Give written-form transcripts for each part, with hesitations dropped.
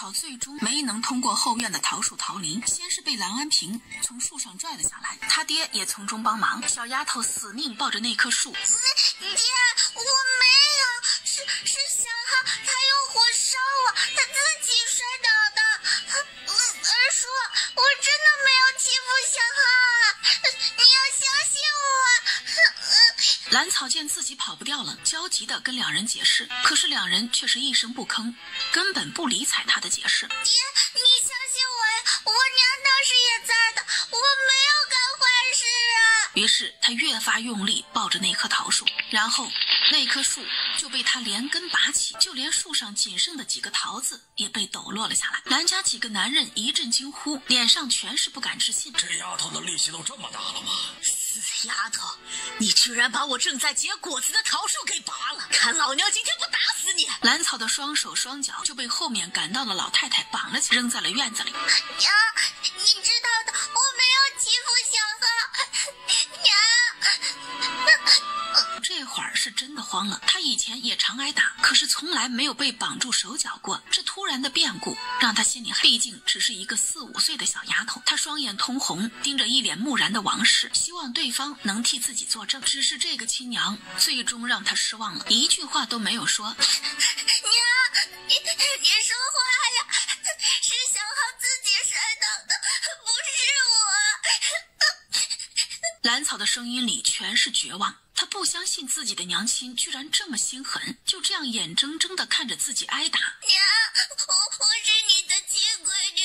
草最终没能通过后院的桃树桃林，先是被蓝安平从树上拽了下来，他爹也从中帮忙。小丫头死命抱着那棵树。爹，我没有，是小浩他用火烧我，他自己摔倒的。二叔，我真的没有欺负小浩，你要相信我。兰草见自己跑不掉了，焦急地跟两人解释，可是两人却是一声不吭，根本不理睬他的解释。爹，你相信我呀，我娘当时也在的，我没有干坏事啊。于是他越发用力抱着那棵桃树，然后那棵树就被他连根拔起，就连树上仅剩的几个桃子也被抖落了下来。兰家几个男人一阵惊呼，脸上全是不敢置信。这丫头的力气都这么大了吗？死丫头，你居然把我正在结果子的桃树给拔了，看老娘今天不打死你！兰草的双手双脚就被后面赶到的老太太绑了起来，扔在了院子里。娘，你知道的，我没有欺负小浩。娘。这会儿是真的慌了，他以前也常挨打，可是从来没有被绑住手脚过。这突然的变故让他心里毕竟只是一个4、5岁的小丫头。他双眼通红，盯着一脸木然的王氏，希望对方能替自己作证。只是这个亲娘最终让他失望了，一句话都没有说。娘，你说话呀！是小浩自己摔倒的，不是我。兰草的声音里全是绝望，他不相信自己的娘亲居然这么心狠，就这样眼睁睁地看着自己挨打。娘，我是你的亲闺女，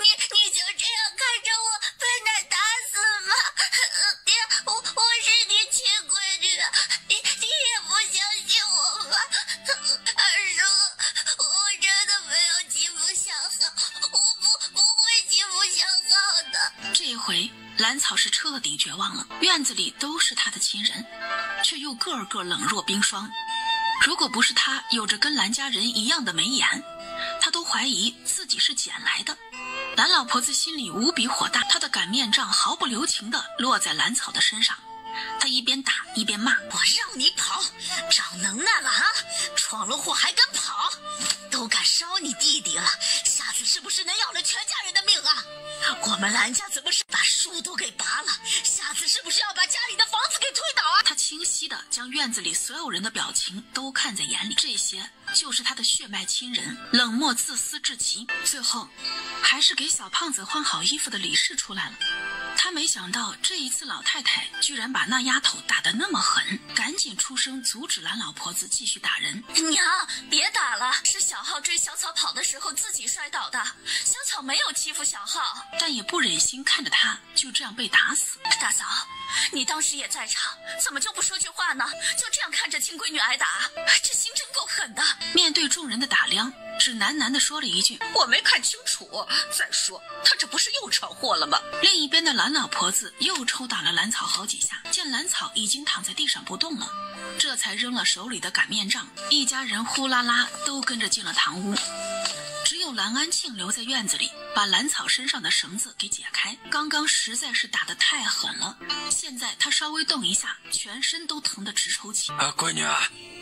你就这样看着我被奶打死吗？爹，我是你亲闺女，你也不相信我吗？二叔，我真的没有欺负小浩，我不会欺负小浩的。这回兰草是彻底绝望了，院子里都是他的亲人，却又个个冷若冰霜。如果不是他有着跟兰家人一样的眉眼，他都怀疑自己是捡来的。兰老婆子心里无比火大，她的擀面杖毫不留情地落在兰草的身上，她一边打一边骂：我让你跑，长能耐了啊！闯了祸还敢跑，都敢烧你弟弟了，下次是不是能要了全家人的命啊？我们兰家怎么是把树都给拔了，下次是不是要把家里的房子给推倒啊？他清晰地将院子里所有人的表情都看在眼里，这些就是他的血脉亲人，冷漠自私至极。最后还是给小胖子换好衣服的李氏出来了，他没想到这一次老太太居然把那丫头打得那么狠，赶紧出声阻止兰老婆子继续打人。娘，别打了，是小浩追小草跑的时候自己摔倒的，小草没有欺负小浩。但也不忍心看着他就这样被打死。大嫂，你当时也在场，怎么就不说句话呢？就这样看着亲闺女挨打，这心真够狠的。面对众人的打量，只喃喃地说了一句：我没看清楚，再说他这不是又闯祸了吗？另一边的兰老婆子又抽打了兰草好几下，见兰草已经躺在地上不动了，这才扔了手里的擀面杖，一家人呼啦啦都跟着进了堂屋。只有兰安庆留在院子里，把兰草身上的绳子给解开。刚刚实在是打得太狠了，现在他稍微动一下，全身都疼得直抽泣。闺女，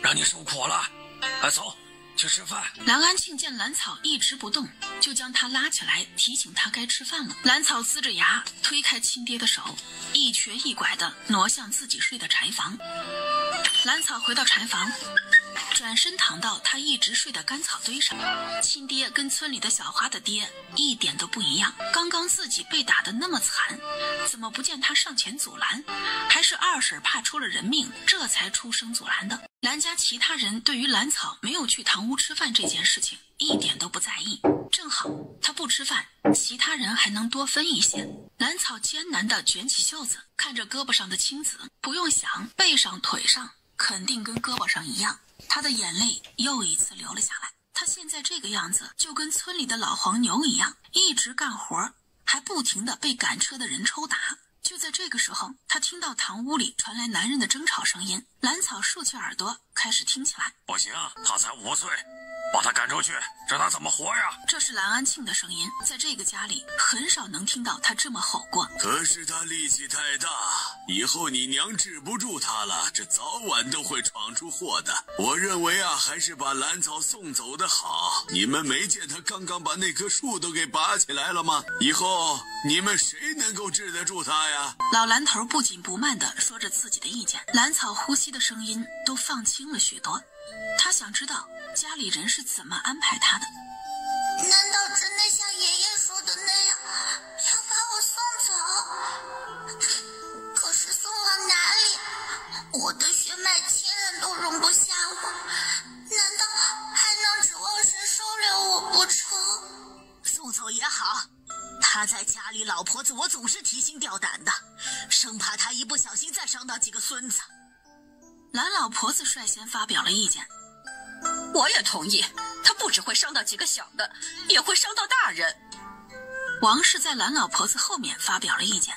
让你受苦了，走，去吃饭。兰安庆见兰草一直不动，就将她拉起来，提醒她该吃饭了。兰草呲着牙推开亲爹的手，一瘸一拐地挪向自己睡的柴房。兰草回到柴房，转身躺到他一直睡的干草堆上。亲爹跟村里的小花的爹一点都不一样，刚刚自己被打得那么惨，怎么不见他上前阻拦？还是二婶怕出了人命，这才出声阻拦的。兰家其他人对于兰草没有去堂屋吃饭这件事情一点都不在意，正好他不吃饭，其他人还能多分一些。兰草艰难地卷起袖子，看着胳膊上的青紫，不用想，背上腿上肯定跟胳膊上一样。他的眼泪又一次流了下来。他现在这个样子就跟村里的老黄牛一样，一直干活，还不停地被赶车的人抽打。就在这个时候，他听到堂屋里传来男人的争吵声音。兰草竖起耳朵开始听起来。不行，他才5岁，把他赶出去，这他怎么活呀？这是兰安庆的声音，在这个家里很少能听到他这么吼过。可是他力气太大，以后你娘治不住他了，这早晚都会闯出祸的。我认为啊，还是把兰草送走的好。你们没见他刚刚把那棵树都给拔起来了吗？以后你们谁能够治得住他呀？老蓝头不紧不慢地说着自己的意见，兰草呼吸的声音都放轻了许多。他想知道家里人是怎么安排他的。难道真的像爷爷说的那样，要把我送走？可是送往哪里？我的血脉亲人都容不下我，难道还能指望谁收留我不成？送走也好，他在家里，老婆子我总是提心吊胆的，生怕他一不小心再伤到几个孙子。蓝老婆子率先发表了意见。我也同意，他不只会伤到几个小的，也会伤到大人。王氏在蓝老婆子后面发表了意见。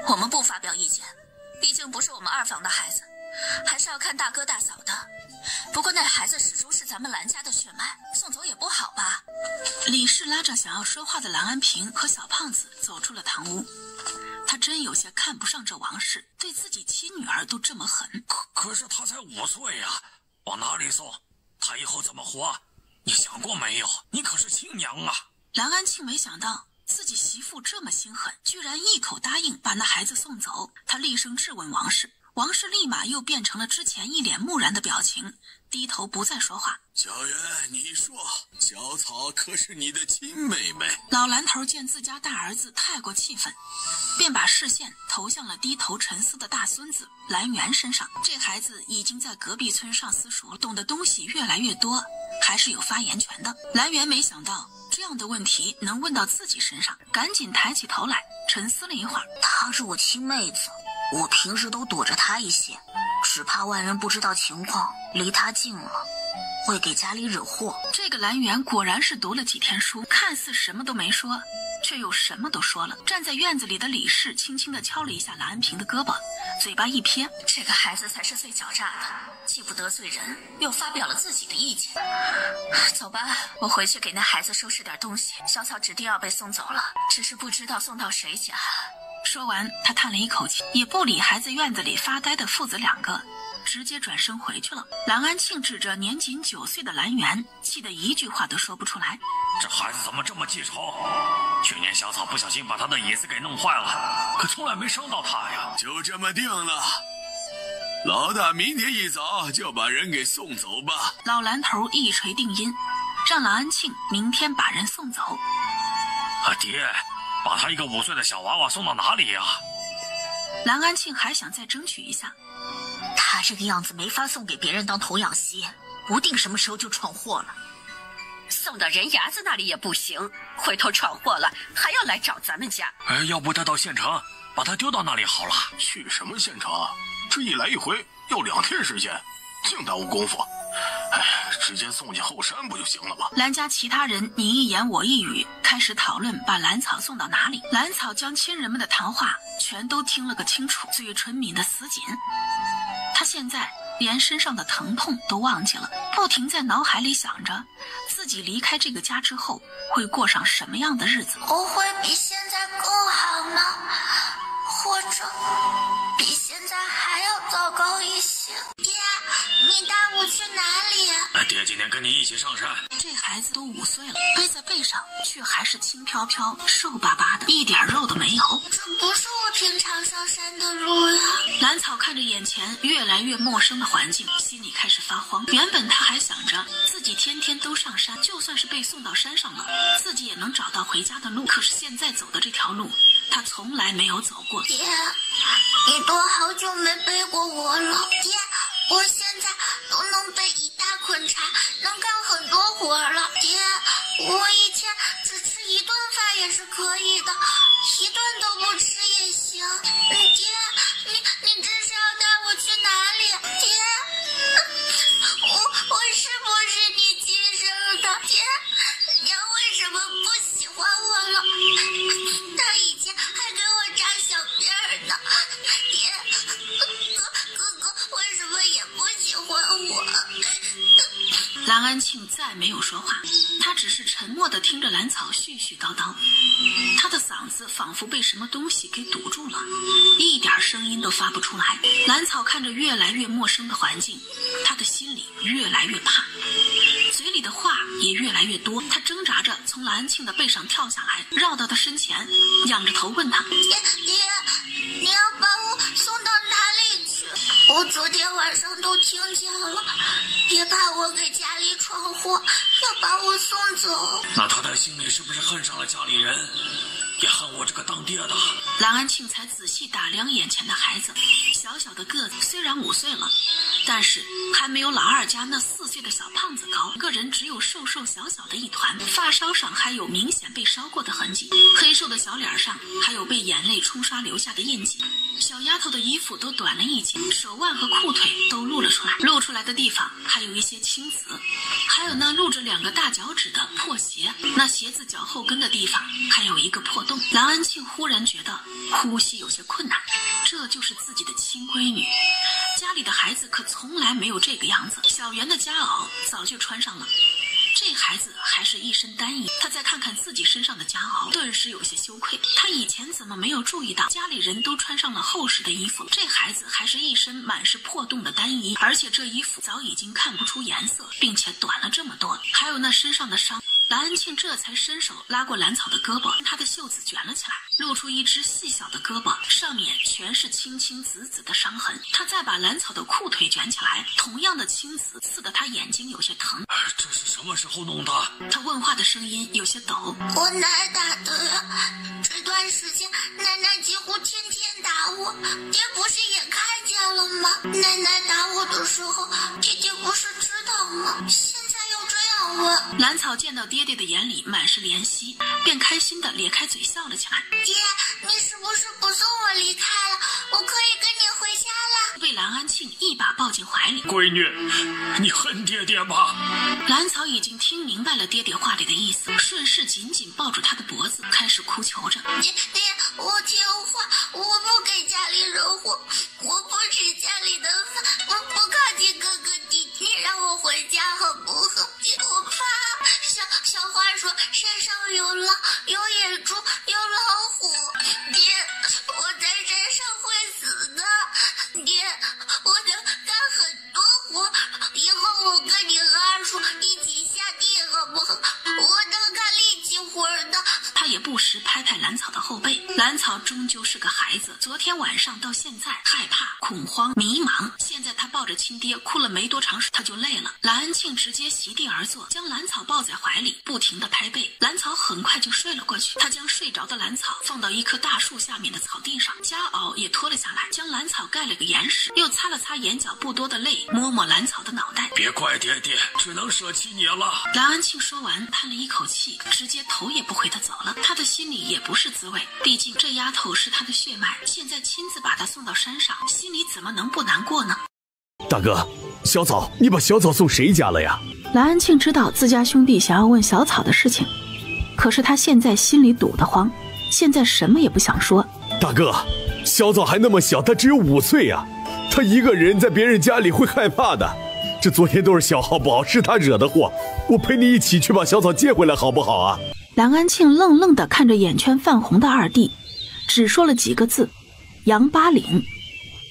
我们不发表意见，毕竟不是我们二房的孩子，还是要看大哥大嫂的。不过那孩子始终是咱们蓝家的血脉，送走也不好吧？李氏拉着想要说话的蓝安平和小胖子走出了堂屋。他真有些看不上这王氏，对自己亲女儿都这么狠。可是他才5岁呀，往哪里送？他以后怎么活？你想过没有？你可是亲娘啊！蓝安庆没想到自己媳妇这么心狠，居然一口答应把那孩子送走。他厉声质问王氏，王氏立马又变成了之前一脸木然的表情，低头不再说话。小袁，你说小草可是你的亲妹妹。老蓝头见自家大儿子太过气愤，便把视线投向了低头沉思的大孙子蓝元身上。这孩子已经在隔壁村上私塾，懂的东西越来越多，还是有发言权的。蓝元没想到这样的问题能问到自己身上，赶紧抬起头来沉思了一会儿。她是我亲妹子，我平时都躲着她一些，只怕外人不知道情况，离她近了会给家里惹祸。这个蓝元果然是读了几天书，看似什么都没说，却又什么都说了。站在院子里的李氏轻轻地敲了一下蓝安平的胳膊，嘴巴一撇，这个孩子才是最狡诈的，既不得罪人，又发表了自己的意见。走吧，我回去给那孩子收拾点东西。小草指定要被送走了，只是不知道送到谁家。说完他叹了一口气，也不理还在院子里发呆的父子两个，直接转身回去了。蓝安庆指着年仅9岁的蓝元，气得一句话都说不出来。这孩子怎么这么记仇？去年小草不小心把他的椅子给弄坏了，可从来没伤到他呀。就这么定了，老大明天一早就把人给送走吧。老蓝头一锤定音，让蓝安庆明天把人送走。爹，把他一个5岁的小娃娃送到哪里呀？蓝安庆还想再争取一下。他这个样子没法送给别人当童养媳，不定什么时候就闯祸了。送到人牙子那里也不行，回头闯祸了还要来找咱们家。要不带到县城，把他丢到那里好了。去什么县城？这一来一回要2天时间，净耽误功夫。直接送进后山不就行了吗？蓝家其他人你一言我一语，开始讨论把蓝草送到哪里。蓝草将亲人们的谈话全都听了个清楚，嘴唇抿得死紧。他现在连身上的疼痛都忘记了，不停在脑海里想着自己离开这个家之后会过上什么样的日子。我会比现在更好吗？或者比现在还要糟糕一些？爹，你带我去哪里？爹今天跟你一起上山。这孩子都5岁了，背在背上却还是轻飘飘瘦巴巴的，一点肉都没有。这不是我平常上山的路呀。蓝草看着眼前越来越陌生的环境，心里开始发慌。原本他还想着自己天天都上山，就算是被送到山上了，自己也能找到回家的路。可是现在走的这条路他从来没有走过。爹，你都好久没背过我了。爹，我现在都能背一大捆柴，能干很多活了。爹，我一天只吃1顿饭也是可以的，1顿都不吃也行。爹，你这是要带我去哪里？爹，我是不是你亲生的？爹，娘为什么不喜欢我了？她以前还给我扎小辫儿呢。爹，哥哥为什么也不喜欢我？蓝安庆再没有说话，他只是沉默地听着兰草絮絮叨叨，他的嗓子仿佛被什么东西给堵住了，一点声音都发不出来。兰草看着越来越陌生的环境，他的心里越来越怕，嘴里的话也越来越多。他挣扎着从蓝安庆的背上跳下来，绕到他身前，仰着头问他：爹，你要把我送到哪里去？我昨天晚上都听见了，别怕我给家里闯祸，要把我送走。那他的心里是不是恨上了家里人，也恨我这个当爹的？蓝安庆才仔细打量眼前的孩子，小小的个子，虽然5岁了，但是还没有老二家那4岁的小胖子高，个人只有瘦瘦小小的一团，发梢上还有明显被烧过的痕迹，黑瘦的小脸上还有被眼泪冲刷留下的印记。小丫头的衣服都短了一截，手腕和裤腿都露了出来，露出来的地方还有一些青紫，还有那露着2个大脚趾的破鞋，那鞋子脚后跟的地方还有一个破洞。蓝安庆忽然觉得呼吸有些困难，这就是自己的亲闺女，家里的孩子可从来没有这个样子。小圆的夹袄早就穿上了，这孩子还是一身单衣。他再看看自己身上的夹袄，顿时有些羞愧。他以前怎么没有注意到家里人都穿上了厚实的衣服，这孩子还是一身满是破洞的单衣，而且这衣服早已经看不出颜色，并且短了这么多，还有那身上的伤。蓝安庆这才伸手拉过兰草的胳膊，他的袖子卷了起来，露出一只细小的胳膊，上面全是青青紫紫的伤痕。他再把兰草的裤腿卷起来，同样的青紫刺得他眼睛有些疼。这是什么时候弄的？他问话的声音有些抖。我奶打的呀，这段时间奶奶几乎天天打我，爹不是也看见了吗？奶奶打我的时候，爹不是知道吗？现在又这样问。兰草见到爹爹的眼里满是怜惜，便开心地咧开嘴笑了起来。爹，你是不是不送我离开了？我可以跟你回家了。被蓝安庆一把抱进怀里。闺女，你恨爹爹吗？兰草已经听明白了爹爹话里的意思，顺势紧紧抱住他的脖子，开始哭求着。爹，我听话，我不给家里惹火，我不吃家里的饭，我不靠近哥哥弟弟，你让我回家好不好？我怕。小花说山上有狼，有野猪，有老虎。爹，我在山上会死的。爹，我能干很多活，以后我跟你和二叔一起下地好不好？我能干力气活的。他也不时拍拍兰草的后背。兰草终究是个孩子，昨天晚上到现在害怕、恐慌、迷茫，现在他抱着亲爹哭了没多长时他就累了。蓝安庆直接席地而坐，将兰草抱在怀里，不停地拍背。兰草很快就睡了过去。他将睡着的兰草放到一棵大树下面的草地上，夹袄也脱了下来，将兰草盖了个严实，又擦了擦眼角不多的泪，摸摸兰草的脑袋。别怪爹爹，只能舍弃你了。蓝安庆说完叹了一口气，直接头也不回地走了。他的心里也不是滋味，毕竟这丫头是他的血脉，现在亲自把她送到山上，心里怎么能不难过呢？大哥，小草，你把小草送谁家了呀？蓝安庆知道自家兄弟想要问小草的事情，可是他现在心里堵得慌，现在什么也不想说。大哥，小草还那么小，他只有5岁呀，他一个人在别人家里会害怕的。这昨天都是小浩不好，是他惹的祸，我陪你一起去把小草接回来好不好啊？蓝安庆愣愣地看着眼圈泛红的二弟，只说了几个字：杨八岭。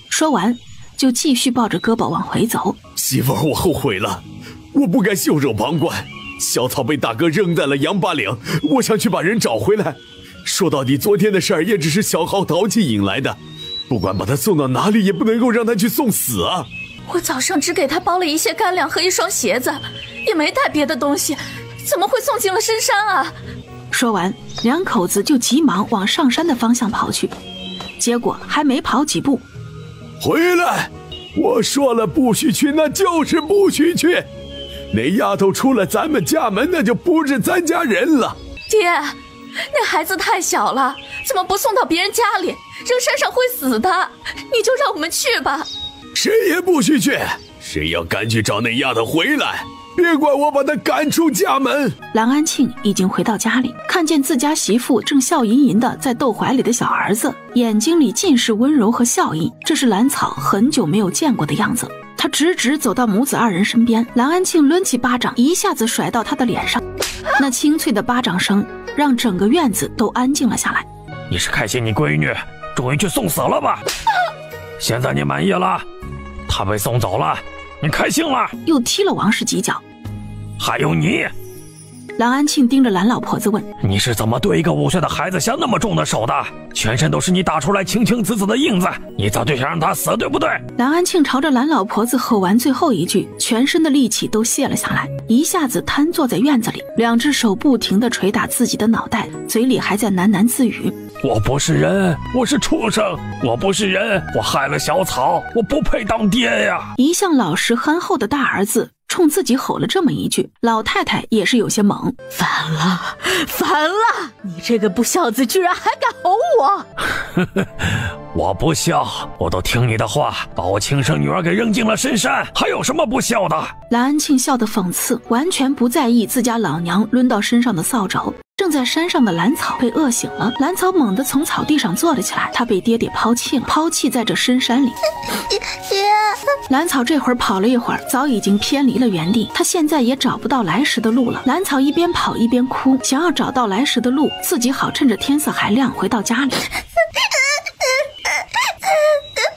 说完就继续抱着胳膊往回走。媳妇儿，我后悔了，我不该袖手旁观。小草被大哥扔在了杨八岭，我想去把人找回来。说到底，昨天的事儿也只是小浩淘气引来的，不管把他送到哪里，也不能够让他去送死啊！我早上只给他包了一些干粮和一双鞋子，也没带别的东西，怎么会送进了深山啊？说完，两口子就急忙往上山的方向跑去，结果还没跑几步，回来！我说了不许去，那就是不许去。那丫头出了咱们家门，那就不是咱家人了。爹，那孩子太小了，怎么不送到别人家里？扔山上会死的，你就让我们去吧。谁也不许去，谁要敢去找那丫头回来，别怪我把她赶出家门。蓝安庆已经回到家里，看见自家媳妇正笑吟吟地在逗怀里的小儿子，眼睛里尽是温柔和笑意，这是兰草很久没有见过的样子。他直直走到母子二人身边，蓝安庆抡起巴掌一下子甩到他的脸上。啊！那清脆的巴掌声让整个院子都安静了下来。你是开心你闺女终于去送死了吧？现在你满意了？她被送走了，你开心了？又踢了王氏几脚。还有你。蓝安庆盯着蓝老婆子问：你是怎么对一个5岁的孩子下那么重的手的？全身都是你打出来青青紫紫的印子，你早就想让他死，对不对？蓝安庆朝着蓝老婆子吼完最后一句，全身的力气都泄了下来，一下子瘫坐在院子里，两只手不停地捶打自己的脑袋，嘴里还在喃喃自语：我不是人，我是畜生，我不是人，我害了小草，我不配当爹呀！一向老实憨厚的大儿子冲自己吼了这么一句，老太太也是有些懵。反了，反了！你这个不孝子居然还敢吼我！我不孝，我都听你的话，把我亲生女儿给扔进了深山，还有什么不孝的？蓝安庆笑得讽刺，完全不在意自家老娘抡到身上的扫帚。正在山上的蓝草被饿醒了，蓝草猛地从草地上坐了起来，他被爹爹抛弃了，抛弃在这深山里。爹，蓝草这会儿跑了一会儿，早已经偏离了原地，他现在也找不到来时的路了。蓝草一边跑一边哭，想要找到来时的路，自己好趁着天色还亮回到家里。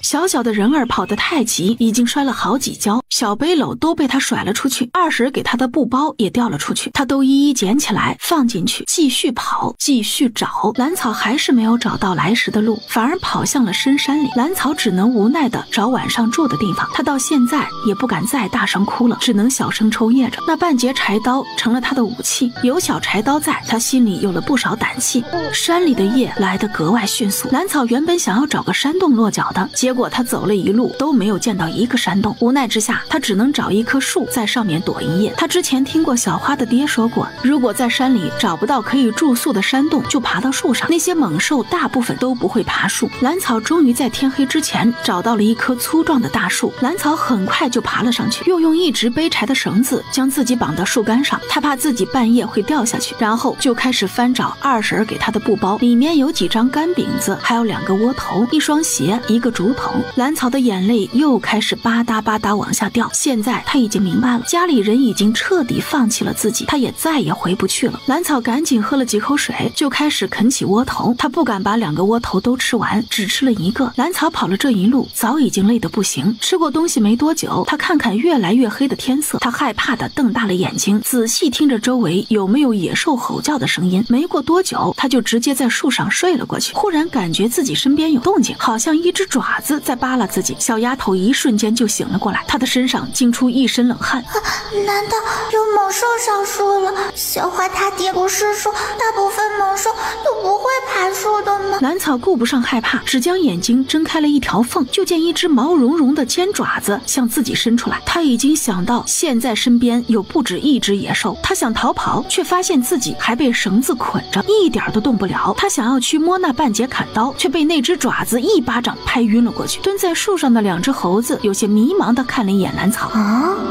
小小的人儿跑得太急，已经摔了好几跤，小背篓都被他甩了出去，二婶给他的布包也掉了出去，他都一一捡起来放进去，继续跑，继续找。蓝草还是没有找到来时的路，反而跑向了深山里。蓝草只能无奈地找晚上住的地方，他到现在也不敢再大声哭了，只能小声抽噎着。那半截柴刀成了他的武器，有小柴刀在，他心里有了不少胆气。山里的夜来得格外迅速，蓝草原本想要找个山洞落脚的，结果他走了一路都没有见到一个山洞，无奈之下他只能找一棵树在上面躲一夜。他之前听过小花的爹说过，如果在山里找不到可以住宿的山洞，就爬到树上，那些猛兽大部分都不会爬树。蓝草终于在天黑之前找到了一棵粗壮的大树，蓝草很快就爬了上去，又用一直背柴的绳子将自己绑到树干上，他怕自己半夜会掉下去，然后就开始翻找二婶给他的布包，里面有几张干饼子，还有2个窝头，一双鞋，一个竹筒。蓝草的眼泪又开始吧嗒吧嗒往下掉，现在他已经明白了，家里人已经彻底放弃了自己，他也再也回不去了。蓝草赶紧喝了几口水，就开始啃起窝头，他不敢把2个窝头都吃完，只吃了1个。蓝草跑了这一路，早已经累得不行，吃过东西没多久，他看看越来越黑的天色，他害怕地瞪大了眼睛，仔细听着周围有没有野兽吼叫的声音。没过多久，他就直接在树上睡了过去。忽然感觉自己身边有动静，好像一只爪子在扒拉自己，小丫头一瞬间就醒了过来，她的身上惊出一身冷汗。难道有猛兽上树了？小花她爹不是说大部分猛兽都不会爬树的吗？蓝草顾不上害怕，只将眼睛睁开了一条缝，就见一只毛茸茸的尖爪子向自己伸出来。他已经想到现在身边有不止一只野兽，他想逃跑，却发现自己还被绳子捆着，一点都动不了。他想要去摸那半截砍刀，却被那只爪子一巴掌拍晕了过去。蹲在树上的2只猴子有些迷茫地看了一眼蓝草，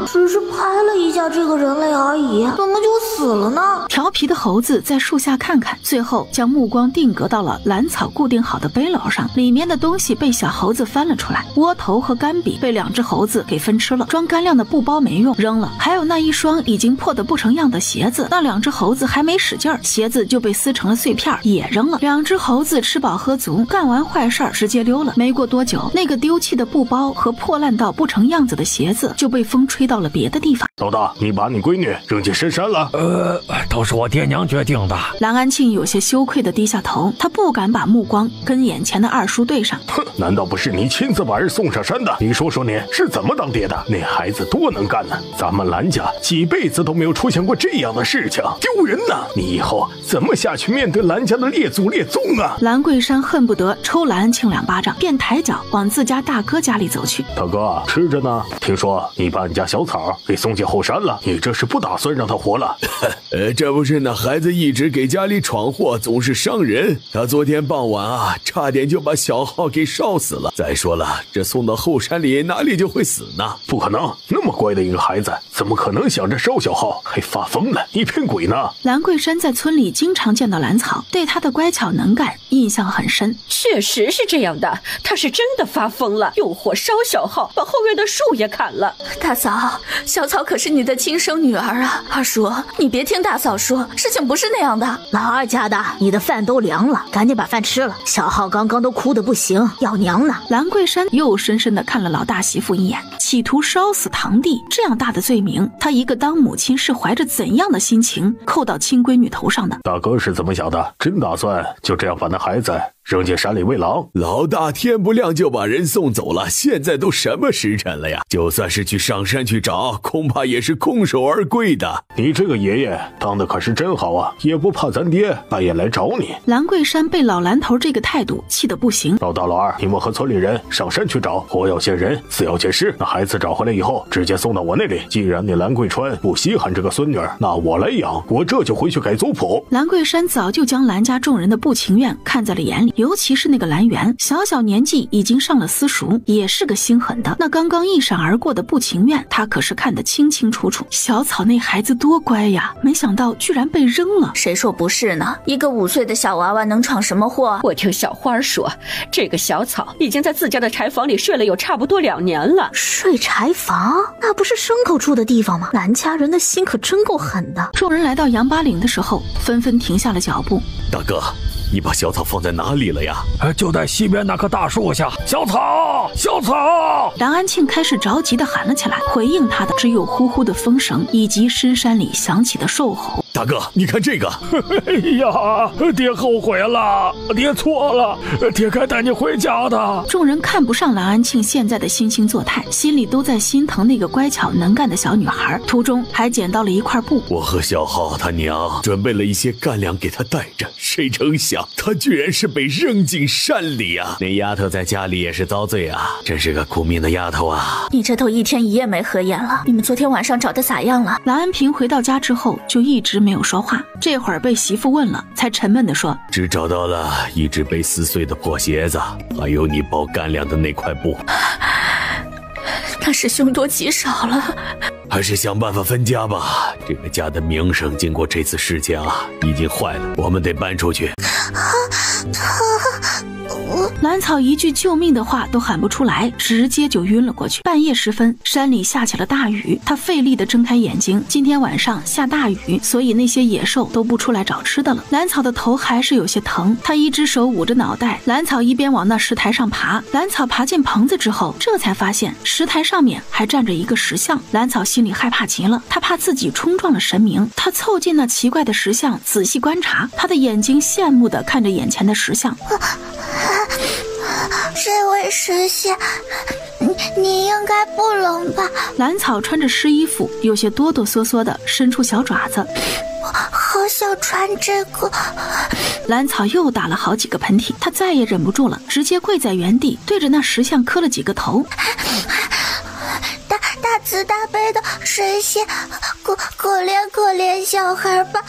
只是拍了一下这个人类而已，怎么就死了呢？调皮的猴子在树下看看，最后将目光定格到了蓝草固定好的背篓上，里面的东西被小猴子翻了出来，窝头和干饼被2只猴子给分吃了，装干粮的布包没用扔了，还有那一双已经破得不成样的鞋子，那2只猴子还没使劲儿，鞋子就被撕成了碎片也扔了。2只猴子吃饱喝足，干完坏事直接溜了。没过多久，那个丢弃的布包和破烂到不成样子的鞋子就被风吹到了别的地方。老大，你把你闺女扔进深山了？都是我爹娘决定的。蓝安庆有些羞愧地低下头，他不敢把目光跟眼前的二叔对上。哼，难道不是你亲自把人送上山的？你说说你是怎么当爹的？那孩子多能干呢，咱们蓝家几辈子都没有出现过这样的事情，丢人呐！你以后怎么下去面对蓝家的列祖列宗啊？蓝桂山恨不得抽蓝安庆2巴掌，便抬脚往自家大哥家里走去。大哥，吃着呢。听说你把你家小草给送进后山了，你这是不打算让他活了？这不是那孩子一直给家里闯祸，总是伤人。他昨天傍晚啊，差点就把小浩给烧死了。再说了，这送到后山里哪里就会死呢？不可能，那么乖的一个孩子，怎么可能想着烧小浩？还发疯了，你骗鬼呢！蓝桂山在村里经常见到蓝草，对他的乖巧能干一印象很深。确实是这样的，他是真的发疯了，用火烧小号，把后院的树也砍了。大嫂，小草可是你的亲生女儿啊！二叔，你别听大嫂说，事情不是那样的。老二家的，你的饭都凉了，赶紧把饭吃了。小浩刚刚都哭得不行，要娘呢。兰桂山又深深地看了老大媳妇一眼，企图烧死堂弟，这样大的罪名，他一个当母亲是怀着怎样的心情扣到亲闺女头上的？大哥是怎么想的？真打算就这样把那孩子扔进山里喂狼？老大天不亮就把人送走了，现在都什么时辰了呀？就算是去上山去找，恐怕也是空手而归的。你这个爷爷当的可是真好啊，也不怕咱爹半夜来找你。兰桂山被老蓝头这个态度气得不行。老大老二，你们和村里人上山去找，活要见人，死要见尸。那孩子找回来以后，直接送到我那里。既然你兰桂川不稀罕这个孙女儿，那我来养，我这就回去改族谱。兰桂山早就将兰家众人的不情愿看在了眼里，尤其是那个兰园，小小年纪已经上了私塾，也是个心狠的。那刚刚一闪而过的不情愿，他可是看得清清楚楚。小草那孩子多乖呀，没想到居然被扔了。谁说不是呢？一个5岁的小娃娃能闯什么祸？我听小花说，这个小草已经在自家的柴房里睡了有差不多2年了。睡柴房？那不是牲口住的地方吗？兰家人的心可真够狠的。众人来到杨八岭的时候，纷纷停下了脚步。大哥，你把小草放在哪里了呀？就在西边那棵大树下。小草，小草！梁安庆开始着急地喊了起来，回应他的只有呼呼的风声以及深山里响起的兽吼。大哥，你看这个！哎呀，爹后悔了，爹错了，爹该带你回家的。众人看不上蓝安庆现在的惺惺作态，心里都在心疼那个乖巧能干的小女孩。途中还捡到了一块布，我和小浩他娘准备了一些干粮给他带着，谁成想他居然是被扔进山里啊！那丫头在家里也是遭罪啊，真是个苦命的丫头啊！你这都1天1夜没合眼了，你们昨天晚上找的咋样了？蓝安平回到家之后就一直没有说话，这会儿被媳妇问了，才沉闷地说：只找到了一只被撕碎的破鞋子，还有你包干粮的那块布。那是凶多吉少了，还是想办法分家吧。这个家的名声经过这次事件啊，已经坏了，我们得搬出去。兰草一句救命的话都喊不出来，直接就晕了过去。半夜时分，山里下起了大雨，他费力地睁开眼睛。今天晚上下大雨，所以那些野兽都不出来找吃的了。兰草的头还是有些疼，他一只手捂着脑袋。兰草一边往那石台上爬，兰草爬进棚子之后，这才发现石台上面还站着一个石像。兰草心里害怕极了，他怕自己冲撞了神明。他凑近那奇怪的石像，仔细观察，他的眼睛羡慕地看着眼前的石像。这位石像，你应该不冷吧？兰草穿着湿衣服，有些哆哆嗦嗦的伸出小爪子，好想穿这个。兰草又打了好几个喷嚏，他再也忍不住了，直接跪在原地，对着那石像磕了几个头。大慈大悲的神仙，可怜小孩吧！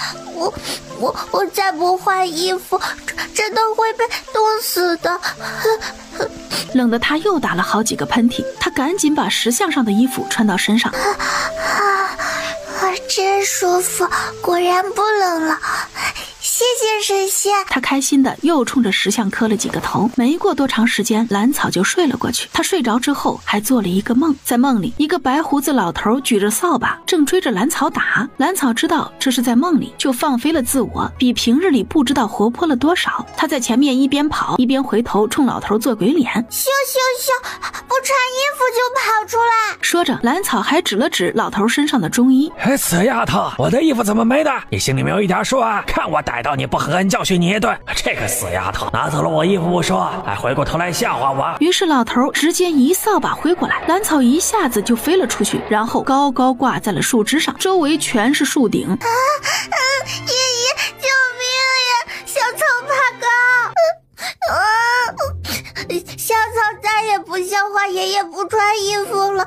我再不换衣服，真的会被冻死的。冷得他又打了好几个喷嚏，他赶紧把石像上的衣服穿到身上。真舒服，果然不冷了。谢谢神仙。他开心的又冲着石像磕了几个头。没过多长时间，兰草就睡了过去。他睡着之后还做了一个梦，在梦里一个白胡子老头举着扫把正追着兰草打。兰草知道这是在梦里，就放飞了自我，比平日里不知道活泼了多少。他在前面一边跑一边回头冲老头做鬼脸，咻，不穿衣服就跑出来。说着，兰草还指了指老头身上的中衣。死丫头，我的衣服怎么没的？你心里没有一点数啊？看我逮到你不狠狠教训你一顿！这个死丫头，拿走了我衣服不说，还回过头来笑话我。于是老头直接一扫把挥过来，兰草一下子就飞了出去，然后高高挂在了树枝上，周围全是树顶。爷爷，救命呀！小草爬高。小草再也不像话爷爷不穿衣服了。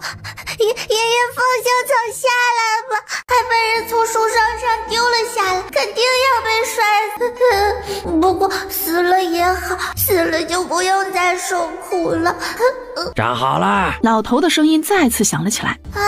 爷爷放小草下来吧，还被人从树上丢了下来，肯定要被摔死。不过死了也好，死了就不用再受苦了。站好了！老头的声音再次响了起来。啊，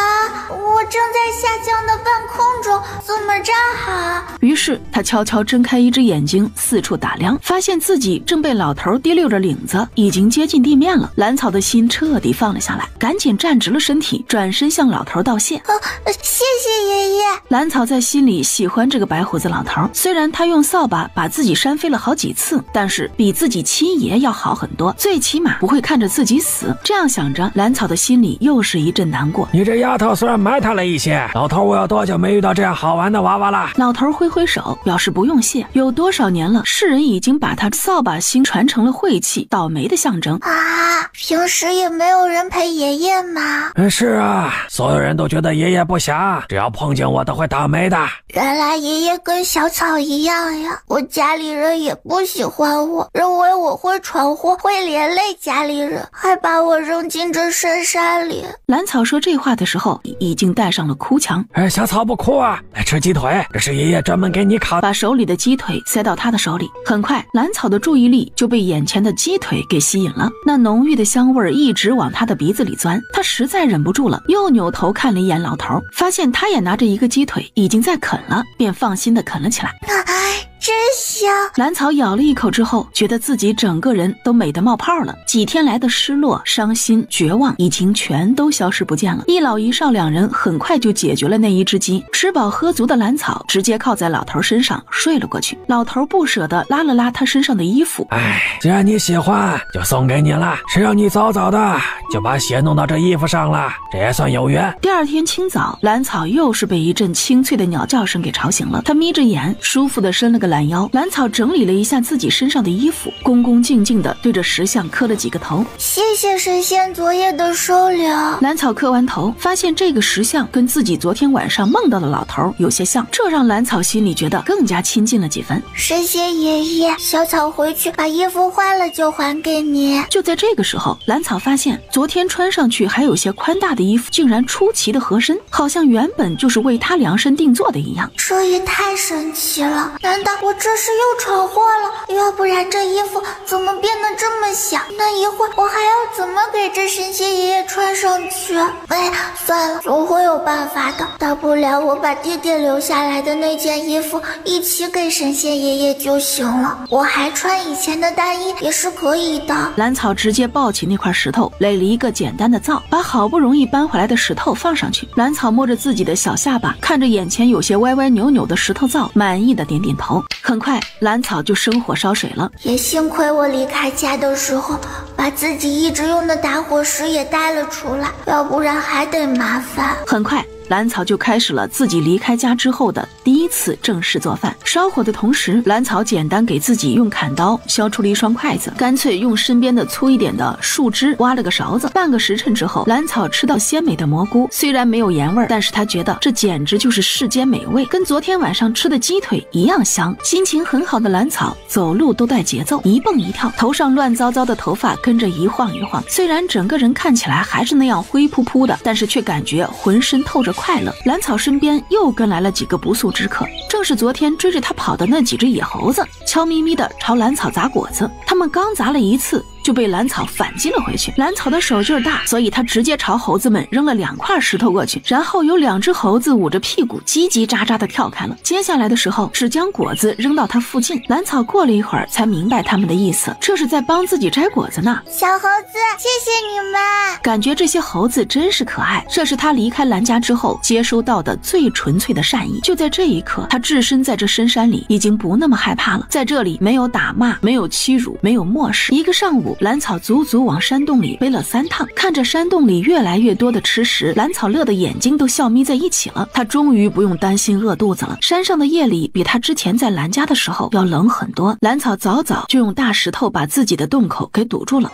我正在下降的半空中，怎么站好？于是他悄悄睁开一只眼睛，四处打量，发现自己正被老头提溜着领子，已经接近地面了。蓝草的心彻底放了下来，赶紧站直了身体，转身向老头道谢。谢谢爷爷。蓝草在心里喜欢这个白胡子老头，虽然他用扫把把自己扇飞了好几次，但是比自己亲爷要好很多，最起码不会看着自己死。这样想着，蓝草的心里又是一阵难过。你这丫头虽然埋汰了一些，老头我有多久没遇到这样好玩的娃娃了？老头挥挥手表示不用谢，有多少年了，世人已经把他扫把星传成了晦气倒霉的象征啊！平时也没有人陪爷爷吗？是啊，所有人都觉得爷爷不祥，只要碰见我都会倒霉的。原来爷爷跟小草一样呀，我家里人也不喜欢我，认为我会闯祸，会连累家里人，还把我扔进这深山里。蓝草说这话的时候已经带上了哭腔。小草不哭啊，来吃鸡腿，这是爷爷专门给你烤。把手里的鸡腿塞到他的手里，很快蓝草的注意力就被眼前的鸡腿给吸引了，那浓郁的香味一直往他的鼻子里钻，他实在忍不住了，又扭头看了一眼老头，发现他也拿着一个鸡腿已经在啃了，便放心的啃了起来。真香！蓝草咬了一口之后，觉得自己整个人都美得冒泡了，几天来的失落、伤心、绝望已经全都消失不见了。一老一少两人很快就解决了那一只鸡，吃饱喝足的蓝草直接靠在老头身上睡了过去。老头不舍得拉了拉他身上的衣服，既然你喜欢，就送给你了。谁让你早早的就把血弄到这衣服上了，这也算有缘。第二天清早，蓝草又是被一阵清脆的鸟叫声给吵醒了，他眯着眼，舒服的伸了个懒腰。蓝草整理了一下自己身上的衣服，恭恭敬敬地对着石像磕了几个头。谢谢神仙昨夜的收留。蓝草磕完头，发现这个石像跟自己昨天晚上梦到的老头有些像，这让蓝草心里觉得更加亲近了几分。神仙爷爷，小草回去把衣服换了就还给你。就在这个时候，蓝草发现昨天穿上去还有些宽大的衣服竟然出奇的合身，好像原本就是为他量身定做的一样。这也太神奇了，难道我这是又闯祸了？要不然这衣服怎么变得这么小？那一会儿我还要怎么给这神仙爷爷穿上去？算了，总会有办法的。大不了我把弟弟留下来的那件衣服一起给神仙爷爷就行了。我还穿以前的大衣也是可以的。蓝草直接抱起那块石头，垒了一个简单的灶，把好不容易搬回来的石头放上去。蓝草摸着自己的小下巴，看着眼前有些歪歪扭扭的石头灶，满意的点点头。很快蓝草就生火烧水了。也幸亏我离开家的时候把自己一直用的打火石也带了出来，要不然还得麻烦。很快蓝草就开始了自己离开家之后的第一次正式做饭。烧火的同时，蓝草简单给自己用砍刀削出了一双筷子，干脆用身边的粗一点的树枝挖了个勺子。半个时辰之后，蓝草吃到鲜美的蘑菇，虽然没有盐味，但是他觉得这简直就是世间美味，跟昨天晚上吃的鸡腿一样香。心情很好的蓝草走路都带节奏，一蹦一跳，头上乱糟糟的头发跟着一晃一晃，虽然整个人看起来还是那样灰扑扑的，但是却感觉浑身透着快乐。蓝草身边又跟来了几个不速之客，正是昨天追着他跑的那几只野猴子，悄咪咪的朝蓝草砸果子。他们刚砸了一次就被蓝草反击了回去。蓝草的手劲大，所以他直接朝猴子们扔了2块石头过去，然后有2只猴子捂着屁股叽叽喳喳的跳开了。接下来的时候只将果子扔到他附近。蓝草过了一会儿才明白他们的意思，这是在帮自己摘果子呢。小猴子，谢谢你们。感觉这些猴子真是可爱，这是他离开蓝家之后接收到的最纯粹的善意。就在这一刻，他置身在这深山里已经不那么害怕了。在这里没有打骂，没有欺辱，没有漠视。一个上午，蓝草足足往山洞里背了3趟，看着山洞里越来越多的吃食，蓝草乐得眼睛都笑眯在一起了。他终于不用担心饿肚子了。山上的夜里比他之前在蓝家的时候要冷很多，蓝草早早就用大石头把自己的洞口给堵住了。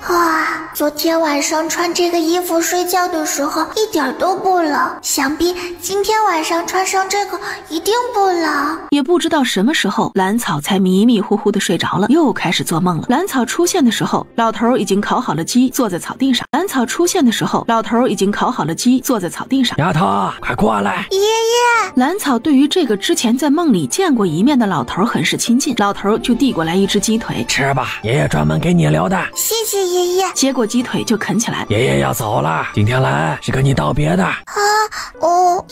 昨天晚上穿这个衣服睡觉的时候一点都不冷，想必今天晚上穿上这个一定不冷。也不知道什么时候蓝草才迷迷糊糊的睡着了，又开始做梦了。蓝草出现的时候，老老头已经烤好了鸡，坐在草地上。蓝草出现的时候，老头已经烤好了鸡，坐在草地上。丫头，快过来！爷爷，蓝草对于这个之前在梦里见过一面的老头很是亲近，老头就递过来一只鸡腿，吃吧，爷爷专门给你留的。谢谢爷爷。接过鸡腿就啃起来。爷爷要走了，今天来是跟你道别的。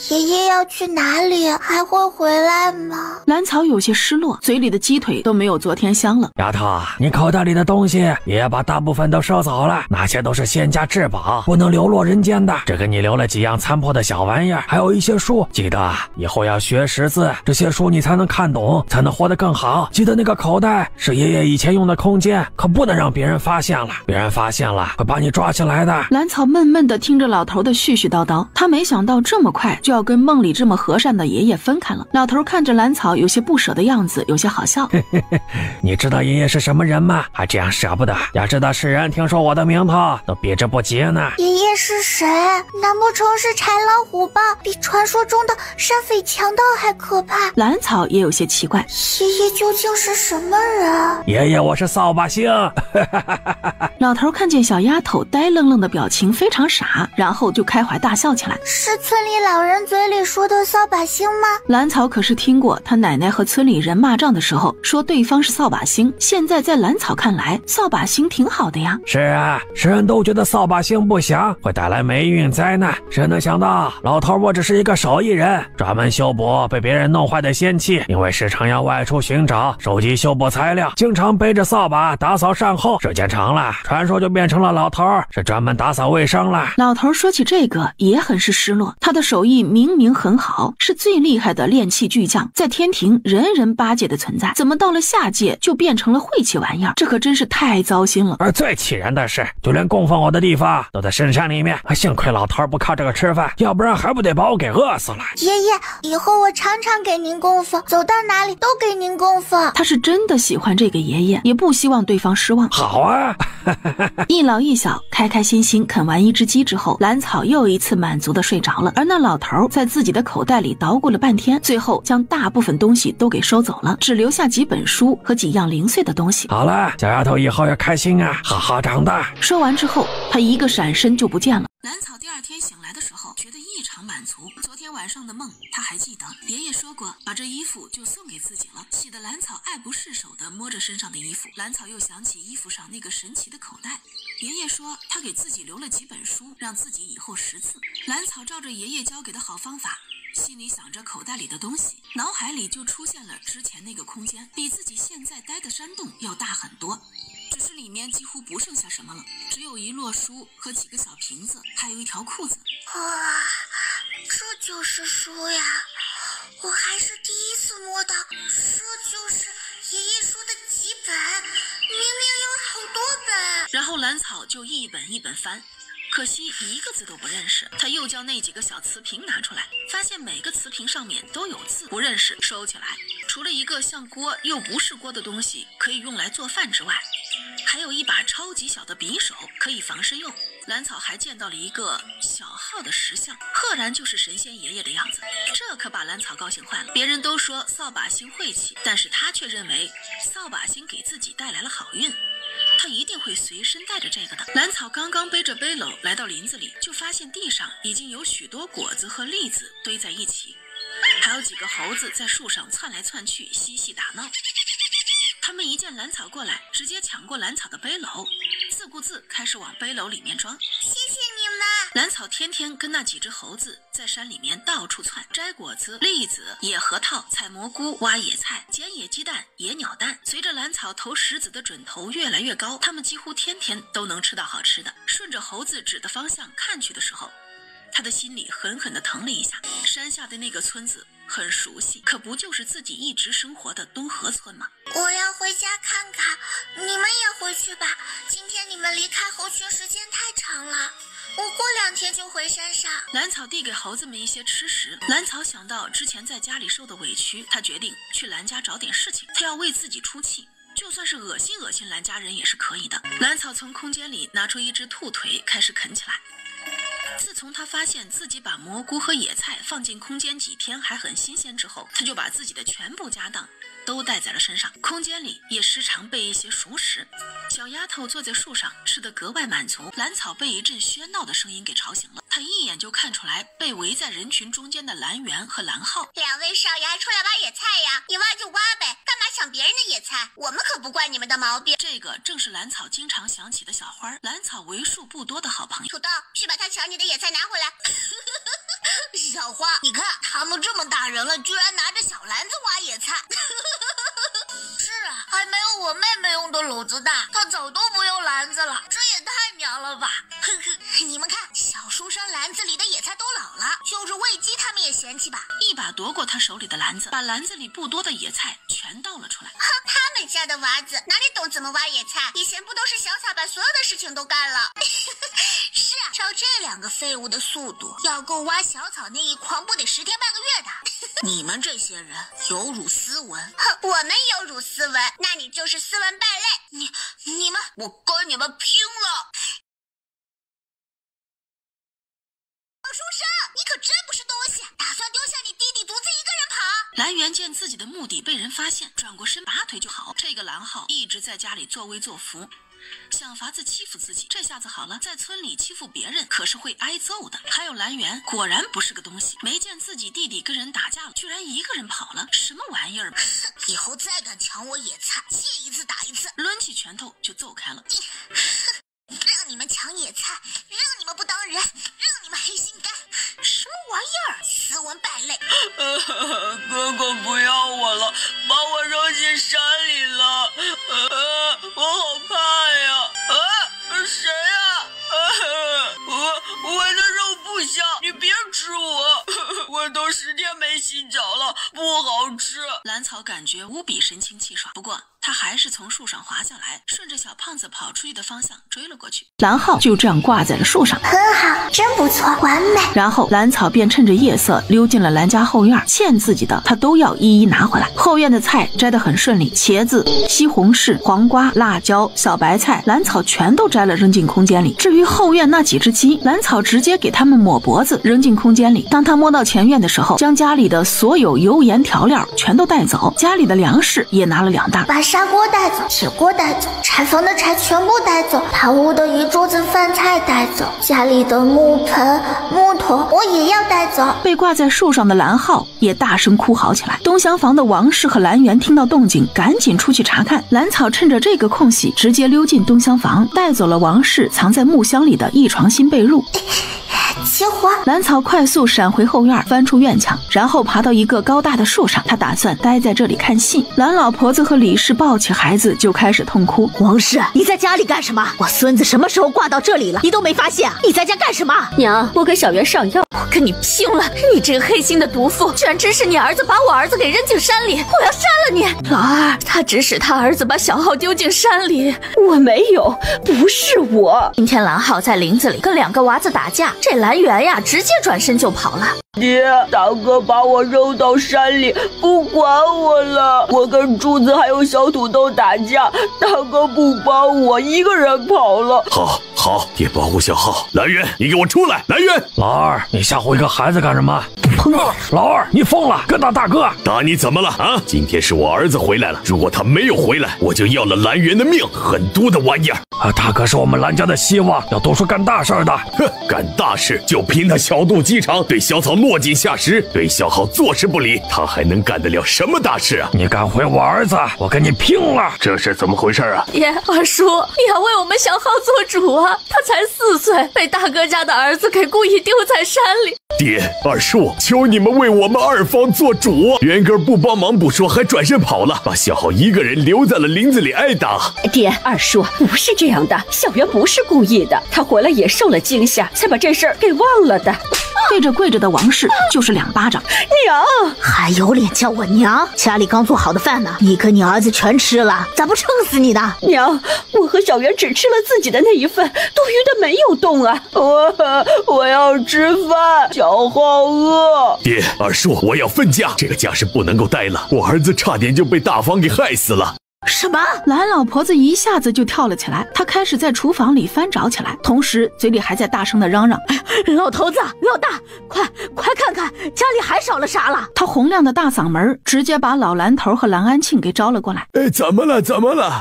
爷爷要去哪里？还会回来吗？蓝草有些失落，嘴里的鸡腿都没有昨天香了。丫头，你口袋里的东西，爷爷把大部分都收走了，那些都是仙家至宝，不能流落人间的。只给你留了几样残破的小玩意儿，还有一些书。记得以后要学识字，这些书你才能看懂，才能活得更好。记得那个口袋是爷爷以前用的空间，可不能让别人发现了，别人发现了会把你抓起来的。蓝草闷闷地听着老头的絮絮叨叨，他没想到这么快就要跟梦里这么和善的爷爷分开了。老头看着蓝草有些不舍的样子，有些好笑。你知道爷爷是什么人吗？还这样舍不得？要知道世人听说我的名头都避之不及呢。爷爷是谁？难不成是豺狼虎豹，比传说中的山匪强盗还可怕？蓝草也有些奇怪，爷爷究竟是什么人？爷爷，我是扫把星。老头看见小丫头呆愣愣的表情非常傻，然后就开怀大笑起来。是村里老人嘴里说的扫把星吗？蓝草可是听过他奶奶和村里人骂仗的时候说对方是扫把星，现在在蓝草看来，扫把星挺好的呀。是啊，世人都觉得扫把星不祥，会带来霉运灾难。谁能想到老头我只是一个手艺人，专门修补被别人弄坏的仙器，因为时常要外出寻找收集修补材料，经常背着扫把打扫善后。时间长了，传说就变成了老头是专门打扫卫生了。老头说起这个也很是失落，他的手艺明明很好，是最厉害的炼器巨匠，在天庭人人巴结的存在，怎么到了下界就变成了晦气玩意儿？这可真是太糟心了。而最气人的是，就连供奉我的地方都在深山里面，幸亏老头不靠这个吃饭，要不然还不得把我给饿死了。爷爷，以后我常常给您供奉，走到哪里都给您供奉。他是真的喜欢这个爷爷，也不希望对方失望。好啊。一老一小开开心心啃完一只鸡之后，蓝草又一次满足的睡着了，而那老头在自己的口袋里捣鼓了半天，最后将大部分东西都给收走了，只留下几本书和几样零碎的东西。好了，小丫头以后要开心啊，好好长大。说完之后，他一个闪身就不见了。蓝草第二天醒来的时候，觉得异常满足。昨天晚上的梦，他还记得爷爷说过，把这衣服就送给自己了。喜得蓝草爱不释手地摸着身上的衣服，蓝草又想起衣服上那个神奇的口袋。爷爷说他给自己留了几本书，让自己以后识字。蓝草照着爷爷教给的好方法，心里想着口袋里的东西，脑海里就出现了之前那个空间，比自己现在待的山洞要大很多，只是里面几乎不剩下什么了，只有一摞书和几个小瓶子，还有一条裤子。这就是书呀！我还是第一次摸到，这就是爷爷说的几本，明明有好多本。然后蓝草就一本一本翻，可惜一个字都不认识。他又将那几个小瓷瓶拿出来，发现每个瓷瓶上面都有字，不认识，收起来。除了一个像锅又不是锅的东西可以用来做饭之外，还有一把超级小的匕首，可以防身用。蓝草还见到了一个小号的石像，赫然就是神仙爷爷的样子，这可把蓝草高兴坏了。别人都说扫把星晦气，但是他却认为扫把星给自己带来了好运，他一定会随身带着这个的。蓝草刚刚背着背篓来到林子里，就发现地上已经有许多果子和栗子堆在一起，还有几个猴子在树上窜来窜去嬉戏打闹。他们一见蓝草过来，直接抢过蓝草的背篓，自顾自开始往背篓里面装。谢谢你们！蓝草天天跟那几只猴子在山里面到处窜，摘果子、栗子、野核桃、采蘑菇、挖野菜、捡野鸡蛋、野鸟蛋。随着蓝草投石子的准头越来越高，他们几乎天天都能吃到好吃的。顺着猴子指的方向看去的时候，他的心里狠狠地疼了一下。山下的那个村子很熟悉，可不就是自己一直生活的东河村吗？我要回家看看，你们也回去吧。今天你们离开猴群时间太长了，我过2天就回山上。蓝草递给猴子们一些吃食。蓝草想到之前在家里受的委屈，他决定去蓝家找点事情，他要为自己出气，就算是恶心蓝家人也是可以的。蓝草从空间里拿出一只兔腿，开始啃起来。自从他发现自己把蘑菇和野菜放进空间几天还很新鲜之后，他就把自己的全部家当都带在了身上，空间里也时常备一些熟食。小丫头坐在树上，吃得格外满足。蓝草被一阵喧闹的声音给吵醒了，她一眼就看出来被围在人群中间的蓝猿和蓝浩。两位少爷还出来挖野菜呀？你挖就挖呗，干嘛抢别人的野菜？我们可不惯你们的毛病。这个正是蓝草经常想起的小花，蓝草为数不多的好朋友。土豆，去把他抢你的野菜拿回来。小花，你看他们这么大人了，居然拿着小篮子挖野菜。是啊，还没有我妹妹用的篓子大，她早都不用篮子了，这也太娘了吧！呵呵，你们看，小书生篮子里的野菜都老了，就是喂鸡他们也嫌弃吧？一把夺过他手里的篮子，把篮子里不多的野菜全倒了出来。哼，他们家的娃子哪里懂怎么挖野菜？以前不都是小草把所有的事情都干了？是啊，照这两个废物的速度，要够挖小草那一筐不得10天半个月的。你们这些人有辱斯文。哼，我们有辱斯文，那你就是斯文败类。你们，我跟你们拼了！小书生，你可真不是东西，打算丢下你弟弟独自一个人跑？蓝猿见自己的目的被人发现，转过身拔腿就跑。这个蓝浩一直在家里作威作福，想法子欺负自己，这下子好了，在村里欺负别人可是会挨揍的。还有蓝猿果然不是个东西，没见自己弟弟跟人打架了，居然一个人跑了，什么玩意儿？以后再敢抢我野菜，见一次打一次，抡起拳头就揍开了。让你们抢野菜，让你们不当人，让你们黑心肝，什么玩意儿？斯文败类！哥哥不要我了，把我扔进山里了，我好怕呀！谁呀？我的肉不香，你别吃我，我都10天没洗脚了，不好吃。蓝草感觉无比神清气爽，不过他还是从树上滑下来，顺着小胖子跑出去的方向追了过去。蓝浩就这样挂在了树上，很好，真不错，完美。然后蓝草便趁着夜色溜进了蓝家后院，欠自己的他都要一一拿回来。后院的菜摘得很顺利，茄子、西红柿、黄瓜、辣椒、小白菜，蓝草全都摘了扔进空间里。至于后院那几只鸡，蓝草直接给它们抹脖子扔进空间里。当他摸到前院的时候，将家里的所有油盐调料全都带走，家里的粮食也拿了2袋，把砂锅带走，铁锅带走，柴房的柴全部带走，堂屋的一桌子饭菜带走，家里的木盆、木桶我也要带走。被挂在树上的蓝浩也大声哭嚎起来。东厢房的王氏和蓝猿听到动静，赶紧出去查看。蓝草趁着这个空隙，直接溜进东厢房，带走了王氏藏在木箱里的一床新被褥。起火！蓝草快速闪回后院，翻出院墙，然后爬到一个高大的树上。他打算待在这里看戏。蓝老婆子和李氏抱起孩子就开始痛哭。王氏，你在家里干什么？我孙子什么时候挂到这里了？你都没发现？你在家干什么？娘，我给小袁上药，我跟你拼了！你这个黑心的毒妇，居然指使你儿子把我儿子给扔进山里，我要杀了你！老二，他指使他儿子把小浩丢进山里，我没有，不是我。今天蓝浩在林子里跟2个娃子打架，这蓝猿呀，直接转身就跑了。爹，大哥把我扔到山里，不管我了。我跟柱子还有小土豆打架，大哥不帮我，一个人跑了。好，爹保护小浩。蓝猿，你给我出来！蓝猿，老二，你吓唬一个孩子干什么？老二，你疯了，跟打大哥！打你怎么了啊？今天是我儿子回来了，如果他没有回来，我就要了蓝猿的命！狠毒的玩意儿！大哥是我们蓝家的希望，要读书干大事的。哼，干大事就凭他小肚鸡肠，对小草落井下石，对小浩坐视不理，他还能干得了什么大事啊？你敢毁我儿子，我跟你拼了！这是怎么回事啊？爹，二叔，你要为我们小浩做主啊！他才4岁，被大哥家的儿子给故意丢在山里。爹，二叔，求你们为我们二方做主！元哥不帮忙不说，还转身跑了，把小浩一个人留在了林子里挨打。爹，二叔，不是这样的，小袁不是故意的，他回来也受了惊吓，才把这事儿给忘了的。对着跪着的王氏就是2巴掌。娘，还有脸叫我娘？家里刚做好的饭呢，你跟你儿子全吃了，咋不撑死你的？娘，我和小袁只吃了自己的那一份，多余的没有动啊。我要吃饭，小浩饿。爹，二叔，我要分家，这个家是不能够待了，我儿子差点就被大方给害死了。什么？蓝老婆子一下子就跳了起来，她开始在厨房里翻找起来，同时嘴里还在大声的嚷嚷：“老头子，老大，快看看，家里还少了啥了！”她洪亮的大嗓门直接把老蓝头和蓝安庆给招了过来。怎么了？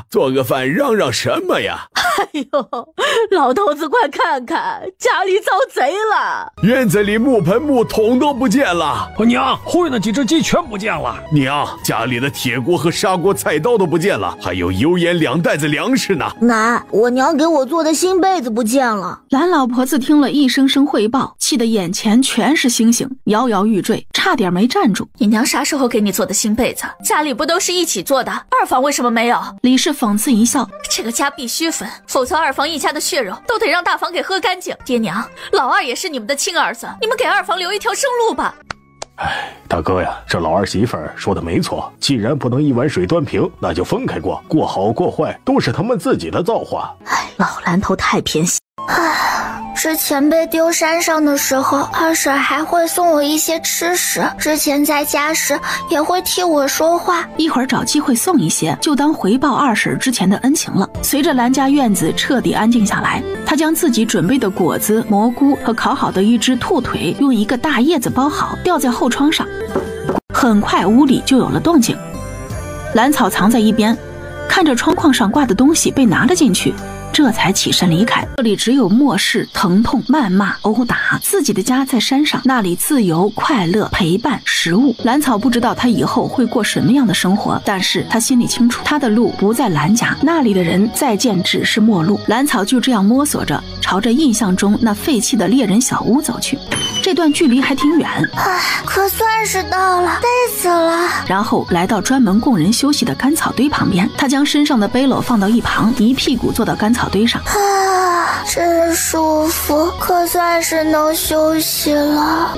做个饭嚷嚷什么呀？哎呦，老头子快看看，家里遭贼了！院子里木盆木桶都不见了。娘，后院的几只鸡全不见了。娘，家里的铁锅和砂锅菜刀都不见了，还有油盐2袋子粮食呢。奶，我娘给我做的新被子不见了。蓝老婆子听了一声声汇报，气得眼前全是星星，摇摇欲坠，差点没站住。你娘啥时候给你做的新被子？家里不都是一起做的？二房为什么没有？李氏讽刺一笑，这个家必须分，否则二房一家的血肉都得让大房给喝干净。爹娘，老二也是你们的亲儿子，你们给二房留一条生路吧。大哥呀，这老儿媳妇说的没错，既然不能一碗水端平，那就分开过，过好过坏都是他们自己的造化。老蓝头太偏心。之前被丢山上的时候，二婶还会送我一些吃食，之前在家时也会替我说话，一会儿找机会送一些，就当回报二婶之前的恩情了。随着蓝家院子彻底安静下来，他将自己准备的果子、蘑菇和烤好的一只兔腿用一个大叶子包好，吊在后窗上。很快屋里就有了动静，蓝草藏在一边，看着窗框上挂的东西被拿了进去，这才起身离开。这里只有漠视、疼痛、谩骂、殴打。自己的家在山上，那里自由、快乐、陪伴、食物。蓝草不知道他以后会过什么样的生活，但是他心里清楚，他的路不在蓝家，那里的人再见只是陌路。蓝草就这样摸索着，朝着印象中那废弃的猎人小屋走去。这段距离还挺远，可算是到了，累死了。然后来到专门供人休息的干草堆旁边，他将身上的背篓放到一旁，一屁股坐到干草堆上。真舒服，可算是能休息了。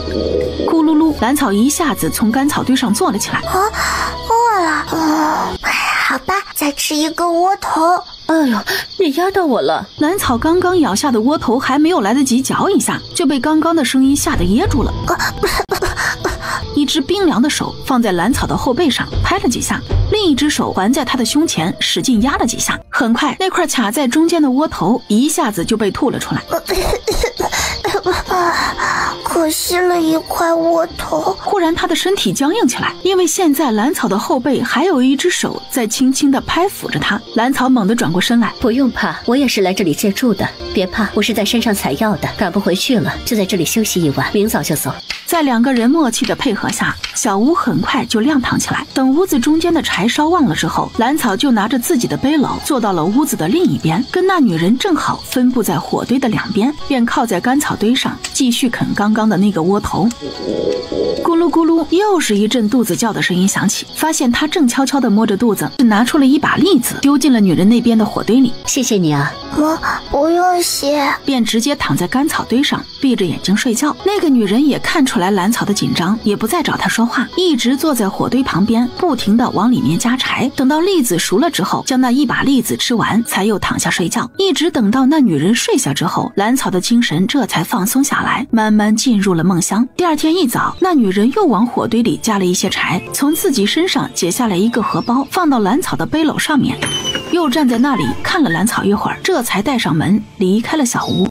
咕噜噜，蓝草一下子从干草堆上坐了起来。饿了。好吧，再吃一个窝头。哎呦，你压到我了！蓝草刚刚咬下的窝头还没有来得及嚼一下，就被刚刚的声音吓得噎住了。一只冰凉的手放在蓝草的后背上拍了几下，另一只手环在他的胸前使劲压了几下。很快，那块卡在中间的窝头一下子就被吐了出来。可惜了一块窝头。忽然他的身体僵硬起来，因为现在蓝草的后背还有一只手在轻轻地拍抚着他。蓝草猛地转过身来，不用怕，我也是来这里借住的，别怕，我是在山上采药的，赶不回去了，就在这里休息一晚，明早就走。在两个人默契的配合下，小屋很快就亮堂起来。等屋子中间的柴烧旺了之后，蓝草就拿着自己的背篓坐到了屋子的另一边，跟那女人正好分布在火堆的两边，便靠在干草堆上继续啃刚刚的那个窝头。咕噜咕噜，又是一阵肚子叫的声音响起，发现他正悄悄地摸着肚子，拿出了一把栗子丢进了女人那边的火堆里。谢谢你啊。不用谢，便直接躺在干草堆上闭着眼睛睡觉。那个女人也看出来蓝草的紧张，也不再找他说话，一直坐在火堆旁边，不停地往里面加柴。等到栗子熟了之后，将那一把栗子吃完，才又躺下睡觉。一直等到那女人睡下之后，蓝草的精神这才放松下来，慢慢进入了梦乡。第二天一早，那女人又往火堆里加了一些柴，从自己身上解下来一个荷包，放到蓝草的背篓上面，又站在那里看了蓝草一会儿，这才带上门离开了小屋。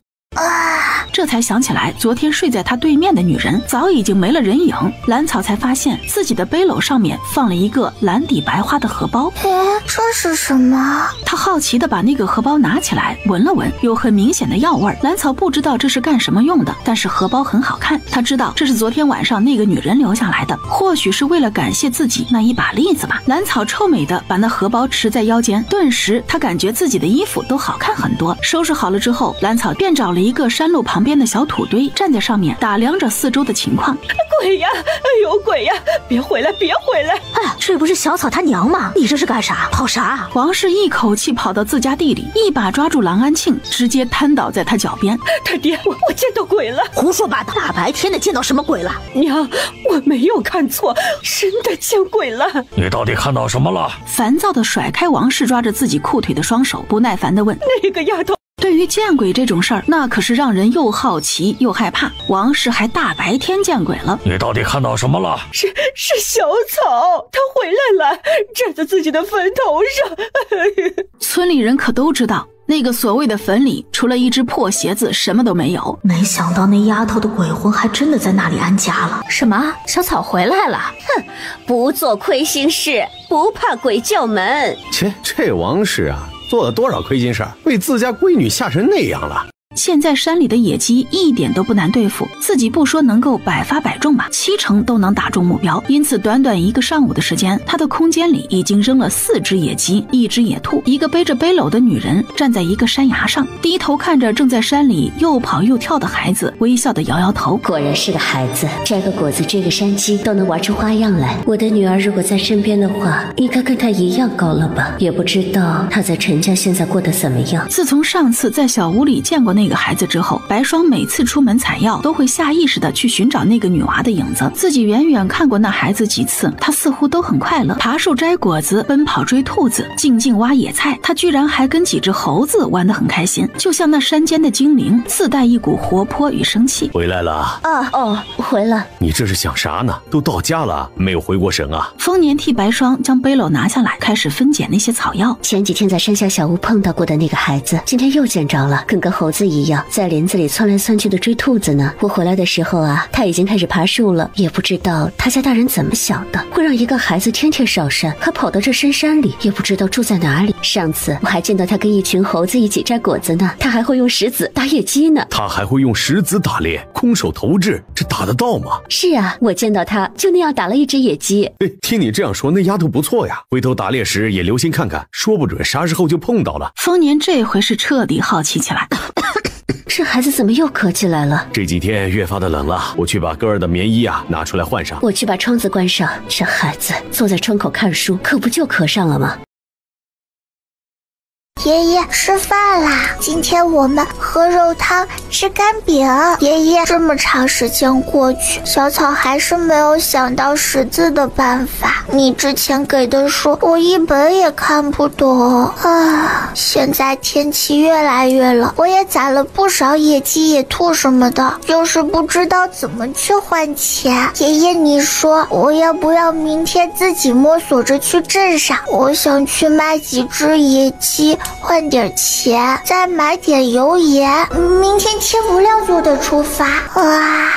这才想起来，昨天睡在他对面的女人早已经没了人影。蓝草才发现自己的背篓上面放了一个蓝底白花的荷包。这是什么？他好奇地把那个荷包拿起来闻了闻，有很明显的药味。蓝草不知道这是干什么用的，但是荷包很好看，他知道这是昨天晚上那个女人留下来的，或许是为了感谢自己那一把栗子吧。蓝草臭美地把那荷包持在腰间，顿时他感觉自己的衣服都好看很多。收拾好了之后，蓝草便找了一个山路旁边的小土堆，站在上面打量着四周的情况。鬼呀！有鬼呀！别回来！别回来！这不是小草他娘吗？你这是干啥？跑啥？王氏一口气跑到自家地里，一把抓住郎安庆，直接瘫倒在他脚边。他爹，我见到鬼了！胡说八道！大白天的见到什么鬼了？娘，我没有看错，真的见鬼了！你到底看到什么了？烦躁地甩开王氏抓着自己裤腿的双手，不耐烦地问：那个丫头对于见鬼这种事儿，那可是让人又好奇又害怕。王氏还大白天见鬼了。你到底看到什么了？是小草，他回来了，站在自己的坟头上。村里人可都知道，那个所谓的坟里除了一只破鞋子什么都没有。没想到那丫头的鬼魂还真的在那里安家了。什么？小草回来了？哼，不做亏心事，不怕鬼叫门。切，这王氏啊，做了多少亏心事儿，为自家闺女吓成那样了。现在山里的野鸡一点都不难对付，自己不说能够百发百中吧，70%都能打中目标。因此短短1个上午的时间，他的空间里已经扔了4只野鸡，1只野兔，一个背着背篓的女人站在一个山崖上，低头看着正在山里又跑又跳的孩子，微笑的摇摇头。果然是个孩子，摘个果子追个山鸡都能玩出花样来。我的女儿如果在身边的话，应该跟她一样高了吧？也不知道她在陈家现在过得怎么样。自从上次在小屋里见过那个孩子之后，白霜每次出门采药都会下意识的去寻找那个女娃的影子。自己远远看过那孩子几次，他似乎都很快乐，爬树摘果子，奔跑追兔子，静静挖野菜。他居然还跟几只猴子玩得很开心，就像那山间的精灵，自带一股活泼与生气。回来了回了。你这是想啥呢？都到家了，没有回过神啊？丰年替白霜将背篓拿下来，开始分拣那些草药。前几天在山下小屋碰到过的那个孩子，今天又见着了，跟个猴子一样，在林子里窜来窜去的追兔子呢。我回来的时候啊，他已经开始爬树了，也不知道他家大人怎么想的，会让一个孩子天天上山，还跑到这深山里，也不知道住在哪里。上次我还见到他跟一群猴子一起摘果子呢，他还会用石子打野鸡呢。他还会用石子打猎，空手投掷，这打得到吗？是啊，我见到他就那样打了一只野鸡。听你这样说，那丫头不错呀，回头打猎时也留心看看，说不准啥时候就碰到了。丰年这回是彻底好奇起来。这孩子怎么又咳起来了？这几天越发的冷了，我去把哥儿的棉衣啊拿出来换上。我去把窗子关上。这孩子坐在窗口看书，可不就咳上了吗？爷爷，吃饭啦！今天我们喝肉汤，吃干饼。爷爷，这么长时间过去，小草还是没有想到识字的办法。你之前给的书，我一本也看不懂啊！现在天气越来越冷，我也攒了不少野鸡、野兔什么的，就是不知道怎么去换钱。爷爷，你说我要不要明天自己摸索着去镇上？我想去卖几只野鸡，换点钱，再买点油盐，明天天不亮就得出发。哇，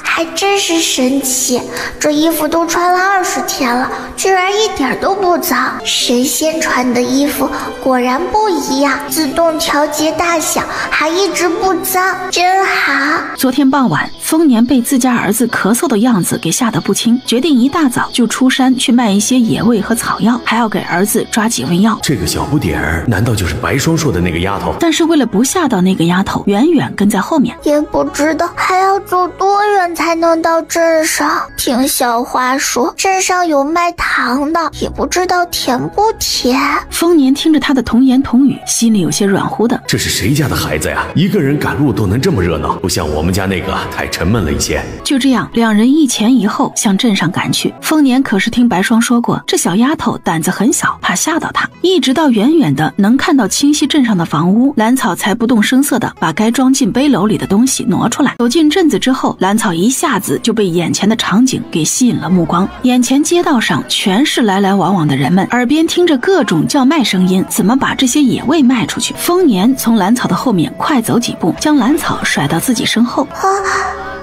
还真是神奇，这衣服都穿了20天了，居然一点都不脏。神仙穿的衣服果然不一样，自动调节大小，还一直不脏，真好。昨天傍晚，丰年被自家儿子咳嗽的样子给吓得不轻，决定一大早就出山去卖一些野味和草药，还要给儿子抓几味药。这个小不点儿难道就是白霜说的那个丫头？但是为了不吓到那个丫头，远远跟在后面。也不知道还要走多远才能到镇上。听小花说镇上有卖糖的，也不知道甜不甜。丰年听着他的童言童语，心里有些软乎的。这是谁家的孩子呀？一个人赶路都能这么热闹，不像我们家那个太沉闷了一些。就这样，两人一前一后向镇上赶去。丰年可是听白霜说过，这小丫头胆子很小，怕吓到她。一直到远远的能看到清溪镇上的房屋，兰草才不动声色的把该装进背篓里的东西挪出来。走进镇子之后，兰草一下子就被眼前的场景给吸引了目光。眼前街道上全是来来往往的人们，耳边听着各种叫卖声音，怎么把这些野味卖出去？丰年从兰草的后面快走几步，将兰草甩到自己身后。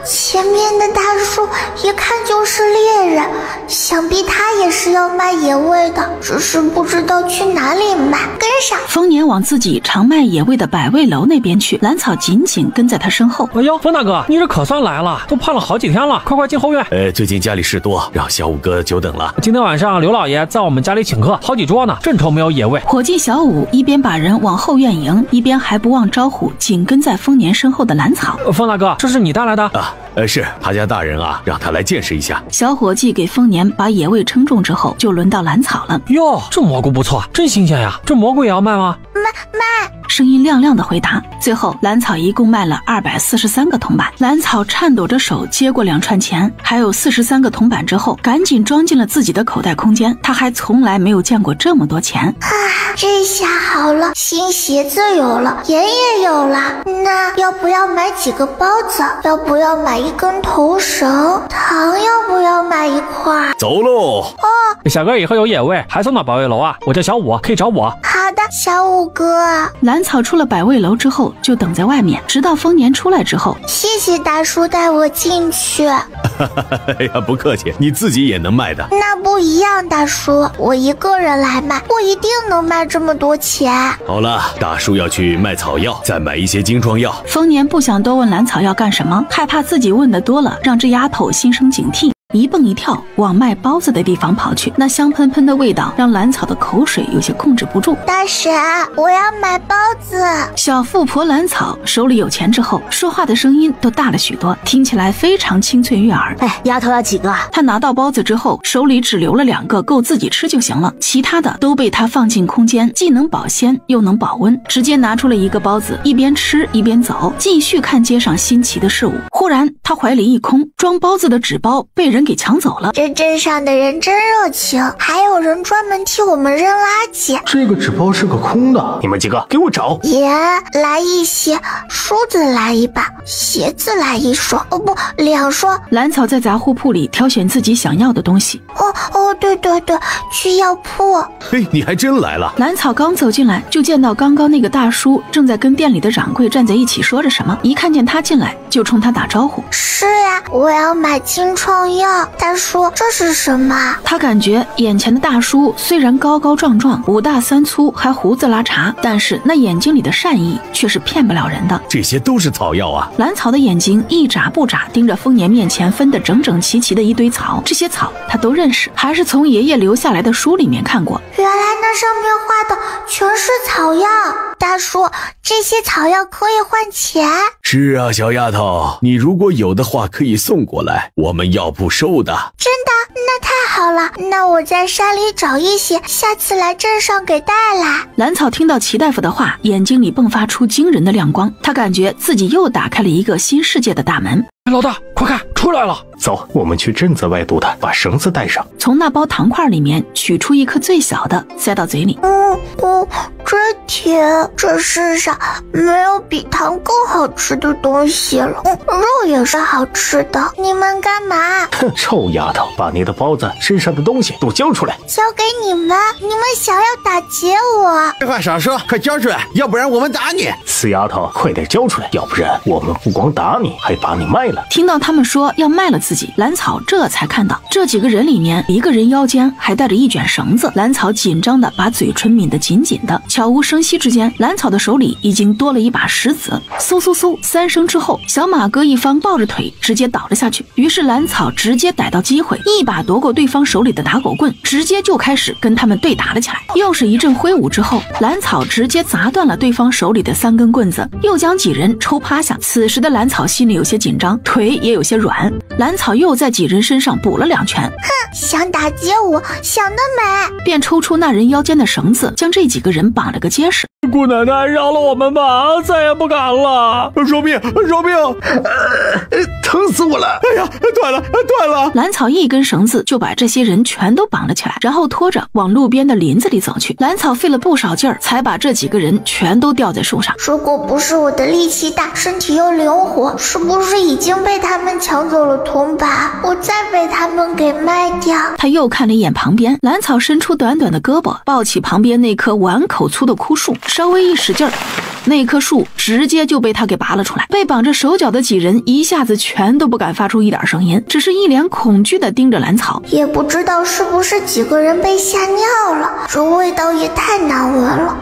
前面的大叔一看就是猎人，想必他也是要卖野味的，只是不知道去哪里卖。跟上。丰年往自己常卖野味的百味楼那边去，兰草紧紧跟在他身后。哎呦，丰大哥，你这可算来了，都盼了好几天了，快进后院。最近家里事多，让小五哥久等了。今天晚上刘老爷在我们家里请客，好几桌呢，正愁没有野味。伙计小五一边把人往后院迎，一边还不忘招呼紧跟在丰年身后的兰草。丰大哥，这是你带来的啊？是他家大人啊，让他来见识一下。小伙计给丰年把野味称重之后，就轮到兰草了。哟，这蘑菇不错，真新鲜呀！这蘑菇也要卖吗？卖。声音亮亮的回答。最后兰草一共卖了243个铜板。兰草颤抖着手接过2串钱，还有43个铜板之后，赶紧装进了自己的口袋空间。他还从来没有见过这么多钱。这下好了，新鞋子有了，盐也有了，那要不要买几个包子？要不要买一根头绳？糖要不要买一块？走喽！小哥以后有野味还送到百味楼啊，我叫小五，可以找我。好的，小五哥。兰草出了百味楼之后就等在外面，直到丰年出来之后，谢谢大叔带我进去。哎呀，不客气，你自己也能卖的。那不一样，大叔，我一个人来卖，我一定能卖这么多钱。好了，大叔要去卖草药，再买一些精壮药。丰年不想多问兰草要干什么，害怕自己问的多了让这丫头心生警惕，一蹦一跳往卖包子的地方跑去。那香喷喷的味道让兰草的口水有些控制不住。大婶，我要买包子。小富婆兰草手里有钱之后，说话的声音都大了许多，听起来非常清脆悦耳。丫头要几个？她拿到包子之后，手里只留了2个，够自己吃就行了，其他的都被她放进空间，既能保鲜又能保温。直接拿出了1个包子，一边吃一边走，继续看街上新奇的事物。忽然她怀里一空，装包子的纸包被人给抢走了。这镇上的人真热情，还有人专门替我们扔垃圾。这个纸包是个空的，你们几个给我找。盐来一些，梳子来一把，鞋子来1双，不2双。兰草在杂货铺里挑选自己想要的东西。对，去药铺。嘿，你还真来了。兰草刚走进来，就见到刚刚那个大叔正在跟店里的掌柜站在一起说着什么，一看见他进来就冲他打招呼。是呀，我要买精创药。大叔，这是什么？他感觉眼前的大叔虽然高高壮壮，5大3粗，还胡子拉碴，但是那眼睛里的善意却是骗不了人的。这些都是草药啊！兰草的眼睛一眨不眨盯着丰年面前分得整整齐齐的一堆草，这些草他都认识，还是从爷爷留下来的书里面看过。原来那上面画的全是草药。大叔，这些草药可以换钱？是啊，小丫头，你如果有的话可以送过来，我们药铺收的。真的？那太好了，那我在山里找一些，下次来镇上给带来。兰草听到齐大夫的话，眼睛里迸发出惊人的亮光，他感觉自己又打开了一个新世界的大门。老大，快看，出来了！走，我们去镇子外渡的，把绳子带上。从那包糖块里面取出一颗最小的，塞到嘴里。真甜，这世上没有比糖更好吃的东西了。肉也是好吃的。你们干嘛？哼，臭丫头，把你的包子身上的东西都交出来。交给你们，你们想要打劫我？废话少说，快交出来，要不然我们打你。死丫头，快点交出来，要不然我们不光打你，还把你卖了。听到他们说要卖了自己，兰草这才看到这几个人里面，一个人腰间还带着一卷绳子。兰草紧张的把嘴唇抿得紧紧的，悄无声息之间，兰草的手里已经多了一把石子。嗖嗖嗖3声之后，小马哥一方抱着腿直接倒了下去。于是兰草直接逮到机会，一把夺过对方手里的打狗棍，直接就开始跟他们对打了起来。又是一阵挥舞之后，兰草直接砸断了对方手里的3根棍子，又将几人抽趴下。此时的兰草心里有些紧张，腿也有些软。兰草又在几人身上补了2拳。想打劫我，想得美！便抽出那人腰间的绳子，将这几个人绑了个结实。姑奶奶，饶了我们吧，再也不敢了！饶命！疼死我了！哎呀，断了！兰草一根绳子就把这些人全都绑了起来，然后拖着往路边的林子里走去。兰草费了不少劲儿，才把这几个人全都吊在树上。如果不是我的力气大，身体又灵活，是不是已经被他们抢走了铜板？我再被他们给卖掉。他又看了一眼旁边，兰草伸出短短的胳膊，抱起旁边那棵碗口粗的枯树，稍微一使劲儿，那棵树直接就被他给拔了出来。被绑着手脚的几人一下子全都不敢发出一点声音，只是一脸恐惧地盯着兰草。也不知道是不是几个人被吓尿了，这味道也太难闻了。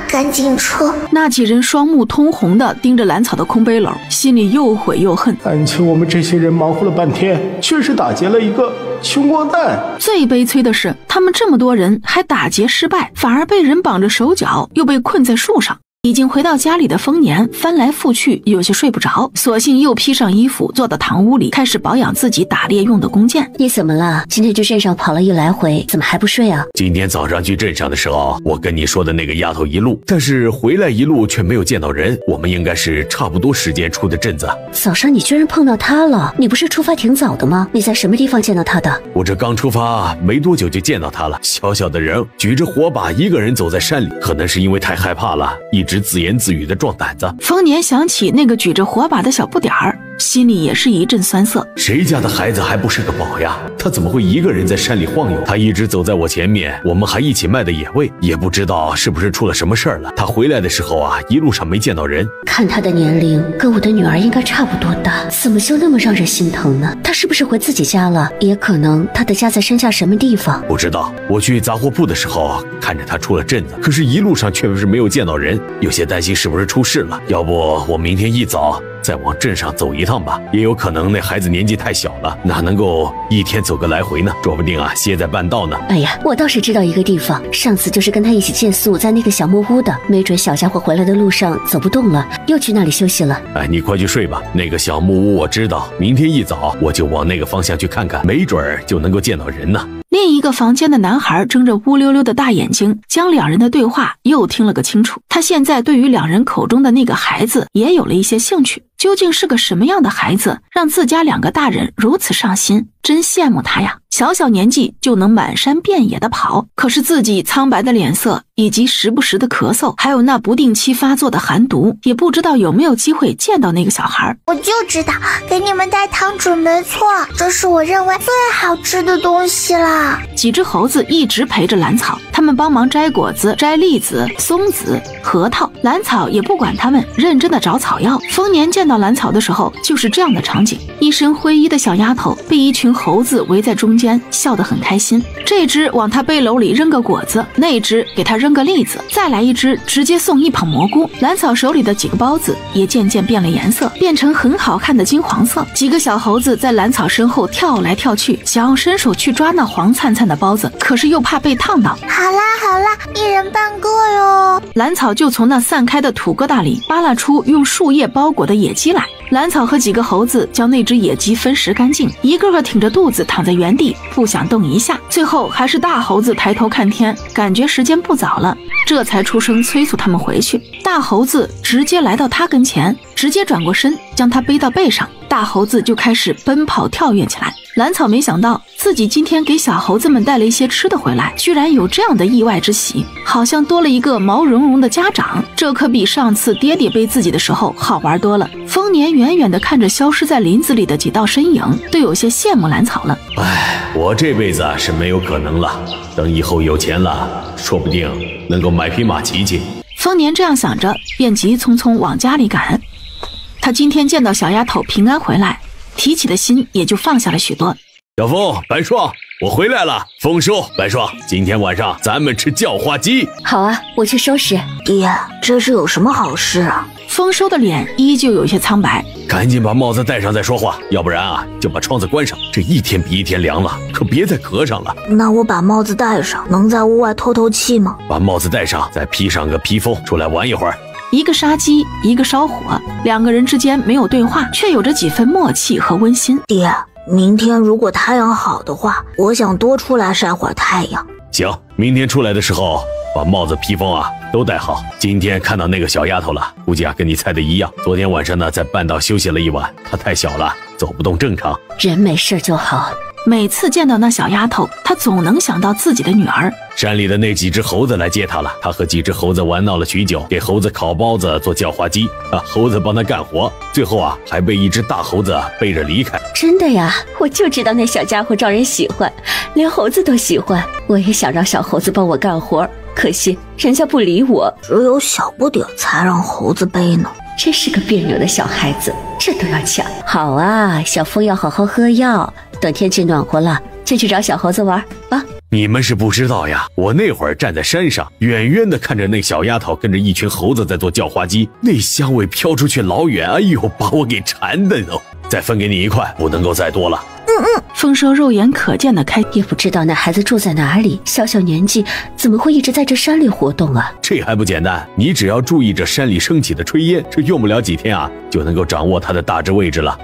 赶紧撤！那几人双目通红地盯着兰草的空背篓，心里又悔又恨。感情我们这些人忙活了半天，却是打劫了一个穷光蛋。最悲催的是，他们这么多人还打劫失败，反而被人绑着手脚，又被困在树上。已经回到家里的丰年翻来覆去，有些睡不着，索性又披上衣服，坐到堂屋里，开始保养自己打猎用的弓箭。你怎么了？今天去镇上跑了一来回，怎么还不睡啊？今天早上去镇上的时候，我跟你说的那个丫头一路，但是回来一路却没有见到人。我们应该是差不多时间出的镇子。早上你居然碰到她了？你不是出发挺早的吗？你在什么地方见到她的？我这刚出发没多久就见到她了，小小的人举着火把，一个人走在山里，可能是因为太害怕了，一直自言自语的壮胆子。丰年想起那个举着火把的小不点儿，心里也是一阵酸涩。谁家的孩子还不是个宝呀？他怎么会一个人在山里晃悠？他一直走在我前面，我们还一起卖的野味，也不知道是不是出了什么事儿了。他回来的时候啊，一路上没见到人。看他的年龄跟我的女儿应该差不多大，怎么就那么让人心疼呢？他是不是回自己家了？也可能他的家在山下什么地方？不知道。我去杂货铺的时候看着他出了镇子，可是一路上确实没有见到人，有些担心是不是出事了。要不我明天一早再往镇上走一趟吧，也有可能那孩子年纪太小了，哪能够一天走个来回呢？说不定啊，歇在半道呢。哎呀，我倒是知道一个地方，上次就是跟他一起借宿在那个小木屋的，没准小家伙回来的路上走不动了，又去那里休息了。哎，你快去睡吧，那个小木屋我知道，明天一早我就往那个方向去看看，没准儿就能够见到人呢。另一个房间的男孩睁着乌溜溜的大眼睛，将两人的对话又听了个清楚。他现在对于两人口中的那个孩子也有了一些兴趣。究竟是个什么样的孩子，让自家两个大人如此上心？真羡慕他呀！小小年纪就能满山遍野的跑，可是自己苍白的脸色，以及时不时的咳嗽，还有那不定期发作的寒毒，也不知道有没有机会见到那个小孩。我就知道给你们带糖准没错，这是我认为最好吃的东西啦。几只猴子一直陪着兰草，他们帮忙摘果子、摘栗子、松子、核桃，兰草也不管他们，认真的找草药。丰年见到兰草的时候就是这样的场景，一身灰衣的小丫头被一群猴子围在中间，笑得很开心。这只往她背篓里扔个果子，那只给她扔个栗子，再来一只直接送一捧蘑菇。兰草手里的几个包子也渐渐变了颜色，变成很好看的金黄色。几个小猴子在兰草身后跳来跳去，想要伸手去抓那黄灿灿的包子，可是又怕被烫到。好啦好啦，一人半个哟。兰草就从那散开的土疙瘩里扒拉出用树叶包裹的野鸡来。兰草和几个猴子将那只野鸡分食干净，一个个挺着肚子躺在原地，不想动一下。最后还是大猴子抬头看天，感觉时间不早了，这才出声催促他们回去。大猴子直接来到他跟前，直接转过身将他背到背上，大猴子就开始奔跑跳跃起来。兰草没想到自己今天给小猴子们带了一些吃的回来，居然有这样的意外之喜，好像多了一个毛茸茸的家长，这可比上次爹爹背自己的时候好玩多了。丰年远远地看着消失在林子里的几道身影，都有些羡慕兰草了。哎，我这辈子是没有可能了，等以后有钱了，说不定能够买匹马骑骑。丰年这样想着，便急匆匆往家里赶。他今天见到小丫头平安回来，提起的心也就放下了许多。小峰、白霜，我回来了。丰收，白霜，今天晚上咱们吃叫花鸡。好啊，我去收拾。爹，这是有什么好事啊？丰收的脸依旧有些苍白，赶紧把帽子戴上再说话，要不然啊就把窗子关上。这一天比一天凉了，可别再咳上了。那我把帽子戴上，能在屋外透透气吗？把帽子戴上，再披上个披风，出来玩一会儿。一个杀鸡，一个烧火，两个人之间没有对话，却有着几分默契和温馨。爹，明天如果太阳好的话，我想多出来晒会儿太阳。行，明天出来的时候把帽子披风啊都戴好。今天看到那个小丫头了，估计啊跟你猜的一样，昨天晚上呢在半道休息了一晚，她太小了，走不动正常。人没事就好。每次见到那小丫头，他总能想到自己的女儿。山里的那几只猴子来接她了，她和几只猴子玩闹了许久，给猴子烤包子做叫花鸡啊，猴子帮她干活，最后啊还被一只大猴子背着离开。真的呀，我就知道那小家伙招人喜欢，连猴子都喜欢。我也想让小猴子帮我干活，可惜人家不理我。只有小不点才让猴子背呢。真是个别扭的小孩子，这都要抢。好啊，小风要好好喝药，等天气暖和了就去找小猴子玩啊。你们是不知道呀，我那会儿站在山上，远远的看着那小丫头跟着一群猴子在做叫花鸡，那香味飘出去老远，哎呦，把我给馋的都。再分给你一块，不能够再多了。丰收肉眼可见的开，也不知道那孩子住在哪里，小小年纪怎么会一直在这山里活动啊？这还不简单，你只要注意着山里升起的炊烟，这用不了几天啊，就能够掌握它的大致位置了。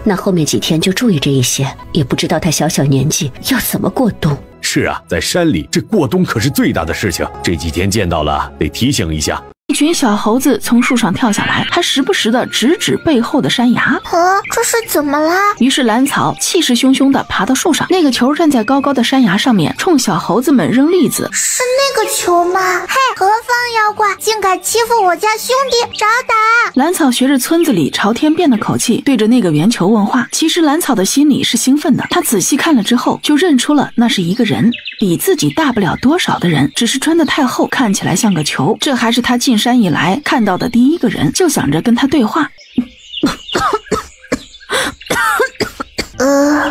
那后面几天就注意这一些，也不知道他小小年纪要怎么过冬。是啊，在山里这过冬可是最大的事情，这几天见到了得提醒一下。一群小猴子从树上跳下来，还时不时的指指背后的山崖。这是怎么了？于是蓝草气势汹汹地爬到树上，那个球站在高高的山崖上面，冲小猴子们扔栗子。是那个球吗？嘿，何方妖怪，竟敢欺负我家兄弟，找打！蓝草学着村子里朝天变的口气，对着那个圆球问话。其实蓝草的心里是兴奋的，他仔细看了之后，就认出了那是一个人，比自己大不了多少的人，只是穿得太厚，看起来像个球。这还是他进山以来看到的第一个人，就想着跟他对话。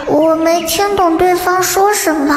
我没听懂对方说什么。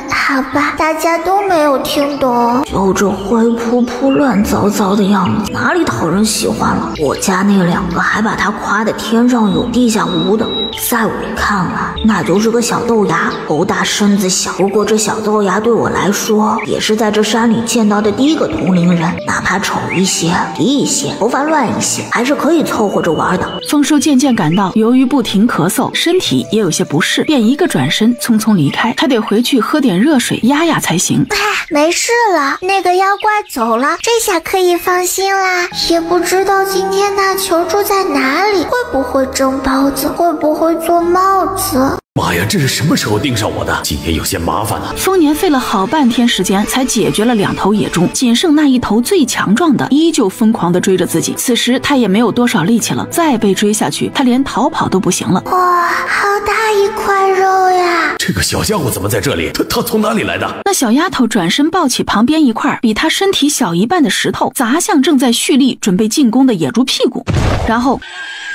好吧，大家都没有听懂。就这灰扑扑、乱糟糟的样子，哪里讨人喜欢了？我家那两个还把他夸得天上有地下无的，在我看来，那就是个小豆芽，头大身子小。不过这小豆芽对我来说，也是在这山里见到的第一个同龄人，哪怕丑一些、低一些、头发乱一些，还是可以凑合着玩的。丰收渐渐感到，由于不停咳嗽，身体也有些不适，便一个转身匆匆离开。他得回去喝点热水压压才行。没事了，那个妖怪走了，这下可以放心啦。也不知道今天那球住在哪里，会不会蒸包子，会不会做帽子。妈呀，这是什么时候盯上我的？今天有些麻烦了。丰年费了好半天时间才解决了2头野猪，仅剩那一头最强壮的依旧疯狂地追着自己。此时他也没有多少力气了，再被追下去，他连逃跑都不行了。哇，好大一块肉呀！这个小家伙怎么在这里？他从哪里来的？那小丫头转身抱起旁边一块比他身体小一半的石头，砸向正在蓄力准备进攻的野猪屁股，然后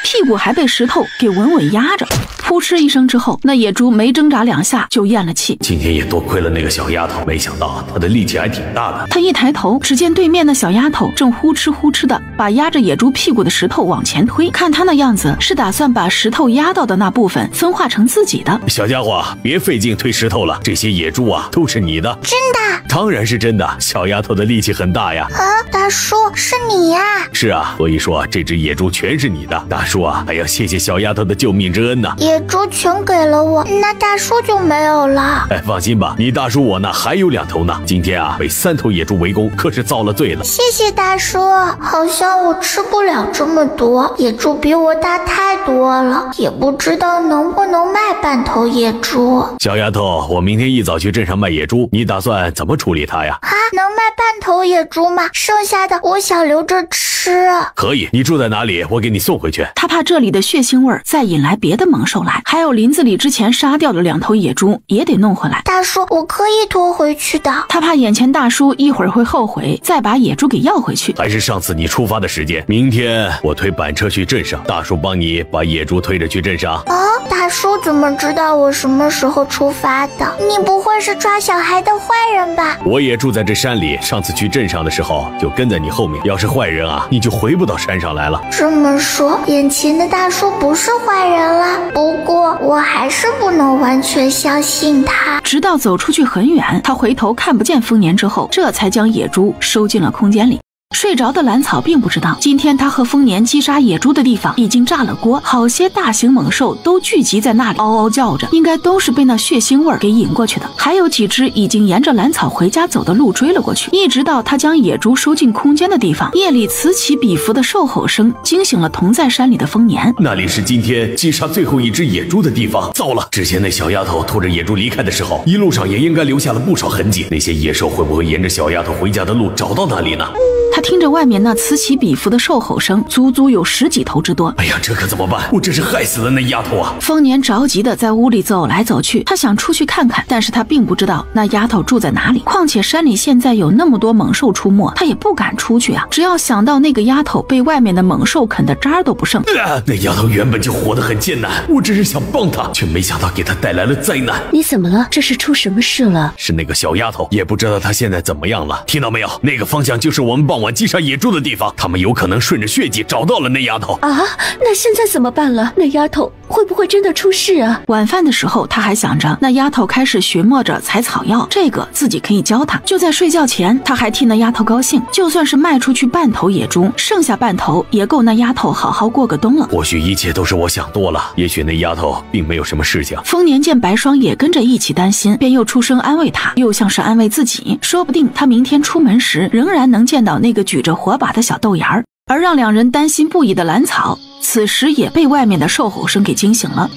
屁股还被石头给稳稳压着。扑哧一声之后，那野猪没挣扎2下就咽了气。今天也多亏了那个小丫头，没想到她的力气还挺大的。他一抬头，只见对面的小丫头正呼哧呼哧的把压着野猪屁股的石头往前推，看她那样子是打算把石头压到的那部分分化成自己的。小家伙，别费劲推石头了，这些野猪啊都是你的。真的？当然是真的，小丫头的力气很大呀。大叔，是你呀？是啊，所以说这只野猪全是你的。大叔啊，还要谢谢小丫头的救命之恩呢。野猪全给了我，那大叔就没有了。放心吧，你大叔我那还有2头呢。今天啊，被3头野猪围攻，可是遭了罪了。谢谢大叔，好像我吃不了这么多，野猪比我大太多了，也不知道能不能卖半头野猪。小丫头，我明天一早去镇上卖野猪，你打算怎么处理它呀？能卖半头野猪吗？剩下的我想留着吃。可以，你住在哪里？我给你送回去。他怕这里的血腥味再引来别的猛兽来，还有林子里之前杀掉的2头野猪也得弄回来。大叔，我可以拖回去的。他怕眼前大叔一会儿会后悔，再把野猪给要回去。还是上次你出发的时间，明天我推板车去镇上，大叔帮你把野猪推着去镇上。大叔怎么知道我什么时候出发的？你不会是抓小孩的坏人吧？我也住在这山里，上次去镇上的时候就跟在你后面，要是坏人啊，你就回不到山上来了。这么说，眼前的大叔不是坏人了。不过我还是不能完全相信他。直到走出去很远，他回头看不见丰年之后，这才将野猪收进了空间里。睡着的蓝草并不知道，今天他和丰年击杀野猪的地方已经炸了锅，好些大型猛兽都聚集在那里，嗷嗷叫着，应该都是被那血腥味给引过去的。还有几只已经沿着蓝草回家走的路追了过去，一直到他将野猪收进空间的地方，夜里此起彼伏的兽吼声惊醒了同在山里的丰年。那里是今天击杀最后一只野猪的地方。糟了，之前那小丫头拖着野猪离开的时候，一路上也应该留下了不少痕迹，那些野兽会不会沿着小丫头回家的路找到那里呢？他听着外面那此起彼伏的兽吼声，足足有10几头之多。哎呀，这可怎么办？我真是害死了那丫头啊！丰年着急的在屋里走来走去，他想出去看看，但是他并不知道那丫头住在哪里。况且山里现在有那么多猛兽出没，他也不敢出去啊。只要想到那个丫头被外面的猛兽啃得渣儿都不剩，那丫头原本就活得很艰难，我只是想帮她，却没想到给她带来了灾难。你怎么了？这是出什么事了？是那个小丫头，也不知道她现在怎么样了。听到没有？那个方向就是我们报傍晚击杀野猪的地方，他们有可能顺着血迹找到了那丫头。啊，那现在怎么办了？那丫头会不会真的出事啊？晚饭的时候，他还想着那丫头开始寻摸着采草药，这个自己可以教她。就在睡觉前，他还替那丫头高兴，就算是卖出去半头野猪，剩下半头也够那丫头好好过个冬了。或许一切都是我想多了，也许那丫头并没有什么事情。丰年见白霜也跟着一起担心，便又出声安慰他，又像是安慰自己，说不定他明天出门时仍然能见到那个举着火把的小豆芽儿。而让两人担心不已的兰草，此时也被外面的兽吼声给惊醒了，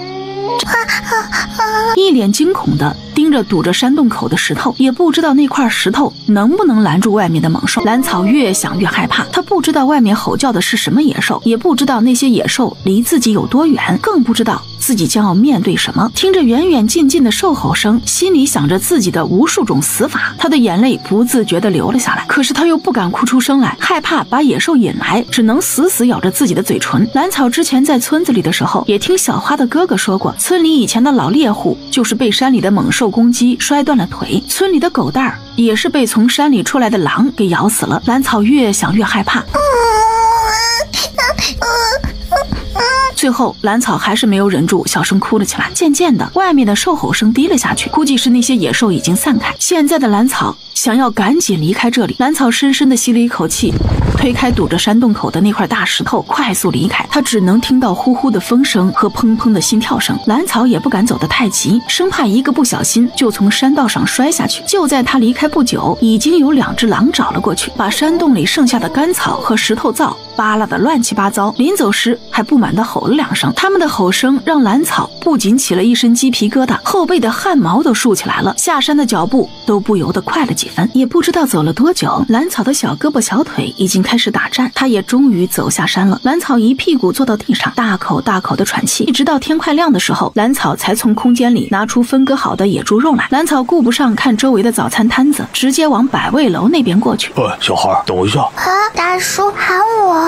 一脸惊恐的盯着堵着山洞口的石头，也不知道那块石头能不能拦住外面的猛兽。兰草越想越害怕，他不知道外面吼叫的是什么野兽，也不知道那些野兽离自己有多远，更不知道自己将要面对什么。听着远远近近的兽吼声，心里想着自己的无数种死法，他的眼泪不自觉地流了下来。可是他又不敢哭出声来，害怕把野兽引来，只能死死咬着自己的嘴唇。兰草之前在村子里的时候，也听小花的哥哥说过，村里以前的老猎户就是被山里的猛兽攻击摔断了腿，村里的狗蛋儿也是被从山里出来的狼给咬死了。兰草越想越害怕，最后兰草还是没有忍住，小声哭了起来。渐渐的，外面的兽吼声低了下去，估计是那些野兽已经散开。现在的兰草想要赶紧离开这里，兰草深深地吸了一口气，推开堵着山洞口的那块大石头，快速离开。他只能听到呼呼的风声和砰砰的心跳声。兰草也不敢走得太急，生怕一个不小心就从山道上摔下去。就在他离开不久，已经有2只狼找了过去，把山洞里剩下的干草和石头皂扒拉得乱七八糟。临走时还不满地吼了2声，他们的吼声让兰草不仅起了一身鸡皮疙瘩，后背的汗毛都竖起来了，下山的脚步都不由得快了几分。也不知道走了多久，兰草的小胳膊小腿已经开始打颤，他也终于走下山了。兰草一屁股坐到地上，大口大口的喘气，一直到天快亮的时候，兰草才从空间里拿出分割好的野猪肉来。兰草顾不上看周围的早餐摊子，直接往百味楼那边过去。小孩，等一下。啊，大叔喊我。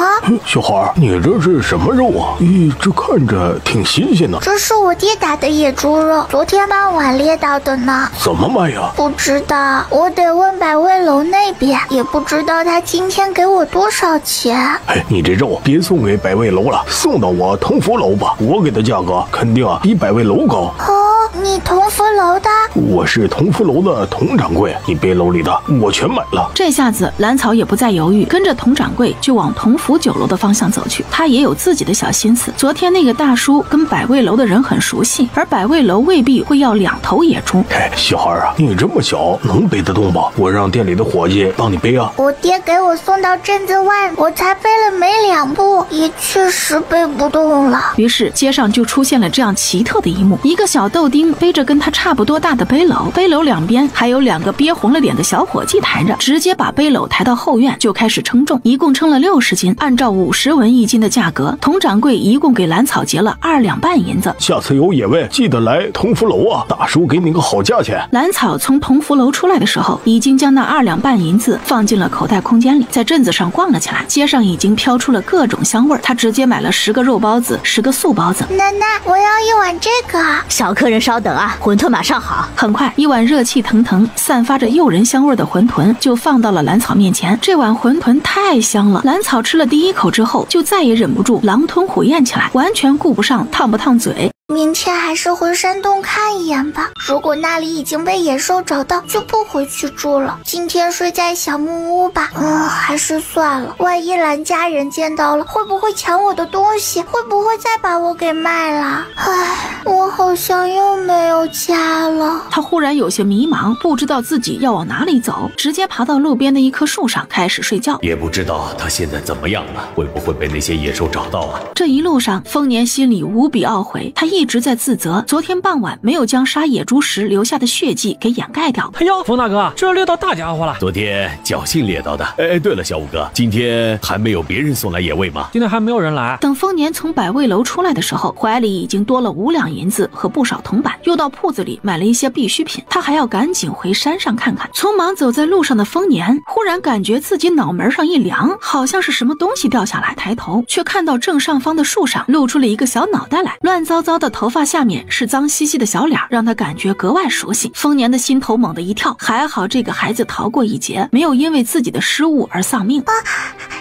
小孩，你这是什么肉啊？咦，这看着挺新鲜的。这是我爹打的野猪肉，昨天傍晚猎到的呢。怎么卖呀？不知道，我得问百味楼那边，也不知道他今天给我多少钱。哎，你这肉别送给百味楼了，送到我同福楼吧，我给的价格肯定比百味楼高。哦，你同福楼的？我是同福楼的佟掌柜，你别楼里的我全买了。这下子兰草也不再犹豫，跟着佟掌柜就往同福酒楼的方向走去。他也有自己的小心思，昨天那个大叔跟百味楼的人很熟悉，而百味楼未必会要2头野猪。哎，小孩啊，你这么小能背得动吗？我让店里的伙计帮你背啊。我爹给我送到镇子外，我才背了没2步，也确实背不动了。于是街上就出现了这样奇特的一幕，一个小豆丁背着跟他差不多大的背篓，背篓两边还有2个憋红了脸的小伙计抬着，直接把背篓抬到后院就开始称重，一共称了60斤，按照50文1斤的价格，佟掌柜一共给兰草结了2两半银子。下次有野味记得来同福楼啊，大叔给你个好价钱。兰草从同福楼出来的时候，已经将那2两半银子放进了口袋空间里，在镇子上逛了起来。街上已经飘出了各种香味，他直接买了10个肉包子，10个素包子。奶奶，我要1碗这个。小客人稍等啊，馄饨马上好。很快，1碗热气腾腾、散发着诱人香味的馄饨就放到了兰草面前。这碗馄饨太香了，兰草吃了第1口之后，就再也忍不住狼吞虎咽起来，完全顾不上烫不烫嘴。明天还是回山洞看一眼吧，如果那里已经被野兽找到，就不回去住了。今天睡在小木屋吧。还是算了，万一兰家人见到了，会不会抢我的东西？会不会再把我给卖了？唉，我好像又没有家了。他忽然有些迷茫，不知道自己要往哪里走，直接爬到路边的一棵树上开始睡觉。也不知道他现在怎么样了，会不会被那些野兽找到啊？这一路上，丰年心里无比懊悔，他一直在自责，昨天傍晚没有将杀野猪时留下的血迹给掩盖掉。哎呦，冯大哥，这猎到大家伙了！昨天侥幸猎到的。哎，对了，小五哥，今天还没有别人送来野味吗？今天还没有人来。等丰年从百味楼出来的时候，怀里已经多了5两银子和不少铜板，又到铺子里买了一些必需品。他还要赶紧回山上看看。匆忙走在路上的丰年忽然感觉自己脑门上一凉，好像是什么东西掉下来，抬头却看到正上方的树上露出了一个小脑袋来，乱糟糟的的头发下面是脏兮兮的小脸，让他感觉格外熟悉。丰年的心头猛地一跳，还好这个孩子逃过一劫，没有因为自己的失误而丧命。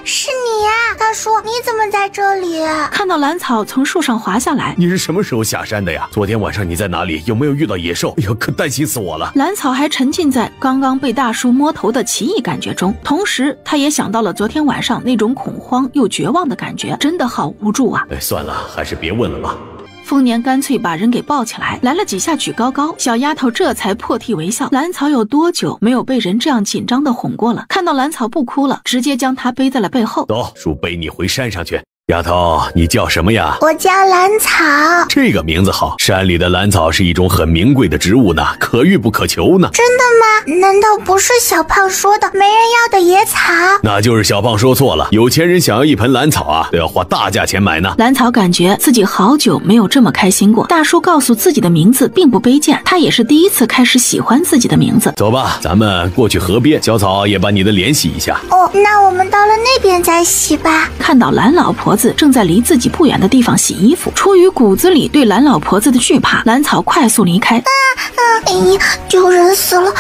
是你呀，大叔，你怎么在这里？看到蓝草从树上滑下来，你是什么时候下山的呀？昨天晚上你在哪里？有没有遇到野兽？哎呦，可担心死我了。蓝草还沉浸在刚刚被大叔摸头的奇异感觉中，同时他也想到了昨天晚上那种恐慌又绝望的感觉，真的好无助啊。算了，还是别问了吧。丰年干脆把人给抱起来，来了几下举高高，小丫头这才破涕为笑。蓝草有多久没有被人这样紧张的哄过了？看到蓝草不哭了，直接将她背在了背后。走，叔背你回山上去。丫头，你叫什么呀？我叫兰草。这个名字好，山里的兰草是一种很名贵的植物呢，可遇不可求呢。真的吗？难道不是小胖说的没人要的野草？那就是小胖说错了，有钱人想要一盆兰草啊，都要花大价钱买呢。兰草感觉自己好久没有这么开心过。大叔告诉自己的名字并不卑贱，他也是第一次开始喜欢自己的名字。走吧，咱们过去河边，小草也把你的脸洗一下。哦，那我们到了那边再洗吧。看到蓝老婆子正在离自己不远的地方洗衣服，出于骨子里对蓝老婆子的惧怕，蓝草快速离开。哎呀，丢人死了，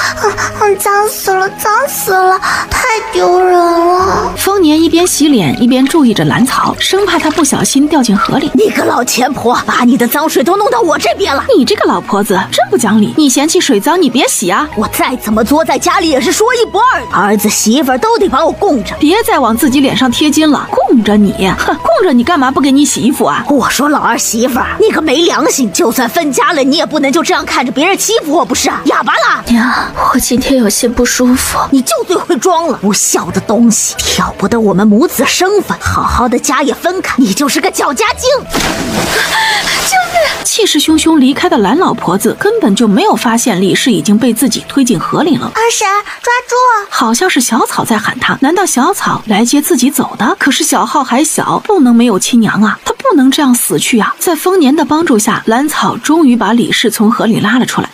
脏死了，脏死了，太丢人了。丰年一边洗脸一边注意着蓝草，生怕她不小心掉进河里。你个老钱婆，把你的脏水都弄到我这边了！你这个老婆子真不讲理，你嫌弃水脏你别洗啊！我再怎么作在家里也是说一不二的，儿子媳妇都得把我供着。别再往自己脸上贴金了，供着你，哼，供着你干嘛不给你洗衣服啊？我说老儿媳妇，你可没良心，就算分家了，你也不能就这样看着别人欺负我不是？哑巴啦！娘，我今天有些不舒服。你就最会装了，不孝的东西，挑不得我们母子身份，好好的家也分开，你就是个搅家精！救命！气势汹汹离开的蓝老婆子根本就没有发现李氏已经被自己推进河里了。二婶，抓住！好像是小草在喊他，难道小草来接自己走的？可是小浩还小，不能没有亲娘啊，他不能这样死去啊！在丰年的帮助下，蓝草终于把李氏从河里拉了出来。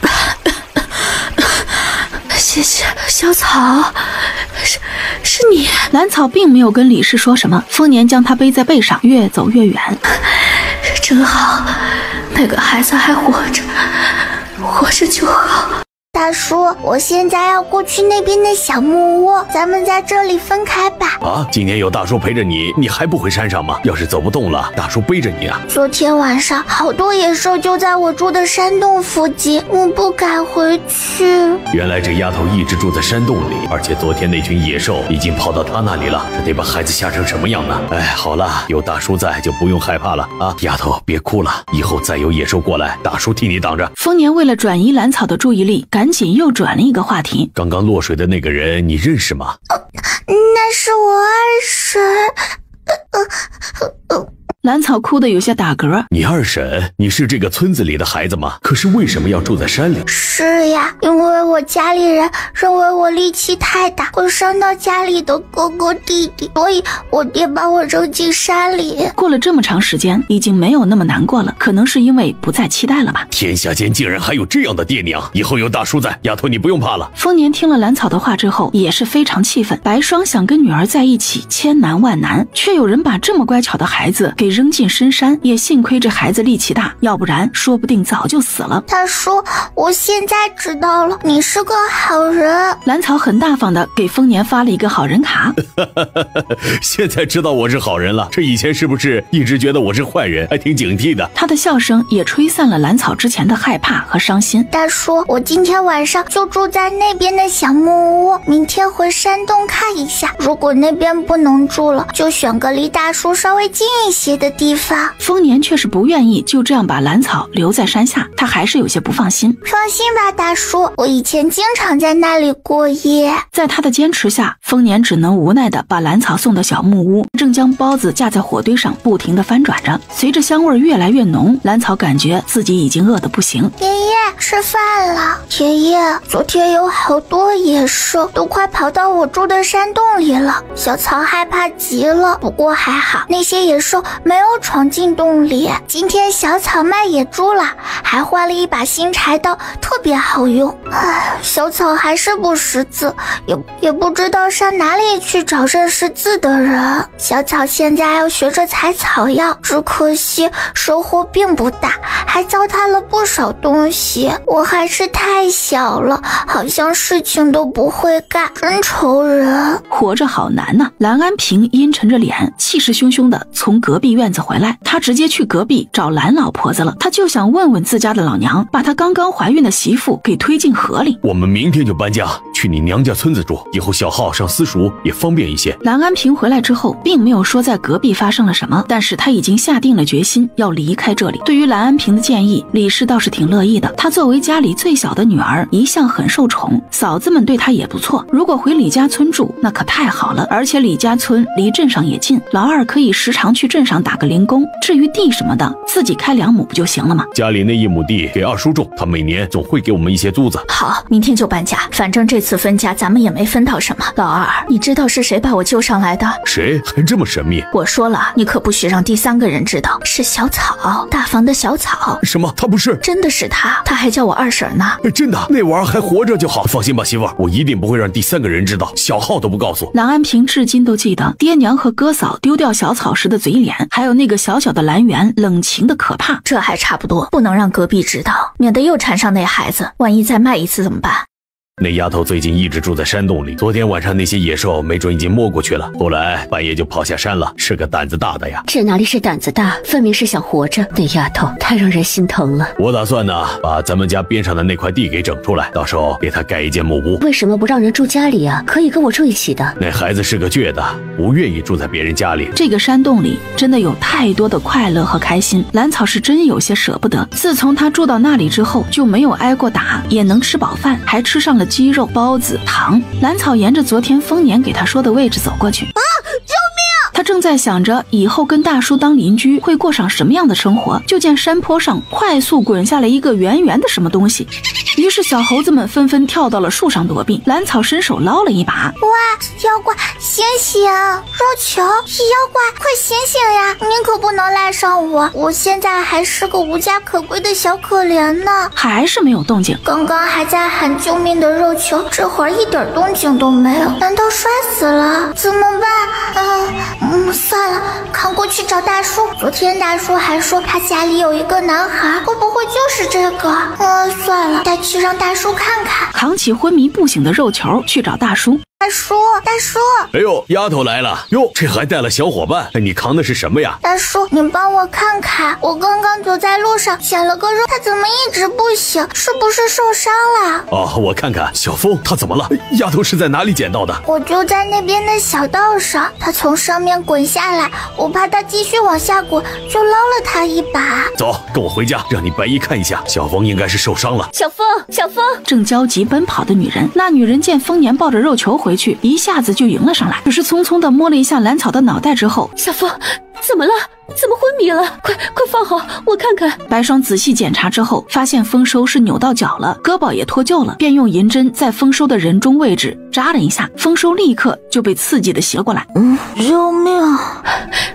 谢谢小草，是你。蓝草并没有跟李氏说什么，丰年将她背在背上，越走越远。真好，那个孩子还活着，活着就好。大叔，我现在要过去那边的小木屋，咱们在这里分开吧。啊，今天有大叔陪着你，你还不回山上吗？要是走不动了，大叔背着你啊。昨天晚上好多野兽就在我住的山洞附近，我不敢回去。原来这丫头一直住在山洞里，而且昨天那群野兽已经跑到她那里了，这得把孩子吓成什么样呢？哎，好了，有大叔在就不用害怕了啊。丫头别哭了，以后再有野兽过来，大叔替你挡着。丰年为了转移蓝草的注意力，赶紧又转了一个话题。刚刚落水的那个人你认识吗？那是我二婶。蓝草哭得有些打嗝。你二婶？你是这个村子里的孩子吗？可是为什么要住在山里？是呀，因为我家里人认为我力气太大，会伤到家里的哥哥弟弟，所以我爹把我扔进山里。过了这么长时间，已经没有那么难过了，可能是因为不再期待了吧。天下间竟然还有这样的爹娘，以后有大叔在，丫头你不用怕了。丰年听了蓝草的话之后也是非常气愤，白霜想跟女儿在一起千难万难，却有人把这么乖巧的孩子给扔进深山，也幸亏这孩子力气大，要不然说不定早就死了。大叔，我现在知道了，你是个好人。蓝草很大方的给丰年发了一个好人卡。现在知道我是好人了，这以前是不是一直觉得我是坏人，还挺警惕的？他的笑声也吹散了蓝草之前的害怕和伤心。大叔，我今天晚上就住在那边的小木屋，明天回山洞看一下，如果那边不能住了，就选个离大叔稍微近一些的地方。丰年却是不愿意就这样把蓝草留在山下，他还是有些不放心。放心吧，大叔，我以前经常在那里过夜。在他的坚持下，丰年只能无奈地把蓝草送到小木屋，正将包子架在火堆上不停地翻转着。随着香味越来越浓，蓝草感觉自己已经饿得不行。爷爷，吃饭了。爷爷，昨天有好多野兽都快跑到我住的山洞里了，小草害怕极了。不过还好，那些野兽没没有闯进洞里。今天小草卖野猪了，还换了一把新柴刀，特别好用。唉，小草还是不识字，也不知道上哪里去找认识字的人。小草现在要学着采草药，只可惜收获并不大，还糟蹋了不少东西。我还是太小了，好像事情都不会干，真愁人。活着好难呐！蓝安平阴沉着脸，气势汹汹地从隔壁院子回来，他直接去隔壁找蓝老婆子了。他就想问问自家的老娘，把他刚刚怀孕的媳妇给推进河里。我们明天就搬家，去你娘家村子住，以后小浩上私塾也方便一些。蓝安平回来之后，并没有说在隔壁发生了什么，但是他已经下定了决心要离开这里。对于蓝安平的建议，李氏倒是挺乐意的。她作为家里最小的女儿，一向很受宠，嫂子们对她也不错。如果回李家村住，那可太好了，而且李家村离镇上也近，老二可以时常去镇上打个零工。至于地什么的，自己开2亩不就行了吗？家里那1亩地给二叔种，他每年总会给我们一些租子。好，明天就搬家，反正这次分家咱们也没分到什么。老二，你知道是谁把我救上来的？谁？还这么神秘？我说了，你可不许让第3个人知道，是小草，大房的小草。什么？他不是？真的是他，他还叫我二婶呢。真的？那玩意儿还活着就好。放心吧，媳妇儿，我一定不会让第3个人知道，小浩都不告诉。蓝安平至今都记得爹娘和哥嫂丢掉小草时的嘴脸，还有那个小小的蓝园冷情的可怕。这还差不多，不能让隔壁知道，免得又缠上那孩子，万一再卖一次怎么办？那丫头最近一直住在山洞里，昨天晚上那些野兽没准已经摸过去了，后来半夜就跑下山了，是个胆子大的呀。这哪里是胆子大，分明是想活着。那丫头太让人心疼了。我打算呢，把咱们家边上的那块地给整出来，到时候给她盖一间木屋。为什么不让人住家里啊？可以跟我住一起的。那孩子是个倔的，不愿意住在别人家里。这个山洞里真的有太多的快乐和开心，蓝草是真有些舍不得。自从他住到那里之后，就没有挨过打，也能吃饱饭，还吃上了鸡肉、包子、糖。蓝草沿着昨天丰年给他说的位置走过去。救命！他正在想着以后跟大叔当邻居会过上什么样的生活，就见山坡上快速滚下来一个圆圆的什么东西，于是小猴子们纷纷跳到了树上躲避。蓝草伸手捞了一把，哇，妖怪醒醒！肉球，妖怪快醒醒呀！你可不能赖上我，我现在还是个无家可归的小可怜呢。还是没有动静。刚刚还在喊救命的肉球，这会儿一点动静都没有，难道摔死了？怎么办？算了，扛过去找大叔。昨天大叔还说他家里有一个男孩，会不会就是这个？算了，再去让大叔看看。扛起昏迷不醒的肉球去找大叔。大叔，大叔！哎呦，丫头来了哟，这还带了小伙伴。你扛的是什么呀？大叔，你帮我看看，我刚刚走在路上捡了个肉，他怎么一直不醒？是不是受伤了？哦，我看看，小风他怎么了？丫头是在哪里捡到的？我就在那边的小道上，他从上面滚下来，我怕他继续往下滚，就捞了他一把。走，跟我回家，让你白姨看一下，小风应该是受伤了。小风，小风！正焦急奔跑的女人，那女人见丰年抱着肉球回去，一下子就迎了上来，只是匆匆地摸了一下蓝草的脑袋之后，小风怎么了？怎么昏迷了？快放好，我看看。白霜仔细检查之后，发现丰收是扭到脚了，胳膊也脱臼了，便用银针在丰收的人中位置扎了一下，丰收立刻就被刺激的斜过来。救命！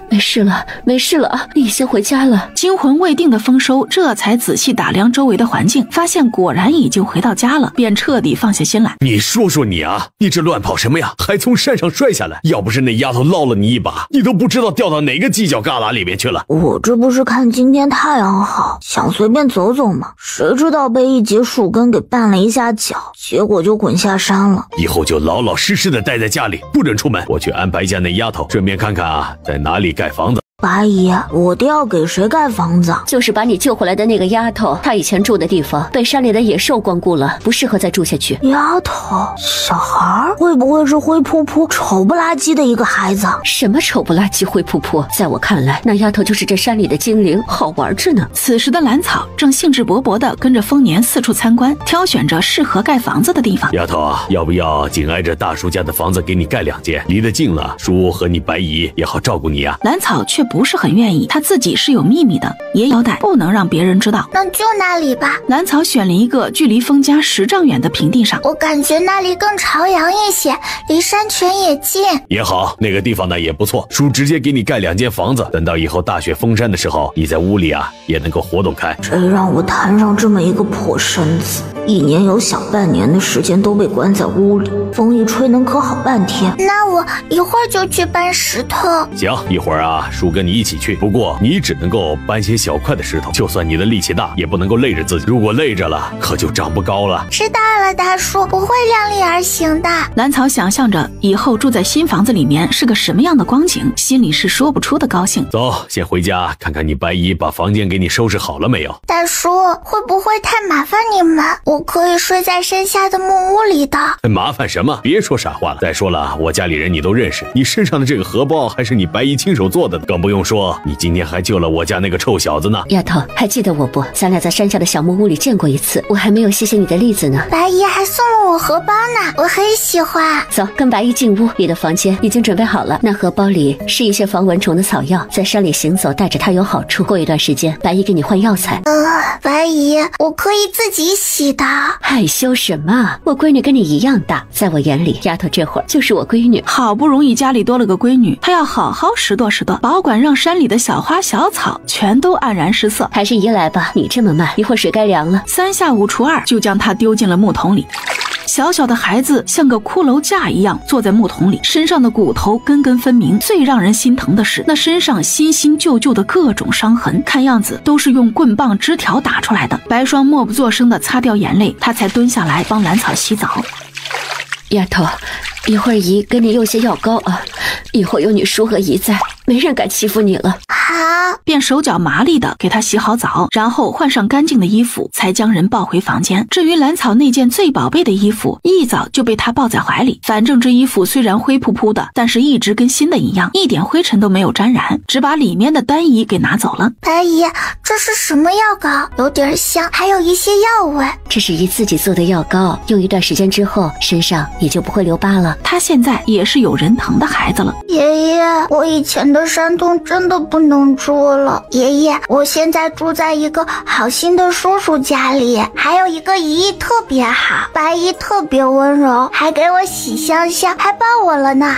没事了，没事了，你先回家了。惊魂未定的丰收这才仔细打量周围的环境，发现果然已经回到家了，便彻底放下心来。你说说你啊，你这乱跑什么呀？还从山上摔下来，要不是那丫头捞了你一把，你都不知道掉到哪个犄角旮旯里面去了。我这不是看今天太阳好，想随便走走嘛，谁知道被一节树根给绊了一下脚，结果就滚下山了。以后就老老实实的待在家里，不准出门。我去安排一下那丫头，顺便看看啊，在哪里盖房子。八姨，我爹要给谁盖房子？就是把你救回来的那个丫头，她以前住的地方被山里的野兽光顾了，不适合再住下去。丫头，小孩会不会是灰扑扑、丑不拉几的一个孩子？什么丑不拉几、灰扑扑？在我看来，那丫头就是这山里的精灵，好玩着呢。此时的蓝草正兴致勃勃地跟着丰年四处参观，挑选着适合盖房子的地方。丫头啊，要不要紧挨着大叔家的房子给你盖2间，离得近了，叔和你白姨也好照顾你啊。蓝草却不是很愿意，他自己是有秘密的，也交代不能让别人知道。那就那里吧。兰草选了一个距离封家10丈远的平地上，我感觉那里更朝阳一些，离山泉也近。也好，那个地方呢也不错，叔直接给你盖2间房子，等到以后大雪封山的时候，你在屋里啊也能够活动开。谁让我摊上这么一个破身子，1年有小半年的时间都被关在屋里，风一吹能咳好半天。那我一会儿就去搬石头。行，一会儿啊叔跟你一起去，不过你只能够搬些小块的石头，就算你的力气大也不能够累着自己，如果累着了可就长不高了。知道了，大叔，不会量力而行的。兰草想象着以后住在新房子里面是个什么样的光景，心里是说不出的高兴。走，先回家看看你白姨把房间给你收拾好了没有。大叔，会不会太麻烦你们？我可以睡在山下的木屋里的。麻烦什么？别说傻话了。再说了，我家里人你都认识，你身上的这个荷包还是你白姨亲手做的，更不用说你今天还救了我家那个臭小子呢。丫头，还记得我不？咱俩在山下的小木屋里见过一次，我还没有谢谢你的例子呢。白姨还送了我荷包呢，我很喜欢。走，跟白姨进屋，你的房间已经准备好了。那荷包里是一些防蚊虫的草药，在山里行走带着它有好处。过一段时间，白姨给你换药材。白姨，我可以自己洗的。害羞什么？我闺女跟你一样大，在我眼里，丫头这会儿就是我闺女。好不容易家里多了个闺女，她要好好拾掇拾掇，保管让山里的小花小草全都黯然失色。还是姨来吧，你这么慢，一会儿水该凉了。3下5除2就将她丢进了木桶里。小小的孩子像个骷髅架一样坐在木桶里，身上的骨头根根分明。最让人心疼的是，那身上新新旧旧的各种伤痕，看样子都是用棍棒枝条打出来的。白霜默不作声地擦掉眼泪，她才蹲下来帮兰草洗澡。丫头，一会儿姨给你用些药膏啊，以后有你叔和姨在，没人敢欺负你了。好，便手脚麻利的给他洗好澡，然后换上干净的衣服，才将人抱回房间。至于兰草那件最宝贝的衣服，一早就被他抱在怀里。反正这衣服虽然灰扑扑的，但是一直跟新的一样，一点灰尘都没有沾染，只把里面的单衣给拿走了。白姨，这是什么药膏？有点香，还有一些药味。这是姨自己做的药膏，用一段时间之后，身上也就不会留疤了。他现在也是有人疼的孩子了。爷爷，我以前的山洞真的不能住了。爷爷，我现在住在一个好心的叔叔家里，还有一个姨姨特别好，白姨特别温柔，还给我洗香香，还抱我了呢。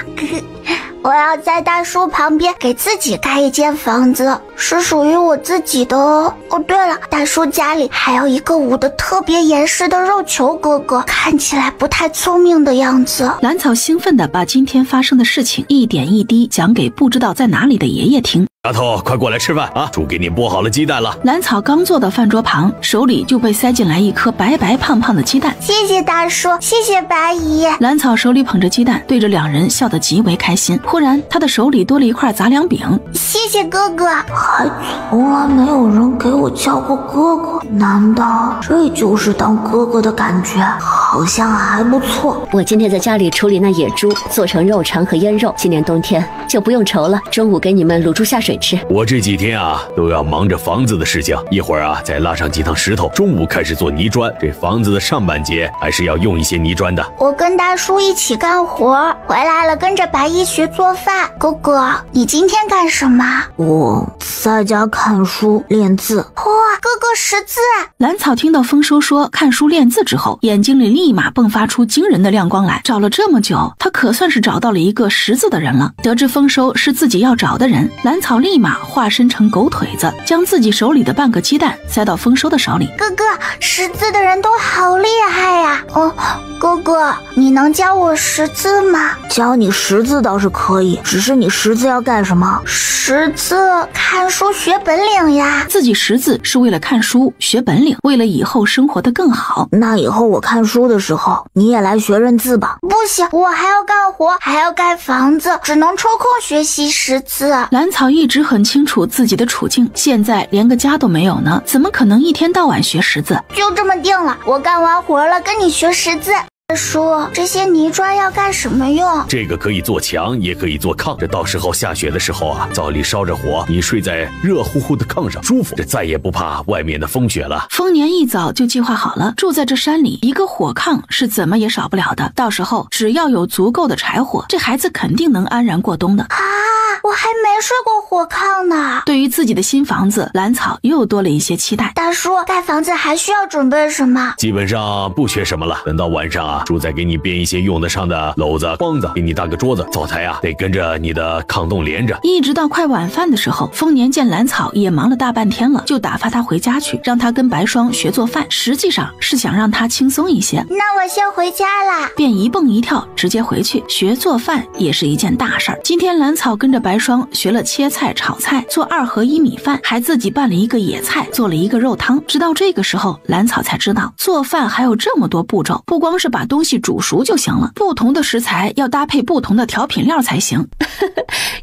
我要在大叔旁边给自己盖一间房子，是属于我自己的哦。哦，对了，大叔家里还有一个捂得特别严实的肉球哥哥，看起来不太聪明的样子。兰草兴奋地把今天发生的事情一点一滴讲给不知道在哪里的爷爷听。丫头，快过来吃饭啊！叔给你剥好了鸡蛋了。兰草刚坐到饭桌旁，手里就被塞进来一颗白白胖胖的鸡蛋。谢谢大叔，谢谢白姨。兰草手里捧着鸡蛋，对着两人笑得极为开心。忽然，他的手里多了一块杂粮饼。谢谢哥哥。还从来没有人给我叫过哥哥，难道这就是当哥哥的感觉？好像还不错。我今天在家里处理那野猪，做成肉肠和腌肉，今年冬天就不用愁了。中午给你们卤猪下水吃。我这几天啊都要忙着房子的事情，一会儿啊再拉上几趟石头，中午开始做泥砖。这房子的上半截还是要用一些泥砖的。我跟大叔一起干活，回来了跟着白姨学做饭。哥哥，你今天干什么？我在家看书练字。哇，哥哥识字。兰草听到丰收说看书练字之后，眼睛里立马迸发出惊人的亮光来。找了这么久，他可算是找到了一个识字的人了。得知丰收是自己要找的人，兰草立马化身成狗腿子，将自己手里的半个鸡蛋塞到丰收的手里。哥哥，识字的人都好厉害呀！哦，哥哥，你能教我识字吗？教你识字倒是可以，只是你识字要干什么？识字看书学本领呀。自己识字是为了看书学本领，为了以后生活得更好。那以后我看书的时候，你也来学认字吧。不行，我还要干活，还要盖房子，只能抽空学习识字。兰草一直很清楚自己的处境，现在连个家都没有呢，怎么可能一天到晚学识字？就这么定了，我干完活了跟你学识字。叔，这些泥砖要干什么用？这个可以做墙，也可以做炕。这到时候下雪的时候啊，灶里烧着火，你睡在热乎乎的炕上，舒服。这再也不怕外面的风雪了。丰年一早就计划好了，住在这山里，一个火炕是怎么也少不了的。到时候只要有足够的柴火，这孩子肯定能安然过冬的。啊，我还没睡过火炕呢。对于自己的新房子，兰草又多了一些期待。大叔，盖房子还需要准备什么？基本上不缺什么了。等到晚上啊，叔再给你编一些用得上的篓子、筐子，给你搭个桌子。灶台啊，得跟着你的炕洞连着。一直到快晚饭的时候，丰年见兰草也忙了大半天了，就打发他回家去，让他跟白霜学做饭，实际上是想让他轻松一些。那我先回家啦。便一蹦一跳直接回去。学做饭也是一件大事儿。今天兰草跟着白霜学了切菜、炒菜，做2合1米饭，还自己拌了一个野菜，做了一个肉汤。直到这个时候，兰草才知道做饭还有这么多步骤，不光是把东西煮熟就行了，不同的食材要搭配不同的调品料才行。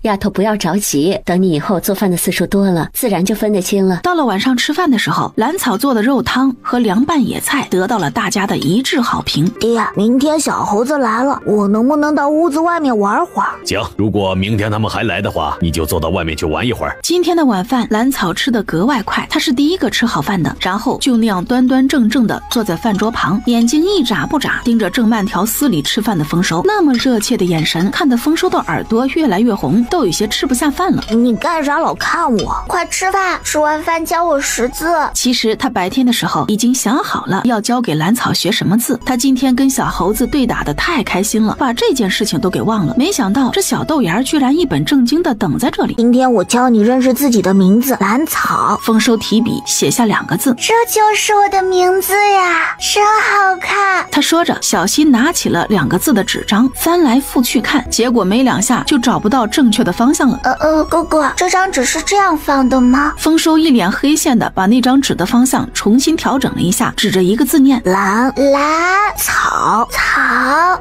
丫头不要着急，等你以后做饭的次数多了，自然就分得清了。到了晚上吃饭的时候，兰草做的肉汤和凉拌野菜得到了大家的一致好评。爹，明天小猴子来了，我能不能到屋子外面玩会儿？行，如果明天他们还来的话，你就坐到外面去玩一会儿。今天的晚饭，兰草吃得格外快，他是第一个吃好饭的，然后就那样端端正正的坐在饭桌旁，眼睛一眨不眨盯着正慢条斯理吃饭的丰收，那么热切的眼神看得丰收的耳朵越来越红，都有些吃不下饭了。你干啥老看我？快吃饭，吃完饭教我识字。其实他白天的时候已经想好了要教给兰草学什么字，他今天跟小猴子对打的太开心了，把这件事情都给忘了。没想到这小豆芽居然一本正经的等在这里。今天我教你认识自己的名字，兰草。丰收提笔写下2个字，这就是我的名字呀，真好看。他说着，小心拿起了2个字的纸张，翻来覆去看，结果没2下就找不到正确的方向了。哥哥，这张纸是这样放的吗？丰收一脸黑线的把那张纸的方向重新调整了一下，指着一个字念兰草，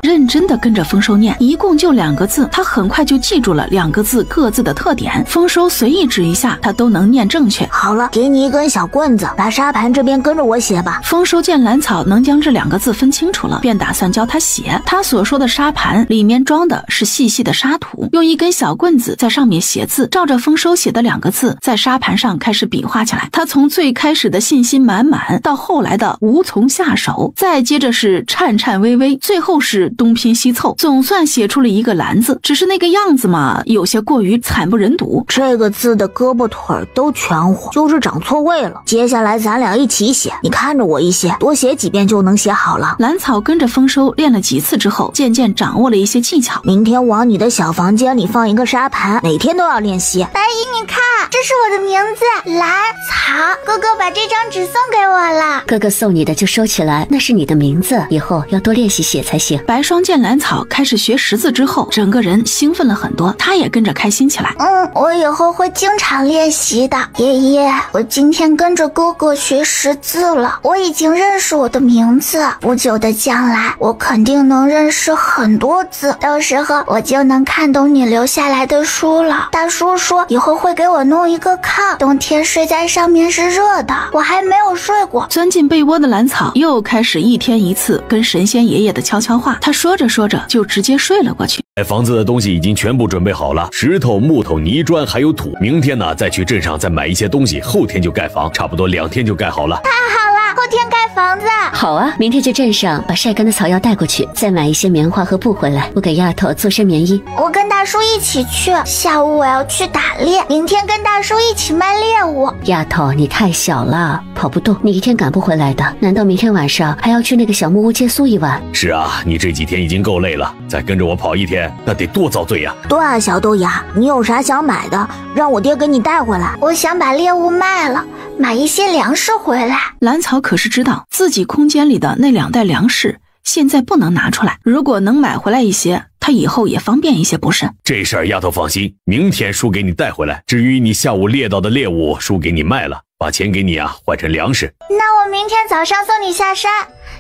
认真的跟着丰收念，一共就2个字，他很快就记住了2个字各自的特点。丰收随意指一下，他都能念正确。好了，给你一根小棍子，来沙盘这边跟着我写吧。丰收见兰草能将这2个字分清楚了，便打算教他写。他所说的沙盘里面装的是细细的沙土，用一根小棍子在上面写字，照着丰收写的2个字在沙盘上开始比划起来。他从最开始的信心满满，到后来的无从下手，再接着是颤颤巍巍，最后是东拼西凑，总算写出了一个兰字。只是那个样子嘛，有些过于惨不忍睹。这个字的胳膊腿都全乎，就是长错位了。接下来咱俩一起写，你看着我一写，多写几遍就能写好了。兰草跟着丰收练了几次之后，渐渐掌握了一些技巧。明天往你的小房间里放一个沙盘，每天都要练习。白姨，你看，这是我的名字，兰草。哥哥把这张纸送给我了。哥哥送你的就收起来，那是你的名字，以后要多练习写才行。白霜见兰草开始学识字之后，整个人兴奋了很多，他也跟着开心起来。我以后会经常练习的。爷爷，我今天跟着哥哥学识字了，我已经认识我的名字，不久的将来我肯定能认识很多字，到时候我就能看懂你留下来的书了。大叔说以后会给我弄一个炕，冬天睡在上面是热的，我还没有睡过。钻进被窝的兰草又开始一天一次跟神仙爷爷的悄悄话，他说着说着就直接睡了过去。盖房子的东西已经全部准备好了，石头、木头、泥砖还有土。明天呢，再去镇上再买一些东西，后天就盖房，差不多2天就盖好了。太好了，后天盖房子。好啊，明天去镇上把晒干的草药带过去，再买一些棉花和布回来，我给丫头做身棉衣。我跟大叔一起去，下午我要去打猎，明天跟大叔一起卖猎物。丫头，你太小了，跑不动，你一天赶不回来的。难道明天晚上还要去那个小木屋借宿一晚？是啊，你这几天已经够累了，再跟着我跑1天，那得多遭罪呀！对啊，小豆芽，你有啥想买的，让我爹给你带回来。我想把猎物卖了，买一些粮食回来。兰草可是知道自己空间里的那2袋粮食现在不能拿出来，如果能买回来一些，他以后也方便一些不是？这事儿丫头放心，明天叔给你带回来。至于你下午猎到的猎物，叔给你卖了，把钱给你啊换成粮食。那我明天早上送你下山，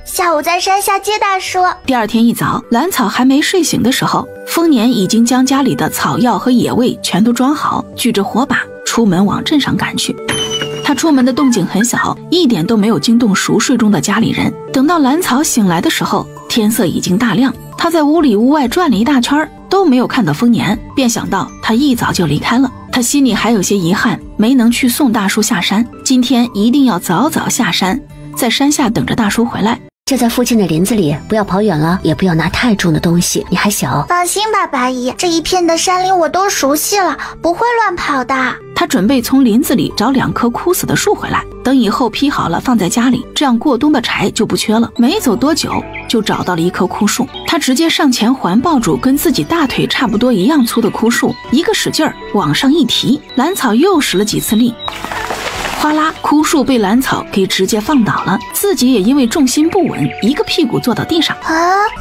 下午在山下接大叔。第2天一早，兰草还没睡醒的时候，丰年已经将家里的草药和野味全都装好，举着火把出门往镇上赶去。他出门的动静很小，一点都没有惊动熟睡中的家里人。等到兰草醒来的时候，天色已经大亮。他在屋里屋外转了一大圈，都没有看到丰年，便想到他一早就离开了。他心里还有些遗憾，没能去送大叔下山，今天一定要早早下山，在山下等着大叔回来。就在附近的林子里，不要跑远了，也不要拿太重的东西，你还小。放心吧，白姨，这一片的山林我都熟悉了，不会乱跑的。他准备从林子里找2棵枯死的树回来，等以后劈好了放在家里，这样过冬的柴就不缺了。没走多久，就找到了一棵枯树，他直接上前环抱住跟自己大腿差不多一样粗的枯树，一个使劲儿往上一提，兰草又使了几次力，哗啦，枯树被兰草给直接放倒了，自己也因为重心不稳，一个屁股坐到地上。啊，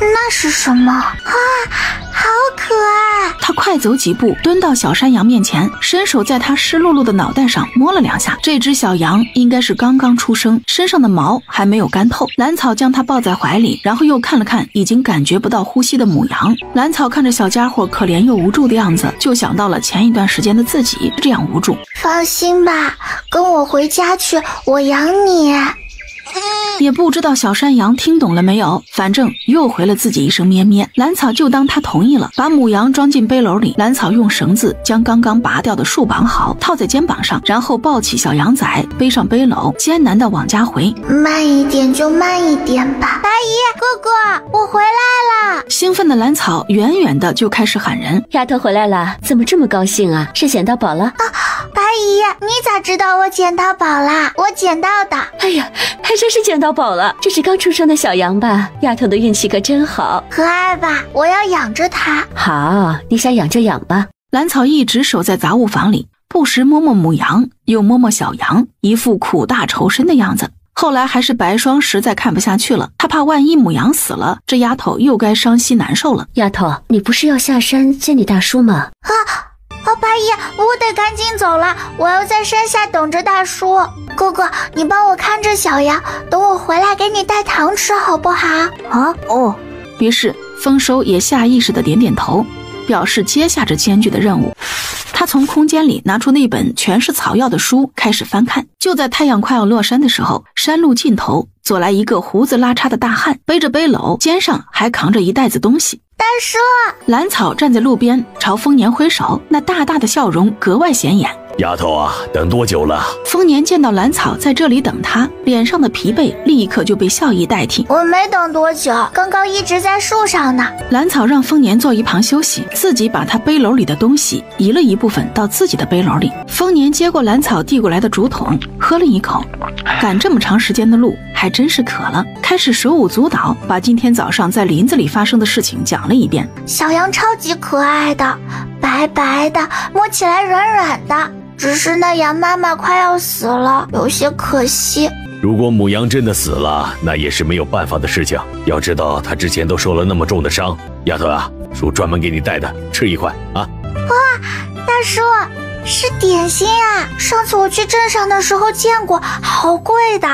那是什么啊？好可爱！他快走几步，蹲到小山羊面前，伸手在他湿漉漉的脑袋上摸了2下。这只小羊应该是刚刚出生，身上的毛还没有干透。兰草将它抱在怀里，然后又看了看已经感觉不到呼吸的母羊。兰草看着小家伙可怜又无助的样子，就想到了前一段时间的自己，这样无助。放心吧，跟我回家去，我养你。也不知道小山羊听懂了没有，反正又回了自己一声咩咩。兰草就当他同意了，把母羊装进背篓里。兰草用绳子将刚刚拔掉的树绑好，套在肩膀上，然后抱起小羊崽，背上背篓，艰难地往家回。慢一点就慢一点吧。白姨，哥哥，我回来了！兴奋的兰草远远的就开始喊人：丫头回来了，怎么这么高兴啊？是捡到宝了？白姨，你咋知道我捡到宝啦？我捡到的。哎呀，还真是捡到宝了，这是刚出生的小羊吧？丫头的运气可真好，可爱吧？我要养着它。好，你想养就养吧。兰草一直守在杂物房里，不时摸摸母羊，又摸摸小羊，一副苦大仇深的样子。后来还是白霜实在看不下去了，他怕万一母羊死了，这丫头又该伤心难受了。丫头，你不是要下山见你大叔吗？白姨，我得赶紧走了，我要在山下等着大叔。哥哥，你帮我看着小羊，等我回来给你带糖吃好不好？哦。于是丰收也下意识地点点头，表示接下这艰巨的任务。他从空间里拿出那本全是草药的书，开始翻看。就在太阳快要落山的时候，山路尽头走来一个胡子拉碴的大汉，背着背篓，肩上还扛着一袋子东西。大叔！兰草站在路边朝丰年挥手，那大大的笑容格外显眼。丫头啊，等多久了？丰年见到兰草在这里等他，脸上的疲惫立刻就被笑意代替。我没等多久，刚刚一直在树上呢。兰草让丰年坐一旁休息，自己把他背篓里的东西移了一部分到自己的背篓里。丰年接过兰草递过来的竹筒，喝了一口，赶这么长时间的路，还真是渴了，开始手舞足蹈，把今天早上在林子里发生的事情讲了一遍。小羊超级可爱的，白白的，摸起来软软的，只是那羊妈妈快要死了，有些可惜。如果母羊真的死了，那也是没有办法的事情。要知道她之前都受了那么重的伤。丫头啊，叔专门给你带的，吃一块啊。哇，大叔，是点心啊！上次我去镇上的时候见过，好贵的。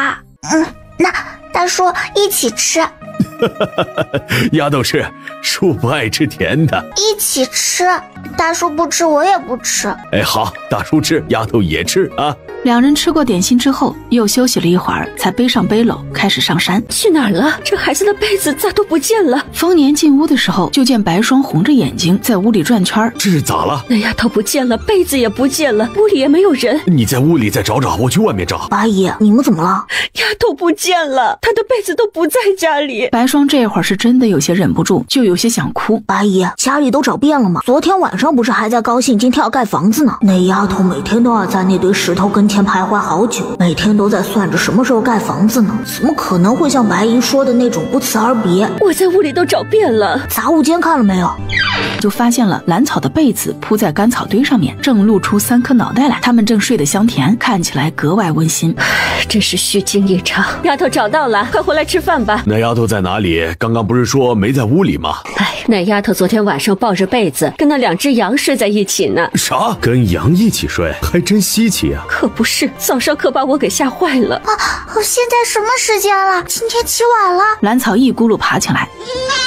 那大叔一起吃。丫头吃，叔不爱吃甜的。一起吃，大叔不吃我也不吃。哎，好，大叔吃，丫头也吃啊。两人吃过点心之后，又休息了一会儿，才背上背篓开始上山。去哪儿了？这孩子的被子咋都不见了？丰年进屋的时候，就见白霜红着眼睛在屋里转圈。这是咋了？那丫头不见了，被子也不见了，屋里也没有人。你在屋里再找找，我去外面找。八姨，你们怎么了？丫头不见了，她的被子都不在家里。白霜这会儿是真的有些忍不住，就有些想哭。八姨，家里都找遍了吗？昨天晚上不是还在高兴今天要盖房子呢？那丫头每天都要在那堆石头跟前徘徊好久，每天都在算着什么时候盖房子呢？怎么可能会像白姨说的那种不辞而别？我在屋里都找遍了，杂物间看了没有？就发现了兰草的被子铺在干草堆上面，正露出3颗脑袋来，他们正睡得香甜，看起来格外温馨。真是虚惊一场。丫头找到了，快回来吃饭吧。那丫头在哪里？刚刚不是说没在屋里吗？那丫头昨天晚上抱着被子跟那2只羊睡在一起呢。啥？跟羊一起睡？还真稀奇啊。可不是，早上可把我给吓坏了。现在什么时间了？今天起晚了。兰草一咕噜爬起来，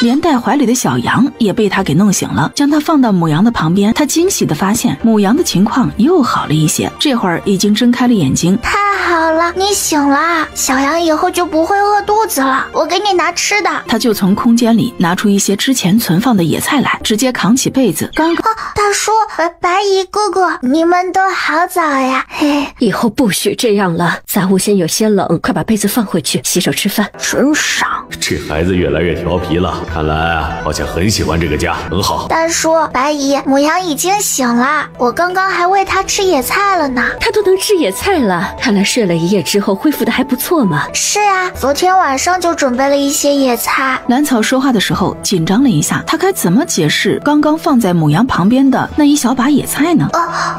连带怀里的小羊也被他给弄醒了，将它放到母羊的旁边。他惊喜地发现母羊的情况又好了一些，这会儿已经睁开了眼睛。太好了，你醒了，小羊以后就不会饿肚子了。我给你拿吃的。他就从空间里拿出一些之前存存放的野菜来，直接扛起被子。刚刚大叔、白姨哥哥，你们都好早呀！嘿，以后不许这样了，杂物间有些冷，快把被子放回去，洗手吃饭。真傻！这孩子越来越调皮了，看来啊，好像很喜欢这个家，很好。大叔、白姨，母羊已经醒了，我刚刚还喂它吃野菜了呢。它都能吃野菜了，看来睡了一夜之后恢复的还不错嘛。是啊，昨天晚上就准备了一些野菜。兰草说话的时候紧张了一下，他该怎么解释刚刚放在母羊旁边的那一小把野菜呢？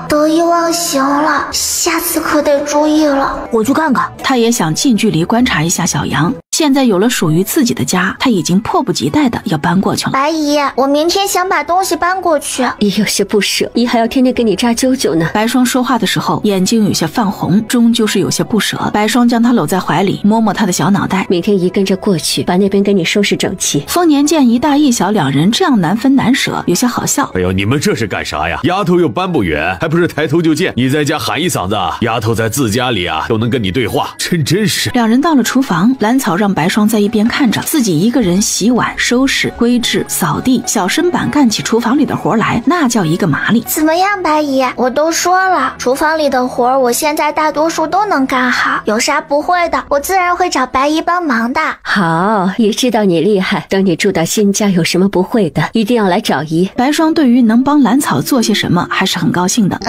得意忘形了，下次可得注意了。我去看看。他也想近距离观察一下小羊。现在有了属于自己的家，他已经迫不及待的要搬过去了。白姨，我明天想把东西搬过去。姨有些不舍，姨还要天天给你扎啾啾呢。白霜说话的时候眼睛有些泛红，终究是有些不舍。白霜将他搂在怀里，摸摸他的小脑袋。明天姨跟着过去，把那边给你收拾整齐。丰年见一大一小两人这样难分难舍，有些好笑。哎呦，你们这是干啥呀？丫头又搬不远，还不是抬头就见。你在家喊一嗓子，丫头在自家里啊都能跟你对话，真是。两人到了厨房，兰草让白霜在一边看着，自己一个人洗碗、收拾、归置、扫地，小身板干起厨房里的活来，那叫一个麻利。怎么样，白姨？我都说了，厨房里的活我现在大多数都能干好，有啥不会的，我自然会找白姨帮忙的。好，姨知道你厉害，等你住到新家，有什么不会的，一定要来找姨。白霜对于能帮兰草做些什么还是很高兴的。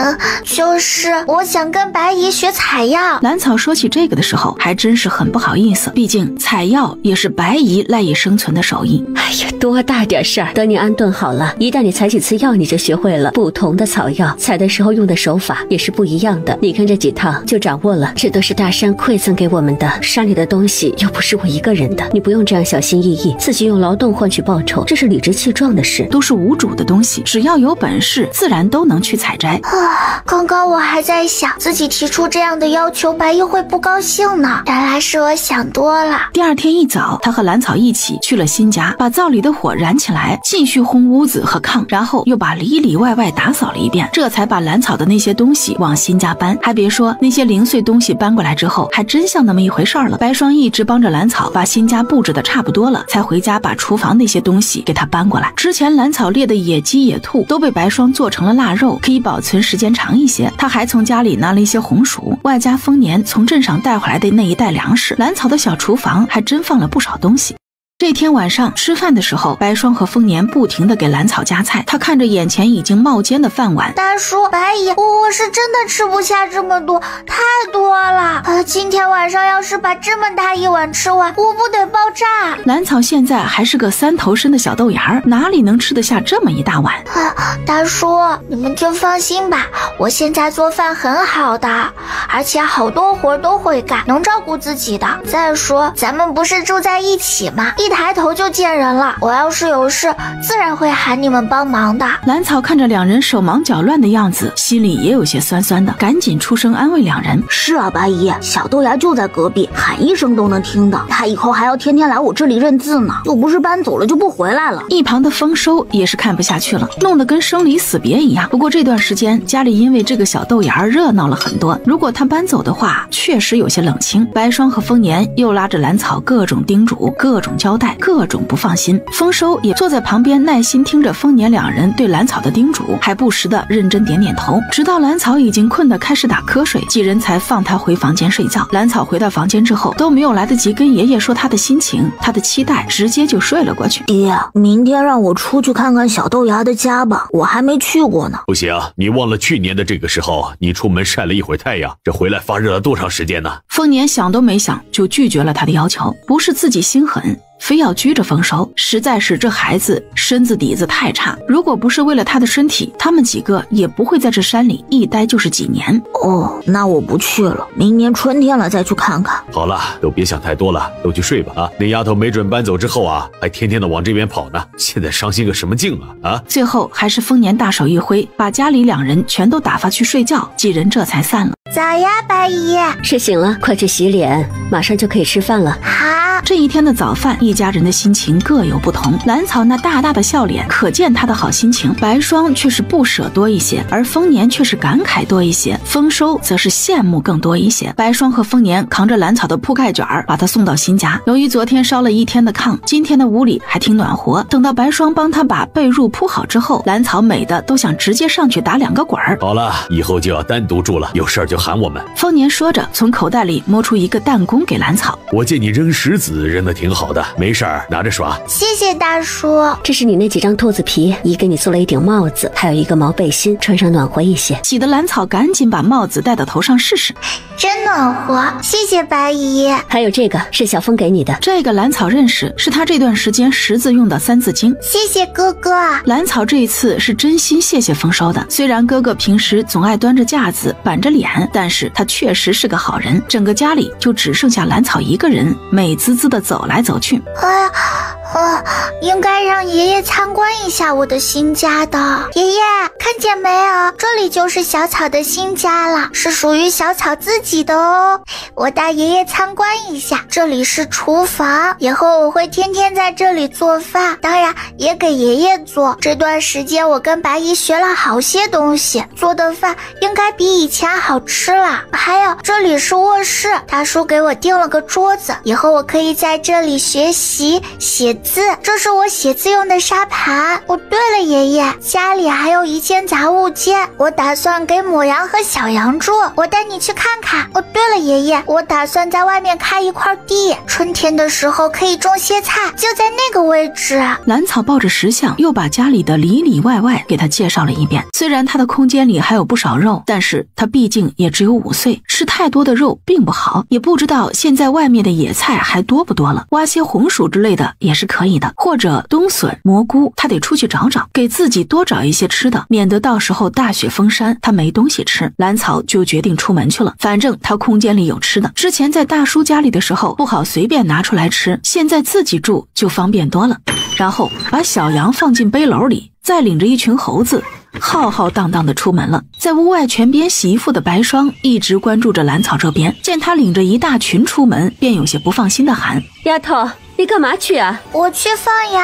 就是我想跟白姨学采药。兰草说起这个的时候还真是很不好意思，毕竟采药也是白姨赖以生存的手艺。哎呀，多大点事儿，等你安顿好了，一旦你采几次药，你就学会了不同的草药，采的时候用的手法也是不一样的。你看这几套就掌握了，这都是大山馈赠给我们的，山里的东西又不是我一个人的，你不用这样小心翼翼，自己用劳动换取报酬，这是理直气壮的事，都是无主的东西，只要有本事自然都能去采摘。刚刚我还在想自己提出这样的要求白姨会不高兴呢，原来是我想多了。第二天一早，他和兰草一起去了新家，把灶里的火燃起来，继续烘屋子和炕，然后又把里里外外打扫了一遍，这才把兰草的那些东西往新家搬。还别说，那些零碎东西搬过来之后还真像那么一回事了。白霜一直帮着兰草把新家布置的差不多了，才回家把厨房那些东西给他搬过来。之前兰草猎的野鸡野兔都被白霜做成了腊肉，可以保存时间长一些。他还从家里拿了一些红薯，外加丰年从镇上带回来的那一袋粮食。兰草的小厨房还真放了不少东西。这天晚上吃饭的时候，白霜和丰年不停地给兰草夹菜，他看着眼前已经冒尖的饭碗，大叔、白姨，我是真的吃不下这么多，太多了。今天晚上要是把这么大一碗吃完，我不得爆炸。兰草现在还是个3头身的小豆芽，哪里能吃得下这么一大碗？大叔，你们就放心吧，我现在做饭很好的，而且好多活都会干，能照顾自己的。再说咱们不是住在一起吗？一抬头就见人了，我要是有事自然会喊你们帮忙的。兰草看着两人手忙脚乱的样子，心里也有些酸酸的，赶紧出声安慰两人。是啊，白姨，小豆芽就在隔壁，喊一声都能听到，他以后还要天天来我这里认字呢，又不是搬走了就不回来了。一旁的丰收也是看不下去了，弄得跟生离死别一样。不过这段时间家里因为这个小豆芽热闹了很多，如果他搬走的话确实有些冷清。白霜和丰年又拉着兰草各种叮嘱，各种交代，各种不放心。丰收也坐在旁边耐心听着丰年两人对兰草的叮嘱，还不时的认真点点头，直到兰草已经困得开始打瞌睡，几人才放他回房间睡觉。兰草回到房间之后都没有来得及跟爷爷说他的心情，他的期待，直接就睡了过去。爹，明天让我出去看看小豆芽的家吧，我还没去过呢。不行，你忘了去年的这个时候你出门晒了一会儿太阳，这回来发热了多长时间呢？丰年想都没想就拒绝了他的要求，不是自己心狠非要拘着丰收，实在是这孩子身子底子太差，如果不是为了他的身体，他们几个也不会在这山里一待就是几年。那我不去了，明年春天了再去看看。好了，都别想太多了，都去睡吧啊！那丫头没准搬走之后啊，还天天的往这边跑呢，现在伤心个什么劲啊！最后还是丰年大手一挥，把家里两人全都打发去睡觉，几人这才散了。早呀，白姨。睡醒了，快去洗脸，马上就可以吃饭了。好。这一天的早饭，一家人的心情各有不同。兰草那大大的笑脸，可见他的好心情；白霜却是不舍多一些，而丰年却是感慨多一些，丰收则是羡慕更多一些。白霜和丰年扛着兰草的铺盖卷儿，把他送到新家。由于昨天烧了一天的炕，今天的屋里还挺暖和。等到白霜帮他把被褥铺好之后，兰草美的都想直接上去打2个滚儿。好了，以后就要单独住了，有事儿就喊我们。丰年说着，从口袋里摸出一个弹弓给兰草。我见你扔石子扔得挺好的，没事儿拿着耍。谢谢大叔。这是你那几张兔子皮，姨给你做了一顶帽子，还有一个毛背心，穿上暖和一些。喜得兰草赶紧把帽子戴到头上试试，真暖和，谢谢白姨。还有这个是小峰给你的，这个兰草认识，是他这段时间识字用的3字经。谢谢哥哥。兰草这一次是真心谢谢丰收的，虽然哥哥平时总爱端着架子板着脸，但是他确实是个好人。整个家里就只剩下兰草一个人，美滋滋的走来走去。应该让爷爷参观一下我的新家的。爷爷，看见没有？这里就是小草的新家了，是属于小草自己的哦。我带爷爷参观一下，这里是厨房，以后我会天天在这里做饭，当然也给爷爷做。这段时间我跟白姨学了好些东西，做的饭应该比以前好吃了。还有，这里是卧室，大叔给我订了个桌子，以后我可以在这里学习写字，这是我写字用的沙盘。哦，对了，爷爷，家里还有一间杂物间，我打算给母羊和小羊住，我带你去看看。哦，对了，爷爷，我打算在外面开一块地，春天的时候可以种些菜，就在那个位置。兰草抱着石像，又把家里的里里外外给他介绍了一遍。虽然他的空间里还有不少肉，但是他毕竟也只有5岁，吃太多的肉并不好，也不知道现在外面的野菜还多不多了，挖些红薯之类的也是可以的，或者冬笋、蘑菇，他得出去找找，给自己多找一些吃的，免得到时候大雪封山他没东西吃。兰草就决定出门去了，反正他空间里有吃的，之前在大叔家里的时候不好随便拿出来吃，现在自己住就方便多了。然后把小羊放进背篓里，再领着一群猴子浩浩荡荡地出门了。在屋外泉边洗衣服的白霜一直关注着兰草这边，见他领着一大群出门，便有些不放心地喊：丫头，你干嘛去啊？我去放羊，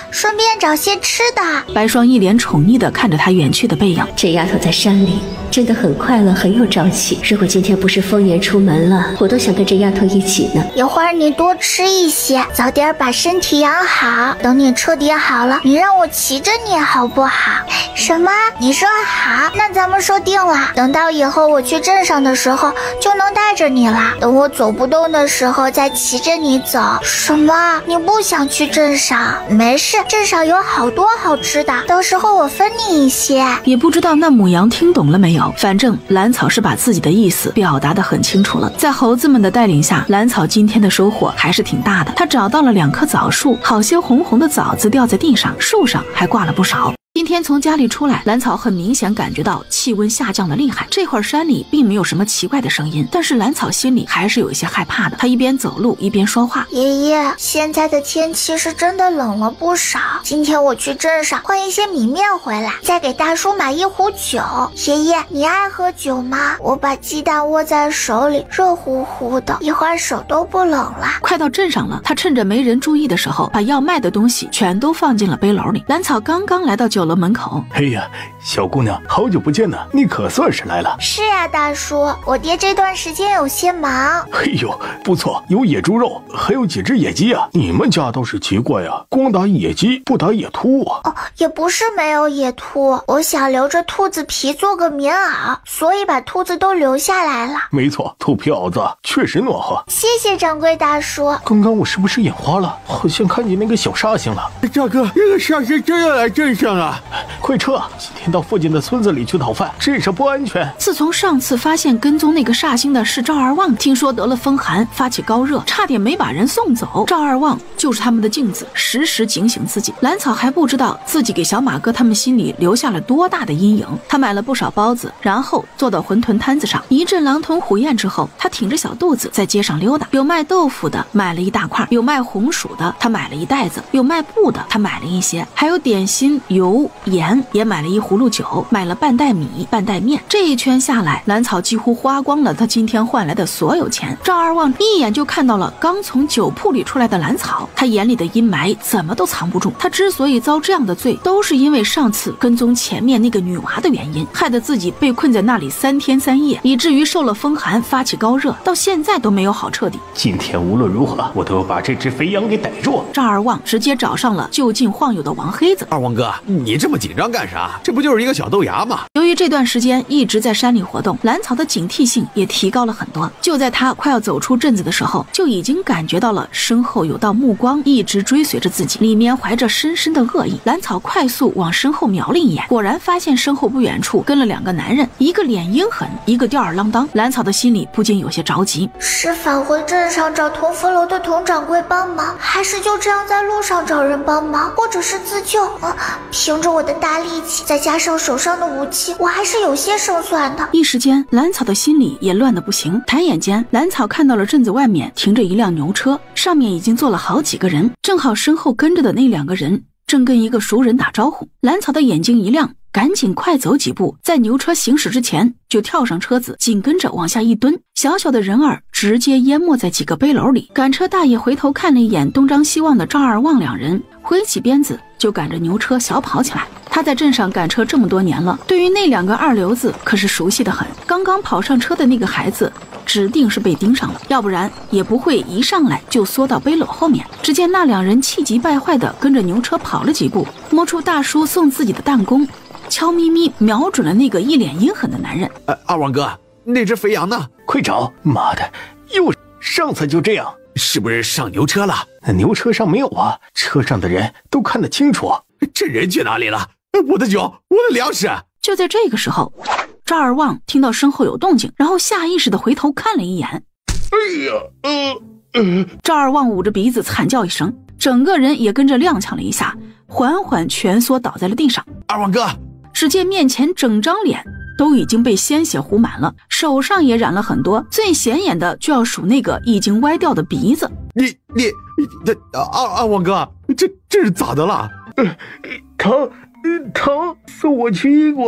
顺便找些吃的。白霜一脸宠溺地看着他远去的背影。这丫头在山里真的很快乐，很有朝气。如果今天不是丰年出门了，我都想跟这丫头一起呢。一会儿你多吃一些，早点把身体养好。等你彻底好了，你让我骑着你好不好？什么？你说好？那咱们说定了。等到以后我去镇上的时候，就能带着你了。等我走不动的时候，再骑着你走。什么？你不想去镇上？没事，镇上有好多好吃的，到时候我分你一些。也不知道那母羊听懂了没有，反正兰草是把自己的意思表达得很清楚了。在猴子们的带领下，兰草今天的收获还是挺大的。他找到了2棵枣树，好些红红的枣子掉在地上，树上还挂了不少。今天从家里出来，兰草很明显感觉到气温下降的厉害。这会儿山里并没有什么奇怪的声音，但是兰草心里还是有一些害怕的。他一边走路一边说话：爷爷，现在的天气是真的冷了不少。今天我去镇上换一些米面回来，再给大叔买一壶酒。爷爷，你爱喝酒吗？我把鸡蛋握在手里，热乎乎的，一会儿手都不冷了。快到镇上了，他趁着没人注意的时候，把要卖的东西全都放进了背篓里。兰草刚刚来到酒楼门口，哎呀，小姑娘，好久不见呢，你可算是来了。是啊，大叔，我爹这段时间有些忙。哎呦，不错，有野猪肉，还有几只野鸡啊！你们家倒是奇怪啊，光打野鸡不打野兔啊？哦，也不是没有野兔，我想留着兔子皮做个棉袄，所以把兔子都留下来了。没错，兔皮袄子确实暖和。谢谢掌柜大叔。刚刚我是不是眼花了？好像看见那个小煞星了。大哥，这个煞星真要来镇上啊！快撤！今天到附近的村子里去讨饭，镇上不安全。自从上次发现跟踪那个煞星的是赵二旺，听说得了风寒，发起高热，差点没把人送走。赵二旺就是他们的镜子，时时警醒自己。兰草还不知道自己给小马哥他们心里留下了多大的阴影。他买了不少包子，然后坐到馄饨摊子上，一阵狼吞虎咽之后，他挺着小肚子在街上溜达。有卖豆腐的买了一大块，有卖红薯的他买了一袋子，有卖布的他买了一些，还有点心、油、菇、盐，也买了1葫芦酒，买了半袋米、半袋面。这一圈下来，兰草几乎花光了他今天换来的所有钱。赵二旺一眼就看到了刚从酒铺里出来的兰草，他眼里的阴霾怎么都藏不住。他之所以遭这样的罪，都是因为上次跟踪前面那个女娃的原因，害得自己被困在那里3天3夜，以至于受了风寒，发起高热，到现在都没有好彻底。今天无论如何，我都要把这只肥羊给逮住。赵二旺直接找上了就近晃悠的王黑子。二旺哥，你这么紧张干啥？这不就是一个小豆芽吗？由于这段时间一直在山里活动，兰草的警惕性也提高了很多。就在他快要走出镇子的时候，就已经感觉到了身后有道目光一直追随着自己，里面怀着深深的恶意。兰草快速往身后瞄了一眼，果然发现身后不远处跟了2个男人，一个脸阴狠，一个吊儿郎当。兰草的心里不禁有些着急，是返回镇上找同福楼的佟掌柜帮忙，还是就这样在路上找人帮忙，或者是自救？凭着我的大力气，再加上手上的武器，我还是有些胜算的。一时间，兰草的心里也乱得不行。抬眼间，兰草看到了镇子外面停着一辆牛车，上面已经坐了好几个人，正好身后跟着的那2个人正跟一个熟人打招呼。兰草的眼睛一亮，赶紧快走几步，在牛车行驶之前就跳上车子，紧跟着往下一蹲，小小的人儿直接淹没在几个背篓里。赶车大爷回头看了一眼东张西望的赵二旺2人，挥起鞭子就赶着牛车小跑起来。他在镇上赶车这么多年了，对于那2个二流子可是熟悉的很。刚刚跑上车的那个孩子指定是被盯上了，要不然也不会一上来就缩到背篓后面。只见那2人气急败坏的跟着牛车跑了几步，摸出大叔送自己的弹弓，悄咪咪瞄准了那个一脸阴狠的男人。二旺哥，那只肥羊呢？快找！妈的，又上次就这样，是不是上牛车了？牛车上没有啊，车上的人都看得清楚。这人去哪里了？我的酒，我的粮食！就在这个时候，赵二旺听到身后有动静，然后下意识的回头看了一眼。赵二旺捂着鼻子惨叫一声，整个人也跟着踉跄了一下，缓缓蜷缩倒在了地上。二旺哥，只见面前整张脸都已经被鲜血糊满了，手上也染了很多，最显眼的就要数那个已经歪掉的鼻子。二旺哥，这是咋的了？疼，送我去医馆。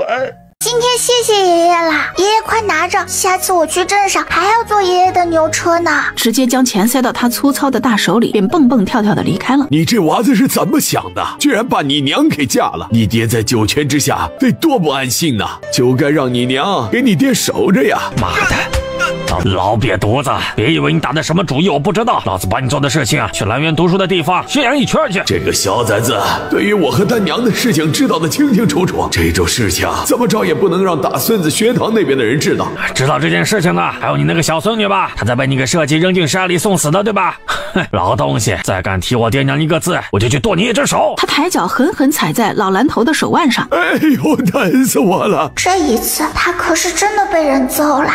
今天谢谢爷爷啦，爷爷快拿着，下次我去镇上还要坐爷爷的牛车呢。直接将钱塞到他粗糙的大手里，便蹦蹦跳跳的离开了。你这娃子是怎么想的？居然把你娘给嫁了！你爹在九泉之下得多不安心呐，就该让你娘给你爹守着呀！妈的！老瘪犊子，别以为你打的什么主意我不知道，老子把你做的事情去兰园读书的地方宣扬一圈去。这个小崽子对于我和他娘的事情知道的清清楚楚，这种事情怎么着也不能让大孙子学堂那边的人知道。知道这件事情的还有你那个小孙女吧，她才被你给设计扔进山里送死的，对吧？老东西，再敢提我爹娘一个字，我就去剁你一只手。他抬脚狠狠踩在老蓝头的手腕上，哎呦，疼死我了！这一次他可是真的被人揍了。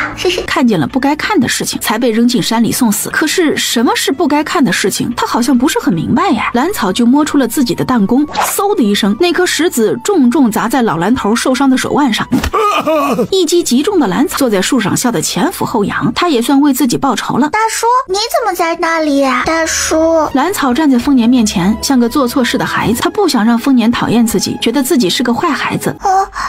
看见了不该看的事情，才被扔进山里送死。可是什么是不该看的事情，他好像不是很明白呀。兰草就摸出了自己的弹弓，嗖的一声，那颗石子重重砸在老蓝头受伤的手腕上。一击即中的兰草坐在树上笑得前俯后仰，他也算为自己报仇了。大叔，你怎么在那里啊？大叔，兰草站在丰年面前，像个做错事的孩子，他不想让丰年讨厌自己，觉得自己是个坏孩子。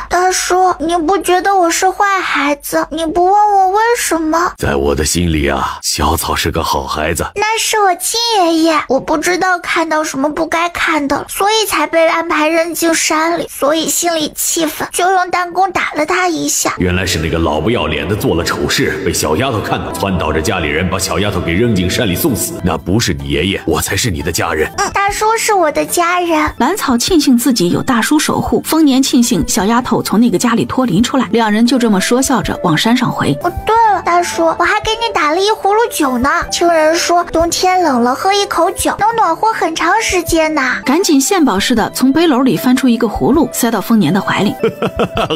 大叔，你不觉得我是坏孩子？你不问我为什么？在我的心里啊，小草是个好孩子。那是我亲爷爷，我不知道看到什么不该看的，所以才被安排扔进山里，所以心里气愤，就用弹弓打了他一下。原来是那个老不要脸的做了丑事，被小丫头看到，撺掇着家里人把小丫头给扔进山里送死。那不是你爷爷，我才是你的家人。大叔是我的家人。兰草庆幸自己有大叔守护，丰年庆幸小丫头从那个家里脱离出来，两人就这么说笑着往山上回。对了，大叔，我还给你打了一葫芦酒呢。听人说冬天冷了喝一口酒能暖和很长时间呢。赶紧献宝似的从背篓里翻出一个葫芦，塞到丰年的怀里。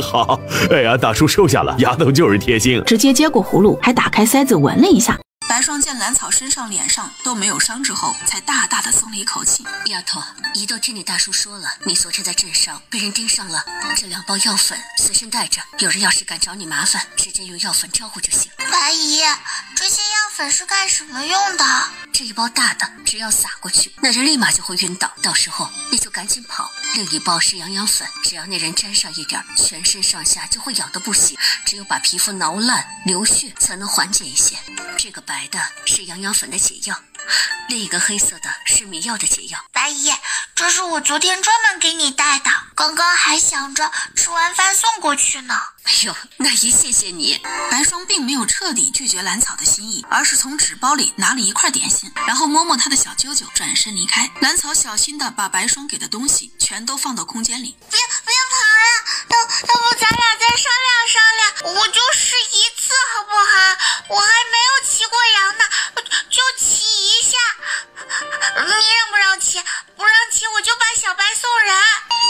好，哎呀，大叔收下了，丫头就是贴心。直接接过葫芦，还打开塞子闻了一下。白霜见蓝草身上脸上都没有伤之后，才大大的松了一口气。丫头，一豆听你大叔说了，你昨天在镇上被人盯上了，这2包药粉随身带着，有人要是敢找你麻烦，直接用药粉招呼就行。白姨，这些药粉是干什么用的？这1包大的，只要撒过去，那人立马就会晕倒，到时候你就赶紧跑。另1包是痒痒粉，只要那人沾上一点，全身上下就会痒得不行，只有把皮肤挠烂流血才能缓解一些。这个白的是痒痒粉的解药，另一个黑色的是迷药的解药。白姨，这是我昨天专门给你带的，刚刚还想着吃完饭送过去呢。哎呦，那一谢谢你。白霜并没有彻底拒绝蓝草的心意，而是从纸包里拿了一块点心，然后摸摸他的小啾啾，转身离开。蓝草小心地把白霜给的东西全都放到空间里。别跑呀，要不咱俩再商量，我就试一次好不好？我还没有骑过羊呢，就骑一下。你让不让骑？不让骑我就把小白送人。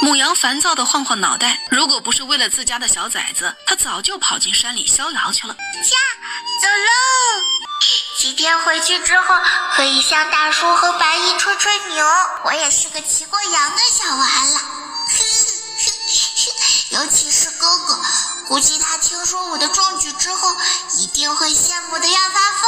母羊烦躁地晃晃脑袋，如果不是为了自家的小崽子，他早就跑进山里逍遥去了。走喽！今天回去之后，可以向大叔和白姨吹吹牛，我也是个骑过羊的小娃了。尤其是哥哥，估计他听说我的壮举之后，一定会羡慕的要发疯。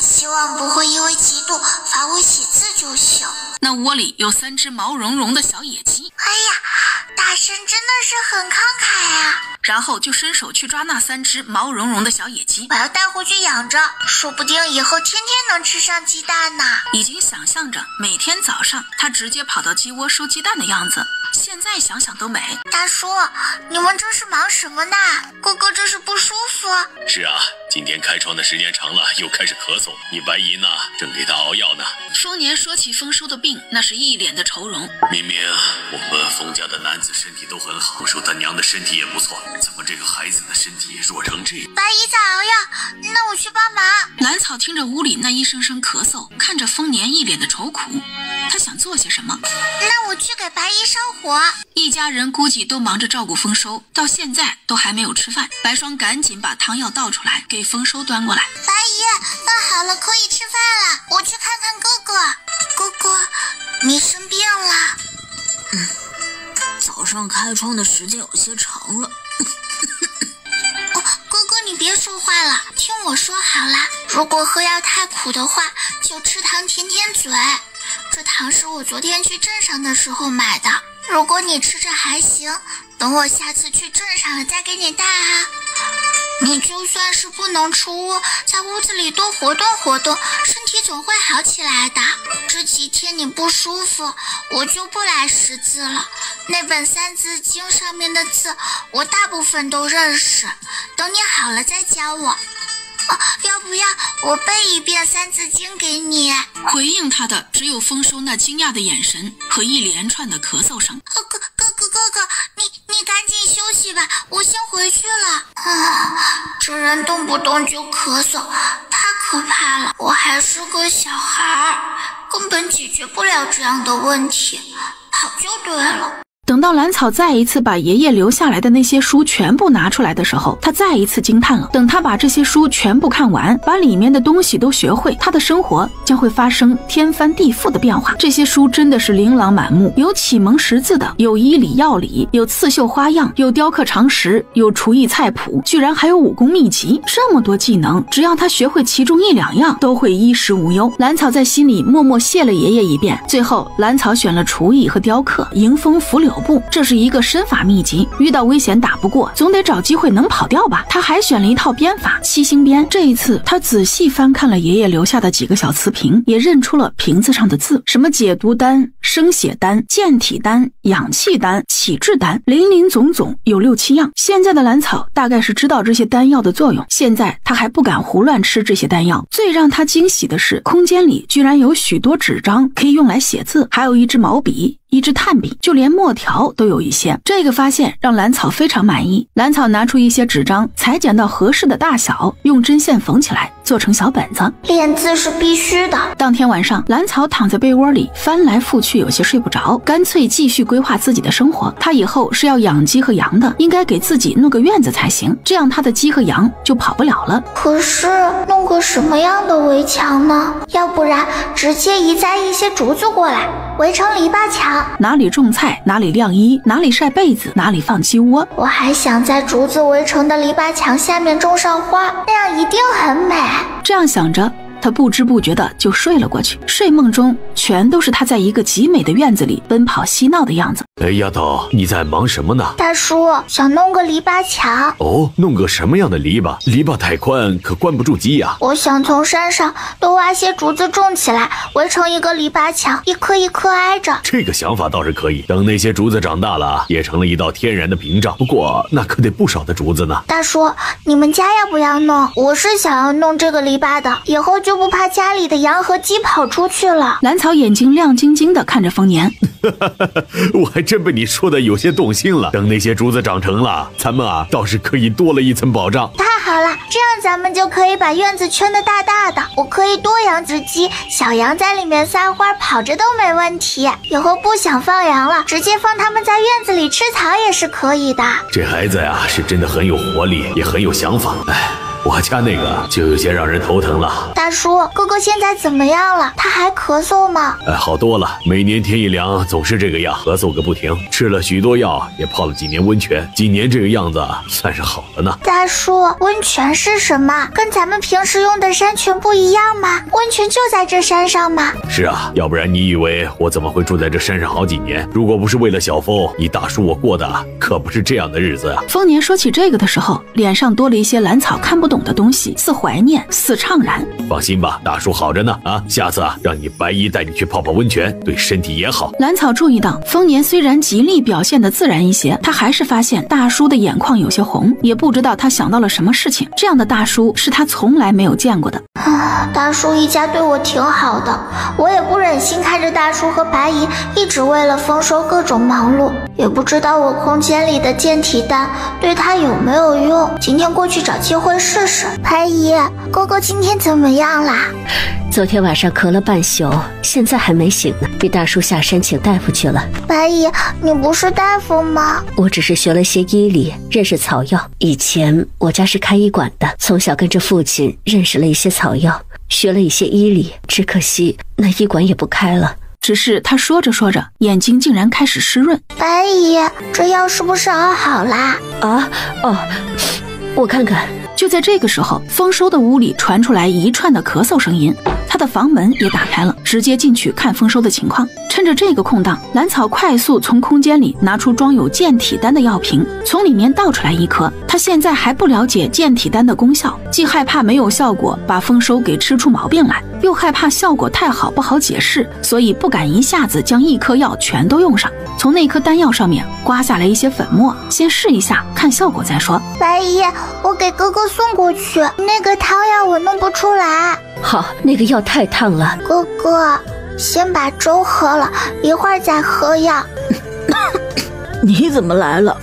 希望不会因为嫉妒罚我写字就行。那窝里有3只毛茸茸的小野鸡。哎呀，大神真的是很慷慨啊！然后就伸手去抓那3只毛茸茸的小野鸡。我要带回去养着，说不定以后天天能吃上鸡蛋呢。已经想象着每天早上他直接跑到鸡窝收鸡蛋的样子，现在想想都美。大叔，你们这是忙什么呢？哥哥这是不舒服？是啊，今天开窗的时间长了，又开始咳嗽。你白姨呢？正给他熬药呢。双年说起丰收的病，那是一脸的愁容。明明我们丰家的男子身体都很好，说他娘的身体也不错，怎么这个孩子的身体弱成这样？白姨在熬药，那我去帮忙。蓝草听着屋里那一声声咳嗽，看着丰年一脸的愁苦，他想做些什么。那我去给白姨烧火。一家人估计都忙着照顾丰收，到现在都还没有吃饭。白霜赶紧把汤药倒出来，给丰收端过来。白姨，饭好了，可以吃饭了。我去看看哥哥。哥哥，你生病了？早上开窗的时间有些长了。哥哥，你别说话了，听我说好了。如果喝药太苦的话，就吃糖甜甜嘴。这糖是我昨天去镇上的时候买的。如果你吃着还行，等我下次去镇上了再给你带啊。你就算是不能出屋，在屋子里多活动活动，身体总会好起来的。这几天你不舒服，我就不来识字了。那本《三字经》上面的字，我大部分都认识。等你好了再教我。要不要我背一遍《三字经》给你？回应他的只有丰收那惊讶的眼神和一连串的咳嗽声。哥哥，你赶紧休息吧，我先回去了。这人动不动就咳嗽，太可怕了。我还是个小孩，根本解决不了这样的问题，跑就对了。等到蓝草再一次把爷爷留下来的那些书全部拿出来的时候，他再一次惊叹了。等他把这些书全部看完，把里面的东西都学会，他的生活将会发生天翻地覆的变化。这些书真的是琳琅满目，有启蒙识字的，有医理药理，有刺绣花样，有雕刻常识，有厨艺菜谱，居然还有武功秘籍。这么多技能，只要他学会其中1、2样，都会衣食无忧。蓝草在心里默默谢了爷爷一遍。最后，蓝草选了厨艺和雕刻，迎风拂柳步，这是一个身法秘籍，遇到危险打不过，总得找机会能跑掉吧。他还选了一套鞭法7星鞭，这一次他仔细翻看了爷爷留下的几个小瓷瓶，也认出了瓶子上的字，什么解毒丹、生血丹、健体丹、养气丹、启智丹，林林总总有6、7样。现在的蓝草大概是知道这些丹药的作用，现在他还不敢胡乱吃这些丹药。最让他惊喜的是，空间里居然有许多纸张可以用来写字，还有一支毛笔，一支炭笔，就连墨条都有一些。这个发现让兰草非常满意。兰草拿出一些纸张，裁剪到合适的大小，用针线缝起来，做成小本子。练字是必须的。当天晚上，兰草躺在被窝里翻来覆去，有些睡不着，干脆继续规划自己的生活。他以后是要养鸡和羊的，应该给自己弄个院子才行，这样他的鸡和羊就跑不了了。可是弄个什么样的围墙呢？要不然直接移栽一些竹子过来，围成篱笆墙。哪里种菜，哪里晾衣，哪里晒被子，哪里放鸡窝。我还想在竹子围成的篱笆墙下面种上花，那样一定很美。这样想着，他不知不觉的就睡了过去。睡梦中全都是他在一个极美的院子里奔跑嬉闹的样子。哎，丫头，你在忙什么呢？大叔，想弄个篱笆墙。哦，弄个什么样的篱笆？篱笆太宽，可关不住鸡呀。我想从山上多挖些竹子种起来，围成一个篱笆墙，一颗一颗挨着。这个想法倒是可以，等那些竹子长大了，也成了一道天然的屏障。不过那可得不少的竹子呢。大叔，你们家要不要弄？我是想要弄这个篱笆的，以后就不怕家里的羊和鸡跑出去了。兰草眼睛亮晶晶的看着丰年，我还真被你说的有些动心了。等那些竹子长成了，咱们倒是可以多了一层保障。太好了，这样咱们就可以把院子圈得大大的，我可以多养只鸡，小羊在里面撒欢跑着都没问题。以后不想放羊了，直接放它们在院子里吃草也是可以的。这孩子呀，是真的很有活力，也很有想法。哎，我家那个就有些让人头疼了。大叔，哥哥现在怎么样了？他还咳嗽吗？好多了，每年天一凉总是这个样，咳嗽个不停，吃了许多药，也泡了几年温泉，今年这个样子算是好了呢。大叔，温泉是什么？跟咱们平时用的山泉不一样吗？温泉就在这山上吗？是啊，要不然你以为我怎么会住在这山上好几年？如果不是为了小峰，你大叔我过的可不是这样的日子啊。丰年说起这个的时候，脸上多了一些兰草看不懂的东西，似怀念，似怅然。放心吧，大叔好着呢啊！下次让你白姨带你去泡泡温泉，对身体也好。兰草注意到，丰年虽然极力表现得自然一些，他还是发现大叔的眼眶有些红，也不知道他想到了什么事情。这样的大叔是他从来没有见过的。大叔一家对我挺好的，我也不忍心看着大叔和白姨一直为了丰收各种忙碌，也不知道我空间里的健体丹对他有没有用。今天过去找机会试试。白姨，哥哥今天怎么样啦？昨天晚上咳了半宿，现在还没醒呢，给大叔下山请大夫去了。白姨，你不是大夫吗？我只是学了些医理，认识草药。以前我家是开医馆的，从小跟着父亲认识了一些草药，学了一些医理，只可惜那医馆也不开了。只是他说着说着，眼睛竟然开始湿润。白姨，这药是不是熬好啦？我看看。就在这个时候，丰收的屋里传出来一串的咳嗽声音，他的房门也打开了，直接进去看丰收的情况。趁着这个空档，兰草快速从空间里拿出装有健体丹的药瓶，从里面倒出来一颗。他现在还不了解健体丹的功效，既害怕没有效果把丰收给吃出毛病来，又害怕效果太好不好解释，所以不敢一下子将一颗药全都用上。从那颗丹药上面刮下来一些粉末，先试一下看效果再说。白姨，我给哥哥送过去，那个汤药我弄不出来。好，那个药太烫了。哥哥，先把粥喝了，一会儿再喝药。你怎么来了？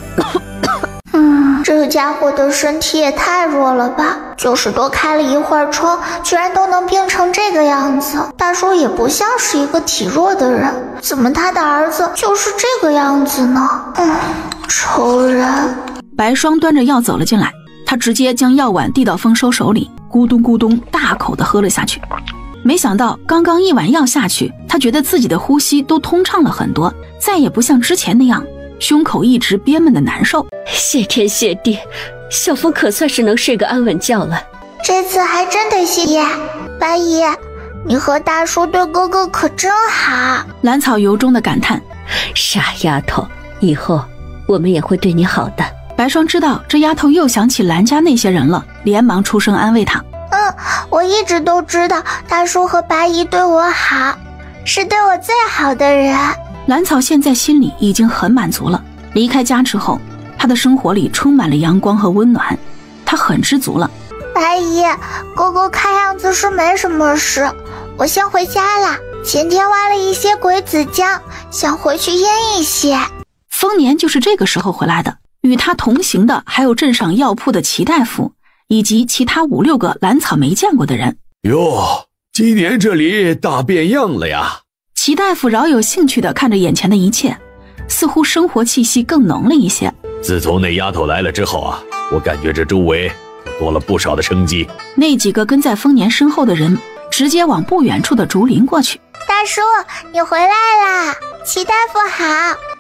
这个家伙的身体也太弱了吧，就是多开了一会儿窗，居然都能病成这个样子。大叔也不像是一个体弱的人，怎么他的儿子就是这个样子呢？仇人。白霜端着药走了进来，他直接将药碗递到丰收手里，咕咚咕咚大口的喝了下去。没想到刚刚一碗药下去，他觉得自己的呼吸都通畅了很多，再也不像之前那样胸口一直憋闷的难受。谢天谢地，小峰可算是能睡个安稳觉了。这次还真得谢谢白姨，你和大叔对哥哥可真好。兰草由衷的感叹，傻丫头，以后我们也会对你好的。白霜知道这丫头又想起兰家那些人了，连忙出声安慰她。我一直都知道大叔和白姨对我好，是对我最好的人。兰草现在心里已经很满足了，离开家之后，她的生活里充满了阳光和温暖，她很知足了。白姨，哥哥看样子是没什么事，我先回家啦。前天挖了一些鬼子浆，想回去腌一些。丰年就是这个时候回来的，与他同行的还有镇上药铺的齐大夫，以及其他5、6个兰草没见过的人。哟，今年这里大变样了呀！齐大夫饶有兴趣地看着眼前的一切，似乎生活气息更浓了一些。自从那丫头来了之后啊，我感觉这周围多了不少的生机。那几个跟在丰年身后的人直接往不远处的竹林过去。大叔，你回来啦！齐大夫好。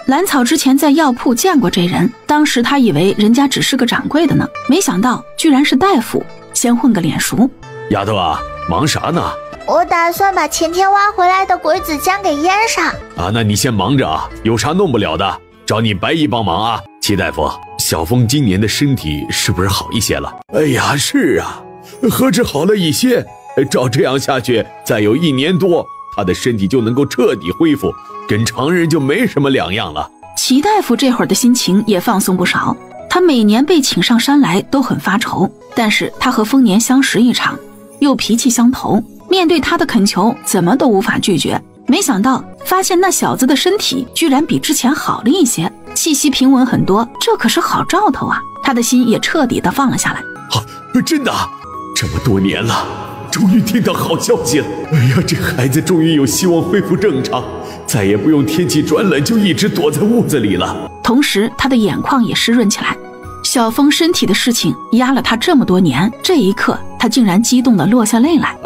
兰草之前在药铺见过这人，当时他以为人家只是个掌柜的呢，没想到居然是大夫，先混个脸熟。丫头啊，忙啥呢？我打算把前天挖回来的鬼子浆给腌上。啊，那你先忙着啊，有啥弄不了的，找你白姨帮忙啊。齐大夫，小峰今年的身体是不是好一些了？哎呀，是啊，何止好了一些，照这样下去，再有1年多，他的身体就能够彻底恢复，跟常人就没什么两样了。齐大夫这会儿的心情也放松不少，他每年被请上山来都很发愁，但是他和丰年相识一场，又脾气相投，面对他的恳求怎么都无法拒绝。没想到发现那小子的身体居然比之前好了一些，气息平稳很多，这可是好兆头啊！他的心也彻底的放了下来。真的，这么多年了，终于听到好消息了！哎呀，这孩子终于有希望恢复正常，再也不用天气转冷就一直躲在屋子里了。同时他的眼眶也湿润起来。小峰身体的事情压了他这么多年，这一刻他竟然激动地落下泪来。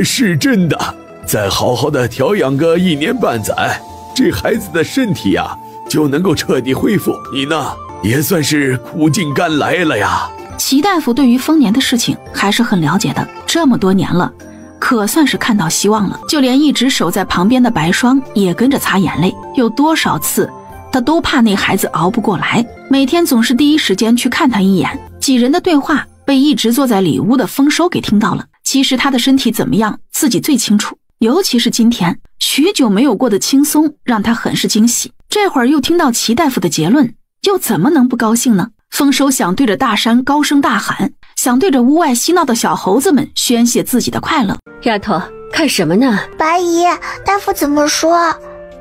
是真的，再好好的调养个1年半载，这孩子的身体呀就能够彻底恢复。你呢，也算是苦尽甘来了呀。齐大夫对于丰年的事情还是很了解的，这么多年了，可算是看到希望了。就连一直守在旁边的白霜也跟着擦眼泪，有多少次他都怕那孩子熬不过来，每天总是第一时间去看他一眼。几人的对话被一直坐在里屋的丰收给听到了。其实他的身体怎么样自己最清楚，尤其是今天许久没有过的轻松让他很是惊喜。这会儿又听到齐大夫的结论，又怎么能不高兴呢？丰收想对着大山高声大喊，想对着屋外嬉闹的小猴子们宣泄自己的快乐。丫头，看什么呢？白姨，大夫怎么说？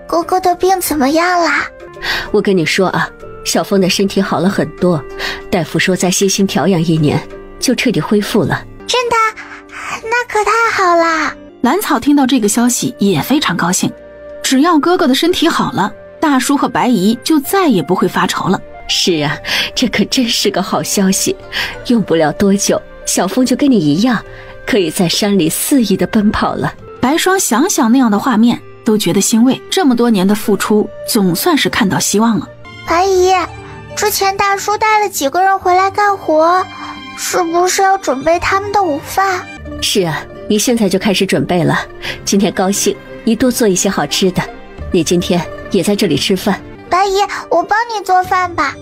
哥哥的病怎么样啦？我跟你说啊，小峰的身体好了很多，大夫说再细心调养1年就彻底恢复了。真的？那可太好啦！兰草听到这个消息也非常高兴，只要哥哥的身体好了，大叔和白姨就再也不会发愁了。是啊，这可真是个好消息，用不了多久，小峰就跟你一样，可以在山里肆意的奔跑了。白霜想想那样的画面都觉得欣慰，这么多年的付出总算是看到希望了。白姨，之前大叔带了几个人回来干活，是不是要准备他们的午饭？是啊，你现在就开始准备了。今天高兴，你多做一些好吃的。你今天也在这里吃饭。白姨，我帮你做饭吧。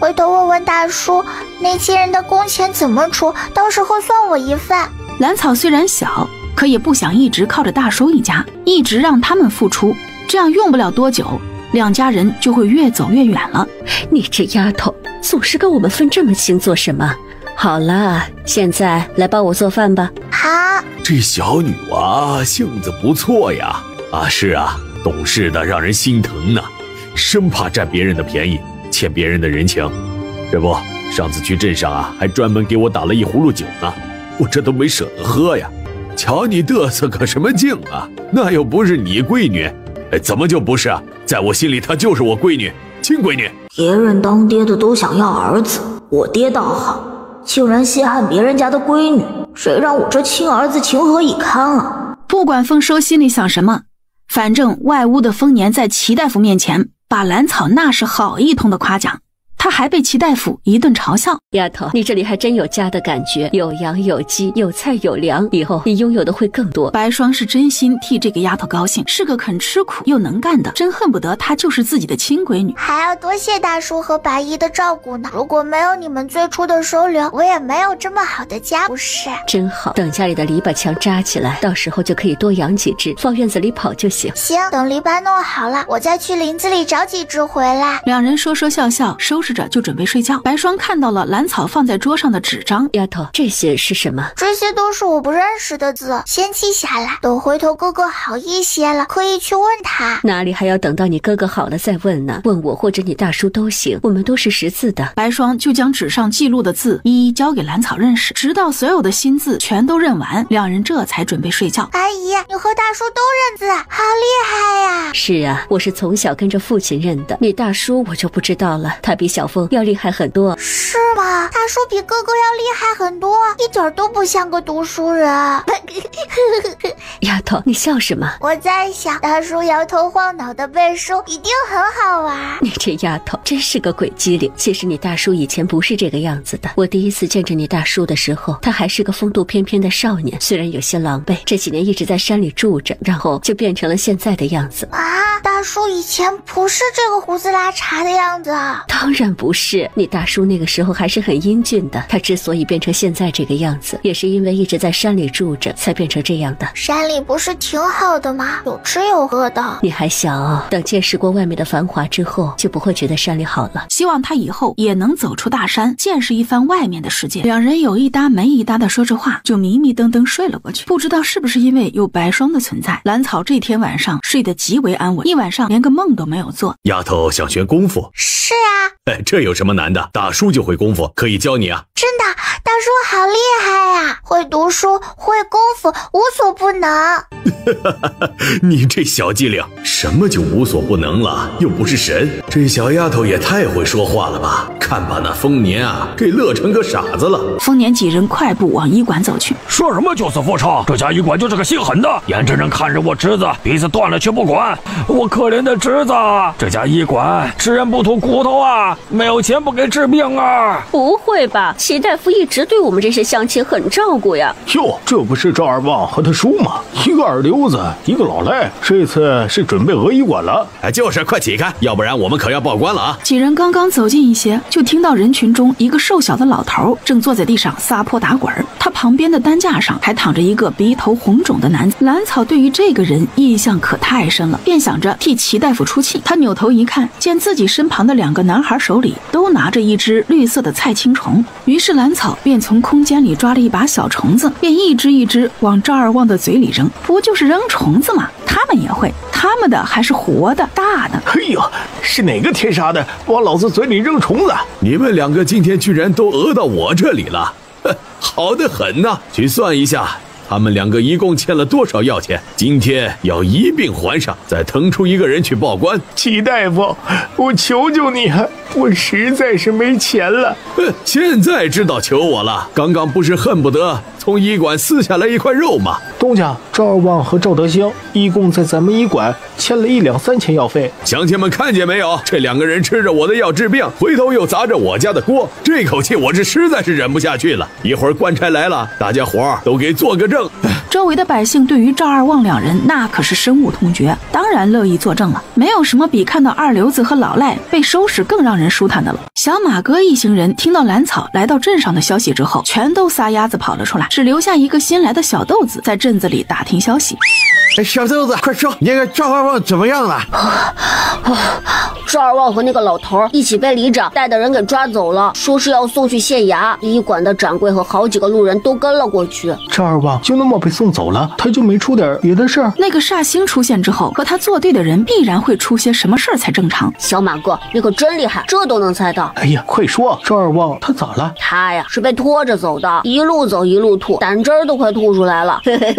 回头问问大叔，那些人的工钱怎么出，到时候算我一份。兰草虽然小，可也不想一直靠着大叔一家，一直让他们付出，这样用不了多久，两家人就会越走越远了。你这丫头，总是跟我们分这么清做什么？好了，现在来帮我做饭吧。好。这小女娃性子不错呀。是啊，懂事的让人心疼呢，生怕占别人的便宜，欠别人的人情。这不，上次去镇上还专门给我打了1葫芦酒呢，我这都没舍得喝呀。瞧你嘚瑟个什么劲啊？那又不是你闺女。怎么就不是啊？在我心里她就是我闺女，亲闺女。别人当爹的都想要儿子，我爹倒好，竟然稀罕别人家的闺女，谁让我这亲儿子情何以堪啊？不管丰收心里想什么，反正外屋的丰年在齐大夫面前把兰草那是好一通的夸奖，他还被齐大夫一顿嘲笑。丫头，你这里还真有家的感觉，有羊有鸡，有菜有粮，以后你拥有的会更多。白霜是真心替这个丫头高兴，是个肯吃苦又能干的，真恨不得她就是自己的亲闺女。还要多谢大叔和白姨的照顾呢，如果没有你们最初的收留，我也没有这么好的家，不是？真好，等家里的篱笆墙扎起来，到时候就可以多养几只，往院子里跑就行。行，等篱笆弄好了，我再去林子里找几只回来。两人说说笑笑，收拾拾着就准备睡觉。白霜看到了兰草放在桌上的纸张，丫头，这些是什么？这些都是我不认识的字，先记下来，等回头哥哥好一些了，可以去问他。哪里还要等到你哥哥好了再问呢？问我或者你大叔都行，我们都是识字的。白霜就将纸上记录的字一一交给兰草认识，直到所有的新字全都认完，两人这才准备睡觉。阿姨，你和大叔都认字，好厉害呀！是啊，我是从小跟着父亲认的，你大叔我就不知道了，他比小凤要厉害很多。是吗？大叔比哥哥要厉害很多，一点都不像个读书人。丫头，你笑什么？我在想，大叔摇头晃脑的背书一定很好玩。你这丫头真是个鬼机灵。其实你大叔以前不是这个样子的，我第一次见着你大叔的时候，他还是个风度翩翩的少年，虽然有些狼狈，这几年一直在山里住着，然后就变成了现在的样子。啊，大叔以前不是这个胡子拉碴的样子啊？当然不是，你大叔那个时候还是很英俊的，他之所以变成现在这个样子，也是因为一直在山里住着才变成这样的。山里不是挺好的吗？有吃有喝的。你还小，等见识过外面的繁华之后，就不会觉得山里好了。希望他以后也能走出大山，见识一番外面的世界。两人有一搭没一搭的说着话，就迷迷瞪瞪睡了过去。不知道是不是因为有白霜的存在，兰草这天晚上睡得极为安稳，一晚上连个梦都没有做。丫头想学功夫？是啊。这有什么难的？大叔就会功夫，可以教你啊。真的，大叔好厉害呀！会读书，会功夫，无所不能。你这小机灵，什么就无所不能了？又不是神。这小丫头也太会说话了吧？看把那丰年啊，给乐成个傻子了。丰年几人快步往医馆走去。说什么救死扶伤？这家医馆就是个心狠的，眼睁睁看着我侄子鼻子断了却不管。我可怜的侄子，这家医馆吃人不吐骨头啊，没有钱不给治病啊。不会吧？齐大夫一直对我们这些乡亲很照顾呀。哟，这不是赵二旺和他叔吗？一个二流子，一个老赖，这次是准备讹医馆了。就是，快起开，要不然我们可要报官了啊！几人刚刚走近一些，就听到人群中一个瘦小的老头正坐在地上撒泼打滚，他旁边的担架上还躺着一个鼻头红肿的男子。兰草对于这个人印象可太深了，便想着替齐大夫出气。他扭头一看，见自己身旁的两个男孩手里都拿着一只绿色的菜青虫，于是兰草便从空间里抓了一把小虫子，便一只一只往赵二旺的嘴里扔。不就是扔虫子吗？他们也会，他们的还是活的大的。哎呦，是哪个天杀的往老子嘴里扔虫子？你们两个今天居然都讹到我这里了，好得很呐！去算一下，他们两个一共欠了多少药钱？今天要一并还上，再腾出一个人去报官。齐大夫，我求求你，我实在是没钱了。现在知道求我了？刚刚不是恨不得从医馆撕下来一块肉吗？东家，赵二旺和赵德兴一共在咱们医馆欠了1两3钱药费。乡亲们看见没有？这两个人吃着我的药治病，回头又砸着我家的锅，这口气我是实在是忍不下去了。一会儿官差来了，大家伙都给做个证。周围的百姓对于赵二旺两人那可是深恶痛绝，当然乐意作证了。没有什么比看到二流子和老赖被收拾更让人舒坦的了。小马哥一行人听到兰草来到镇上的消息之后，全都撒丫子跑了出来，只留下一个新来的小豆子在镇子里打听消息。小豆子，快说，那个赵二旺怎么样了？赵二旺和那个老头一起被里长带的人给抓走了，说是要送去县衙。医馆的掌柜和好几个路人都跟了过去。赵二旺就那么被送走了，他就没出点别的事儿？那个煞星出现之后，和他作对的人必然会出些什么事儿才正常。小马哥，你可真厉害，这都能猜到。哎呀，快说，赵二旺他咋了？他呀是被拖着走的，一路走一路吐，胆汁儿都快吐出来了。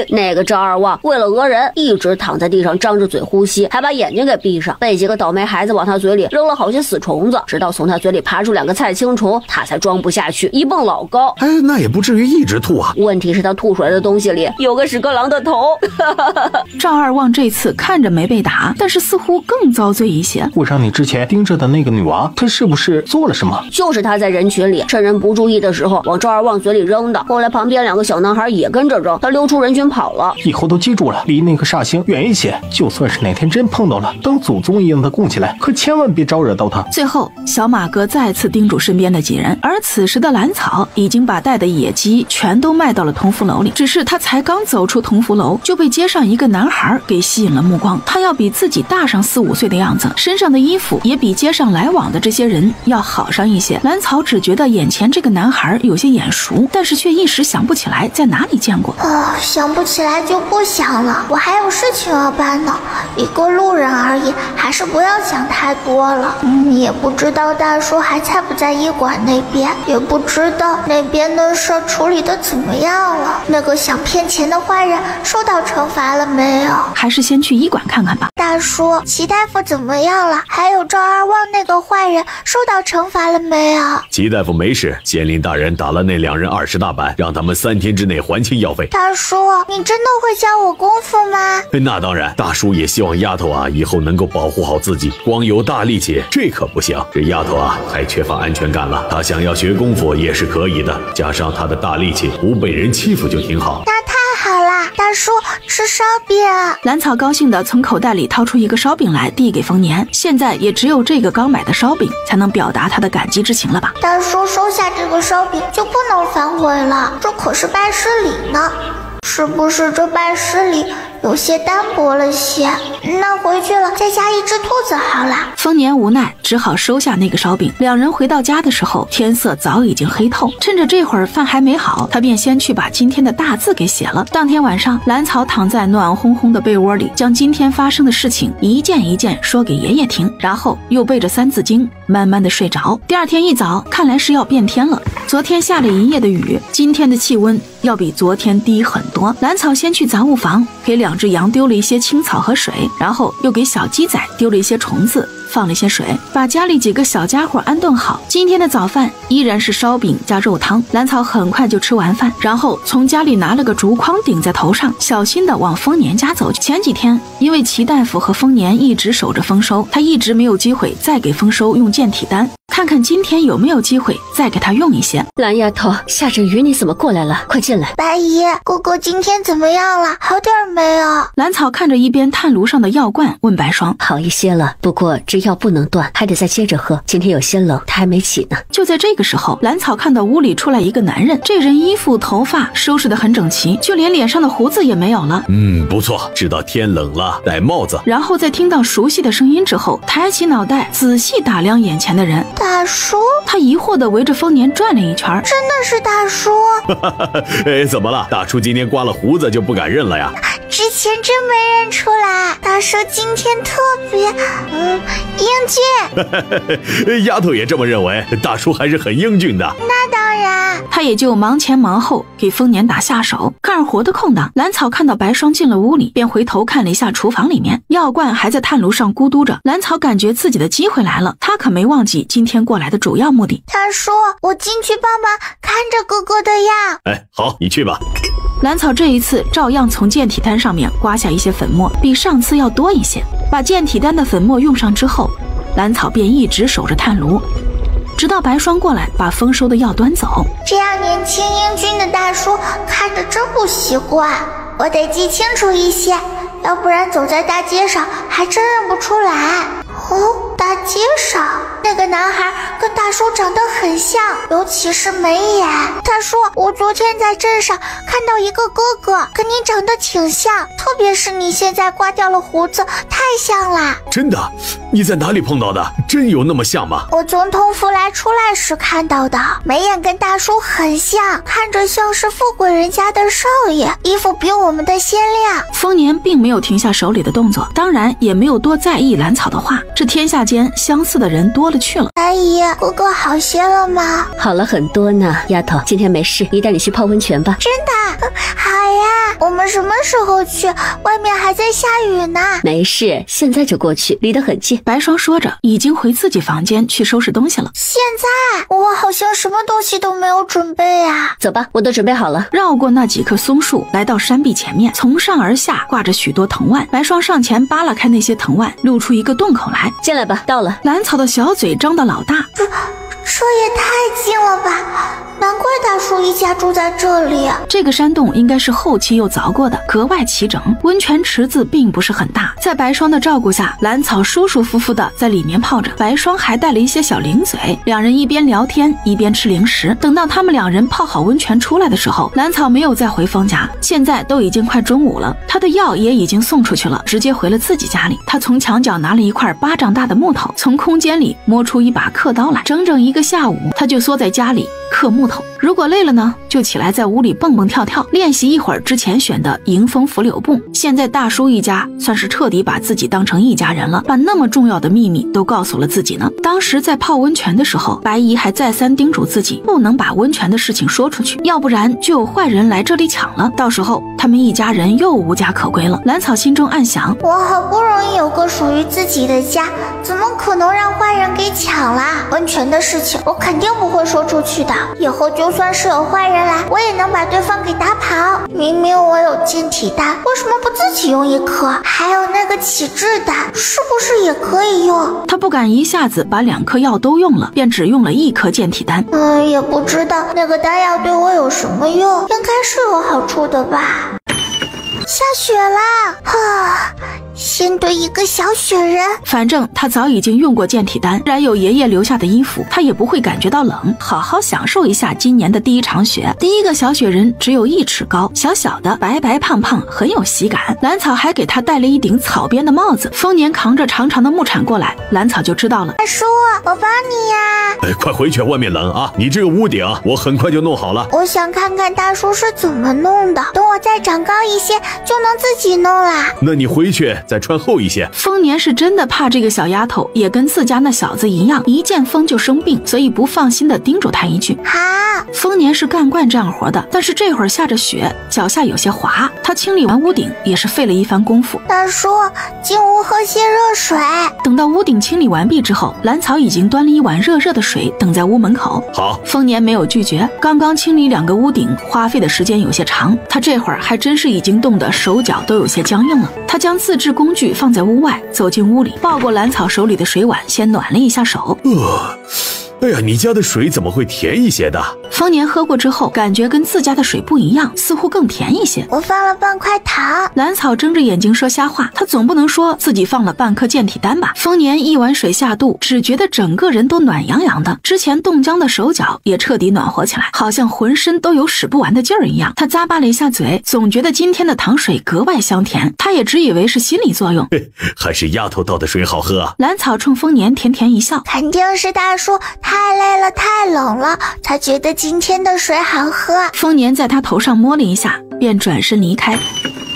那个赵二旺为了讹人，一直躺在地上张着嘴呼吸，还把眼睛给闭上，被几个倒霉孩子往他嘴里扔了好些死虫子，直到从他嘴里爬出2个菜青虫，他才装不下去，一蹦老高。那也不至于一直吐啊。问题是他吐出来的东西里有个屎壳郎的头。赵二旺这次看着没被打，但是似乎更遭罪一些。我让你之前盯着的那个女娃，她是不是做了什么？就是他在人群里趁人不注意的时候往赵二旺嘴里扔的，后来旁边2个小男孩也跟着扔，他溜出人群跑了。以后都记住了，离那那颗煞星远一些，就算是哪天真碰到了，当祖宗一样的供起来，可千万别招惹到他。最后，小马哥再次叮嘱身边的几人，而此时的蓝草已经把带的野鸡全都卖到了同福楼里。只是他才刚走出同福楼，就被街上一个男孩给吸引了目光。他要比自己大上4、5岁的样子，身上的衣服也比街上来往的这些人要好上一些。蓝草只觉得眼前这个男孩有些眼熟，但是却一时想不起来在哪里见过。想不起来就不想了，我还有事情要办呢。一个路人而已，还是不要想太多了。也不知道大叔还在不在医馆那边，也不知道那边的事处理的怎么样了。那个想骗钱的坏人受到惩罚了没有？还是先去医馆看看吧。大叔，齐大夫怎么样了？还有赵二旺那个坏人受到惩罚了没有？齐大夫没事，县令大人打了那2人20大板，让他们3天之内还清药费。大叔，你真的会教我功夫吗？那当然，大叔也希望丫头啊以后能够保护好自己。光有大力气这可不行，这丫头啊太缺乏安全感了。她想要学功夫也是可以的，加上她的大力气，不被人欺负就挺好。那太好啦，大叔吃烧饼。蓝草高兴地从口袋里掏出一个烧饼来递给丰年，现在也只有这个刚买的烧饼才能表达他的感激之情了吧。大叔收下这个烧饼就不能反悔了，这可是拜师礼呢。是不是这拜师礼有些单薄了些？那回去了再加一只兔子好了。丰年无奈只好收下那个烧饼。两人回到家的时候，天色早已经黑透。趁着这会儿饭还没好，他便先去把今天的大字给写了。当天晚上，蓝草躺在暖烘烘的被窝里，将今天发生的事情一件一件说给爷爷听，然后又背着3字经慢慢的睡着。第二天一早，看来是要变天了。昨天下了一夜的雨，今天的气温要比昨天低很多。蓝草先去杂物房给2只羊丢了一些青草和水，然后又给小鸡仔丢了一些虫子，放了些水，把家里几个小家伙安顿好。今天的早饭依然是烧饼加肉汤。蓝草很快就吃完饭，然后从家里拿了个竹筐顶在头上，小心的往丰年家走去。前几天因为齐大夫和丰年一直守着丰收，他一直没有机会再给丰收用健体丹，看看今天有没有机会再给他用一些。蓝丫头，下着雨你怎么过来了？快进来。白姨，哥哥今天怎么样了？好点没有？蓝草看着一边炭炉上的药罐问白霜。好一些了，不过这药不能断，还得再接着喝，今天有些冷，他还没起呢。就在这个时候，蓝草看到屋里出来一个男人，这人衣服头发收拾得很整齐，就连脸上的胡子也没有了。不错，知道天冷了戴帽子。然后在听到熟悉的声音之后，抬起脑袋仔细打量眼前的人。大叔？他疑惑地围着丰年转了一圈。真的是大叔？怎么了？大叔今天刮了胡子就不敢认了呀？之前真没认出来，大叔今天特别英俊。丫头也这么认为，大叔还是很英俊的。那当然。他也就忙前忙后给丰年打下手。干活的空档，蓝草看到白霜进了屋里，便回头看了一下厨房里面，药罐还在炭炉上咕嘟着。蓝草感觉自己的机会来了，他可没忘记今天过来的主要目的。大叔，我进去帮忙看着哥哥的药。好，你去吧。蓝草这一次照样从健体丹上面刮下一些粉末，比上次要多一些。把健体丹的粉末用上之后，蓝草便一直守着炭炉，直到白霜过来把丰收的药端走。这样年轻英俊的大叔看着真不习惯，我得记清楚一些，要不然走在大街上还真认不出来。大街上那个男孩跟大叔长得很像，尤其是眉眼。大叔，我昨天在镇上看到一个哥哥，跟你长得挺像，特别是你现在刮掉了胡子，太像啦。真的？你在哪里碰到的？真有那么像吗？我从同福来出来时看到的，眉眼跟大叔很像，看着像是富贵人家的少爷，衣服比我们的鲜亮。丰年并没有停下手里的动作，当然也没有多在意蓝草的话，这天下间相似的人多了去了。阿姨，哥哥好些了吗？好了很多呢，丫头，今天没事，你带你去泡温泉吧。真的？好呀，我们什么时候去？外面还在下雨呢。没事，现在就过去，离得很近。白霜说着已经回自己房间去收拾东西了。现在我好像什么东西都没有准备啊。走吧，我都准备好了。绕过那几棵松树，来到山壁前面，从上而下挂着许多藤蔓。白霜上前扒拉开那些藤蔓，露出一个洞口来。进来吧，到了。蓝草的小嘴张得老大。这也太近了吧，难怪大叔一家家住在这里？这个山洞应该是后期又凿过的，格外齐整。温泉池子并不是很大，在白霜的照顾下，兰草舒舒服服的在里面泡着，白霜还带了一些小零嘴，两人一边聊天一边吃零食。等到他们两人泡好温泉出来的时候，兰草没有再回方家，现在都已经快中午了，他的药也已经送出去了，直接回了自己家里。他从墙角拿了一块巴掌大的木头，从空间里摸出一把刻刀来，整整一个下午，他就缩在家里刻木头。如果累了呢，就起来在屋里蹦蹦跳跳，练习一会儿之前选的迎风拂柳步。现在大叔一家算是彻底把自己当成一家人了，把那么重要的秘密都告诉了自己呢。当时在泡温泉的时候，白姨还再三叮嘱自己不能把温泉的事情说出去，要不然就有坏人来这里抢了，到时候他们一家人又无家可归了。兰草心中暗想，我好不容易有个属于自己的家，怎么可能让坏人给抢啦？温泉的事情我肯定不会说出去的，以后就算是有坏人来，我也能把对方给打跑。明明我有健体丹，为什么不自己用一颗？还有那个启智丹，是不是也可以用？他不敢一下子把2颗药都用了，便只用了1颗健体丹。也不知道那个丹药对我有什么用，应该是有好处的吧。下雪啦！先堆一个小雪人。反正他早已经用过健体丹，然有爷爷留下的衣服，他也不会感觉到冷，好好享受一下今年的第一场雪。第一个小雪人只有1尺高，小小的，白白胖胖，很有喜感。兰草还给他戴了一顶草编的帽子。丰年扛着长长的木铲过来，兰草就知道了。大叔，我帮你呀！快回去，外面冷啊！你这个屋顶我很快就弄好了。我想看看大叔是怎么弄的，等我再长高一些就能自己弄啦。那你回去再穿厚一些。丰年是真的怕这个小丫头也跟自家那小子一样，一见风就生病，所以不放心的叮嘱他一句。好。丰年是干惯这样活的，但是这会儿下着雪，脚下有些滑，他清理完屋顶也是费了一番功夫。大叔，进屋喝些热水。等到屋顶清理完毕之后，兰草已经端了一碗热热的水等在屋门口。好。丰年没有拒绝，刚刚清理2个屋顶花费的时间有些长，他这会儿还真是已经冻得手脚都有些僵硬了。他将自制工具放在屋外，走进屋里，抱过兰草手里的水碗，先暖了一下手。哎呀，你家的水怎么会甜一些的？丰年喝过之后，感觉跟自家的水不一样，似乎更甜一些。我放了半块糖。兰草睁着眼睛说瞎话，他总不能说自己放了半颗健体丹吧？丰年一碗水下肚，只觉得整个人都暖洋洋的，之前冻僵的手脚也彻底暖和起来，好像浑身都有使不完的劲儿一样。他咂巴了一下嘴，总觉得今天的糖水格外香甜，他也只以为是心理作用。还是丫头倒的水好喝啊！兰草冲丰年甜甜一笑，肯定是大叔太累了太冷了，才觉得今天的水好喝。丰年在他头上摸了一下，便转身离开，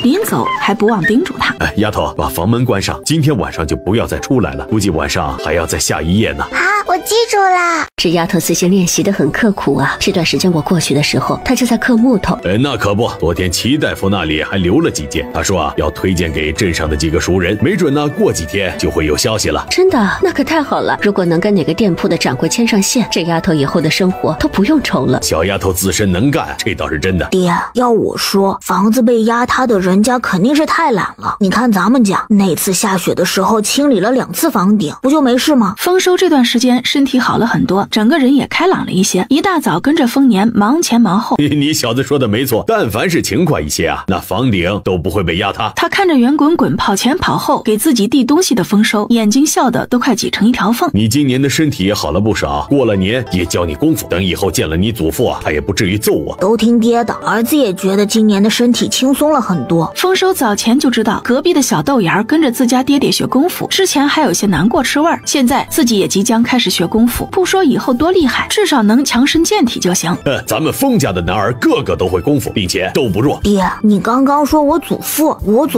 临走还不忘叮嘱他：丫头，把房门关上，今天晚上就不要再出来了，估计晚上还要再下一夜呢。好，我记住啦。这丫头自行练习的很刻苦啊，这段时间我过去的时候，她就在刻木头。那可不，昨天齐大夫那里还留了几件，他说要推荐给镇上的几个熟人，没准呢过几天就会有消息了。真的？那可太好了，如果能跟哪个店铺的掌柜牵上线，这丫头以后的生活都不用愁了。小丫头自身能干，这倒是真的。爹，要我说，房子被压塌的人家肯定是太懒了。你看咱们家那次下雪的时候清理了2次房顶，不就没事吗？丰收这段时间身体好了很多，整个人也开朗了一些，一大早跟着丰年忙前忙后。你小子说的没错，但凡是勤快一些啊，那房顶都不会被压塌。他看着圆滚滚跑前跑后给自己递东西的丰收，眼睛笑得都快挤成一条缝。你今年的身体也好了不少，过了年也教你功夫，等以后见了你祖父啊，他也不至于揍我。都听爹的，儿子也觉得今年的身体轻松了很多。丰收早前就知道隔壁的小豆芽跟着自家爹爹学功夫，之前还有些难过吃味儿，现在自己也即将开始学功夫，不说以后多厉害，至少能强身健体就行。咱们丰家的男儿个个都会功夫，并且都不弱。爹，你刚刚说我祖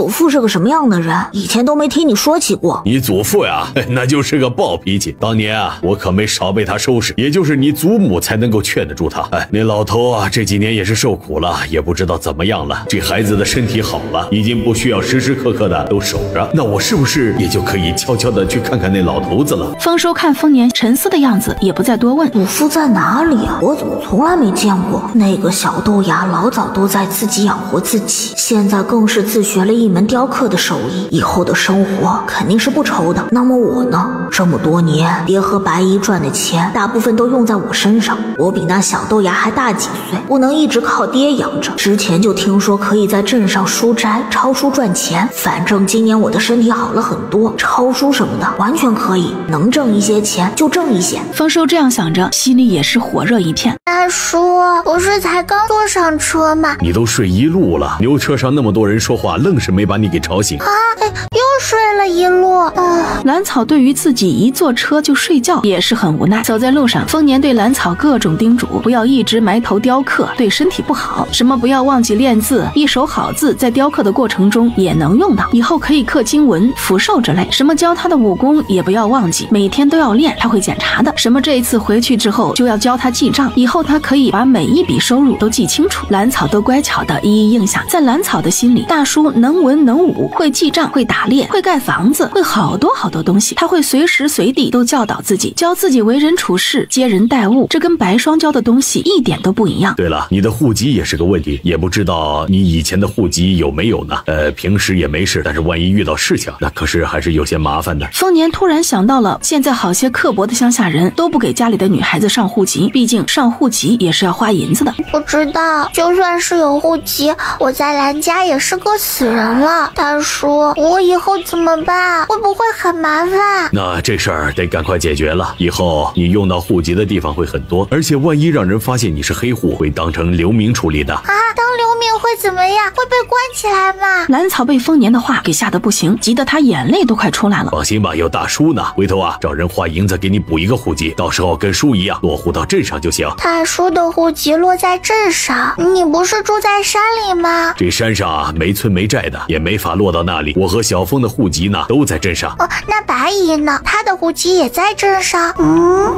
父是个什么样的人？以前都没听你说起过。你祖父呀，那就是个暴脾气，当年啊我可没少被他收拾，也就是你祖母才能够劝得住他。那老头啊这几年也是受苦了，也不知道怎么样了。这孩子的身体好好了，已经不需要时时刻刻的都守着。那我是不是也就可以悄悄的去看看那老头子了？丰收看丰年沉思的样子，也不再多问。祖父在哪里啊？我怎么从来没见过？那个小豆芽老早都在自己养活自己，现在更是自学了一门雕刻的手艺，以后的生活肯定是不愁的。那么我呢？这么多年，爹和白姨赚的钱大部分都用在我身上，我比那小豆芽还大几岁，不能一直靠爹养着。之前就听说可以在镇上书斋抄书赚钱，反正今年我的身体好了很多，抄书什么的完全可以，能挣一些钱就挣一些。丰收这样想着，心里也是火热一片。大叔，不是才刚坐上车吗？你都睡一路了，牛车上那么多人说话，愣是没把你给吵醒啊！又睡了一路。兰草对于自己一坐车就睡觉也是很无奈。走在路上，丰年对兰草各种叮嘱，不要一直埋头雕刻，对身体不好。什么不要忘记练字，一手好字在雕刻的过程中也能用到，以后可以刻经文、符寿之类。什么教他的武功也不要忘记，每天都要练，他会检查的。什么这一次回去之后就要教他记账，以后他可以把每一笔收入都记清楚。兰草都乖巧的一一应下。在兰草的心里，大叔能文能武，会记账，会打猎，会盖房子，会好多好多东西。他会随时随地都教导自己，教自己为人处事、接人待物，这跟白霜教的东西一点都不一样。对了，你的户籍也是个问题，也不知道你以前的户籍有没有呢？平时也没事，但是万一遇到事情，那可是还是有些麻烦的。丰年突然想到了，现在好些刻薄的乡下人都不给家里的女孩子上户籍，毕竟上户籍也是要花银子的。不知道，就算是有户籍，我在兰家也是个死人了。大叔，我以后怎么办？会不会很麻烦？那这事儿得赶快解决了，以后你用到户籍的地方会很多，而且万一让人发现你是黑户，会当成流民处理的。啊，当流民会怎么样？会被关起来吗？兰草被丰年的话给吓得不行，急得他眼泪都快出来了。放心吧，有大叔呢，回头啊找人花银子给你补一个户籍，到时候跟叔一样落户到镇上就行。大叔的户籍落在镇上，你不是住在山里吗？这山上啊没村没寨的，也没法落到那里。我和小峰的户籍呢都在镇上。那白姨呢？她的户籍也在镇上。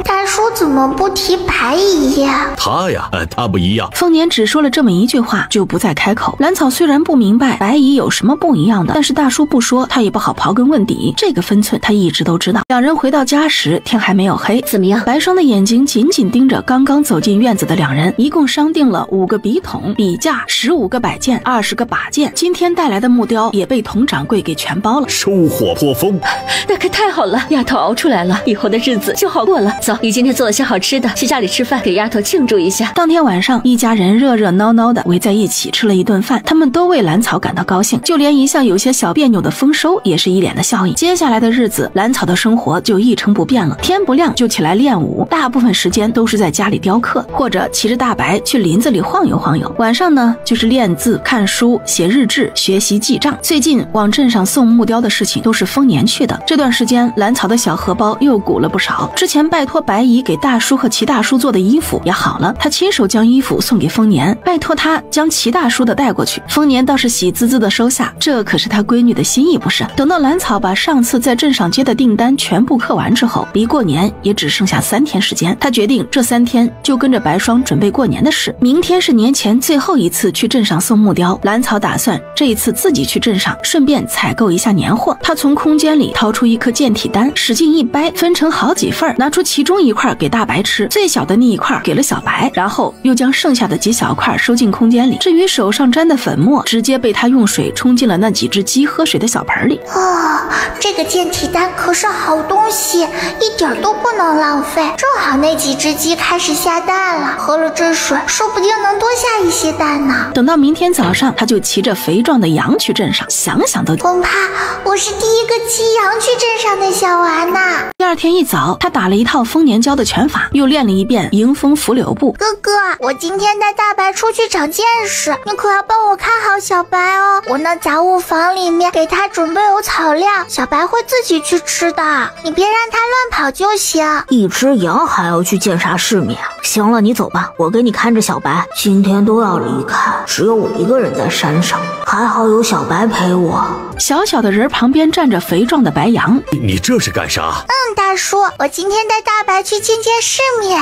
大叔怎么不提白姨呀？他呀，他不一样。丰年只说了这么一句话，就不再开口。兰草虽然不明白白姨有什么不一样的，但是大叔不说，他也不好刨根问底，这个分寸他一直都知道。两人回到家时，天还没有黑。怎么样？白霜的眼睛紧紧盯着刚刚走进院子的两人，一共商定了5个笔筒、笔架、15个摆件、20个把件。今天带来的木雕也被佟掌柜给全包了，收获颇丰。那可太好了，丫头熬出来了，以后的日子就好过了。走，你今天做了些好吃的，去家里吃饭，给丫头庆祝一下。当天晚上，一家人热热闹闹的围在一起吃了一顿饭，他们都为兰草感到高兴，就连一向有些小别扭的丰收也是一脸的笑意。接下来的日子，兰草的生活就一成不变了，天不亮就起来练武，大部分时间都是在家里雕刻，或者骑着大白去林子里晃悠晃悠。晚上呢，就是练字、看书、写日志、学习记账。最近往镇上送木雕的事情都是丰年去的。这段时间，兰草的小荷包又鼓了不少。之前拜托白姨给大叔和齐大叔做的衣服也好了，他亲手将衣服送给丰年，拜托他将齐大叔的带过去。丰年倒是喜滋滋的收下，这可是他闺女的心意不是？等到兰草把上次在镇上接的订单全部刻完之后，离过年也只剩下3天时间。他决定这3天就跟着白霜准备过年的事。明天是年前最后一次去镇上送木雕，兰草打算这一次自己去镇上，顺便采购一下年货。他从空间里掏出一颗健体丹，使劲一掰，分成好几份，拿出其中一块给大白吃，最小的那一块给了小白，然后又将剩下的几小块收进空间里。至于手上沾的粉末，直接被他用水冲进了那几只鸡喝水的小盆里。这个健体丹可是好东西，一点都不能浪费。正好那几只鸡开始下蛋了，喝了这水，说不定能多下一些蛋呢。等到明天早上，他就骑着肥壮的羊去镇上，想想都恐怕我是第一个骑羊去镇上的小娃呢。第二天一早，他打了一套丰年教的拳法，又练了一遍迎风拂柳步。哥哥，我今天带大白出去长见识，你可要帮我看好小白哦。我那杂物房里面给他准备有草料，小白会自己去吃的，你别让他乱跑就行。一只羊还要去见啥世面？行了，你走吧，我给你看着小白。今天都要离开，只有我一个人在山上，还好有小白陪我。小小的人旁边站着肥壮的白羊。你这是干啥？大叔，我今天带大白去见见世面。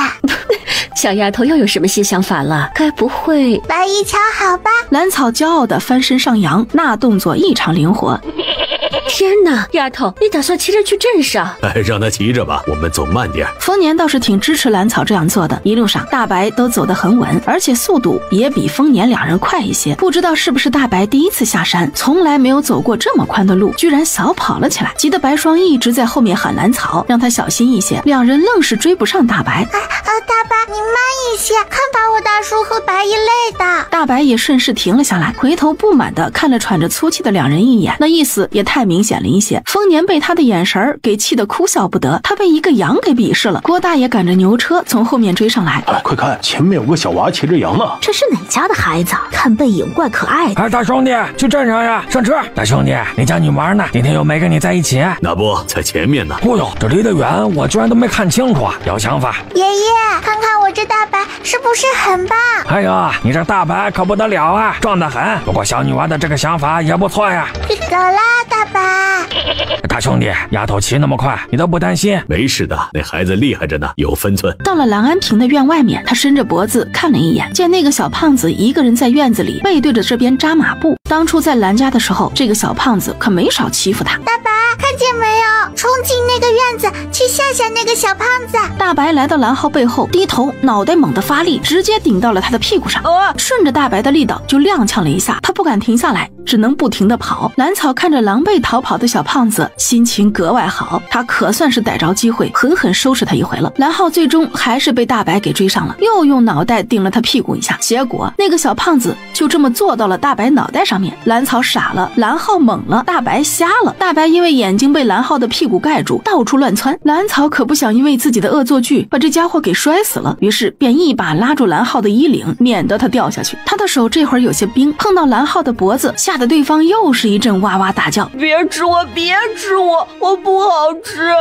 小丫头又有什么新想法了？该不会……来一瞧好吧？蓝草骄傲地翻身上扬，那动作异常灵活。天哪，丫头，你打算骑着去镇上？让他骑着吧，我们走慢点。丰年倒是挺支持蓝草这样做的，一路上大白都走得很稳，而且速度也比丰年两人快一些。不知道是不是大白第一次下山，从来没有走过这么宽的路，居然小跑了起来，急得白霜一直在后面喊蓝草，让他小心一些。两人愣是追不上大白。大白，你慢一些，看把我大叔和白姨累的。大白也顺势停了下来，回头不满地看了喘着粗气的两人一眼，那意思也太明显了一些。丰年被他的眼神给气得哭笑不得，他被一个羊给鄙视了。郭大爷赶着牛车从后面追上来，快看，前面有个小娃骑着羊呢。这是哪家的孩子？看背影怪可爱的。大兄弟，去镇上呀，上车！大兄弟，你家女娃呢？今天又没跟你在一起？那不在前面呢。哦呦，这离得远，我居然都没看清楚啊！有想法。爷爷，看看我这大白是不是很棒？哎呦，你这大白可不得了啊，壮得很。不过小女娃的这个想法也不错呀。走啦，大白。大兄弟，丫头骑那么快，你都不担心？没事的，那孩子厉害着呢，有分寸。到了蓝安平的院外面，他伸着脖子看了一眼，见那个小胖子一个人在院子里背对着这边扎马步。当初在蓝家的时候，这个小胖子可没少欺负他。大白，看见没有？冲进那个院子去吓吓那个小胖子。大白来到蓝浩背后，低头，脑袋猛地发力，直接顶到了他的屁股上。顺着大白的力道就踉跄了一下，他不敢停下来，只能不停地跑。蓝草看着狼狈逃跑的小胖子，心情格外好，他可算是逮着机会狠狠收拾他一回了。蓝浩最终还是被大白给追上了，又用脑袋顶了他屁股一下，结果那个小胖子就这么坐到了大白脑袋上面。蓝草傻了，蓝浩懵了，大白瞎了。大白因为眼睛被蓝浩的屁股盖住，到处乱窜。蓝草可不想因为自己的恶作剧把这家伙给摔死了，于是便一把拉住蓝浩的衣领，免得他掉下去。他的手这会儿有些冰，碰到蓝浩的脖子，吓得对方又是一阵哇哇大叫：别吃我，别吃我，我不好吃，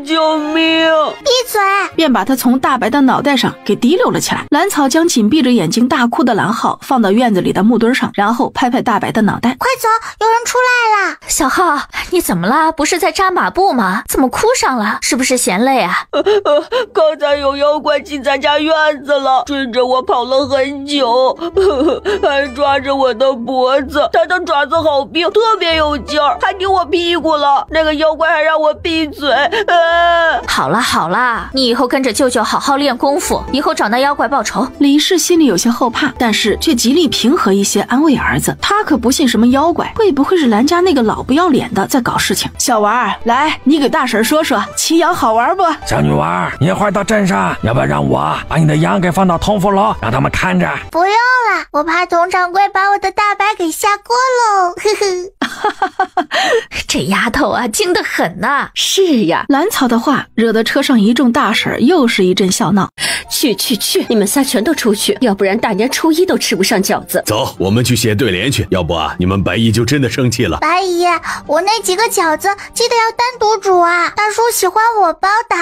救命！闭嘴！便把他从大白的脑袋上给提溜了起来。蓝草将紧闭着眼睛大哭的蓝浩放到院子里的木墩上，然后拍拍大白的脑袋：快走，有人出来了！小浩，你怎么了？不是在扎马步吗？怎么哭上了？是不是嫌累啊？刚才有妖怪进咱家院子了，追着我跑了很久，还抓着我的脖子，他的爪子好冰，特别有劲儿，还顶我屁股了。那个妖怪还让我闭嘴。好了好了，你以后跟着舅舅好好练功夫，以后找那妖怪报仇。李氏心里有些后怕，但是却极力平和一些，安慰儿子。他可不信什么妖怪，会不会是蓝家那个老不要脸的在搞事情？小娃儿，来，你给大婶说说，骑羊好玩不？小女娃，你一会儿到镇上，要不要让我把你的羊给放到通福楼，让他们看着？不用了，我怕佟掌柜把我的大白给吓过喽。这丫头啊，精得很呐！是呀，蓝草的话惹得车上一众大婶又是一阵笑闹。去，你们仨全都出去，要不然大年初一都吃不上饺子。走，我们去写对联去，要不啊，你们白姨就真的生气了。白姨，我那几个饺子记得要单独煮啊，大叔喜欢我包的。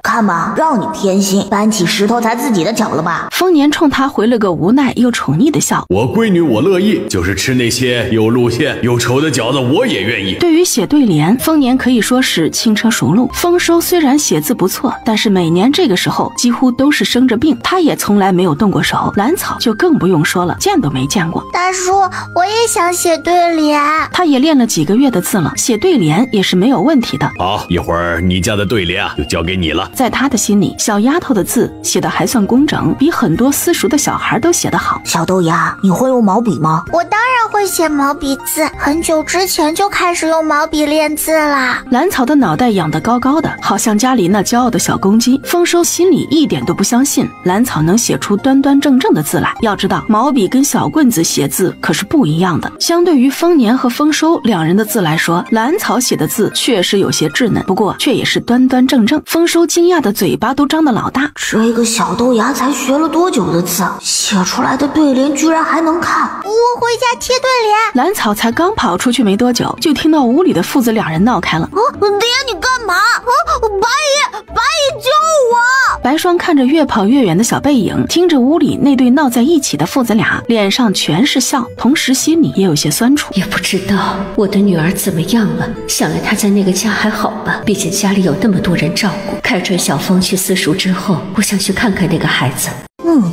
看嘛，让你偏心，搬起石头砸自己的脚了吧？丰年冲他回了个无奈又宠溺的笑。我闺女我乐意，就是吃那些有路线有仇的饺子我也愿意。对于写对联，丰年可以说是轻车熟路。丰收虽然写字不错，但是每年这个时候几乎都是生着病，他也从来没有动过手。蓝草就更不用说了，见都没见过。大叔，我也想写对联。他也练了几个月的字了，写对联也是没有问题的。好，一会儿你家的对联啊就交给你了。在他的心里，小丫头的字写得还算工整，比很多私塾的小孩都写得好。小豆芽，你会用毛笔吗？我当然会写毛笔字，很久之前就开始用毛笔练字啦。蓝草的脑袋仰得高高的，好像家里那骄傲的小公鸡。丰收心里一点都不相信蓝草能写出端端正正的字来。要知道，毛笔跟小棍子写字可是不一样的。相对于丰年和丰收两人的字来说，兰草写的字确实有些稚嫩，不过却也是端端正正。丰收惊讶的嘴巴都张得老大，这个小豆芽才学了多久的字，写出来的对联居然还能看。我回家贴对联。兰草才刚跑出去没多久，就听到屋里的父子两人闹开了。爹，你干嘛？白爷救我！白霜看着越跑越远的小背影，听着屋里那对闹在一起的父子俩，脸上全是笑，同时心里也有些酸楚。也不知道我的女儿怎么样了，想来她在那个家还好吧，毕竟家里有那么多人照顾。开春小峰去私塾之后，我想去看看那个孩子。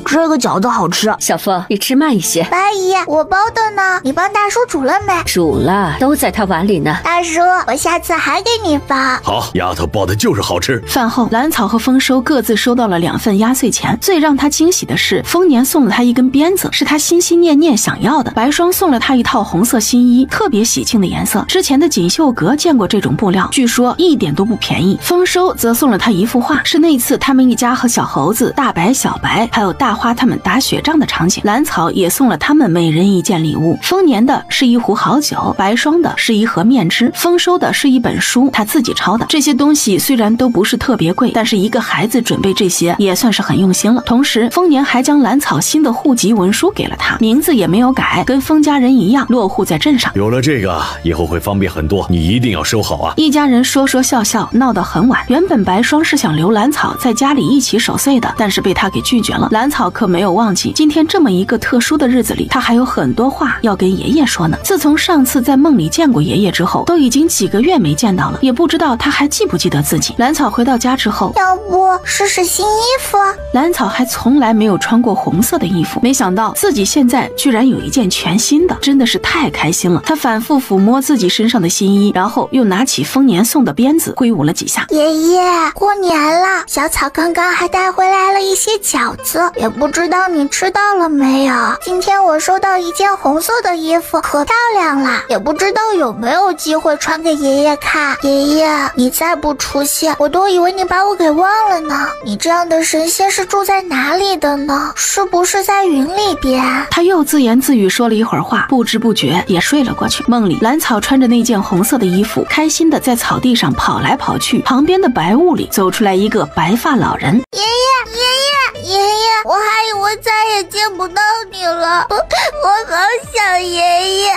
这个饺子好吃。小峰，你吃慢一些。白姨，我包的呢，你帮大叔煮了没？煮了，都在他碗里呢。大叔，我下次还给你包。好，丫头包的就是好吃。饭后，兰草和丰收各自收到了2份压岁钱。最让他惊喜的是，丰年送了他一根鞭子，是他心心念念想要的。白霜送了他一套红色新衣，特别喜庆的颜色。之前的锦绣阁见过这种布料，据说一点都不便宜。丰收则送了他一幅画，是那次他们一家和小猴子、大白、小白还有大花他们打雪仗的场景。兰草也送了他们每人一件礼物，丰年的是一壶好酒，白霜的是一盒面汁，丰收的是一本书，他自己抄的。这些东西虽然都不是特别贵，但是一个孩子准备这些也算是很用心了。同时，丰年还将兰草新的户籍文书给了他，名字也没有改，跟丰家人一样落户在镇上。有了这个，以后会方便很多，你一定要收好啊！一家人说说笑笑，闹到很晚。原本白霜是想留兰草在家里一起守岁的，但是被他给拒绝了。兰草可没有忘记，今天这么一个特殊的日子里，他还有很多话要跟爷爷说呢。自从上次在梦里见过爷爷之后，都已经几个月没见到了，也不知道他还记不记得自己。兰草回到家之后，要不试试新衣服？兰草还从来没有穿过红色的衣服，没想到自己现在居然有一件全新的，真的是太开心了。他反复抚摸自己身上的新衣，然后又拿起丰年送的鞭子挥舞了几下。爷爷，过年了，小草刚刚还带回来了一些饺子，也不知道你吃到了没有？今天我收到一件红色的衣服，可漂亮了，也不知道有没有机会穿给爷爷看。爷爷，你再不出现，我都以为你把我给忘了呢。你这样的神仙是住在哪里的呢？是不是在云里边？他又自言自语说了一会儿话，不知不觉也睡了过去。梦里，兰草穿着那件红色的衣服，开心的在草地上跑来跑去。旁边的白雾里走出来一个白发老人。爷爷，我还以为再也见不到你了，我好想爷爷。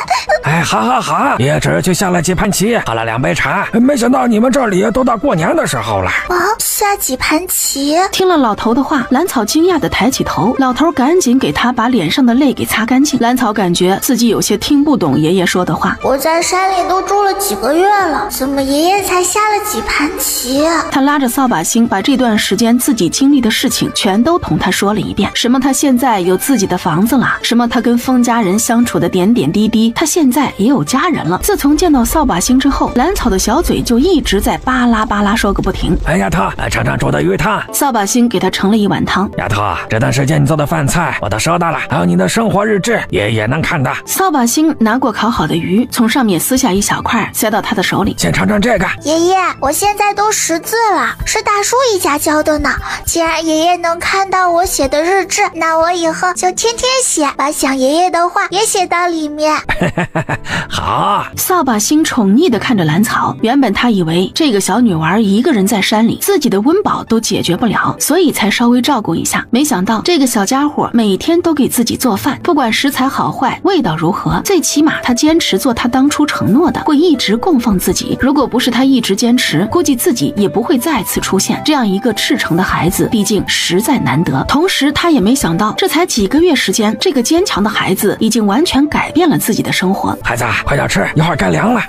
哎，好，也只去下了几盘棋，喝了2杯茶，没想到你们这里都到过年的时候了。下几盘棋？听了老头的话，兰草惊讶地抬起头，老头赶紧给他把脸上的泪给擦干净。兰草感觉自己有些听不懂爷爷说的话。我在山里都住了几个月了，怎么爷爷才下了几盘棋？他拉着扫把星把这段时间自己经历的事情全都同他说了一遍，什么他现在有自己的房子了，什么他跟丰家人相处的点点滴滴，他现在也有家人了。自从见到扫把星之后，兰草的小嘴就一直在巴拉巴拉说个不停。哎，丫头，尝尝煮的鱼汤。扫把星给他盛了一碗汤。丫头，这段时间你做的饭菜我都收到了，还有你的生活日志也能看的。扫把星拿过烤好的鱼，从上面撕下一小块塞到他的手里。先尝尝这个。爷爷，我现在都识字了，是大叔一家教的呢。既然爷爷能看到我写的日志，那我以后就天天写，把想爷爷的话也写到里面。好。扫把星宠溺地看着兰草，原本他以为这个小女娃一个人在山里，自己的温饱都解决不了，所以才稍微照顾一下。没想到这个小家伙每天都给自己做饭，不管食材好坏，味道如何，最起码他坚持做他当初承诺的，会一直供奉自己。如果不是他一直坚持，估计自己也不会再次出现这样一个赤诚的孩子，毕竟实在难得。同时他也没想到，这才几个月时间，这个坚强的孩子已经完全改变了自己的生活。孩子，快点吃，一会儿该凉了。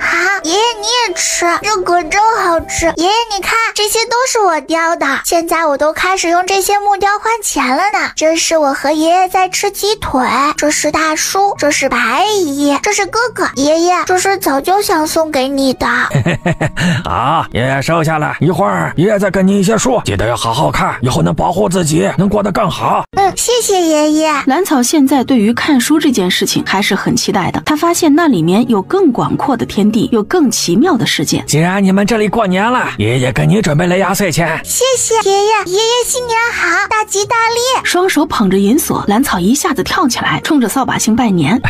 爷爷你也吃，这可真好吃。爷爷你看，这些都是我雕的，现在我都开始用这些木雕换钱了呢。这是我和爷爷在吃鸡腿，这是大叔，这是白姨，这是哥哥。爷爷，这是早就想送给你的。好，爷爷收下了，一会儿爷爷再跟你一些书，记得要好好看，以后能保护自己，能过得更好。谢谢爷爷爷。兰草现在对于看书这件事情还是很期待的，他发现那里面有更广阔的天地，有更奇妙的世界。既然你们这里过年了，爷爷给你准备了压岁钱。谢谢爷爷，爷爷新年好，大吉大利。双手捧着银锁，兰草一下子跳起来，冲着扫把星拜年。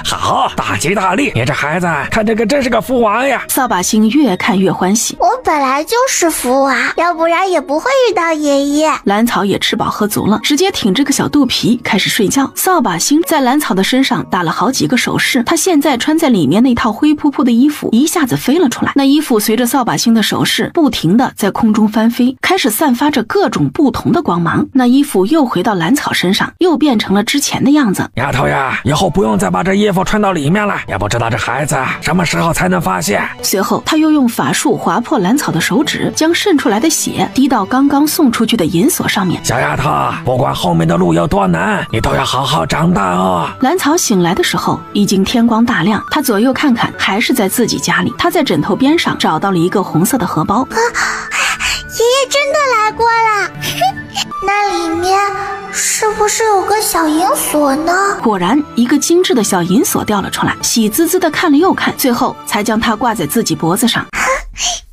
好，大吉大利！你这孩子看这个真是个福娃呀。扫把星越看越欢喜，我本来就是福娃，要不然也不会遇到爷爷。兰草也吃饱喝足了，直接挺着个小肚皮开始睡觉。扫把星在兰草的身上打了好几个手势，他现在穿在里面那套灰扑扑的衣服一下子飞了出来，那衣服随着扫把星的手势不停地在空中翻飞，开始散发着各种不同的光芒。那衣服又回到兰草身上，又变成了之前的样子。丫头呀，以后不用再把这衣服穿到里面了，也不知道这孩子什么时候才能发现。随后他又用法术划破兰草的手指，将渗出来的血滴到刚刚送出去的银锁上面。小丫头，不管后面的路有多难，你都要好好长大哦。兰草醒来的时候已经天光大亮，他左右看看，还是在自己家里。他在枕头边上找到了一个红色的荷包。爷爷真的来过了。那里面是不是有个小银锁呢？果然，一个精致的小银锁掉了出来，喜滋滋的看了又看，最后才将它挂在自己脖子上。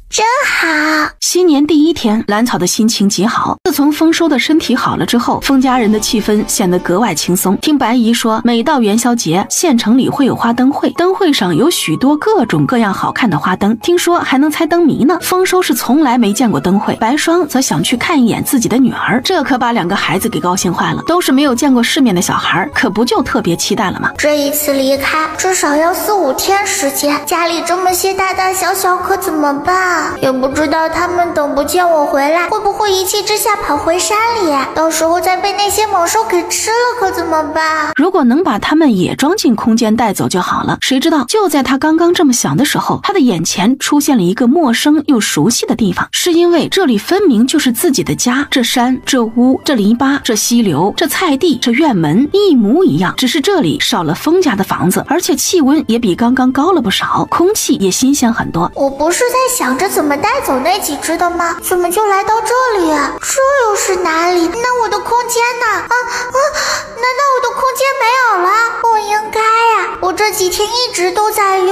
真好！新年第一天，兰草的心情极好。自从丰收的身体好了之后，丰家人的气氛显得格外轻松。听白姨说，每到元宵节，县城里会有花灯会，灯会上有许多各种各样好看的花灯，听说还能猜灯谜呢。丰收是从来没见过灯会，白霜则想去看一眼自己的女儿，这可把两个孩子给高兴坏了。都是没有见过世面的小孩，可不就特别期待了吗？这一次离开至少要4、5天时间，家里这么些大大小小可怎么办？也不知道他们等不见我回来，会不会一气之下跑回山里？到时候再被那些猛兽给吃了，可怎么办？如果能把他们也装进空间带走就好了。谁知道就在他刚刚这么想的时候，他的眼前出现了一个陌生又熟悉的地方，是因为这里分明就是自己的家，这山、这屋、这篱笆、这溪流、这菜地、这院门一模一样，只是这里少了丰家的房子，而且气温也比刚刚高了不少，空气也新鲜很多。我不是在想着怎么带走那几只的吗？怎么就来到这里？这又是哪里？那我的空间呢？难道我的空间没有了？不应该呀，我这几天一直都在用。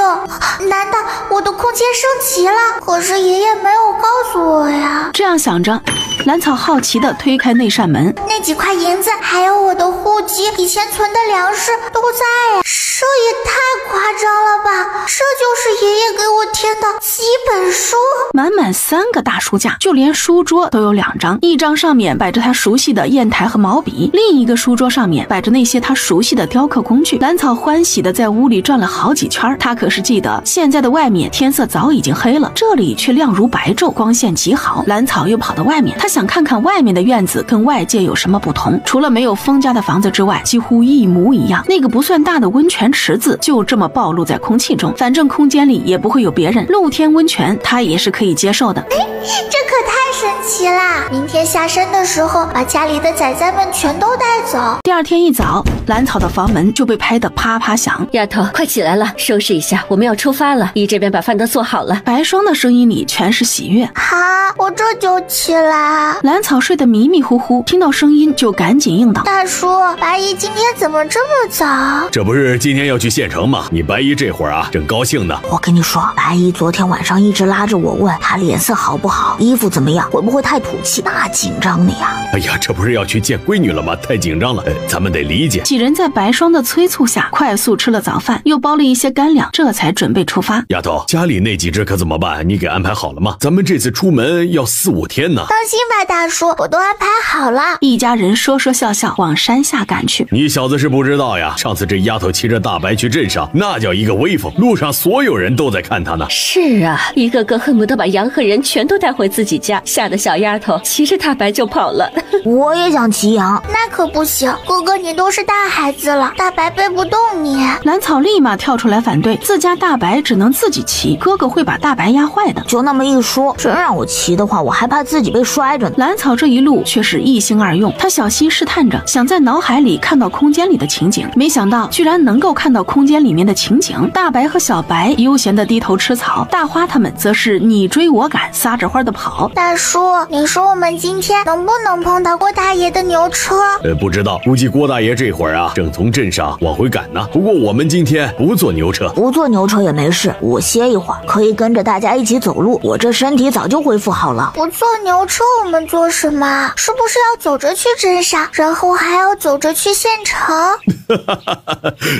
难道我的空间升级了？可是爷爷没有告诉我呀。这样想着，兰草好奇地推开那扇门，那几块银子还有我的户籍，以前存的粮食都在呀。这也太夸张了吧！这就是爷爷给我添的几本书，满满3个大书架，就连书桌都有2张，一张上面摆着他熟悉的砚台和毛笔，另一个书桌上面摆着那些他熟悉的雕刻工具。兰草欢喜地在屋里转了好几圈，他可是记得现在的外面天色早已经黑了，这里却亮如白昼，光线极好。兰草又跑到外面，他想看看外面的院子跟外界有什么不同，除了没有丰家的房子之外，几乎一模一样。那个不算大的温泉池子就这么暴露在空气中，反正空间里也不会有别人，露天温泉他也是可以接受的。这可太神奇啦！明天下山的时候把家里的崽崽们全都带走。第二天一早，兰草的房门就被拍得啪啪响。丫头，快起来了，收拾一下，我们要出发了。姨这边把饭都做好了。白霜的声音里全是喜悦。好，我这就起来。兰草睡得迷迷糊糊，听到声音就赶紧应道：大叔，白姨今天怎么这么早？这不是今天要去县城吗？你白姨这会儿啊正高兴呢。我跟你说，白姨昨天晚上一直拉着我问她脸色好不好，衣服怎么样，会不会太土气，那紧张的呀。哎呀，这不是要去见闺女了吗？太紧张了，咱们得理解。几人在白霜的催促下快速吃了早饭，又包了一些干粮，这才准备出发。丫头，家里那几只可怎么办？你给安排好了吗？咱们这次出门要4、5天呢。放心吧，大叔，我都安排好了。一家人说说笑笑往山下赶去。你小子是不知道呀，上次这丫头骑着大白去镇上，那叫一个威风，路上所有人都在看她呢。是啊，一个个恨不得把羊和人全都带回自己家，吓得小丫头骑着大白就跑了。我也想骑羊。那可不行，哥哥你都是大孩子了，大白背不动你。兰草立马跳出来反对，自家大白只能自己骑，哥哥会把大白压坏的。就那么一说，真让我骑的话，我还怕自己被摔着呢。兰草这一路却是一心二用，他小心试探着，想在脑海里看到空间里的情景，没想到居然能够够看到空间里面的情景。大白和小白悠闲地低头吃草，大花他们则是你追我赶，撒着欢地跑。大叔，你说我们今天能不能碰到郭大爷的牛车？不知道，估计郭大爷这会儿啊，正从镇上往回赶呢。不过我们今天不坐牛车，不坐牛车也没事，我歇一会儿，可以跟着大家一起走路。我这身体早就恢复好了。不坐牛车我们做什么？是不是要走着去镇上，然后还要走着去县城？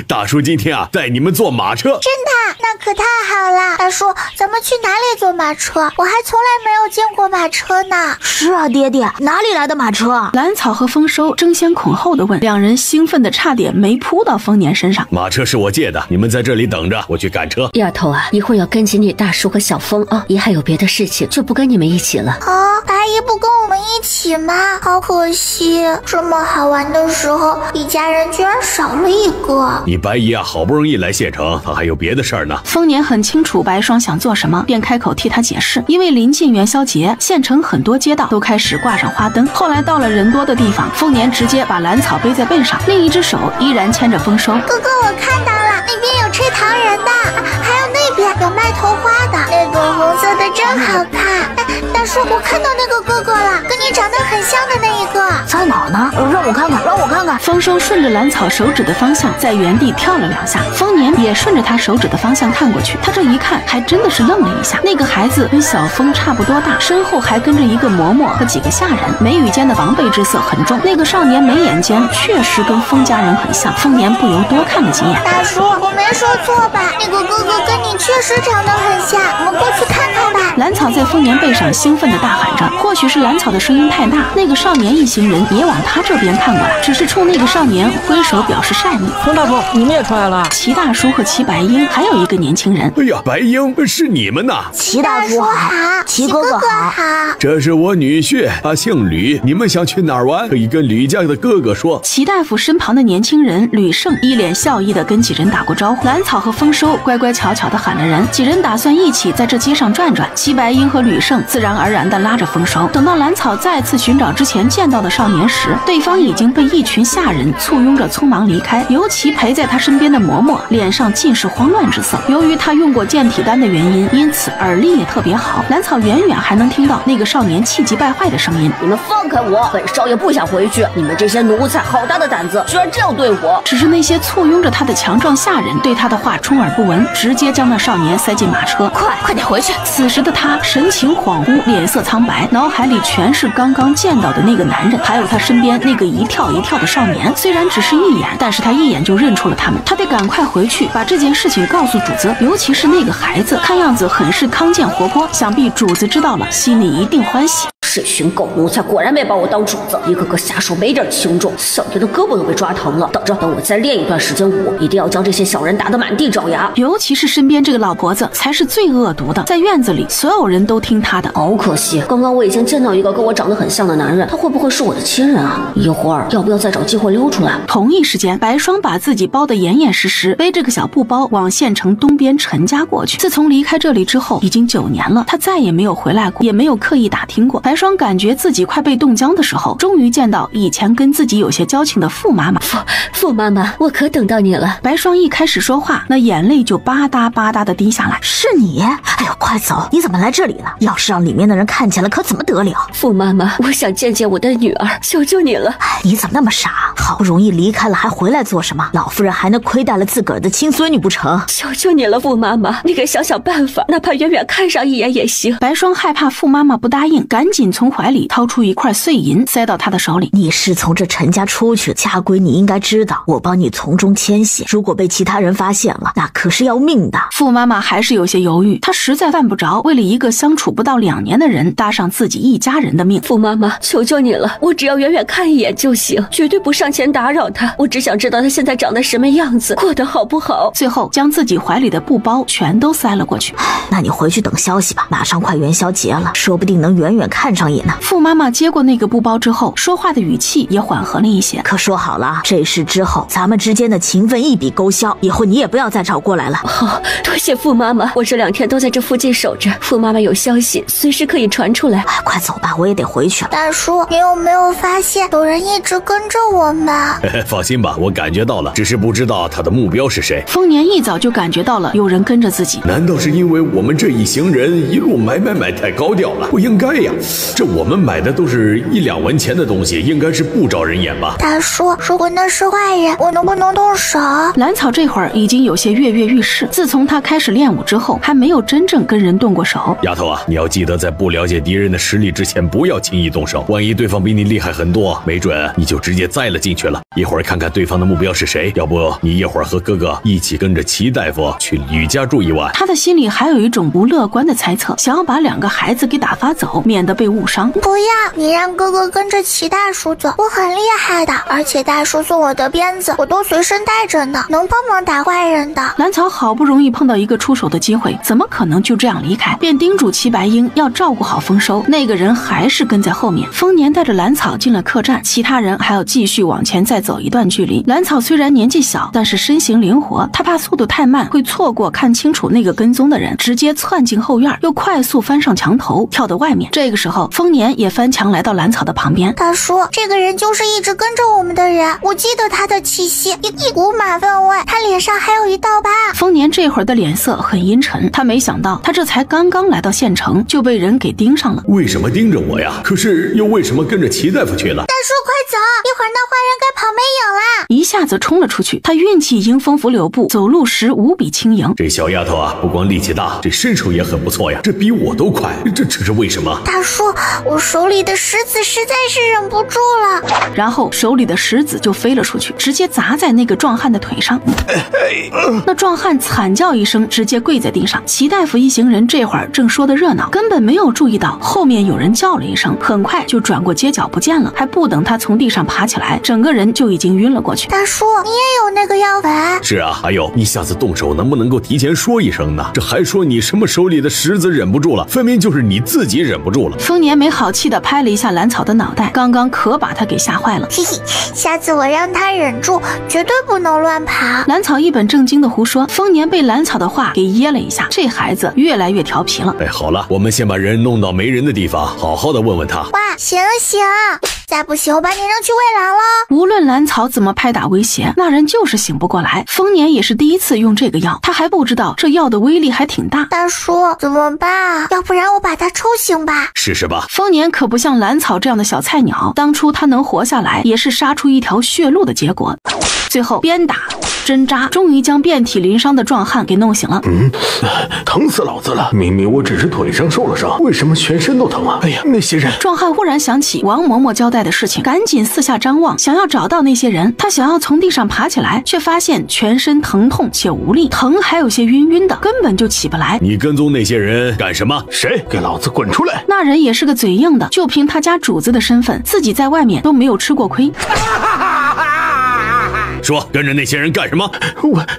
大叔今天啊，带你们坐马车。真的？那可太好了。大叔，咱们去哪里坐马车？我还从来没有见过马车呢。是啊，爹爹，哪里来的马车？兰草和丰收争先恐后地问，两人兴奋得差点没扑到丰年身上。马车是我借的，你们在这里等着，我去赶车。丫头啊，一会儿要跟紧你大叔和小峰啊，姨还有别的事情，就不跟你们一起了。啊，大姨不跟我们一起吗？好可惜，这么好玩的时候，一家人居然少了一个。你白姨啊，好不容易来县城，她还有别的事儿呢。丰年很清楚白霜想做什么，便开口替他解释。因为临近元宵节，县城很多街道都开始挂上花灯。后来到了人多的地方，丰年直接把兰草背在背上，另一只手依然牵着丰收。哥哥，我看到了，那边有吹糖人的，还有那边有卖头花的，那个红色的真好看。大叔，我看到那个哥哥了，跟你长得很像的那一个。在哪呢？让我看看，让我看看。丰收顺着兰草手指的方向在原地跳了2下，丰年也顺着他手指的方向看过去。他这一看，还真的是愣了一下。那个孩子跟小峰差不多大，身后还跟着一个嬷嬷和几个下人，眉宇间的防备之色很重。那个少年眉眼间确实跟丰家人很像，丰年不由多看了几眼。大叔，我没说错吧？那个哥哥跟你确实长得很像，我们过去看看吧。兰草在丰年背上兴奋地大喊着，或许是兰草的声音太大，那个少年一行人也往他这边看过来，只是冲那个少年挥手表示善意。丰大叔，你们也出来了。齐大叔和齐白英还有一个年轻人。哎呀，白英，是你们呐！齐大叔好，齐哥哥好。这是我女婿，他姓吕，你们想去哪儿玩，可以跟吕家的哥哥说。齐大夫身旁的年轻人吕胜一脸笑意地跟几人打过招呼。兰草和丰收乖乖巧巧地喊着人，几人打算一起在这街上转转。齐白英和吕胜自然而然地拉着丰收。等到兰草再次寻找之前见到的少年时，对方已经被一群下人簇拥着匆忙离开，尤其陪在他身边的嬷嬷脸上尽是慌乱之色。由于他用过健体丹的原因，因此耳力也特别好。兰草远远还能听到那个少年气急败坏的声音：“你们放开我，本少爷不想回去！你们这些奴才，好大的胆子，居然这样对我！”只是那些簇拥着他的强壮下人对他的话充耳不闻，直接将那少年塞进马车。快点回去！此时的他神情恍惚，脸色苍白，脑海里全是刚刚见到的那个男人，还有他身边那个一跳一跳的少年。虽然只是一眼，但是他一眼就认出了他们。他得赶快回去把这件事情告诉主子，尤其是那个孩子，看样子很是康健活泼，想必主子知道了，心里一定欢喜。这群狗奴才果然没把我当主子，一个个下手没点轻重，小爷的胳膊都被抓疼了。等着，等我再练一段时间武，一定要将这些小人打得满地找牙。尤其是身边这个老婆子才是最恶毒的，在院子里所有人都听她的。好可惜，刚刚我已经见到一个跟我长得很像的男人，他会不会是我的亲人啊？一会儿要不要再找机会溜出来？同一时间，白霜把自己包得严严实实，背着个小布包往县城东边陈家过去。自从离开这里之后，已经9年了，他再也没有回来过，也没有刻意打听过。白霜感觉自己快被冻僵的时候，终于见到以前跟自己有些交情的傅妈妈。傅妈妈，我可等到你了。白霜一开始说话，那眼泪就吧嗒吧嗒的滴下来。是你？哎呦，快走！你怎么来这里了？要是让里面的人看见了，可怎么得了？傅妈妈，我想见见我的女儿，求求你了。你怎么那么傻？好不容易离开了，还回来做什么？老夫人还能亏待了自个儿的亲孙女不成？求求你了，傅妈妈，你给想想办法，哪怕远远看上一眼也行。白霜害怕傅妈妈不答应，赶紧从怀里掏出一块碎银塞到她的手里。你是从这陈家出去，家规你应该知道，我帮你从中牵线，如果被其他人发现了，那可是要命的。傅妈妈还是有些犹豫，她实在犯不着为了一个相处不到2年的人搭上自己一家人的命。傅妈妈，求求你了，我只要远远看一眼就行，绝对不上前打扰他。我只想知道他现在长得什么样子，过得好不好。最后将自己怀里的布包全都塞了过去。那你回去等消息吧，马上快元宵节了，说不定能远远看上上瘾呢。傅妈妈接过那个布包之后，说话的语气也缓和了一些。可说好了，这事之后咱们之间的情分一笔勾销，以后你也不要再找过来了。好，多谢傅妈妈，我这2天都在这附近守着，傅妈妈有消息随时可以传出来。快走吧，我也得回去了。大叔，你有没有发现有人一直跟着我们？放心吧，我感觉到了，只是不知道他的目标是谁。丰年一早就感觉到了有人跟着自己，难道是因为我们这一行人一路买太高调了？不应该呀，这我们买的都是1、2文钱的东西，应该是不招人眼吧？大叔，如果那是坏人，我能不能动手？兰草这会儿已经有些跃跃欲试，自从他开始练武之后，还没有真正跟人动过手。丫头啊，你要记得在不了解敌人的实力之前，不要轻易动手，万一对方比你厉害很多，没准你就直接栽了进去了。一会儿看看对方的目标是谁，要不你一会儿和哥哥一起跟着齐大夫去吕家住1晚。他的心里还有一种不乐观的猜测，想要把2个孩子给打发走，免得被误伤。不要，你让哥哥跟着齐大叔走，我很厉害的，而且大叔送我的鞭子我都随身带着呢，能帮忙打坏人的。兰草好不容易碰到一个出手的机会，怎么可能就这样离开？便叮嘱齐白鹰要照顾好丰收，那个人还是跟在后面。丰年带着兰草进了客栈，其他人还要继续往前再走一段距离。兰草虽然年纪小，但是身形灵活，他怕速度太慢会错过看清楚那个跟踪的人，直接窜进后院，又快速翻上墙头跳到外面。这个时候丰年也翻墙来到兰草的旁边。大叔，这个人就是一直跟着我们的人，我记得他的气息，一股马粪味，他脸上还有一道疤。丰年这会儿的脸色很阴沉，他没想到他这才刚刚来到县城就被人给盯上了。为什么盯着我呀？可是又为什么跟着齐大夫去了？大叔快走，一会儿那坏人该跑没影啦！一下子冲了出去，他运气迎风拂柳步，走路时无比轻盈。这小丫头啊，不光力气大，这身手也很不错呀，这比我都快，这是为什么？大叔，我手里的石子实在是忍不住了。然后手里的石子就飞了出去，直接砸在那个壮汉的腿上。那壮汉惨叫一声，直接跪在地上。齐大夫一行人这会儿正说得热闹，根本没有注意到后面有人叫了一声，很快就转过街角不见了。还不等他从地上爬起来，整个人就已经晕了过去。大叔，你也有那个药粉？是啊，还有你下次动手能不能够提前说一声呢？这还说你什么手里的石子忍不住了，分明就是你自己忍不住了。丰年没好气地拍了一下兰草的脑袋，刚刚可把他给吓坏了。嘿嘿，下次我让他忍住，绝对不能乱跑。兰草一本正经的胡说，丰年被兰草的话给噎了一下，这孩子越来越调皮了。哎，好了，我们先把人弄到没人的地方，好好的问问他。哇，行了行，再不行我把你扔去喂狼了。无论兰草怎么拍打威胁，那人就是醒不过来。丰年也是第一次用这个药，他还不知道这药的威力还挺大。大叔怎么办？要不然我把他抽醒吧。试试吧。丰年可不像兰草这样的小菜鸟，当初他能活下来也是杀出一条血路的结果。最后鞭打针扎，终于将遍体鳞伤的壮汉给弄醒了。疼死老子了！明明我只是腿上受了伤，为什么全身都疼啊？哎呀，那些人！壮汉忽然想起王嬷嬷交代的事情，赶紧四下张望，想要找到那些人。他想要从地上爬起来，却发现全身疼痛且无力，疼还有些晕晕的，根本就起不来。你跟踪那些人干什么？谁？给老子滚出来！那人也是个嘴硬的，就凭他家主子的身份，自己在外面都没有吃过亏。说跟着那些人干什么？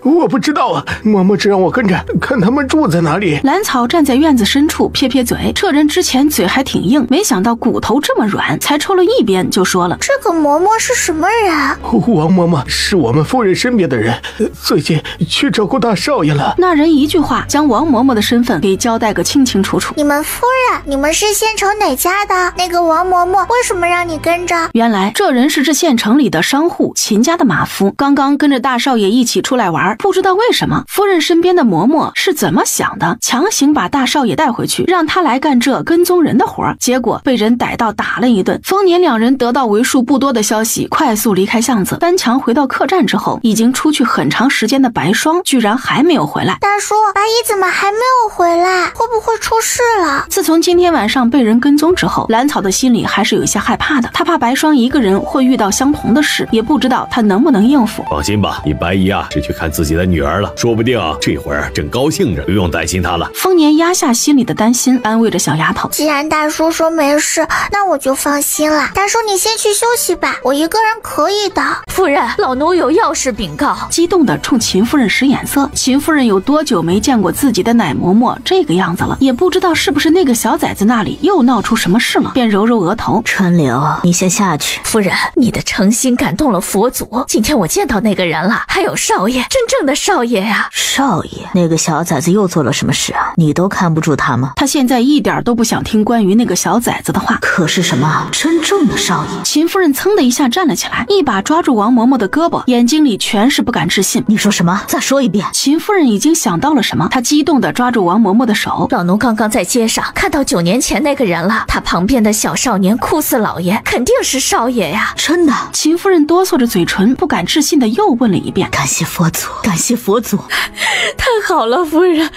我不知道啊，嬷嬷只让我跟着，看他们住在哪里。兰草站在院子深处撇撇嘴，这人之前嘴还挺硬，没想到骨头这么软，才抽了一鞭就说了：这个嬷嬷是什么人？王嬷嬷是我们夫人身边的人，最近去照顾大少爷了。那人一句话将王嬷嬷的身份给交代个清清楚楚。你们夫人，你们是县城哪家的？那个王嬷嬷为什么让你跟着？原来这人是这县城里的商户秦家的马夫，刚刚跟着大少爷一起出来玩，不知道为什么夫人身边的嬷嬷是怎么想的，强行把大少爷带回去，让他来干这跟踪人的活，结果被人逮到打了一顿。丰年两人得到为数不多的消息，快速离开巷子，单强回到客栈之后，已经出去很长时间的白霜居然还没有回来。大叔，白衣怎么还没有回来？会不会出事了？自从今天晚上被人跟踪之后，兰草的心里还是有一些害怕的，他怕白霜一个人会遇到相同的事，也不知道他能不能应付。放心吧，你白姨啊是去看自己的女儿了，说不定这会儿正高兴着，不用担心她了。丰年压下心里的担心，安慰着小丫头。既然大叔说没事，那我就放心了。大叔你先去休息吧，我一个人可以的。夫人，老奴有要事禀告。激动地冲秦夫人使眼色。秦夫人有多久没见过自己的奶嬷嬷这个样子了，也不知道是不是那个小崽子那里又闹出什么事了，便揉揉额头。春流，你先下去。夫人，你的诚心感动了佛祖。今天我见到那个人了，还有少爷，真正的少爷呀！少爷，那个小崽子又做了什么事啊？你都看不住他吗？他现在一点都不想听关于那个小崽子的话。可是什么真正的少爷？秦夫人噌的一下站了起来，一把抓住王嬷嬷的胳膊，眼睛里全是不敢置信。你说什么？再说一遍。秦夫人已经想到了什么，她激动地抓住王嬷嬷的手。老奴刚刚在街上看到9年前那个人了，他旁边的小少年酷似老爷，肯定是少爷呀！真的？秦夫人哆嗦着嘴唇，不敢置信地又问了一遍。感谢佛祖，感谢佛祖。太好了，夫人，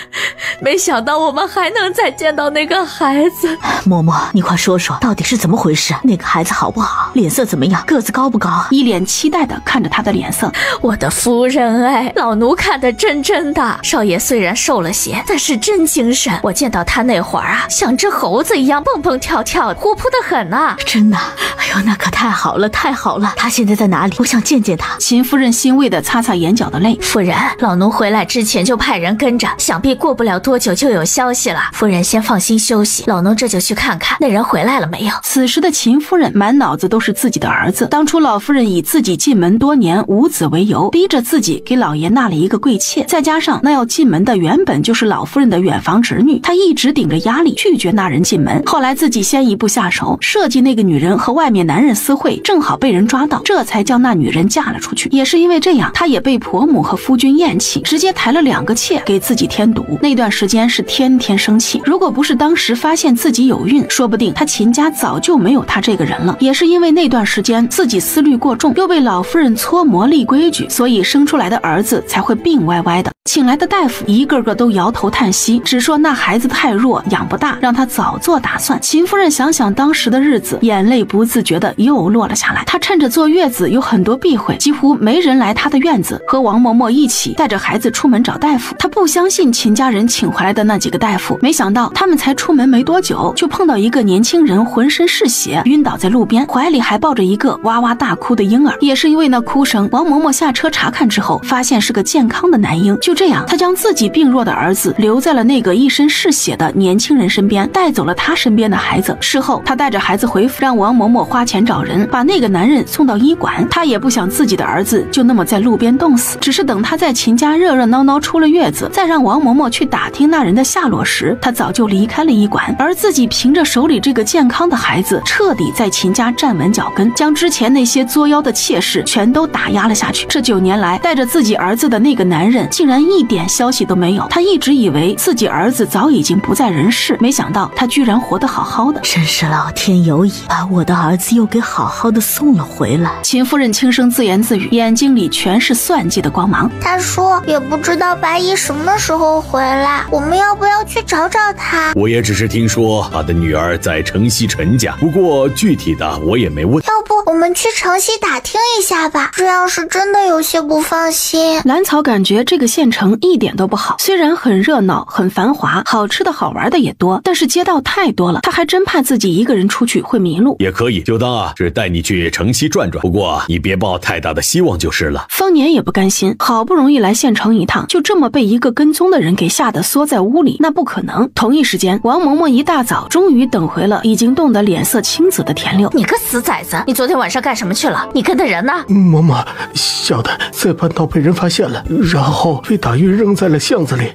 没想到我们还能再见到那个孩子。嬷嬷，你快说说，到底是怎么回事？那个孩子好不好？脸色怎么样？个子高不高？一脸期待地看着他的脸色。我的夫人哎，老奴看得真的。少爷虽然瘦了些，但是真精神。我见到他那会儿啊，像只猴子一样蹦蹦跳跳，活泼得很啊。真的？哎呦，那可太好了，太好了！他现在在哪里？我想见见他。秦夫人欣慰地擦擦眼角的泪。夫人，老奴回来之前就派人跟着，想必过不了多久就有消息了。夫人先放心休息，老奴这就去看看那人回来了没有。此时的秦夫人满脑子都是自己的儿子。当初老夫人以自己进门多年无子为由，逼着自己给老爷纳了一个贵妾，再加上那要进门的原本就是老夫人的远房侄女，她一直顶着压力拒绝那人进门。后来自己先一步下手，设计那个女人和外面男人私会，正好被人抓到，这才将那女人嫁了出去。也是因为这样，她也被婆母和夫君厌弃，直接抬了2个妾给自己添堵。那段时间是天天生气，如果不是当时发现自己有孕，说不定她秦家早就没有她这个人了。也是因为那段时间自己思虑过重，又被老夫人搓磨立规矩，所以生出来的儿子才会病歪歪的。请来的大夫一个个都摇头叹息，只说那孩子太弱，养不大，让他早做打算。秦夫人想想当时的日子，眼泪不自觉的又落了下来。她趁着坐月子有很多避讳，几乎没人来她的院子，和王嬷嬷一起带着孩子出门找大夫。她不相信秦家人请回来的那几个大夫，没想到他们才出门没多久，就碰到一个年轻人浑身是血，晕倒在路边，怀里还抱着一个哇哇大哭的婴儿。也是因为那哭声，王嬷嬷下车查看之后，发现是个健康的男婴。就这样，她将自己病弱的儿子留在了那个一身是血的年轻人身边，带走了他身边的孩子。事后，她带着孩子回府，让王嬷嬷花钱找人把那个男人送到医馆。她也不想自己的儿子就那么在路边冻死，只是等她在秦家热热闹闹出了月子，再让王嬷嬷去打听那人的下落时，她早就离开了医馆，而自己凭着手里这个健康的孩子，彻底在秦家站稳脚跟，将之前那些作妖的妾室全都打压了下去。这9年来，带着自己儿子的那个男人竟然一点消息都没有。他一直以为自己儿子早已经不在人世，没想到他居然活得好好的。真是老天有眼，把我的儿子又给好好的送了回来。秦夫人轻声自言自语，眼睛里全是算计的光芒。他说也不知道白姨什么时候回来，我们要不要去找找他？我也只是听说他的女儿在城西陈家，不过具体的我也没问。要不我们去城西打听一下吧，这样是真的有些不放心。兰草感觉这个县城一点都不好，虽然很热闹很繁华，好吃的好玩的也多，但是街道太多了，他还真怕自己一个人出去会迷路。也可以，就当是带你去城西转转，不过你别抱太大的希望就是了。丰年也不甘心，好不容易来县城一趟，就这么被一个跟踪的人给吓得缩在屋里，那不可能。同一时间，王嬷嬷一大早终于等回了已经冻得脸色青紫的田六。你个死崽子，你昨天晚上干什么去了？你跟的人呢？嬷嬷，小的在半道被人发现了，然后被打晕扔在了巷子里，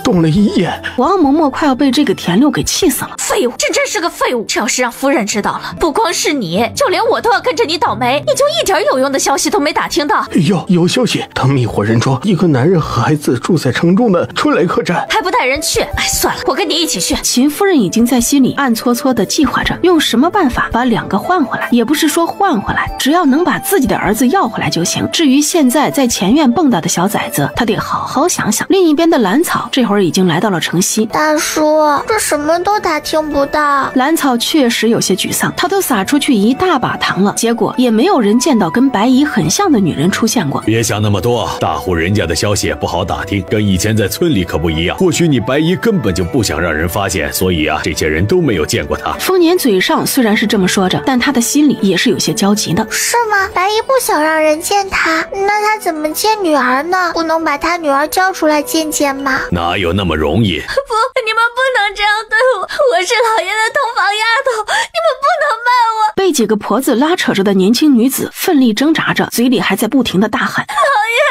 冻了一夜。王嬷嬷快要被这个田六给气死了。废物，这真是个废物！这要是让夫人知道了，不光是你，就连我都要跟着你倒霉。你就一点有用的消息都没打听到？有消息，他密伙人说一个男人和孩子住在城中的春来客栈，还不带人去？哎，算了，我跟你一起去。秦夫人已经在心里暗搓搓的计划着，用什么办法把2个换回来。也不是说换回来，只要能把自己的儿子要回来就行。至于现在在前院蹦跶的小崽子，他得好好想想。另一边的兰草这会儿会儿已经来到了城西。大叔，这什么都打听不到。兰草确实有些沮丧，他都撒出去一大把糖了，结果也没有人见到跟白姨很像的女人出现过。别想那么多，大户人家的消息也不好打听，跟以前在村里可不一样。或许你白姨根本就不想让人发现，所以这些人都没有见过她。丰年嘴上虽然是这么说着，但他的心里也是有些焦急的。是吗？白姨不想让人见她，那她怎么见女儿呢？不能把她女儿叫出来见见吗？哪有那么容易？不，你们不能这样对我，我是老爷的同房丫头，你们不能卖我。被几个婆子拉扯着的年轻女子奋力挣扎着，嘴里还在不停地大喊：老爷，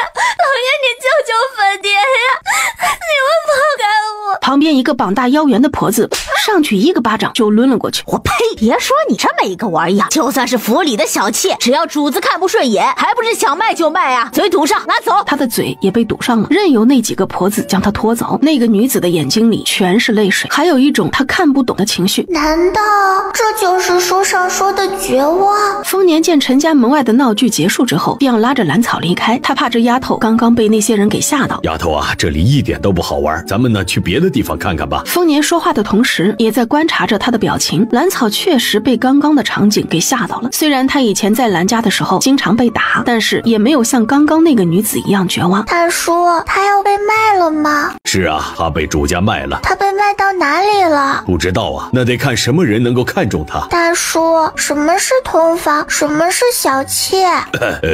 你救救粉爹呀！你们放开我！旁边一个膀大腰圆的婆子上去一个巴掌就抡了过去。我呸！别说你这么一个玩意儿，就算是府里的小妾，只要主子看不顺眼，还不是想卖就卖啊！嘴堵上，拿走。她的嘴也被堵上了，任由那几个婆子将她拖走。那个女子的眼睛里全是泪水，还有一种她看不懂的情绪。难道这就是书上说的绝望？丰年见陈家门外的闹剧结束之后，便要拉着兰草离开，他怕这丫头刚刚被那些人给吓到。丫头啊，这里一点都不好玩，咱们呢去别的地方看看吧。丰年说话的同时也在观察着他的表情。兰草确实被刚刚的场景给吓到了，虽然他以前在兰家的时候经常被打，但是也没有像刚刚那个女子一样绝望。大叔，他要被卖了吗？是啊，他被主家卖了。他被卖到哪里了？不知道啊，那得看什么人能够看中他。大叔，什么是通房？什么是小妾？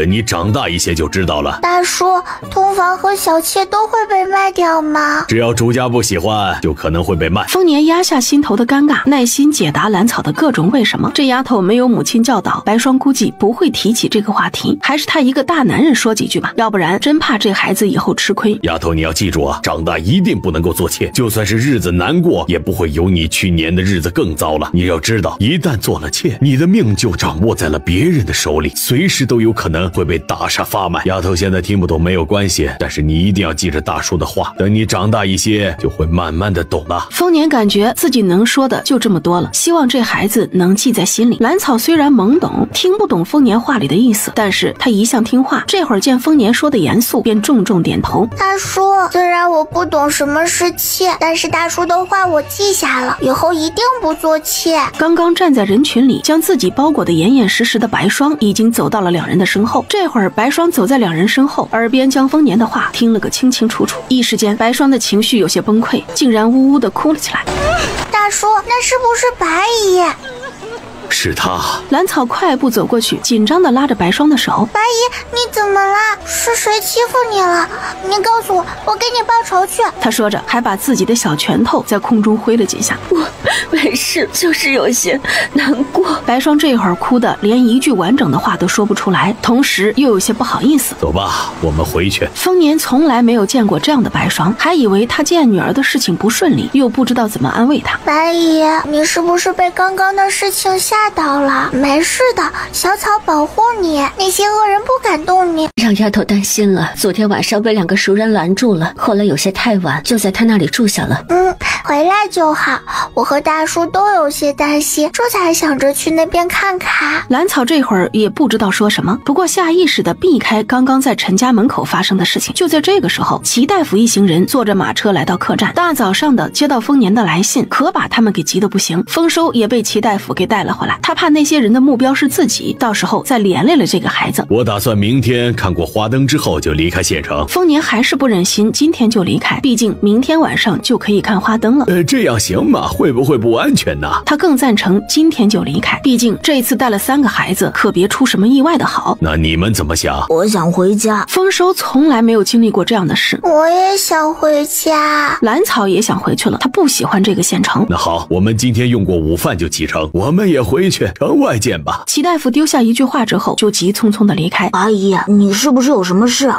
你长大一些就知道了。大叔，通房和小妾都会被卖掉吗？只要主家不喜欢，就可能会被卖。丰年压下心头的尴尬，耐心解答兰草的各种为什么。这丫头没有母亲教导，白霜估计不会提起这个话题，还是他一个大男人说几句吧，要不然真怕这孩子以后吃亏。丫头，你要记住啊，长大一定不能够做妾，就算是日子难过，也不会有你去年的日子更糟了。你要知道，一旦做了妾，你的命就掌握在了别人的手里，随时都有可能会被大杀发卖。丫头现在听不懂没有关系，但是你一定要记着大叔的话，等你长大一些，就会慢慢的懂了。丰年感觉自己能说的就这么多了，希望这孩子能记在心里。兰草虽然懵懂，听不懂丰年话里的意思，但是他一向听话，这会儿见丰年说的严肃，便重重点头。大叔，虽然我不懂什么是妾，但是大叔的话我记下了，以后一定不做妾。刚刚站在人群里将自己包裹得严严实实的白霜已经走到了两人的身后，这会儿白霜走在两人身后，耳边将丰年的话听了个清清楚楚。一时间白霜的情绪有些崩溃，竟然呜呜地哭了起来。大叔，那是不是白姨？是他。兰草快步走过去，紧张地拉着白霜的手。白姨，你怎么了？是谁欺负你了？你告诉我，我给你报仇去。他说着，还把自己的小拳头在空中挥了几下。我没事，就是有些难过。白霜这会儿哭得连一句完整的话都说不出来，同时又有些不好意思。走吧，我们回去。丰年从来没有见过这样的白霜，还以为他见女儿的事情不顺利，又不知道怎么安慰她。白姨，你是不是被刚刚的事情吓到了？没事的，小草保护你，那些恶人不敢动你。让丫头担心了，昨天晚上被两个熟人拦住了，后来有些太晚，就在他那里住下了。回来就好。我和大叔都有些担心，这才想着去那边看看。兰草这会儿也不知道说什么，不过下意识地避开刚刚在陈家门口发生的事情。就在这个时候，齐大夫一行人坐着马车来到客栈，大早上的接到丰年的来信，可把他们给急得不行。丰收也被齐大夫给带了回来，他怕那些人的目标是自己，到时候再连累了这个孩子。我打算明天看过花灯之后就离开县城。丰年还是不忍心今天就离开，毕竟明天晚上就可以看花灯了。这样行吗？会不会不安全呢？他更赞成今天就离开，毕竟这次带了3个孩子，可别出什么意外的好。那你们怎么想？我想回家。丰收从来没有经历过这样的事。我也想回家。兰草也想回去了，他不喜欢这个县城。那好，我们今天用过午饭就启程，我们也回去，城外见吧。齐大夫丢下一句话之后，就急匆匆的离开。阿姨，你是不是有什么事？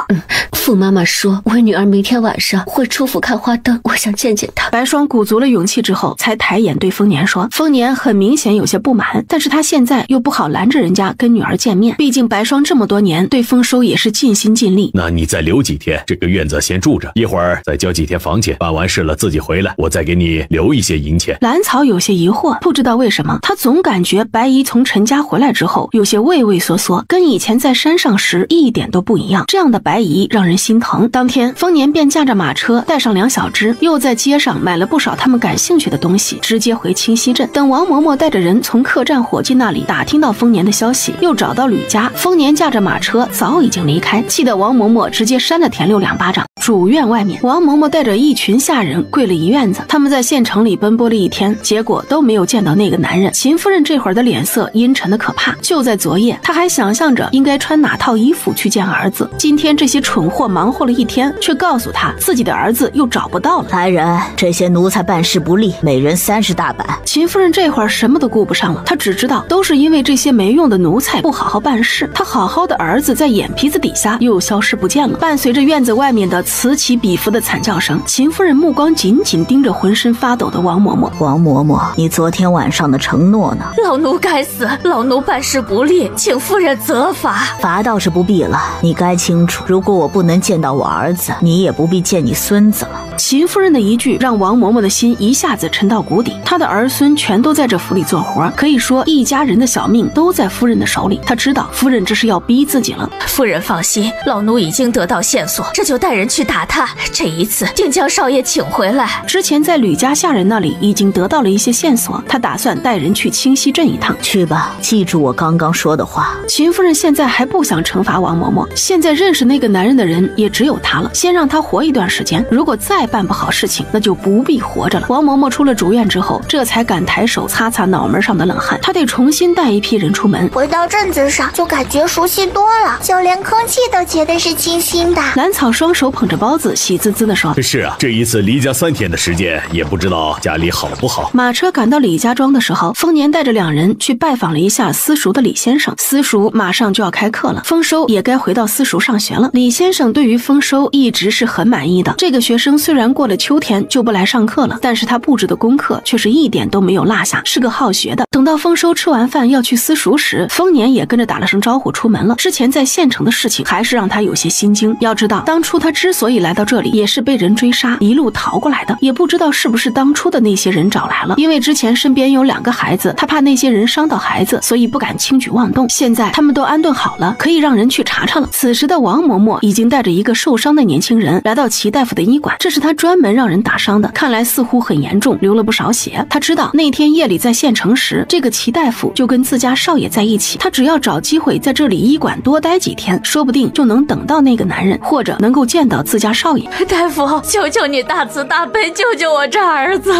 傅妈妈说，我女儿明天晚上会出府看花灯，我想见见她。白霜鼓足了勇气之后，才抬眼对丰年说。丰年很明显有些不满，但是他现在又不好拦着人家跟女儿见面，毕竟白霜这么多年对丰收也是尽心尽力。那你再留几天，这个院子先住着，一会儿再交几天房钱，办完事了自己回来，我再给你留一些银钱。兰草有些疑惑，不知道为什么他总感觉觉白姨从陈家回来之后有些畏畏缩缩，跟以前在山上时一点都不一样。这样的白姨让人心疼。当天丰年便驾着马车带上两小只，又在街上买了不少他们感兴趣的东西，直接回清溪镇。等王嬷嬷带着人从客栈伙计那里打听到丰年的消息，又找到吕家，丰年驾着马车早已经离开，气得王嬷嬷直接扇了田六2巴掌。主院外面，王嬷嬷带着一群下人跪了一院子。他们在县城里奔波了一天，结果都没有见到那个男人。秦夫人这会儿的脸色阴沉的可怕。就在昨夜，她还想象着应该穿哪套衣服去见儿子。今天这些蠢货忙活了一天，却告诉她自己的儿子又找不到了。来人，这些奴才办事不力，每人30大板。秦夫人这会儿什么都顾不上了，她只知道都是因为这些没用的奴才不好好办事，她好好的儿子在眼皮子底下又消失不见了。伴随着院子外面的此起彼伏的惨叫声，秦夫人目光紧紧盯着浑身发抖的王嬷嬷。王嬷嬷，你昨天晚上的承诺呢？老奴该死，老奴办事不力，请夫人责罚。罚倒是不必了，你该清楚，如果我不能见到我儿子，你也不必见你孙子了。秦夫人的一句让王嬷嬷的心一下子沉到谷底。她的儿孙全都在这府里做活，可以说一家人的小命都在夫人的手里。她知道夫人这是要逼自己了。夫人放心，老奴已经得到线索，这就带人去打他。这一次定将少爷请回来。之前在吕家下人那里已经得到了一些线索，他打算带人去清溪镇一趟。去吧，记住我刚刚说的话。秦夫人现在还不想惩罚王嬷嬷，现在认识那个男人的人也只有他了，先让他活一段时间，如果再办不好事情，那就不必活着了。王嬷嬷出了主院之后，这才敢抬手擦擦脑门上的冷汗。她得重新带一批人出门。回到镇子上就感觉熟悉多了，就连空气都觉得是清新的。兰草双手捧着包子，喜滋滋地说：是啊，这一次离家3天的时间，也不知道家里好不好。马车赶到李家庄的时候，丰年带着2人去拜访了一下私塾的李先生。私塾马上就要开课了，丰收也该回到私塾上学了。李先生对于丰收一直是很满意的。这个学生虽然过了秋天就不来上课了，但是他布置的功课却是一点都没有落下，是个好学的。等到丰收吃完饭要去私塾时，丰年也跟着打了声招呼出门了。之前在县城的事情还是让他有些心惊。要知道当初他之所以来到这里，也是被人追杀一路逃过来的，也不知道是不是当初的那些人找来了。因为之前身边有2个孩子，他怕那些人伤到孩子，所以不敢轻举妄动。现在他们都安顿好了，可以让人去查查了。此时的王嬷嬷已经带着一个受伤的年轻人来到齐大夫的医馆，这是他专门让人打伤的，看来似乎很严重，流了不少血。他知道那天夜里在县城时，这个齐大夫就跟自家少爷在一起，他只要找机会在这里医馆多待几天，说不定就能等到那个男人，或者能够见到自家少爷。大夫，求求你大慈大悲，救救我这儿子！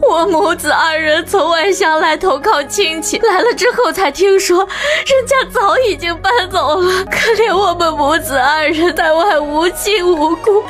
我母子2人从外乡来投靠亲戚，来了之后才听说人家早已经搬走了，可怜我们母子2人在外无亲无故，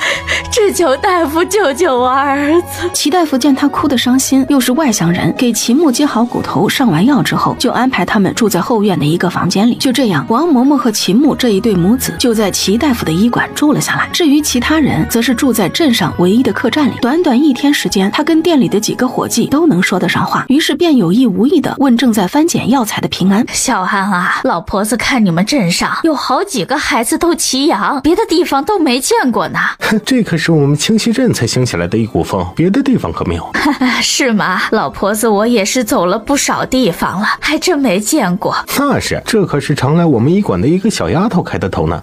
只求大夫救救我儿子。齐大夫见他哭得伤心，又是外乡人，给齐木接好骨头，上完药之后，就安排他们住在后院的一个房间里。就这样，王嬷嬷和齐木这一对母子就在齐大夫的医馆住了下来。至于其他人，则是住在镇上唯一的客栈里。短短1天时间，他跟店里的几个伙计都能说得上话，于是便有意无意地问正在翻检药材的平安：小安啊，老婆子看你们镇上有好几个孩子都齐养，别的地方都没见过呢。这可是我们清溪镇才兴起来的一股风，别的地方可没有。是吗？老婆子我也是走了不少地方了，还真没见过。那是，这可是常来我们医馆的一个小丫头开的头呢。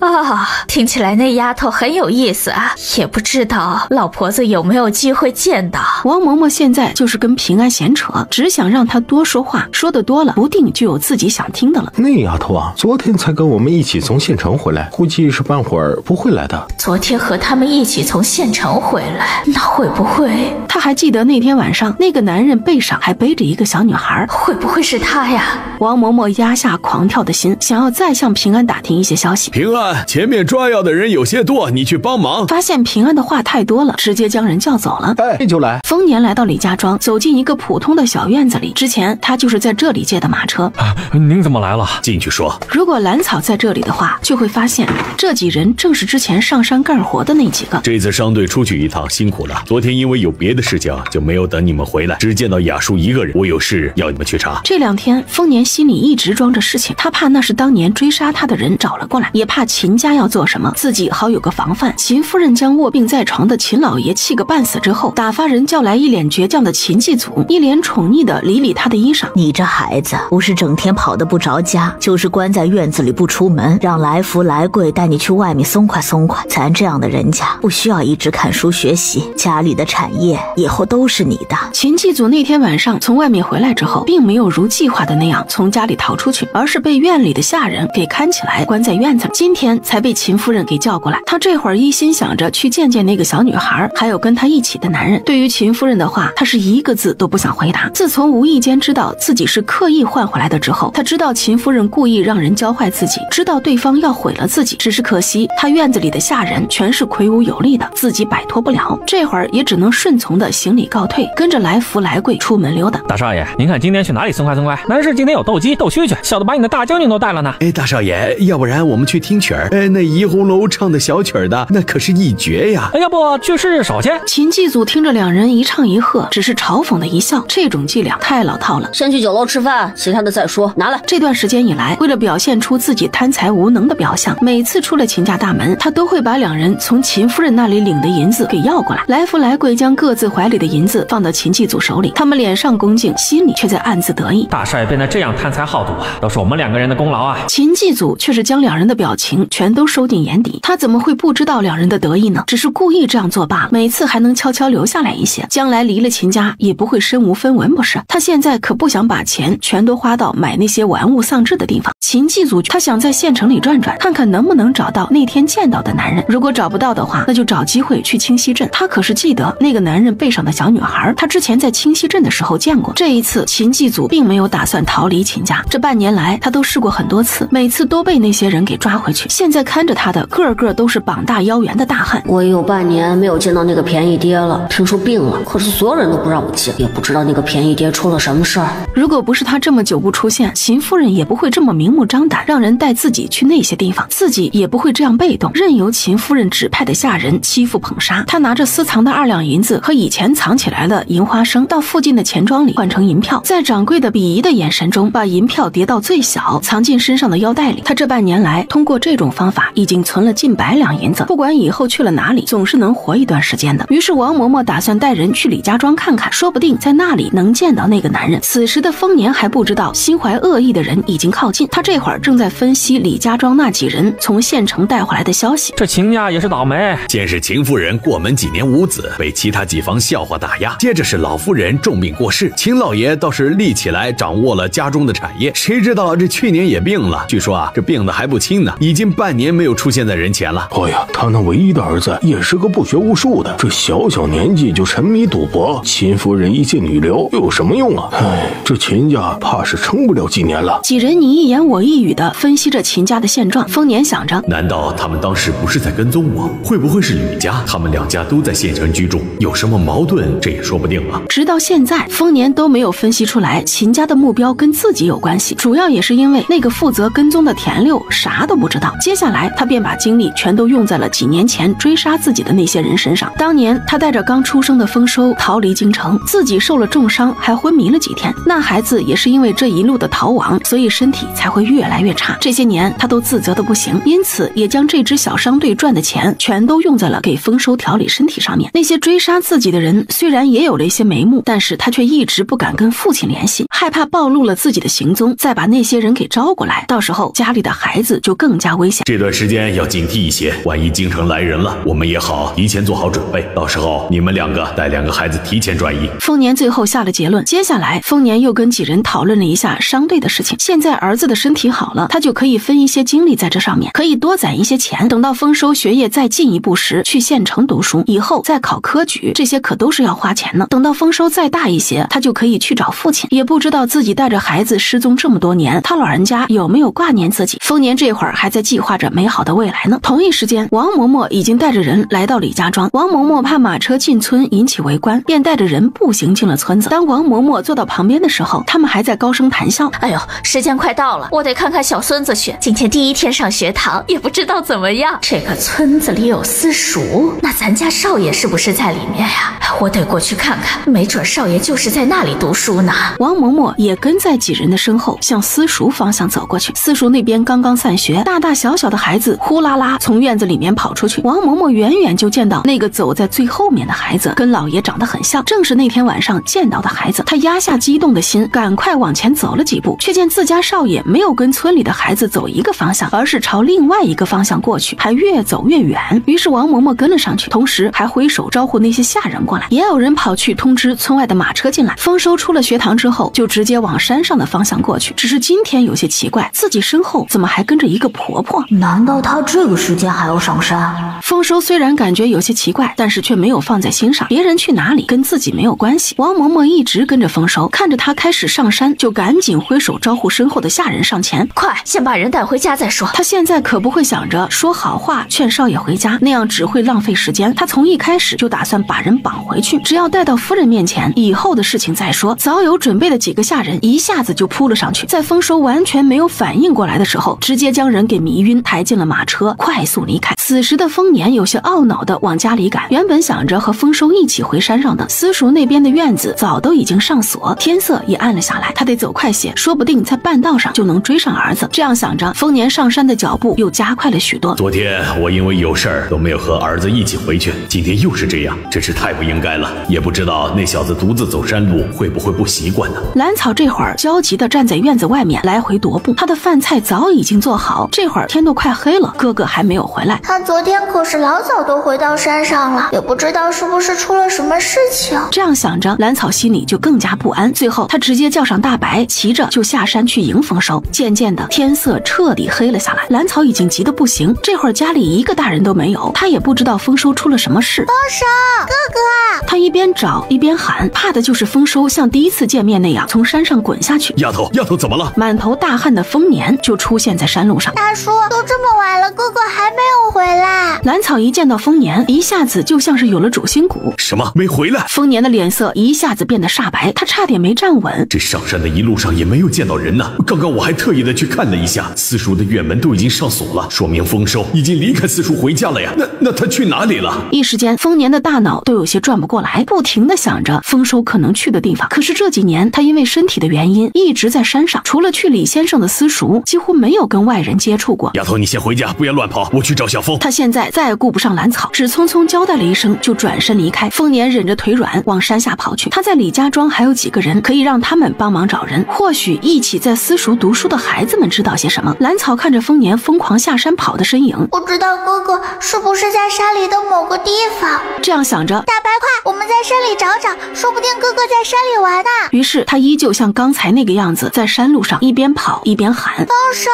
听起来那丫头很有意思啊，也不知道老婆子有没有机会见到。王嬷嬷现在就是跟平安闲扯，只想让他多说话，说得多了不定就有自己想听的了。那丫头啊，昨天才跟我们一起从县城回来，估计是半会儿不会来的。昨天和他们一起从县城回来，那会不会……他还记得那天晚上那个男人背上还背着一个小女孩，会不会是他呀？王嬷嬷压下狂跳的心，想要再向平安打听一些消息。平安，前面抓药的人有些多，你去帮忙。发现平安的话太多了，直接将人叫走了。这就来。丰年来到李家庄，走进一个普通的小院子里。之前他就是在这里借的马车。您怎么来了？进去说。如果兰草在这里的话，就会发现这几人正是之前上山干活的那几个。这次商队出去一趟辛苦了，昨天因为有别的事情，就没有等你们回来，只见到雅叔一个人。我有事要你们去查。这2天，丰年心里一直装着事情，他怕那是当年追杀他的人找了过来，也怕秦家要做什么，自己好有个防范。秦夫人将卧病在床的秦老爷气个半死之后，打发人叫来一脸倔强的秦继祖，一脸宠溺的理他的衣裳，上。你这孩子不是整天跑得不着家，就是关在院子里不出门，让来福来贵带你去外面松快松快。咱这样的人家不需要一直看书学习，家里的产业以后都是你的。秦继祖那天晚上从外面回来之后，并没有如计划的那样从家里逃出去，而是被院里的下人给看起来关在院子里。今天才被秦夫人给叫过来，他这会儿一心想着去见见那个小女孩，还有跟她一起的男人。对于秦夫人的话，他是一个字都不想回答。自从无意间知道自己是刻意换回来的之后，他知道秦夫人故意让人教坏自己，知道对方要毁了自己，只是可惜他院子里的下人全是魁梧有力的，自己摆脱不了。这会儿也只能顺从的行礼告退，跟着来福来贵出门溜达。大少爷，您看今天去哪里松快松快？南市今天有斗鸡斗蛐蛐，小的把你的大将军都带了呢。大少爷，要不然我们去听曲儿？那怡红楼唱的小曲儿的，那可是一绝呀。要不去试试手去？秦继祖听着两人一唱一和，只是嘲讽的一笑，这种伎俩太老套了。先去酒楼吃饭，其他的再说。拿来。这段时间以来，为了表现出自己贪财无能的表象，每次出了秦家大门，他都会把两人从秦夫人那里领的银子给要过来。来福来贵将各自怀里的银子放到秦继祖手里，他们脸上恭敬，心里却在暗自得意。大少爷变得这样贪财好赌啊，都是我们两个人的功劳啊。秦继祖却是将两人的表情全都收进眼底，他怎么会不知道两人的得意呢？只是故意这样做罢了，每次还能悄悄留下来一些，将来离了秦家也不会身无分文，不是？他现在可不想把钱全都花到买那些玩物丧志的地方。秦继祖他想在县城里转转，看看能不能找到那天见到的男人，如果找不到的话，那就找机会去清溪镇。他可是记得那个男人背上的小女孩，他之前在清溪镇的时候见过。这一次秦继祖并没有打算逃离秦家，这半年来他都试过很多次，每次都被那些人给抓回去。现在看着他的个个都是膀大腰圆的大汉。我也有半年没有见到那个便宜爹了，听说病了，可是所有人都不让我见，也不知道那个便宜爹出了什么事儿。如果不是他这么久不出现，秦夫人也不会这么明目张胆让人带自己去那些地方，自己也不会这样被动，任由秦夫人指派的下人欺负捧杀。他拿着私藏的2两银子和以前藏起来的银花生，到附近的钱庄里换成银票，在掌柜的鄙夷的眼神中把银票叠到最小，藏进身上的腰带里。他这半年来通过这种方法已经存了近100两银子，不管以后去了哪里，总是能活一段时间的。于是王嬷嬷打算带人去李家庄看看，说不定在那里能见到那个男人。此时的丰年还不知道心怀恶意的人已经靠近，他这会儿正在分析李家庄那几人从县城带回来的消息。这秦家也是倒霉，先是秦夫人过门几年无子，被其他几房笑话打压，接着是老夫人重病过世，秦老爷倒是立起来掌握了家中的产业，谁知道这去年也病了，据说这病的还不轻呢，已经半年没有出现在人前了。哎呀，他那唯一的儿子也是个不学无术的，这小小年纪就沉迷赌博，秦夫人一介女流又有什么用啊？哎，这秦家怕是撑不了几年了。几人你一言我一语的分析着秦家的现状，丰年想着，难道他们当时不是在跟踪我？会不会是吕家？他们2家都在县城居住，有什么矛盾这也说不定啊。直到现在丰年都没有分析出来秦家的目标跟自己有关系，主要也是因为那个负责跟踪的田六啥都不知道。接下来他便把精力全都用在了几年前追杀自己的那些人身上。当年他带着刚出生的丰收逃离京城，自己受了重伤还昏迷了几天，那孩子也是因为这一路的逃亡，所以身体才会越来越差。这些年他都自责的不行，因此也将这支小商队赚的钱全都用在了给丰收调理身体上面。那些追杀自己的人虽然也有了一些眉目，但是他却一直不敢跟父亲联系，害怕暴露了自己的行踪，再把那些人给招过来，到时候家里的孩子就更加危险。这段时间要警惕一些，万一京城来人了，我们也好提前做好准备，到时候你们2个带2个孩子提前转移。丰年最后下了结论，接下来丰年又跟几人讨论了一下商队的事情。现在儿子的身体好了，他就可以分一些精力在这上面，可以多攒一些钱，等到丰收学业再进一步时，去县城读书，以后再考科举，这些可都是要花钱呢。等到丰收再大一些，他就可以去找父亲。也不知道自己带着孩子失踪这么多年，他老人家有没有挂念自己。丰年这会儿还在计划着美好的未来呢。同一时间，王嬷嬷已经带着人来到李家庄。王嬷嬷怕马车进村引起围观，便带着人步行进了村子。当王嬷嬷坐到旁边的时候，他们还在高声谈笑。哎呦，时间快到了，我得看看小孙子去。今天第1天上学堂，也不知道怎么样。这个村子里有私塾，那咱家少爷是不是在里面呀？我得过去看看，没准少爷就是在那里读书呢。王嬷嬷也跟在几人的身后，向私塾方向走过去。私塾那边刚刚散学，大大小小的孩子呼啦啦从院子里面跑出去。王嬷嬷远远就见到那个走在最后面的孩子，跟老爷长得很像，正是那天晚上见到的孩子。她压下激动的心，赶快往前走了几步，却见自家少爷没有跟村里的孩子走一个方向，而是朝另外一个方向过去，还越走越远。于是王嬷嬷跟了上去，同时还挥手招呼那些下人过来。也有人跑去通知村外的马车进来。丰收出了学堂之后，就直接往山上的方向过去。只是今天有些奇怪，自己身后怎么还跟着一个婆婆？难道她这个时间还要上山？丰收虽然感觉有些奇怪，但是却没有放在心上，别人去哪里跟自己没有关系。王嬷嬷一直跟着丰收，看着他开始上山，就赶紧挥手招呼身后的下人上前，快，先把人带回家再说。他现在可不会想着说好话劝少爷回家，那样只会浪费时间。他从一开始就打算把人绑回去，只要带到夫人面前，以后的事情再说。早有准备的几个下人一下子就扑了上去，在丰收完全没有反应过来的时候，直接将人给迷晕，抬进了马车，快速离开。此时的丰年有些懊恼的往家里赶，原本想着和丰收一起回山上的，私塾那边的院子早都已经上锁，天色也暗了下来，他得走快些，说不定在半道上就能追上儿子。这样想着，丰年上山的脚步又加快了许多。昨天我因为有事儿都没有和儿子一起回去，今天又是这样，真是太不应该了。也不知道那小子独自走山路会不会不习惯呢？兰草这会儿焦急地站在院子外面来回踱步，他的饭菜早已经做好，这会儿天都快黑了，哥哥还没有回来。他昨天可是老早都回到山上了，也不知道是不是出了什么事情。这样想着，兰草心里就更加不安。最后他直接叫上大白，骑着就下山去迎丰收。渐渐的天色彻底黑了下来，兰草已经急得不行，这会儿家里一个大人都没有，他也不知道丰收出了什么事。丰收，哥哥！他一边找一边喊，怕的就是丰收像第一次见面那样从山上滚下去。丫头怎么了？满头大汗的丰年就出现在山路上。大叔，都这么晚了，哥哥还没有回来。兰草一见到丰年，一下子就像是有了主心骨。什么？没回来？丰年的脸色一下子变得煞白，他差点没站稳。这上山的一路上也没有见到人呢。刚刚我还特意的去看了一下，私塾的院门都已经上锁了，说明丰收已经离开私塾回家了呀。那他去哪里了？一时间，丰年的大脑都有些转不过来，不停的想着丰收可能去的地方。可是这几年，他因为身体的原因一直在山上，除了去李先生的私塾，几乎没有跟外人接触过。丫头，你先回家，不要乱跑，我去找小峰。他现在再也顾不上兰草，只匆匆交代了一声，就转身离开。丰年忍着腿软往山下跑去。他在李家庄还有几个人，可以让他们帮忙找人，或许一起在私塾读书的孩子们知道些什么。兰草看着丰年疯狂下山跑的身影，不知道哥哥是不是在山里的某个地方。这样想着，大白快，我们在山里找找，说不定哥哥在山里玩呢。于是他依旧像刚才那个样子，在山路上一边跑一边喊：丰收，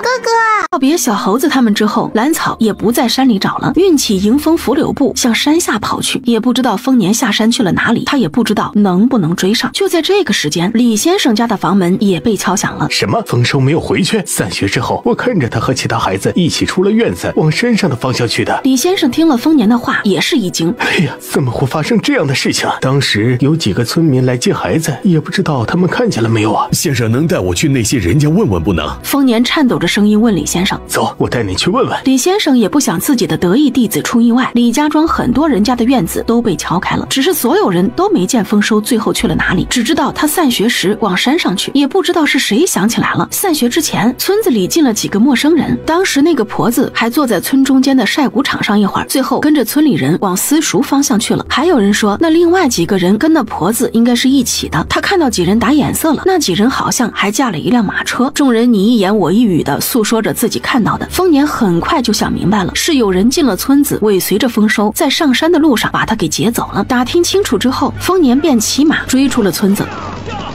哥哥！告别小猴子他们之后，兰草也不在山里找了，运起迎风拂柳步向山下跑去。也不知道丰年下山去了哪里，他也不知道能不能追上。就在这个时间，李先生家的房门也被敲响了。什么？丰收没有回去？散学之后，我看着他和其他孩子一起出了院子，往山上的方向去的。李先生听了丰年的话，也是一惊。哎呀，怎么会发生这样的事情啊？当时有几个村民来接孩子，也不知道他们看见了没有啊？先生能带我去那些人家问问不能？丰年颤抖着声音问李先生。走，我带你去问问。李先生也不想自己的得意弟子出意外，李家庄很多人家的院子都被敲开了，只是所有人都没见丰收最后去了哪里，只知道他散学时往山上去，也不知道是谁想起来了。散学之前，村子里进了几个陌生人，当时那个婆子还坐在村中间的晒谷场上一会儿，最后跟着村里人往私塾方向去了。还有人说，那另外几个人跟那婆子应该是一起的，他看到几人打眼色了，那几人好像还驾了一辆马车。众人你一言我一语的诉说着自己看到的。丰年很快就想明白了，是有人进了村子，尾随着丰收，在上山的路上把他给劫走了。打听清楚之后，丰年便骑马追出了村子。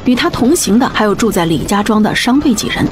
与他同行的还有住在李家庄的商队几人，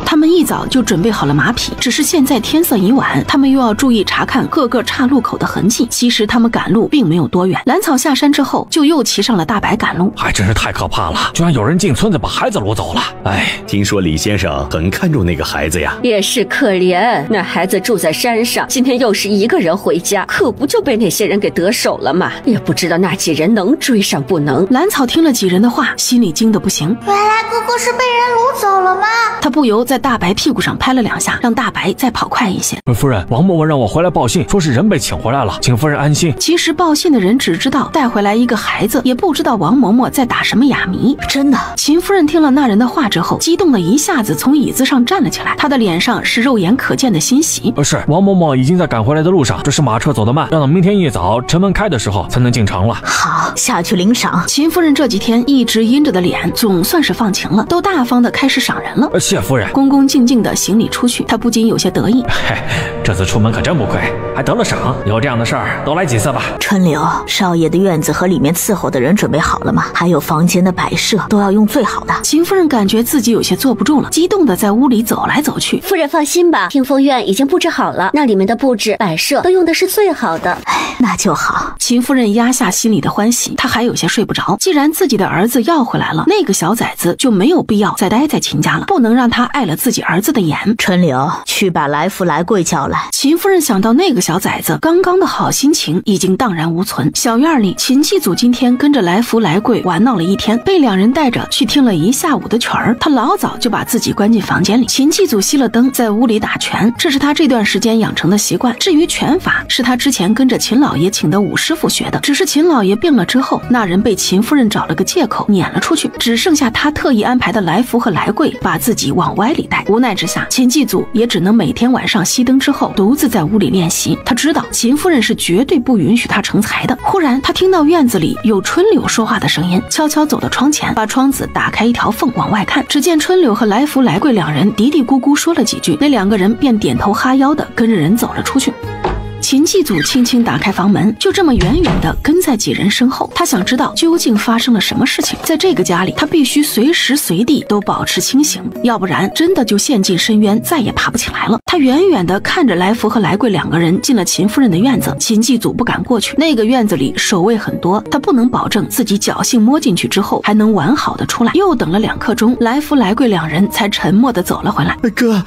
他们一早就准备好了马匹，只是现在天色已晚，他们又要注意查看各个岔路口的痕迹。其实他们赶路并没有多远，兰草下山之后就又骑上了大白赶路。还真是太可怕了，居然有人进村子把孩子掳走了。哎，听说李先生很看重那个孩子呀。也是可怜，那孩子住在山上，今天又是一个人回家，可不就被那些人给得手了吗？也不知道那几人能追上不能。兰草听了几人的话，心里惊得不行。原来哥哥是被人掳走了吗？他不由在在大白屁股上拍了2下，让大白再跑快一些。夫人，王嬷嬷让我回来报信，说是人被请回来了，请夫人安心。其实报信的人只知道带回来一个孩子，也不知道王嬷嬷在打什么哑谜。真的？秦夫人听了那人的话之后，激动的一下子从椅子上站了起来，她的脸上是肉眼可见的欣喜。是，王嬷嬷已经在赶回来的路上，只是马车走得慢，让到明天一早城门开的时候才能进城了。好，下去领赏。秦夫人这几天一直阴着的脸总算是放晴了，都大方的开始赏人了。谢夫人。恭恭敬敬的行礼出去，她不禁有些得意。嘿，这次出门可真不亏，还得了赏。有这样的事儿多来几次吧。春柳，少爷的院子和里面伺候的人准备好了吗？还有房间的摆设都要用最好的。秦夫人感觉自己有些坐不住了，激动的在屋里走来走去。夫人放心吧，听风院已经布置好了，那里面的布置摆设都用的是最好的。那就好。秦夫人压下心里的欢喜，她还有些睡不着。既然自己的儿子要回来了，那个小崽子就没有必要再待在秦家了，不能让他碍了自己儿子的眼。春柳，去把来福来贵叫来。秦夫人想到那个小崽子，刚刚的好心情已经荡然无存。小院里，秦继祖今天跟着来福来贵玩闹了一天，被2人带着去听了一下午的曲儿。他老早就把自己关进房间里。秦继祖熄了灯，在屋里打拳，这是他这段时间养成的习惯。至于拳法，是他之前跟着秦老爷请的武师傅学的。只是秦老爷病了之后，那人被秦夫人找了个借口撵了出去，只剩下他特意安排的来福和来贵把自己往歪里带。无奈之下，秦继祖也只能每天晚上熄灯之后独自在屋里练习。他知道秦夫人是绝对不允许他成才的。忽然他听到院子里有春柳说话的声音，悄悄走到窗前，把窗子打开一条缝往外看。只见春柳和来福来贵2人嘀嘀咕咕说了几句，那2个人便点头哈腰的跟着人走了出去。秦继祖轻轻打开房门，就这么远远地跟在几人身后。他想知道究竟发生了什么事情。在这个家里，他必须随时随地都保持清醒，要不然真的就陷进深渊，再也爬不起来了。他远远地看着来福和来贵2个人进了秦夫人的院子。秦继祖不敢过去，那个院子里守卫很多，他不能保证自己侥幸摸进去之后还能完好的出来。又等了2刻钟，来福来贵2人才沉默地走了回来。哥，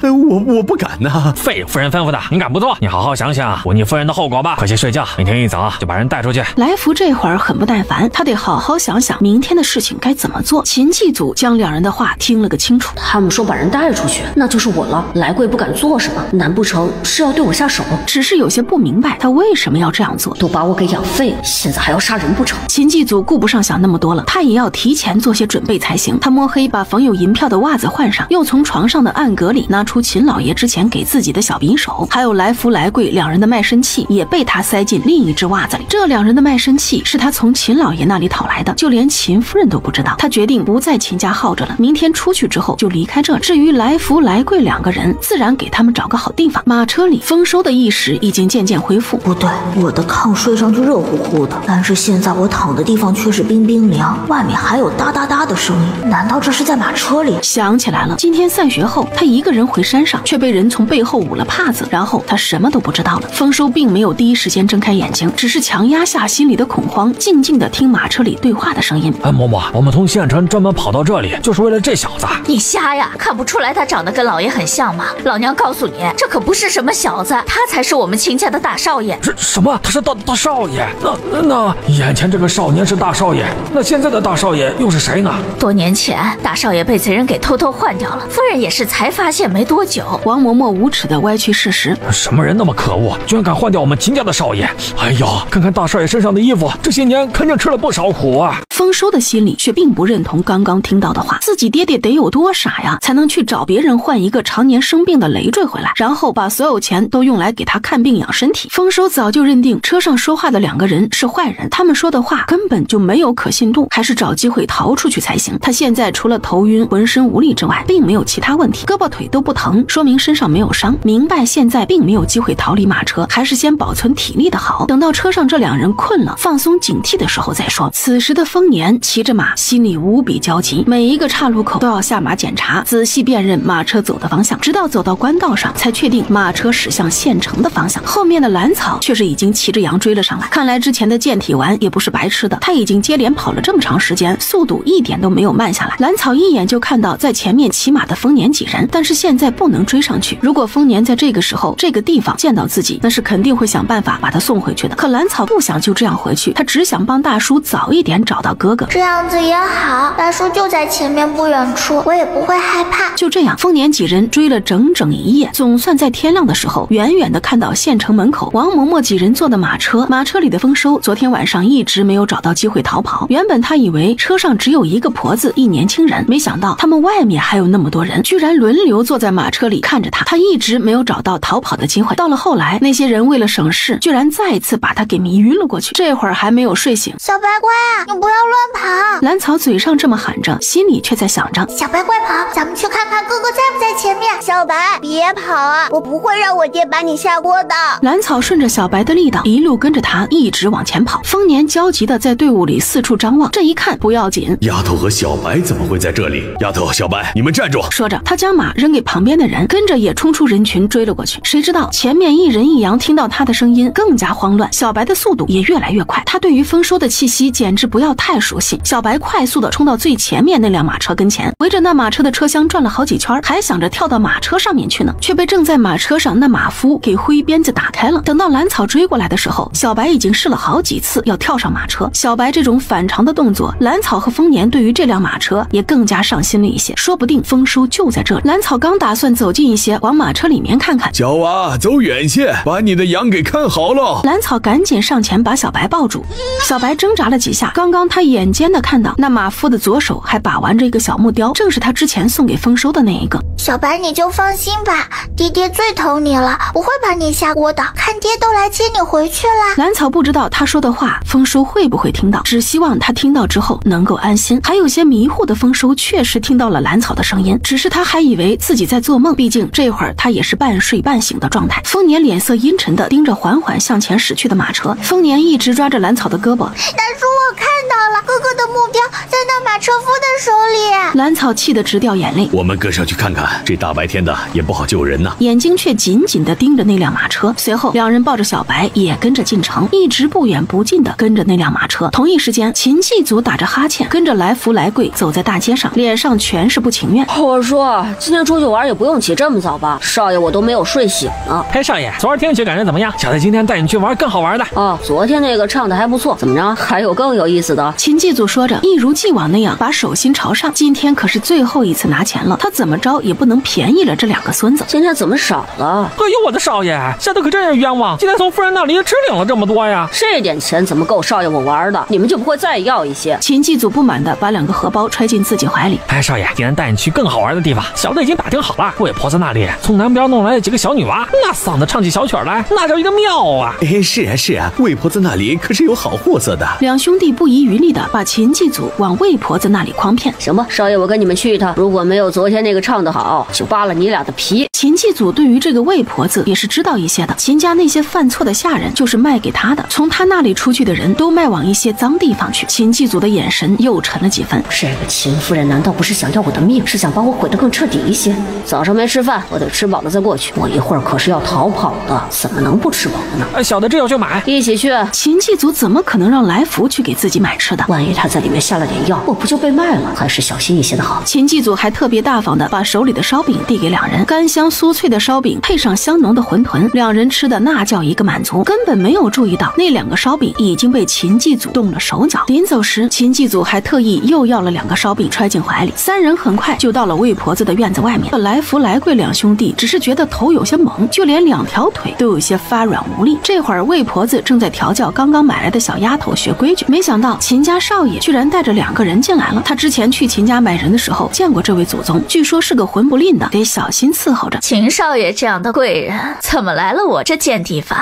我不敢呐。废，夫人吩咐的，你敢不做？你好好想想忤逆夫人的后果吧。快去睡觉，明天一早就把人带出去。来福这会儿很不耐烦，他得好好想想明天的事情该怎么做。秦继祖将2人的话听了个清楚。他们说把人带出去，那就是我了。来贵不敢做什么，难不成是要对我下手？只是有些不明白他为什么要这样做。都把我给养废了，现在还要杀人不成？秦继祖顾不上想那么多了，他也要提前做些准备才行。他摸黑把缝有银票的袜子换上，又从床上的暗格里拿出秦老爷之前给自己的小匕首，还有来福来贵2人的卖身契也被他塞进另一只袜子里。这2人的卖身契是他从秦老爷那里讨来的，就连秦夫人都不知道。他决定不在秦家耗着了，明天出去之后就离开这里。至于来福来贵2个人，自然给他们找个好地方。马车里丰收的意识已经渐渐恢复。不对，我的炕睡上去热乎乎的，但是现在我躺的地方却是冰冰凉，外面还有哒哒哒的声音，难道这是在马车里？想起来了，今天散学后他一个人回山上，却被人从背后捂了帕子，然后他什么都不知道了。丰收并没有第一时间睁开眼睛，只是强压下心里的恐慌，静静地听马车里对话的声音。嬷嬷，我们从县城专门跑到这里，就是为了这小子。你瞎呀，看不出来他长得跟老爷很像吗？老娘告诉你，这可不是什么小子，他才是我们秦家的大少爷。什么？他是大少爷？那眼前这个少年是大少爷，那现在的大少爷又是谁呢？多年前，大少爷被贼人给偷换掉了，夫人也是才发现没多久。王嬷嬷无耻地歪曲事实。什么人那么可恶，居然敢换掉我们秦家的少爷？哎呀，看看大少爷身上的衣服，这些年肯定吃了不少苦啊。丰收的心里却并不认同刚刚听到的话，自己爹爹得有多傻呀，才能去找别人换一个常年生病的累赘回来，然后把所有钱都用来给他看病养身体。丰收早就认定车上说话的2个人是坏人，他们说的话根本就没有可信度，还是找机会逃出去才行。他现在除了头晕浑身无力之外，并没有其他问题，胳膊腿都不疼，说明身上没有伤。明白现在并没有机会逃离马车，还是先保存体力的好，等到车上这2人困了放松警惕的时候再说。此时的丰年骑着马，心里无比焦急，每一个岔路口都要下马检查，仔细辨认马车走的方向，直到走到官道上才确定马车驶向县城的方向。后面的蓝草却是已经骑着羊追了上来，看来之前的健体丸也不是白吃的，他已经接连跑了这么长时间，速度一点都没有慢下来。蓝草一眼就看到在前面骑马的丰年几人，但是现在不能追上去，如果丰年在这个时候这个地方见到自己，那是肯肯定会想办法把他送回去的。可兰草不想就这样回去，他只想帮大叔早一点找到哥哥。这样子也好，大叔就在前面不远处，我也不会害怕。就这样，丰年几人追了整整一夜，总算在天亮的时候，远远的看到县城门口王嬷嬷几人坐的马车，马车里的丰收昨天晚上一直没有找到机会逃跑。原本他以为车上只有一个婆子一年轻人，没想到他们外面还有那么多人，居然轮流坐在马车里看着他。他一直没有找到逃跑的机会。到了后来，那些人为了省事，居然再一次把他给迷晕了过去。这会儿还没有睡醒。小白乖啊，你不要乱跑！兰草嘴上这么喊着，心里却在想着：小白快跑，咱们去看看哥哥在不在前面。小白，别跑啊！我不会让我爹把你下锅的。兰草顺着小白的力道，一路跟着他一直往前跑。丰年焦急的在队伍里四处张望，这一看不要紧，丫头和小白怎么会在这里？丫头、小白，你们站住！说着，他将马扔给旁边的人，跟着也冲出人群追了过去。谁知道前面一人一羊听到他的声音更加慌乱，小白的速度也越来越快。他对于丰收的气息简直不要太熟悉。小白快速的冲到最前面那辆马车跟前，围着那马车的车厢转了好几圈，还想着跳到马车上面去呢，却被正在马车上那马夫给挥鞭子打开了。等到兰草追过来的时候，小白已经试了好几次要跳上马车。小白这种反常的动作，兰草和丰年对于这辆马车也更加上心了一些，说不定丰收就在这里。兰草刚打算走近一些，往马车里面看看，小娃，走远些，把你的羊给看好了。兰草赶紧上前把小白抱住。小白挣扎了几下，刚刚他眼尖的看到那马夫的左手还把玩着一个小木雕，正是他之前送给丰收的那一个。小白你就放心吧，爹爹最疼你了，不会把你下锅的，看爹都来接你回去了。兰草不知道他说的话丰收会不会听到，只希望他听到之后能够安心。还有些迷糊的丰收确实听到了兰草的声音，只是他还以为自己在做梦，毕竟这会儿他也是半睡半醒的状态。丰年脸色阴沉的盯着缓缓向前驶去的马车，丰年一直抓着兰草的胳膊。大叔，我看到了，哥哥的木雕在那马车夫的手里。兰草气得直掉眼泪。我们跟上去看看，这大白天的也不好救人呐。眼睛却紧紧地盯着那辆马车。随后两人抱着小白也跟着进城，一直不远不近地跟着那辆马车。同一时间，秦继祖打着哈欠跟着来福来贵走在大街上，脸上全是不情愿。我说今天出去玩也不用起这么早吧，少爷我都没有睡醒呢。嘿，少爷，昨儿听曲感觉怎么样？小子今天带你去玩更好玩的。哦，昨天那个唱的还不错，怎么着还有更有意思的？秦继祖说着，一如既往那样把手心朝上。今天可是最后一次拿钱了，他怎么着也不能便宜了这两个孙子。今天怎么少了？哎呦我的少爷，下头可真是冤枉，今天从夫人那里只领了这么多呀。这点钱怎么够少爷我玩的？你们就不会再要一些？秦继祖不满的把两个荷包揣进自己怀里。哎，少爷，今天带你去更好玩的地方，小子已经打听好了，魏婆子那里从南边弄来了几个小女娃，那嗓子唱起小曲来，那叫一个妙啊！哎，是啊是啊，魏婆子那里可是有好货色的。两兄弟不遗余力的把秦继祖往魏婆子那里诓骗。行吧，少爷我跟你们去一趟，如果没有昨天那个唱得好，就扒了你俩的皮。秦继祖对于这个魏婆子也是知道一些的，秦家那些犯错的下人就是卖给他的，从他那里出去的人都卖往一些脏地方去。秦继祖的眼神又沉了几分。这个秦夫人难道不是想要我的命，是想把我毁得更彻底一些？早上没吃饭，我得吃饱了再过去，我一会儿可是要逃跑的，怎么能不吃饱呢？小的这要去买，一起去。秦继祖怎么可能让来福去给自己买吃的？万一他在里面下了点药，我不就被卖了？还是小心一些的好。秦继祖还特别大方的把手里的烧饼递给两人，干香酥脆的烧饼配上香浓的馄饨，两人吃的那叫一个满足，根本没有注意到那两个烧饼已经被秦继祖动了手脚。临走时，秦继祖还特意又要了两个烧饼揣进怀里。三人很快就到了魏婆子的院子外面。来福来贵两兄弟只是觉得头有些懵，就连两条腿都有些发软无力。这会儿魏婆子正在调教刚刚买来的小丫头学规矩，没想到秦家少爷居然带着两个人进来了。他之前去秦家买人的时候见过这位祖宗，据说是个混不吝的，得小心伺候着。秦少爷这样的贵人怎么来了我这间地方？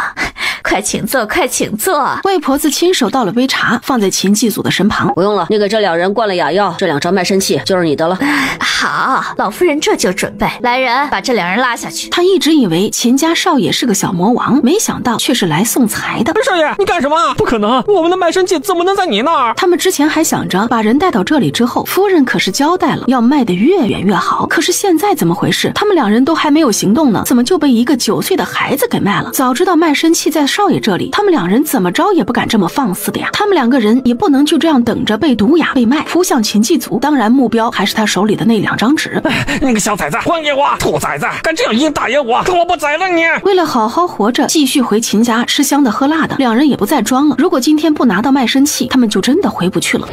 快请坐，快请坐。魏婆子亲手倒了杯茶放在秦继祖的身旁。不用了，你给这两人灌了哑药，这两张卖身契就是你的了。好，老夫人这就准备。来人，把这两人拉下去。他一直以为秦家少爷是个小魔王，没想到却是来送财的。少爷，你干什么？不可能，我们的卖身契怎么能在你那儿？他们之前还想着把人带到这里之后，夫人可是交代了要卖得越远越好。可是现在怎么回事？他们两人都还没有行动呢，怎么就被一个9岁的孩子给卖了？早知道卖身契在少少爷这里，他们两人怎么着也不敢这么放肆的呀。他们两个人也不能就这样等着被毒哑被卖，扑向秦继祖。当然目标还是他手里的那2张纸。那个小崽子，还给我！兔崽子，敢这样硬打压我，看我不宰了你！为了好好活着，继续回秦家吃香的喝辣的，两人也不再装了。如果今天不拿到卖身契，他们就真的回不去了。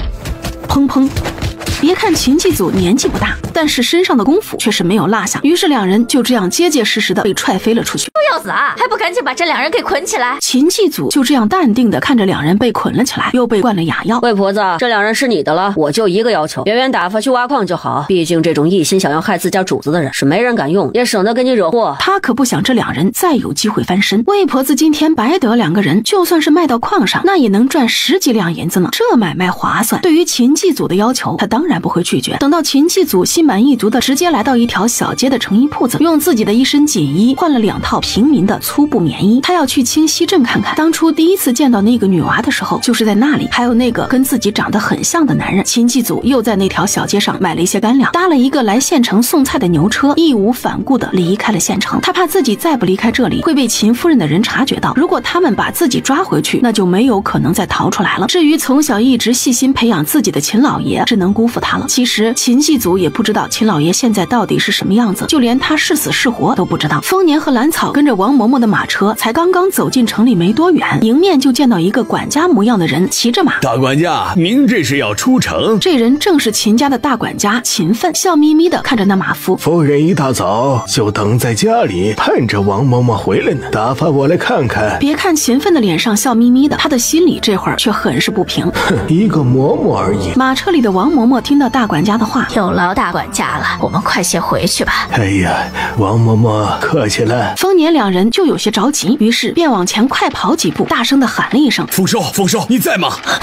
砰砰！别看秦继祖年纪不大，但是身上的功夫却是没有落下。于是两人就这样结结实实的被踹飞了出去。都要死啊，还不赶紧把这2人给捆起来！秦继祖就这样淡定的看着2人被捆了起来，又被灌了哑药。魏婆子，这2人是你的了，我就一个要求，远远打发去挖矿就好。毕竟这种一心想要害自家主子的人是没人敢用，也省得给你惹祸。他可不想这2人再有机会翻身。魏婆子今天白得2个人，就算是卖到矿上，那也能赚10几两银子呢，这买卖划算。对于秦继祖的要求，他当然不会拒绝。等到秦继祖心满意足的直接来到一条小街的成衣铺子，用自己的一身锦衣换了2套平民的粗布棉衣。他要去清溪镇看看，当初第一次见到那个女娃的时候，就是在那里，还有那个跟自己长得很像的男人。秦继祖又在那条小街上买了一些干粮，搭了一个来县城送菜的牛车，义无反顾的离开了县城。他怕自己再不离开这里会被秦夫人的人察觉到，如果他们把自己抓回去，那就没有可能再逃出来了。至于从小一直细心培养自己的秦老爷，只能辜负他了。其实秦继祖也不知道秦老爷现在到底是什么样子，就连他是死是活都不知道。丰年和兰草跟着王嬷嬷的马车才刚刚走进城里没多远，迎面就见到一个管家模样的人骑着马。大管家，您这是要出城？这人正是秦家的大管家秦奋，笑眯眯的看着那马夫。夫人一大早就等在家里，盼着王嬷嬷回来呢，打发我来看看。别看秦奋的脸上笑眯眯的，他的心里这会儿却很是不平。哼，一个嬷嬷而已。马车里的王嬷嬷听到大管家的话，有劳大管家了，我们快些回去吧。哎呀，王嬷嬷客气了。丰年2人就有些着急，于是便往前快跑几步，大声的喊了一声：丰收，丰收，你在吗？爹，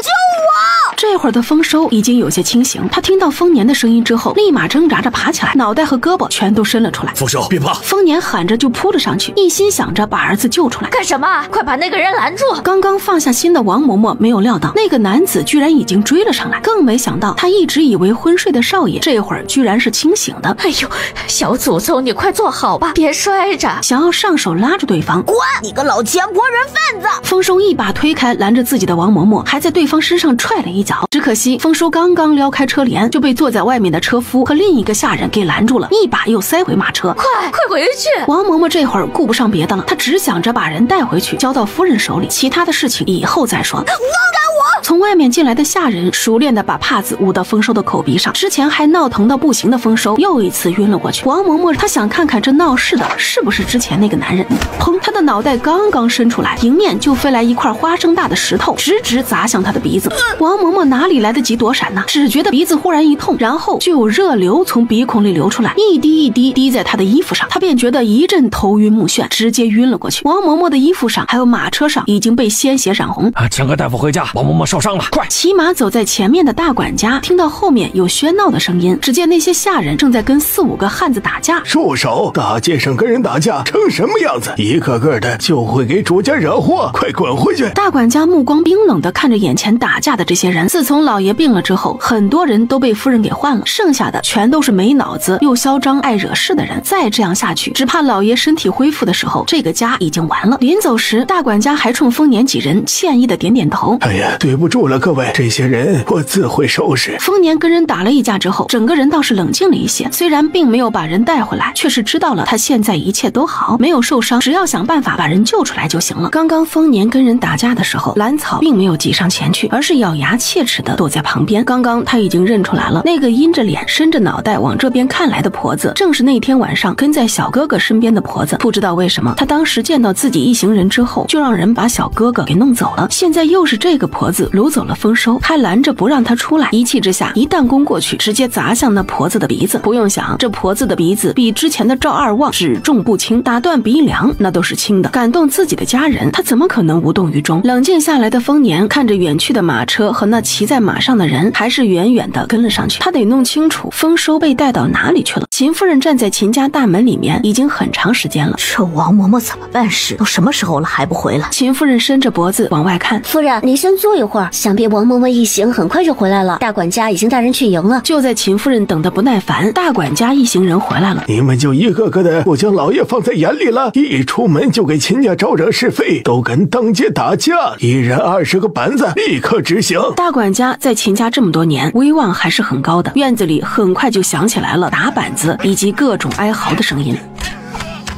救我！这会儿的丰收已经有些清醒，他听到丰年的声音之后，立马挣扎着爬起来，脑袋和胳膊全都伸了出来。丰收，别怕！丰年喊着就扑了上去，一心想着把儿子救出来。干什么？快把那个人拦住！刚刚放下心的王嬷嬷没有料到那个男子居然已经追了上来，更没想到他一直以为昏睡的少爷这会儿居然是清醒的。哎呦，小祖宗，你快坐好吧，别摔着！想要上手拉住对方，滚！你个老钱婆人贩子！丰收一把推开拦着自己的王嬷嬷，还在对方身上踹了一脚。只可惜丰收刚刚撩开车帘，就被坐在外面的车夫和另一个下人给拦住了，一把又塞回马车。快回去！王嬷嬷这会儿顾不上别的了，她只想着把人带回去，交到夫人手里，其他的事情以后再说。放开我！从外面进来的下人熟练的把帕子捂到丰收的口鼻上，之前还闹腾到不行的丰收又一次晕了过去。王嬷嬷她想看看这闹事的是不是之前那个男人。砰！她的脑袋刚刚伸出来，迎面就飞来一块花生大的石头，直直砸向她的鼻子。王嬷嬷哪里来得及躲闪呢？只觉得鼻子忽然一痛，然后就有热流从鼻孔里流出来，一滴一滴滴在她的衣服上，她便觉得一阵头晕目眩，直接晕了过去。王嬷嬷的衣服上还有马车上已经被鲜血染红。请个大夫回家，王嬷嬷受伤了，快！骑马走在前面的大管家听到后面有喧闹的声音，只见那些下人正在跟4、5个汉子打架。住手！大街上跟人打架成什么样子？一个个的就会给主家惹祸，快滚回去！大管家目光冰冷地看着眼前打架的这些人。自从老爷病了之后，很多人都被夫人给换了，剩下的全都是没脑子又嚣张爱惹事的人。再这样下去，只怕老爷身体恢复的时候，这个家已经完了。临走时，大管家还冲丰年几人歉意的点点头。哎呀，对不住了各位，这些人我自会收拾。丰年跟人打了一架之后，整个人倒是冷静了一些，虽然并没有把人带回来，却是知道了他现在一切都好，没有受伤，只要想办法把人救出来就行了。刚刚丰年跟人打架的时候，兰草并没有挤上前去，而是咬牙切齿的躲在旁边。刚刚他已经认出来了，那个阴着脸伸着脑袋往这边看来的婆子，正是那天晚上跟在小哥哥身边的婆子。不知道为什么，他当时见到自己一行人之后，就让人把小哥哥给弄走了。现在又是这个婆子掳走了丰收，还拦着不让他出来。一气之下，一弹弓过去，直接砸向那婆子的鼻子。不用想，这婆子的鼻子比之前的赵二旺只重不轻，打断鼻梁那都是轻的。感动自己的家人，他怎么可能无动于衷？冷静下来的丰年看着远去的马车和那骑在马上的人，还是远远的跟了上去。他得弄清楚丰收被带到哪里去了。秦夫人站在秦家大门里面已经很长时间了。这王嬷嬷怎么办事？都什么时候了还不回来？秦夫人伸着脖子往外看。夫人，你先坐一会儿。会儿，想必王嬷嬷一行很快就回来了。大管家已经带人去迎了。就在秦夫人等得不耐烦，大管家一行人回来了。你们就一个个的不将老爷放在眼里了，一出门就给秦家招惹是非，都跟当街打架，一人20个板子，立刻执行。大管家在秦家这么多年，威望还是很高的。院子里很快就响起来了打板子以及各种哀嚎的声音。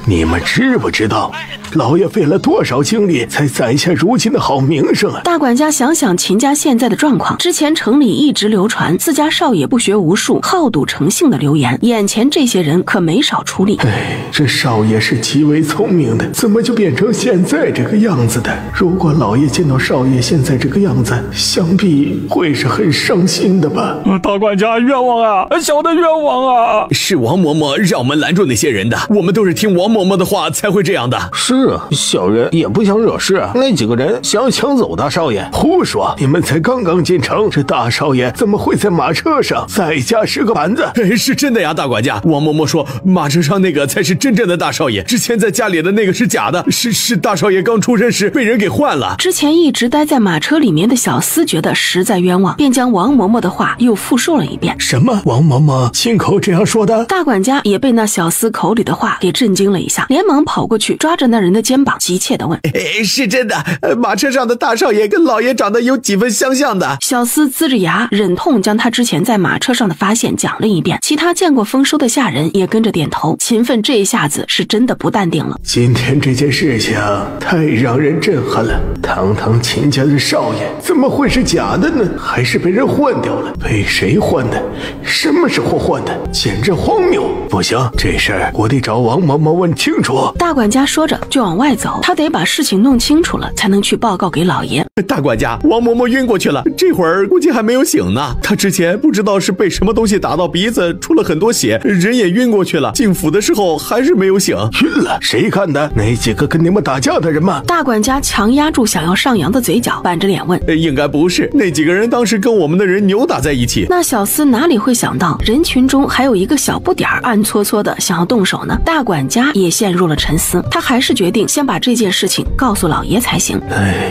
你们知不知道，老爷费了多少精力才攒下如今的好名声啊！大管家想想秦家现在的状况，之前城里一直流传自家少爷不学无术、好赌成性的流言，眼前这些人可没少出力。这少爷是极为聪明的，怎么就变成现在这个样子的？如果老爷见到少爷现在这个样子，想必会是很伤心的吧？大管家冤枉啊，小的冤枉啊！是王嬷嬷让我们拦住那些人的，我们都是听王嬷嬷的话才会这样的。是啊，小人也不想惹事，那几个人想要抢走大少爷。胡说！你们才刚刚进城，这大少爷怎么会在马车上再加10个板子？是真的呀，大管家。王嬷嬷说马车上那个才是真正的大少爷，之前在家里的那个是假的，是大少爷刚出生时被人给换了。之前一直待在马车里面的小厮觉得实在冤枉，便将王嬷嬷的话又复述了一遍。什么？王嬷嬷亲口这样说的？大管家也被那小厮口里的话给震惊了一下，连忙跑过去抓着那人的肩膀，急切地问：是真的，马车上的大少爷跟老爷长得有几分相像的。小厮呲着牙忍痛将他之前在马车上的发现讲了一遍，其他见过丰收的下人也跟着点头。秦奋这一下子是真的不淡定了。今天这件事情太让人震撼了，堂堂秦家的少爷怎么会是假的呢？还是被人换掉了？被谁换的？什么时候换的？简直荒谬！不行，这事儿我得找王嬷嬷问清楚。大管家说着就往外走，他得把事情弄清楚了才能去报告给老爷。大管家，王嬷嬷晕过去了，这会儿估计还没有醒呢。她之前不知道是被什么东西打到鼻子，出了很多血，人也晕过去了。进府的时候还是没有醒。晕了？谁干的？那几个跟你们打架的人吗？大管家强压住想要上扬的嘴角，板着脸问：应该不是，那几个人当时跟我们的人扭打在一起。那小厮哪里会想到人群中还有一个小不点儿暗搓搓的想要动手呢？大管家也陷入了沉思，他还是决定先把这件事情告诉老爷才行。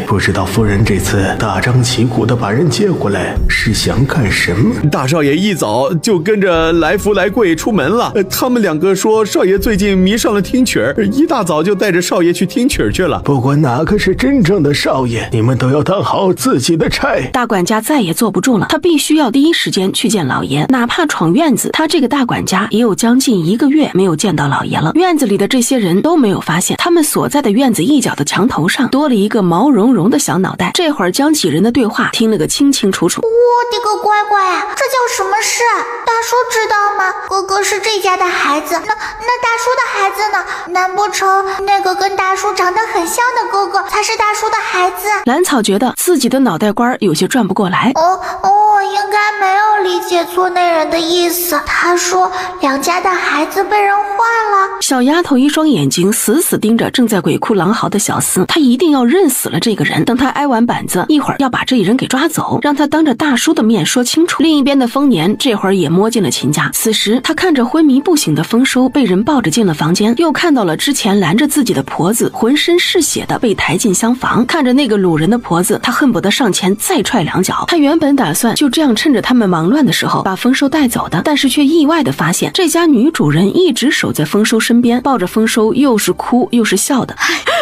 不知道夫人这次大张旗鼓的把人接回来是想干什么？大少爷一早就跟着来福来贵出门了，他们2个说少爷最近迷上了听曲儿，一大早就带着少爷去听曲儿去了。不管哪个是真正的少爷，你们都要当好自己的差。大管家再也坐不住了，他必须要第一时间去见老爷，哪怕闯院子，他这个大管家也有将近1个月没有见到老爷了。院子里的这些人都没有发现，他们所在的院子一角的墙头上多了一个毛茸茸的小脑袋。这会儿将几人的对话听了个清清楚楚。我的个乖乖啊，这叫什么事？大叔知道吗？哥哥是这家的孩子，那大叔的孩子呢？难不成那个跟大叔长得很像的哥哥才是大叔的孩子？兰草觉得自己的脑袋瓜有些转不过来。我应该没有理解错那人的意思。他说2家的孩子被人换了。小丫头一双眼睛死死盯着正在鬼哭狼嚎的小厮，她一定要认死了这个人。等他挨完板子，一会儿要把这一人给抓走，让他当着大叔的面说清楚。另一边的丰年这会儿也摸进了秦家，此时他看着昏迷不醒的丰收被人抱着进了房间，又看到了之前拦着自己的婆子浑身是血的被抬进厢房，看着那个掳人的婆子，他恨不得上前再踹2脚。他原本打算就这样趁着他们忙乱的时候把丰收带走的，但是却意外的发现这家女主人一直守在丰收身边，抱着丰收又是哭又是笑的。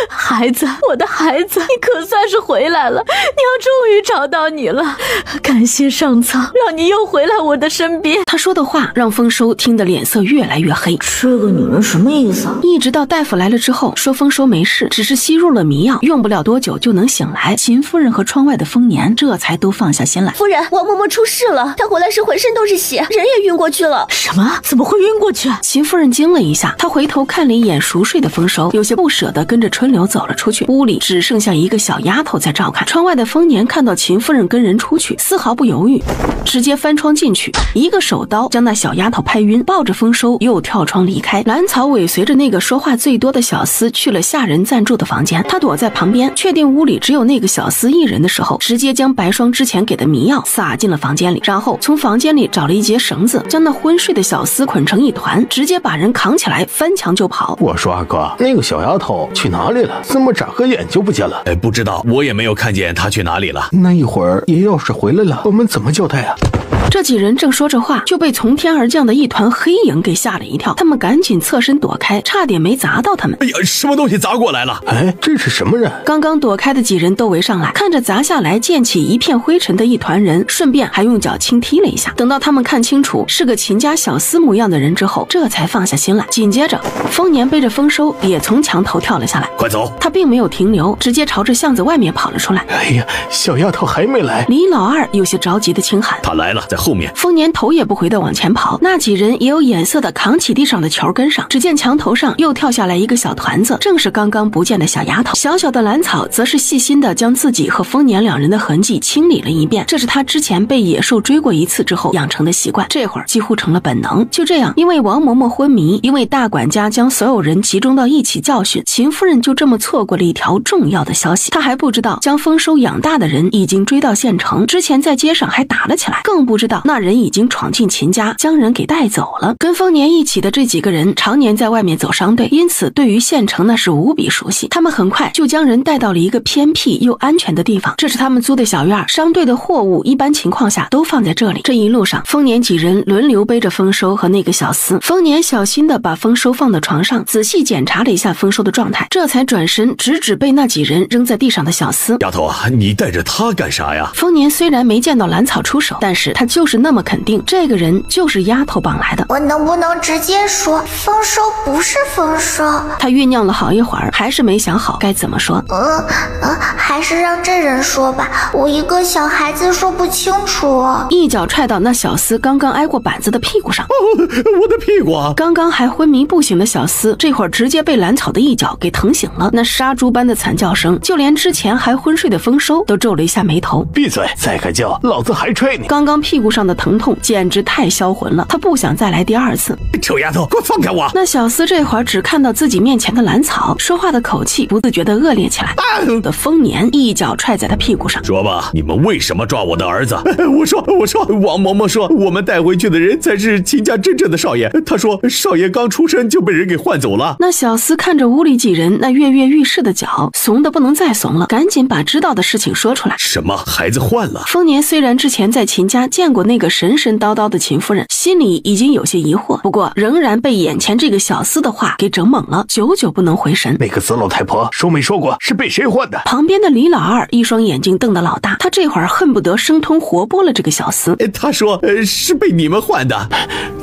孩子，我的孩子，你可算是回来了，娘终于找到你了，感谢上苍，让你又回来我的身边。他说的话让丰收听得脸色越来越黑。这个女人什么意思？一直到大夫来了之后，说丰收没事，只是吸入了迷药，用不了多久就能醒来。秦夫人和窗外的丰年这才都放下心来。夫人，王嬷嬷出事了，她回来时浑身都是血，人也晕过去了。什么？怎么会晕过去？秦夫人惊了一下，她回头看了一眼熟睡的丰收，有些不舍得跟着春柳走了出去。屋里只剩下一个小丫头在照看。窗外的丰年看到秦夫人跟人出去，丝毫不犹豫，直接翻窗进去，一个手刀将那小丫头拍晕，抱着丰收又跳窗离开。兰草尾随着那个说话最多的小厮去了下人暂住的房间，他躲在旁边，确定屋里只有那个小厮一人的时候，直接将白霜之前给的迷药撒进了房间里，然后从房间里找了一截绳子，将那昏睡的小厮捆成一团，直接把人扛起来翻墙就跑。我说阿哥，那个小丫丫头去哪里了？怎么眨个眼就不见了？不知道，我也没有看见她去哪里了。那一会儿爷要是回来了，我们怎么交代啊？这几人正说着话，就被从天而降的一团黑影给吓了一跳。他们赶紧侧身躲开，差点没砸到他们。哎呀，什么东西砸过来了？哎，这是什么人？刚刚躲开的几人都围上来，看着砸下来溅起一片灰尘的一团人，顺便还用脚轻踢了一下。等到他们看清楚是个秦家小厮模样的人之后，这才放下心来。紧接着，丰年背着丰收也从墙头跳了下来。快走！他并没有停留，直接朝着巷子外面跑了出来。哎呀，小丫头还没来！李老二有些着急的轻喊：“他来了，在后面。”丰年头也不回的往前跑，那几人也有眼色的扛起地上的球跟上。只见墙头上又跳下来一个小团子，正是刚刚不见的小丫头。小小的兰草则是细心的将自己和丰年两人的痕迹清理了一遍，这是他之前被野兽追过一次之后养成的习惯，这会儿几乎成了本能。就这样，因为王嬷嬷昏迷，因为大管家将所有人集中到一起教训，秦夫人就这么错过了一条重要的消息。她还不知道将丰收养大的人已经追到县城，之前在街上还打了起来，更不知道那人已经闯进秦家，将人给带走了。跟丰年一起的这几个人常年在外面走商队，因此对于县城那是无比熟悉。他们很快就将人带到了一个偏僻又安全的地方，这是他们租的小院，商队的货物一般情况下都放在这里。这一路上，丰年几人轮流背着丰收和那个小厮。丰年小心的把丰收放到床上，仔细检查了一下丰收的状态，这才转身直指被那几人扔在地上的小厮。丫头啊，你带着他干啥呀？丰年虽然没见到兰草出手，但是他就是那么肯定这个人就是丫头绑来的。我能不能直接说丰收不是丰收？他酝酿了好一会儿，还是没想好该怎么说。还是让这人说吧，我一个小孩子说不清楚。一脚踹到那小厮刚刚挨过板子的屁股上。我的屁股啊！刚刚还昏迷不醒的小厮，这会儿直接被兰草的一脚给疼醒了。那杀猪般的惨叫声，就连之前还昏睡的丰收都皱了一下眉头。闭嘴！再敢叫，老子还踹你！刚刚屁股上的疼痛简直太销魂了，他不想再来第二次。臭丫头，给我放开我！那小厮这会儿只看到自己面前的兰草，说话的口气不自觉的恶劣起来。的丰年一脚踹在他屁股上，说吧，你们为什么抓我的儿子？我说，王嬷嬷说我们带回去的人才是秦家真正的少爷。她说少爷刚出生就被人给换走了。那小厮看着屋里几人那跃跃欲试的脚，怂的不能再怂了，赶紧把知道的事情说出来。什么孩子换了？丰年虽然之前在秦家见过那个神神叨叨的秦夫人，心里已经有些疑惑，不过仍然被眼前这个小厮的话给整懵了，久久不能回神。那个死老太婆说没说过是被谁换的？旁边的李老二一双眼睛瞪得老大，他这会儿恨不得生吞活剥了这个小厮。他说是被你们换的。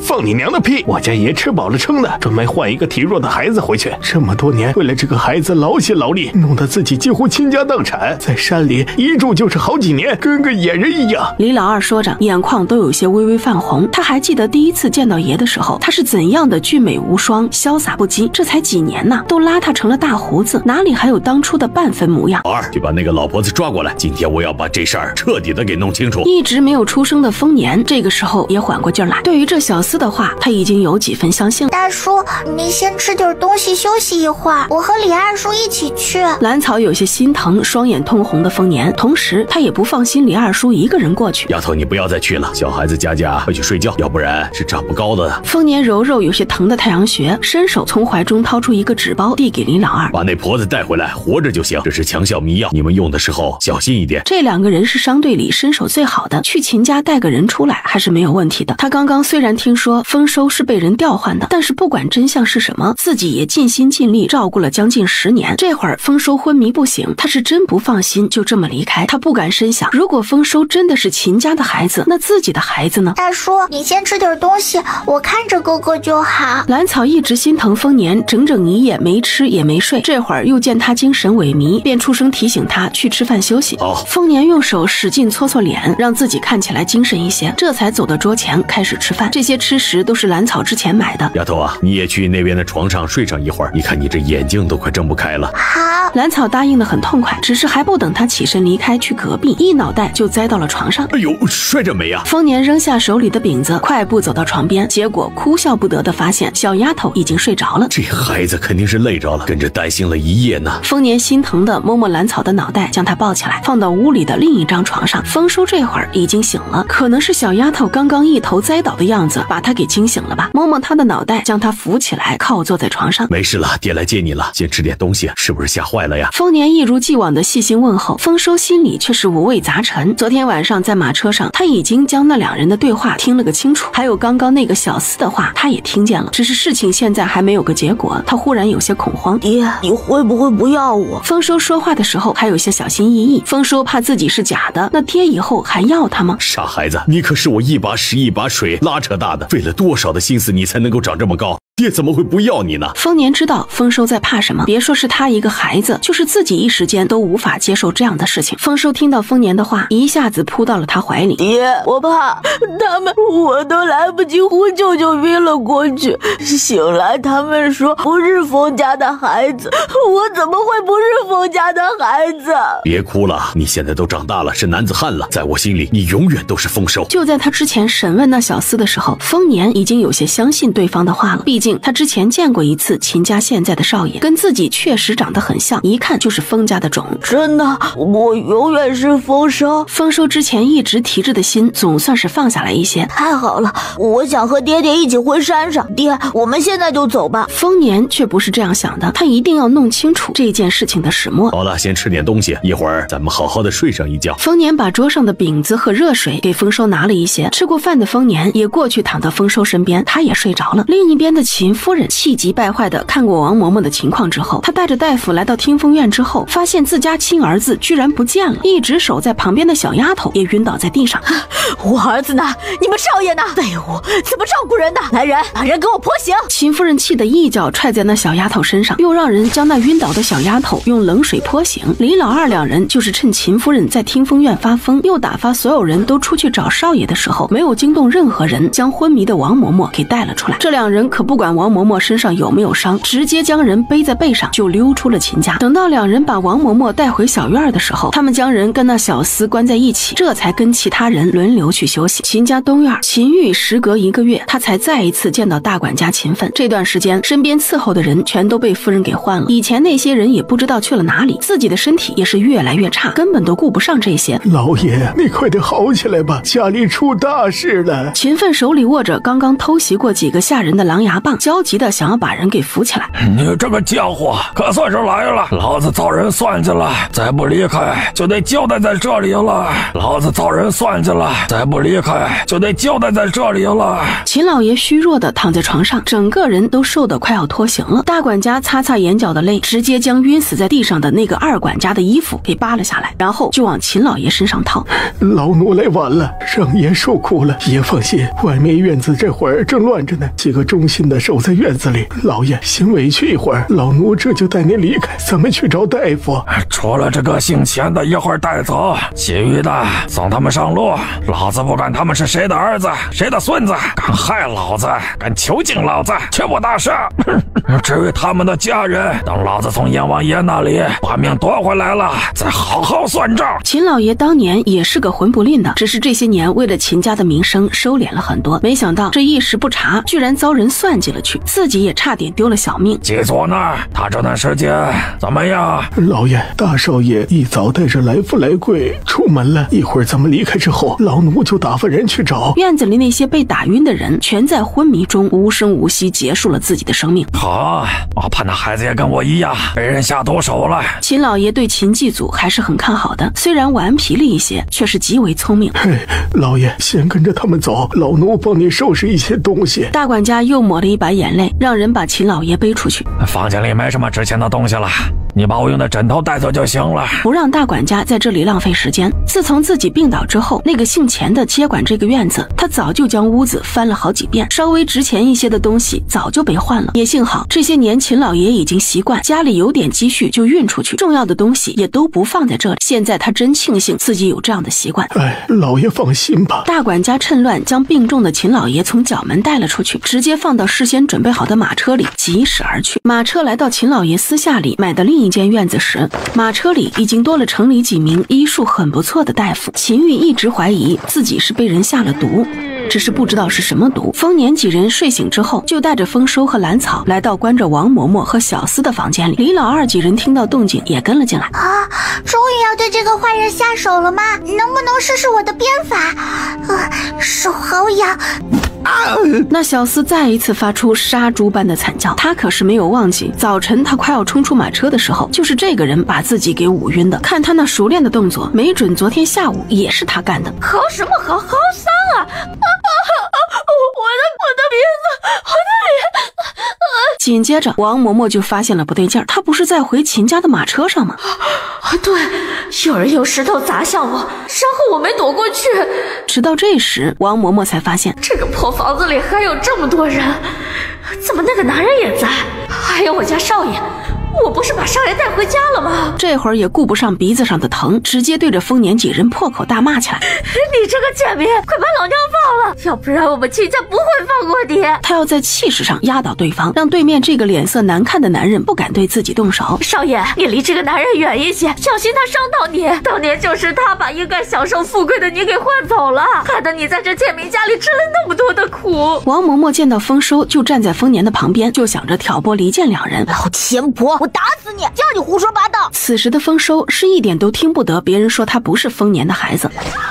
放你娘的屁！我家爷吃饱了撑的，专门换一个体弱的孩子回去，这么多年为了这个孩子劳心劳力，弄得自己几乎倾家荡产，在山里一住就是好几年，跟个野人一样。李老二说着，眼眶都有些微微泛红。他还记得第一次见到爷的时候，他是怎样的俊美无双，潇洒不羁，这才几年呐，都邋遢成了大胡子，哪里还有当初的半分模样？老二，去把那个老婆子抓过来，今天我要把这事儿彻底的给弄清楚。一直没有出声的丰年，这个时候也缓过劲来，对于这小厮的话，他已经有几分相信了。大叔，你先吃点东西休息一会儿，我和李二叔一起去。兰草有些心疼双眼通红的丰年，同时他也不放心李二叔一个人过去。丫头，你不要再去了，小孩子家快去睡觉，要不然是长不高的。丰年揉揉有些疼的太阳穴，伸手从怀中掏出一个纸包递给李老二，把那婆子带回来，活着就行，这是强效迷药，你们用的时候小心一点。这两个人是商队里身手最好的，去秦家带个人出来还是没有问题的。他刚刚虽然听说丰收是被人调换的，但是不管真相是什么，自己也尽心尽力照顾了将近10年。这会儿丰收昏迷不醒，他是真不放心就这么离开。他不敢深想，如果丰收真的是秦家的孩子，那自己的孩子呢？大叔，你先吃点东西，我看着哥哥就好。兰草一直心疼丰年，整整一夜没吃也没睡，这会儿又见他精神萎靡，便出声提醒他去吃饭休息。丰年用手使劲搓搓脸，让自己看起来精神一些，这才走到桌前开始吃饭。这些吃食都是兰草之前买的。丫头啊，你也去那边的床上睡上一会儿，你看你这眼睛都快睁不开了。好。兰草答应得很痛快，只是还不等他起身离开去隔壁，一脑袋就栽到了床上。哎呦，摔着没啊？丰年扔下手里的饼子，快快步走到床边，结果哭笑不得地发现小丫头已经睡着了。这孩子肯定是累着了，跟着担心了一夜呢。丰年心疼地摸摸兰草的脑袋，将她抱起来，放到屋里的另一张床上。丰收这会儿已经醒了，可能是小丫头刚刚一头栽倒的样子把她给惊醒了吧。摸摸她的脑袋，将她扶起来，靠坐在床上。没事了，爹来接你了，先吃点东西，是不是吓坏了呀？丰年一如既往的细心问候，丰收心里却是五味杂陈。昨天晚上在马车上，他已经将那两人的对话听了个清楚，还有刚刚那个小厮的话他也听见了，只是事情现在还没有个结果，他忽然有些恐慌。爹，你会不会不要我？丰收说话的时候还有些小心翼翼，丰收怕自己是假的，那爹以后还要他吗？傻孩子，你可是我一把屎一把水拉扯大的，费了多少的心思你才能够长这么高，爹怎么会不要你呢？丰年知道丰收在怕什么，别说是他一个孩子，就是自己一时间都无法接受这样的事情。丰收听到丰年的话，一下子扑到了他怀里。爹，我怕他们，我都来不及呼救就晕了过去，醒来他们说不是丰家的孩子，我怎么会不是丰家的孩子？别哭了，你现在都长大了，是男子汉了，在我心里你永远都是丰收。就在他之前审问那小厮的时候，丰年已经有些相信对方的话了，毕竟他之前见过一次秦家现在的少爷，跟自己确实长得很像，一看就是丰家的种。真的，我永远是丰收。丰收之前一直提着的心总算是放下来一些。太好了，我想和爹爹一起回山上。爹，我们现在就走吧。丰年却不是这样想的，他一定要弄清楚这件事情的始末。好了，先吃点东西，一会儿咱们好好的睡上一觉。丰年把桌上的饼子和热水给丰收拿了一些，吃过饭的丰年也过去躺到丰收身边，他也睡着了。另一边的秦夫人气急败坏的看过王嬷嬷的情况之后，她带着大夫来到听风院之后，发现自家亲儿子居然不见了，一直守在旁边的小丫头也晕倒在地上。我儿子呢？你们少爷呢？废物，怎么照顾人的？来人，把人给我泼刑！秦夫人气得一脚踹在那小丫头身上，又让人将那晕倒的小丫头用冷水泼醒。李老二两人就是趁秦夫人在听风院发疯，又打发所有人都出去找少爷的时候，没有惊动任何人，将昏迷的王嬷嬷给带了出来。这两人可不管王嬷嬷身上有没有伤，直接将人背在背上就溜出了秦家。等到两人把王嬷嬷带回小院的时候，他们将人跟那小厮关在一起，这才跟其他人轮流去休息。秦家东院，秦玉时隔1个月，他才再一次见到大管家秦奋。这段时间，身边伺候的人全都被夫人给换了，以前那些人也不知道去了哪里，自己的身体也是越来越差，根本都顾不上这些。老爷，你快点好起来吧，家里出大事了。秦奋手里握着刚刚偷袭过几个下人的狼牙棒，焦急的想要把人给扶起来。你这个家伙可算是来了，老子找人算计了，再不离开就得交代在这里了。老子找人算计了，再不离开就得交代在这里了。秦老爷虚弱的躺在床上，整个人都瘦得快要脱形了。大管家擦擦眼角的泪，直接将晕死在地上的那个二管家的衣服给扒了下来，然后就往秦老爷身上套。老奴来晚了，让爷受苦了。爷放心，外面院子这会儿正乱着呢，几个忠心的守在院子里。老爷先委屈一会儿，老奴这就带您离开，咱们去找大夫。除了这个姓钱的一会儿带走，其余的送他们上路。老子不管他们是谁的儿子谁的孙子，敢害老子，敢囚禁老子，全部打杀。至于他们的家人，等老子从阎王爷那里把命夺回来了，再好好算账。秦老爷当年也是个混不吝的，只是这些年为了秦家的名声收敛了很多，没想到这一时不察，居然遭人算计了去，自己也差点丢了小命。记住呢，他这段时间怎么样？老爷，大少爷一早带着来富来贵出门了，一会儿咱们离开之后，老奴就打发人去找。院子里那些被打晕的人全在昏迷中无声无息结束了自己的生命。好，我怕那孩子也跟我一样被人下毒手了。秦老爷对秦继祖还是很看好的，虽然顽皮了一些，却是极为聪明。老爷先跟着他们走，老奴帮你收拾一些东西。大管家又抹了一把眼泪，让人把秦老爷背出去。房间里没什么值钱的东西了，你把我用的枕头带走就行了。不让大管家在这里浪费时间。自从自己病倒之后，那个姓钱的接管这个院子，他早就将屋子翻了好几遍，稍微值钱一些的东西早就被换了。也幸好这些年秦老爷已经习惯家里有点积蓄就运出去，重要的东西也都不放在这里。现在他真庆幸自己有这样的习惯。老爷放心吧。大管家趁乱将病重的秦老爷从角门带了出去，直接放到事先准备好的马车里疾驶而去。马车来到秦老爷私下里买的另一间院子时，马车里已经多了城里几名医术很不错的大夫。秦玉一直怀疑自己是被人下了毒，只是不知道是什么毒。丰年几人睡醒之后，就带着丰收和兰草来到关着王嬷嬷和小厮的房间里。李老二几人听到动静也跟了进来。啊，终于要对这个坏人下手了吗？能不能试试我的鞭法？手好痒。那小厮再一次发出杀猪般的惨叫，他可是没有忘记早晨他快要冲出马车的时候，就是这个人把自己给捂晕的。看他那熟练的动作，没准昨天下午也是他干的。嚎什么嚎？嚎丧啊！我的鼻子，我的脸！紧接着，王嬷嬷就发现了不对劲儿，他不是在回秦家的马车上吗？对，有人用石头砸向我，然后我没躲过去。直到这时，王嬷嬷才发现，这个破房子里还有这么多人，怎么那个男人也在？还有我家少爷。我不是把少爷带回家了吗？这会儿也顾不上鼻子上的疼，直接对着丰年几人破口大骂起来。你这个贱民，快把老娘放了，要不然我们秦家不会放过你。他要在气势上压倒对方，让对面这个脸色难看的男人不敢对自己动手。少爷，你离这个男人远一些，小心他伤到你。当年就是他把应该享受富贵的你给换走了，害得你在这贱民家里吃了那么多的苦。王嬷嬷见到丰收就站在丰年的旁边，就想着挑拨离间两人。老钱婆，我打死你！叫你胡说八道！此时的丰收是一点都听不得别人说他不是丰年的孩子。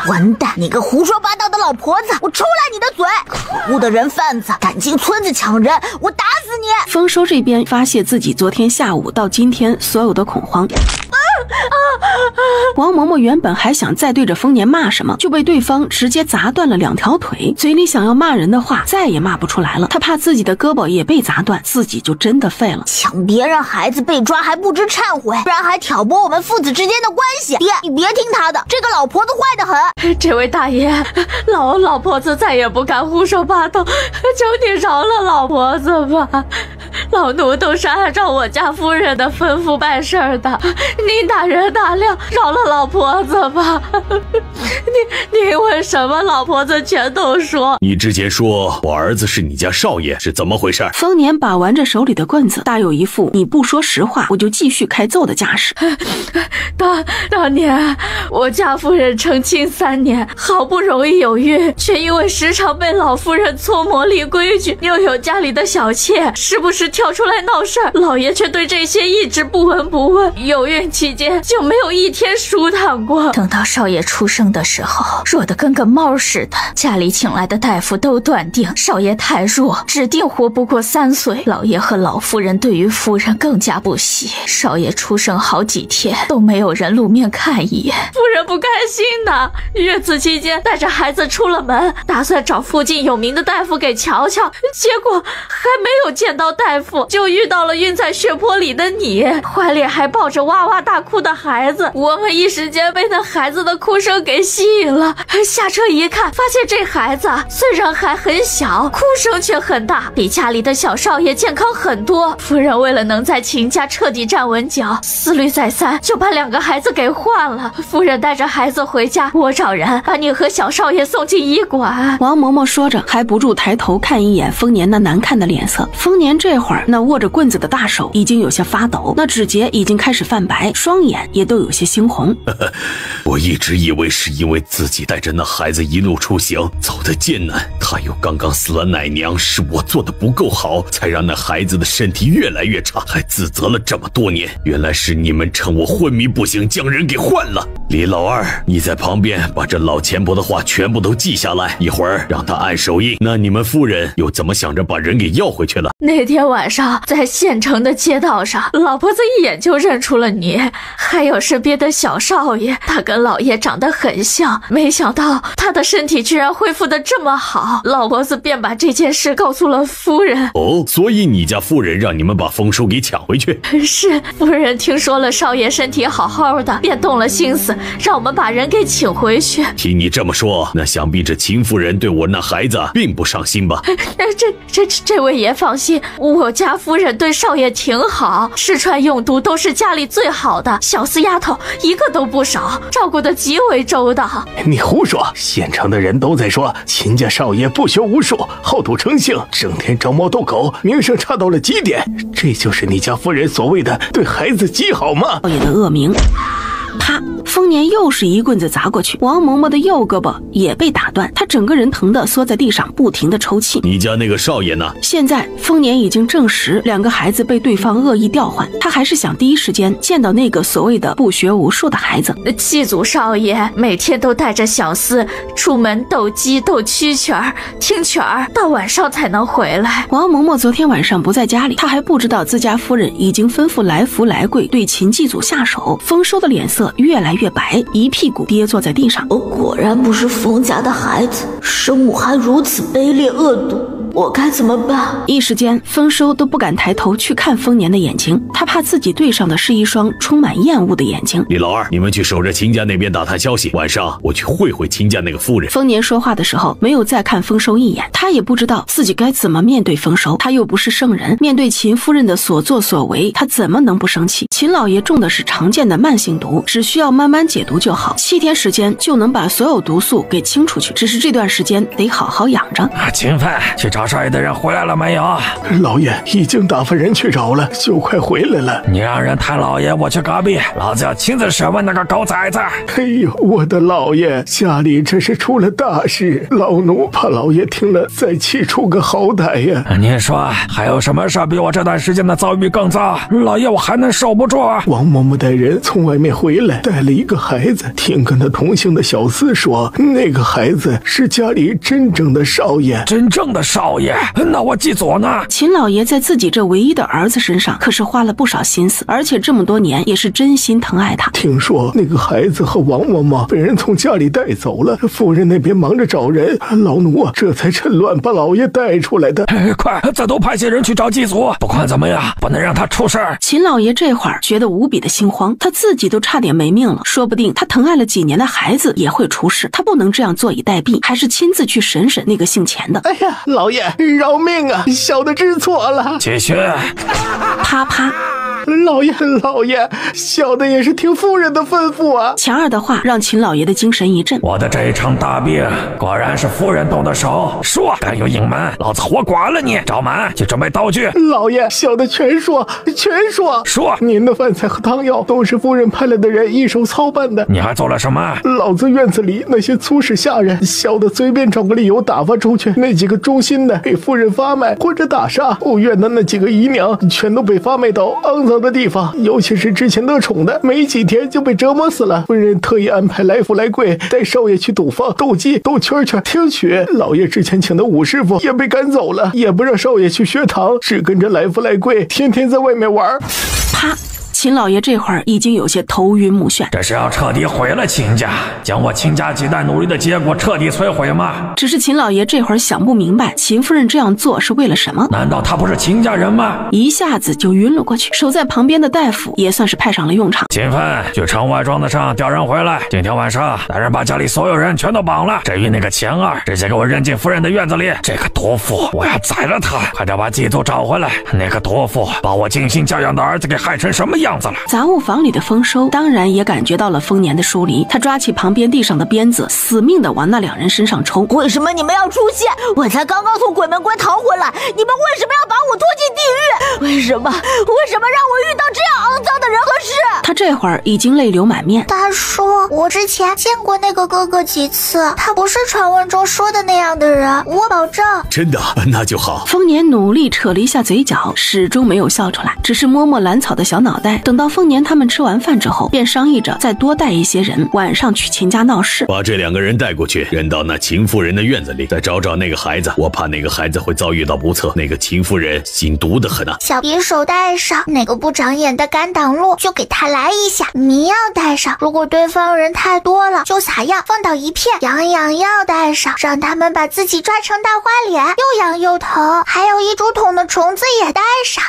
完蛋，你个胡说八道的老婆子，我抽烂你的嘴！可恶的人贩子，敢进村子抢人，我打死你！丰收这边发泄自己昨天下午到今天所有的恐慌。王嬷嬷原本还想再对着丰年骂什么，就被对方直接砸断了2条腿，嘴里想要骂人的话再也骂不出来了。他怕自己的胳膊也被砸断，自己就真的废了。抢别人孩子被抓还不知忏悔，不然还挑拨我们父子之间的关系。爹，你别听他的，这个老婆子坏得很。这位大爷，老婆子再也不敢胡说八道，求你饶了老婆子吧。老奴都是按照我家夫人的吩咐办事的，您大人大量，饶了老婆子吧。你问什么，老婆子全都说。你之前说我儿子是你家少爷，是怎么回事？丰年把玩着手里的棍子，大有一副你不说实话我就继续开揍的架势。当年我家夫人成亲3年，好不容易有孕，却因为时常被老夫人搓磨立规矩，又有家里的小妾时不时跳出来闹事儿，老爷却对这些一直不闻不问。有孕期间就没有一天舒坦过。等到少爷出生的时候，弱得跟个猫似的，家里请来的大夫都断定少爷太弱，指定活不过3岁。老爷和老夫人对于夫人更加不喜，少爷出生好几天都没有人露面看一眼。夫人不开心的，月子期间带着孩子出了门，打算找附近有名的大夫给瞧瞧，结果还没有见到大夫，就遇到了晕在血泊里的你，怀里还抱着哇哇大哭的孩子。我们一时间被那孩子的哭声给吸引了，下车一看，发现这孩子虽然还很小，哭声却很大，比家里的小少爷健康很多。夫人为了能在秦家彻底站稳脚，思虑再三，就把2个孩子给换了。夫人带着孩子回家，我找人把你和小少爷送进医馆。王嬷嬷说着，还不住抬头看一眼丰年那难看的脸色。丰年这会儿那握着棍子的大手已经有些发抖，那指节已经开始泛白，双眼也都有些猩红。我一直以为是因为自己带着那孩子一路出行走得艰难，他又刚刚死了奶娘，是我做得不够好，才让那孩子的身体越来越差，还自责了这么多年。原来是你们趁我昏迷不醒将人给换了。李老二，你在旁边把这老钱婆的话全部都记下来，一会儿让他按手印。那你们夫人又怎么想着把人给要回去了？那天晚上在县城的街道上，老婆子一眼就认出了你，还有身边的小少爷，他跟老爷长得很像，没想到他的身体居然恢复得这么好。老婆子便把这件事告诉了夫人。哦，所以你家夫人让你们把丰收给抢回去？是，夫人听说了少爷身体好好的，便动了心思，让我们把人给请回去。听你这么说，那想必这秦夫人对我那孩子并不上心吧？这位爷放心，我家夫人对少爷挺好，吃穿用度都是家里最好的，小厮丫头一个都不少，照顾得极为周到。你胡说！县城的人都在说秦家少爷不学无术，好赌成性，整天招猫逗狗，名声差到了极点。这就是你家夫人所谓的对孩子极好吗？少爷的恶名。啪！丰年又是一棍子砸过去，王嬷嬷的右胳膊也被打断，她整个人疼得缩在地上，不停地抽泣。你家那个少爷呢？现在丰年已经证实两个孩子被对方恶意调换，他还是想第一时间见到那个所谓的不学无术的孩子。祭祖少爷每天都带着小厮出门斗鸡、斗蛐蛐儿、听曲儿，到晚上才能回来。王嬷嬷昨天晚上不在家里，她还不知道自家夫人已经吩咐来福来贵对秦祭祖下手。丰收的脸色越来越白，一屁股跌坐在地上。我果然不是冯家的孩子，生母还如此卑劣恶毒，我该怎么办？一时间，丰收都不敢抬头去看丰年的眼睛，他怕自己对上的是一双充满厌恶的眼睛。李老二，你们去守着秦家那边打探消息，晚上我去会会秦家那个夫人。丰年说话的时候没有再看丰收一眼，他也不知道自己该怎么面对丰收，他又不是圣人，面对秦夫人的所作所为，他怎么能不生气？秦老爷中的是常见的慢性毒，只需要慢慢解毒就好，7天时间就能把所有毒素给清出去，只是这段时间得好好养着。秦奋，去找少爷的人回来了没有？老爷已经打发人去找了，就快回来了。你让人谈老爷，我去隔壁，老子要亲自审问那个狗崽子。哎呦，我的老爷，家里这是出了大事，老奴怕老爷听了再气出个好歹呀。您说还有什么事比我这段时间的遭遇更糟？老爷我还能受不住啊？王嬷嬷带人从外面回来，带了一个孩子，听跟他同行的小厮说，那个孩子是家里真正的少爷。真正的少爷？那我记左呢？秦老爷在自己这唯一的儿子身上可是花了不少心思，而且这么多年也是真心疼爱他。听说那个孩子和王嬷嬷被人从家里带走了，夫人那边忙着找人，老奴啊这才趁乱把老爷带出来的。快，再多派些人去找祭祖，不管怎么样不能让他出事儿。秦老爷这会儿觉得无比的心慌，他自己都差点没命了，说不定他疼爱了几年的孩子也会出事，他不能这样坐以待毙，还是亲自去审审那个姓钱的。哎呀，老爷饶命啊，小的知错了。继续。啪啪。老爷，小的也是听夫人的吩咐啊。强儿的话让秦老爷的精神一振，我的这一场大病果然是夫人动的手，说敢有隐瞒，老子活剐了你。找满，去准备道具。老爷，小的全说。说，您的饭菜和汤药都是夫人派来的人一手操办的。你还做了什么？老子院子里那些粗使下人，小的随便找个理由打发出去，那几个忠心的被夫人发卖或者打杀，后院的那几个姨娘全都被发卖到肮脏的地方，尤其是之前得宠的，没几天就被折磨死了。夫人特意安排来福来贵带少爷去赌坊、斗鸡、斗圈圈、听曲。老爷之前请的武师傅也被赶走了，也不让少爷去学堂，只跟着来福来贵天天在外面玩。啪！秦老爷这会儿已经有些头晕目眩，这是要彻底毁了秦家，将我秦家几代努力的结果彻底摧毁吗？只是秦老爷这会儿想不明白，秦夫人这样做是为了什么？难道她不是秦家人吗？一下子就晕了过去。守在旁边的大夫也算是派上了用场。秦奋，去城外庄子上调人回来，今天晚上带人把家里所有人全都绑了。至于那个钱儿，直接给我扔进夫人的院子里。这个毒妇，我要宰了他！快点把祭祖找回来。那个毒妇把我精心教养的儿子给害成什么样子了？杂物房里的丰收当然也感觉到了丰年的疏离，他抓起旁边地上的鞭子，死命的往那两人身上抽。为什么你们要出现？我才刚刚从鬼门关逃回来，你们为什么要把我拖进地狱？为什么让我遇到这样肮脏的人和事？他这会儿已经泪流满面。大叔，我之前见过那个哥哥几次，他不是传闻中说的那样的人，我保证。真的？那就好。丰年努力扯了一下嘴角，始终没有笑出来，只是摸摸兰草的小脑袋。等到丰年他们吃完饭之后，便商议着再多带一些人，晚上去秦家闹事。把这2个人带过去，扔到那秦夫人的院子里，再找找那个孩子。我怕那个孩子会遭遇到不测，那个秦夫人心毒得很啊。小匕首带上，哪个不长眼的敢挡路，就给他来一下。迷药带上，如果对方人太多了，就撒药放倒一片。痒药带上，让他们把自己抓成大花脸，又痒又疼。还有1竹筒的虫子也带上，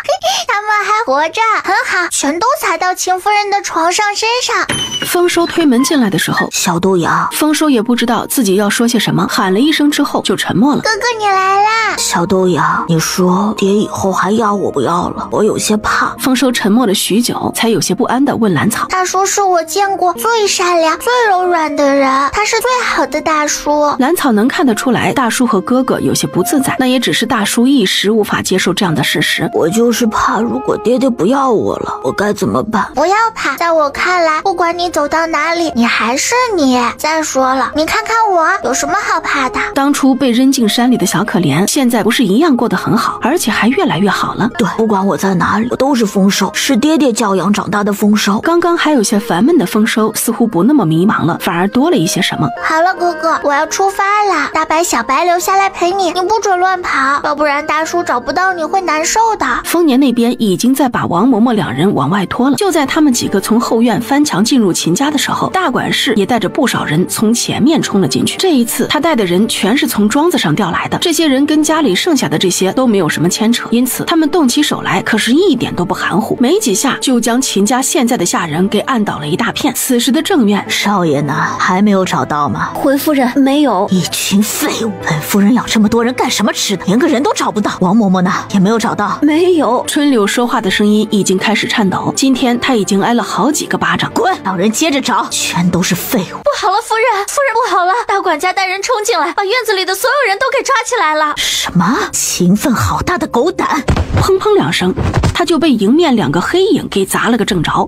他们还活着，很好，全都撒到秦夫人的床上身上。丰收推门进来的时候，小豆芽，丰收也不知道自己要说些什么，喊了一声之后就沉默了。哥哥你来啦！小豆芽，你说爹以后还要我不要了？我有些怕。丰收沉默了许久，才有些不安地问兰草：大叔是我见过最善善良、最柔软的人，他是最好的大叔。兰草能看得出来，大叔和哥哥有些不自在，那也只是大叔一时无法接受这样的事实。我就是怕，如果爹爹不要我了，我该怎么办？不要怕，在我看来，不管你走到哪里，你还是你。再说了，你看看我，有什么好怕的？当初被扔进山里的小可怜，现在不是一样过得很好，而且还越来越好了。对，不管我在哪里，我都是丰收，是爹爹教养长大的丰收。刚刚还有些烦闷的丰收，似乎不那么迷茫了，反而多了一些什么。好了，哥哥，我要出发了，大白、小白留下来陪你，你不准乱跑，要不然大叔找不到你会难受的。丰年那边已经在把王嬷嬷两人往外拖了。就在他们几个从后院翻墙进入秦家的时候，大管事也带着不少人从前面冲了进去。这一次他带的人全是从庄子上调来的，这些人跟家里剩下的这些都没有什么牵扯，因此他们动起手来可是一点都不含糊，没几下就将秦家现在的下人给按倒了一大片。此时的正院，少爷呢？还没有找到吗？回夫人，没有。一群废物！本夫人养这么多人干什么吃的？连个人都找不到。王嬷嬷呢？也没有找到。没有。春柳说话的声音已经开始颤抖，今天他已经挨了好几个巴掌。滚！老人接着找，全都是废物。不好了，夫人，夫人不好了！大管家带人冲进来，把院子里的所有人都给抓起来了。什么？秦奋好大的狗胆！砰砰两声，他就被迎面两个黑影给砸了个正着。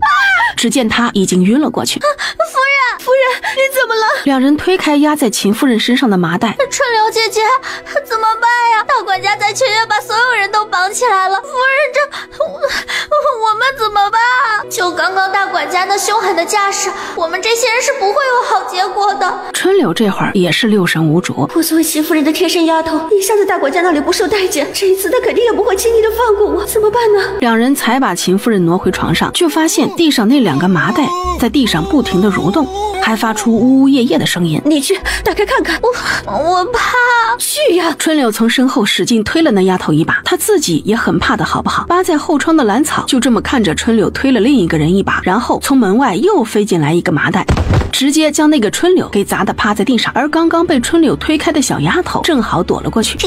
只见他已经晕了过去。夫人，你怎么了？两人推开压在秦夫人身上的麻袋。春柳姐姐，怎么办呀？大管家在前院把所有人都绑起来了。夫人，我们怎么办？就刚刚大管家那凶狠的架势，我们这些人是不会有好结果的。春柳这会儿也是六神无主。我作为秦夫人的贴身丫头，一向在大管家那里不受待见，这一次他肯定也不会轻易的放过我，怎么办呢？两人才把秦夫人挪回床上，就发现地上那两个麻袋在地上不停的蠕动，还发出呜呜咽咽的声音。你去打开看看。我怕。去呀！春柳从身后使劲推了那丫头一把，她自己也很怕的好不好？扒在后窗的兰草就这么看着春柳推了另一个人一把，然后从门外又飞进来一个麻袋，直接将那个春柳给砸得趴在地上，而刚刚被春柳推开的小丫头正好躲了过去。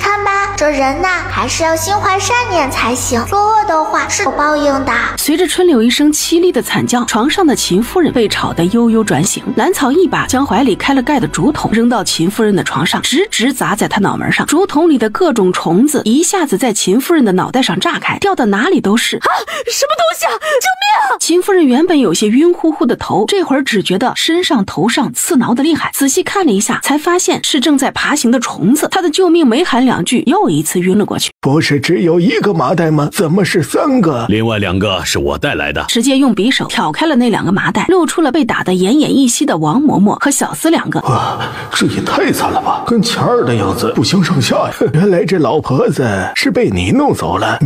看吧，这人呐，还是要心怀善念才行，作恶的话是有报应的。随着春柳一声凄厉的惨叫，床上的秦夫人被吵得悠悠转醒，兰草一把将怀里开了盖的竹筒扔到秦夫人的床上，直直砸在她脑门上。竹筒里的各种虫子一下子在秦夫人的脑袋上炸开，掉到哪里都是。啊！什么东西啊！救命！秦夫人原本有些晕乎乎的头，这会儿只觉得身上头上刺挠的厉害，仔细看了一下，才发现是正在爬行的虫子。她的救命没喊两句，又一次晕了过去。不是只有一个麻袋吗？怎么是3个？另外2个是我带来的。直接用匕首挑开了那2个麻袋，露出了被打得奄奄一息的王嬷嬷和小厮2个。哇，这也太惨了吧，跟前儿的样子不相上下呀。原来这老婆子是被你弄走了。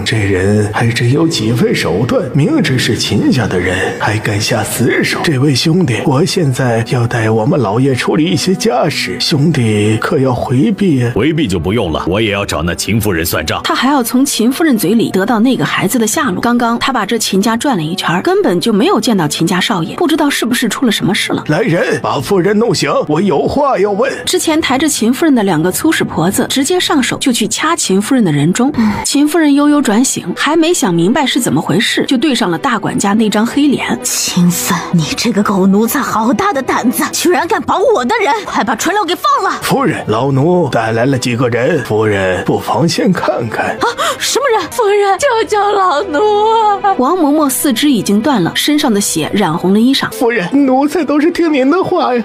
这人还真有几分手段，明知是秦家的人还敢下死手。这位兄弟，我现在要带我们老爷处理一些家事，兄弟可要回避啊。回避就不用了，我也要找那秦夫人算账。他还要从秦夫人嘴里得到那个孩子的下落。刚刚他把这秦家转了一圈，根本就没有见到秦家少爷，不知道是不是出了什么事了。来人，把夫人弄醒，我有话要问。之前抬着秦夫人的2个粗使婆子直接上手就去掐秦夫人的人中。秦夫人悠悠转醒，还没想明白是怎么回事，就对上了大管家那张黑脸。秦奋，你这个狗奴才好大的胆子，居然敢绑我的人，快把春柳给放了。夫人，老奴带来了几个人，夫人不妨先看看。啊，什么人？夫人，救救老奴啊！王嬷嬷4肢已经断了，身上的血染红了衣裳。夫人，奴才都是听您的话呀。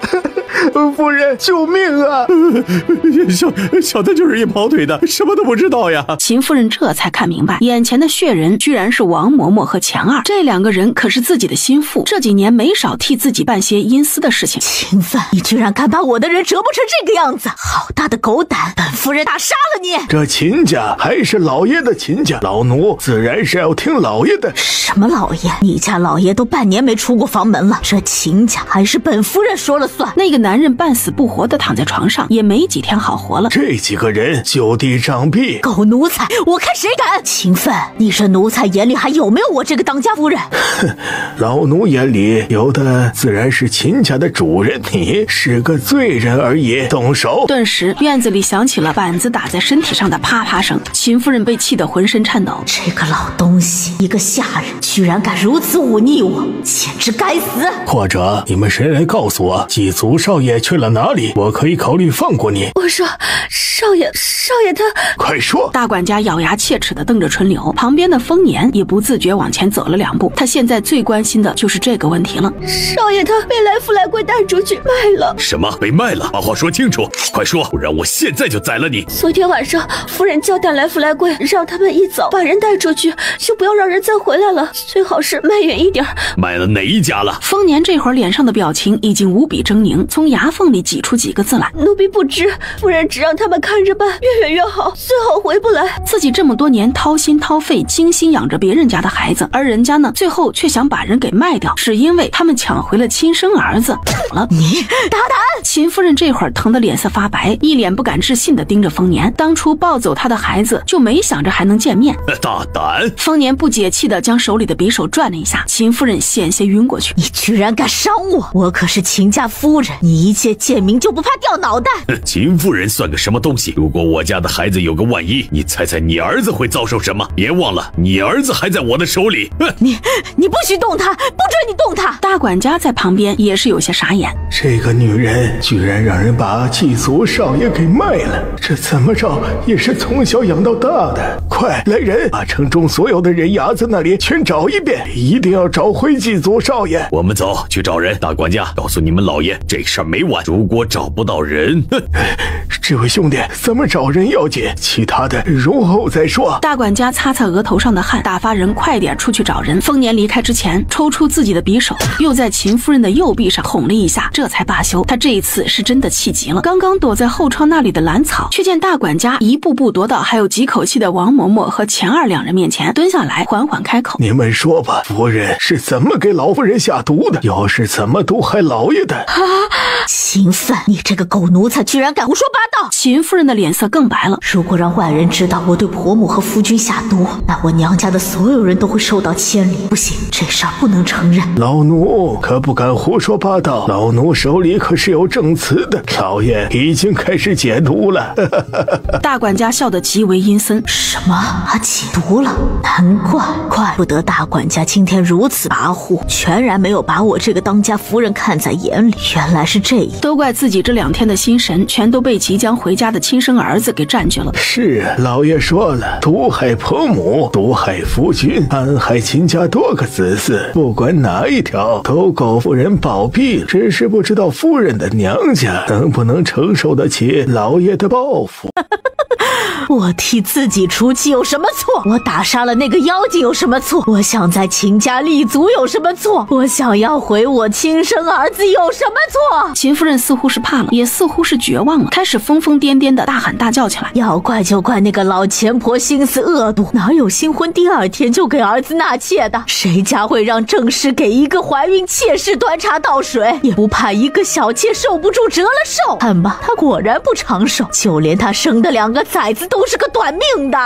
夫人，救命啊！小的就是一跑腿的，什么都不知道呀。秦夫人这才看明白，眼前的血人居然是王嬷嬷和钱二，这2个人可是自己的心腹，这几年没少替自己办些阴私的事情。秦奋，你居然敢把我的人折磨成这个样子，好大的狗胆！本夫人打杀了你！这秦家还是老爷的秦家，老奴自然是要听老爷的。什么老爷？你家老爷都半年没出过房门了，这秦家还是本夫人说了算。那个男人半死不活的躺在床上，也没几天好活了。这几个人就地杖毙！狗奴才，我看谁敢！秦奋，你这奴才眼里还有没有我这个当家夫人？老奴眼里有的自然是秦家的主人，你是个罪人而已。动手！顿时院子里响起了板子打在身体上的啪啪声。秦夫人被气得浑身颤抖。这个老东西，一个下人居然敢如此忤逆我，简直该死！或者你们谁来告诉我祭祖少爷去了哪里？我可以考虑放过你。我说，少爷他……快说！大管家咬牙切齿地瞪着春柳，旁边的丰年也不自觉往前走了2步。他现在最关心的就是这个问题了。少爷他被来福来贵带出去卖了。什么？被卖了？把话说清楚，快说，不然我现在就宰了你！昨天晚上，夫人交代来福来贵，让他们一早把人带出去，就不要让人再回来了，最好是卖远一点。卖了哪一家了？丰年这会儿脸上的表情已经无比狰狞，从牙缝里挤出几个字来：奴婢不知，夫人只让他们看着办，越远越好，最好回不来。自己这么多年掏心掏肺精心养着别人家的孩子，而人家呢，最后却想把人给卖掉，只因为他们抢回了亲生儿子。了你大胆！秦夫人这会儿疼得脸色发白，一脸不敢置信地盯着丰年。当初抱走他的孩子，就没想着还能见面。大胆！丰年不解气地将手里的匕首转了一下，秦夫人险些晕过去。你居然敢伤我！我可是秦家夫人，你一介贱民就不怕掉脑袋？秦夫人算个什么东西？如果我家的孩子有个万一，你猜猜你儿子会遭受什么？别忘了，你儿子还在我的手里。你不许动他，不准你动他！大管家在旁边也是有些傻眼，这个女人居然让人把祭祖少爷给卖了，这怎么着也是从小养到大的。快来人，把城中所有的人衙子那里全找一遍，一定要找回祭祖少爷。我们走去找人。大管家，告诉你们老爷，这事儿没完，如果找不到人，这位兄弟，怎么找人要紧，其他的容后再说。大管家擦擦额头上的汗，打发人快点出去找人。丰年离开之前，抽出自己的匕首，又在秦夫人的右臂上捅了一下，这才罢休。他这一次是真的气急了。刚刚躲在后窗那里的兰草，却见大管家一步步踱到还有几口气的王嬷嬷和钱二两人面前，蹲下来缓缓开口：你们说吧，夫人是怎么给老夫人下毒的？又是怎么毒害老爷的？秦奋，你这个狗奴才，居然敢胡说八道！秦夫人的脸色更白了。如果让外人知道我对婆母和夫君下毒，那我娘家的所有人都会受到牵连。不行，这事儿不能承认。老奴可不敢胡说八道，老奴手里可是有证词的。老爷已经开始解毒了。大管家笑得极为阴森。什么？他解毒了？难怪不得大管家今天如此跋扈，全然没有把我这个当家夫人看在眼里。原来是这样，都怪自己这2天的心神全都被即将回家的亲生儿子给占据了。是啊，老爷说了，毒害婆母，毒害夫君，暗害秦家多个子嗣，不管哪一条都够夫人暴毙，只是不知道夫人的娘家能不能承受得起老爷的报复。我替自己出气有什么错？我打杀了那个妖精有什么错？我想在秦家立足有什么错？我想要回我亲生儿子有什么错？秦夫人似乎是怕了，也似乎是绝望了，开始疯疯癫癫的大喊大叫起来。要怪就怪那个老钱婆心思恶毒，哪有新婚第2天就给儿子纳妾的？谁家会让正室给一个怀孕妾室端茶倒水？也不怕一个小妾受不住折了寿？看吧，她果然不长寿，就连她生的2个崽子都是个短命的。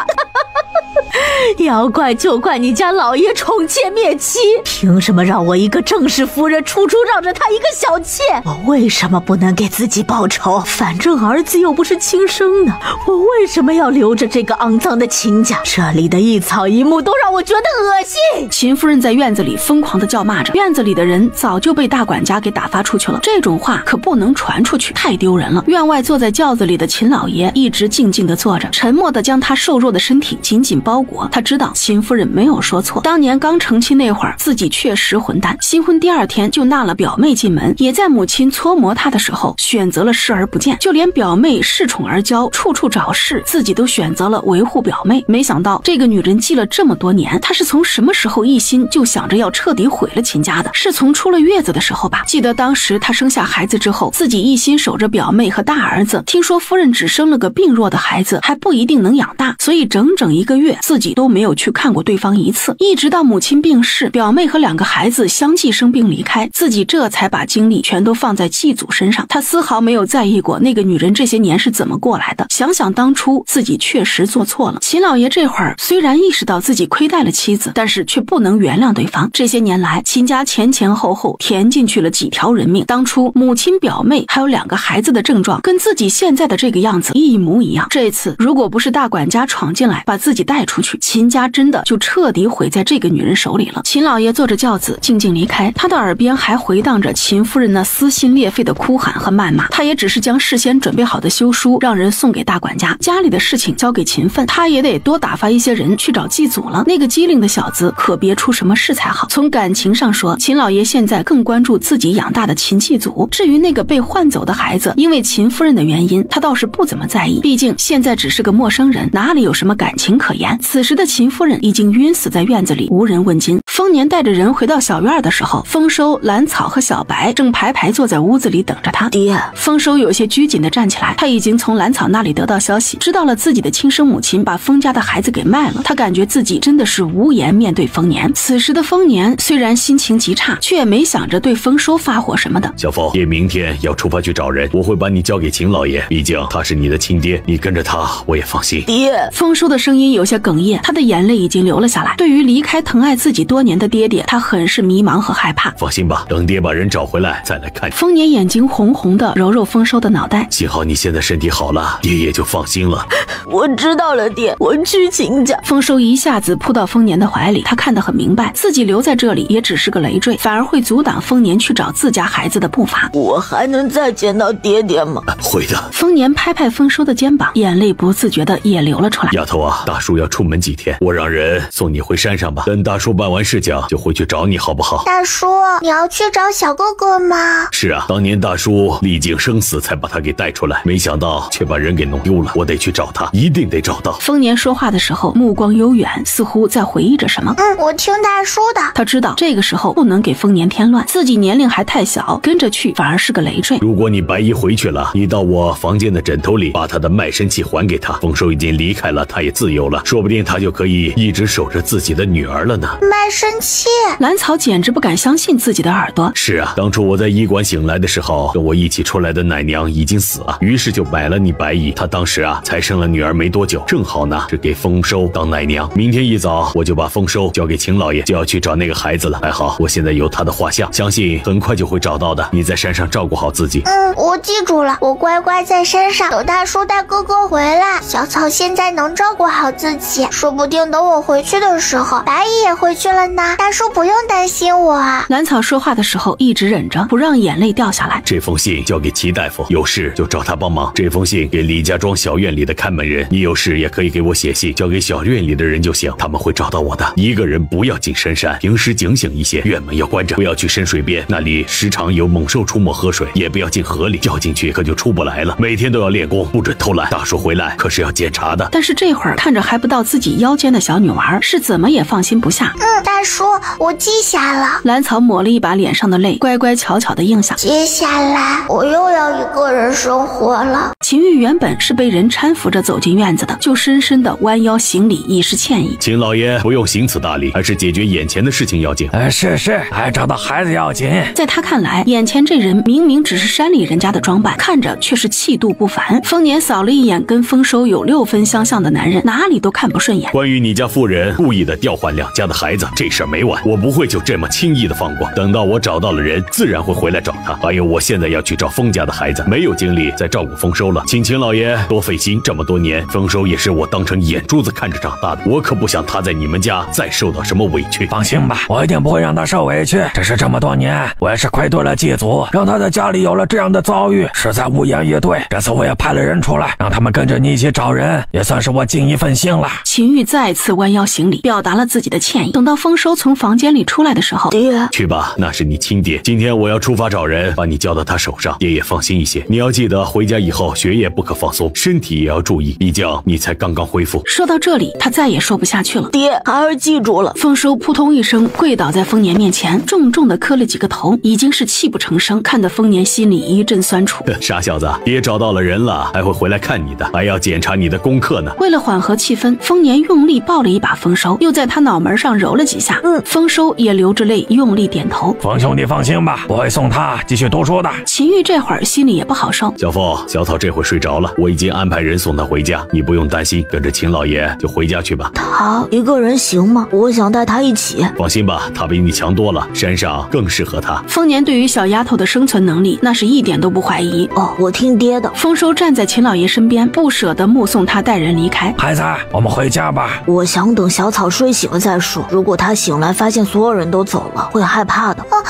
要怪就怪你家老爷宠妾灭妻，凭什么让我一个正室夫人处处让着他一个小妾？我为什么不能给自己报仇？反正儿子又不是亲生的，我为什么要留着这个肮脏的秦家？这里的一草一木都让我觉得恶心。秦夫人在院子里疯狂地叫骂着，院子里的人早就被大管家给打发出去了，这种话可不能传出去，太丢人了。院外坐在轿子里的秦老爷一直静静地坐着，沉默地将他瘦弱的身体紧紧包裹。他知道秦夫人没有说错，当年刚成亲那会儿，自己确实混蛋。新婚第2天就纳了表妹进门，也在母亲搓磨他的时候选择了视而不见。就连表妹恃宠而骄，处处找事，自己都选择了维护表妹。没想到这个女人记了这么多年，她是从什么时候一心就想着要彻底毁了秦家的？是从出了月子的时候吧？记得当时她生下孩子之后，自己一心守着表妹和大儿子，听说夫人只生了个病弱的孩子，还不一定能养大，所以整整1个月月，自己都没有去看过对方一次，一直到母亲病逝，表妹和2个孩子相继生病离开，自己这才把精力全都放在祭祖身上。他丝毫没有在意过那个女人这些年是怎么过来的。想想当初自己确实做错了。秦老爷这会儿虽然意识到自己亏待了妻子，但是却不能原谅对方。这些年来，秦家前后填进去了几条人命。当初母亲、表妹还有2个孩子的症状跟自己现在的这个样子一模一样。这次如果不是大管家闯进来把自己带出去，秦家真的就彻底毁在这个女人手里了。秦老爷坐着轿子静静离开，他的耳边还回荡着秦夫人那撕心裂肺的哭喊和谩骂。他也只是将事先准备好的休书让人送给大管家，家里的事情交给秦奋，他也得多打发一些人去找祭祖了。那个机灵的小子可别出什么事才好。从感情上说，秦老爷现在更关注自己养大的秦祭祖，至于那个被换走的孩子，因为秦夫人的原因，他倒是不怎么在意，毕竟现在只是个陌生人，哪里有什么感情可言。此时的秦夫人已经晕死在院子里，无人问津。丰年带着人回到小院的时候，丰收、兰草和小白正排排坐在屋子里等着他。爹，丰收有些拘谨地站起来，他已经从兰草那里得到消息，知道了自己的亲生母亲把丰家的孩子给卖了。他感觉自己真的是无颜面对丰年。此时的丰年虽然心情极差，却也没想着对丰收发火什么的。小凤，爹明天要出发去找人，我会把你交给秦老爷，毕竟他是你的亲爹，你跟着他我也放心。爹，丰收的声音有些哽咽，他的眼泪已经流了下来。对于离开疼爱自己多年的爹爹，他很是迷茫和害怕。放心吧，等爹把人找回来再来看你。丰年眼睛红红的揉揉丰收的脑袋，幸好你现在身体好了，爹也就放心了。我知道了，爹，我去秦家。丰收一下子扑到丰年的怀里，他看得很明白，自己留在这里也只是个累赘，反而会阻挡丰年去找自家孩子的步伐。我还能再见到爹爹吗？会的。丰年拍拍丰收的肩膀，眼泪不自觉的也流了出来。丫头啊，大叔要出门几天，我让人送你回山上吧。等大叔办完事情就回去找你，好不好？大叔，你要去找小哥哥吗？是啊，当年大叔历经生死才把他给带出来，没想到却把人给弄丢了，我得去找他，一定得找到。丰年说话的时候目光悠远，似乎在回忆着什么。我听大叔的。他知道这个时候不能给丰年添乱，自己年龄还太小，跟着去反而是个累赘。如果你白衣回去了，你到我房间的枕头里把他的卖身契还给他。丰收已经离开了，他也自由了，说不定他就可以一直守着自己的女儿了呢。卖身契？兰草简直不敢相信自己的耳朵。是啊，当初我在医馆醒来的时候，跟我一起出来的奶娘已经死了，于是就买了你白衣。她当时啊才生了女儿没多久，正好呢是给丰收当奶娘。明天一早我就把丰收交给秦老爷，就要去找那个孩子了。还好我现在有他的画像，相信很快就会找到的。你在山上照顾好自己。我记住了，我乖乖在山上等大叔带哥哥回来。小草现在能照顾好自己，说不定等我回去的时候，白衣也回去了呢。大叔不用担心我。兰草说话的时候一直忍着，不让眼泪掉下来。这封信交给齐大夫，有事就找他帮忙。这封信给李家庄小院里的看门人，你有事也可以给我写信，交给小院里的人就行，他们会找到我的。一个人不要进深山，平时警醒一些，院门要关着，不要去深水边，那里时常有猛兽出没喝水，也不要进河里，掉进去可就出不来了。每天都要练功，不准偷懒。大叔回来可是要检查的。但是这会儿看着还不到自己腰间的小女娃，是怎么也放心不下。大叔，我记下了。兰草抹了一把脸上的泪，乖乖巧巧的应下。接下来我又要一个人生活了。秦玉原本是被人搀扶着走进院子的，就深深的弯腰行礼，以示歉意。秦老爷不用行此大礼，还是解决眼前的事情要紧。是，还找到孩子要紧。在他看来，眼前这人明明只是山里人家的装扮，看着却是气度不凡。丰年扫了一眼跟丰收有6分相像的男人，哪里都看不顺眼。关于你家妇人故意的调换两家的孩子，这事儿没完，我不会就这么轻易的放过。等到我找到了人，自然会回来找他。还有，我现在要去找丰家的孩子，没有精力再照顾丰收了，请秦老爷多费心。这么多年，丰收也是我当成眼珠子看着长大的，我可不想他在你们家再受到什么委屈。放心吧，我一定不会让他受委屈。只是这么多年，我也是愧对了祭祖，让他在家里有了这样的遭遇，实在无言以对。这次我也派了人出来，让他们跟着你一起找人，也算是我尽一份心了。秦玉再次弯腰行礼，表达了自己的歉意。等到丰收从房间里出来的时候，爹，去吧，那是你亲爹。今天我要出发找人，把你交到他手上，爹也放心一些。你要记得回家以后学业不可放松，身体也要注意，毕竟你才刚刚恢复。说到这里，他再也说不下去了。爹，孩儿记住了。丰收扑通一声跪倒在丰年面前，重重的磕了几个头，已经是泣不成声，看得丰年心里一阵酸楚。傻小子，爹找到了人了，还会回来看你的，还要检查你的功课呢。为了缓和气氛，边，丰年用力抱了一把丰收，又在他脑门上揉了几下。丰收也流着泪，用力点头。冯兄，你放心吧，我会送他继续读书的。秦玉这会儿心里也不好受。小凤，小草这会睡着了，我已经安排人送他回家，你不用担心，跟着秦老爷就回家去吧。他一个人行吗？我想带他一起。放心吧，他比你强多了，山上更适合他。丰年对于小丫头的生存能力，那是一点都不怀疑。我听爹的。丰收站在秦老爷身边，不舍得目送他带人离开。孩子，我们回家吧。我想等小草睡醒了再说。如果他醒来发现所有人都走了，会害怕的。坏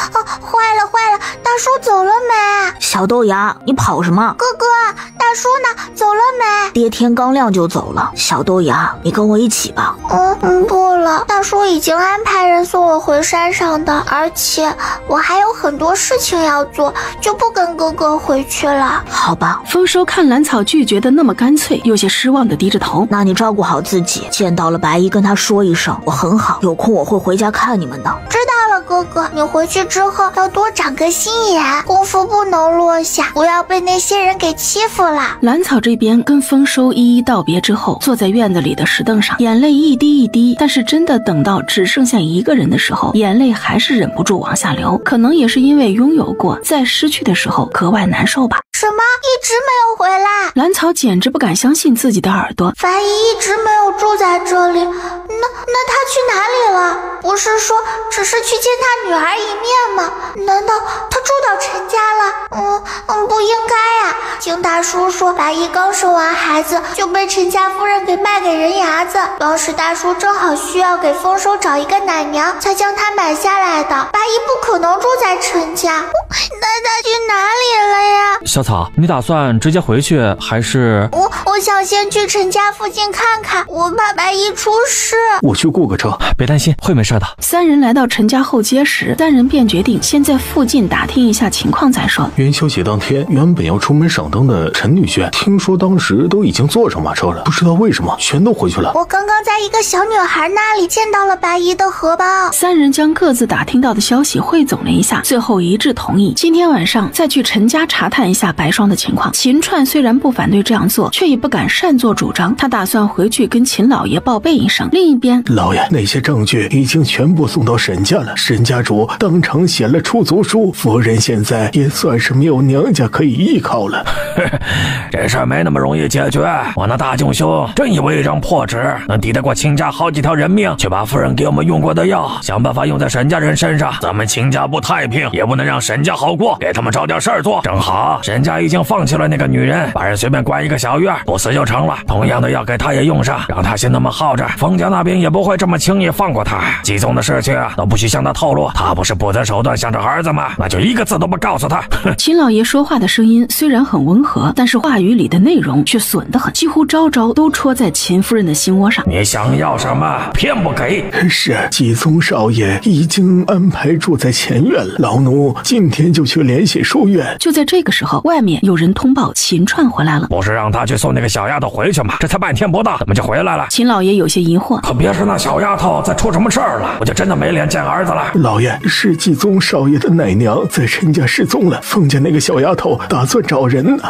了，大叔走了没？小豆芽，你跑什么？哥哥，大叔呢？走了没？爹天刚亮就走了。小豆芽，你跟我一起吧。不了，大叔已经安排人送我回山上的，而且我还有很多事情要做，就不跟哥哥回去了。好吧。丰收看兰草拒绝的那么干脆，有些失望的低着头。那你照顾好自己，见到了白衣跟他说一声，我很好，有空我会回家看你们的。知道了，哥哥，你回去之后要多长个心眼，功夫不能落下，不要被那些人给欺负了。兰草这边跟丰收一一道别之后，坐在院子里的石凳上，眼泪一滴一滴，但是真的等到只剩下一个人的时候，眼泪还是忍不住往下流。可能也是因为拥有过，在失去的时候格外难受吧。什么？一直没有回来？兰草简直不敢相信自己的耳朵。白衣一直没有住在这里，那他去哪里了？不是说只是去见他女儿一面吗？难道他住到陈家了？不应该啊！听大叔说，白衣刚生完孩子就被陈家夫人给卖给人牙子，当时大叔正好需要给丰收找一个奶娘，才将他买下来的。白衣不可能住在陈家，那他去哪里了呀？小草，你打算直接回去还是？我想先去陈家附近看看，我怕白衣出事。我去雇个车，别担心，会没事的。三人来到陈家后街时，三人便决定先在附近打听一下情况再说。元宵节当天，原本要出门赏灯的陈女婿，听说当时都已经坐上马车了，不知道为什么全都回去了。我刚刚在一个小女孩那里见到了白衣的荷包。三人将各自打听到的消息汇总了一下，最后一致同意今天晚上再去陈家查探一下白霜的情况。秦川虽然不反对这样做，却也不敢擅作主张，他打算回去跟秦老爷报备一声。另一边，老爷，那些证据已经全部送到沈家了，沈家主当场写了出租书，夫人现在也算是没有娘家可以依靠了。这事儿没那么容易解决，我那大舅兄真以为一张破纸能抵得过秦家好几条人命，却把夫人给我们用过的药想办法用在沈家人身上，咱们秦家不太平，也不能让沈家好过，给他们找点事儿做。正好沈家已经放弃了那个女人，把人随便关一个小院，不死就成了。同样的药给他也用上，让他先那么耗着，冯家那边也不会这么轻易放过他。季宗的事情都不许向他透露，他不是不择手段想着儿子吗？那就一个字都不告诉他。秦老爷说话的声音虽然很温和，但是话语里的内容却损得很，几乎招招都戳在秦夫人的心窝上。你想要什么，偏不给。是，季宗少爷已经安排住在前院了，老奴今天就去联系书院。就在这个时候，外面有人通报秦川回来了。不是让他去送那个小丫头回去吗？这才半天不到，怎么就回来了？秦老爷有些疑惑，可别是那小丫头再出什么事儿了，我就真的没脸见儿子了。老爷，是季宗少爷的奶娘在陈家失踪了，凤家那个小丫头打算找人呢。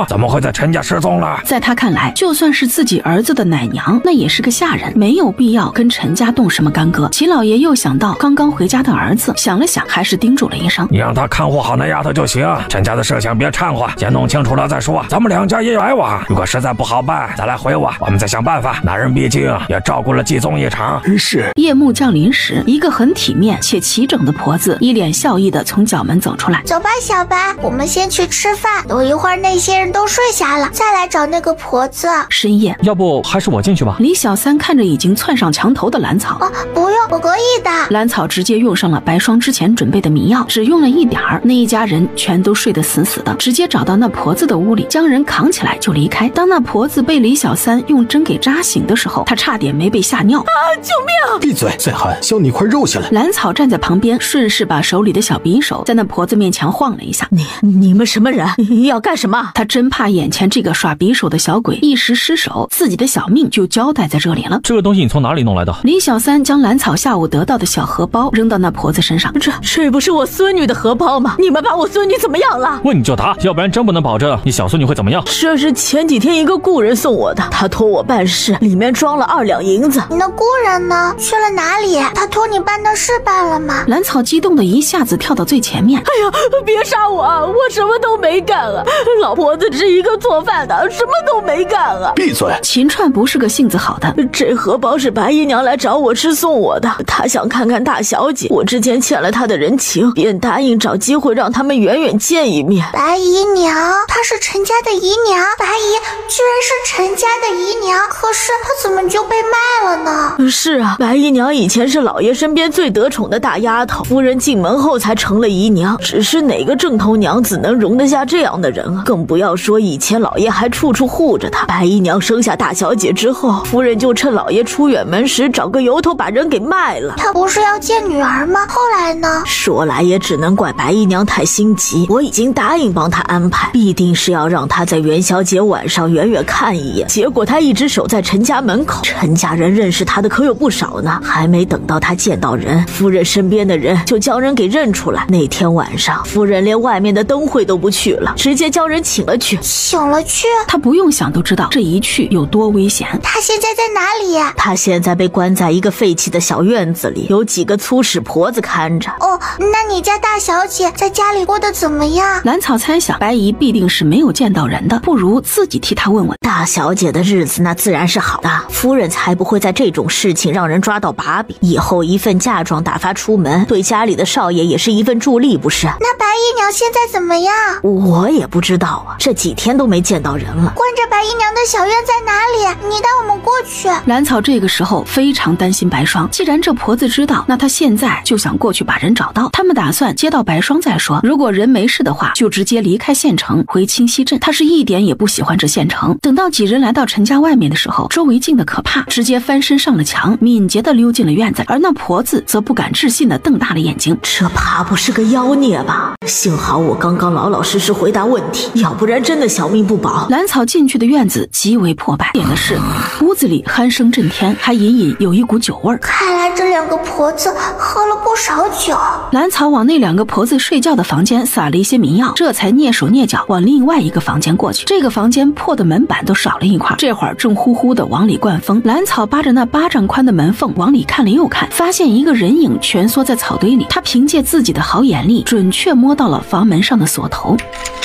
怎么会在陈家失踪了？在他看来，就算是自己儿子的奶娘，那也是个下人，没有必要跟陈家动什么干戈。秦老爷又想到刚刚回家的儿子，想了想，还是叮嘱了一声：“你让他看护好那丫头就行，陈家的事情别掺和，先弄清楚了再说。咱们两家也有来往，如果实在不好办，再来回我们再想办法。男人毕竟也照顾了季宗一场。”是。夜幕降临时，一个很体面且齐整的婆子一脸笑意地从角门走出来。走吧，小白，我们先去吃饭，等一会儿那些人都睡下了，再来找那个婆子。深夜，要不还是我进去吧。李小三看着已经窜上墙头的兰草，不用，我可以的。兰草直接用上了白霜之前准备的迷药，只用了一点儿，那一家人全都睡得死死的，直接找到那婆子的屋里，将人扛起来就离开。当那婆子被李小三用针给扎醒的时候，他差点没被吓尿。救命！闭嘴！再喊，削你一块肉下来！兰草站在旁边，顺势把手里的小匕首在那婆子面前晃了一下。你们什么人？要干什么？他真怕眼前这个耍匕首的小鬼一时失手，自己的小命就交代在这里了。这个东西你从哪里弄来的？李小三将蓝草下午得到的小荷包扔到那婆子身上。这不是我孙女的荷包吗？你们把我孙女怎么样了？问你就答，要不然真不能保证你小孙女会怎么样。这是前几天一个故人送我的，他托我办事，里面装了2两银子。你的故人呢？去了哪里？他托你办的事办了吗？蓝草激动的一下子跳到最前面。哎呀，别杀我啊！我什么都没干啊！老婆子是一个做饭的，什么都没干啊！闭嘴！秦川不是个性子好的。这荷包是白姨娘来找我吃送我的，她想看看大小姐，我之前欠了她的人情，便答应找机会让他们远远见一面。白姨娘，她是陈家的姨娘，白姨居然是陈家的姨娘，可是她怎么就被卖了呢？是啊，白姨娘以前是老爷身边最得宠的大丫头，夫人进门后才成了姨娘，只是哪个正头娘子能容得下这样的人啊？更不要说以前老爷还处处护着她。白姨娘生下大小姐之后，夫人就趁老爷出远门时找个由头把人给卖了。她不是要见女儿吗？后来呢？说来也只能怪白姨娘太心急，我已经答应帮她安排，必定是要让她在元宵节晚上远远看一眼。结果她一直守在陈家门口，陈家人认识她的可有不少呢。还没等到她见到人，夫人身边的人就将人给认出来。那天晚上，夫人连外面的灯会都不去了，直接将人请了去。请了去？她不用想都知道这一去有多危险。她现在在哪里？她现在被关在一个废弃的小院子里，有几个粗使婆子看着。哦，那你家大小姐在家里过得怎么样？蓝草猜想白姨必定是没有见到人的，不如自己替她问问。大小姐的日子那自然是好的，夫人才不会在这种事情让人抓到把柄。以后一份嫁妆打发出门，对家里的少爷也是一份助力，不是？那白姨娘现在怎么样？我也不知道啊，这几天都没见到人了。关着白姨娘的小院在哪里？你带我们过去。蓝草这个时候非常担心白霜，既然这婆子知道，那她现在就想过去把人找到。他们打算接到白霜再说，如果人没事的话，就直接离开县城回清溪镇。他是一点也不喜欢这县城。等到几人来到陈家外面的时候，周围静得可怕，直接翻身上了墙，敏捷地溜进了院子。而那婆子则不敢置信地瞪大了眼睛，这怕不是个妖孽吧？幸好我刚刚老老实实回答问题，要不然真的小命不保。蓝草进去的院子极为破败，点的是屋子里鼾声震天，还隐隐有一股酒味。看来这两个婆子喝了不少酒。蓝草往那两个婆子睡觉的房间撒了一些迷药，这才蹑手蹑脚往另外一个房间过去。这个房间破的门板都少了一块，这会儿正呼呼的往里灌风。蓝草扒着那巴掌宽的门缝往里看了又看，发现一个人影蜷缩在草堆里。他凭借自己的好眼力，准确摸到了房门上的锁头，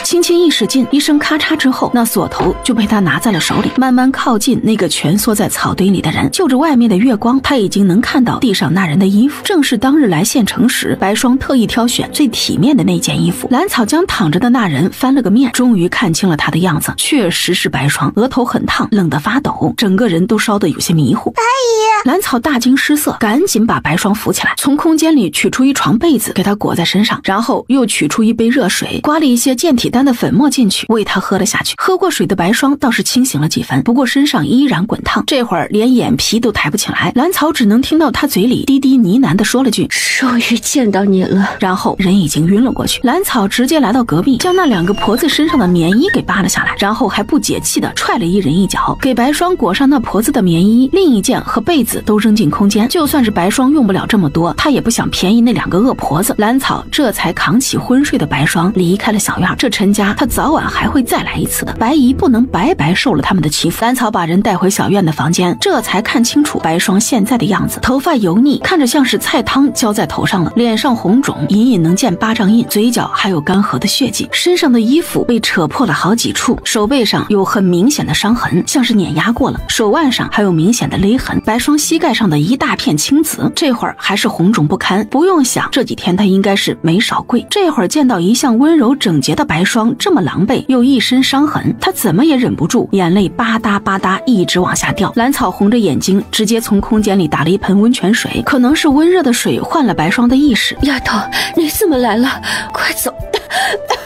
轻轻一使劲，一声咔嚓之后，那锁头就被他拿在了手里，慢慢靠近那个蜷缩在草堆里的人。就着外面的月光，他已经能看到地上那人的衣服，正是当日来县城时白霜特意挑选最体面的那件衣服。蓝草将躺着的那人翻了个面，终于看清了他的样子，确实是白霜，额头很烫，冷得发抖，整个人都烧得有些迷糊。白姨！蓝草大惊失色，赶紧把白霜扶起来，从空间里取出一床被子给他裹在身上，然后又取出一杯热水，刮了一些健体丹的粉末进去，喂他喝了下去。喝过水的白霜倒是清醒了几分，不过身上依然滚烫，这会儿连眼皮都抬不起来。蓝草只能听到他嘴里低低呢喃地说了句终于见到你了，然后人已经晕了过去。蓝草直接来到隔壁，将那两个婆子身上的棉衣给扒了下来，然后还不解气地踹了一人一脚，给白霜裹上那婆子的棉衣，另一件和被子都扔进空间。就算是白霜用不了这么多，他也不想便宜那两个恶婆子。蓝草这才扛起昏睡的白霜离开了小院。这陈家他早晚还会再来一次的，白姨不能白白受了他们的欺负。蓝草把人带回小院的房间，这才看清楚白霜现在的样子，头发油腻，看着像是菜汤浇在头上了，脸上红肿，隐隐能见巴掌印，嘴角还有干涸的血迹，身上的衣服被扯破了好几处，手背上有很明显的伤痕，像是碾压过了，手腕上还有明显的勒痕。白霜膝盖上的一大片青紫，这会儿还是红肿不堪，不用想这几天他应该是没少跪。这会儿见到一向温柔整洁的白霜这么狼狈又一身伤痕，他怎么也忍不住眼泪吧嗒吧嗒一直往下掉。蓝草红着眼睛直接从空间里打了一盆温泉水，可能是温热的水换了白霜的意识。丫头，你怎么来了？快走！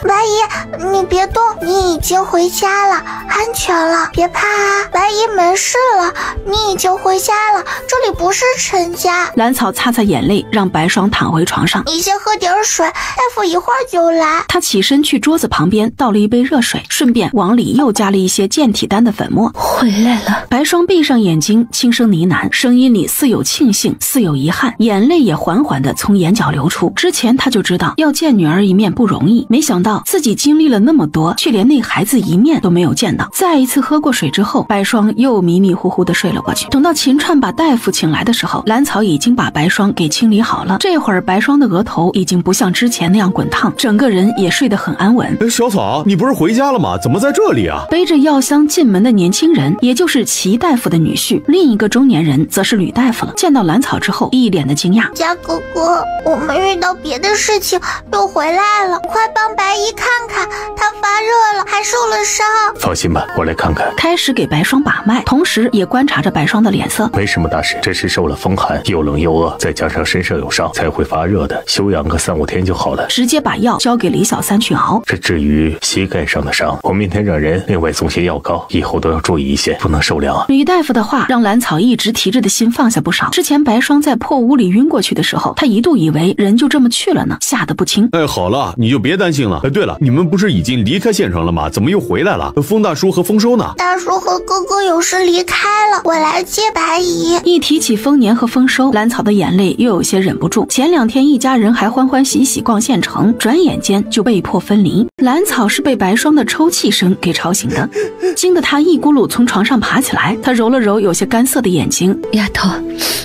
白姨，你别动，你已经回家了，安全了，别怕啊。白姨没事了，你已经回家了，这里不是陈家。兰草擦擦眼泪，让白霜躺回床上。你先喝点水，大夫一会儿就来。他起身去桌子旁边倒了一杯热水，顺便往里又加了一些健体丹的粉末。回来了。白霜闭上眼睛，轻声呢喃，声音里似有庆幸，似有遗憾，眼泪也缓缓地从眼角流出。之前他就知道要见女儿一面不容易，没想到自己经历了那么多，却连那孩子一面都没有见到。再一次喝过水之后，白霜又迷迷糊糊地睡了过去。等到秦川把大夫请来的时候，兰草已经把白霜给清理好了。这会儿白霜的额头已经不像之前那样滚烫，整个人也睡得很安稳。小草，你不是回家了吗？怎么在这里啊？背着药箱进门的年轻人，也就是齐大夫的女婿，另一个中年人则是吕大夫了。见到兰草之后，一脸的惊讶。家哥哥，我们遇到别的事情又回来了，快帮白姨看看，她发热了，还受了伤。放心吧，我来看看。开始给白霜把脉，同时也观察着白霜的脸色。没什么大事，这是受了风寒，又冷又饿，再加上身上有伤，才会发热的，休养个3、5天就好了。直接把药交给李小三去熬。这至于膝盖上的伤，我明天让人另外送些药膏，以后都要注意一些，不能受凉。吕大夫的话让兰草一直提着的心放下不少。之前白霜在破屋里晕过去的时候，他一度以为人就这么去了呢，吓得不轻。好了，你就别担心了。对了，你们不是已经离开县城了吗？怎么又回来了？风大叔和丰收呢？大叔和哥哥有事离开了，我来接白姨。一提起丰年和丰收，兰草的眼泪又有些忍不住。前2天一家人还欢欢喜喜逛县城，转眼间就被迫分离。兰草是被白霜的抽泣声给吵醒的，惊得他一咕噜从床上爬起来。他揉了揉有些干涩的眼睛，丫头，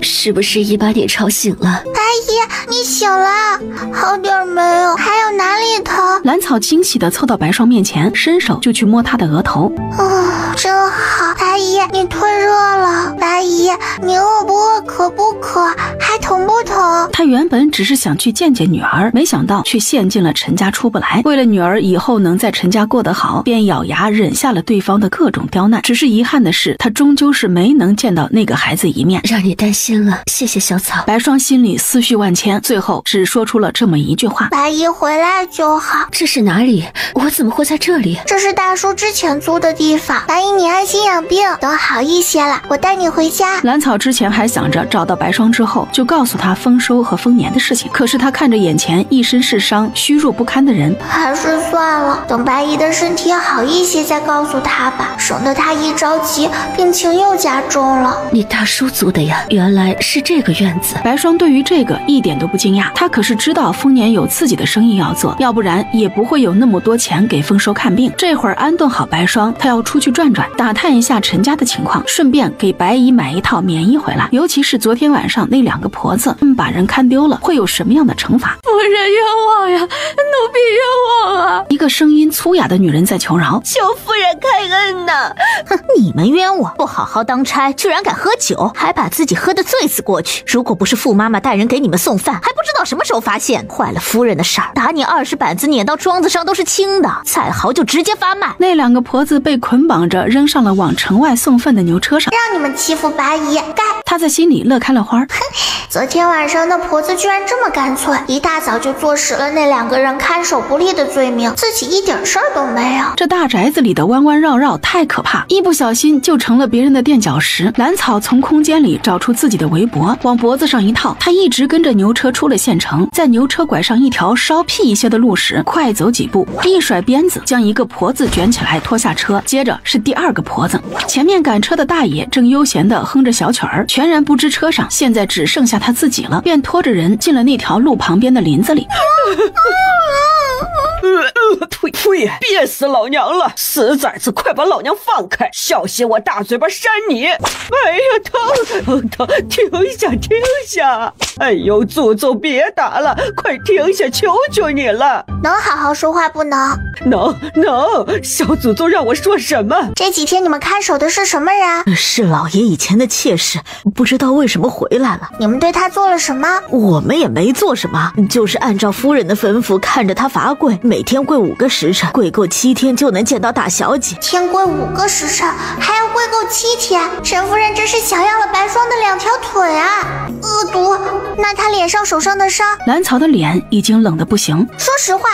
是不是姨把你吵醒了？白姨，你醒了，好点没有？还有哪里疼？兰草惊喜地凑到白霜面前，伸手就去摸她的额头。真好。白姨，你退热了。白姨，你饿不饿？渴不渴？还疼不疼？他原本只是想去见见女儿，没想到却陷进了陈家出不来。为了女儿以后能在陈家过得好，便咬牙忍下了对方的各种刁难。只是遗憾的是，他终究是没能见到那个孩子一面，让你担心了，谢谢小草。白霜心里思绪万千，最后只说出了这么一句话：白姨回来就好。这是哪里？我怎么会在这里？这是大叔之前租的地方。白姨，你安心养病，等好一些了，我带你回家。兰草之前还想着找到白霜之后就告诉他丰收和丰年的事情，可是他看着眼前一身是伤、虚弱不堪的人，还是算了，等白姨的身体好一些再告诉他吧，省得他一着急病情又加重了。你大叔租的呀？原来是这个院子。白霜对于这个一点都不惊讶，他可是知道丰年有自己的生意要做，要不然也不会有那么多钱给丰收看病。这会儿安顿好白霜，他要出去转转，打探一下陈家的情况，顺便给白姨买一套棉衣回来。尤其是昨天晚上那2个婆子，把人看丢了，会有什么样的惩罚？夫人冤枉呀，奴婢冤枉啊！一个声音粗哑的女人在求饶：求夫人开恩呐！哼，你们冤枉，不好好当差，居然敢喝酒，还把自己喝得醉死过去。如果不是傅妈妈带人给你们送饭，还不知道什么时候发现，坏了夫人的事儿，打你20板子碾到庄子上都是轻的，再豪就直接发卖。那2个婆子被捆绑着扔上了往城外送粪的牛车上，让你们欺负白姨，该！他在心里乐开了花。昨天晚上那婆子居然这么干脆，一大早就坐实了那2个人看守不力的罪名，自己一点事儿都没有。这大宅子里的弯弯绕绕太可怕，一不小心就成了别人的垫脚石。兰草从空间里找出自己的围脖，往脖子上一套，他一直跟着牛车出了县城，在牛车拐上一条稍僻一些的路时，快走几步，一甩鞭子将一个婆子卷起来拖下车，接着是第2个婆子。前面赶车的大爷正悠闲地哼着小曲儿，全然不知车上现在只剩下他自己了，便拖着人进了那条路旁边的林子里。呸！憋死老娘了！死崽子，快把老娘放开！小心我大嘴巴扇你！哎呀，疼！停下！哎呦，祖宗别打了，快停下，求求你了！能好好说话不能？能！小祖宗让我说什么？这几天你们看守的是什么人？是老爷以前的妾室，不知道为什么回来了。你们对他做了什么？我们也没做什么，就是按照夫人的吩咐，看着他罚跪，每天跪5个时辰，跪够7天就能见到大小姐。天跪5个时辰，还要跪够7天？陈夫人这是想要了白霜的2条腿啊！恶毒！那他脸上手上的伤？兰草的脸已经冷得不行。说实话。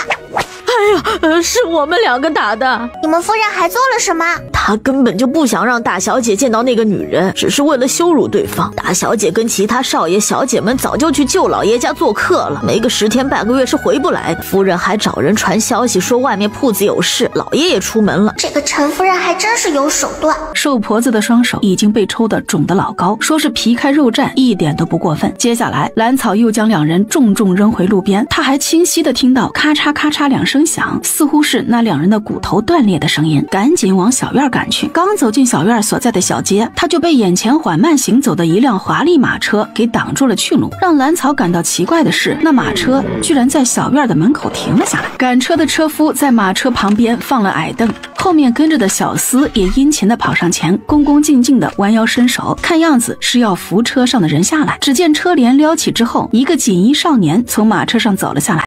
是我们两个打的。你们夫人还做了什么？她根本就不想让大小姐见到那个女人，只是为了羞辱对方。大小姐跟其他少爷小姐们早就去舅老爷家做客了，没个10天半个月是回不来的。夫人还找人传消息说外面铺子有事，老爷也出门了。这个陈夫人还真是有手段。瘦婆子的双手已经被抽得肿得老高，说是皮开肉绽，一点都不过分。接下来兰草又将两人重重扔回路边，他还清晰地听到咔嚓咔嚓2声响，似乎是那两人的骨头断裂的声音，赶紧往小院赶去。刚走进小院所在的小街，他就被眼前缓慢行走的一辆华丽马车给挡住了去路。让兰草感到奇怪的是，那马车居然在小院的门口停了下来。赶车的车夫在马车旁边放了矮凳，后面跟着的小厮也殷勤地跑上前，恭恭敬敬地弯腰伸手，看样子是要扶车上的人下来。只见车帘撩起之后，一个锦衣少年从马车上走了下来。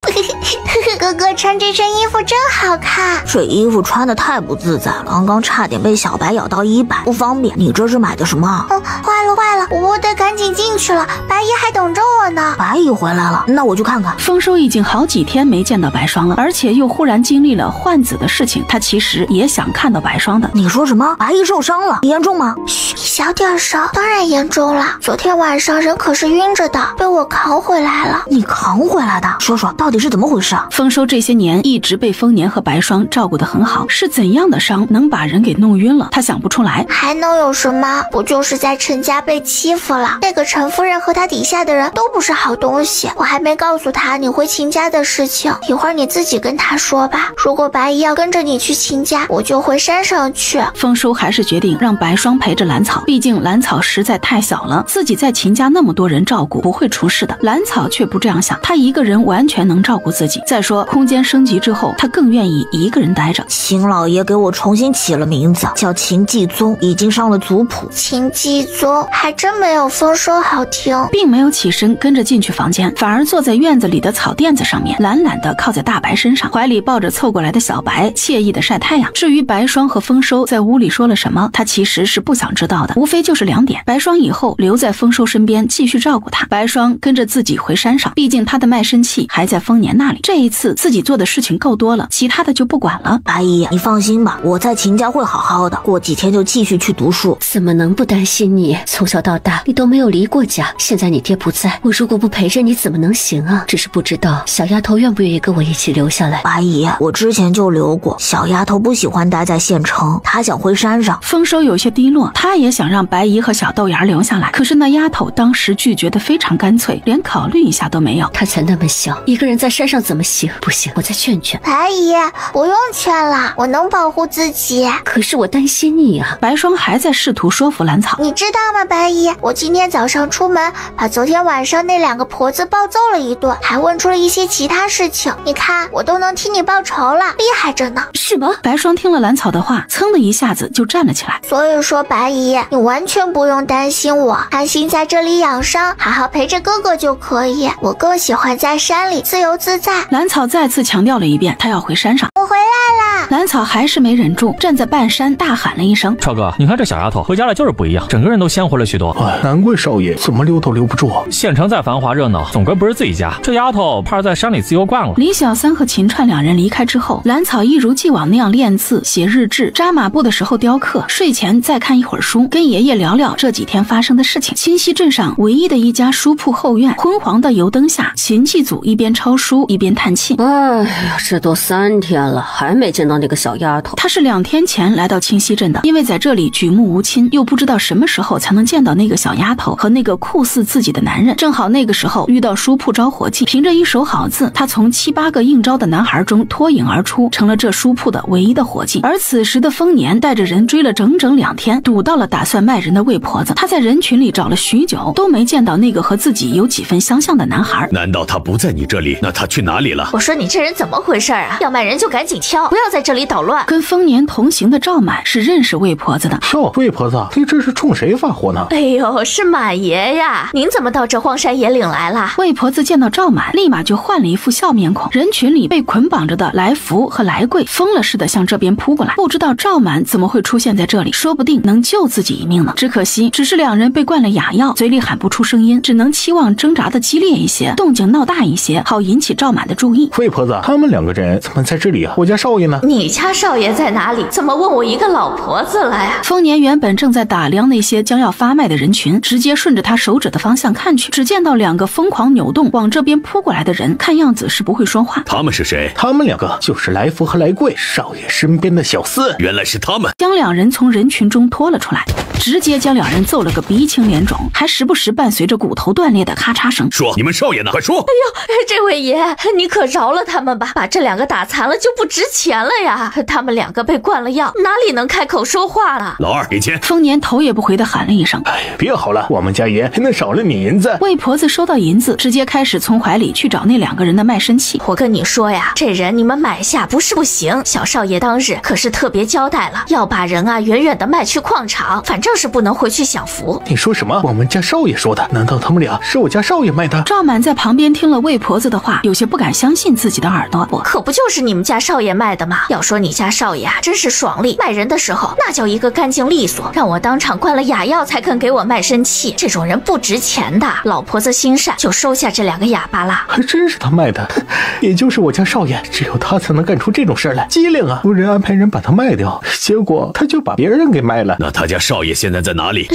哥哥穿这身衣服真好看。这衣服穿得太不自在了，刚刚差点被小白咬到衣摆，不方便。你这是买的什么？坏了，我得赶紧进去了，白姨还等着我呢。白姨回来了，那我去看看。丰收已经好几天没见到白霜了，而且又忽然经历了换子的事情，他其实也想看到白霜的。你说什么？白姨受伤了，严重吗？嘘，小点声，当然严重了。昨天晚上人可是晕着的，被我扛回来了。你扛回来的？说说到底是怎么回事？丰收这些年一直被丰年和白霜照顾得很好，是怎样的伤能把人给弄晕了？他想不出来。还能有什么？不就是在陈家被欺负了？那个陈夫人和她底下的人都不是好东西。我还没告诉她你回秦家的事情，一会儿你自己跟她说吧。如果白姨要跟着你去秦家，我就回山上去。丰收还是决定让白霜陪着兰草，毕竟兰草实在太小了，自己在秦家那么多人照顾，不会出事的。兰草却不这样想，她一个人完全能照顾自己。再说空间升级之后，她更愿意一个人待着。秦老爷给我重新起了名字，叫秦继宗，已经上了族谱。秦继宗还真没有丰收好听。并没有起身跟着进去房间，反而坐在院子里的草垫子上面，懒懒地靠在大白身上，怀里抱着凑过来的小白，惬意地晒太阳。至于白霜和丰收在屋里说了什么，他其实是不想知道的，无非就是2点：白霜以后留在丰收身边继续照顾他，白霜跟着自己回山上，毕竟他的卖身契还在丰年那里。这一次自己做的事情够多了，其他的就不管了。白姨，你放心吧，我在秦家会好好的，过几天就继续去读书。怎么能不担心你？从小到大你都没有离过家，现在你爹不在，我如果不陪着你怎么能行啊？只是不知道小丫头愿不愿意跟我一起留下来。白姨，我之前就留过，小丫头不喜欢待在县城，她想回山上。丰收有些低落，他也想让白姨和小豆芽留下来，可是那丫头当时拒绝得非常干脆，连考虑一下都没有。她才那么小，一个人在山上怎么行？不行，我再劝劝。白姨，不用劝了，我能保护自己。可是我担心你啊。白霜还在试图说服兰草。你知道吗，白姨，我今天早上出门，把昨天晚上那2个婆子暴揍了一顿，还问出了一些其他事情。你看，我都能替你报仇了，厉害着呢。是吗？白霜听了兰草的话，噌的一下子就站了起来。所以说，白姨，你完全不用担心我，安心在这里养伤，好好陪着哥哥就可以。我更喜欢在山里自由自在。兰草再次强调了一遍，他要回山上。我回来啦！兰草还是没忍住，站在半山大喊了一声：“少哥，你看这小丫头回家了就是不一样，整个人都鲜活了许多。”难怪少爷怎么留都留不住。县城再繁华热闹，总归不是自己家。这丫头怕是在山里自由惯了。李小三和秦川2人离开之后，兰草一如既往那样练字、写日志，扎马步的时候雕刻，睡前再看一会儿书，跟爷爷聊聊这几天发生的事情。清溪镇上唯一的一家书铺后院，昏黄的油灯下，秦继祖一边抄书一边叹气。哎呀，这都3天了，还没见到那个小丫头。他是2天前来到清溪镇的，因为在这里举目无亲，又不知道什么时候才能见到那个小丫头和那个酷似自己的男人。正好那个时候遇到书铺招活计，凭着一手好字，他从7、8个应招的男孩中脱颖而出，成了这书铺的唯一的活计。而此时的丰年带着人追了整整2天，堵到了打算卖人的魏婆子。他在人群里找了许久，都没见到那个和自己有几分相像的男孩。难道他不在你这里？那他去哪里了？我说你这人怎么回事啊？要卖人就赶紧挑，不要再这里捣乱。跟丰年同行的赵满是认识魏婆子的。哟，魏婆子，你这是冲谁发火呢？哎呦，是满爷呀！您怎么到这荒山野岭来了？魏婆子见到赵满，立马就换了一副笑面孔。人群里被捆绑着的来福和来贵疯了似的向这边扑过来，不知道赵满怎么会出现在这里，说不定能救自己一命呢。只可惜，只是两人被灌了哑药，嘴里喊不出声音，只能期望挣扎的激烈一些，动静闹大一些，好引起赵满的注意。魏婆子，他们两个人怎么在这里啊？我家少爷呢？你家少爷在哪里？怎么问我一个老婆子了呀？丰年原本正在打量那些将要发卖的人群，直接顺着他手指的方向看去，只见到两个疯狂扭动往这边扑过来的人，看样子是不会说话。他们是谁？他们两个就是来福和来贵，少爷身边的小厮。原来是他们，将两人从人群中拖了出来，直接将两人揍了个鼻青脸肿，还时不时伴随着骨头断裂的咔嚓声。说你们少爷呢？快说！哎呦，这位爷，你可饶了他们吧，把这两个打残了就不值钱了呀。他们两个被灌了药，哪里能开口说话了？老二给钱。丰年头也不回的喊了一声：哎，别好了，我们家爷还能少了你银子。魏婆子收到银子，直接开始从怀里去找那两个人的卖身契。我跟你说呀，这人你们买下不是不行，小少爷当日可是特别交代了，要把人啊远远的卖去矿场，反正是不能回去享福。你说什么？我们家少爷说的？难道他们俩是我家少爷卖的？赵满在旁边听了魏婆子的话，有些不敢相信自己的耳朵。我可不就是你们家少爷卖的吗？要说你家少爷啊，真是爽利，卖人的时候那叫一个干净利索，让我当场灌了哑药才肯给我卖身契。这种人不值钱的，老婆子心善，就收下这两个哑巴啦。还真是他卖的，也就是我家少爷，只有他才能干出这种事来，机灵啊！夫人安排人把他卖掉，结果他就把别人给卖了。那他家少爷现在在哪里？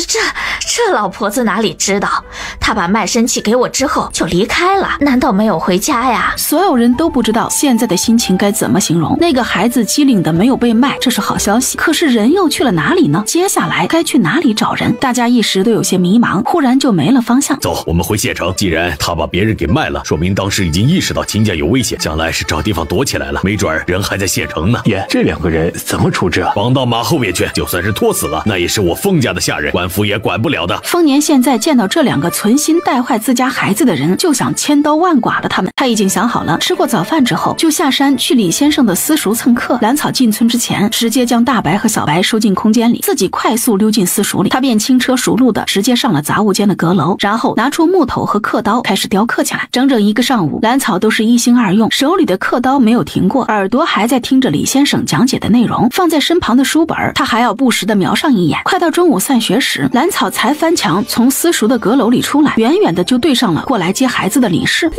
这老婆子哪里知道，他把卖身契给我之后就离开了，难道没有回家呀？所有人都不知道现在的心情该怎么形容。那个孩子机灵的没有被卖，这是好消息，可是人又去了哪里呢？接下来该去哪里找人？大家一时都有些迷茫，忽然就没了方向。走，我们回县城。既然他把别人给卖了，说明当时已经意识到秦家有危险，将来是找地方躲起来了，没准人还在县城呢。爷，这两个人怎么处置啊？绑到马后面去，就算是拖死了，那也是我丰家的下人，官府也管不了的。丰年现在见到这两个存心带坏自家孩子的人，就想千刀万剐了他们。他已经想好了，吃过早饭之后就下山去李先生的私塾蹭课。兰草进村之前，直接将大白和小白收进空间里，自己快速溜进私塾里。他便轻车熟路的直接上了杂物间的阁楼，然后拿出木头和刻刀开始雕刻起来。整整一个上午，兰草都是一心二用，手里的刻刀没有停过，耳朵还在听着李先生讲解的内容，放在身旁的书本他还要不时的瞄上一眼。快到中午散学时，兰草才翻墙从私塾的阁楼里出来，远远的就对上了过来接孩子的李氏。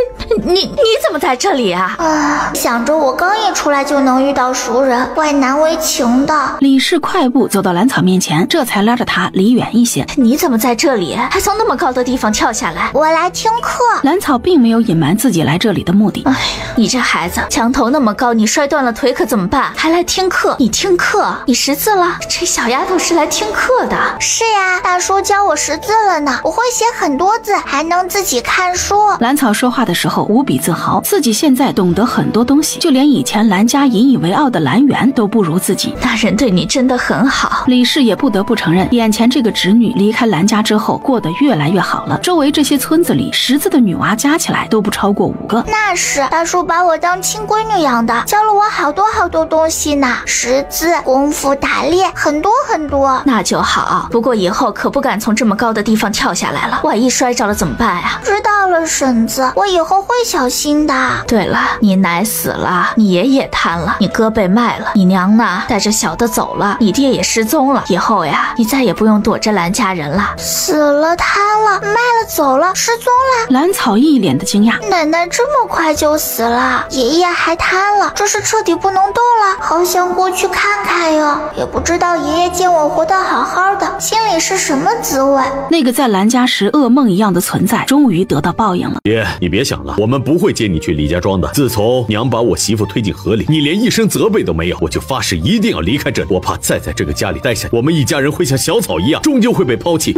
你怎么在这里啊？想着我刚一出来就能遇到熟人，怪难为情的。李氏快步走到兰草面前，这才拉着他离远一些。你怎么在这里？还从那么高的地方跳下来？我来听课。兰草并没有隐瞒自己来这里的目的。哎呀，你这孩子，墙头那么高，你摔断了腿可怎么办？还来听课？你听课？你识字了？这小丫头是来听课的。是呀，大叔教我识字了呢，我会写很多字，还能自己看书。兰草说话的时候无比自豪，自己现在懂得很多东西，就连以前兰家引以为傲的兰园都不如自己。大人对你真的很好。李氏也不得不承认，眼前这个侄女离开兰家之后过得越来越好了。周围这些村子里识字的女娃加起来都不超过5个。那是大叔把我当亲闺女养的，教了我好多好多东西呢，识字、功夫、打猎，很多很多。那就好，不过以后可不敢从这么高的地方跳下来了，万一摔着了怎么办呀？知道了，婶子，我以后会小心的。对了，你奶死了，你爷爷瘫了，你哥被卖了，你娘呢带着小的走了，你爹也失踪了。以后呀，你再也不用躲着兰家人了。死了，瘫了，卖了，走了，失踪了。兰草一脸的惊讶，奶奶这么快就死了，爷爷还瘫了，这是彻底不能动了。好想过去看看哟，也不知道爷爷见我活得好好的，心里是什么滋味。那个在兰家时噩梦一样的存在，终于得到报应了。爷，你别想了，我们不会接你去李家庄的。自从娘把我媳妇推进河里，你连一声责备都没有，我就发誓一定要离开这里。我怕再在这个家里待下，我们一家人会像小草一样，终究会被抛弃。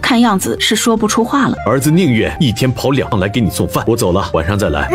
看样子是说不出话了。儿子宁愿一天跑2趟来给你送饭，我走了，晚上再来。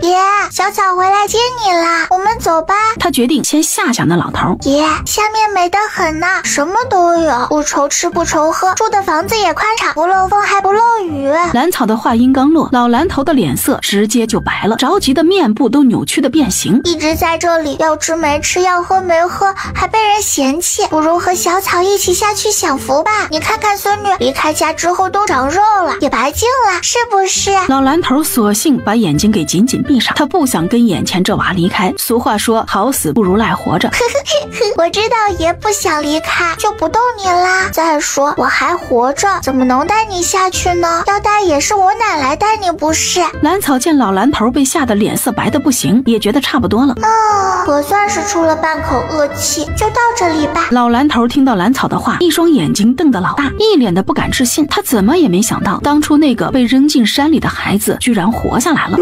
爷，小草回来接你啦，我们走吧。他决定先吓吓那老头。爷，下面美得很呢，什么都有，不愁吃不愁喝，住的房子也宽敞，不漏风还不漏雨。兰草的话音刚落，老蓝头的脸色直接就白了，着急的面部都扭曲的变形。一直在这里，要吃没吃，要喝没喝，还被人嫌弃，不如和小草一起下去享福吧。你看看孙女离开家之后都长肉了，也白净了，是不是？老蓝头索性把眼睛给紧紧闭上，他不想跟眼前这娃离开。俗话说，好死不如赖活着。我知道爷不想离开，就不动你啦。再说我还活着，怎么能带你下去呢？要带也是我奶奶带你，不是？兰草见老蓝头被吓得脸色白得不行，也觉得差不多了。我算是出了半口恶气，就到这里吧。老蓝头听到兰草的话，一双眼睛瞪得老大，一脸的不敢置信。他怎么也没想到，当初那个被扔进山里的孩子居然活下来了。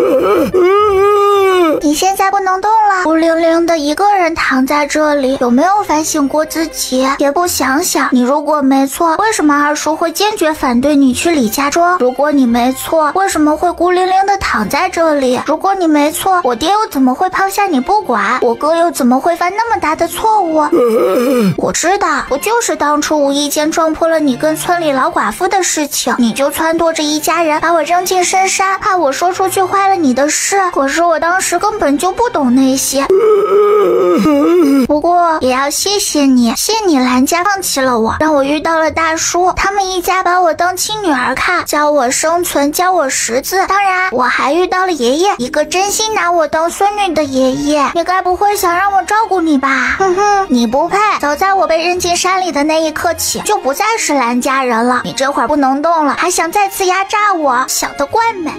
你现在不能动了，孤零零的一个人躺在这里，有没有反省过自己？也不想想，你如果没错，为什么二叔会坚决反对你去李家庄？如果你没错，为什么会孤零零的躺在这里？如果你没错，我爹又怎么会抛下你不管？我哥又怎么会犯那么大的错误？我知道，不就是当初无意间撞破了你跟村里老寡妇的事情，你就撺掇着一家人把我扔进深山，怕我说出去坏了你的事。可是我当时根本就不懂那些。不过也要谢谢你，谢你兰家放弃了我，让我遇到了大叔，他们一家把我当亲女儿看，教我生存，教我识字。当然我还遇到了爷爷，一个真心拿我当孙女的爷爷。你该不会想让我照顾你吧？哼哼，你不配。早在我被扔进山里的那一刻起，就不再是兰家人了。你这会儿不能动了，还想再次压榨我，想得怪美。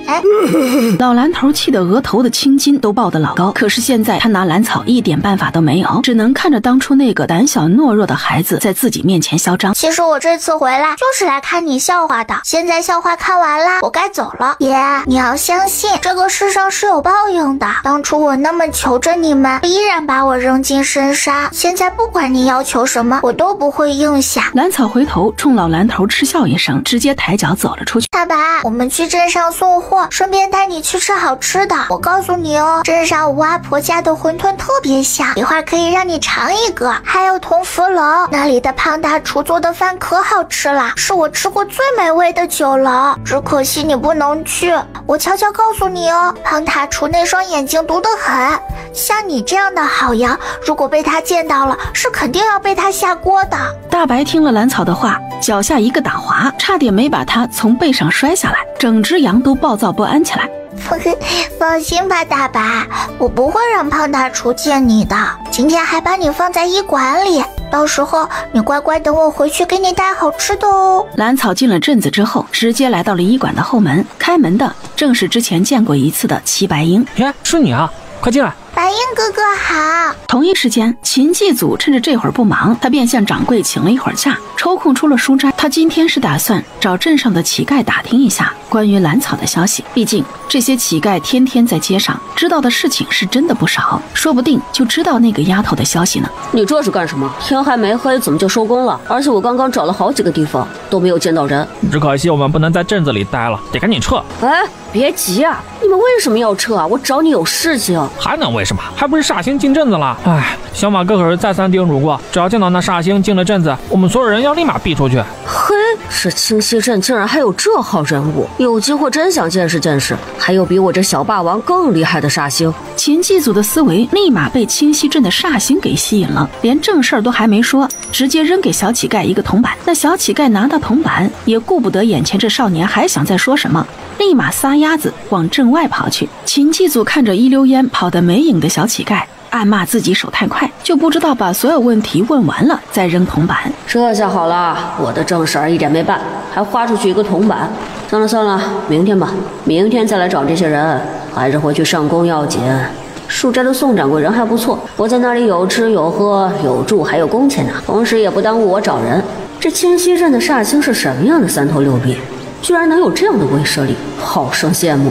老蓝头气得额头的青筋都爆得老高，可是现在他拿兰草一点办法都没有，只能看着当初那个胆小懦弱的孩子在自己面前嚣张。其实我这次回来就是来看你笑话的，现在笑话看完啦，我该走了。爷，你要相信这个世上是有报应的，当初我那么求着你们，依然把我扔进深山，现在不管你要求什么，我都不会应下。兰草回头冲老蓝头嗤笑一声，直接抬脚走了出去。爸爸，我们去镇上送货，顺便带你去吃好吃的。我告诉你哦，镇上吴阿婆家的馄饨特别香，一会儿可以让你尝一个。还有同福楼那里的胖大厨做的饭可好吃了，是我吃过最美味的酒楼。只可惜你不能去，我悄悄告诉你哦，胖大厨那双眼睛毒得很，像你这样的好羊，如果被他见到了，是肯定要被他下锅的。大白听了兰草的话，脚下一个打滑，差点没把他从背上摔下来，整只羊都暴躁不安起来。放心吧，大白，我不会让胖大厨见你的。今天还把你放在医馆里，到时候你乖乖等我回去给你带好吃的哦。兰草进了镇子之后，直接来到了医馆的后门，开门的正是之前见过一次的齐白英。是你啊，快进来。白英哥哥好。同一时间，秦继祖趁着这会儿不忙，他便向掌柜请了一会儿假，抽空出了书斋。他今天是打算找镇上的乞丐打听一下关于兰草的消息，毕竟这些乞丐天天在街上，知道的事情是真的不少，说不定就知道那个丫头的消息呢。你这是干什么？天还没黑怎么就收工了？而且我刚刚找了好几个地方都没有见到人。只可惜我们不能在镇子里待了，得赶紧撤。哎，别急啊，你们为什么要撤啊？我找你有事情。还能为什么？还不是煞星进镇子了？哎，小马哥可是再三叮嘱过，只要见到那煞星进了镇子，我们所有人要立马避出去。嘿，这清溪镇竟然还有这号人物，有机会真想见识见识。还有比我这小霸王更厉害的煞星。秦继祖的思维立马被清溪镇的煞星给吸引了，连正事儿都还没说，直接扔给小乞丐一个铜板。那小乞丐拿到铜板，也顾不得眼前这少年还想再说什么，立马撒丫子往镇外跑去。秦继祖看着一溜烟跑得没影的小乞丐，暗骂自己手太快，就不知道把所有问题问完了再扔铜板。这下好了，我的正事儿一点没办，还花出去一个铜板。算了，明天吧，明天再来找这些人，还是回去上工要紧。书斋的宋掌柜人还不错，我在那里有吃有喝有住还有工钱呢，同时也不耽误我找人。这清溪镇的煞星是什么样的三头六臂，居然能有这样的威慑力，好生羡慕。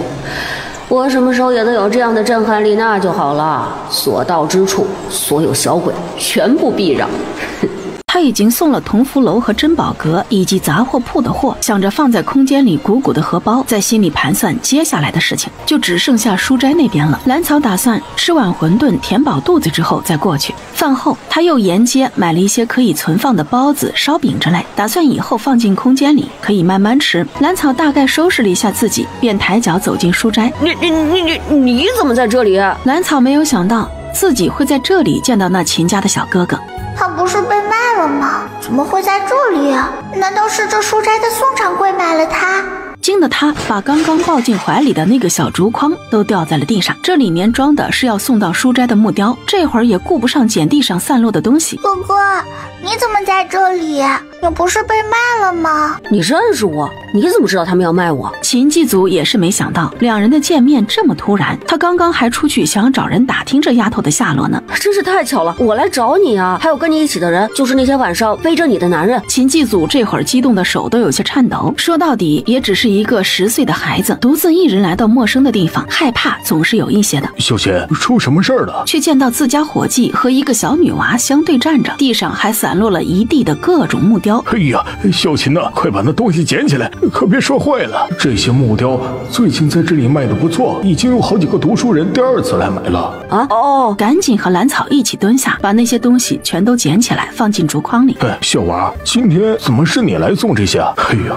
我什么时候也能有这样的震撼力那就好了，所到之处所有小鬼全部避让。他已经送了同福楼和珍宝阁以及杂货铺的货，想着放在空间里鼓鼓的荷包，在心里盘算接下来的事情，就只剩下书斋那边了。兰草打算吃碗馄饨填饱肚子之后再过去。饭后他又沿街买了一些可以存放的包子、烧饼之类，打算以后放进空间里可以慢慢吃。兰草大概收拾了一下自己，便抬脚走进书斋。你怎么在这里？兰草没有想到自己会在这里见到那秦家的小哥哥。他不是被卖了吗？怎么会在这里啊？难道是这书斋的宋掌柜买了他？惊得他把刚刚抱进怀里的那个小竹筐都掉在了地上，这里面装的是要送到书斋的木雕，这会儿也顾不上捡地上散落的东西。哥哥，你怎么在这里？你不是被卖了吗？你认识我？你怎么知道他们要卖我？秦继祖也是没想到两人的见面这么突然，他刚刚还出去想找人打听这丫头的下落呢。真是太巧了，我来找你啊！还有跟你一起的人，就是那天晚上背着你的男人。秦继祖这会儿激动的手都有些颤抖，说到底也只是一个10岁的孩子，独自一人来到陌生的地方，害怕总是有一些的。小琴，出什么事儿了？却见到自家伙计和一个小女娃相对站着，地上还散落了一地的各种木雕。哎呀，小琴呐，快把那东西捡起来，可别摔坏了。这些木雕最近在这里卖的不错，已经有好几个读书人第2次来买了。赶紧和兰草一起蹲下，把那些东西全都捡起来放进竹筐里。小娃，今天怎么是你来送这些啊？哎呀，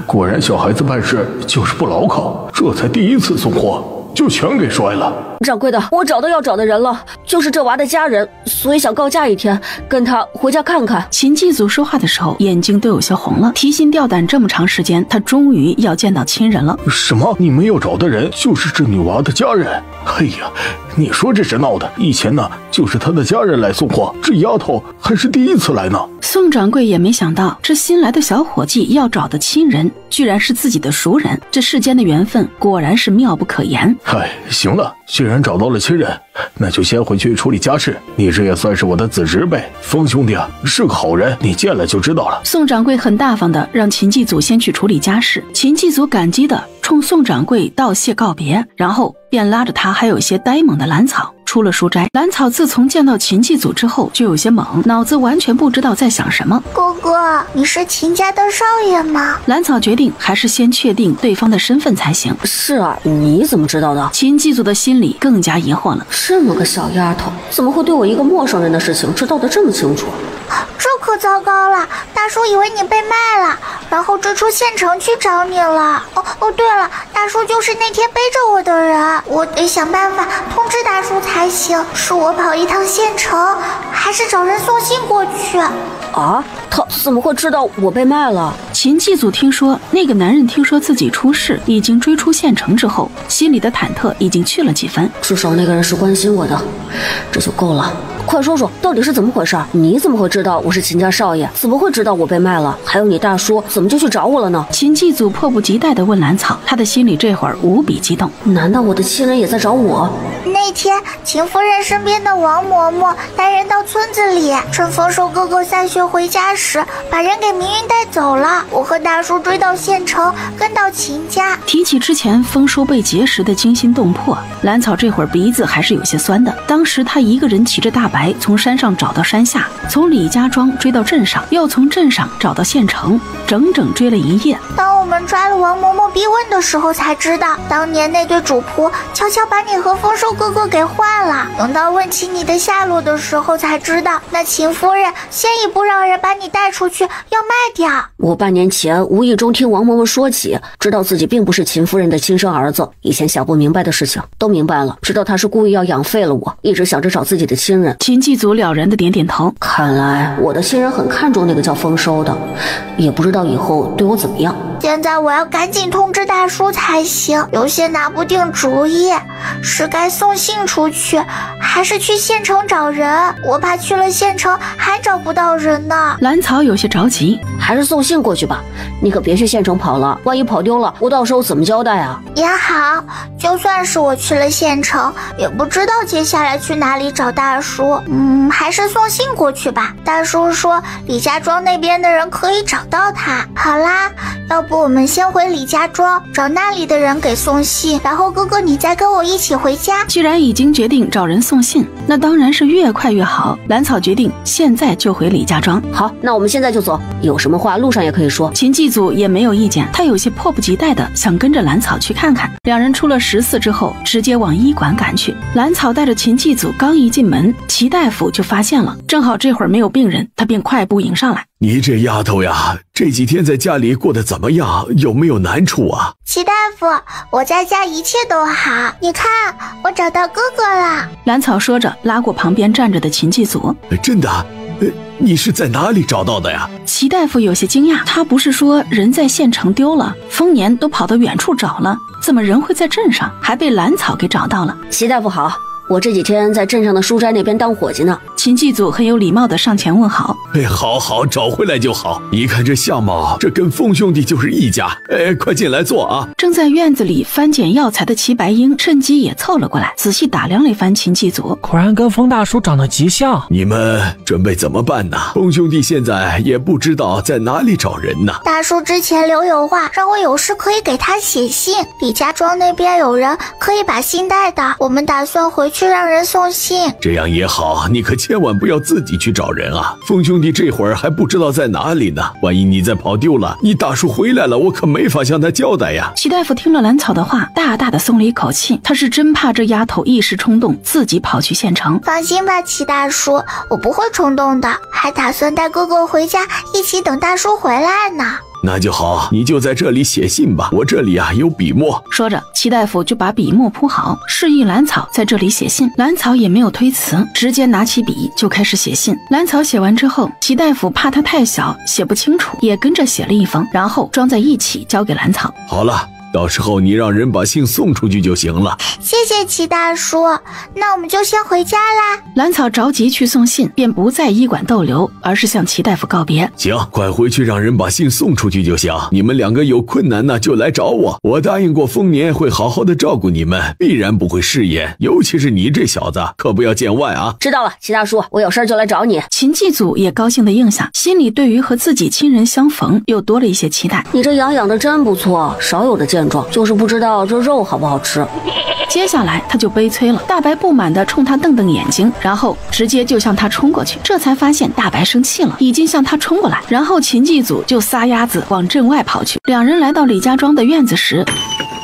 果然小孩子办事就是不牢靠，这才第1次送货就全给摔了。掌柜的，我找到要找的人了，就是这娃的家人，所以想告假一天，跟他回家看看。秦继祖说话的时候眼睛都有些红了，提心吊胆这么长时间，他终于要见到亲人了。什么？你没有找的人就是这女娃的家人？哎呀，你说这是闹的，以前呢就是她的家人来送货，这丫头还是第1次来呢。宋掌柜也没想到，这新来的小伙计要找的亲人居然是自己的熟人，这世间的缘分果然是妙不可言。行了，既然找到了亲人，那就先回去处理家事。你这也算是我的子侄辈，风兄弟啊是个好人，你见了就知道了。宋掌柜很大方的让秦继祖先去处理家事，秦继祖感激的冲宋掌柜道谢告别，然后便拉着他还有些呆萌的兰草出了书斋。兰草自从见到秦继祖之后就有些懵，脑子完全不知道在想什么。哥哥，你是秦家的少爷吗？兰草决定还是先确定对方的身份才行。是啊，你怎么知道的？秦继祖的心里更加疑惑了，这么个小丫头怎么会对我一个陌生人的事情知道得这么清楚？这可糟糕了，大叔以为你被卖了，然后追出县城去找你了。对了，大叔就是那天背着我的人，我得想办法通知大叔才行。是我跑一趟县城，还是找人送信过去？他怎么会知道我被卖了？秦继祖听说那个男人听说自己出事，已经追出县城之后，心里的忐忑已经去了几分。至少那个人是关心我的，这就够了。快说说到底是怎么回事？你怎么会知道我是秦家少爷？怎么会知道我被卖了？还有你大叔怎么就去找我了呢？秦继祖迫不及待地问兰草，他的心里这会儿无比激动。难道我的亲人也在找我？那天秦夫人身边的王嬷嬷带人到村子里，趁丰收哥哥散学回家时，把人给明云带走了。我和大叔追到县城，跟到秦家。提起之前丰收被劫时的惊心动魄，兰草这会儿鼻子还是有些酸的。当时他一个人骑着大白从山上找到山下，从李家庄追到镇上，又从镇上找到县城，整整追了1夜。当我们抓了王嬷嬷逼问的时候，才知道当年那对主仆悄悄把你和丰收哥哥给换了。等到问起你的下落的时候，才知道那秦夫人先一步让人把你带出去，要卖掉。我半年前无意中听王嬷嬷说起，知道自己并不是秦夫人的亲生儿子，以前想不明白的事情都明白了，知道她是故意要养废了我，一直想着找自己的亲人。秦继祖了然的点点头，看来我的亲人很看重那个叫丰收的，也不知道以后对我怎么样。现在我要赶紧通知大叔才行，有些拿不定主意，是该送信出去，还是去县城找人？我怕去了县城还找不到人呢。兰草有些着急，还是送信过去吧。你可别去县城跑了，万一跑丢了，我到时候怎么交代啊？也好，就算是我去了县城，也不知道接下来去哪里找大叔。还是送信过去吧。大叔说李家庄那边的人可以找到他。好啦，要不我们先回李家庄，找那里的人给送信，然后哥哥你再跟我一起回家。既然已经决定找人送信，那当然是越快越好。兰草决定现在就回李家庄。好，那我们现在就走，有什么话路上也可以说。秦祭祖也没有意见，他有些迫不及待的想跟着兰草去看看。两人出了14之后，直接往医馆赶去。兰草带着秦祭祖刚一进门，齐大夫就发现了，正好这会儿没有病人，他便快步迎上来。你这丫头呀，这几天在家里过得怎么样？有没有难处啊？齐大夫，我在家一切都好，你看我找到哥哥了。兰草说着，拉过旁边站着的秦祭祖。真的？你是在哪里找到的呀？齐大夫有些惊讶，他不是说人在县城丢了，丰年都跑到远处找了，怎么人会在镇上，还被兰草给找到了？齐大夫好，我这几天在镇上的书斋那边当伙计呢。秦祭祖很有礼貌地上前问好。好，找回来就好。一看这相貌，这跟风兄弟就是一家。快进来坐啊。正在院子里翻捡药材的齐白英趁机也凑了过来，仔细打量了一番秦祭祖，果然跟风大叔长得极像。你们准备怎么办呢？风兄弟现在也不知道在哪里找人呢。大叔之前留有话，让我有事可以给他写信。李家庄那边有人可以把信带的，我们打算回去让人送信。这样也好，你可千万不要自己去找人啊。风兄弟这会儿还不知道在哪里呢，万一你再跑丢了，你大叔回来了，我可没法向他交代呀。齐大夫听了兰草的话，大大的松了一口气，他是真怕这丫头一时冲动自己跑去县城。放心吧，齐大叔，我不会冲动的，还打算带哥哥回家，一起等大叔回来呢。那就好，你就在这里写信吧，我这里有笔墨。说着，齐大夫就把笔墨铺好，示意兰草在这里写信。兰草也没有推辞，直接拿起笔就开始写信。兰草写完之后，齐大夫怕他太小写不清楚，也跟着写了一封，然后装在一起交给兰草。好了，到时候你让人把信送出去就行了。谢谢齐大叔，那我们就先回家啦。兰草着急去送信，便不在医馆逗留，而是向齐大夫告别。行，快回去让人把信送出去就行。你们两个有困难呢就来找我，我答应过丰年会好好的照顾你们，必然不会食言。尤其是你这小子，可不要见外啊。知道了，齐大叔，我有事就来找你。秦祭祖也高兴的应下，心里对于和自己亲人相逢又多了一些期待。你这羊养的真不错，少有的见状，就是不知道这肉好不好吃。接下来他就悲催了，大白不满地冲他瞪瞪眼睛，然后直接就向他冲过去。这才发现大白生气了，已经向他冲过来，然后秦祭祖就撒丫子往镇外跑去。两人来到李家庄的院子时，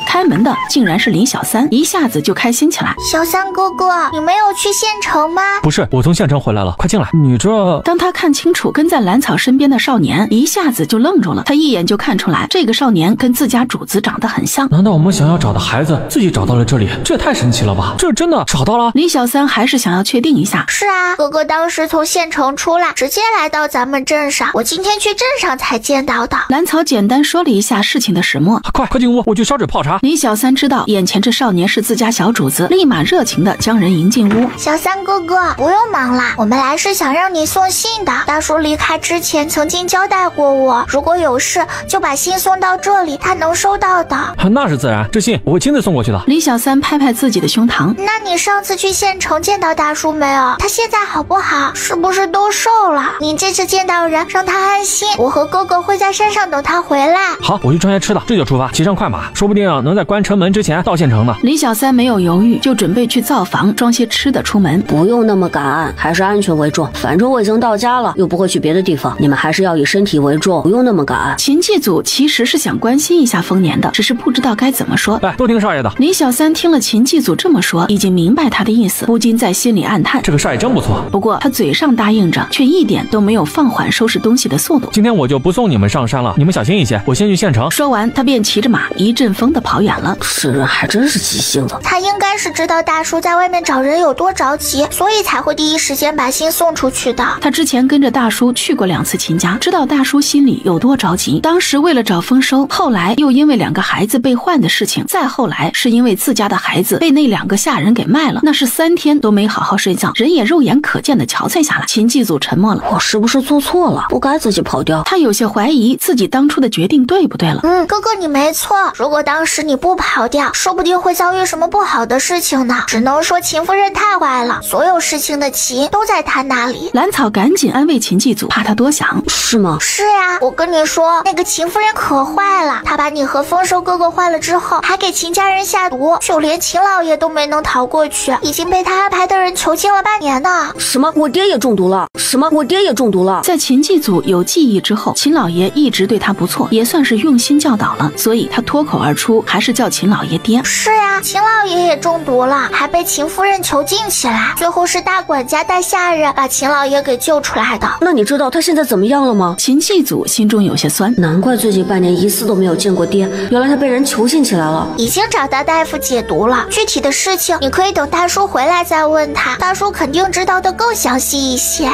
开门的竟然是李小三，一下子就开心起来。小三哥哥，你没有去县城吗？不是，我从县城回来了，快进来。你这……当他看清楚跟在兰草身边的少年，一下子就愣住了。他一眼就看出来，这个少年跟自家主子长得很像。难道我们想要找的孩子自己找到了这里？这也太神奇了吧！这真的找到了？李小三还是想要确定一下。是啊，哥哥当时从县城出来，直接来到咱们镇上，我今天去镇上才见到的。兰草简单说了一下事情的始末。快进屋，我去烧水泡茶。李小三知道眼前这少年是自家小主子，立马热情的将人迎进屋。小三哥哥，不用忙啦，我们来是想让你送信的。大叔离开之前曾经交代过我，如果有事就把信送到这里，他能收到的。那是自然，这信我会亲自送过去的。李小三拍拍自己的胸膛。那你上次去县城见到大叔没有？他现在好不好？是不是都瘦了？你这次见到人，让他安心。我和哥哥会在山上等他回来。好，我去装些吃的，这就出发，骑上快马，说不定能在关城门之前到县城呢。李小三没有犹豫，就准备去灶房装些吃的出门。不用那么赶，还是安全为重。反正我已经到家了，又不会去别的地方，你们还是要以身体为重，不用那么赶。秦祭祖其实是想关心一下丰年的，只是不知道该怎么说。来，都听少爷的。李小三听了秦祭祖这么说，已经明白他的意思，不禁在心里暗叹：这个少爷真不错。不过他嘴上答应着，却一点都没有放缓收拾东西的速度。今天我就不送你们上山了，你们小心一些，我先去县城。说完，他便骑着马一阵风的跑跑远了。这人还真是急性子，他应该是知道大叔在外面找人有多着急，所以才会第一时间把信送出去的。他之前跟着大叔去过2次秦家，知道大叔心里有多着急。当时为了找丰收，后来又因为2个孩子被换的事情，再后来是因为自家的孩子被那2个下人给卖了，那是3天都没好好睡觉，人也肉眼可见的憔悴下来。秦祭祖沉默了，我是不是做错了？不该自己跑掉。他有些怀疑自己当初的决定对不对了。哥哥你没错，如果当时你不跑掉，说不定会遭遇什么不好的事情呢。只能说秦夫人太坏了，所有事情的起因都在她那里。兰草赶紧安慰秦祭祖，怕他多想。是吗？是呀，我跟你说，那个秦夫人可坏了，她把你和丰收哥哥换了之后，还给秦家人下毒，就连秦老爷都没能逃过去，已经被他安排的人囚禁了半年呢。什么？我爹也中毒了？什么？我爹也中毒了？在秦祭祖有记忆之后，秦老爷一直对他不错，也算是用心教导了，所以他脱口而出还是叫秦老爷爹。是呀，秦老爷也中毒了，还被秦夫人囚禁起来，最后是大管家带下人把秦老爷给救出来的。那你知道他现在怎么样了吗？秦祭祖心中有些酸，难怪最近半年一次都没有见过爹，原来他被人囚禁起来了。已经找到大夫解毒了，具体的事情你可以等大叔回来再问他，大叔肯定知道的更详细一些。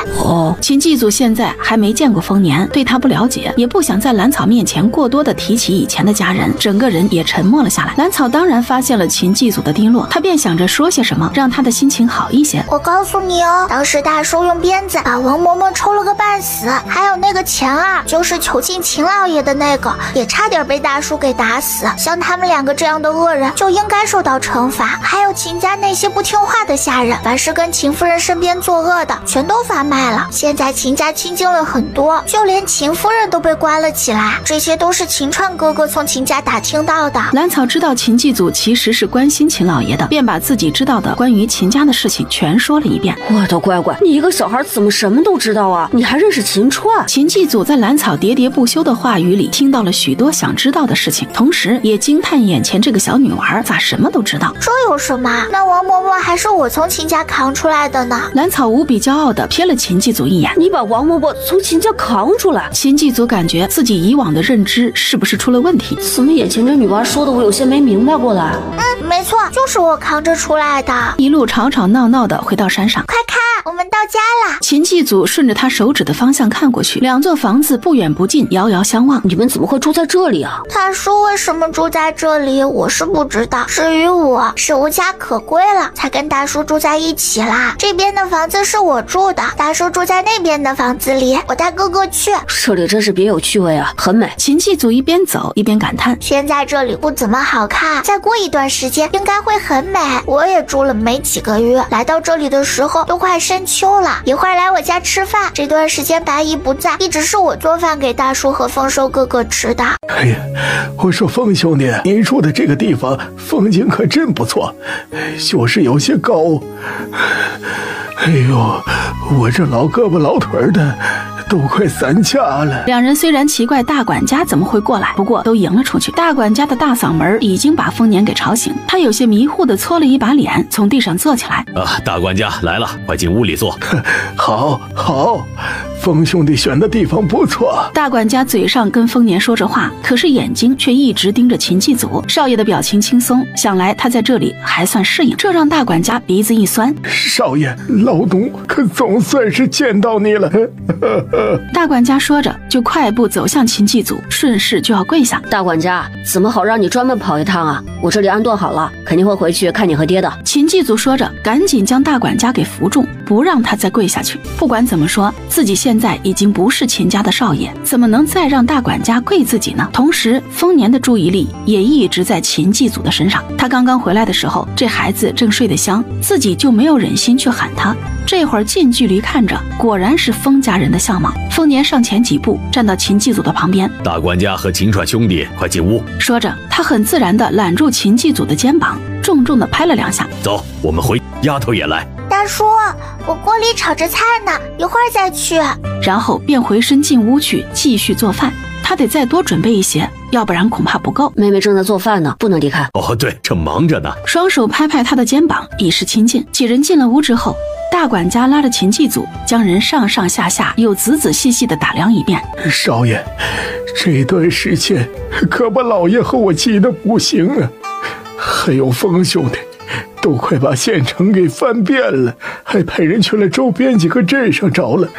秦祭祖现在还没见过丰年，对他不了解，也不想在兰草面前过多的提起以前的家人，整个人也沉默了下来。兰草当然发现了秦祭祖的低落，他便想着说些什么让他的心情好一些。我告诉你哦，当时大叔用鞭子把王嬷嬷抽了个半死，还有那个钱儿，就是囚禁秦老爷的那个，也差点被大叔给打死。像他们2个这样的恶人就应该受到惩罚。还有秦家那些不听话的下人，凡是跟秦夫人身边作恶的全都发卖了，现在秦家清净了很多，就连秦夫人都被关了起来，这些都是秦川哥哥从秦家打听到的。兰草知道秦祭祖其实是关心秦老爷的，便把自己知道的关于秦家的事情全说了一遍。我的乖乖，你一个小孩怎么什么都知道啊？你还认识秦川？秦祭祖在兰草喋喋不休的话语里听到了许多想知道的事情，同时也惊叹眼前这个小女娃咋什么都知道。这有什么？那王嬷嬷还是我从秦家扛出来的呢。兰草无比骄傲地瞥了秦祭祖一眼，你把王嬷嬷从秦家扛出来？秦祭祖感觉自己以往的认知是不是出了问题？怎么眼前这女娃说的我有些没明白过来？没错，就是我扛着出来的。一路吵吵闹闹的回到山上，快看，我们到家了。秦祭祖顺着他手指的方向看过去，2座房子不远不近，遥遥相望。你们怎么会住在这里啊？大叔为什么住在这里我是不知道，至于我是无家可归了才跟大叔住在一起啦。这边的房子是我住的，大叔住在那边的房子里，我带哥哥去。这里真是别有趣味啊，很美。秦祭祖一边走一边感叹，现在这里不怎么好看，再过一段时间应该会很美。我也住了没几个月，来到这里的时候都快深秋了，一会儿来我家吃饭，这段时间白姨不在，一直是我做饭给大叔和丰收哥哥吃的。哎呀，我说丰兄弟，你住的这个地方风景可真不错，就是有些高。哎呦，我这老胳膊老腿的都快散架了。2人虽然奇怪大管家怎么会过来，不过都迎了出去。大管家的大嗓门已经把丰年给吵醒，他有些迷糊的搓了一把脸，从地上坐起来。大管家来了，快进屋里坐。好，丰兄弟选的地方不错。大管家嘴上跟丰年说着话，可是眼睛却一直盯着秦祭祖。少爷的表情轻松，想来他在这里还算适应，这让大管家鼻子一酸。少爷，老董可总算是见到你了。大管家说着就快步走向秦祭祖，顺势就要跪下。大管家，怎么好让你专门跑一趟啊？我这里安顿好了，肯定会回去看你和爹的。秦祭祖说着赶紧将大管家给扶住，不让他再跪下去。不管怎么说，自己现在已经不是秦家的少爷，怎么能再让大管家跪自己呢？同时丰年的注意力也一直在秦祭祖的身上。他刚刚回来的时候，这孩子正睡得香，自己就没有忍心去喊他。这会儿近距离看着，果然是丰家人的相貌。丰年上前几步，站到秦祭祖的旁边。大管家和秦川兄弟，快进屋。说着，他很自然地揽住秦祭祖的肩膀，重重地拍了2下。走，我们回。丫头也来。大叔，我锅里炒着菜呢，一会儿再去。然后便回身进屋去继续做饭。他得再多准备一些，要不然恐怕不够。妹妹正在做饭呢，不能离开。对，正忙着呢。双手拍拍他的肩膀，以示亲近。几人进了屋之后，大管家拉着秦继祖，将人上上下下又仔仔细细地打量一遍。少爷，这段时间可把老爷和我急得不行啊！还有风兄弟，都快把县城给翻遍了，还派人去了周边几个镇上找了，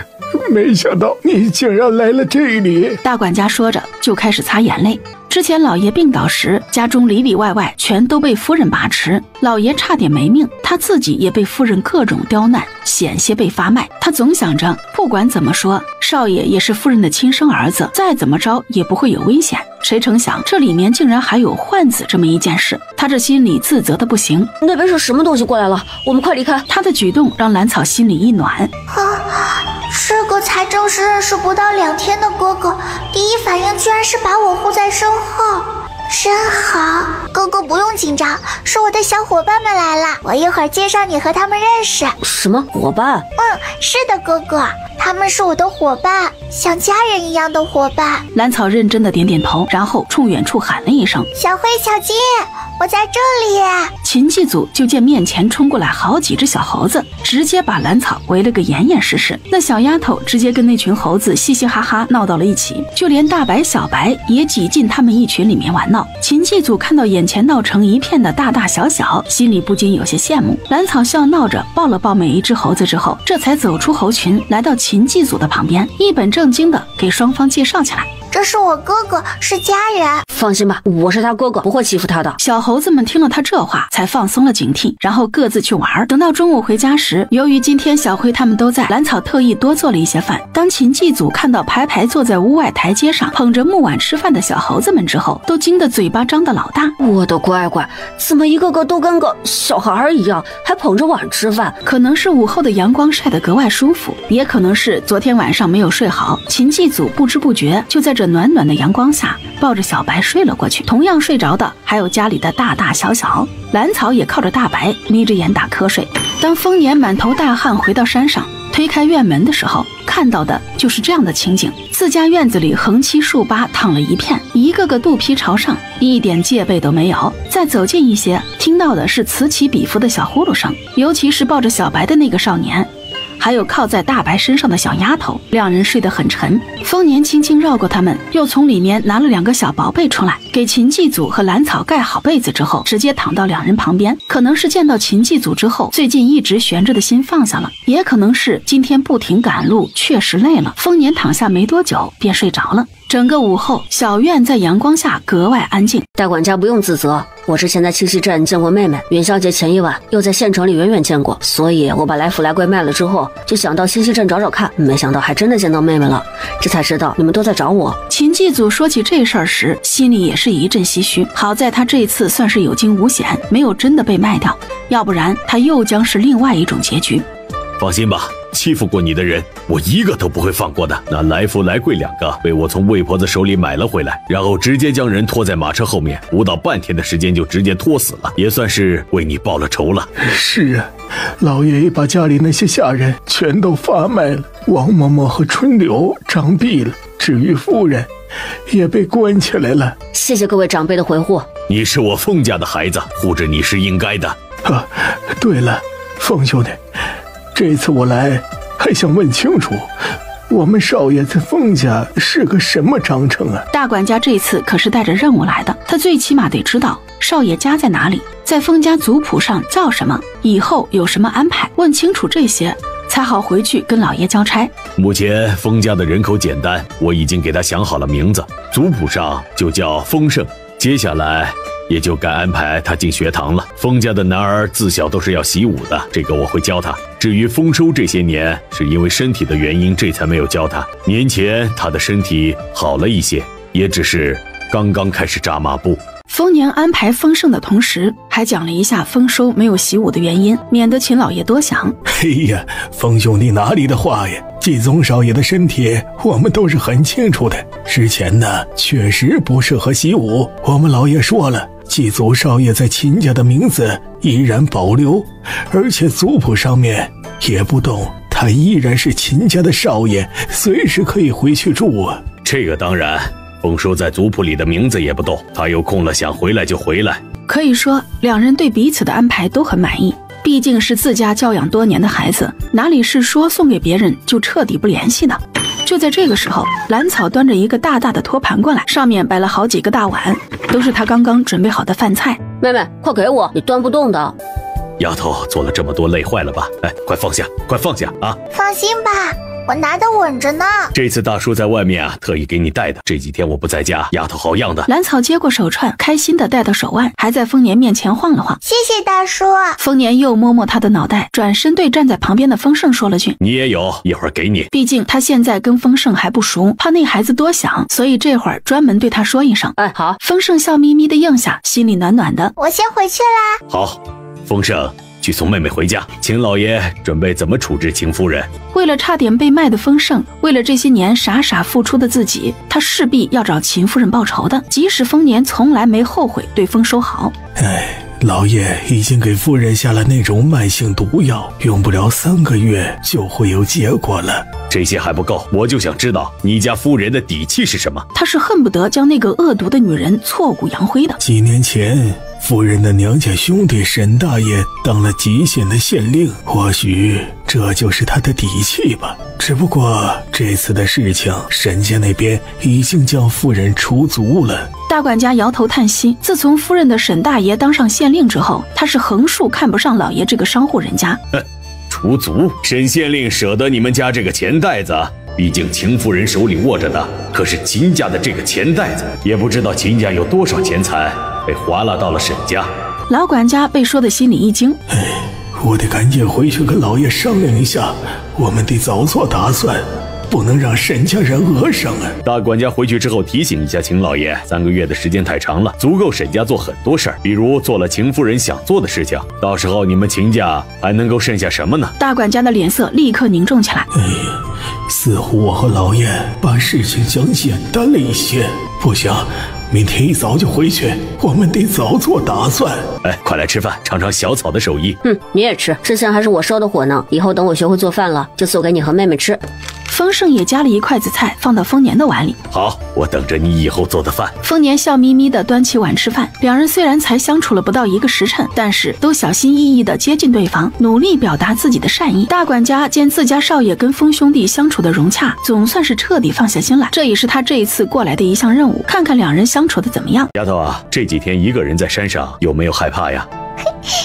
没想到你竟然来了这里。大管家说着就开始擦眼泪。之前老爷病倒时，家中里里外外全都被夫人把持，老爷差点没命，他自己也被夫人各种刁难，险些被发卖。他总想着，不管怎么说，少爷也是夫人的亲生儿子，再怎么着也不会有危险。谁成想这里面竟然还有换子这么一件事，他这心里自责的不行。那边是什么东西过来了？我们快离开！他的举动让兰草心里一暖。这个才正式认识不到2天的哥哥，第一反应居然是把我护在身后，真好。哥哥不用紧张，是我的小伙伴们来了，我一会儿介绍你和他们认识。什么伙伴？是的，哥哥，他们是我的伙伴，像家人一样的伙伴。兰草认真的点点头，然后冲远处喊了一声：小慧、小金，我在这里。秦继祖就见面前冲过来好几只小猴子，直接把兰草围了个严严实实。那小丫头直接跟那群猴子嘻嘻哈哈闹到了一起，就连大白、小白也挤进他们一群里面玩闹。秦继祖看到眼前闹成一片的大大小小，心里不禁有些羡慕。兰草笑闹着抱了抱每一只猴子之后，这才走出猴群，来到秦继祖的旁边，一本正经的给双方介绍起来。这是我哥哥，是家人。放心吧，我是他哥哥，不会欺负他的。小猴子们听了他这话，才放松了警惕，然后各自去玩。等到中午回家时，由于今天小辉他们都在，兰草特意多做了一些饭。当秦继祖看到排排坐在屋外台阶上捧着木碗吃饭的小猴子们之后，都惊得嘴巴张得老大。我的乖乖，怎么一个个都跟个小孩一样，还捧着碗吃饭？可能是午后的阳光晒得格外舒服，也可能是昨天晚上没有睡好，秦继祖不知不觉就在这暖暖的阳光下抱着小白睡了过去。同样睡着的还有家里的大大小小，兰草也靠着大白眯着眼打瞌睡。当丰年满头大汗回到山上，推开院门的时候，看到的就是这样的情景。自家院子里横七竖八躺了一片，一个个肚皮朝上，一点戒备都没有。再走近一些，听到的是此起彼伏的小呼噜声，尤其是抱着小白的那个少年，还有靠在大白身上的小丫头，两人睡得很沉。丰年轻轻绕过他们，又从里面拿了2个小宝贝出来，给秦继祖和兰草盖好被子之后，直接躺到2人旁边。可能是见到秦继祖之后，最近一直悬着的心放下了，也可能是今天不停赶路，确实累了。丰年躺下没多久便睡着了。整个午后，小院在阳光下格外安静。大管家不用自责，我之前在七夕镇见过妹妹，元宵节前一晚又在县城里远远见过，所以我把来福来贵卖了之后，就想到七夕镇找找看，没想到还真的见到妹妹了，这才知道你们都在找我。秦继祖说起这事儿时，心里也是一阵唏嘘，好在他这次算是有惊无险，没有真的被卖掉，要不然他又将是另外一种结局。放心吧，欺负过你的人，我一个都不会放过的。那来福来贵2个被我从魏婆子手里买了回来，然后直接将人拖在马车后面，不到半天的时间就直接拖死了，也算是为你报了仇了。是啊，老爷也把家里那些下人全都发卖了，王嬷嬷和春柳杖毙了，至于夫人也被关起来了。谢谢各位长辈的回护，你是我丰家的孩子，护着你是应该的。对了，丰兄弟，这次我来还想问清楚，我们少爷在丰家是个什么章程啊？大管家这次可是带着任务来的，他最起码得知道少爷家在哪里，在丰家族谱上叫什么，以后有什么安排，问清楚这些才好回去跟老爷交差。目前丰家的人口简单，我已经给他想好了名字，族谱上就叫丰盛，接下来也就该安排他进学堂了。丰家的男儿自小都是要习武的，这个我会教他。至于丰收这些年是因为身体的原因，这才没有教他。年前他的身体好了一些，也只是刚刚开始扎马步。丰年安排丰盛的同时，还讲了一下丰收没有习武的原因，免得秦老爷多想。嘿呀，丰兄弟哪里的话呀，季宗少爷的身体我们都是很清楚的，之前呢确实不适合习武，我们老爷说了，季祖少爷在秦家的名字依然保留，而且族谱上面也不动，他依然是秦家的少爷，随时可以回去住啊。这个当然，丰收在族谱里的名字也不动，他有空了想回来就回来。可以说两人对彼此的安排都很满意，毕毕竟是自家教养多年的孩子，哪里是说送给别人就彻底不联系的。就在这个时候，兰草端着一个大大的托盘过来，上面摆了好几个大碗，都是他刚刚准备好的饭菜。妹妹，快给我，你端不动的。丫头做了这么多，累坏了吧？哎，快放下，快放下啊！放心吧，我拿得稳着呢。这次大叔在外面啊，特意给你带的。这几天我不在家，丫头好样的。兰草接过手串，开心的戴到手腕，还在丰年面前晃了晃。谢谢大叔。丰年又摸摸他的脑袋，转身对站在旁边的丰盛说了句：“你也有，一会儿给你。”毕竟他现在跟丰盛还不熟，怕那孩子多想，所以这会儿专门对他说一声：“哎，好。”丰盛笑眯眯的应下，心里暖暖的。我先回去啦。好，丰盛。去送妹妹回家，秦老爷准备怎么处置秦夫人？为了差点被卖的丰盛，为了这些年傻傻付出的自己，他势必要找秦夫人报仇的。即使丰年从来没后悔对丰收好。老爷已经给夫人下了那种慢性毒药，用不了3个月就会有结果了。这些还不够，我就想知道你家夫人的底气是什么。他是恨不得将那个恶毒的女人挫骨扬灰的。几年前，夫人的娘家兄弟沈大爷当了极县的县令，或许这就是他的底气吧。只不过这次的事情，沈家那边已经将夫人除族了。大管家摇头叹息，自从夫人的沈大爷当上县令之后，他是横竖看不上老爷这个商户人家。除族？沈县令舍得你们家这个钱袋子？毕竟秦夫人手里握着的可是秦家的这个钱袋子，也不知道秦家有多少钱财被划拉到了沈家。老管家被说的心里一惊，我得赶紧回去跟老爷商量一下，我们得早做打算，不能让沈家人讹上啊！大管家回去之后提醒一下秦老爷，3个月的时间太长了，足够沈家做很多事儿，比如做了秦夫人想做的事情。到时候你们秦家还能够剩下什么呢？大管家的脸色立刻凝重起来。似乎我和老爷把事情讲简单了一些，不行，明天一早就回去，我们得早做打算。快来吃饭，尝尝小草的手艺。你也吃，之前还是我烧的火呢，以后等我学会做饭了，就做给你和妹妹吃。丰盛也夹了一筷子菜放到丰年的碗里。好，我等着你以后做的饭。丰年笑眯眯地端起碗吃饭。两人虽然才相处了不到1个时辰，但是都小心翼翼地接近对方，努力表达自己的善意。大管家见自家少爷跟丰兄弟相处的融洽，总算是彻底放下心来。这也是他这一次过来的一项任务，看看两人相处的怎么样。丫头啊，这几天一个人在山上，有没有害怕呀？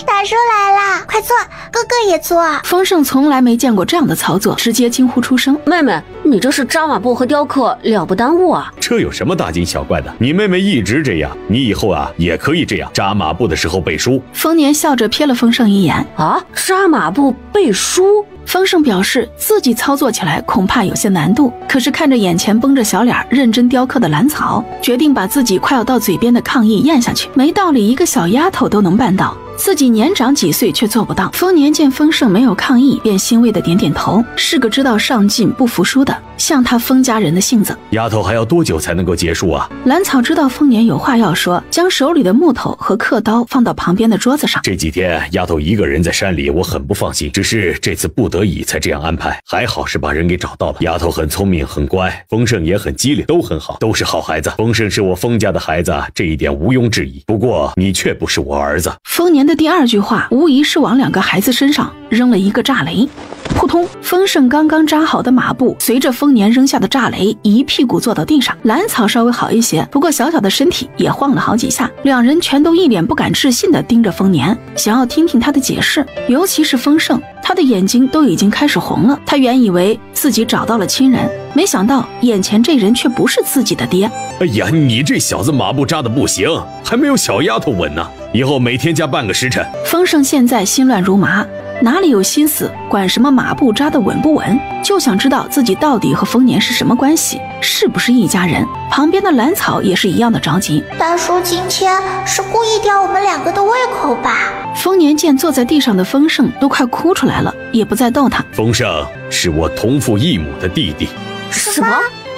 大叔来啦，快坐，哥哥也坐。丰盛从来没见过这样的操作，直接惊呼出声：妹妹，你这是扎马步和雕刻，了不耽误啊！这有什么大惊小怪的？你妹妹一直这样，你以后啊也可以这样，扎马步的时候背书。丰年笑着瞥了丰盛一眼：扎马步背书？丰盛表示自己操作起来恐怕有些难度，可是看着眼前绷着小脸认真雕刻的兰草，决定把自己快要到嘴边的抗议咽下去。没道理一个小丫头都能办到，自己年长几岁却做不到。丰年见丰盛没有抗议，便欣慰的点点头，是个知道上进不服输的，像他丰家人的性子。丫头还要多久才能够结束啊？兰草知道丰年有话要说，将手里的木头和刻刀放到旁边的桌子上。这几天丫头一个人在山里，我很不放心，只是这次不得已才这样安排，还好是把人给找到了。丫头很聪明很乖，丰盛也很机灵，都很好，都是好孩子。丰盛是我丰家的孩子，这一点毋庸置疑，不过你却不是我儿子。丰年的第2句话无疑是往2个孩子身上扔了一个炸雷。扑通，丰盛刚刚扎好的马步随着丰年扔下的炸雷一屁股坐到地上。兰草稍微好一些，不过小小的身体也晃了好几下。两人全都一脸不敢置信地盯着丰年，想要听听他的解释。尤其是丰盛，他的眼睛都已经开始红了。他原以为自己找到了亲人，没想到眼前这人却不是自己的爹。哎呀，你这小子马步扎得不行，还没有小丫头稳呢，以后每天加半个时辰。丰盛现在心乱如麻，哪里有心思管什么马步扎得稳不稳，就想知道自己到底和丰年是什么关系，是不是一家人。旁边的兰草也是一样的着急。大叔今天是故意吊我们2个的胃口吧？丰年见坐在地上的丰盛都快哭出来了，也不再逗他。丰盛是我同父异母的弟弟。什么？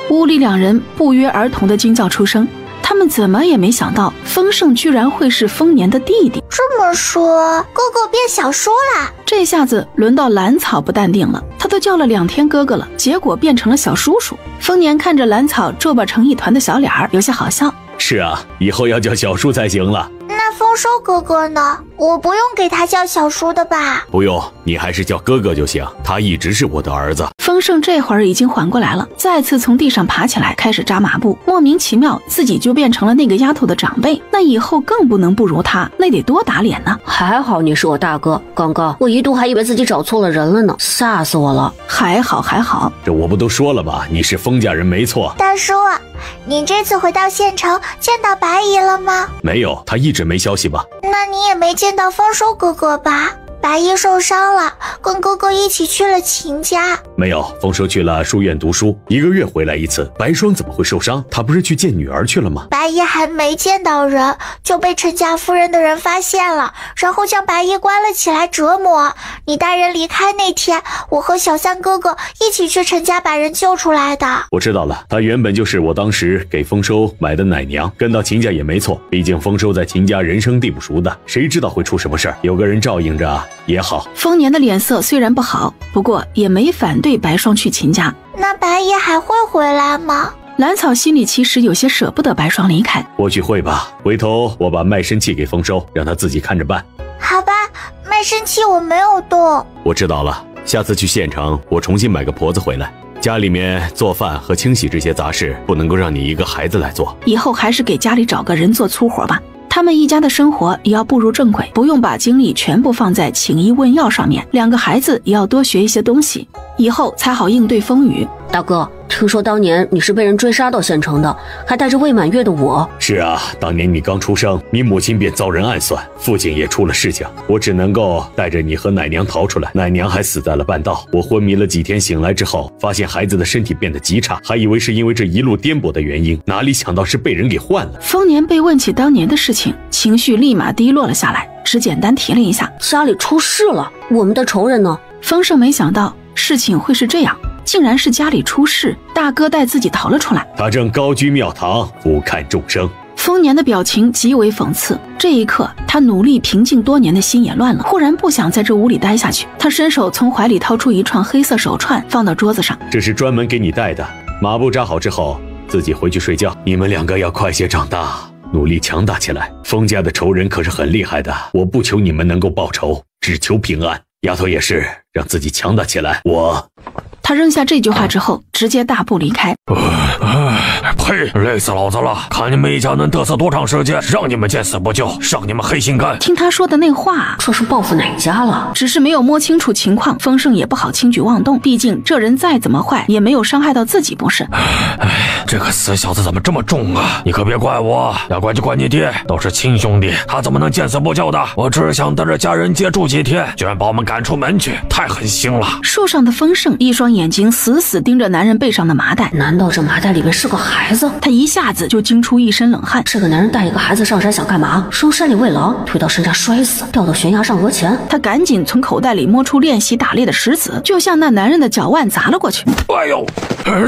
屋里2人不约而同的惊叫出声。他们怎么也没想到丰盛居然会是丰年的弟弟。这么说哥哥变小叔啦？这下子轮到兰草不淡定了，他都叫了2天哥哥了，结果变成了小叔叔。丰年看着兰草皱巴成一团的小脸儿，有些好笑。是啊，以后要叫小叔才行了。那丰收哥哥呢？我不用给他叫小叔的吧？不用，你还是叫哥哥就行。他一直是我的儿子。丰盛这会儿已经缓过来了，再次从地上爬起来，开始扎马步。莫名其妙，自己就变成了那个丫头的长辈，那以后更不能不如她，那得多打脸呢。还好你是我大哥，刚刚我一度还以为自己找错了人了呢，吓死我了。还好还好，这我不都说了吗？你是封家人没错。大叔，您这次回到县城见到白姨了吗？没有，他一直没消息吧？那你也没见到丰收哥哥吧？白姨受伤了，跟哥哥一起去了秦家。没有，丰收去了书院读书，1个月回来一次。白霜怎么会受伤？他不是去见女儿去了吗？白姨还没见到人，就被陈家夫人的人发现了，然后将白姨关了起来折磨。你带人离开那天，我和小三哥哥一起去陈家把人救出来的。我知道了，他原本就是我当时给丰收买的奶娘，跟到秦家也没错。毕竟丰收在秦家人生地不熟的，谁知道会出什么事儿？有个人照应着也好。丰年的脸色虽然不好，不过也没反对白霜去秦家。那白姨还会回来吗？兰草心里其实有些舍不得白霜离开。或许会吧，回头我把卖身契给丰收，让他自己看着办。好吧，卖身契我没有动。我知道了，下次去县城我重新买个婆子回来，家里面做饭和清洗这些杂事不能够让你一个孩子来做。以后还是给家里找个人做粗活吧。他们一家的生活也要步入正轨，不用把精力全部放在请医问药上面，两个孩子也要多学一些东西，以后才好应对风雨。大哥，听说当年你是被人追杀到县城的，还带着未满月的我。是啊，当年你刚出生，你母亲便遭人暗算，父亲也出了事情，我只能够带着你和奶娘逃出来，奶娘还死在了半道。我昏迷了几天，醒来之后发现孩子的身体变得极差，还以为是因为这一路颠簸的原因，哪里想到是被人给换了。丰年被问起当年的事情，情绪立马低落了下来，只简单提了一下家里出事了，我们的仇人呢？丰盛没想到事情会是这样，竟然是家里出事，大哥带自己逃了出来。他正高居庙堂，俯瞰众生。丰年的表情极为讽刺，这一刻他努力平静多年的心也乱了，忽然不想在这屋里待下去。他伸手从怀里掏出一串黑色手串，放到桌子上。这是专门给你戴的，马步扎好之后自己回去睡觉。你们两个要快些长大，努力强大起来。封家的仇人可是很厉害的，我不求你们能够报仇，只求平安。丫头也是，让自己强大起来。他扔下这句话之后，直接大步离开。呸！累死老子了！看你们一家能嘚瑟多长时间，让你们见死不救，上你们黑心肝！听他说的那话，这是报复哪家了？只是没有摸清楚情况，丰盛也不好轻举妄动，毕竟这人再怎么坏，也没有伤害到自己，不是？这个死小子怎么这么重啊？你可别怪我，要怪就怪你爹，都是亲兄弟，他怎么能见死不救的？我只想带着家人接住几天，居然把我们赶出门去，太狠心了！树上的丰盛一双眼睛死死盯着男人背上的麻袋，难道这麻袋里面是个孩子？他一下子就惊出一身冷汗。这个男人带一个孩子上山想干嘛？收山里喂狼，推到山下摔死，掉到悬崖上讹钱。他赶紧从口袋里摸出练习打猎的石子，就向那男人的脚腕砸了过去。哎呦，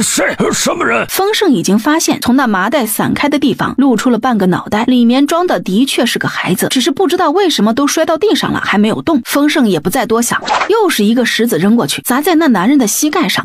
谁？什么人？丰盛已经发现，从那麻袋散开的地方露出了半个脑袋，里面装的的确是个孩子，只是不知道为什么都摔到地上了，还没有动。丰盛也不再多想，又是一个石子扔过去，砸在那男人的膝盖上。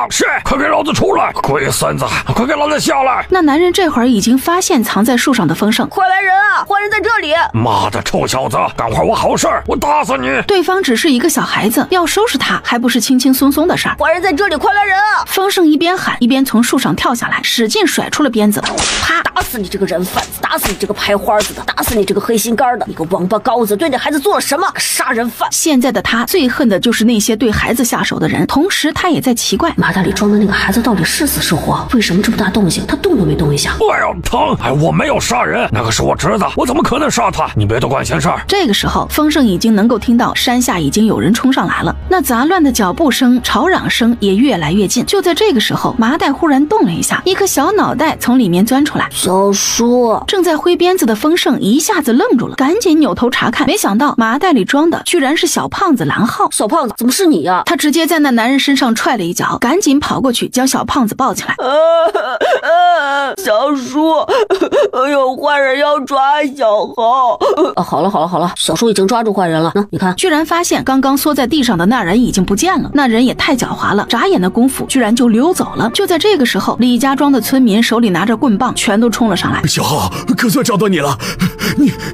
谁？快给老子出来！龟孙子，快给老子下来！那男人这会儿已经发现藏在树上的丰盛。快来人啊！坏人在这里！妈的臭小子，干坏我好事，我打死你！对方只是一个小孩子，要收拾他还不是轻轻松松的事儿。坏人在这里，快来人啊！丰盛一边喊一边从树上跳下来，使劲甩出了鞭子。啪！打死你这个人贩子，打死你这个拍花子的，打死你这个黑心肝的，你个王八羔子，对那孩子做了什么？个杀人犯！现在的他最恨的就是那些对孩子下手的人，同时他也在奇怪，麻袋里装的那个孩子到底是死是活？为什么这么大动静，他动都没动一下？哎呀，疼！我没有杀人，那个是我侄子，我怎么可能杀他？你别多管闲事儿。这个时候，丰盛已经能够听到山下已经有人冲上来了，那杂乱的脚步声、吵嚷声也越来越近。就在这个时候，麻袋忽然动了一下，一颗小脑袋从里面钻出来。小叔，正在挥鞭子的丰盛一下子愣住了，赶紧扭头查看，没想到麻袋里装的居然是小胖子蓝浩。小胖子，怎么是你呀？他直接在那男人身上踹了一脚，赶紧跑过去去，将小胖子抱起来。小叔，有坏人要抓小豪。好了，小叔已经抓住坏人了。你看，居然发现刚刚缩在地上的那人已经不见了。那人也太狡猾了，眨眼的功夫居然就溜走了。就在这个时候，李家庄的村民手里拿着棍棒，全都冲了上来。小浩，可算找到你了，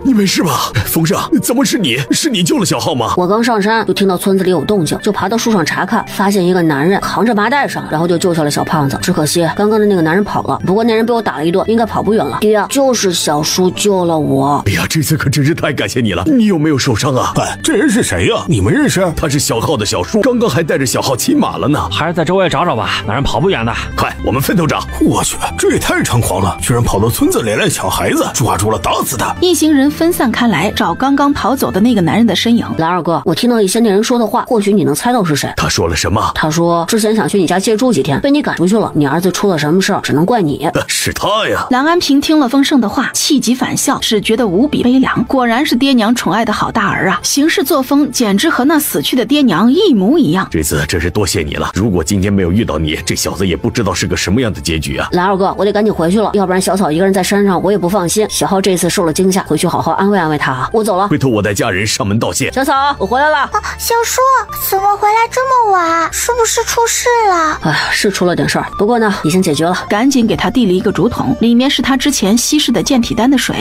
你没事吧？风声，怎么是你？是你救了小浩吗？我刚上山就听到村子里有动静，就爬到树上查看，发现一个男人扛着麻袋上，然后就救下了小胖子。只可惜刚刚的那个男人跑了，不过那人被我打了一顿，应该跑不远了。爹，就是小叔救了我。哎呀，这次可真是太感谢你了。你有没有受伤啊？这人是谁呀？你们认识？他是小浩的小叔，刚刚还带着小浩骑马了呢。还是在周围找找吧，那人跑不远的。快，我们分头找。我去，这也太猖狂了，居然跑到村子里来抢孩子，抓住了打死他。一行人分散开来，找刚刚逃走的那个男人的身影。蓝二哥，我听到一些那人说的话，或许你能猜到是谁。他说了什么？他说之前想去你家借住几天，被你赶出去了，你儿子出了什么事儿，只能怪你。是他呀。蓝安平听了丰盛的话，气急反笑，只觉得无比悲凉。果然是爹娘宠爱的好大儿啊，行事作风简直和那死去的爹娘一模一样。这次真是多谢你了，如果今天没有遇到你，这小子也不知道是个什么样的结局啊。蓝二哥，我得赶紧回去了，要不然小草一个人在山上我也不放心。小浩这次受了惊吓，回去好好安慰安慰他啊。我走了，回头我带家人上门道谢。小草，我回来了。小叔，怎么回来这么晚？是不是出事了？哎呀，是出了点事儿，不过呢，已经解决了。赶紧给他递了一个竹筒，里面是他之前稀释的健体丹的水。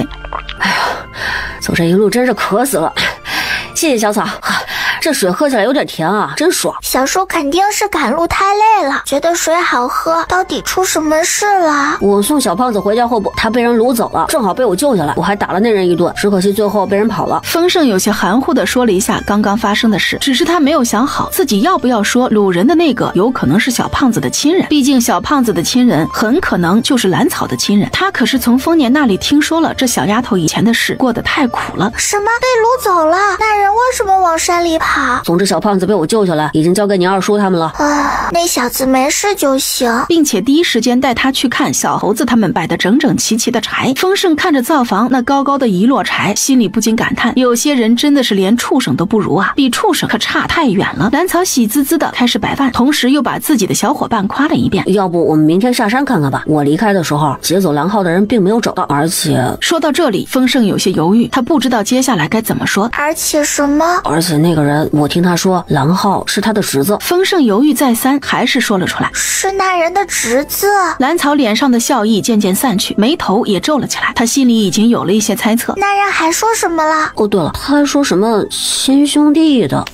哎呀，走这一路真是渴死了。谢谢小草，这水喝起来有点甜啊，真爽。小叔肯定是赶路太累了，觉得水好喝。到底出什么事了？我送小胖子回家后不，他被人掳走了，正好被我救下来，我还打了那人一顿，只可惜最后被人跑了。丰盛有些含糊地说了一下刚刚发生的事，只是他没有想好自己要不要说掳人的那个有可能是小胖子的亲人，毕竟小胖子的亲人很可能就是兰草的亲人。他可是从丰年那里听说了这小丫头以前的事，过得太苦了。什么被掳走了？那人为什么往山里跑？总之小胖子被我救下来，已经交给你二叔他们了。那小子没事就行，并且第一时间带他去看小猴子他们摆得整整齐齐的柴。丰盛看着灶房那高高的一摞柴，心里不禁感叹，有些人真的是连畜生都不如啊，比畜生可差太远了。兰草喜滋滋的开始摆饭，同时又把自己的小伙伴夸了一遍。要不我们明天下山看看吧？我离开的时候劫走蓝浩的人并没有找到，而且……说到这里，丰盛有些犹豫，他不知道接下来该怎么说。而且什么？而且那个人，我听他说蓝浩是他的侄子。丰盛犹豫再三，还是说了出来，是那人的侄子。兰草脸上的笑意渐渐散去，眉头也皱了起来，他心里已经有了一些猜测。那人还说什么了？哦，对了，他还说什么亲兄弟的。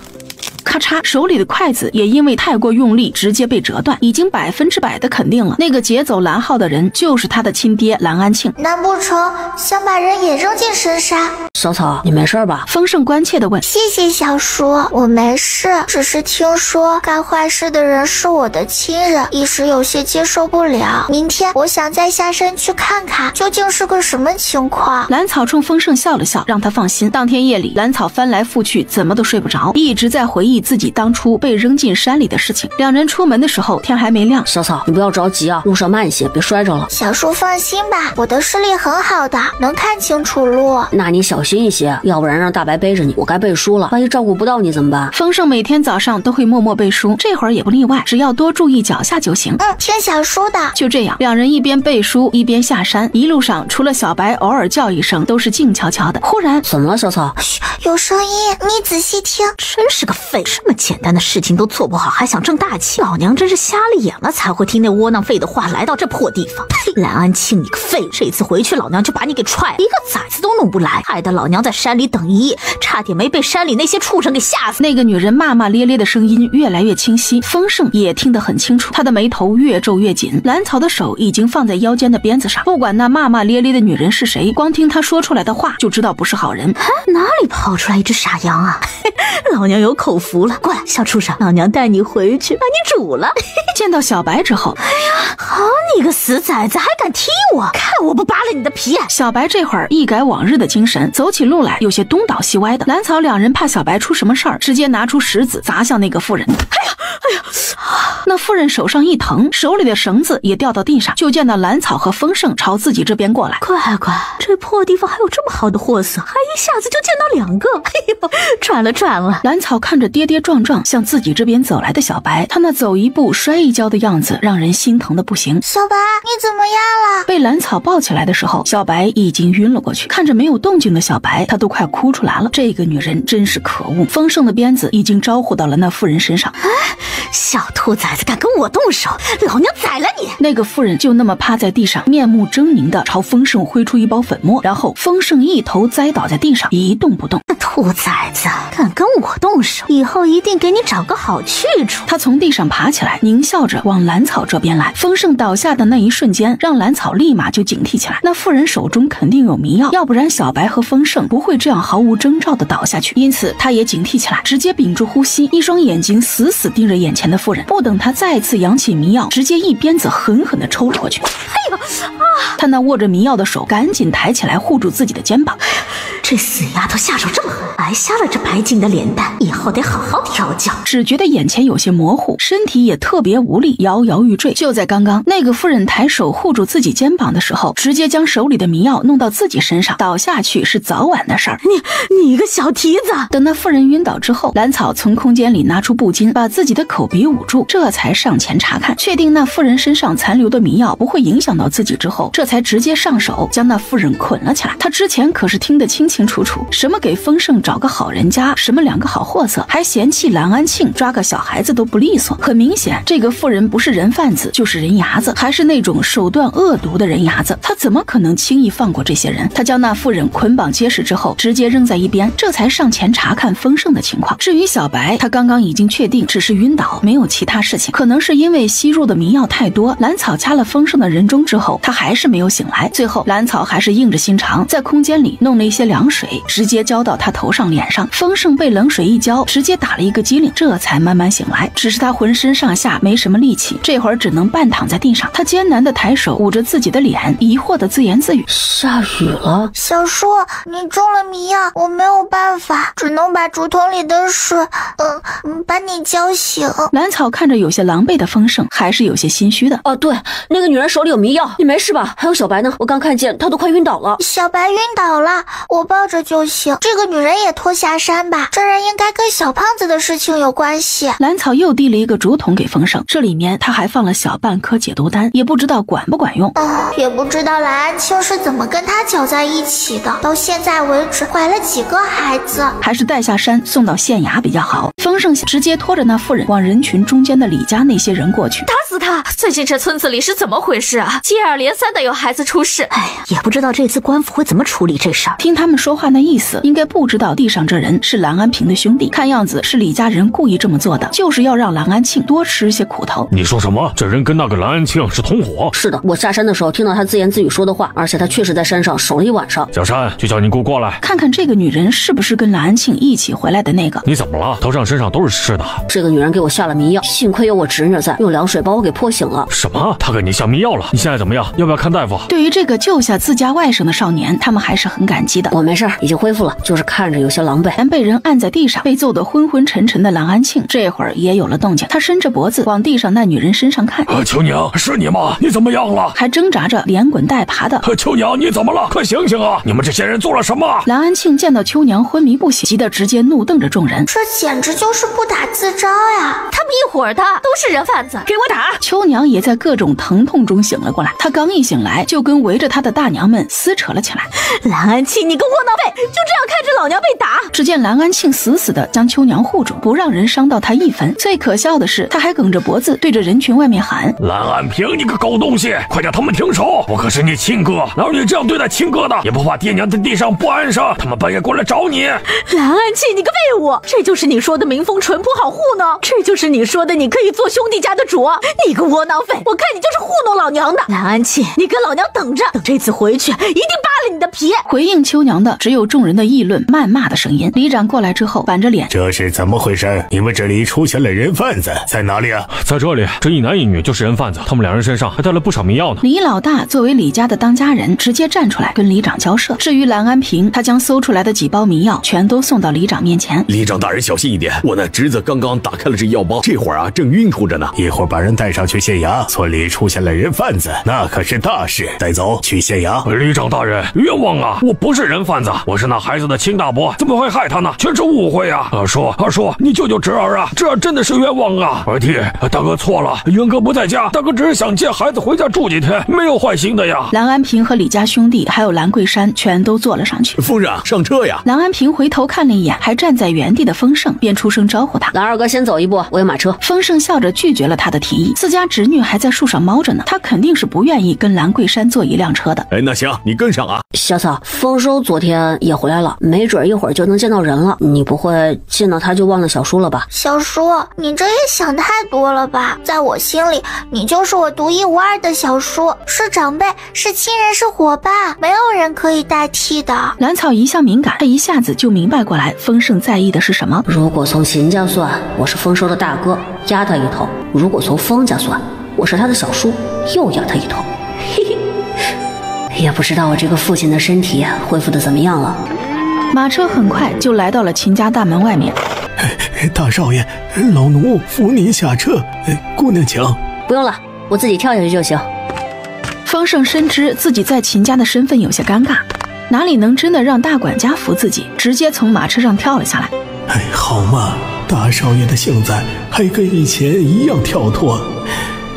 咔嚓，手里的筷子也因为太过用力直接被折断，已经100%的肯定了，那个劫走蓝浩的人就是他的亲爹蓝安庆。难不成想把人也扔进深山？小草，你没事吧？丰盛关切地问。谢谢小叔，我没事，只是听说干坏事的人是我的亲人，一时有些接受不了。明天我想再下山去看看究竟是个什么情况。兰草冲丰盛笑了笑，让他放心。当天夜里，兰草翻来覆去怎么都睡不着，一直在回忆自己当初被扔进山里的事情。两人出门的时候天还没亮。小草，你不要着急啊，路上慢些，别摔着了。小叔放心吧，我的视力很好的，能看清楚路。那你小心一些，要不然让大白背着你，我该背书了，万一照顾不到你怎么办？丰盛每天早上都会默默背书，这会儿也不例外，只要多注意脚下就行。听小叔的。就这样，两人一边背书一边下山，一路上除了小白偶尔叫一声，都是静悄悄的。忽然，怎么了，小草？嘘，有声音，你仔细听。真是个废，这么简单的事情都做不好，还想挣大钱，老娘真是瞎了眼了，才会听那窝囊废的话，来到这破地方。呸！蓝安庆，你个废物，这次回去老娘就把你给踹，一个崽子都弄不来，害得老娘在山里等一夜，差点没被山里那些畜生给吓死。那个女人骂骂咧咧的声音越来越清晰，丰盛也听得很清楚，他的眉头越皱越紧，兰草的手已经放在腰间的鞭子上。不管那骂骂咧咧的女人是谁，光听她说出来的话就知道不是好人。哪里跑出来一只傻羊啊？老娘有口福了，过来，小畜生，老娘带你回去把你煮了。见到小白之后，哎呀，好你个死崽子，还敢踢我，看我不扒了你的皮！小白这会儿一改往日的精神，走起路来有些东倒西歪的。兰草两人怕小白出什么事儿，直接拿出石子砸向那个妇人。哎呀！哎呀！那妇人手上一疼，手里的绳子也掉到地上，就见到兰草和丰盛朝自己这边过来。乖乖，这破地方还有这么好的货色，还一下子就见到2个，哎呦，赚了赚了！兰草看着跌跌撞撞向自己这边走来的小白，他那走一步摔一跤的样子让人心疼的不行。小白，你怎么样了？被兰草抱起来的时候，小白已经晕了过去。看着没有动静的小白，他都快哭出来了。这个女人真是可恶！丰盛的鞭子已经招呼到了那妇人身上。小兔崽子敢跟我动手，老娘宰了你！那个妇人就那么趴在地上，面目狰狞的朝丰盛挥出一包粉末，然后丰盛一头栽倒在地上，一动不动。兔崽子敢跟我动手，以后一定给你找个好去处！他从地上爬起来，狞笑着往兰草这边来。丰盛倒下的那一瞬间，让兰草立马就警惕起来。那妇人手中肯定有迷药，要不然小白和丰盛不会这样毫无征兆的倒下去。因此他也警惕起来，直接屏住呼吸，一双眼睛死死盯着眼前的妇人。不等他再次扬起迷药，直接一鞭子狠狠地抽了过去。哎呦他那握着迷药的手赶紧抬起来护住自己的肩膀。这死丫头下手这么狠，白瞎了这白净的脸蛋，以后得好好调教。只觉得眼前有些模糊，身体也特别无力，摇摇欲坠。就在刚刚，那个妇人抬手护住自己肩膀的时候，直接将手里的迷药弄到自己身上，倒下去是早晚的事儿。你个小蹄子！等那妇人晕倒之后，兰草从空间里拿出布巾，把自己的口鼻捂住，这才上前查看，确定那妇人身上残留的迷药不会影响到自己之后，这才直接上手将那妇人捆了起来。他之前可是听得清清楚楚，什么给丰盛找个好人家，什么2个好货色，还嫌弃蓝安庆抓个小孩子都不利索。很明显，这个妇人不是人贩子就是人牙子，还是那种手段恶毒的人牙子。他怎么可能轻易放过这些人？他将那妇人捆绑结实之后，直接扔在一边，这才上前查看丰盛的情况。至于小白，他刚刚已经确定只是晕倒，没有其他事情。可能是因为吸入的迷药太多，兰草掐了丰盛的人中之后，他还是没有醒来。最后兰草还是硬着心肠，在空间里弄了一些凉水，直接浇到他头上脸上。丰盛被冷水一浇，直接打了一个激灵，这才慢慢醒来。只是他浑身上下没什么力气，这会儿只能半躺在地上。他艰难的抬手捂着自己的脸，疑惑的自言自语：下雨了。小叔，你中了迷药，我没有办法，只能把竹筒里的水把你浇醒。兰草看着有些狼狈的丰盛，还是有些心虚的。哦，对，那个女人手里有迷药，你没事吧？还有小白呢，我刚看见她都快晕倒了。小白晕倒了，我抱着就行。这个女人也拖下山吧，这人应该跟小胖子的事情有关系。兰草又递了一个竹筒给丰盛，这里面他还放了小半颗解毒丹，也不知道管不管用。也不知道蓝安庆是怎么跟他搅在一起的，到现在为止怀了几个孩子。还是带下山送到县衙比较好。丰盛直接拖着那妇人往人群中间的李家那些人过去。打死他！最近这村子里是怎么回事啊？接二连三的有孩子出事。哎呀，也不知道这次官府会怎么处理这事儿。听他们说话那意思，应该不知道地上这人是蓝安平的兄弟，看样子是李家人故意这么做的，就是要让蓝安庆多吃些苦头。你说什么？这人跟那个蓝安庆是同伙？是的，我下山的时候听到他自言自语说的话，而且他确实在山上守了一晚上。小山，就叫你给我过来，看看这个女人是不是跟蓝安庆一起回来的那个。你怎么了？头上身上都是湿的。这个女人给我下了迷药，幸亏有我侄女在，用凉水把我给泼醒了。什么？她给你下迷药了？你现在怎么样？要不要看大夫？对于这个救下自家外甥的少年，他们还是很感激的。我没事，已经恢复了，就是看着有些狼狈。被人按在地上，被揍得昏昏沉沉的蓝安庆，这会儿也有了动静。他伸着脖子往地上那女人身上看。秋娘，是你吗？你怎么样了？还挣扎着连滚带爬的。秋娘，你怎么了？快醒醒啊！你们这些人做了什么？蓝安庆见到秋娘昏迷不醒，急得直接怒瞪着众人。这简直就是不打自招呀！他们一伙的都是人贩子，给我打！秋娘也在各种疼痛中醒了过来。她刚一醒来，就跟围着她的大娘们撕扯了起来。蓝安庆，你个窝囊废，就这样看着老娘被打！只见蓝安庆死死地将秋娘护住，不让人伤到她一分。最可笑的是，他还梗着脖子对着人群外面喊：蓝安平，你个狗东西，快叫他们停手！我可是你亲哥，哪有你这样对待亲哥的？也不怕爹娘在地上不安生，他们半夜过来找你。蓝安庆，你个废物！这就是你说的民风淳朴好糊弄？这就是你说的你可以做兄弟家的主？你你个窝囊废，我看你就是糊弄老娘的。蓝安庆，你跟老娘等着，等这次回去一定扒了你的皮。回应秋娘的只有众人的议论、谩骂的声音。里长过来之后，板着脸，这是怎么回事？你们这里出现了人贩子，在哪里啊？在这里，这一男一女就是人贩子，他们两人身上还带了不少迷药呢。李老大作为李家的当家人，直接站出来跟里长交涉。至于蓝安平，他将搜出来的几包迷药全都送到里长面前。里长大人小心一点，我那侄子刚刚打开了这药包，这会儿正晕吐着呢。一会儿把人带上去县衙，村里出现了人贩子，那可是大事。带走去县衙。里长大人，冤枉啊！我不是人贩子，我是那孩子的亲大伯，怎么会害他呢？全是误会啊！二叔，你救救侄儿啊！侄儿真的是冤枉啊！二弟，大哥错了，元哥不在家，大哥只是想接孩子回家住几天，没有坏心的呀。蓝安平和李家兄弟还有兰桂山全都坐了上去。风声，上车呀！蓝安平回头看了一眼还站在原地的丰盛，便出声招呼他：“蓝二哥先走一步，我有马车。”丰盛笑着拒绝了他的提议，自家侄女还在树上猫着呢，他肯定是不愿意跟兰桂山坐一辆车的。哎，那行，你跟上啊。小草，丰收昨天也回来了，没准一会儿就能见到人了。你不会见到他就忘了小叔了吧？小叔，你这也想太多了吧？在我心里，你就是我独一无二的小叔，是长辈，是亲人，是伙伴，没有人可以代替的。兰草一向敏感，他一下子就明白过来丰盛在意的是什么。如果从秦家算，我是丰收的大哥，压他一头；如果从丰家算，我是他的小叔，又压他一头。嘿嘿。也不知道我这个父亲的身体恢复的怎么样了。马车很快就来到了秦家大门外面。大少爷，老奴扶您下车。姑娘请。不用了，我自己跳下去就行。丰盛深知自己在秦家的身份有些尴尬，哪里能真的让大管家扶自己，直接从马车上跳了下来。好嘛，大少爷的性子还跟以前一样跳脱，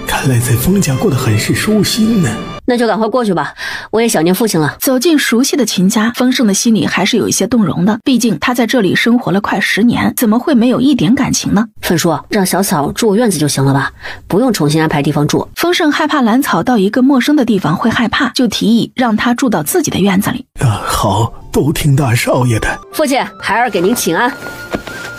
看来在丰家过得很是舒心呢。那就赶快过去吧，我也想念父亲了。走进熟悉的秦家，丰盛的心里还是有一些动容的，毕竟他在这里生活了快10年，怎么会没有一点感情呢？凤叔，让小草住我院子就行了吧，不用重新安排地方住。丰盛害怕兰草到一个陌生的地方会害怕，就提议让他住到自己的院子里。好，都听大少爷的。父亲，孩儿给您请安。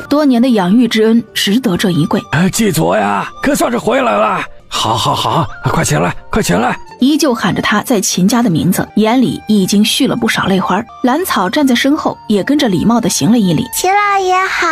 多年的养育之恩值得这一跪。祭祖呀，可算是回来了。好，快起来，快起来！依旧喊着他在秦家的名字，眼里已经蓄了不少泪花。兰草站在身后，也跟着礼貌地行了一礼。秦老爷好。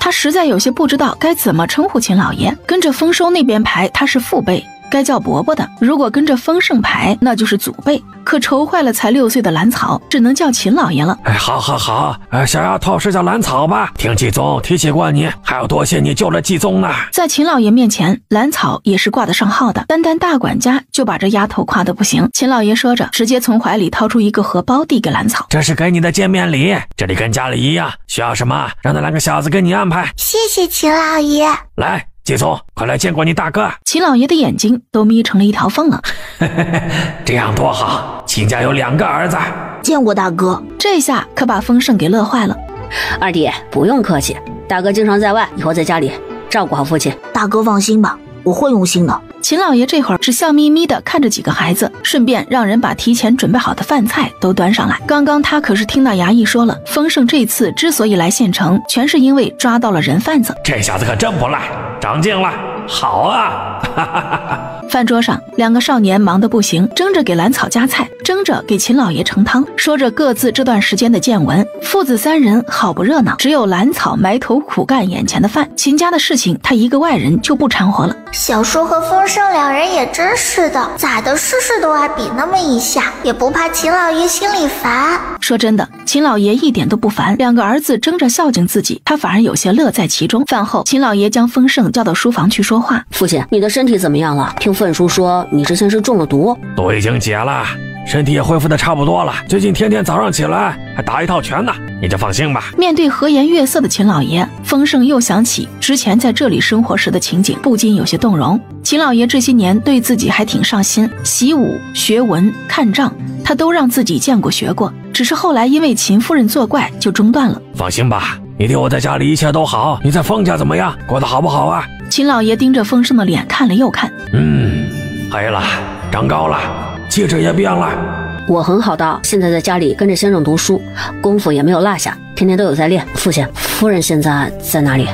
他实在有些不知道该怎么称呼秦老爷，跟着丰收那边排他是父辈，该叫伯伯的；如果跟着丰盛排，那就是祖辈。可愁坏了才6岁的兰草，只能叫秦老爷了。好，小丫头是叫兰草吧？听季宗提起过你，还要多谢你救了季宗呢。在秦老爷面前，兰草也是挂得上号的。单大管家就把这丫头夸得不行。秦老爷说着，直接从怀里掏出一个荷包递给兰草，这是给你的见面礼，这里跟家里一样，需要什么让那2个小子给你安排。谢谢秦老爷。来，季宗，快来见过你大哥。秦老爷的眼睛都眯成了一条缝了。这样多好，秦家有2个儿子。见过大哥。这下可把丰盛给乐坏了。二弟不用客气，大哥经常在外，以后在家里照顾好父亲。大哥放心吧，我会用心的。秦老爷这会儿是笑眯眯的看着几个孩子，顺便让人把提前准备好的饭菜都端上来。刚刚他可是听到衙役说了，丰盛这次之所以来县城，全是因为抓到了人贩子。这小子可真不赖，长进了，好啊！饭桌上，2个少年忙得不行，争着给兰草夹菜，争着给秦老爷盛汤，说着各自这段时间的见闻。父子3人好不热闹，只有兰草埋头苦干眼前的饭。秦家的事情，他一个外人就不掺和了。小叔和丰盛2人也真是的，咋的事都爱比那么一下，也不怕秦老爷心里烦。说真的，秦老爷一点都不烦，2个儿子争着孝敬自己，他反而有些乐在其中。饭后，秦老爷将丰盛叫到书房去说话。父亲，你的身体怎么样了？听份叔说你之前是中了毒。都已经解了，身体也恢复的差不多了，最近天天早上起来还打一套拳呢，你就放心吧。面对和颜悦色的秦老爷，丰盛又想起之前在这里生活时的情景，不禁有些动容。秦老爷这些年对自己还挺上心，习武、学文、看账，他都让自己见过学过，只是后来因为秦夫人作怪就中断了。放心吧，你弟我在家里一切都好，你在丰家怎么样？过得好不好啊？秦老爷盯着丰盛的脸看了又看，黑了，长高了，气质也变了。我很好的，现在在家里跟着先生读书，功夫也没有落下，天天都有在练。父亲，夫人现在在哪里？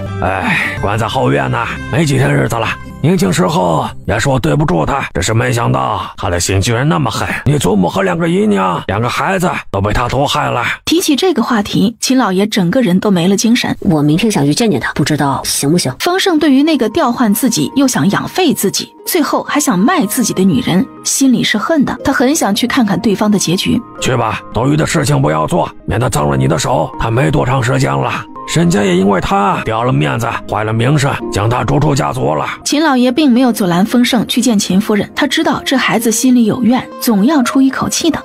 关在后院呢，没几天日子了，年轻时候也是我对不住他，只是没想到他的心居然那么狠。你祖母和2个姨娘、2个孩子都被他毒害了。提起这个话题，秦老爷整个人都没了精神。我明天想去见见他，不知道行不行？丰盛对于那个调换自己又想养废自己，最后还想卖自己的女人，心里是恨的。他很想去看看对方的结局。去吧，多余的事情不要做，免得脏了你的手。他没多长时间了，沈家也因为他掉了面子，坏了名声，将他逐出家族了。秦老爷并没有阻拦丰盛去见秦夫人，他知道这孩子心里有怨，总要出一口气的。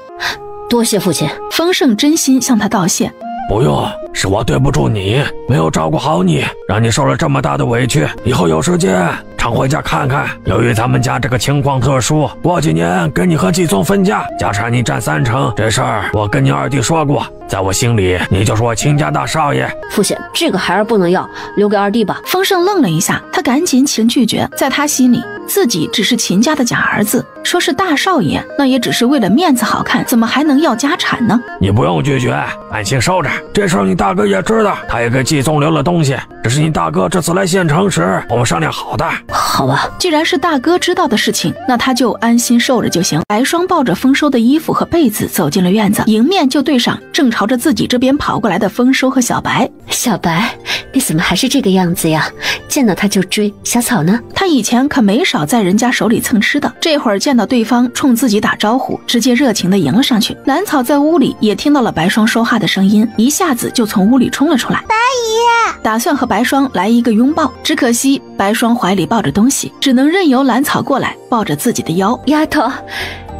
多谢父亲。丰盛真心向他道谢。不用，是我对不住你，没有照顾好你，让你受了这么大的委屈。以后有时间常回家看看。由于咱们家这个情况特殊，过几年跟你和季宗分家，家产你占3成。这事儿我跟你二弟说过，在我心里你就是我秦家大少爷。父亲，这个孩儿不能要，留给二弟吧。丰盛愣了一下，他赶紧起身拒绝。在他心里，自己只是秦家的假儿子，说是大少爷，那也只是为了面子好看，怎么还能要家产呢？你不用拒绝，安心收着。这事儿你大哥也知道，他也给季宗留了东西，只是你大哥这次来县城时我们商量好的。好吧，既然是大哥知道的事情，那他就安心受着就行。白霜抱着丰收的衣服和被子走进了院子，迎面就对上正朝着自己这边跑过来的丰收和小白。小白，你怎么还是这个样子呀？见到他就追。小草呢？他以前可没少在人家手里蹭吃的，这会儿见到对方冲自己打招呼，直接热情地迎了上去。兰草在屋里也听到了白霜说话的声音，一下子就从屋里冲了出来。白姨，打算和白霜来一个拥抱，只可惜白霜怀里抱着东西，只能任由兰草过来抱着自己的腰。丫头，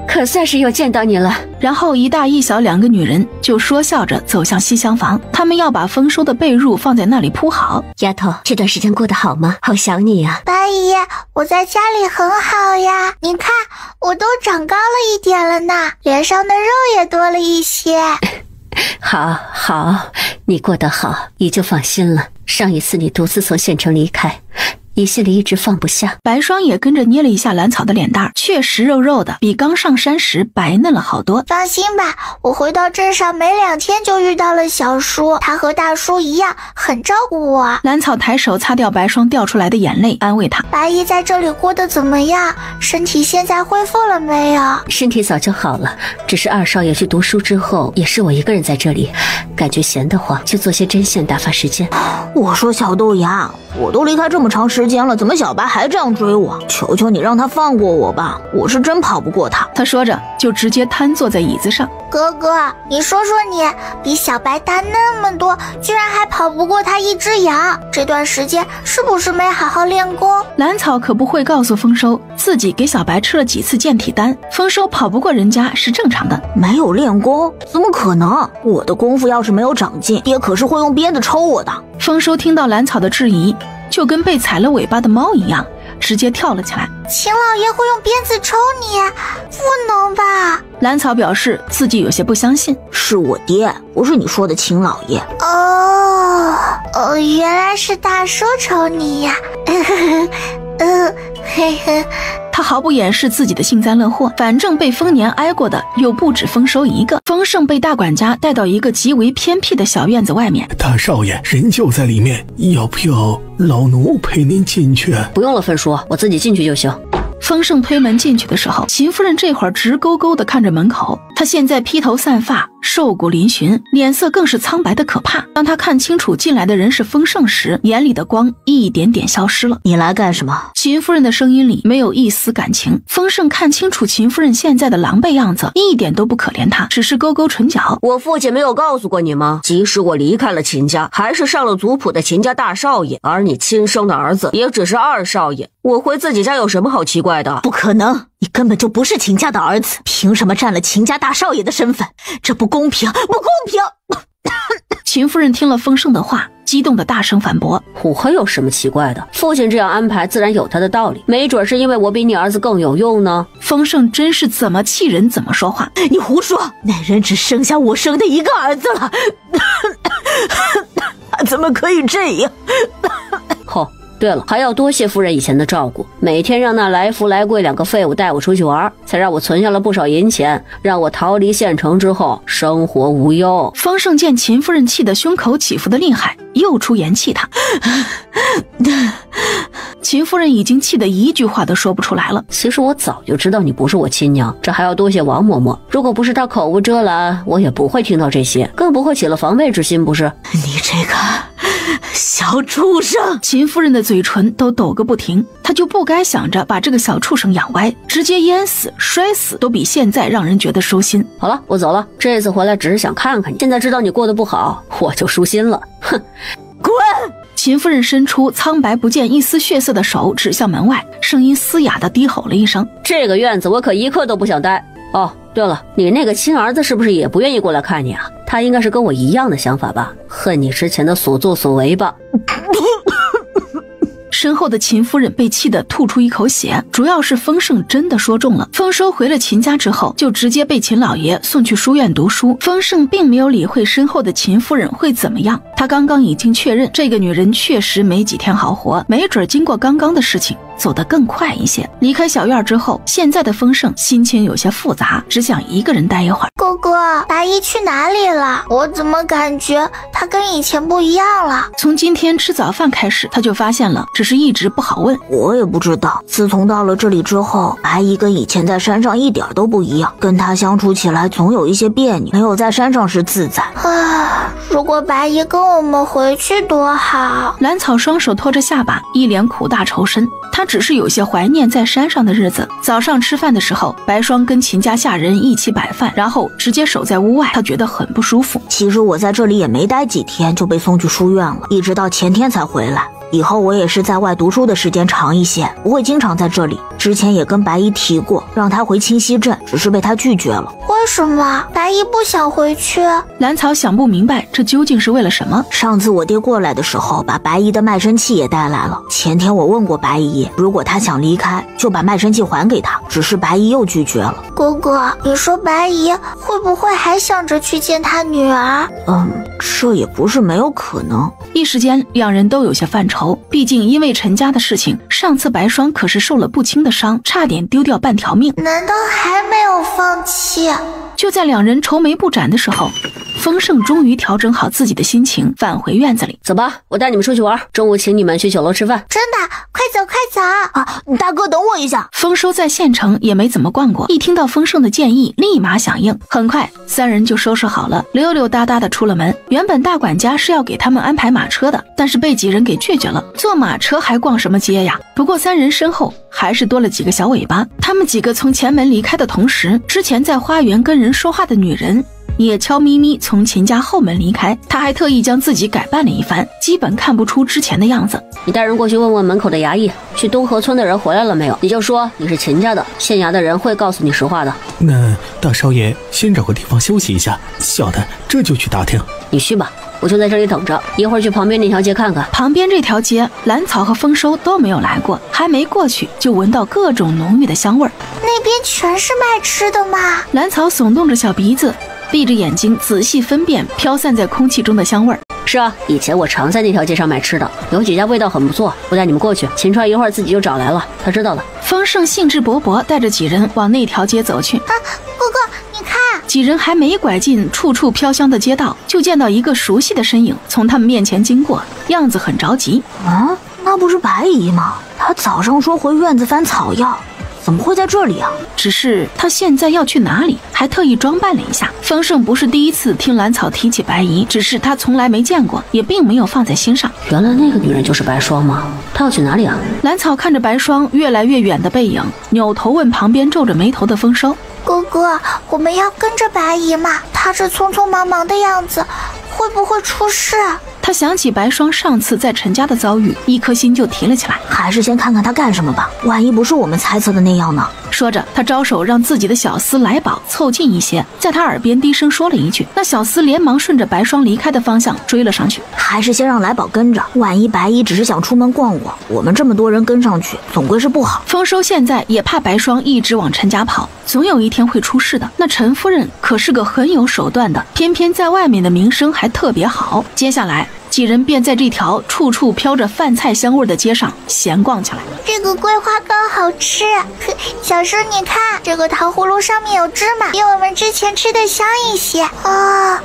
可算是又见到你了。然后一大一小2个女人就说笑着走向西厢房，她们要把丰收的被褥放在那里铺好。丫头，这段时间过得好吗？好想你呀。白姨，我在家里很好呀，你看我都长高了一点了呢，脸上的肉也多了一些。好，你过得好，姨就放心了。上一次你独自从县城离开，姨心里一直放不下。白霜也跟着捏了一下兰草的脸蛋，确实肉肉的，比刚上山时白嫩了好多。放心吧，我回到镇上没2天就遇到了小叔，他和大叔一样很照顾我。兰草抬手擦掉白霜掉出来的眼泪，安慰他。白姨在这里过得怎么样？身体现在恢复了没有？身体早就好了，只是二少爷去读书之后，也是我一个人在这里，感觉闲得慌，就做些针线打发时间。我说小豆芽，我都离开这么长时间了，怎么小白还这样追我？求求你让他放过我吧，我是真跑不过他。他说着就直接瘫坐在椅子上。哥哥，你说说你，比小白大那么多，居然还跑不过他一只羊，这段时间是不是没好好练功？兰草可不会告诉丰收自己给小白吃了几次健体丹，丰收跑不过人家是正常的。没有练功？怎么可能？我的功夫要是没有长进，爹可是会用鞭子抽我的。丰收听到兰草的质疑，就跟被踩了尾巴的猫一样，直接跳了起来。秦老爷会用鞭子抽你？不能吧？兰草表示自己有些不相信。是我爹，不是你说的秦老爷。原来是大叔抽你呀。他毫不掩饰自己的幸灾乐祸，反正被丰年挨过的又不止丰收一个。丰盛被大管家带到一个极为偏僻的小院子外面。大少爷，人就在里面，要不要老奴陪您进去？不用了，分叔，我自己进去就行。丰盛推门进去的时候，秦夫人这会儿直勾勾地看着门口。她现在披头散发，瘦骨嶙峋，脸色更是苍白的可怕。当她看清楚进来的人是丰盛时，眼里的光一点点消失了。你来干什么？秦夫人的声音里没有一丝感情。丰盛看清楚秦夫人现在的狼狈样子，一点都不可怜她，只是勾勾唇角。我父亲没有告诉过你吗？即使我离开了秦家，还是上了族谱的秦家大少爷，而你亲生的儿子也只是二少爷。我回自己家有什么好奇怪的？不可能，你根本就不是秦家的儿子，凭什么占了秦家大少爷的身份？这不公平，不公平！秦夫人听了丰盛的话，激动的大声反驳：我有什么奇怪的？父亲这样安排自然有他的道理，没准是因为我比你儿子更有用呢。丰盛真是怎么气人怎么说话。你胡说，那人只剩下我生的一个儿子了，他怎么可以这样？对了，还要多谢夫人以前的照顾，每天让那来福来贵两个废物带我出去玩，才让我存下了不少银钱，让我逃离县城之后生活无忧。丰盛见秦夫人气得胸口起伏的厉害，又出言气他。秦夫人已经气得一句话都说不出来了。其实我早就知道你不是我亲娘，这还要多谢王嬷嬷。如果不是她口无遮拦，我也不会听到这些，更不会起了防备之心，不是？你这个小畜生！秦夫人的嘴唇都抖个不停，她就不该想着把这个小畜生养歪，直接淹死、摔死都比现在让人觉得舒心。好了，我走了。这次回来只是想看看你，现在知道你过得不好，我就舒心了。哼，滚！秦夫人伸出苍白不见一丝血色的手指向门外，声音嘶哑地低吼了一声：“这个院子我可一刻都不想待。哦，对了，你那个亲儿子是不是也不愿意过来看你啊？他应该是跟我一样的想法吧？恨你之前的所作所为吧。”身后的秦夫人被气得吐出一口血，主要是丰盛真的说中了。丰收回了秦家之后，就直接被秦老爷送去书院读书。丰盛并没有理会身后的秦夫人会怎么样，他刚刚已经确认这个女人确实没几天好活，没准经过刚刚的事情走得更快一些。离开小院之后，现在的丰盛心情有些复杂，只想一个人待一会儿。哥哥，白姨去哪里了？我怎么感觉她跟以前不一样了？从今天吃早饭开始，他就发现了，只是一直不好问。我也不知道，自从到了这里之后，白姨跟以前在山上一点都不一样，跟她相处起来总有一些别扭，没有在山上时自在。如果白姨跟我们回去多好。兰草双手托着下巴，一脸苦大仇深。他只是有些怀念在山上的日子。早上吃饭的时候，白霜跟秦家下人一起摆饭，然后直接守在屋外，他觉得很不舒服。其实我在这里也没待几天，就被送去书院了，一直到前天才回来。以后我也是在外读书的时间长一些，不会经常在这里。之前也跟白姨提过，让她回清溪镇，只是被她拒绝了。为什么白姨不想回去？兰草想不明白这究竟是为了什么。上次我爹过来的时候，把白姨的卖身契也带来了。前天我问过白姨，如果她想离开，就把卖身契还给她，只是白姨又拒绝了。哥哥，你说白姨会不会还想着去见她女儿？这也不是没有可能。一时间两人都有些犯愁，毕竟因为陈家的事情，上次白霜可是受了不轻的伤，差点丢掉半条命。难道还没有放弃？就在两人愁眉不展的时候，丰盛终于调整好自己的心情，返回院子里。走吧，我带你们出去玩，中午请你们去酒楼吃饭。真的？快走快走！大哥等我一下。丰收在县城也没怎么逛过，一听到丰盛的建议，立马响应。很快三人就收拾好了，溜溜达达的出了门。原本大管家是要给他们安排马车的，但是被几人给拒绝了。坐马车还逛什么街呀？不过三人身后还是多了几个小尾巴。他们几个从前门离开的同时，之前在花园跟人说话的女人也悄咪咪从秦家后门离开。他还特意将自己改扮了一番，基本看不出之前的样子。你带人过去问问门口的衙役，去东河村的人回来了没有？你就说你是秦家的，县衙的人会告诉你实话的。那大少爷先找个地方休息一下，小的这就去打听。你去吧，我就在这里等着，一会儿去旁边那条街看看。旁边这条街，兰草和丰收都没有来过，还没过去就闻到各种浓郁的香味儿。那边全是卖吃的吗？兰草耸动着小鼻子，闭着眼睛仔细分辨飘散在空气中的香味儿。是啊，以前我常在那条街上买吃的，有几家味道很不错，我带你们过去。秦川一会儿自己就找来了，他知道了。丰盛兴致勃勃带着几人往那条街走去。哥哥，你看，几人还没拐进处处飘香的街道，就见到一个熟悉的身影从他们面前经过，样子很着急。那不是白姨吗？她早上说回院子翻草药，怎么会在这里啊？只是他现在要去哪里，还特意装扮了一下。丰盛不是第一次听兰草提起白姨，只是他从来没见过，也并没有放在心上。原来那个女人就是白霜吗？她要去哪里啊？兰草看着白霜越来越远的背影，扭头问旁边皱着眉头的丰收：哥哥，我们要跟着白姨吗？她这匆匆忙忙的样子，会不会出事？他想起白霜上次在陈家的遭遇，一颗心就提了起来。还是先看看他干什么吧，万一不是我们猜测的那样呢？说着，他招手让自己的小厮来宝凑近一些，在他耳边低声说了一句。那小厮连忙顺着白霜离开的方向追了上去。还是先让来宝跟着，万一白姨只是想出门逛逛，我们这么多人跟上去，总归是不好。丰收现在也怕白霜一直往陈家跑，总有一天会出事的。那陈夫人可是个很有手段的，偏偏在外面的名声还特别好。接下来几人便在这条处处飘着饭菜香味的街上闲逛起来。这个桂花糕好吃，小叔你看，这个糖葫芦上面有芝麻，比我们之前吃的香一些啊。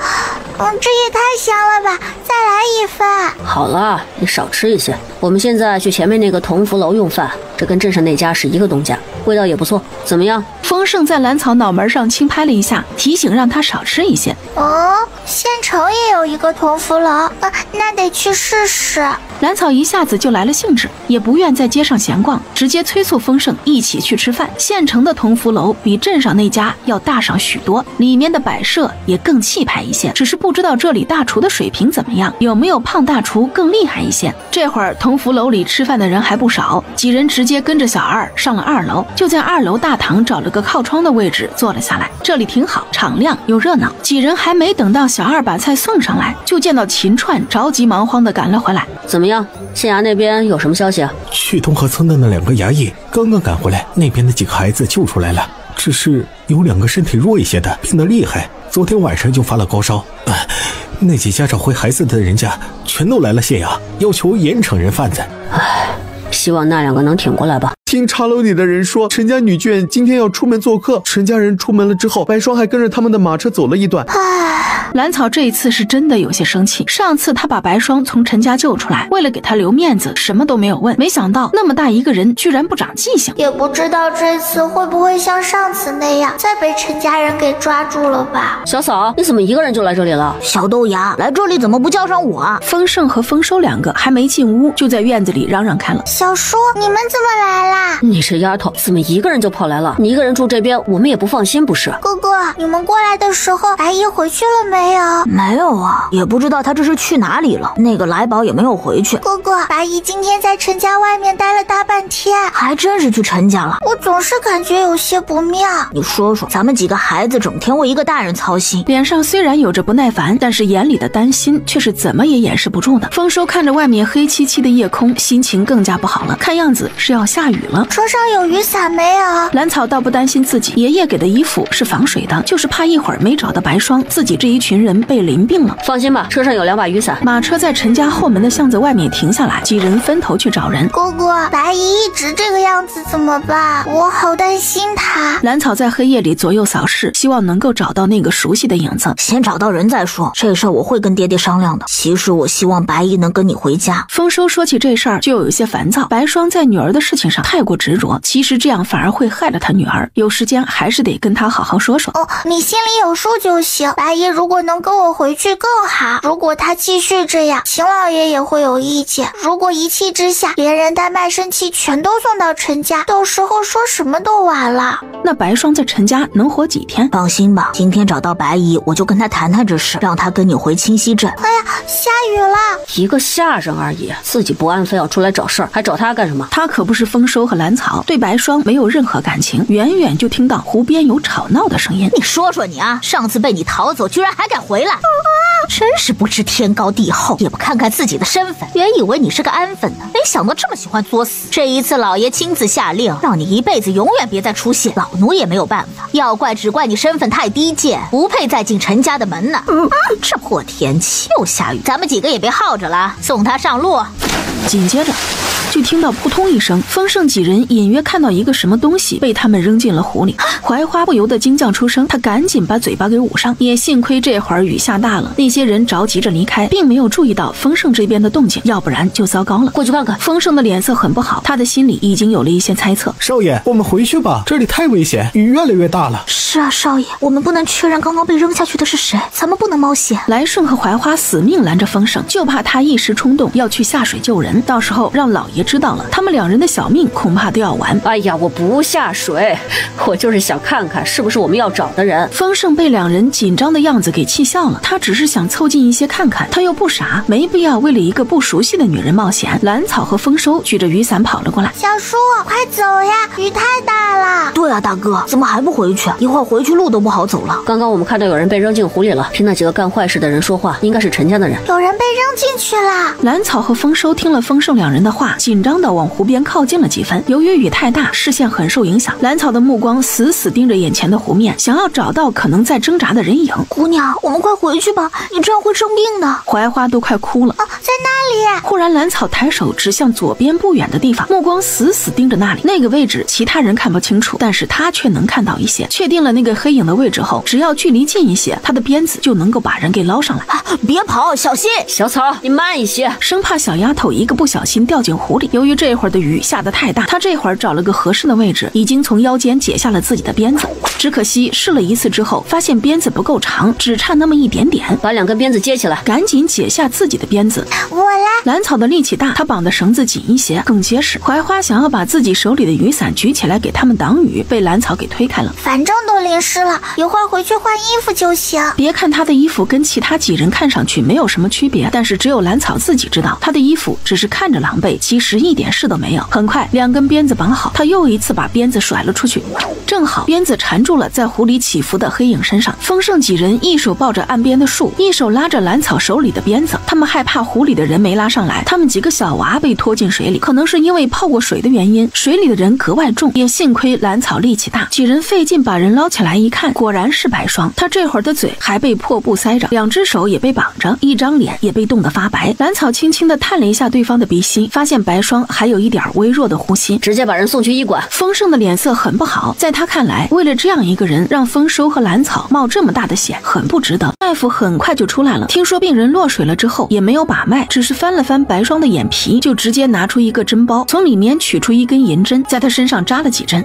这也太香了吧！再来一份。好了，你少吃一些。我们现在去前面那个同福楼用饭，这跟镇上那家是一个东家，味道也不错。怎么样？丰盛在蓝草脑门上轻拍了一下，提醒让他少吃一些。哦，县城也有一个同福楼，那得去试试。蓝草一下子就来了兴致，也不愿在街上闲逛，直接催促丰盛一起去吃饭。县城的同福楼比镇上那家要大上许多，里面的摆设也更气派一些，只是不知道这里大厨的水平怎么样，有没有胖大厨更厉害一些。这会儿同福楼里吃饭的人还不少，几人直接跟着小二上了2楼，就在2楼大堂找了个靠窗的位置坐了下来。这里挺好，敞亮又热闹。几人还没等到小二把菜送上来，就见到秦串着急忙慌地赶了回来。怎么样，县衙那边有什么消息啊？去东河村的那2个衙役刚刚赶回来，那边的几个孩子救出来了，只是有2个身体弱一些的病得厉害，昨天晚上就发了高烧。那几家找回孩子的人家全都来了县衙，要求严惩人贩子。希望那2个能挺过来吧。听茶楼里的人说，陈家女眷今天要出门做客，陈家人出门了之后，白霜还跟着他们的马车走了一段。蓝草这一次是真的有些生气，上次他把白霜从陈家救出来，为了给他留面子，什么都没有问，没想到那么大一个人居然不长记性。也不知道这次会不会像上次那样再被陈家人给抓住了吧。小嫂，你怎么一个人就来这里了？小豆芽，来这里怎么不叫上我啊？丰盛和丰收2个还没进屋，就在院子里嚷嚷开了。小叔，你们怎么来啦？你这丫头怎么一个人就跑来了？你一个人住这边，我们也不放心不是？哥哥，你们过来的时候，白姨回去了没有？没有啊，也不知道她这是去哪里了。那个来宝也没有回去。哥哥，白姨今天在陈家外面待了大半天，还真是去陈家了。我总是感觉有些不妙。你说说，咱们几个孩子整天为一个大人操心，脸上虽然有着不耐烦，但是眼里的担心却是怎么也掩饰不住的。丰收看着外面黑漆漆的夜空，心情更加不好了，看样子是要下雨了。车上有雨伞没有？蓝草倒不担心自己，爷爷给的衣服是防水的，就是怕一会儿没找到白霜，自己这一群人被淋病了。放心吧，车上有2把雨伞。马车在陈家后门的巷子外面停下来，几人分头去找人。哥哥，白姨一直这个样子怎么办？我好担心她。蓝草在黑夜里左右扫视，希望能够找到那个熟悉的影子。先找到人再说，这事儿我会跟爹爹商量的。其实我希望白姨能跟你回家。丰收说起这事儿就有一些烦躁，白霜在女儿的事情上太过执着，其实这样反而会害了他女儿。有时间还是得跟他好好说说。你心里有数就行。白姨如果能跟我回去更好，如果她继续这样，秦老爷也会有意见。如果一气之下连人带卖身契全都送到陈家，到时候说什么都晚了。那白霜在陈家能活几天？放心吧，今天找到白姨，我就跟她谈谈这事，让她跟你回清溪镇。哎呀，下雨了！一个下人而已，自己不安非要出来找事儿，还找他干什么？他可不是丰收和蓝草，对白霜没有任何感情。远远就听到湖边有吵闹的声音。你说说你啊，上次被你逃走，居然还敢回来，真是不知天高地厚，也不看看自己的身份。原以为你是个安分的，没想到这么喜欢作死。这一次老爷亲自下令，让你一辈子永远别再出现，老奴也没有办法。要怪只怪你身份太低贱，不配再进陈家的门呢。这破天气又下雨，咱们几个也别耗着了，送他上路。紧接着就听到扑通一声，丰盛几人隐约看到一个什么东西被他们扔进了湖里。槐花不由得惊叫出声，他赶紧把嘴巴给捂上。也幸亏这会儿雨下大了，那些人着急着离开，并没有注意到丰盛这边的动静，要不然就糟糕了。过去看看。丰盛的脸色很不好，他的心里已经有了一些猜测。少爷，我们回去吧，这里太危险，雨越来越大了。是啊，少爷，我们不能确认刚刚被扔下去的是谁，咱们不能冒险。来顺和槐花死命拦着丰盛，就怕他一时冲动要去下水救人，到时候让老爷知道了，他们2人的小命恐怕都要完。哎呀，我不下水，我就是想看看是不是我们要找的人。丰盛被2人紧张的样子给气笑了，他只是想凑近一些看看，他又不傻，没必要为了一个不熟悉的女人冒险。蓝草和丰收举着雨伞跑了过来。小叔，快走呀，雨太大了。对啊，大哥，怎么还不回去？一会儿回去路都不好走了。刚刚我们看到有人被扔进湖里了，听那几个干坏事的人说话，应该是陈家的人。有人被扔进去了。蓝草和丰收听了了丰盛两人的话，紧张地往湖边靠近了几分。由于雨太大，视线很受影响，兰草的目光死死盯着眼前的湖面，想要找到可能在挣扎的人影。姑娘，我们快回去吧，你这样会生病的。槐花都快哭了。在那里！忽然，兰草抬手指向左边不远的地方，目光死死盯着那里。那个位置其他人看不清楚，但是他却能看到一些。确定了那个黑影的位置后，只要距离近一些，他的鞭子就能够把人给捞上来。别跑，小心！小草，你慢一些，生怕小丫头一个不小心掉进湖里。由于这会儿的雨下得太大，他这会儿找了个合适的位置，已经从腰间解下了自己的鞭子。只可惜试了一次之后，发现鞭子不够长，只差那么一点点。把2根鞭子接起来，赶紧解下自己的鞭子。我来。兰草的力气大，他绑的绳子紧一些，更结实。槐花想要把自己手里的雨伞举起来给他们挡雨，被兰草给推开了。反正都淋湿了，一会儿回去换衣服就行。别看他的衣服跟其他几人看上去没有什么区别，但是只有兰草自己知道，他的衣服只是看着狼狈，其实一点事都没有。很快2根鞭子绑好，他又一次把鞭子甩了出去，正好鞭子缠住了在湖里起伏的黑影身上。丰盛几人一手抱着岸边的树，一手拉着兰草手里的鞭子，他们害怕湖里的人没拉上来，他们几个小娃被拖进水里，可能是因为泡过水的原因，水里的人格外重，也幸亏兰草力气大，几人费劲把人捞起来一看，果然是白霜。他这会儿的嘴还被破布塞着，2只手也被绑着，一张脸也被冻得发白。兰草轻轻地探了一下对方的鼻息，发现白霜还有一点微弱的呼吸，直接把人送去医馆。丰盛的脸色很不好，在他看来，为了这样一个人，让丰收和兰草冒这么大的险，很不值得。大夫很快就出来了，听说病人落水了之后，也没有把脉，只是翻了翻白霜的眼皮，就直接拿出一个针包，从里面取出1根银针，在他身上扎了几针。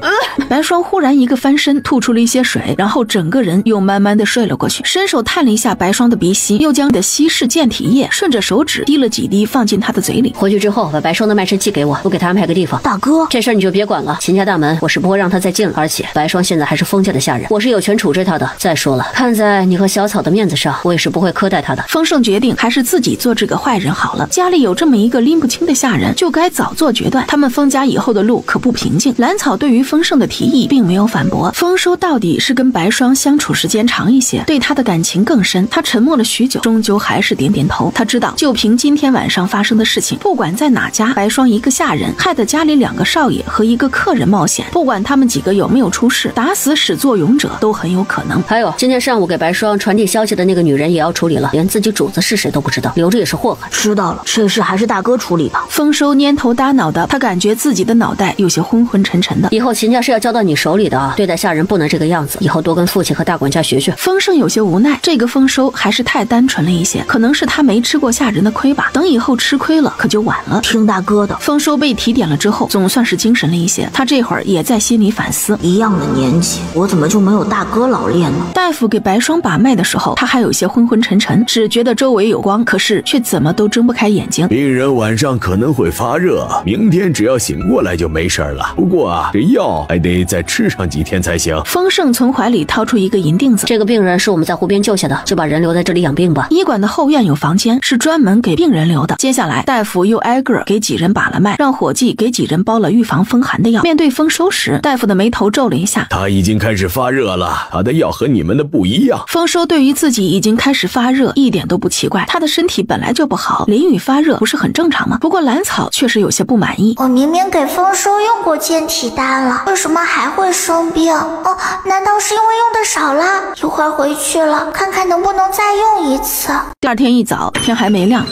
白霜忽然一个翻身，吐出了一些水，然后整个人又慢慢的睡了过去。伸手探了一下白霜的鼻息，又将的稀释健体液顺着手指滴了几滴放进他的嘴里。回去之后把白霜的卖身契给我，我给他安排个地方。大哥，这事儿你就别管了，秦家大门我是不会让他再进了，而且白霜现在还是封家的下人，我是有权处置他的。再说了，看在你和小草的面子上，我也是不会苛待他的。丰盛决定还是自己做这个坏人好了，家里有这么一个拎不清的下人，就该早做决断，他们丰家以后的路可不平静。兰草对于丰盛的提议并没有反驳，丰收到底是跟白霜相处时间长一些，对他的感情更深。他沉默了许久，终究还是点点头。他知道就凭今天晚上发生的事情，不管在哪家，白霜一个下人害得家里2个少爷和1个客人冒险，不管他们几个有没有出事，打死始作俑者都很有可能。还有今天上午给白霜传递消息的那个女人也要处理了，连自己主子是谁都不知道，留着也是祸害。知道了，这事还是大哥处理吧。丰收蔫头耷脑的，他感觉自己的脑袋有些昏昏沉沉的。以后秦家是要交到你手里的啊，对待下人不能这个样子，以后多跟父亲和大管家学学。丰盛有些无奈，这个丰收还是太单纯了一些，可能是他没吃过下人的亏吧，等以后吃亏了可就晚了。听大哥的。丰收被提点了之后，总算是精神了一些，他这会儿也在心里反思，一样的年纪，我怎么就没有大哥老练呢？大夫给白霜把脉的时候，他还有些昏昏沉沉，只觉得周围有光，可是却怎么都睁不开眼睛。病人晚上可能会发热，明天只要醒过来就没事了。不过啊，这药还得再吃上几天才行。丰盛从怀里掏出一个银锭子，这个病人是我们在湖边救下的，就把人留在这里养病吧。医馆的后院有房间，是专门给病人留的。接下来，大夫又挨个给几人把了脉，让伙计给几人包了预防风寒的药。面对丰收时，大夫的眉头皱了一下，他已经开始发热了，他的药和你们的不一样。丰收对于自己已经开始发热一点都不奇怪，他的身体本来就不好，淋雨发热不是很正常吗？不过兰草确实有些不满意。我明明给丰收用过健体丹了，为什么还会生病？哦，难道是因为用的少了？一会儿回去了，看看能不能再用一次。第二天一早，天还没亮，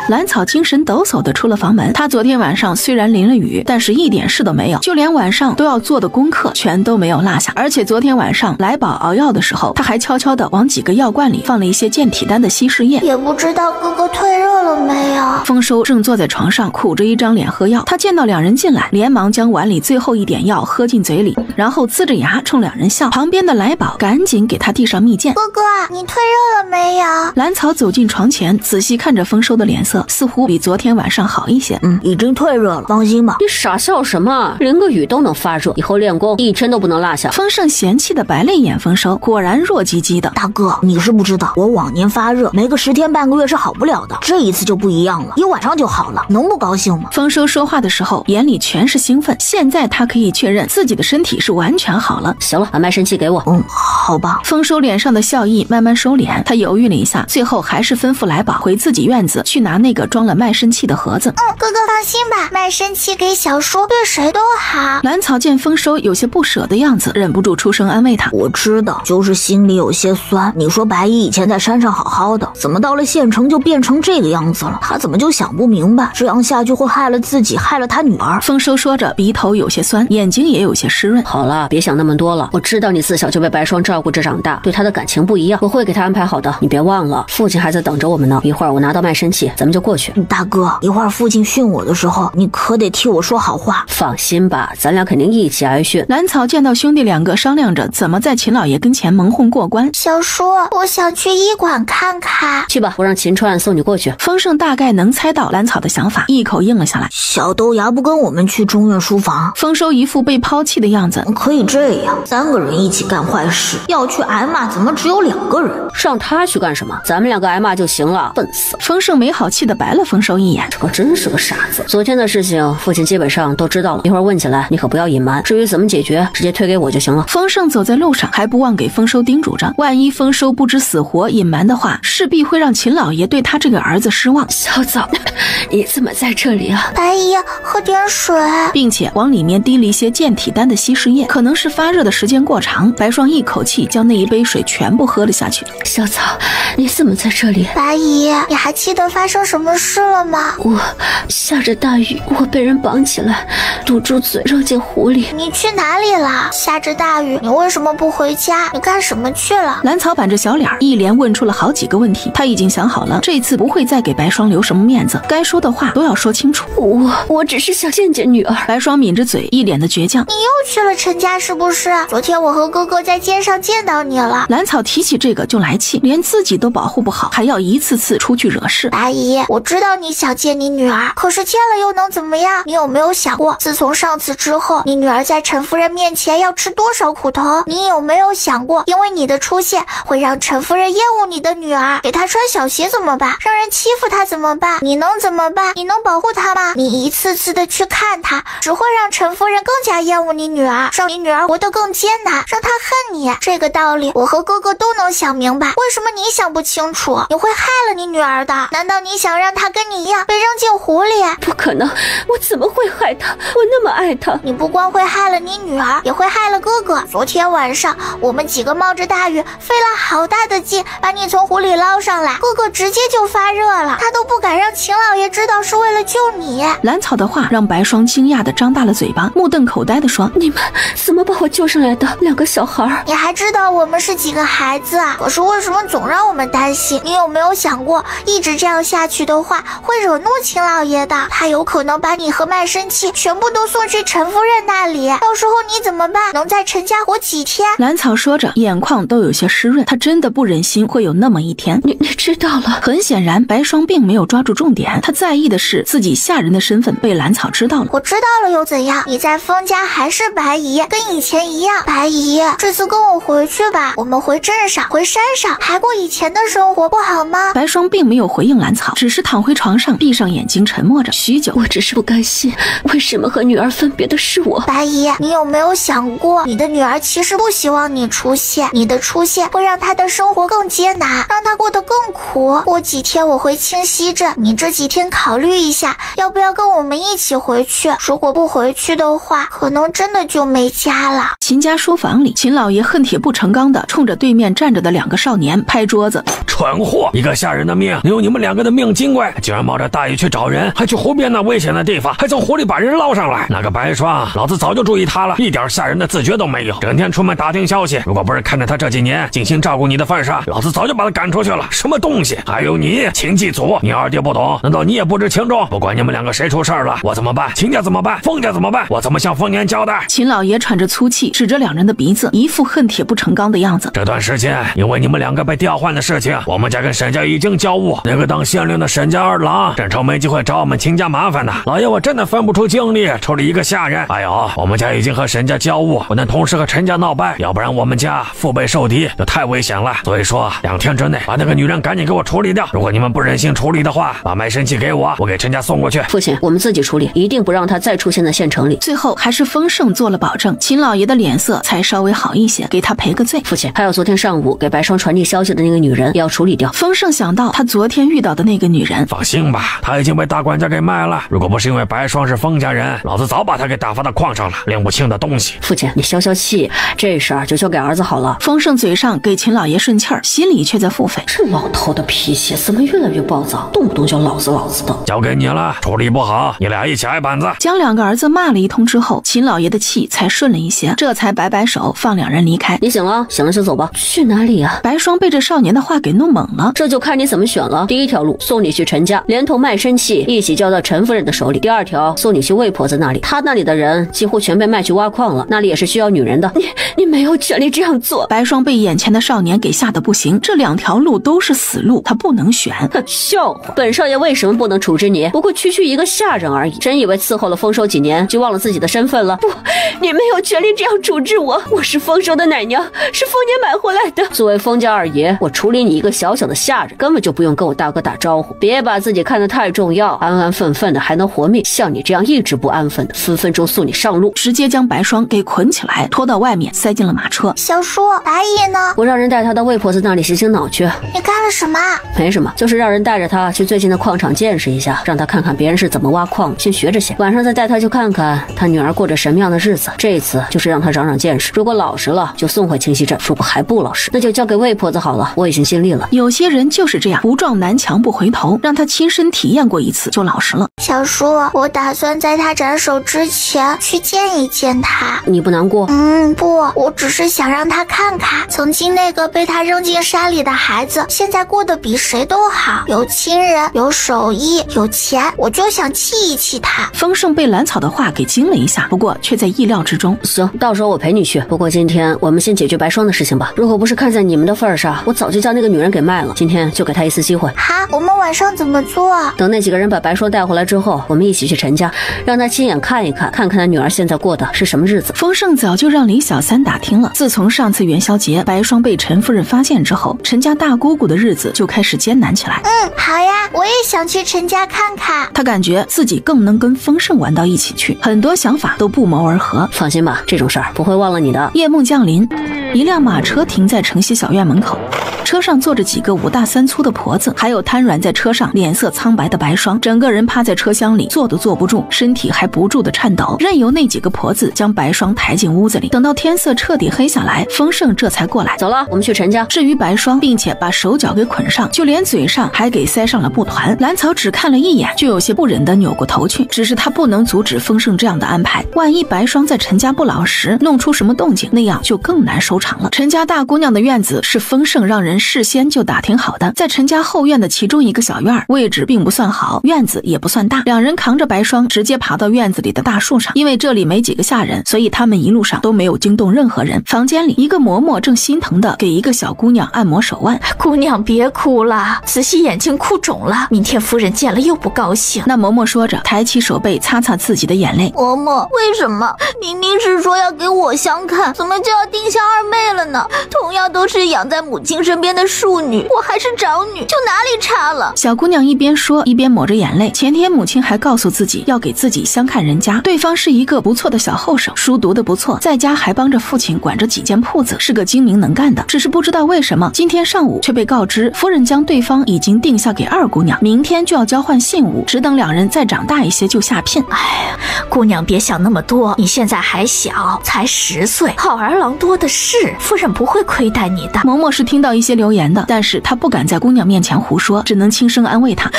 兰草精神抖擞地出了房门。他昨天晚上虽然淋了雨，但是一点事都没有，就连晚上都要做的功课全都没有落下。而且昨天晚上来宝熬药的时候，他还悄悄地往几个药罐里放了一些健体丹的稀释液。也不知道哥哥退热了没有。丰收正坐在床上苦着一张脸喝药，他见到2人进来，连忙将碗里最后一点药喝进嘴里，然后呲着牙冲2人笑。旁边的来宝赶紧给他递上蜜饯。哥哥，你退热了没有？兰草走进床前，仔细看着丰收的脸色，似乎比昨天晚上好一些。已经退热了，放心吧。你傻笑什么？淋个雨都能发热，以后练功1天都不能落下。丰盛嫌弃的白了一眼丰收，果然弱唧唧的。大哥，你是不知道，我往年发热，没个10天半个月是好不了的，这一次就不一样了，一晚上就好了，能不高兴吗？丰收说话的时候眼里全是兴奋，现在他可以确认自己的身体是完全好了。行了，把卖身契给我。好吧。丰收脸上的笑意慢慢收敛，他犹豫了一下，最后还是吩咐来宝回自己院子去拿那个装了卖身契的盒子。哥哥放心吧，卖身契给小叔对谁都好。兰草见丰收有些不舍的样子，忍不住出声安慰他。我知道，就是心里有些酸。你说白姨以前在山上好好的，怎么到了县城就变成这个样子了？他怎么就想不明白，这样下去会害了自己，害了他女儿。丰收说着，鼻头有些酸，眼睛也有些湿润。好了，别想那么多了。我知道你自小就被白霜照顾着长大，对他的感情不一样，我会给他安排好的。你别忘了，父亲还在等着我们呢。一会儿我拿到卖身契，咱们就过去。大哥，一会儿父亲训我的时候，你可得替我说好话。放心吧，咱俩肯定一起挨训。兰草见到兄弟两个商量着怎么在秦老爷跟前蒙混过关。小叔，我想去医馆看看。去吧，我让秦川送你过去。丰盛大概能猜到兰草的想法，一口应了下来。小豆芽不跟我们去中院书房？丰收一副被抛弃的样子。可以这样，3个人一起干坏事，要去挨骂，怎么只有2个人？让他去干什么？咱们2个挨骂就行了，笨死了。丰盛没好气的白了丰收一眼，这个真是个傻子。昨天的事情，父亲基本上都知道了，一会儿问起来，你可不要隐瞒。至于怎么解决，直接推给我就行了。丰盛走在路上，还不忘给丰收叮嘱着，万一丰收不知死活隐瞒的话，势必会让秦老爷对他这个儿子失望。小枣，你怎么在这里啊？白姨，喝点水，并且往里面滴了一些健体丹的稀释液，可能是发热的时间过长，白霜一口气将那一杯水全部喝了下去。小枣，你怎么在这里？白姨，你还记得发生什么事了吗？我下着大雨，我被人绑起来，堵住嘴，扔进湖里。你去哪里了？下着大雨，你为什么不回家？你干什么去了？兰草板着小脸，一连问出了好几个问题。他已经想好了，这次不会再给白霜留什么面子，该说的话都要说清楚。我只是想见见女儿。白霜抿着嘴，一脸的倔强。你又去了陈家是不是？昨天我和哥哥在街上见到你了。兰草提起这个就来气，连自己都保护不好，还要一次次出去惹事。白姨，我知道你想见你女儿，可是见了又能怎么样？你有没有想过，自从上次之后，你女儿在陈夫人面前要吃多少苦头？你有没有想过，因为你的出现会让陈夫人厌恶你的女儿，给她穿小鞋怎么办？让人欺负她怎么办？你能怎么办？你能保护她吗？你一次次的去看她，只会让陈夫人更加厌恶你女儿，让你女儿活得更艰难，让她恨你。这个道理我和哥哥都能想明白，为什么你想不清楚？你会害了你女儿的。难道你想让她跟你一样被扔进湖里？不可能，我怎么会害她？我那么爱她。你不光会害了你女儿，也会害了哥哥。昨天晚上我们几个冒着大雨，费了好大的劲把你从湖里捞上来，哥哥直接就发热了，他都不敢让秦老爷知道是为了救你。兰草的话让白霜惊讶的张大了嘴巴，目瞪口呆的说：你们怎么把我救上来的？2个小孩。你还知道我们是几个孩子啊？可是为什么总让我们担心？你有没有想过，一直这样下去的话会惹怒秦老爷的，他有可能把你和卖身契全部都送去陈夫人那里，到时候你怎么办？能在陈家活几天？兰草说着眼眶都有些湿润，他真的不忍心会有那么一天。你知道了。很显然白霜并没有抓住重点，他在意的是自己下人的身份被兰草知道了。我知道了又怎样？你在封家还是白姨，跟以前一样。白姨，这次跟我回去吧，我们回镇上，回山上，还过以前的生活，不好吗？白霜并没有回应兰草，只是躺回床上，闭上眼睛沉默着许久。我只是不甘心，为什么和女儿分别的是我？白姨，你有没有想过，你的女儿其实不希望你出现，你的出现会让她的生活更艰难，让她过得更苦。过几天我回清溪镇，你这几天考虑一下，要不要跟我们一起回去？如果不回去的话，可能真的就没家了。秦家书房里，秦老爷恨铁不成钢的冲着对面站着的2个少年拍桌子：蠢货！一个下人的命，有你们2个的命金贵，居然冒着大雨去找人，还去湖边那危险的地方，还从湖里把人捞上来。那个白霜，老子早就注意他了，一点下人的自觉都没有，整天出门打听消息。如果不是看着他这几年尽心照顾你的份上，老子早就把他赶出去了。什么东西？还有你，秦继祖，你二爹不懂，难道你也不知轻重？不管你们2个谁出事了，我怎么办？秦家怎么办？封家怎么办？我怎么向丰年交代？秦老爷喘着粗气，指着2人的鼻子，一副恨铁不成钢的样子。这段时间，因为你们2个被调换的事情，我们家跟沈家已经交恶。那个当县令的沈家二郎，正愁没机会找我们秦家麻烦呢。老爷，我真的分不出精力处理一个下人。哎呦，我们家已经和沈家交恶，不能同时和陈家闹掰，要不然我们家腹背受敌就太危险了。所所以说2天之内把那个女人赶紧给我处理掉。如果你们不忍心处理的话，把卖身契给我，我给陈家送过去。父亲，我们自己处理，一定不让他再出现在县城里。最后还是丰盛做了保证，秦老爷的脸色才稍微好一些，给他赔个罪。父亲，还有昨天上午给白霜传递消息的那个女人也要处理掉。丰盛想到他昨天遇到的那个女人，放心吧，他已经被大管家给卖了。如果不是因为白霜是丰家人，老子早把他给打发到矿上了，拎不清的东西。父亲，你消消气，这事儿就交给儿子好了。丰盛嘴上给秦老爷顺气儿，心里却在腹诽：这老头的脾气怎么越来越暴躁，动不动就老子的。交给你了，处理不好，你俩一起挨板子。将2个儿子骂了一通之后，秦老爷的气才顺了一些，这才摆摆手放2人离开。你醒了，醒了就走吧。去哪里啊？白霜被这少年的话给弄懵了。这就看你怎么选了。第一条路送你去陈家，连同卖身契一起交到陈夫人的手里。第2条送你去魏婆子那里，她那里的人几乎全被卖去挖矿了，那里也是需要女人的。你没有权利这样做。白霜被眼前的少年给吓得不行，这2条路都是死路，他不能选。笑话，本少爷为什么不能处置你？不过区一个下人而已，真以为伺候了丰收几年就忘了自己的身份了？不，你没有权利这样处置我，我是丰收的奶娘，是丰年买回来的。作为丰家二爷，我处理你一个小小的下人，根本就不用跟我大哥打招呼。别把自己看得太重要，安安分分的还能活命，像你这样一直不安分的，分分钟送你上路。直接将白霜给捆起来，拖到外面，塞进了马车。小叔，白姨呢？我让人带她到魏婆子那里洗洗脑去。你干了什么？没什么，就是让人带着她去最近的矿场见识一下，让她看看别人是怎么挖矿，先学着些。晚上再带她去看看她女儿过着什么样的日子。这一次就是让她长长见识，如果老实了就送回清溪镇，如果还不老实，那就交给魏婆子好了。我已经尽力了。有些人就是这样，不撞南墙不回头，让他亲身体验过一次就老实了。小叔，我打算在他斩首之前去见一见他。你不难过？不，我只是想让他看看曾经那个被他扔进山里的孩子，现在过得比谁都好，有亲人，有手艺，有钱，我就想气一气他。丰盛被兰草的话给惊了一下，不过却在意料之中。行，到时候我陪你去。不过今天我们先解决白霜的事情吧。如果不是看在你们的份上，我早就将那个女人给卖了。今天就给她一次机会。好，我们晚上怎么做？等那几个人把白霜带回来之后，我们一起去陈家，让她亲眼看一看，看看她女儿现在过的是什么日子。丰盛早就让李小三打听了，自从上次元宵节白霜被陈夫人发现之后，陈家大姑姑的日子就开始艰难起来。好呀，我也想去陈家看看。他感觉自己更能跟丰盛玩到一起去，很多想法都不谋而合。放心吧，这种事儿不会忘了你的。夜幕降临，一辆马车停在城西小院门口，车上坐着几个5大3粗的婆子，还有瘫软在车上脸色苍白的白霜，整个人趴在车厢里，坐都坐不住，身体还不住的颤抖，任由那几个婆子将白霜抬进屋子里。等到天色彻底黑下来，丰盛这才过来。走了，我们去陈家。至于白霜，并且把手脚给捆上，就连嘴上还给塞上了布团。兰草只看了一眼，就有些不忍的扭过头去。只是他不能阻止丰盛这样的安排，万一白霜在陈家不老实，弄出什么动静，那样就更难收场了。陈家大姑娘的院子是丰盛让人事先就打听好的，在陈家后院的其中一个小院，位置并不算好，院子也不算大。2人扛着白霜直接爬到院子里的大树上，因为这里没几个下人，所以他们一路上都没有惊动任何人。房间里，一个嬷嬷正心疼的给一个小姑娘按摩手腕。姑娘别哭了，仔细眼睛哭肿了，明天夫人见了又不高兴。那嬷嬷说着，抬起手背擦擦自己的眼泪。嬷嬷，为什么明明是说要给我相看，怎么就要定下二妹了呢？同样都是养在母亲身边的庶女，我还是长女，就哪里差了？小姑娘一边说一边抹着眼泪。前天母亲还告诉自己要给自己相看人家，对方是一个不错的小后生，书读得不错，在家还帮着父亲管着几间铺子，是个精明能干的。只是不知道为什么今天上午却被告知夫人将对方已经定下给二姑娘，明天就要交换信物，只等2人再长大一些就下聘。哎呀，姑娘别想那么多，你现在还小，才10岁，好儿郎多的是，夫人不会亏待你的。嬷嬷是听到一些流言的，但是她不敢在姑娘面前胡说，只能轻声安慰她。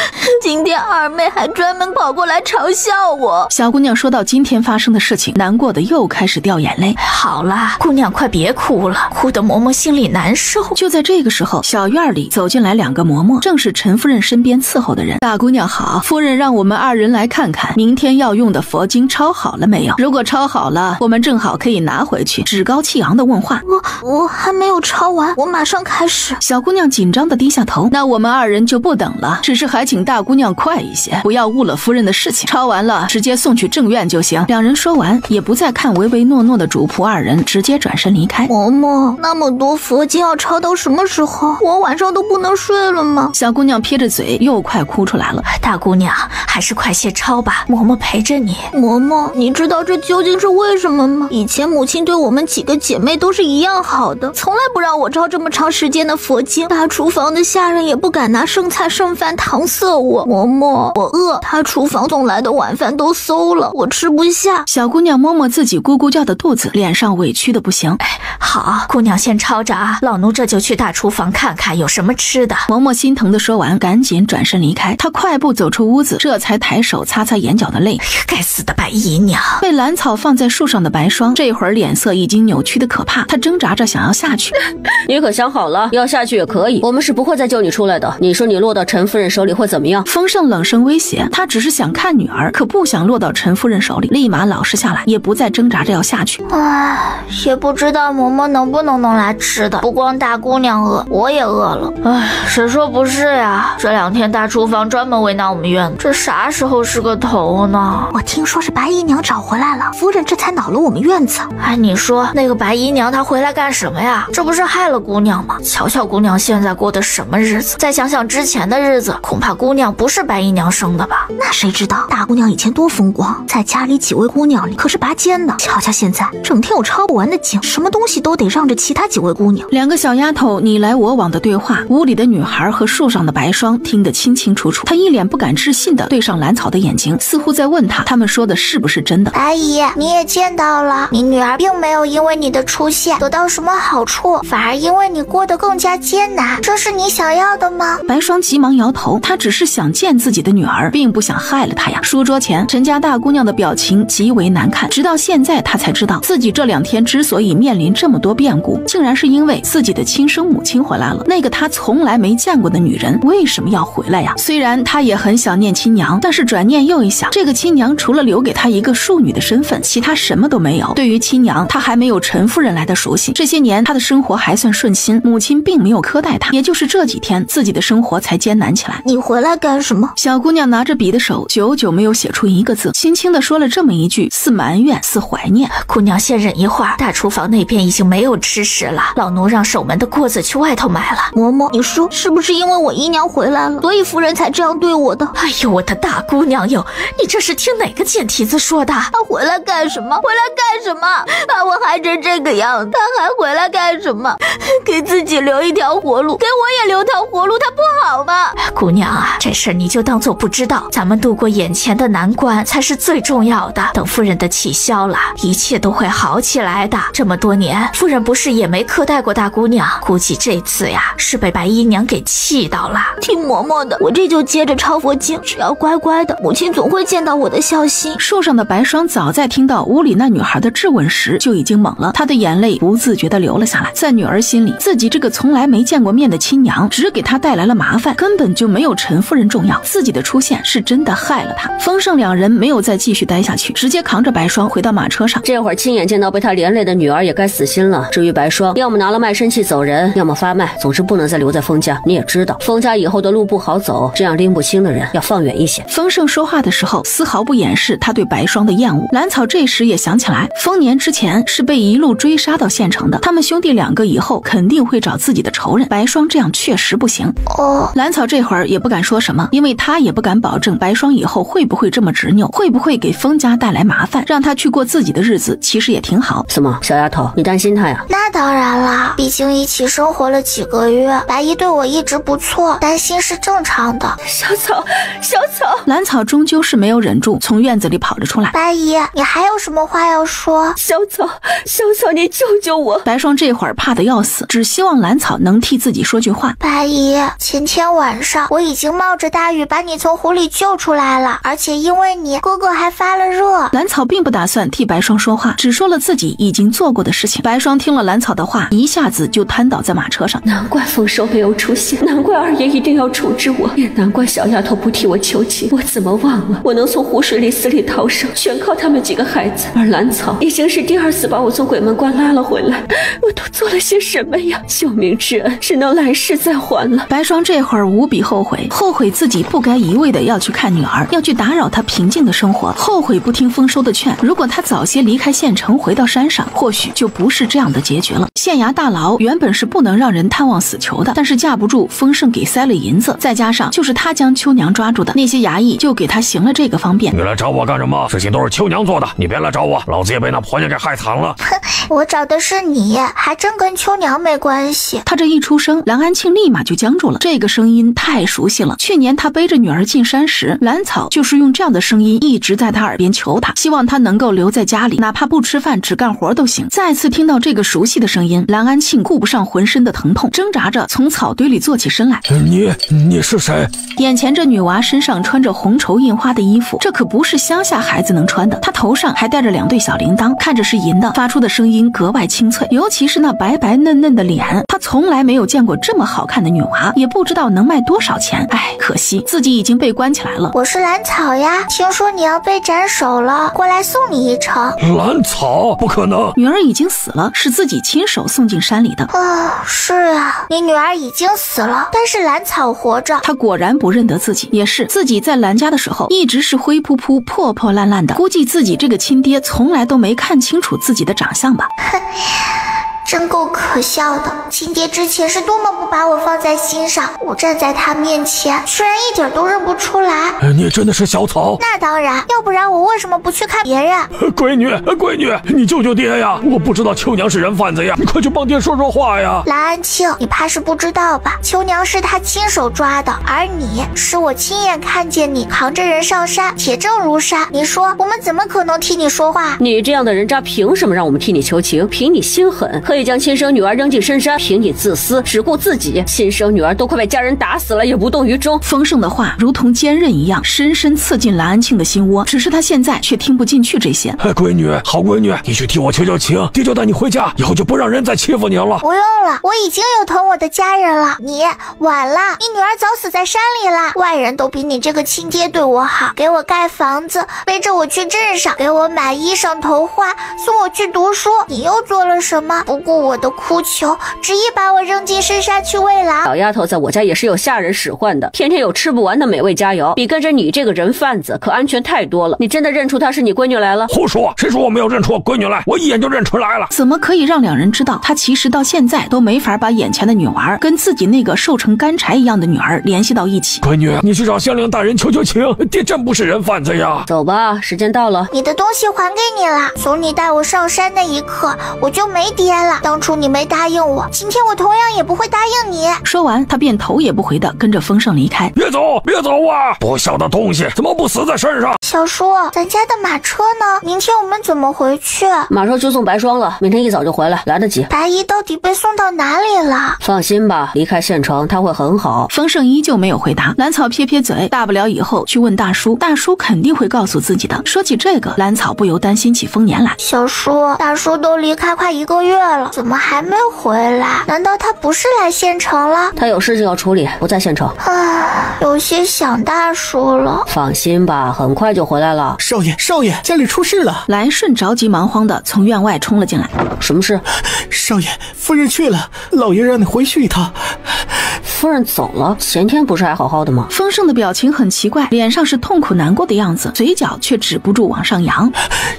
今天二妹还专门跑过来嘲笑我。小姑娘说到今天发生的事情，难过的又开始掉眼泪。好啦，姑娘快别哭了，哭得嬷嬷心里难受。就在这个时候，小院里走进来2个嬷嬷，正是陈夫人身边伺候的人。大姑娘好，夫人让我们2人来看看明天要用的佛经抄好了没有，如果抄好了，我们正好可以拿回去。趾高气扬的问话。我还没有抄完，我马上开始。小姑娘紧张地低下头。那我们二人就不等了，只是还请大姑娘快一些，不要误了夫人的事情。抄完了直接送去正院就行。两人说完，也不再看唯唯诺诺的主仆二人，直接转身离开。嬷嬷，那么多佛经要抄到什么时候？我晚上都不能睡了吗？小姑娘撇着嘴，又快哭出来了。大姑娘，还是快些抄吧，嬷嬷陪着你。嬷嬷，你知道这究竟是为什么吗？以前母亲对我们几个姐妹都是一样好的，从来不让我抄这么长时间的佛经。大厨房的下人也不敢拿剩菜剩饭搪塞我。嬷嬷，我饿，他厨房送来的晚饭都馊了，我吃不下。小姑娘摸摸自己咕咕叫的肚子，脸上委屈的不行。好，姑娘先抄着啊，老奴这就去大厨房看看有什么吃的。嬷嬷心疼的说完，赶紧转身离开。她快步走出屋子，这才抬手擦擦眼角的泪。该死的白姨娘！被兰草放在树上的白霜，这会儿脸色已经扭曲的可怕，她挣扎着想要下去。你可想好了，要下去也可以，我们是不会再救你出来的。你说你落到陈夫人手里会怎么样？丰盛冷声威胁，他只是想看女儿，可不想落到陈夫人手里，立马老实下来，也不再挣扎着要下去。唉，也不知道嬷嬷能不能弄来吃的，不光大姑娘饿，我也饿了。唉，谁说不是呀？这2天大厨房专门为难我们院子，这啥时候是个头呢？我听说是白姨娘找回来了，夫人这才恼了我们院子。哎，你说那个白姨娘她回来干什么呀？这不是害了姑娘吗？瞧瞧姑娘现在过的什么日子，再想想之前的日子，恐怕姑娘不是白姨娘生的吧？那谁知道大姑娘以前多风光，在家里几位姑娘里可是拔尖的。瞧瞧现在，整天有抄不完的经，什么东西都得让着其他几位姑娘。两个小丫头你来我往的对话，屋里的女孩和树上的白霜听得清清楚楚。她一脸不敢置信地对上兰草的眼睛，似乎在问她，他们说的是不是真的？白姨，你也见到了，你女儿并没有因为你的出现得到什么好处，反而因为你过得更加艰难，这是你想要的吗？白霜急忙摇头，她只是想见自己的女儿，并不想害了她呀。书桌前，陈家大姑娘的表情极为难看，直到现在她才知道，自己这2天之所以面临这么多变故，竟然是因为自己的亲生母亲回来了。那个她从来没见过的女人为什么要回来呀？虽然她也很想念亲娘，但是转念又一想，这个亲娘除了留给她一个庶女的身份，其他什么都没有。对于亲娘，她还没有陈夫人来的熟悉。这些年她的生活还算顺心，母亲并没有苛待她，也就是这几天自己的生活才艰难起来。你回来干什么？小姑娘拿着笔的手久久没有写出一个字，轻轻地说了这么一句，似埋怨似怀念。姑娘先忍一会儿，大厨房那边已经没有吃食了，老奴让守门的锅子去外头买了。嬷嬷，你说是不是因为我姨娘回来了，所以夫人才这样对我的？哎呦，我的大姑娘哟，你这是听哪个贱蹄子说的？她回来干什么？回来干什么？把我害成这个样子，她还回来干什么？给自己留一条活路，给我也留条活路，她不好吗？姑娘啊，这事儿你就当做不知道，咱们度过眼前的难关才是最重要的。等夫人的气消了，一切都会好起来的。这么多年，夫人不是也没苛待过大姑娘，估计这次呀是被白姨娘给气到了。听嬷嬷的，我这就接着抄佛经，只要乖乖的，母亲总会见到我的孝心。树上的白霜早在听到屋里那女孩的质问时就已经懵了，她的眼泪不自觉地流了下来。在女儿心里，自己这个从来没见过面的亲娘只给她带来了麻烦，根本就没有陈夫人重要，自己的出现是真的害了她。丰盛两人没有再继续待下去，直接扛着白霜回到马车上。这会儿亲眼见到被他连累的女儿也该死心了。至于白霜，要么拿了卖身契走人，要么发卖，总之不能再留在封家。你也知道，封家以后的路不好走，这样拎不清的人要放远一些。丰盛说话的时候丝毫不掩饰他对白霜的厌恶。兰草这时也想起来，丰年之前是被一路追杀到县城的，他们兄弟2个以后肯定会找自己的仇人，白霜这样确实不行。兰草这会儿也不敢说什么，因为他也不敢保证白霜以后会不会这么执拗，会不会给封家带来麻烦，让他去过自己的日子其实也挺好。怎么，小丫头，你担心他呀？那当然啦，毕竟一起生活了几个月，白姨对我一直不错，担心是正常的。小草，小草，兰草终究是没有忍住，从院子里跑了出来。白姨，你还有什么话要说？小草，小草，你救救我！白霜这会儿怕得要死，只只希望兰草能替自己说句话。白姨，前天晚上我已经冒着大雨把你从湖里救出来了，而且因为你，哥哥还发了热。兰草并不打算替白霜说话，只说了自己已经做过的事情。白霜听了兰草的话，一下子就瘫倒在马车上。难怪丰收没有出现，难怪二爷一定要处置我，也难怪小丫头不替我求情。我怎么忘了，我能从湖水里死里逃生，全靠他们几个孩子。而兰草已经是第2次把我从鬼门关拉了回来，我都做了些什么呀？救命之恩只能来世再还了。白霜这会儿无比后悔，后悔自己不该一味的要去看女儿，要去打扰她平静的生活，后悔不听丰收的劝。如果他早些离开县城，回到山上，或许就不是这样的结局了。县衙大牢原本是不能让人探望死囚的，但是架不住丰盛给塞了银子，再加上就是他将秋娘抓住的，那些衙役就给他行了这个方便。你来找我干什么？事情都是秋娘做的，你别来找我，老子也被那婆娘给害惨了。哼，我找的是你，还真跟秋娘没关系。他这一出声，蓝安庆立马就僵住了，这个声音太熟悉了。去年他背着女儿进山时，兰草就是用这样的声音一直在他耳边求他，希望他能够留在家里，哪怕不吃饭只干活都行。再次听到这个熟悉的声音，蓝安庆顾不上浑身的疼痛，挣扎着从草堆里坐起身来。你是谁？眼前这女娃身上穿着红绸印花的衣服，这可不是乡下孩子能穿的。她头上还戴着2对小铃铛，看着是银的，发出的声音格外清脆，尤其是那白白嫩嫩的脸。她从来没有见过这么好看的女娃，也不知道能卖多少钱。哎，可惜自己已经被关起来了。我是兰草呀，听说你要被斩首了，过来送你一程。兰草？不可能，女儿已经死了，是自己亲手送进山里的。是啊，你女儿已经死了，但是兰草活着。她果然不认得自己，也是自己在兰家的时候一直是灰扑扑破破烂烂的，估计自己这个亲爹从来都没看清楚自己的长相吧。哼，真够可笑的，亲爹之前是多么不把我放在心上，我站在他面前居然一点都认不出来。你真的是小草？那当然，要不然我为什么不去看别人？闺女，你救救爹呀！我不知道秋娘是人贩子呀，你快去帮爹说说话呀！蓝安庆，你怕是不知道吧，秋娘是他亲手抓的，而你是我亲眼看见你扛着人上山，铁证如山，你说我们怎么可能替你说话？你这样的人渣凭什么让我们替你求情？凭你心狠，可以将亲生女儿扔进深山，凭你自私只顾自己，亲生女儿都快被家人打死了也不动于衷。丰盛的话如同坚刃一样，深深刺进蓝安庆的心窝，只是他现在却听不进去这些。闺女，好闺女，你去替我求求情，爹就带你回家，以后就不让人再欺负你了。不用了，我已经有疼我的家人了。你晚了，你女儿早死在山里了。外人都比你这个亲爹对我好，给我盖房子，背着我去镇上，给我买衣裳头花，送我去读书。你又做了什么？不顾我的哭求，执意把我扔进深山去喂狼。小丫头在我家也是有下人使唤的，天天有吃不完的美味佳肴，比跟着你这个人贩子可安全太多了。你真的认出她是你闺女来了？胡说，谁说我没有认出我闺女来？我一眼就认出来了。怎么可以让2人知道他其实到现在都没法把眼前的女娃跟自己那个瘦成干柴一样的女儿联系到一起？闺女，你去找县令大人求求情，爹真不是人贩子呀。走吧，时间到了。你的东西还给你了，从你带我上山那一刻我就没爹了。当初你没答应我，今天我同样也不会答应你。说完他便头也不回的跟着丰盛离开。别走啊，不孝的东西，怎么不死在身上？小叔，咱家的马车呢？明天我们怎么回去？马上去送白霜了，明天一早就回来，来得及。白姨到底被送到哪里了？放心吧，离开县城他会很好。丰盛依旧没有回答。兰草撇撇嘴，大不了以后去问大叔，大叔肯定会告诉自己的。说起这个，兰草不由担心起丰年来。小叔，大叔都离开快1个月了，怎么还没回来？难道他不是来县城了？他有事情要处理，不在县城。有些想大叔了。放心吧，很快就回来了。少爷，家里出事了！来顺着急忙慌的从院外冲了进来。什么事？少爷，夫人去了，老爷让你回去一趟。夫人走了，前天不是还好好的吗？丰盛的表情很奇怪，脸上是痛苦难过的样子，嘴角却止不住往上扬。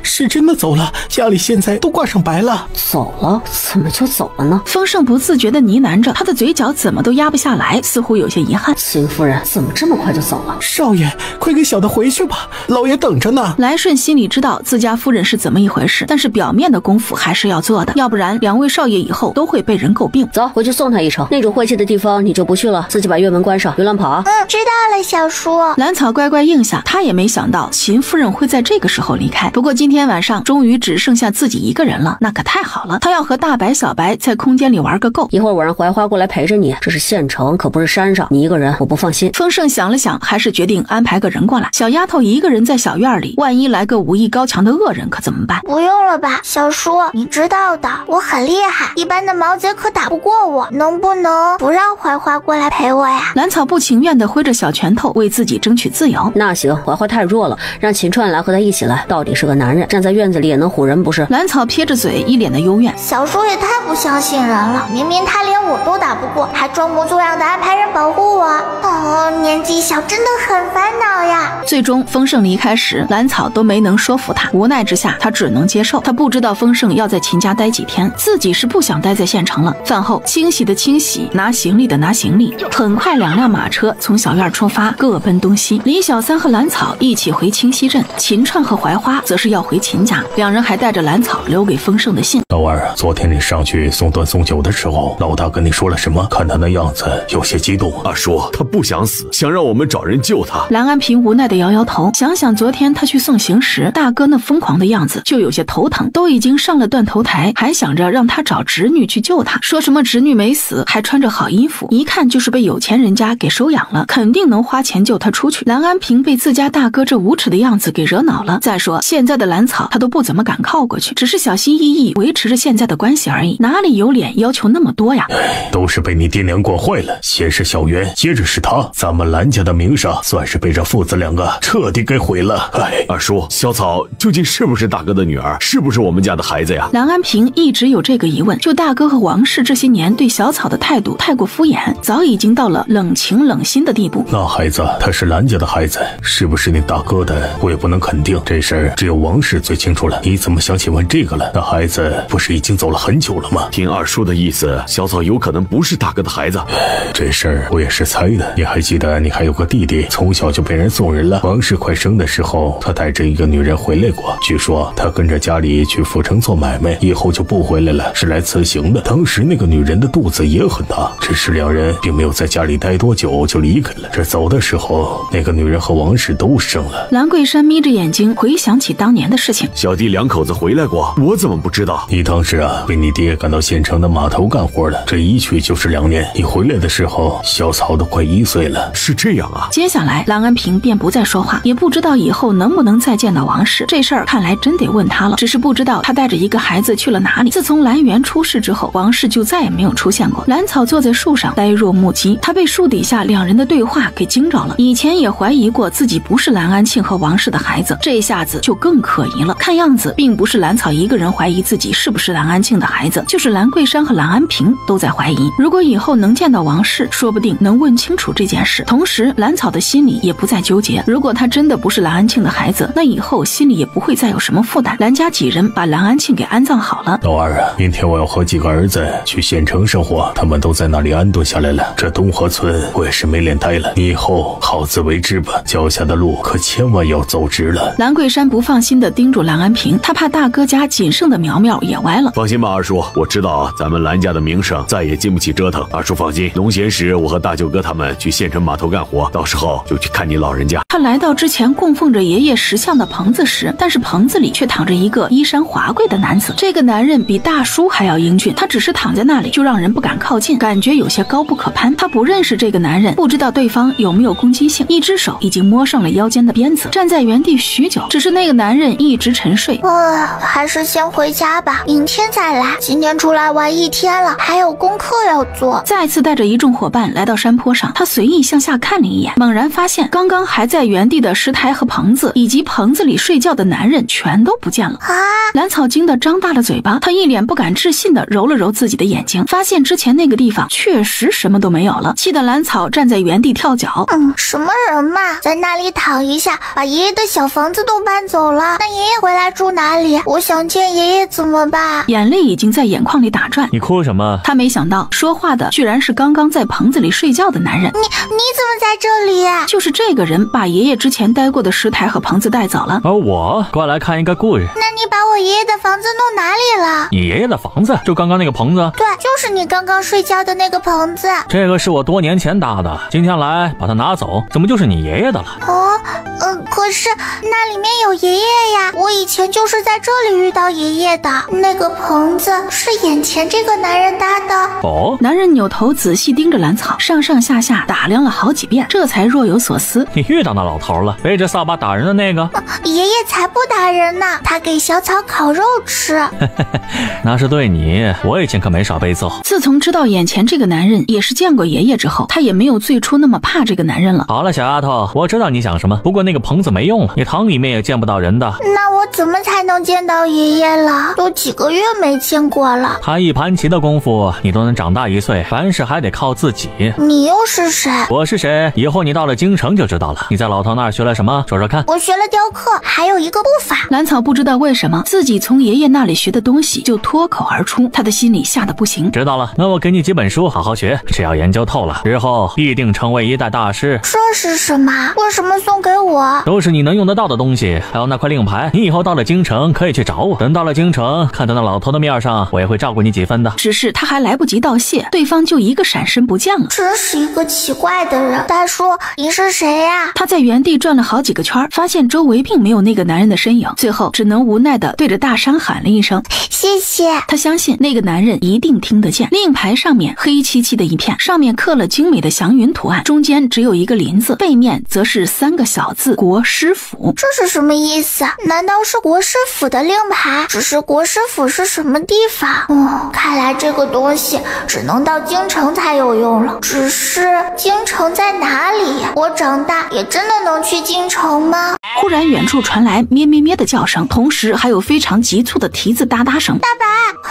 是真的走了，家里现在都挂上白了。走了？怎么就走了呢？丰盛不自觉地呢喃着，他的嘴角怎么都压不下来，似乎有些遗憾。秦夫人怎么这么快就走了？少爷，快给小的回去吧，老爷等着呢。来顺心里知道自家夫人是怎么一回事，但是表面的功夫还是要做的，要不然2位少爷以后都会被人诟病。走，回去送他一程。那种晦气的地方你就不去了，自己把院门关上，别乱跑。知道了，小叔。兰草乖乖应下，他也没想到秦夫人会在这个时候离开。不过今天晚上终于只剩下自己一个人了，那可太好了。他要和大白、小白在空间里玩个够。一会儿我让槐花过来陪着你，这是县城，可不是山上，你一个人我不放心。丰盛想了想，还是决定安排个人过来。小丫头一个人在小院里，万一来个武艺高强的恶人可怎么办？不用了吧，小叔，你知道的，我很厉害，一般的毛贼可打不过我，能不能不让槐花过来陪我呀？兰草不情愿地挥着小拳头为自己争取自由。那行，槐花太弱了，让秦川来和他一起来，到底是个男人，站在院子里也能唬人不是？兰草撇着嘴，一脸的幽怨。小叔也太不相信人了，明明他连我都打不过，还装模作样的安排人保护我。年纪小真的很烦恼呀。最终丰盛离开时，兰草都没能说服他，无奈之下他只能接受。他不知道丰盛要在秦家待几天，自己是不想待在县城了。饭后清洗的清洗，拿行李的拿行李。很快2辆马车从小院出发，各奔东西。李小三和兰草一起回清溪镇，秦川和槐花则是要回秦家。两人还带着兰草留给丰盛的信。老二，昨天你上去送端送酒的时候，老大跟你说了什么？看他那样子有些激动。二叔，他不想死，想让我们找人救他。蓝安平无奈的摇摇头，想想昨天他去送行时，大哥那疯狂的样子，就有些头疼。都已经上了断头台，还想着让他找侄女去救他，说什么侄女没死，还穿着好衣服，一看就是被有钱人家给收养了，肯定能花钱救他出去。蓝安平被自家大哥这无耻的样子给惹恼了。再说现在的兰草，他都不怎么敢靠过去，只是小心翼翼维持着现在的关系而已，哪里有脸要求那么多呀？都是被你爹娘惯坏了，先是小袁，接着是他，咱们兰家的名声算是被这父子两个彻底给毁了。二叔，小草究竟是不是大哥的女儿，是不是我们家的孩子呀？蓝安平一直有这个疑问，就大哥和王氏这些年对小草的态度太过敷衍，早已经到了冷情冷心的地步。那孩子他是兰家的孩子，是不是你大哥的，我也不能肯定，这事儿只有王氏最清楚了。你怎么想起问这个了？那孩子不是已经走了很久了吗？听二叔的意思，小草有可能不是大哥的孩子。这事儿我也是猜的。你还记得你还有个弟弟，从小就被人送人了。王氏快生的时候，他带着一个女人回来过，据说他跟着家里去府城做买卖，以后就不回来了，是来辞行的。当时那个女人的肚子也很大，只是两人并没有在家里待多久就离开了。这走的时候，那个女人和王氏都生了。蓝桂山眯着眼睛回想起当年的事情。小弟两口子回来过，我怎么不知道？你当时被你爹赶到县城的码头干活了，这一去就是2年。你回来的时候，小草都快1岁了。是这样啊。接下来蓝安平便不再说话，也不知道以后能不能再见到王氏。这事儿看来真得问他了，只是不知道他带着一个孩子去了哪里。自从蓝源出事之后，王氏就再也没有出现过。兰草坐在树上呆若木鸡，他被树底下两人的对话给惊着了。以前也怀疑过自己不是蓝安庆和王氏的孩子，这下子就更可疑了。看样子并不是兰草一个人怀疑自己是不是蓝安庆的孩子，就是蓝桂山和蓝安平都在怀疑。如果以后能见到王氏，说不定能问清楚这件事。同时兰草的心里也不再纠结，如果他真的不是蓝安庆的孩子，那以后心里也不会再有什么负担。蓝家几人把蓝安庆给安葬好了。老二啊，明天我要和几个儿子去县城生活，他们都在那里安顿下来了。这东河村我也是没脸待了，你以后好自为之吧，脚下的路可千万要走直了。蓝桂山不放心地叮嘱蓝安平，他怕大哥家仅剩的苗苗也歪了。放心吧，二叔，我知道咱们蓝家的名声再也经不起折腾。二叔放心，农闲时我和大舅哥他们去县城码头干活，到时候就去看你老人家。他来到之前供奉着爷爷石像的棚子时，但是棚子里却躺着一个衣衫华贵的男子。这个男人比大叔还要英俊，他只是躺在那里就让人不敢靠近，感觉有些高不可攀。他不认识这个男人，不知道对方有没有攻击性，一只手已经摸上了腰间的鞭子，站在原地许久。只是那个男人一直沉睡。还是先回家吧，明天再来。今天出来玩1天了，还有功课要做。再次带着一众伙伴来到山坡上，他随意向下看了一眼，猛然发现刚刚还在原地的石台和棚子，以及棚子里睡觉的男人全都不见了。蓝草惊得张大了嘴巴，他一脸不敢置信地揉了揉自己的眼睛，发现之前那个地方确实什么都没有了，气得蓝草站在原地跳脚。什么人嘛，在那里躺一下，把爷爷的小房子都搬走了，那爷爷回来住哪里？我想见爷爷怎么办？眼泪已经在眼眶里打转。你哭什么？他没想想到说话的居然是刚刚在棚子里睡觉的男人。你怎么在这里啊？就是这个人把爷爷之前待过的石台和棚子带走了。而我过来看一个故事。那你把我爷爷的房子弄哪里了？你爷爷的房子就刚刚那个棚子？对，就是你刚刚睡觉的那个棚子。这个是我多年前搭的，今天来把它拿走，怎么就是你爷爷的了？哦，可是那里面有爷爷呀，我以前就是在这里遇到爷爷的。那个棚子是眼前这个男人搭的。哦，男人扭头仔细盯着兰草，上上下下打量了好几遍，这才若有所思。你遇到那老头了，背着扫把打人的那个？爷爷才不打人呢，他给小草烤肉吃。那是对你，我以前可没少被揍。自从知道眼前这个男人也是见过爷爷之后，他也没有最初那么怕这个男人了。好了，小丫头，我知道你想什么，不过那个棚子没用了，你堂里面也见不到人的。那我怎么才能见到爷爷了？都几个月没见过了。他一盘棋的功夫，你都能长大1岁，凡事还得靠自己。你又是谁？我是谁？以后你到了京城就知道了。你在老头那儿学了什么？说说看。我学了雕刻，还有一个步法。兰草不知道为什么自己从爷爷那里学的东西就脱口而出，他的心里吓得不行。知道了，那我给你几本书，好好学，只要研究透了，日后必定成为一代大师。这是什么？为什么送给我？都是你能用得到的东西，还有那块令牌，你以后到了京城可以去找我。等到了京城，看到那老头的面上，我也会照顾你几分的。只是他还来不及道谢，对方就一个闪身不见了。真是一个奇怪的人。大叔，你是谁呀？他在原地转了好几个圈，发现周围并没有那个男人的身影，最后只能无奈地对着大山喊了一声谢谢。他相信那个男人一定听得见。令牌上面黑漆漆的一片，上面刻了精美的祥云图案，中间只有一个林字，背面则是3个小字国师府。这是什么意思？难道是国师府的令牌？只是国师府是什么地方？看来这个东西只能到京城才有用了。只是京城在哪里呀？我长大也真的能去京城吗？忽然远处传来咩咩咩的叫声，同时还有非常急促的蹄子哒哒声。大白，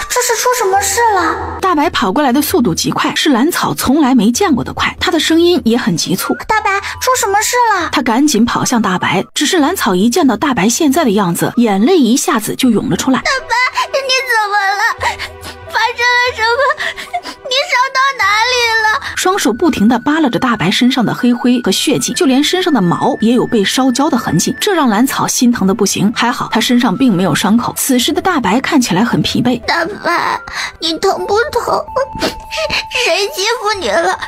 这是出什么事了？大白跑过来的速度极快，是兰草从来没见过的快，他的声音也很急促。大白，出什么事了？他赶紧跑向大白，只是兰草一见到大白现在的样子，眼泪一下子就涌了出来。大白，你怎么了？发生了什么？你烧到哪里了？双手不停地扒拉着大白身上的黑灰和血迹，就连身上的毛也有被烧焦的痕迹，这让兰草心疼的不行。还好他身上并没有伤口。此时的大白看起来很疲惫。大白，你疼不疼？谁欺负你了？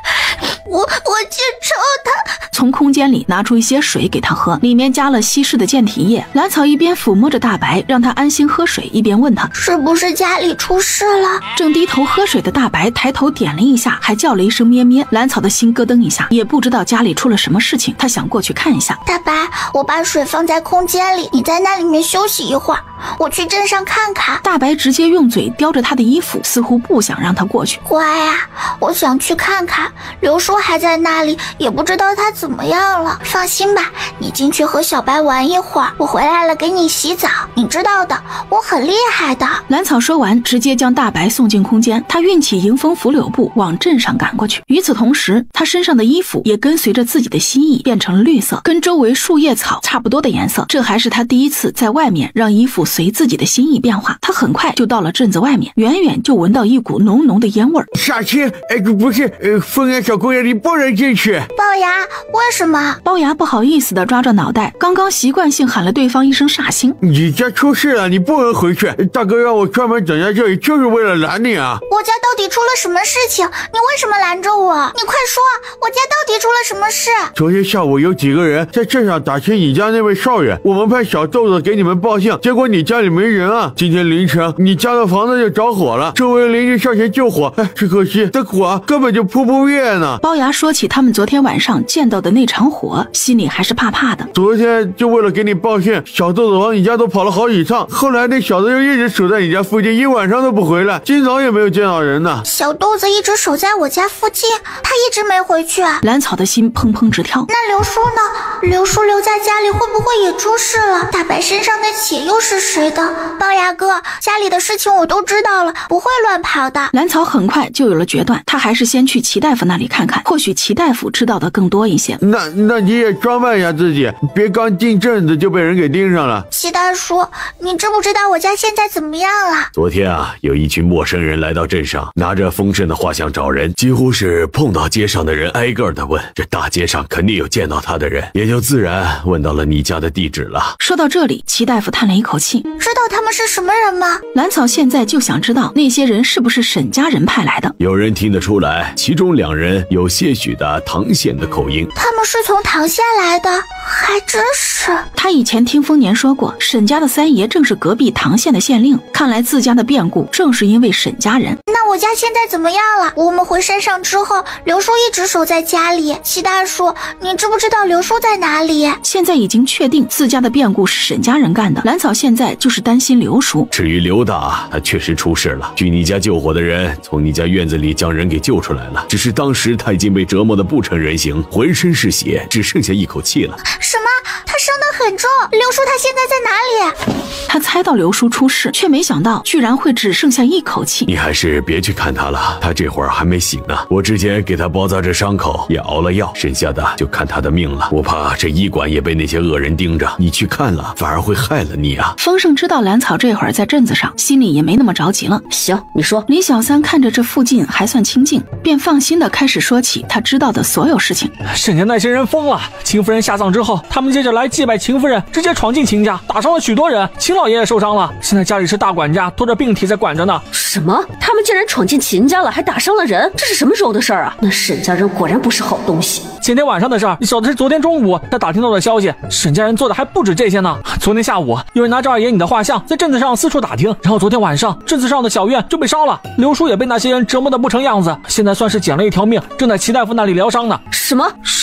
我去抽他。从空间里拿出一些水给他喝，里面加了稀释的健体液。兰草一边抚摸着大白，让他安心喝水，一边问他是不是家里出事了。正低头喝水的大白抬头点了一下，还叫了一声咩咩。兰草的心咯噔一下，也不知道家里出了什么事情，他想过去看一下。大白，我把水放在空间里，你在那里面休息一会儿，我去镇上看看。大白直接用嘴叼着他的衣服，似乎不想让他过去。乖啊，我想去看看，刘叔还在那里，也不知道他怎么样了。放心吧，你进去和小白玩一会儿，我回来了给你洗澡，你知道的，我很厉害的。兰草说完，直接将大白送进空间，他运起迎风拂柳步往镇上赶过去。与此同时，他身上的衣服也跟随着自己的心意变成了绿色，跟周围树叶草差不多的颜色。这还是他第一次在外面让衣服随自己的心意变化。他很快就到了镇子外面，远远就闻到一股浓浓的烟味儿。傻青，不是，风眼小姑娘，你不能进去。龅牙，为什么？龅牙不好意思地抓着脑袋，刚刚习惯性喊了对方一声煞星。你家出事了，你不能回去。大哥让我专门等在这里，就是为了拦你啊。我家到底出了什么事情？你为什么拦着我？你快说，我家到底出了什么事？昨天下午有几个人在镇上打听你家那位少爷，我们派小豆子给你们报信，结果你家里没人啊。今天凌晨你家的房子就着火了，周围邻居上前救火，只可惜这火根本就扑不灭呢。龅牙说起他们昨天晚上见到的那场火，心里还是怕怕的。昨天就为了给你报信，小豆子往你家都跑了好几趟，后来那小子就一直守在你家附近，一晚上都不回来，今早也没有见到人呢。小豆子一直守在我家附近，他一直没回去。兰草的心砰砰直跳。那刘叔呢？刘叔留在家里会不会也出事了？大白身上的血又是谁的？龅牙哥，家里的事情我都知道了，不会乱跑的。兰草很快就有了决断，他还是先去齐大夫那里看看。看，或许齐大夫知道的更多一些。那你也装扮一下自己，别刚进镇子就被人给盯上了。齐大叔，你知不知道我家现在怎么样了？昨天啊，有一群陌生人来到镇上，拿着丰盛的画像找人，几乎是碰到街上的人挨个的问，这大街上肯定有见到他的人，也就自然问到了你家的地址了。说到这里，齐大夫叹了一口气，知道他们是什么人吗？兰草现在就想知道那些人是不是沈家人派来的。有人听得出来，其中2人有些许的唐县的口音。他们是从唐县来的，还真是。他以前听丰年说过，沈家的三爷正是隔壁唐县的县令，看来自家的变故正是因为沈家人。那我家现在怎么样了？我们回山上之后，刘叔一直守在家里。齐大叔，你知不知道刘叔在哪里？现在已经确定自家的变故是沈家人干的，兰草现在就是担心刘叔。至于刘大，他确实出事了。据你家救火的人从你家院子里将人给救出来了，只是当时他已经被折磨得不成人形，浑身是血，只剩下一口气了。什么？他伤得很重？刘叔他现在在哪里？他猜到刘叔出事，却没想到居然会只剩下一口气。你还是别去看他了，他这会儿还没醒呢。我之前给他包扎着伤口，也熬了药，剩下的就看他的命了。我怕这医馆也被那些恶人盯着，你去看了反而会害了你啊。丰盛知道兰草这会儿在镇子上，心里也没那么着急了。行，你说。李小三看着这附近还算清静，便放心的开始说起他知道的所有事情。沈家那些人疯了，秦夫人下葬之后，他们接着来祭拜秦夫人，直接闯进秦家，打伤了许多人，秦老爷爷受伤了，现在家里是大管家拖着病体在管着呢。什么？他们竟然闯进秦家了，还打伤了人？这是什么时候的事儿啊？那沈家人果然不是好东西。前天晚上的事儿，你晓得是昨天中午他打听到的消息。沈家人做的还不止这些呢。昨天下午，有人拿着二爷你的画像在镇子上四处打听，然后昨天晚上镇子上的小院就被烧了，刘叔也被那些人折磨得不成样子，现在算是捡了一条命，正在齐大夫那里疗伤呢。什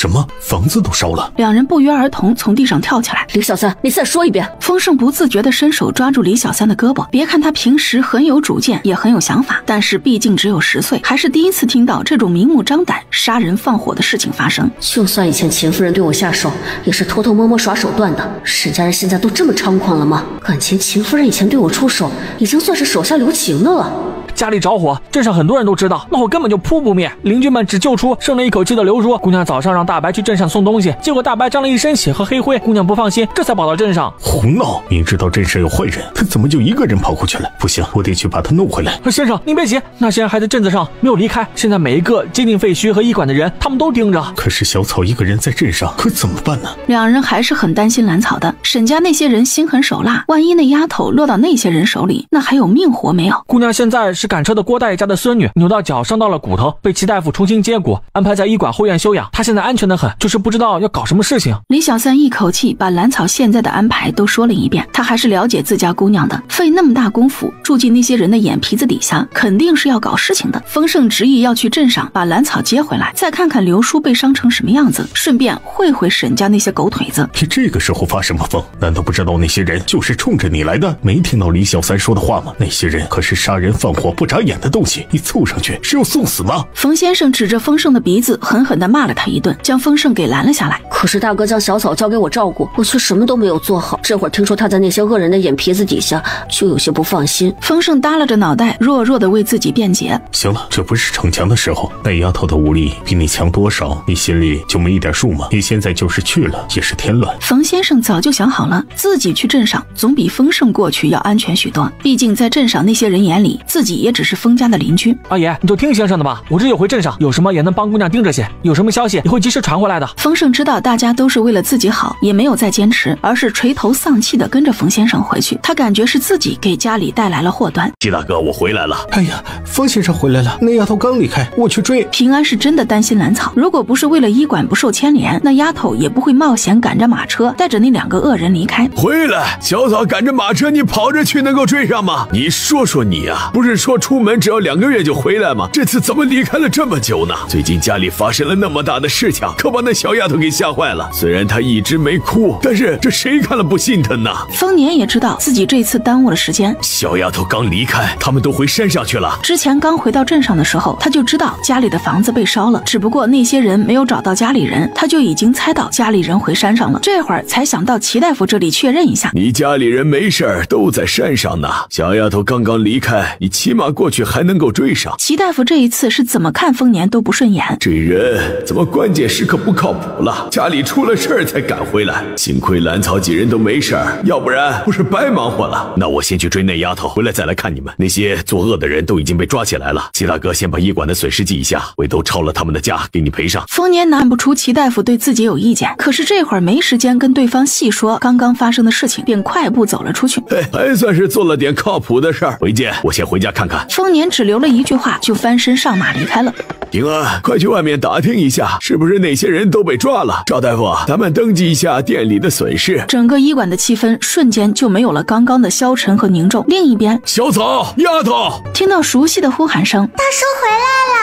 么？房子都烧了？2人不约而同从地上跳起来。李小三，你再说一遍。丰盛不自觉地伸手抓住李小三的胳膊，别看他平时很有主见，也很有想法，但是毕竟只有10岁，还是第一次听到这种明目张胆杀人放火的事情发生。就算以前秦夫人对我下手，也是偷偷摸摸耍手段的。沈家人现在都这么猖狂了吗？感情秦夫人以前对我出手，已经算是手下留情的了。家里着火，镇上很多人都知道，那火根本就扑不灭。邻居们只救出剩了一口气的刘叔。姑娘早上让大白去镇上送东西，结果大白沾了一身血和黑灰，姑娘不放心，这才跑到镇上。胡闹！明知道镇上有坏人，他怎么就一个人跑过去了？不行，我得去把他弄回来。先生，您别急，那些人还在镇子上没有离开，现在每一个接近废墟和医馆的人，他们都盯着。可是小草一个人在镇上，可怎么办呢？2人还是很担心兰草的。沈家那些人心狠手辣，万一那丫头落到那些人手里，那还有命活没有？姑娘现在是赶车的郭大爷家的孙女，扭到脚伤到了骨头，被齐大夫重新接骨，安排在医馆后院休养。她现在安全的很，就是不知道要搞什么事情。李小三一口气把兰草现在的安排都说了一遍，他还是了解自家姑娘的，费那么大功夫住进那些人的眼皮子底下，肯定是要搞事情的。丰盛执意要去镇上把兰草接回来，再看看刘叔被伤成什么样子，顺便会沈家那些狗腿子。你这个时候发什么疯？难道不知道那些人就是冲着你来的？没听到李小三说的话吗？那些人可是杀人放火不眨眼的东西，你凑上去是要送死吗？冯先生指着丰盛的鼻子狠狠地骂了他一顿，将丰盛给拦了下来。可是大哥将小草交给我照顾，我却什么都没有做好。这会儿听说他在那些恶人的眼皮子底下，就有些不放心。丰盛耷拉着脑袋，弱弱地为自己辩解。行了，这不是逞强的时候，那丫头的武力比你强多少，你心里就没一点数吗？你现在就是去了，也是添乱。冯先生早就想好了，自己去镇上总比丰盛过去要安全许多。毕竟在镇上那些人眼里，自己也只是丰家的邻居。二爷，你就听先生的吧，我这就回镇上，有什么也能帮姑娘盯着些，有什么消息也会及时传回来的。丰盛知道大家都是为了自己好，也没有再坚持，而是垂头丧气地跟着冯先生回去。他感觉是自己给家里带来了祸端。季大哥，我回来了。哎呀，冯先生回来了，那丫头刚离开，我去追。平安是真的担心兰草，如果不是为了医馆不受牵连，那丫头也不会冒险赶着马车带着那2个恶人离开。回来，小草赶着马车，你跑着去能够追上吗？你说说你啊，不是说出门只要2个月就回来吗？这次怎么离开了这么久呢？最近家里发生了那么大的事情，可把那小丫头给吓坏了。虽然她一直没哭，但是这谁看了不心疼呢？丰年也知道自己这次耽误了时间。小丫头刚离开，他们都回山上去了。之前刚回到镇上的时候，他就知道家里的房子被烧了，只不过那些人没有找到家里人，他就已经猜到家里人回山上了。这会儿才想到齐大夫这里确认一下，你家里人没事儿，都在山上呢。小丫头刚刚离开，你起码过去还能够追上。齐大夫这一次是怎么看丰年都不顺眼，这人怎么关键时刻不靠谱了？家里出了事儿才赶回来，幸亏兰草几人都没事儿，要不然不是白忙活了。那我先去追那丫头，回来再来看你们。那些作恶的人都已经被抓起来了，齐大哥先把医馆的损失记一下，回头抄了他们的家给你赔上。丰年难不出齐大夫对自己有意见，可是这会儿没时间跟对方细说刚刚发生的事情，便快步走了出去。还算是做了点靠谱的事儿。回见，我先回家看看。丰年只留了一句话，就翻身上马离开了。平安，快去外面打听一下，是不是那些人都被抓了？赵大夫，咱们登记一下店里的损失。整个医馆的气氛瞬间就没有了刚刚的消沉和凝重。另一边，小草丫头听到熟悉的呼喊声，大叔回来了，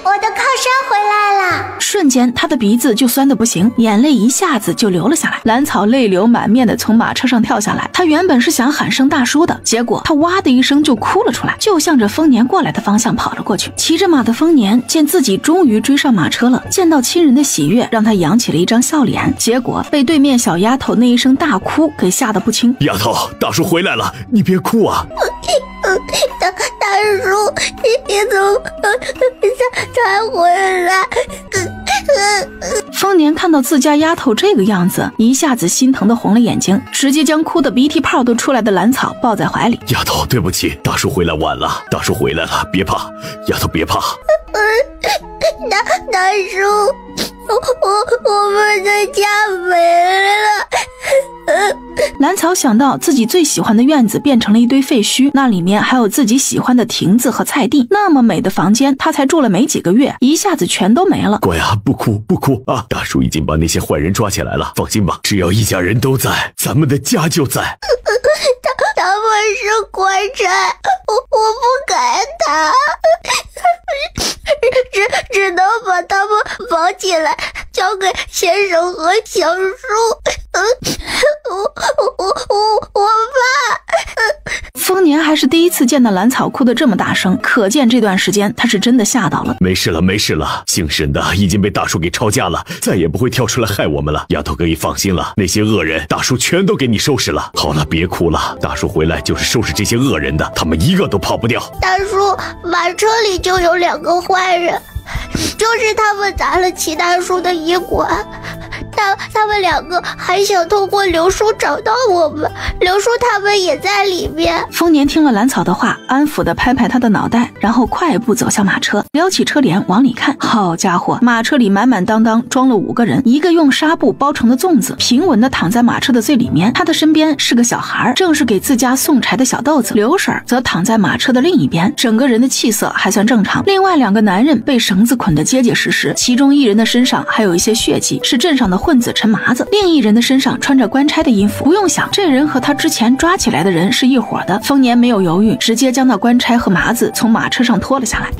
我的靠山回来了。瞬间他的鼻子就酸得不行，眼泪一下子就流了下来。兰草泪流满面的从马车上跳下来，他原本是想喊声大叔的，结果他哇的一声就哭了出来，就向着丰年过来的方向跑了过去。骑着马的丰年见自己终于追上马车了，见到亲人的喜悦让他扬起了一张笑脸，结果被对面小丫头那一声大哭给吓得不轻。丫头，大叔回来了，你别哭啊。大叔，你怎么才回来？丰年看到自家丫头这个样子，一下子心疼的红了眼睛，直接将哭的鼻涕泡都出来的兰草抱在怀里。丫头，对不起，大叔回来晚了，大叔回来了，别怕，丫头别怕。大叔，我们的家没了。兰草想到自己最喜欢的院子变成了一堆废墟，那里面还有自己喜欢的亭子和菜地，那么美的房间他才住了没几个月，一下子全都没了。乖啊，不哭不哭啊！大叔已经把那些坏人抓起来了，放心吧，只要一家人都在，咱们的家就在。他们是官差，我不敢打，只能把他们绑起来，交给先生和小叔。我怕。丰年还是第一次见到兰草哭得这么大声，可见这段时间他是真的吓到了。没事了，没事了，姓沈的已经被大叔给抄家了，再也不会跳出来害我们了。丫头可以放心了，那些恶人大叔全都给你收拾了。好了，别哭了，大叔回来就是收拾这些恶人的，他们一个都跑不掉。大叔，马车里就有2个坏人，就是他们砸了齐大叔的医馆。他们2个还想通过刘叔找到我们，刘叔他们也在里面。丰年听了兰草的话，安抚地拍拍他的脑袋，然后快步走向马车，撩起车帘往里看。好家伙，马车里满满当当装了5个人，一个用纱布包成的粽子平稳地躺在马车的最里面，他的身边是个小孩，正是给自家送柴的小豆子。刘婶则躺在马车的另一边，整个人的气色还算正常。另外2个男人被绳子捆得结结实实，其中一人的身上还有一些血迹，是镇上的混子陈麻子，另一人的身上穿着官差的衣服。不用想，这人和他之前抓起来的人是一伙的。丰年没有犹豫，直接将那官差和麻子从马车上拖了下来。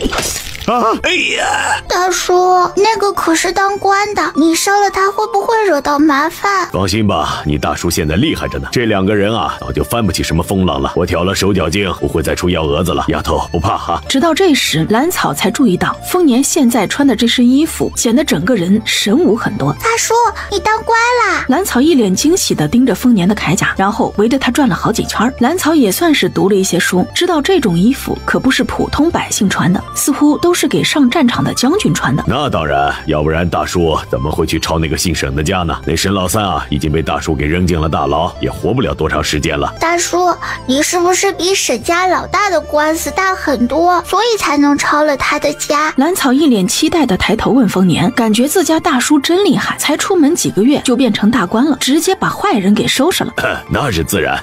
哎呀！大叔，那个可是当官的，你伤了他会不会惹到麻烦？放心吧，你大叔现在厉害着呢。这2个人啊，早就翻不起什么风浪了。我挑了手脚筋，不会再出幺蛾子了。丫头不怕哈。直到这时，兰草才注意到丰年现在穿的这身衣服显得整个人神武很多。大叔，你当官啦！兰草一脸惊喜地盯着丰年的铠甲，然后围着他转了好几圈。兰草也算是读了一些书，知道这种衣服可不是普通百姓穿的，似乎都是给上战场的将军穿的。那当然，要不然大叔怎么会去抄那个姓沈的家呢？那沈老三啊，已经被大叔给扔进了大牢，也活不了多长时间了。大叔，你是不是比沈家老大的官司大很多，所以才能抄了他的家？兰草一脸期待地抬头问丰年，感觉自家大叔真厉害，才出门几个月就变成大官了，直接把坏人给收拾了。那是自然。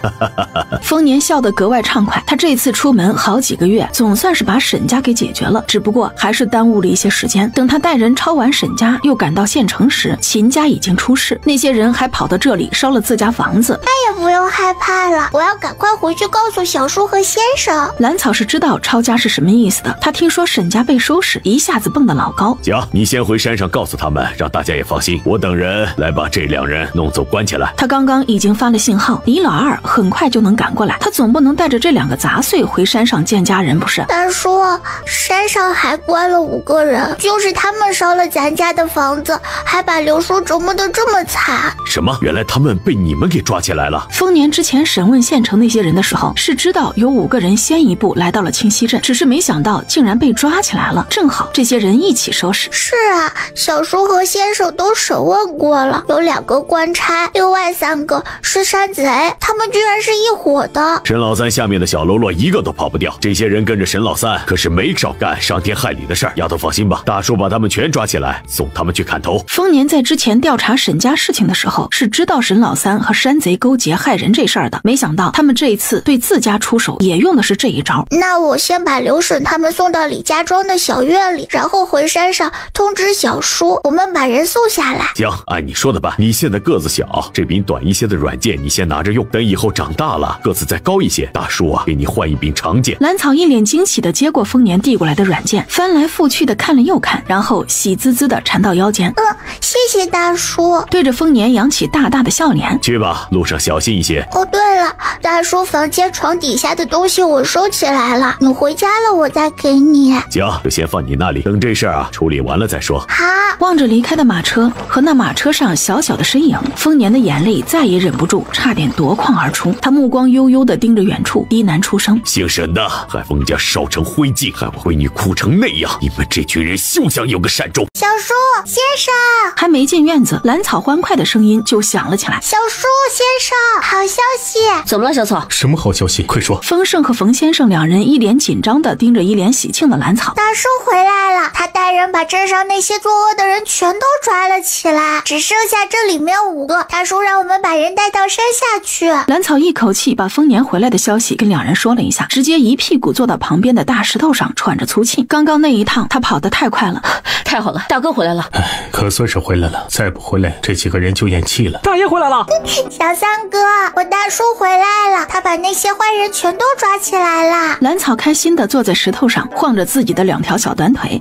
丰年笑得格外畅快，他这次出门好几个月，总算是把沈家给解决了，只不过还是耽误了一些时间。等他带人抄完沈家，又赶到县城时，秦家已经出事，那些人还跑到这里烧了自家房子。那也不用害怕了，我要赶快回去告诉小叔和先生。兰草是知道抄家是什么意思的，他听说沈家被收拾，一下子蹦得老高。行，你先回山上告诉他们，让大家也放心。我等人人来把这2人弄走关起来。他刚刚已经发了信号，李老二很快就能赶过来，他总不能带着这2个杂碎回山上见家人不是？大叔，山上还关了5个人，就是他们烧了咱家的房子，还把刘叔折磨得这么惨。什么？原来他们被你们给抓起来了？丰年之前审问县城那些人的时候，是知道有5个人先一步来到了清溪镇，只是没想到竟然被抓起来了。正好这些人一起收拾。是啊，小叔和先生都审问过了，有2个官差，另外3个是山贼，他们居然是一伙的。沈老三下面的小喽啰一个都跑不掉，这些人跟着沈老三可是没少干伤天害理的事儿。丫头放心吧，大叔把他们全抓起来，送他们去砍头。丰年在之前调查沈家事情的时候，是知道沈老三和山贼勾结害人这事儿的，没想到他们这一次对自家出手也用的是这一招。那我先把刘婶他们送到李家庄的小院里，然后回山上通知小叔，我们把人送下来。行，按你说的办。你现在个子小，这柄短一些的软剑你先拿着用，等以后长大了个子再高一些，大叔啊给你换一柄长剑。兰草一脸惊喜地接过丰年递过来的软剑，翻来覆去的看了又看，然后喜滋滋地缠到腰间。谢谢大叔。对着丰年扬起大大的笑脸。去吧，路上小心一些。哦，对了，大叔房间床底下的东西我收起来了，你回家了我再给你。行，就先放你那里，等这事儿处理完了再说。好。望着离开的马车和那马车上小小的身影，丰年的眼泪再也忍不住，差点夺眶而出。他目光悠悠地盯着远处，低喃出声：姓沈的害封家烧成灰烬，害我闺女哭成那样，你们这群人休想有个善终。小叔先生。还没进院子，兰草欢快的声音就响了起来：小叔先生，好消息。怎么了小草？什么好消息？快说。丰盛和冯先生2人一脸紧张地盯着一脸喜庆的兰草。大叔回来了，他带人把镇上那些作恶的人全都抓了起来，只剩下这里面5个。大叔让我们把人带到山下去。兰草一口气把丰年回来的消息跟2人说了一下，直接一屁股坐到旁边的大石头上喘着粗气。刚刚那一趟他跑得太快了。太好了，大哥回来了。可算是回来了，再不回来这几个人就咽气了。大爷回来了。小三哥，我大叔回来了，他把那些坏人全都抓起来了。兰草开心地坐在石头上，晃着自己的2条小短腿。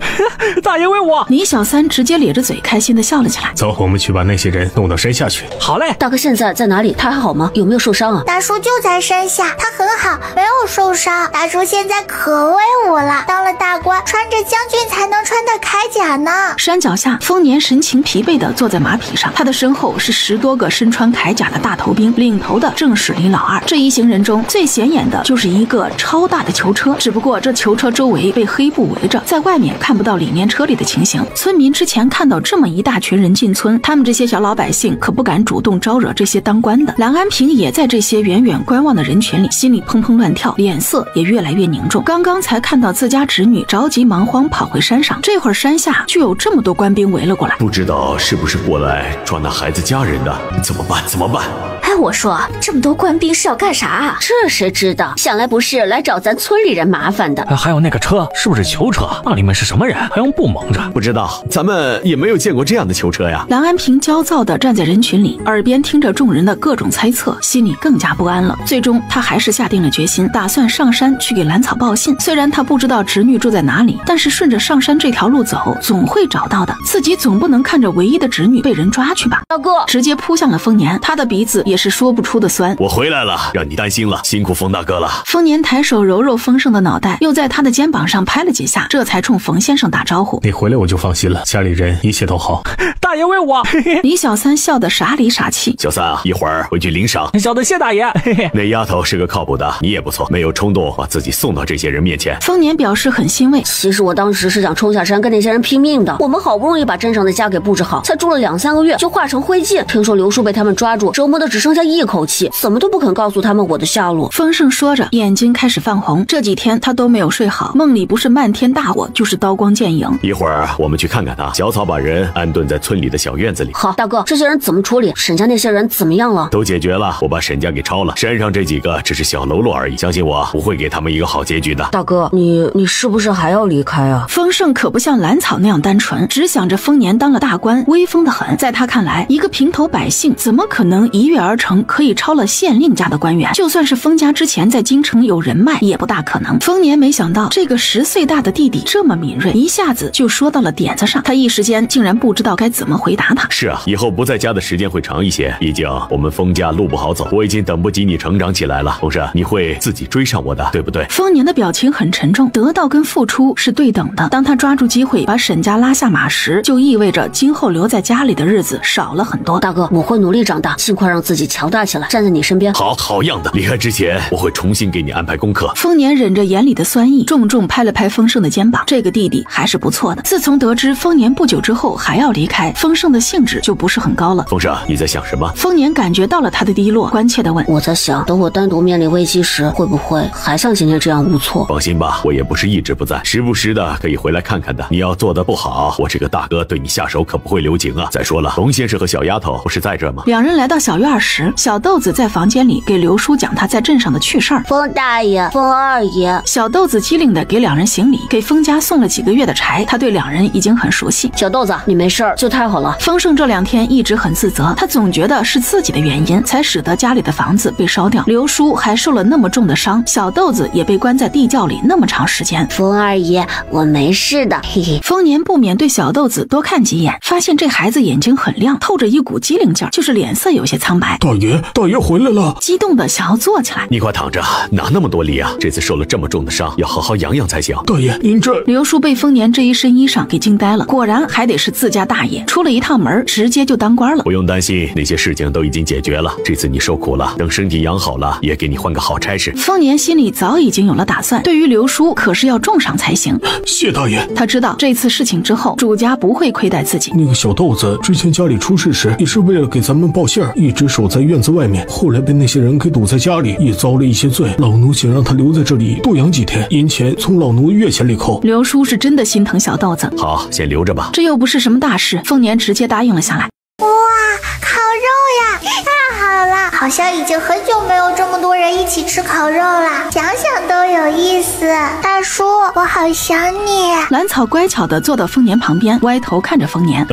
大爷为我。李小三直接咧着嘴开心地笑了起来。走，我们去把那些人弄到山下去。好嘞。大哥现在在哪里？他还好吗？有没有受伤啊？大叔就在山下，他很好，没有受伤。大叔现在可威武了，当了大官，穿着将军才能穿的铠甲呢。山脚下，丰年神情疲惫地坐在马匹上，他的身后是10多个身穿铠甲的大头兵，领头的正是李老二。这一行人中最显眼的就是一个超大的囚车，只不过这囚车周围被黑布围着，在外面看不到里面车里的情形。村民之前看到这么一大群人进村，他们这些小老百姓可不敢主动招惹这些当官的。蓝安平也在这些远远观望的人群里，心里砰砰乱跳，脸色也越来越凝重。刚刚才看到自家侄女着急忙慌跑回山上，这会儿山下就有这么多官兵围了过来，不知道是不是过来抓那孩子家人的？怎么办？怎么办？哎，我说这么多官兵是要干啥啊？这谁知道？想来不是来找咱村里人麻烦的。还有那个车是不是囚车？那里面是什么人？还用布蒙着？不知道，咱们也没有见过这样的囚车呀。蓝安平焦躁地站在人群里，耳边听着众人的各种猜测，心里更加不安了。最终他还是下定了决心，打算上山去给兰草报信。虽然他不知道侄女住在哪里，但是顺着上山这条路走，总会找到的。自己总不能看着唯一的侄女被人抓去吧。大哥直接扑向了丰年，他的鼻子也是说不出的酸。我回来了，让你担心了，辛苦冯大哥了。丰年抬手揉揉丰盛的脑袋，又在他的肩膀上拍了几下，这才冲冯先生打招呼：你回来我就放心了，家里人一切都好。大爷为我。李小三笑得傻里傻气。小三啊，一会儿回去领赏。小的谢大爷。那丫头是个靠谱的，你也不错，没有冲动把自己送到这些人面前。丰年表示很欣慰。其实我当时是想冲下山跟那些人拼命的，我们好不容易把镇上的家给布置好，才住了2、3个月就化成灰烬。听说刘叔被他们抓住，折磨的只剩下一口气，怎么都不肯告诉他们我的下落。丰盛说着，眼睛开始泛红。这几天他都没有睡好，梦里不是漫天大火，就是刀光剑影。一会儿我们去看看他。小草把人安顿在村里的小院子里。好，大哥，这些人怎么处理？沈家那些人怎么样了？都解决了，我把沈家给抄了。山上这几个只是小喽啰而已，相信我不会给他们一个好结局的。大哥，你是不是还要离开啊？丰盛可不像兰草那样单纯，只想着丰年当了大官，威风得很。在他看来，一个平头百姓怎么可能一跃而成可以抄了县令家的官员？就算是丰家之前在京城有人脉，也不大可能。丰年没想到这个10岁大的弟弟这么敏锐，一下子就说到了点子上。他一时间竟然不知道该怎么么回答他。是啊，以后不在家的时间会长一些，毕竟我们封家路不好走，我已经等不及你成长起来了。风神，你会自己追上我的，对不对？丰年的表情很沉重，得到跟付出是对等的。当他抓住机会把沈家拉下马时，就意味着今后留在家里的日子少了很多。大哥，我会努力长大，尽快让自己强大起来，站在你身边。好样的！离开之前，我会重新给你安排功课。丰年忍着眼里的酸意，重重拍了拍丰盛的肩膀。这个弟弟还是不错的。自从得知丰年不久之后还要离开，丰盛的兴致就不是很高了。丰盛，你在想什么？丰年感觉到了他的低落，关切地问：我在想，等我单独面临危机时，会不会还像今天这样无措？放心吧，我也不是一直不在，时不时的可以回来看看的。你要做得不好，我这个大哥对你下手可不会留情啊。再说了，龙先生和小丫头不是在这吗？两人来到小院时，小豆子在房间里给刘叔讲他在镇上的趣事儿。风大爷，风二爷，小豆子机灵地给两人行礼，给封家送了几个月的柴。他对两人已经很熟悉。小豆子，你没事儿就太好了。丰盛这2天一直很自责，他总觉得是自己的原因才使得家里的房子被烧掉，刘叔还受了那么重的伤，小豆子也被关在地窖里那么长时间。风二爷，我没事的，嘿嘿。丰年不免对小豆子多看几眼，发现这孩子眼睛很亮，透着一股机灵劲儿，就是脸色有些苍白。大爷回来了！激动的想要坐起来。你快躺着，哪那么多力啊？这次受了这么重的伤，要好好养养才行。大爷，您这……刘叔被丰年这一身衣裳给惊呆了，果然还得是自家大爷，出了一趟门，直接就当官了。不用担心，那些事情都已经解决了。这次你受苦了，等身体养好了，也给你换个好差事。丰年心里早已经有了打算，对于刘叔可是要重赏才行。谢大爷。他知道这次事情之后，主家不会亏待自己。那个小豆子之前家里出事时，也是为了给咱们报信儿，一直守在院子外面，后来被那些人给堵在家里，也遭了一些罪。老奴想让他留在这里多养几天，银钱从老奴月钱里扣。刘叔是真的心疼小豆子。好，先留着吧。这又不是什么大事，丰年直接答应了下来。哇，烤肉呀，太好了！好像已经很久没有这么多人一起吃烤肉了，想想都有意思。大叔，我好想你。兰草乖巧地坐到丰年旁边，歪头看着丰年。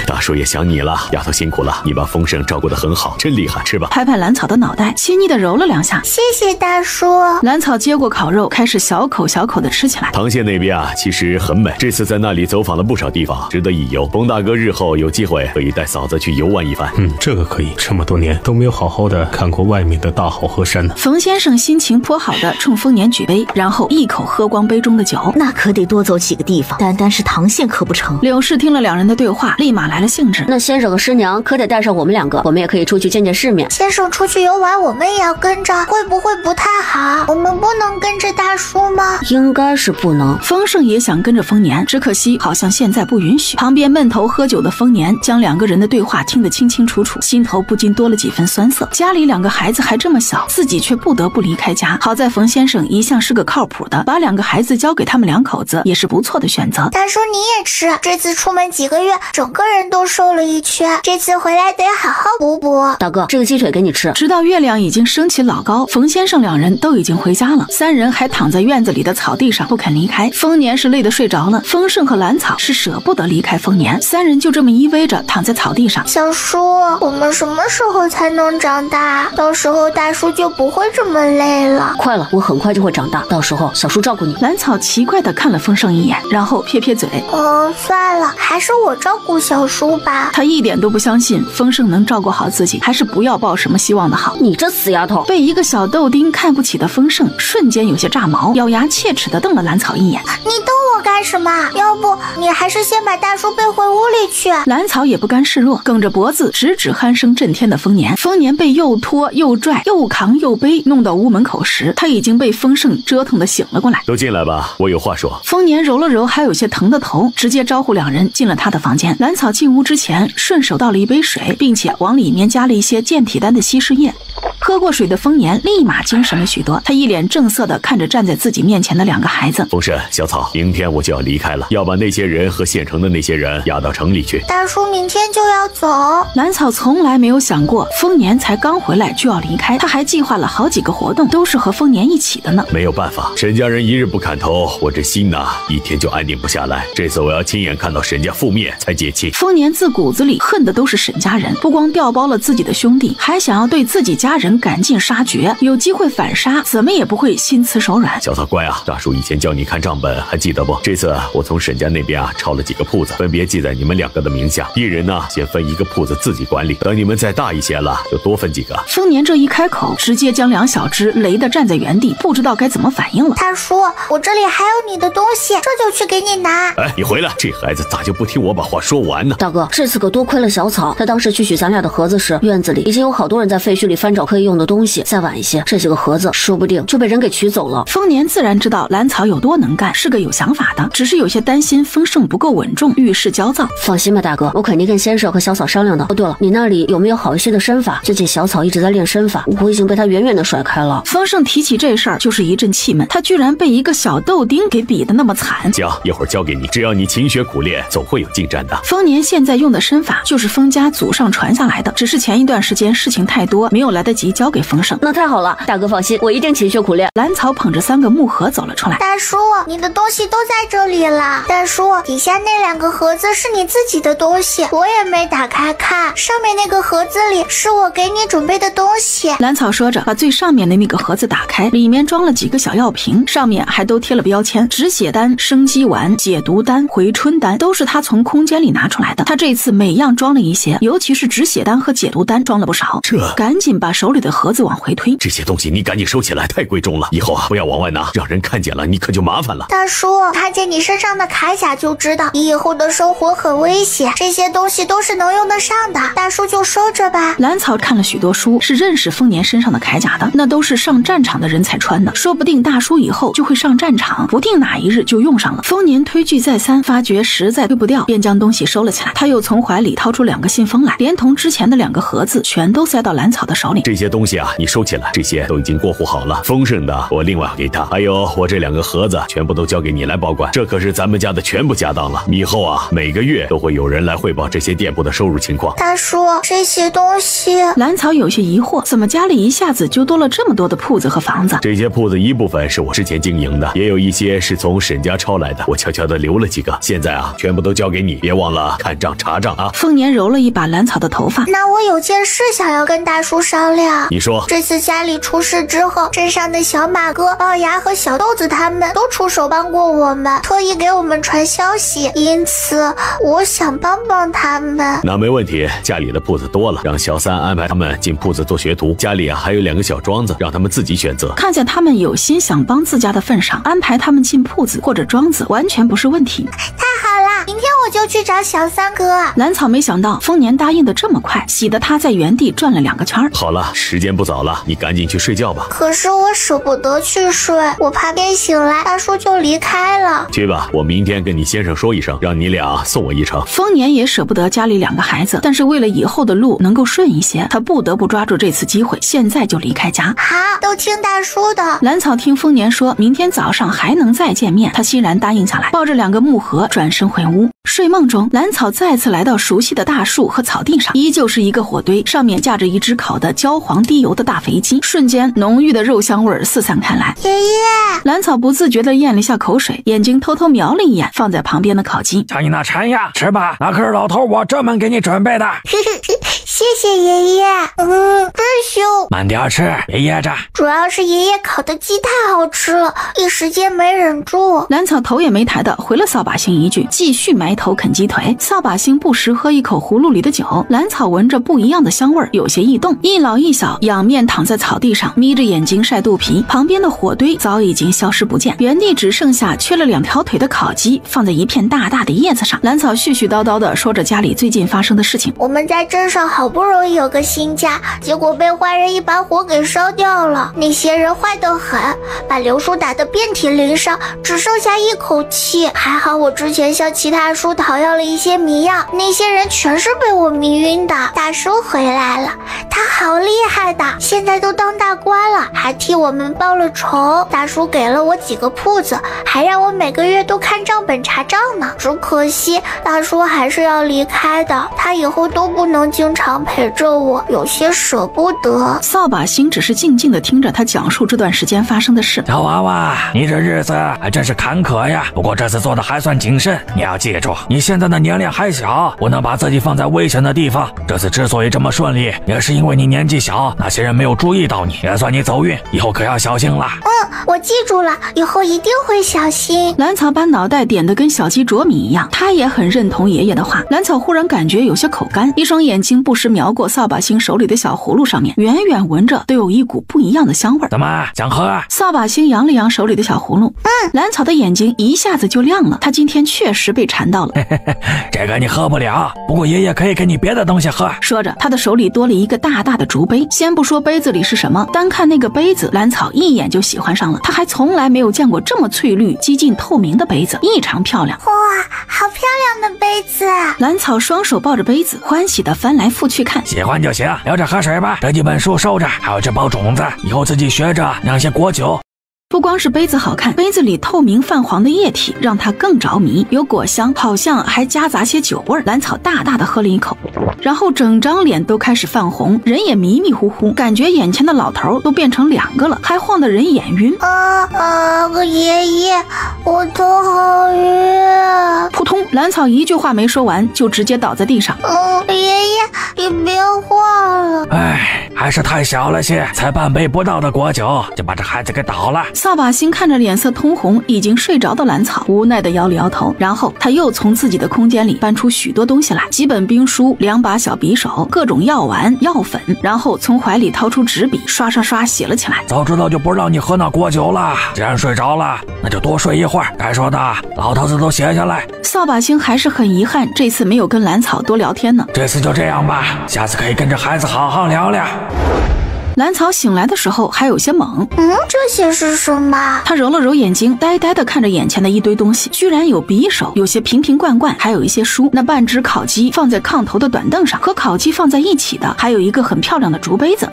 大叔也想你了，丫头辛苦了，你把丰盛照顾得很好，真厉害，吃吧。拍拍兰草的脑袋，亲昵地揉了2下。谢谢大叔。兰草接过烤肉，开始小口小口地吃起来。唐县那边啊，其实很美，这次在那里走访了不少地方，值得一游。冯大哥日后有机会可以带嫂子去游玩一番。这个可以。这么多年都没有好好的看过外面的大好河山呢。冯先生心情颇好的冲丰年举杯，然后一口喝光杯中的酒。那可得多走几个地方，单单是唐县可不成。柳氏听了两人的对话，立马来了兴致。那先生和师娘可得带上我们2个，我们也可以出去见见世面。先生出去游玩，我们也要跟着，会不会不太好？我们不能跟着大叔吗？应该是不能。丰盛也想跟着丰年，只可惜好像现在不允许。旁边闷头喝酒的丰年将2个人的对话听得清清楚楚，心头不禁多了几分酸涩。家里2个孩子还这么小，自己却不得不离开家。好在冯先生一向是个靠谱的，把2个孩子交给他们2口子也是不错的选择。大叔你也吃，这次出门几个月，整个人都瘦了一圈，这次回来得好好补补。大哥，这个鸡腿给你吃。直到月亮已经升起老高，冯先生2人都已经回家了，3人还躺在院子里的草地上不肯离开。丰年是累得睡着了，丰盛和兰草是舍不得离开丰年，3人就这么依偎着躺在草地上。小叔，我们什么时候才能长大？到时候大叔就不会这么累了。快了，我很快就会长大，到时候小叔照顾你。兰草奇怪地看了丰盛一眼，然后撇撇嘴，算了，还是我照顾小叔吧。他一点都不相信丰盛能照顾好自己，还是不要抱什么希望的好。你这死丫头！被一个小豆丁看不起的丰盛瞬间有些炸毛，咬牙切齿地瞪了兰草一眼。你瞪我干什么？要不你还是先把大叔背回屋里去。兰草也不甘示弱，梗着脖子直指鼾声震天的丰年。丰年被又拖又拽又扛又背弄到屋门口时，他已经被丰盛折腾得醒了过来。都进来吧，我有话说。丰年揉了揉还有些疼的头，直接招呼2人进了他的房间。兰草进屋之前顺手倒了一杯水，并且往里面加了一些健体丹的稀释液。喝过水的丰年立马精神了许多，他一脸正色地看着站在自己面前的2个孩子。丰盛，小草，明天我就要离开了，要把那些人和县城的那些人押到城里去。大叔明天就要走。兰草从来没有想过丰年才刚回来就要离开，他还计划了好几个活动，都是和丰年一起的呢。没有办法，沈家人一日不砍头，我这心呐一天就安定不下来。这次我要亲眼看到沈家覆灭才解气。丰年自骨子里恨的都是沈家人，不光调包了自己的兄弟，还想要对自己家人赶尽杀绝，有机会反杀，怎么也不会心慈手软。小草乖啊，大叔以前教你看账本还记得不？这次我从沈家那边抄了几个铺子，分别记在你们2个的名下，一人呢先分1个铺子自己管理，等你们再大一些了就多分几个。丰年这一开口，直接将两小只雷得站在原地，不知道该怎么反应了。大叔，我这里还有你的东西，这就去给你拿。哎，你回来，这孩子咋就不听我把话说完呢？大哥，这次可多亏了小草，他当时去取咱俩的盒子时，院子里已经有好多人在废墟里翻找可以用的东西，再晚一些，这几个盒子说不定就被人给取走了。丰年自然知道兰草有多能干，是个有想法的，只是有些担心丰盛不够稳重，遇事焦躁。放心吧，大哥，我肯定跟先生和小草商量的。哦，对了，你那里有没有好一些的身法？最近小草一直在练身法，我已经被他远远的甩开了。丰盛提起这事儿就是一阵气闷，他居然被一个小豆丁给比得那么惨。行，一会儿交给你，只要你勤学苦练，总会有进展的。丰年现在用的身法就是丰家祖上传下来的，只是前一段时间事情太多，没有来得及交给丰盛。那太好了，大哥放心，我一定勤学苦练。兰草捧着3个木盒走了出来。大叔，你的东西都在这里了。大叔，底下那2个盒子是你自己的东西，我也没打开看，上面那个盒子里是我给你准备的东西。兰草说着，把最上面的那个盒子打开，里面装了几个小药瓶，上面还都贴了标签，止血丹、生肌丸、解毒丹、回春丹，都是他从空间里拿出来的。他这次每样装了一些，尤其是止血丹和解毒丹装了不少。赶紧把手里的盒子往回推。这些东西你赶紧收起来，太贵重了，以后不要往外拿，让人看见了你可就麻烦了。大叔，看见你身上的铠甲就知道你以后的生活很危险，这些东西都是能用得上的，大叔就收着吧。兰草看了许多书，是认识丰年身上的铠甲的，那都是上战场的人才穿的，说不定大叔以后就会上战场，不定哪一日就用上了。丰年推拒再三，发觉实在推不掉，便将东西收了起来。他又从怀里掏出2个信封来，连同之前的2个盒子全都塞到兰草的手里。这些东西啊，你收起来，这些都已经过户好了，丰盛的我另外给他，还有我这2个盒子全部都交给你来保管，这可是咱们家的全部家当了。以后啊，每个月都会有人来汇报这些店铺的收入情况。大叔，这些东西……兰草有些疑惑，怎么家里一下子就多了这么多的铺子和房子？这些铺子一部分是我之前经营的，也有一些是从沈家抄来的，我悄悄的留了几个，现在啊，全部都交给你，别忘了看账查账啊。丰年揉了一把兰草的头发，那我有件事想要跟大叔商量。你说。这次家里出事之后，镇上的小马哥、龅牙和小豆子他们都出手帮过我们，特意给我们传消息，因此我想帮帮他们。那没问题，家里的铺子多了，让小三安排他们进铺子做学徒，家里啊还有2个小庄子，让他们自己选择。看在他们有心想帮自家的份上，安排他们进铺子或者庄子完全不是问题。太好了，明天我就去找小三哥。兰草没想到丰年答应的这么快，喜得他在原地转了2个圈。好了，时间不早了，你赶紧去睡觉吧。可是我舍不得去睡，我怕边醒来大叔就离开了。去吧，我明天跟你先生说一声，让你俩送我一程。丰年也舍不得家里2个孩子，但是为了以后的路能够顺一些，他不得不抓住这次机会，现在就离开家。好，都听大叔的。兰草听丰年说明天早上还能再见面，他欣然答应下来，抱着2个木盒转身回屋。睡梦中，兰草再次来到熟悉的大树和草地上，依旧是一个火堆，上面架着一只烤得焦黄滴油的大肥鸡，瞬间浓郁的肉香味四散开来。爷爷，兰草不自觉地咽了一下口水，眼睛偷偷瞄了一眼放在旁边的烤鸡。瞧你那馋样，吃吧，那可是老头我专门给你准备的。谢谢爷爷。真凶。慢点吃，别噎着。主要是爷爷烤的鸡太好吃了，一时间没忍住。兰草头也没抬的回了扫把星一句，继续埋头啃鸡腿。扫把星不时喝一口葫芦里的酒，兰草闻着不一样的香味，有些异动。一老一小仰面躺在草地上，眯着眼睛晒肚皮，旁边的火堆早已经消失不见，原地只剩下缺了2条腿的烤鸡放在一片大大的叶子上。兰草絮絮叨叨的说着家里最近发生的事情。我们在镇上好不容易有个新家，结果被坏人一把火给烧掉了。那些人坏得很，把刘叔打得遍体鳞伤，只剩下一口气。还好我之前向其他叔讨要了一些迷药，那些人全是被我迷晕的。大叔回来了，他好厉害的，现在都当大官了，还替我们报了仇。大叔给了我几个铺子，还让我每个月都看账本查账呢。只可惜大叔还是要离开的，他以后都不能经常陪着我，有些舍不得。扫把星只是静静地听着他讲述这段时间发生的事。小娃娃，你这日子还真是坎坷呀，不过这次做的还算谨慎。你要记住，你现在的年龄还小，不能把自己放在危险的地方。这次之所以这么顺利，也是因为你年纪小，那些人没有注意到你，也算你走运，以后可要小心了。我记住了，以后一定会小心。兰草把脑袋点得跟小鸡啄米一样，他也很认同爷爷的话。兰草忽然感觉有些口干，一双眼睛不时瞄过扫把星手里的小葫芦上面，远远闻着都有一股不一样的香味。怎么想喝啊？扫把星扬了扬手里的小葫芦，兰草的眼睛一下子就亮了，他今天确实被馋到了。这个你喝不了，不过爷爷可以给你别的东西喝。说着，他的手里多了一个大大的竹杯。先不说杯子里是什么，单看那个杯子，兰草一眼就喜欢上了。他还从来没有见过这么翠绿、几近透明的杯子，异常漂亮。哇，好漂亮的杯子！兰草双手抱着杯子，欢喜地翻来覆去看。喜欢就行，留着喝水吧。这几本书收着，还有这包种子，以后自己学着酿些果酒。不光是杯子好看，杯子里透明泛黄的液体让他更着迷，有果香，好像还夹杂些酒味儿。兰草大大的喝了一口，然后整张脸都开始泛红，人也迷迷糊糊，感觉眼前的老头都变成两个了，还晃得人眼晕。爷爷，我头好晕。扑通，兰草一句话没说完，就直接倒在地上。爷爷，你别晃了。还是太小了些，才半杯不到的果酒就把这孩子给倒了。扫把星看着脸色通红、已经睡着的兰草，无奈地摇了摇头。然后他又从自己的空间里搬出许多东西来，几本兵书、2把小匕首、各种药丸、药粉，然后从怀里掏出纸笔，刷刷刷写了起来。早知道就不让你喝那果酒了，既然睡着了，那就多睡一会儿，该说的老头子都写下来。扫把星还是很遗憾，这次没有跟兰草多聊天呢。这次就这样吧，下次可以跟着孩子好好聊聊。兰草醒来的时候还有些懵，这些是什么？他揉了揉眼睛，呆呆地看着眼前的一堆东西，居然有匕首，有些瓶瓶罐罐，还有一些书。那半只烤鸡放在炕头的短凳上，和烤鸡放在一起的，还有一个很漂亮的竹杯子。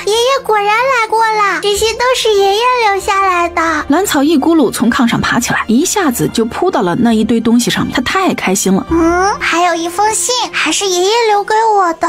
爷爷果然来过了，这些都是爷爷留下来的。兰草一咕噜从炕上爬起来，一下子就扑到了那一堆东西上面，他太开心了。还有一封信，还是爷爷留给我的。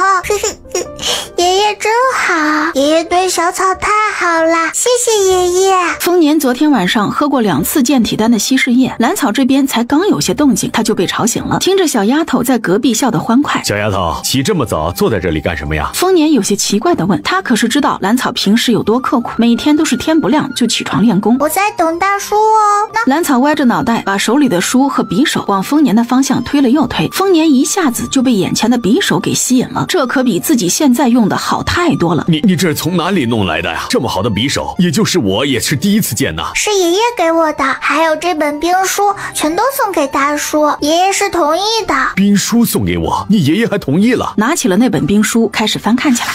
爷爷真好，爷爷对小草太好了，谢谢爷爷。丰年昨天晚上喝过2次健体丹的稀释液，兰草这边才刚有些动静，他就被吵醒了，听着小丫头在隔壁笑得欢快。小丫头，起这么早坐在这里干什么呀？丰年有些奇怪地问，他可是知道兰草平时有多刻苦，每天都是天不亮就起床练功。我在等大叔哦。兰草歪着脑袋，把手里的书和匕首往丰年的方向推了又推，丰年一下子就被眼前的匕首给吸引了，这可比自己现在用的好太多了。你这是从哪里弄来的呀？这么好的匕首，也就是我也是第一次见呐。是爷爷给我的，还有这本兵书，全都送给大叔，爷爷是同意的。兵书送给我，你爷爷还同意了？拿起了那本兵书，开始翻看起来。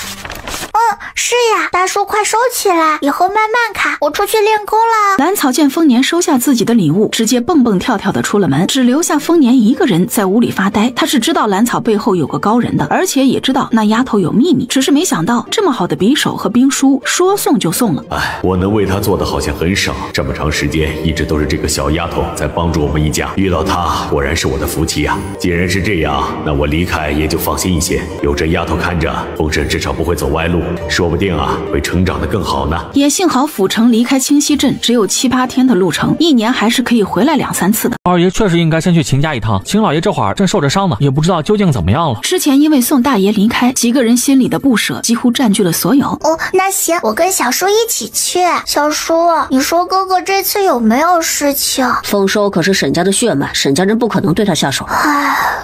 是呀，大叔快收起来，以后慢慢看，我出去练功了。兰草见丰年收下自己的礼物，直接蹦蹦跳跳的出了门，只留下丰年一个人在屋里发呆。他是知道兰草背后有个高人的，而且也知道那丫头有秘密，只是没想到这么好的匕首和兵书说送就送了。我能为他做的好像很少，这么长时间一直都是这个小丫头在帮助我们一家，遇到她果然是我的福气啊。既然是这样，那我离开也就放心一些，有这丫头看着，丰盛至少不会走歪路，说不定会成长得更好呢。也幸好府城离开清溪镇只有7、8天的路程，一年还是可以回来2、3次的。二爷确实应该先去秦家一趟，秦老爷这会儿正受着伤呢，也不知道究竟怎么样了。之前因为宋大爷离开，几个人心里的不舍几乎占据了所有。那行，我跟小叔一起去。小叔，你说哥哥这次有没有事情？丰收可是沈家的血脉，沈家人不可能对他下手。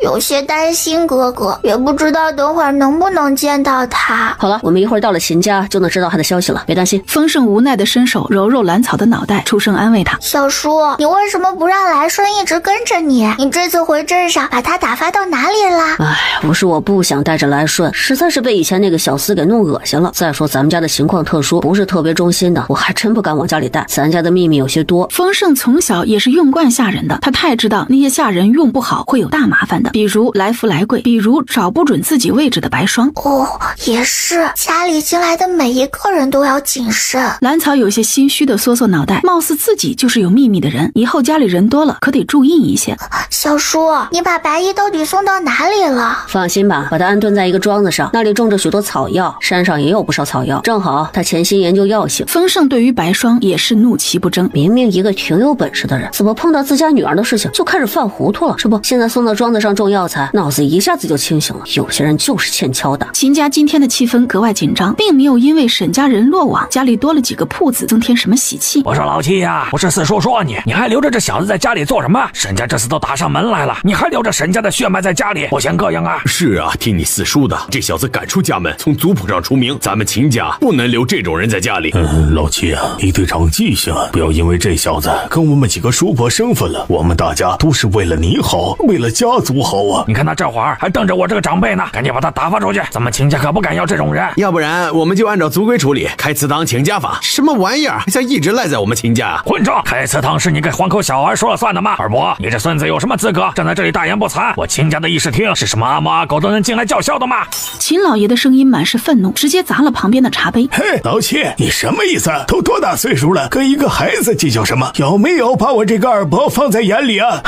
有些担心哥哥，也不知道等会儿能不能见到他。好了，我们一会儿到了秦家就能知道他的消息了，别担心。丰盛无奈的伸手揉揉兰草的脑袋，出声安慰他。小叔，你为什么不让来顺一直跟着你？你这次回镇上把他打发到哪里了？不是我不想带着来顺，实在是被以前那个小厮给弄恶心了。再说咱们家的情况特殊，不是特别忠心的，我还真不敢往家里带，咱家的秘密有些多。丰盛从小也是用惯下人的，他太知道那些下人用不好会有大麻烦的。的，比如来福来贵，比如找不准自己位置的白霜。哦，也是，家里进来的每一个人都要谨慎。兰草有些心虚的缩缩脑袋，貌似自己就是有秘密的人，以后家里人多了可得注意一些。小叔，你把白衣到底送到哪里了？放心吧，把它安顿在一个桩子上，那里种着许多草药，山上也有不少草药，正好他潜心研究药性。丰盛对于白霜也是怒其不争，明明一个挺有本事的人，怎么碰到自家女儿的事情就开始犯糊涂了？是不？现在送到桩子上种药材，脑子一下子就清醒了。有些人就是欠敲打。秦家今天的气氛格外紧张，并没有因为沈家人落网，家里多了几个铺子，增添什么喜气。我说老七呀，不是四叔说你还留着这小子在家里做什么？沈家这次都打上门来了，你还留着沈家的血脉在家里，不嫌膈应啊？是啊，听你四叔的，这小子赶出家门，从族谱上除名，咱们秦家不能留这种人在家里。老七啊，你得长记性，不要因为这小子跟我们几个叔伯生分了，我们大家都是为了你好，为了家族好啊！你看他这会儿还瞪着我这个长辈呢，赶紧把他打发出去，咱们秦家可不敢要这种人。要不然我们就按照族规处理，开祠堂请家法。什么玩意儿，还想一直赖在我们秦家？混账！开祠堂是你给黄口小儿说了算的吗？二伯，你这孙子有什么资格站在这里大言不惭？我秦家的议事厅是什么阿猫阿狗都能进来叫嚣的吗？秦老爷的声音满是愤怒，直接砸了旁边的茶杯。嘿，老七，你什么意思？都多大岁数了，跟一个孩子计较什么？有没有把我这个二伯放在眼里啊？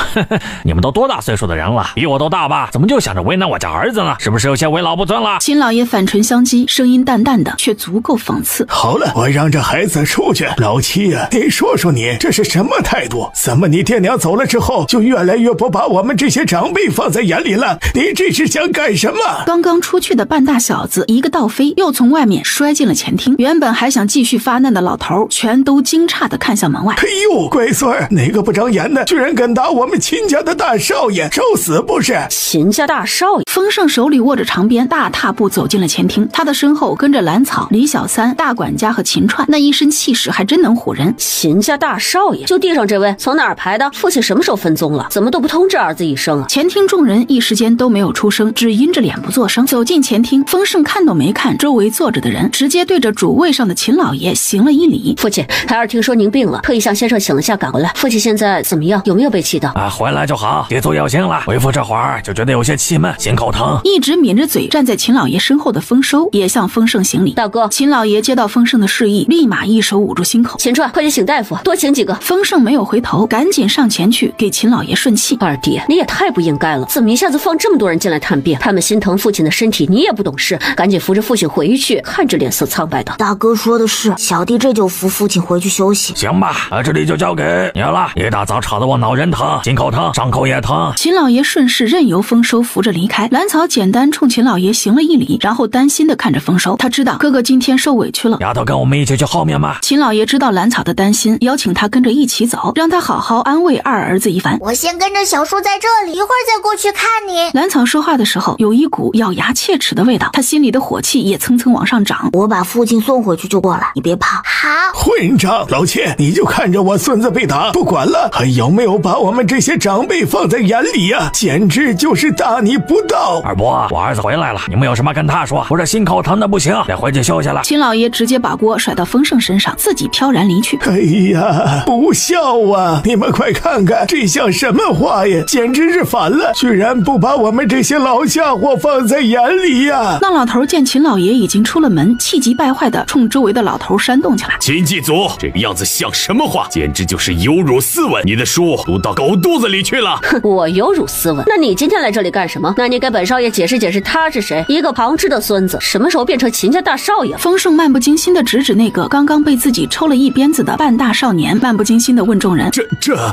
你们都多大岁数的人了，比我都大吧？怎么就想着为难我家儿子呢？是不是有些为老不尊了？秦老爷反唇相讥，声音淡淡的，却足够讽刺。好了，我让这孩子出去。老七啊，你说说你这是什么态度？怎么你爹娘走了之后，就越来越不把我们这些长辈放在眼里了？你这是想干什么？刚刚出去的半大小子一个倒飞，又从外面摔进了前厅。原本还想继续发难的老头，全都惊诧地看向门外。哎呦，龟孙儿，哪个不长眼的，居然敢打我们秦家的大少爷，受死不是？秦家大少爷，丰盛手里握着长鞭，大踏步走进了前厅。他的身后跟着兰草、李小三、大管家和秦串，那一身气势还真能唬人。秦家大少爷，就地上这位，从哪儿排的？父亲什么时候分宗了？怎么都不通知儿子一声啊？前厅众人一时间都没有出声，只阴着脸不作声。走进前厅，丰盛看都没看周围坐着的人，直接对着主位上的秦老爷行了一礼。父亲，孩儿听说您病了，特意向先生请了假赶回来。父亲现在怎么样？有没有被气到？回来就好，别做药性了。为父这会儿就觉得有些气闷，心口疼。一直抿着嘴站在秦老爷身后的丰收也向丰盛行礼。大哥，秦老爷接到丰盛的示意，立马一手捂住心口。秦川，快去请大夫，多请几个。丰盛没有回头，赶紧上前去给秦老爷顺气。二弟，你也太不应该了，怎么一下子放这么多人进来探病？他们心疼父亲的身体，你也不懂事，赶紧扶着父亲回去。看着脸色苍白的，大哥说的是，小弟这就扶父亲回去休息。行吧，这里就交给你了。一大早吵得我脑仁疼，心口疼，伤口也疼。秦老爷顺势任由丰收扶着离开。兰草简单冲秦老爷行了一礼，然后担心的看着丰收。他知道哥哥今天受委屈了。丫头，跟我们一起去后面吧。秦老爷知道兰草的担心，邀请他跟着一起走，让他好好安慰二儿子一番。我先跟着小叔在这里，一会儿再过去看你。兰草说话的时候有一股咬牙切齿的味道，他心里的火气也蹭蹭往上涨。我把父亲送回去就过来，你别怕。好。混账！老七，你就看着我孙子被打不管了，还有没有把我们这些长辈放在眼里呀？简直就是大逆不道！二伯，我儿子回来了，你们有什么跟他说？我这心口疼的不行，得回去休息了。秦老爷直接把锅甩到丰盛身上，自己飘然离去。哎呀，不孝啊！你们快看看，这像什么话呀？简直是反了，居然不把我们这些老家伙放在眼里呀！那老头见秦老爷已经出了门，气急败坏的冲周围的老头煽动起来。秦继祖这个样子像什么话？简直就是有辱斯文！你的书读到狗肚子里去了！哼，我有辱斯文？那你今天来这里干什么？那你给本少爷解释解释，他是谁？一个旁支的孙子，什么时候变成秦家大少爷？丰盛漫不经心的指指那个刚刚被自己抽了一鞭子的半大少年，漫不经心的问众人：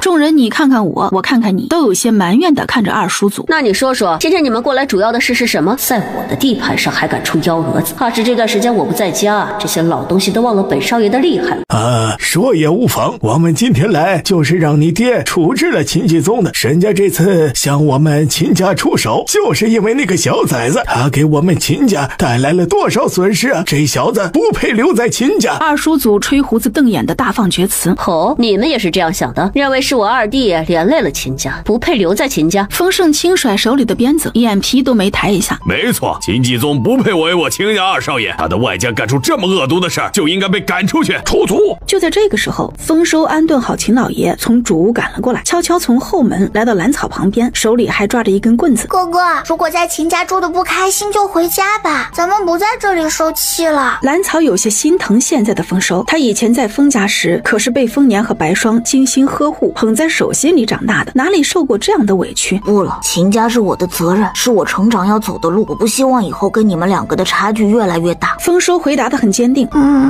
众人你看看我，我看看你，都有些埋怨的看着二叔祖。那你说说，今天你们过来主要的事是什么？在我的地盘上还敢出幺蛾子？怕是这段时间我不在家，这些老东西都忘了本少爷的厉害了。说也无妨，我们今天来就是让你爹处置了秦继宗的。沈家这次向我们秦家出手，就是因为那个小崽子，他给我们秦家带来了多少损失啊！这小子不配留在秦家。二叔祖吹胡子瞪眼的大放厥词。你们也是这样想的，认为是我二弟连累了秦家，不配留在秦家。丰盛轻甩手里的鞭子，眼皮都没抬一下。没错，秦继宗不配为我秦家二少爷，他的外家干出这么恶毒的事儿，就应该被赶出去，出族。就在这个时候，丰收安顿好秦老爷，从主屋赶了过来，悄悄从后门来到兰草旁边，手里还还抓着一根棍子。哥哥，如果在秦家住的不开心，就回家吧，咱们不在这里受气了。兰草有些心疼现在的丰收，他以前在丰家时可是被丰年和白霜精心呵护，捧在手心里长大的，哪里受过这样的委屈？不了，秦家是我的责任，是我成长要走的路，我不希望以后跟你们两个的差距越来越大。丰收回答得很坚定。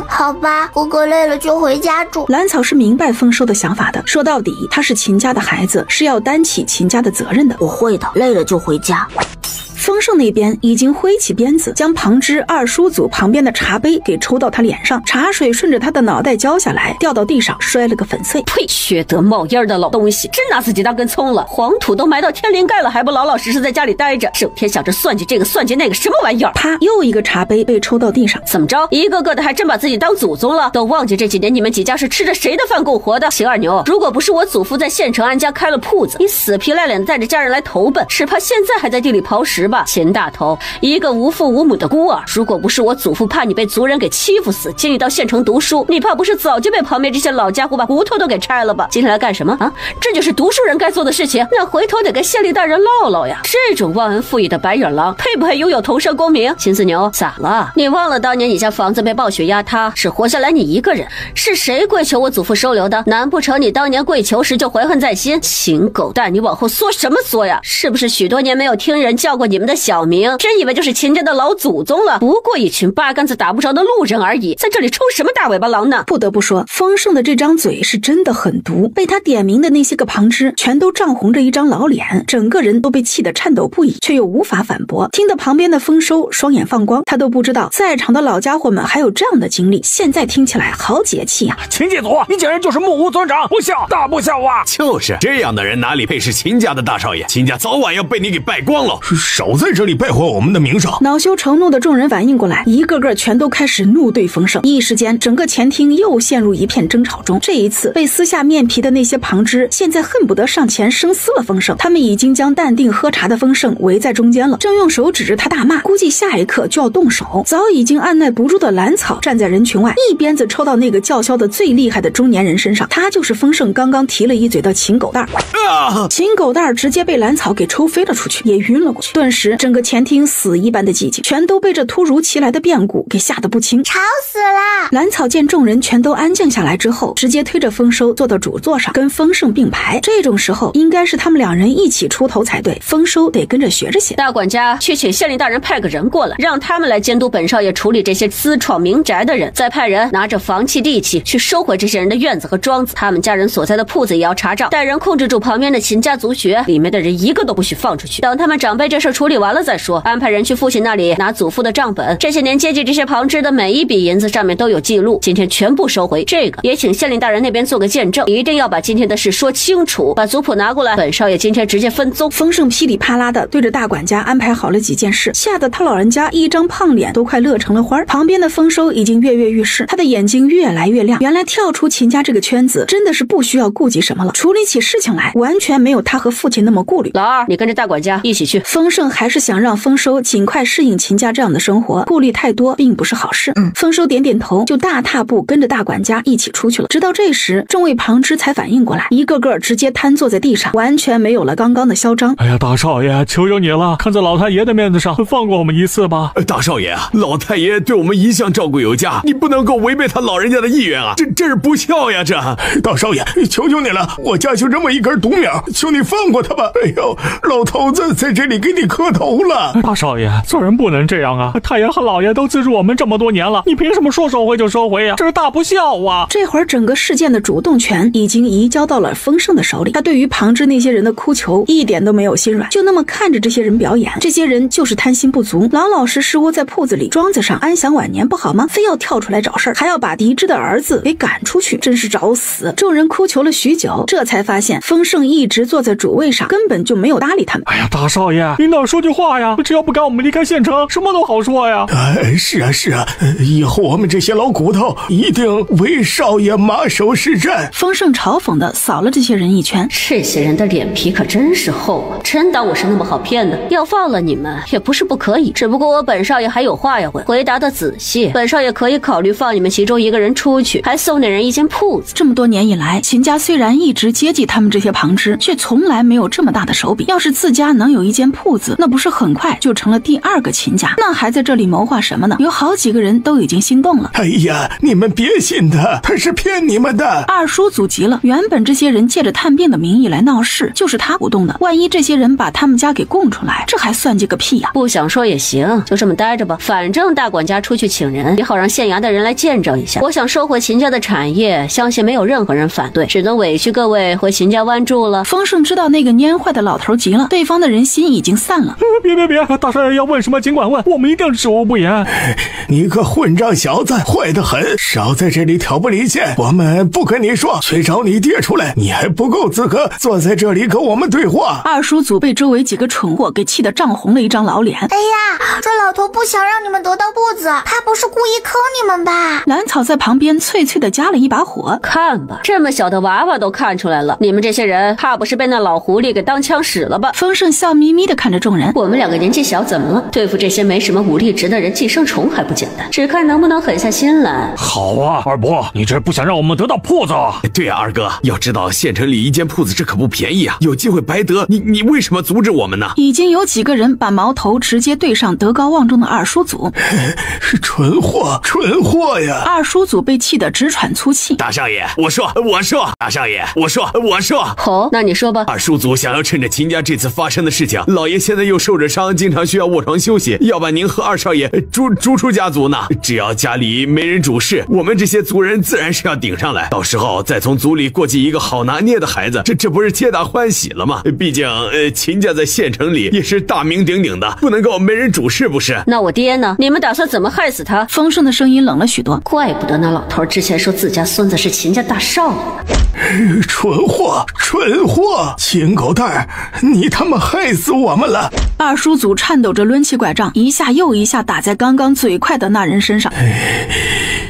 好吧，哥哥累了就回家住。兰草是明白丰收的想法的，说到底他是秦家的孩子，是要担起秦家的责任的。我会的，累了就回家。丰盛那边已经挥起鞭子，将旁支二叔祖旁边的茶杯给抽到他脸上，茶水顺着他的脑袋浇下来，掉到地上，摔了个粉碎。呸！缺德冒烟的老东西，真拿自己当根葱了。黄土都埋到天灵盖了，还不老老实实在家里待着，整天想着算计这个算计那个，什么玩意儿？啪！又一个茶杯被抽到地上。怎么着？一个个的还真把自己当祖宗了，都忘记这几年你们几家是吃着谁的饭够活的？秦二牛，如果不是我祖父在县城安家开了铺子，你死皮赖脸的带着家人来投奔，只怕现在还在地里刨食吧。秦大头，一个无父无母的孤儿，如果不是我祖父怕你被族人给欺负死，接你到县城读书，你怕不是早就被旁边这些老家伙把骨头都给拆了吧？今天来干什么啊？这就是读书人该做的事情，那回头得跟县令大人唠唠呀。这种忘恩负义的白眼狼，配不配拥有头上功名？秦四牛，咋了？你忘了当年你家房子被暴雪压塌，是活下来你一个人，是谁跪求我祖父收留的？难不成你当年跪求时就怀恨在心？秦狗蛋，你往后缩什么缩呀？是不是许多年没有听人叫过你们的小名，真以为就是秦家的老祖宗了？不过一群八竿子打不着的路人而已，在这里抽什么大尾巴狼呢？不得不说，丰盛的这张嘴是真的很毒，被他点名的那些个旁支全都涨红着一张老脸，整个人都被气得颤抖不已，却又无法反驳。听得旁边的丰收双眼放光，他都不知道在场的老家伙们还有这样的经历，现在听起来好解气啊！秦继祖，你简直就是目无尊长，不孝，大不孝啊！就是这样的人哪里配是秦家的大少爷？秦家早晚要被你给败光了！少在这里败坏我们的名声！恼羞成怒的众人反应过来，一个个全都开始怒对丰盛，一时间整个前厅又陷入一片争吵中。这一次被撕下面皮的那些旁支现在恨不得上前生撕了丰盛，他们已经将淡定喝茶的丰盛围在中间了，正用手指着他大骂，估计下一刻就要动手。早已经按耐不住的兰草站在人群外，一鞭子抽到那个叫嚣的最厉害的中年人身上，他就是丰盛刚刚提了一嘴的秦狗蛋秦狗蛋直接被兰草给抽飞了出去，也晕了过去。顿时整个前厅死一般的寂静，全都被这突如其来的变故给吓得不轻，吵死了。兰草见众人全都安静下来之后，直接推着丰收坐到主座上，跟丰盛并排。这种时候应该是他们两人一起出头才对，丰收得跟着学着些。大管家去请县令大人派个人过来，让他们来监督本少爷处理这些私闯民宅的人，再派人拿着房契地契去收回这些人的院子和庄子，他们家人所在的铺子也要查账，带人控制住旁边的秦家族学，里面的人一个都不许放出去。等他们长辈这事处理完了再说，安排人去父亲那里拿祖父的账本，这些年接济这些旁支的每一笔银子上面都有记录，今天全部收回。这个也请县令大人那边做个见证，一定要把今天的事说清楚，把族谱拿过来，本少爷今天直接分宗。丰盛噼里啪啦的对着大管家安排好了几件事，吓得他老人家一张胖脸都快乐成了花。旁边的丰收已经跃跃欲试，他的眼睛越来越亮，原来跳出秦家这个圈子真的是不需要顾及什么了，处理起事情来完全没有他和父亲那么顾虑。老二，你跟着大管家一起去。丰盛还是想让丰收尽快适应秦家这样的生活，顾虑太多并不是好事。丰收点点头，就大踏步跟着大管家一起出去了。直到这时，众位旁支才反应过来，一个个直接瘫坐在地上，完全没有了刚刚的嚣张。哎呀，大少爷，求求你了，看在老太爷的面子上，放过我们一次吧。大少爷啊，老太爷对我们一向照顾有加，你不能够违背他老人家的意愿啊，这是不孝呀！这大少爷，求求你了，我家就这么一根独苗，求你放过他吧。哎呦，老头子在这里给你磕头了。大少爷，做人不能这样啊！太爷和老爷都资助我们这么多年了，你凭什么说收回就收回呀？这是大不孝啊！这会儿整个事件的主动权已经移交到了丰盛的手里，他对于旁支那些人的哭求一点都没有心软，就那么看着这些人表演。这些人就是贪心不足，老老实实窝在铺子里庄子上安享晚年不好吗？非要跳出来找事儿，还要把嫡支的儿子给赶出去，真是找死！众人哭求了许久，这才发现丰盛一直坐在主位上，根本就没有搭理他们。哎呀，大少爷，您倒说说句话呀，只要不赶我们离开县城，什么都好说呀。是啊，以后我们这些老骨头一定为少爷马首是瞻。丰盛嘲讽地扫了这些人一圈，这些人的脸皮可真是厚啊！真当我是那么好骗的？要放了你们也不是不可以，只不过我本少爷还有话要回答的仔细。本少爷可以考虑放你们其中一个人出去，还送那人一间铺子。这么多年以来，秦家虽然一直接济他们这些旁支，却从来没有这么大的手笔。要是自家能有一间铺子，那不是很快就成了第2个秦家？那还在这里谋划什么呢？有好几个人都已经心动了。哎呀，你们别信他是骗你们的。二叔祖急了，原本这些人借着探病的名义来闹事，就是他鼓动的。万一这些人把他们家给供出来，这还算计个屁呀！不想说也行，就这么待着吧。反正大管家出去请人，也好让县衙的人来见证一下。我想收回秦家的产业，相信没有任何人反对，只能委屈各位回秦家湾住了。丰盛知道那个蔫坏的老头急了，对方的人心已经散了。别，大少爷要问什么尽管问，我们一定知无不言。你个混账小子，坏得很，少在这里挑拨离间。我们不跟你说，去找你爹出来，你还不够资格坐在这里跟我们对话。二叔祖被周围几个蠢货给气得涨红了一张老脸。哎呀，这老头不想让你们得到铺子，他不是故意坑你们吧？兰草在旁边脆脆地加了一把火。看吧，这么小的娃娃都看出来了，你们这些人怕不是被那老狐狸给当枪使了吧？丰盛笑眯眯地看着众人，我们2个年纪小怎么了？对付这些没什么武力值的人，寄生虫还不简单？只看能不能狠下心来。好啊，二伯，你这不想让我们得到铺子？对啊，二哥，要知道县城里一间铺子这可不便宜啊，有机会白得，你为什么阻止我们呢？已经有几个人把矛头直接对上德高望重的二叔祖。是蠢货呀！二叔祖被气得直喘粗气。大少爷，我说，大少爷，我说。好，那你说吧。二叔祖想要趁着秦家这次发生的事情，老爷现在又受着伤，经常需要卧床休息，要把您和二少爷逐出家族呢。只要家里没人主事，我们这些族人自然是要顶上来，到时候再从族里过继一个好拿捏的孩子，这不是皆大欢喜了吗？毕竟秦家在县城里也是大名鼎鼎的，不能够没人主事不是？那我爹呢？你们打算怎么害死他？丰盛的声音冷了许多。怪不得那老头之前说自家孙子是秦家大少爷。蠢货，秦狗蛋儿，你他妈害死我们了！二叔祖颤抖着抡起拐杖，一下又一下打在刚刚嘴快的那人身上。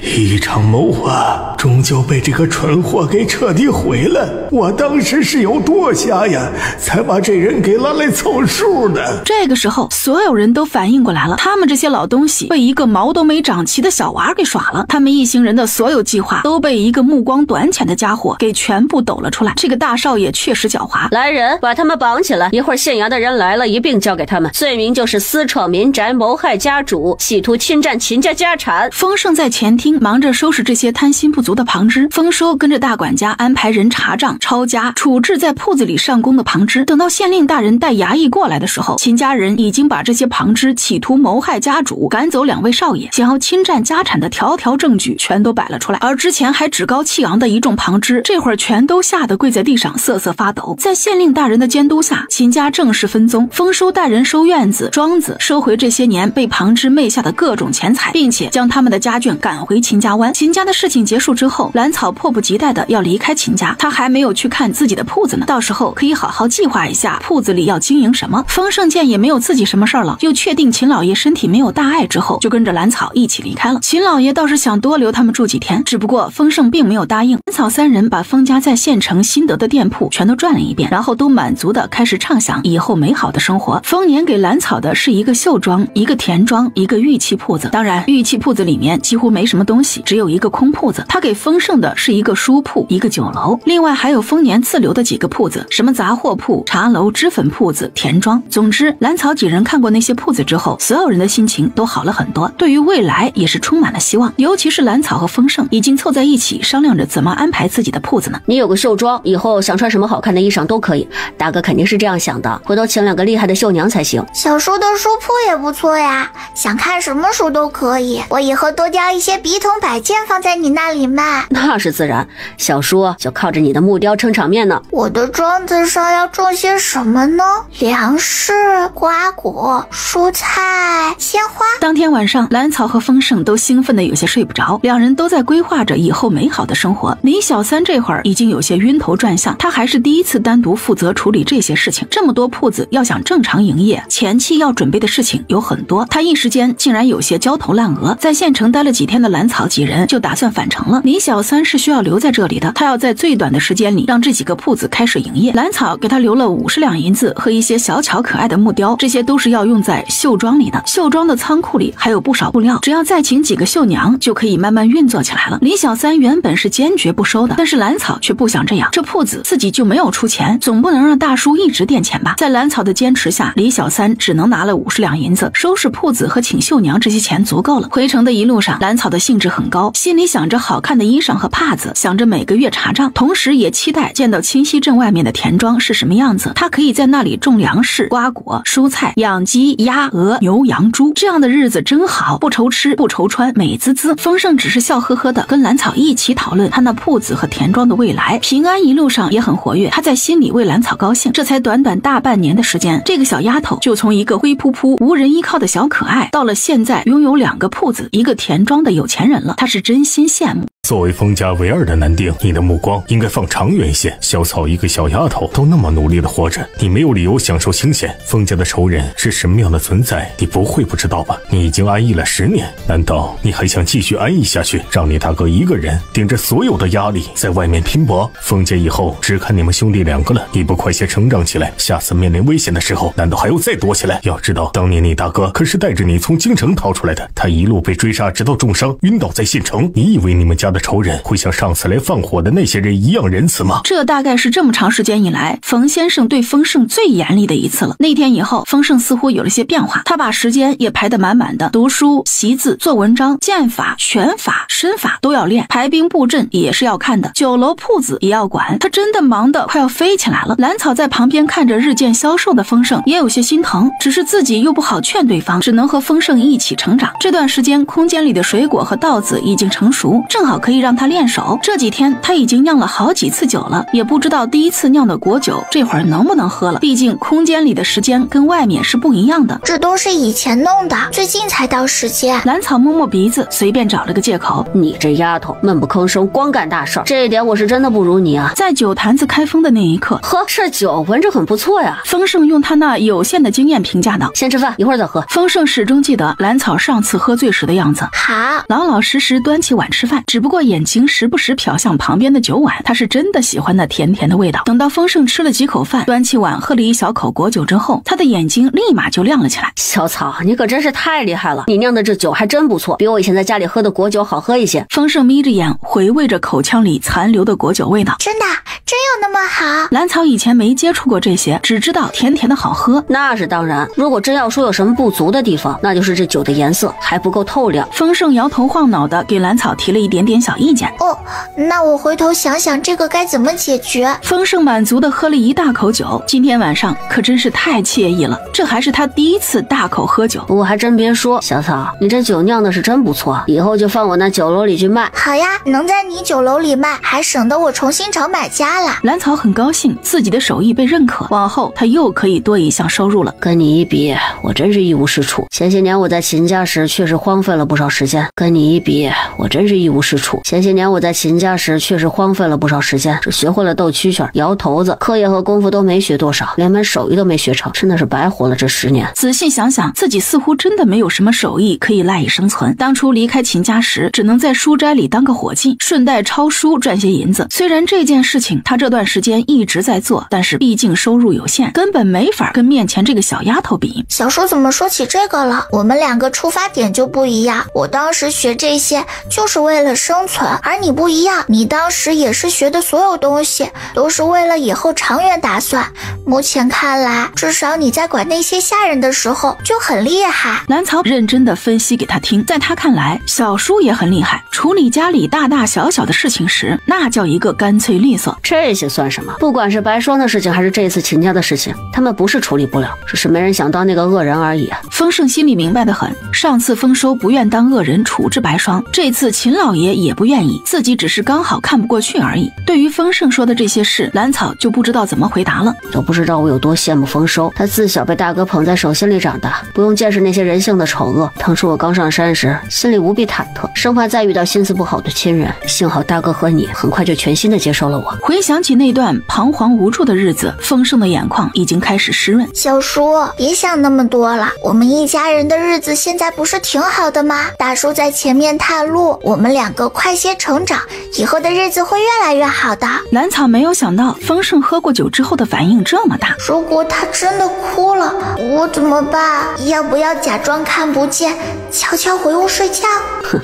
一场谋划终究被这个蠢货给彻底毁了。我当时是有多瞎呀，才把这人给拉来凑数的。这个时候，所有人都反应过来了，他们这些老东西被一个毛都没长齐的小娃给耍了。他们一行人的所有计划都被一个目光短浅的家伙给全部抖了出来。这个大少爷确实狡猾。来人，把他们绑起来，一会儿县衙的人来了，一并交给他们。罪名就是私闯民宅，谋害家主，企图侵占秦家家产。丰盛在前厅忙着收拾这些贪心不足的旁支，丰收跟着大管家安排人查账、抄家、处置在铺子里上供的旁支。等到县令大人带衙役过来的时候，秦家人已经把这些旁支企图谋害家主、赶走2位少爷、想要侵占家产的条条证据全都摆了出来。而之前还趾高气昂的一众旁支，这会儿全都吓得跪在地上瑟瑟发抖。在县令大人的监督下，秦家正式分宗，丰收带人收院子、庄子，收回这些年被旁支昧下的各种钱财，并且将他们的家眷赶回秦家湾。秦家的事情结束之后，兰草迫不及待的要离开秦家，他还没有去看自己的铺子呢，到时候可以好好计划一下铺子里要经营什么。丰盛见也没有自己什么事儿了，又确定秦老爷身体没有大碍之后，就跟着兰草一起离开了。秦老爷倒是想多留他们住几天，只不过丰盛并没有答应。兰草3人把丰家在县城新得的店铺全都转了一遍，然后都满足的开始畅想以后美好的生活。丰年给兰草的是一个绣庄、一个田庄、一个玉器铺子，当然玉器铺子里面几乎没什么东西，只有一个空铺子。他给丰盛的是一个书铺、一个酒楼，另外还有丰年自留的几个铺子，什么杂货铺、茶楼、脂粉铺子、田庄。总之，兰草几人看过那些铺子之后，所有人的心情都好了很多，对于未来也是充满了希望。尤其是兰草和丰盛已经凑在一起商量着怎么安排自己的铺子呢。你有个绣庄，以后想穿什么好看的衣裳都可以。大哥肯定是这样想的，回头请2个厉害的绣娘才行。小叔的书铺也不错呀，想看什么书都可以。我以后多交一些笔一通摆件放在你那里卖？那是自然，小叔就靠着你的木雕撑场面呢。我的庄子上要种些什么呢？粮食、瓜果、蔬菜、鲜花。当天晚上，兰草和丰盛都兴奋得有些睡不着，两人都在规划着以后美好的生活。李小三这会儿已经有些晕头转向，他还是第一次单独负责处理这些事情。这么多铺子要想正常营业，前期要准备的事情有很多，他一时间竟然有些焦头烂额。在县城待了几天的兰草几人就打算返程了。李小三是需要留在这里的，他要在最短的时间里让这几个铺子开始营业。兰草给他留了50两银子和一些小巧可爱的木雕，这些都是要用在绣庄里的。绣庄的仓库里还有不少布料，只要再请几个绣娘就可以慢慢运作起来了。李小三原本是坚决不收的，但是兰草却不想这样，这铺子自己就没有出钱，总不能让大叔一直垫钱吧。在兰草的坚持下，李小三只能拿了50两银子，收拾铺子和请绣娘这些钱足够了。回程的一路上，兰草的兴致很高，心里想着好看的衣裳和帕子，想着每个月查账，同时也期待见到清溪镇外面的田庄是什么样子，他可以在那里种粮食、瓜果、蔬菜，养鸡、鸭、鹅、牛、羊、猪，这样的日子真好，不愁吃不愁穿，美滋滋。丰盛只是笑呵呵的跟兰草一起讨论他那铺子和田庄的未来。平安一路上也很活跃，他在心里为兰草高兴。这才短短大半年的时间，这个小丫头就从一个灰扑扑无人依靠的小可爱，到了现在拥有2个铺子、1个田庄的有钱人了，他是真心羡慕。作为封家唯二的男丁，你的目光应该放长远些。小草一个小丫头都那么努力的活着，你没有理由享受清闲。封家的仇人是什么样的存在，你不会不知道吧？你已经安逸了10年，难道你还想继续安逸下去，让你大哥一个人顶着所有的压力在外面拼搏？封家以后只看你们兄弟2个了，你不快些成长起来，下次面临危险的时候，难道还要再躲起来？要知道，当年你大哥可是带着你从京城逃出来的，他一路被追杀，直到重伤晕倒在县城。你以为你们家的仇人会像上次来放火的那些人一样仁慈吗？这大概是这么长时间以来冯先生对丰盛最严厉的一次了。那天以后，丰盛似乎有了些变化，他把时间也排得满满的，读书、习字、做文章，剑法、拳法、身法都要练，排兵布阵也是要看的，酒楼铺子也要管，他真的忙得快要飞起来了。兰草在旁边看着日渐消瘦的丰盛，也有些心疼，只是自己又不好劝对方，只能和丰盛一起成长。这段时间，空间里的水果和稻子已经成熟，正好可以让他练手。这几天他已经酿了好几次酒了，也不知道第一次酿的果酒这会儿能不能喝了，毕竟空间里的时间跟外面是不一样的。这都是以前弄的，最近才到时间。兰草摸摸鼻子，随便找了个借口，你这丫头闷不吭声，光干大事，这一点我是真的不如你啊。在酒坛子开封的那一刻，喝这酒闻着很不错呀。丰盛用他那有限的经验评价道，先吃饭，一会儿再喝。丰盛始终记得兰草上次喝醉时的样子，好，老老实实端起碗吃饭，只不过眼睛时不时瞟向旁边的酒碗，他是真的喜欢那甜甜的味道。等到丰盛吃了几口饭，端起碗喝了一小口果酒之后，他的眼睛立马就亮了起来。小草，你可真是太厉害了，你酿的这酒还真不错，比我以前在家里喝的果酒好喝一些。丰盛眯着眼回味着口腔里残留的果酒味道，真的真有那么好？兰草以前没接触过这些，只知道甜甜的好喝。那是当然，如果真要说有什么不足的地方，那就是这酒的颜色还不够透亮。丰盛摇头晃脑的给兰草提了一点点小意见。哦，那我回头想想这个该怎么解决。丰盛满足的喝了一大口酒，今天晚上可真是太惬意了，这还是他第一次大口喝酒。我还真别说，小草，你这酒酿的是真不错，以后就放我那酒楼里去卖。好呀，能在你酒楼里卖，还省得我重新找买家了。兰草很高兴自己的手艺被认可，往后他又可以多一项收入了。跟你一比，我真是一无是处。前些年我在秦家时确实荒废了不少时间，跟你一比，我真是一无是处。前些年我在秦家时确实荒废了不少时间，只学会了斗蛐蛐、摇头子，课业和功夫都没学多少，连门手艺都没学成，真的是白活了这10年。仔细想想，自己似乎真的没有什么手艺可以赖以生存。当初离开秦家时，只能在书斋里当个伙计，顺带抄书赚些银子。虽然这件事情他这段时间一直在做，但是毕竟收入有限，根本没法跟面前这个小丫头比。小叔怎么说起这个了？我们2个出发点就不一样。我当时学这些就是为了生生存，而你不一样，你当时也是学的所有东西都是为了以后长远打算。目前看来，至少你在管那些下人的时候就很厉害。蓝草认真的分析给他听，在他看来，小叔也很厉害，处理家里大大小小的事情时，那叫一个干脆利索。这些算什么？不管是白霜的事情，还是这次秦家的事情，他们不是处理不了，只是没人想当那个恶人而已。丰盛心里明白得很，上次丰收不愿当恶人处置白霜，这次秦老爷也不愿意，自己只是刚好看不过去而已。对于丰盛说的这些事，蓝草就不知道怎么回答了。都不知道我有多羡慕丰收，他自小被大哥捧在手心里长大，不用见识那些人性的丑恶。当初我刚上山时，心里无比忐忑，生怕再遇到心思不好的亲人。幸好大哥和你很快就全心的接受了我。回想起那段彷徨无助的日子，丰盛的眼眶已经开始湿润。小叔，别想那么多了，我们一家人的日子现在不是挺好的吗？大叔在前面探路，我们两个快些成长，以后的日子会越来越好的。蓝草没有想到丰盛喝过酒之后的反应这么大。如果他真的哭了，我怎么办？要不要假装看不见，悄悄回屋睡觉？哼，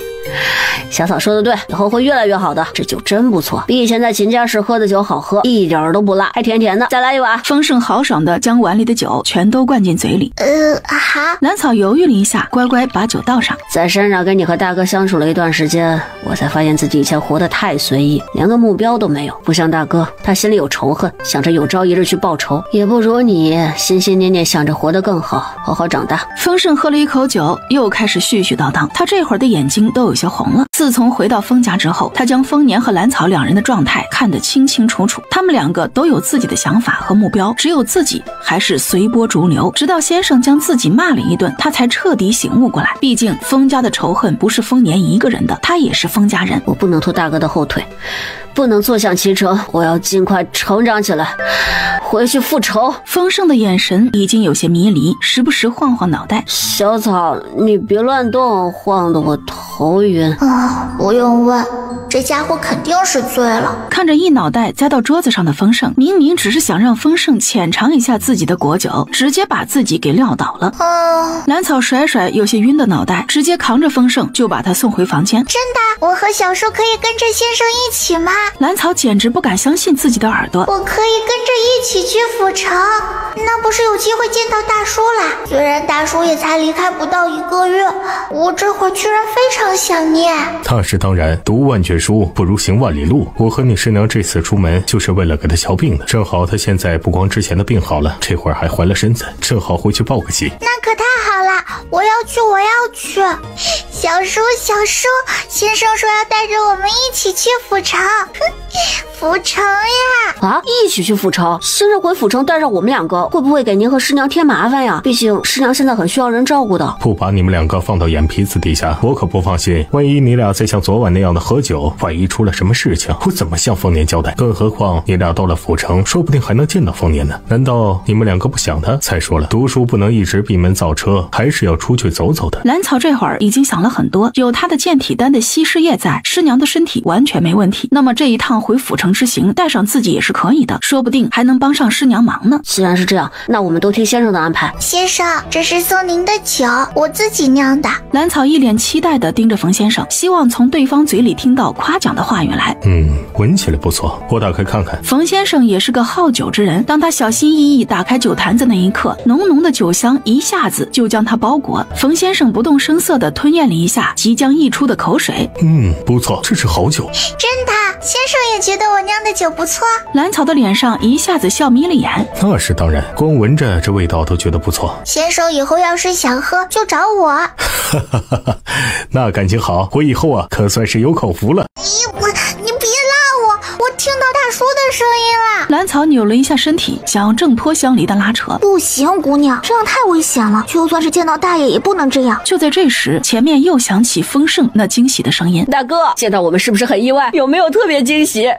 小草说的对，以后会越来越好的。这酒真不错，比以前在秦家时喝的酒好喝，一点都不辣，还甜甜的。再来一碗。丰盛豪爽的将碗里的酒全都灌进嘴里。好。蓝草犹豫了一下，乖乖把酒倒上。在山上跟你和大哥相处了一段时间，我才发现自己以前活得太随意，连个目标都没有。不像大哥，他心里有仇恨，想着有朝一日去报仇。也不如你心心念念想着活得更好，好好长大。丰盛喝了一口酒，又开始絮絮叨叨。他这会儿的眼睛都有些红了。自从回到丰家之后，他将丰年和蓝草两人的状态看得清清楚楚。他们两个都有自己的想法和目标，只有自己还是随波逐流。直到先生将自己骂了一顿，他才彻底醒悟过来。毕竟丰家的仇恨不是丰年一个人的，他也是丰家人。我不能拖大哥的后腿，不能坐享其成，我要尽快成长起来，回去复仇。丰盛的眼神已经有些迷离，时不时晃晃脑袋。小草，你别乱动，晃得我头晕。不用问，这家伙肯定是醉了。看着一脑袋栽到桌子上的丰盛，明明只是想让丰盛浅尝一下自己的果酒，直接把自己给撂倒了。蓝草甩甩有些晕的脑袋，直接扛着丰盛就把他送回房间。真的？我和小叔可以跟着先生一起吗？蓝草简直不敢相信自己的耳朵。我可以跟着一起去府城，那不是有机会见到大叔啦？虽然大叔也才离开不到1个月，我这会儿居然非常想念。那是当然，读万卷书不如行万里路。我和你师娘这次出门就是为了给她瞧病的，正好她现在不光之前的病好了，这会儿还怀了身子，正好回去报个喜。那可太好了，我要去。小叔，先生说要带着我们一起去府城。府城呀！一起去府城？先生回府城带上我们两个，会不会给您和师娘添麻烦呀？毕竟师娘现在很需要人照顾的。不把你们两个放到眼皮子底下，我可不放心。万一你俩再像昨晚那样的喝酒，万一出了什么事情，我怎么向丰年交代？更何况你俩到了府城，说不定还能见到丰年呢。难道你们两个不想他？再说了，读书不能一直闭门造车，还是要出去走走的。蓝草这会儿已经想了很多，有他的健体丹的稀释液在，师娘的身体完全没问题。那么这一趟回府城之行，带上自己也是可以的，说不定还能帮上师娘忙呢。既然是这样，那我们都听先生的安排。先生，这是送您的酒，我自己酿的。蓝草一脸期待地盯着冯先生，希望从对方嘴里听到夸奖的话语来。闻起来不错，我打开看看。冯先生也是个好酒之人，当他小心翼翼打开酒坛子那一刻，浓浓的酒香一下子就将他包裹。冯先生不动声色地吞咽了一下即将溢出的口水。不错，这是好酒。真的，先生也觉得我酿的酒不错。蓝草的脸上一下子笑眯了眼。那是当然，光闻着这味道都觉得不错。先生以后要是想喝就找我。那感情好，我以后啊可算是有口福了。你别拉我听到大叔的声音了。蓝草扭了一下身体，想要挣脱相离的拉扯。不行，姑娘，这样太危险了，就算是见到大爷也不能这样。就在这时，前面又响起丰盛那惊喜的声音。大哥，见到我们是不是很意外？有没有特别惊喜？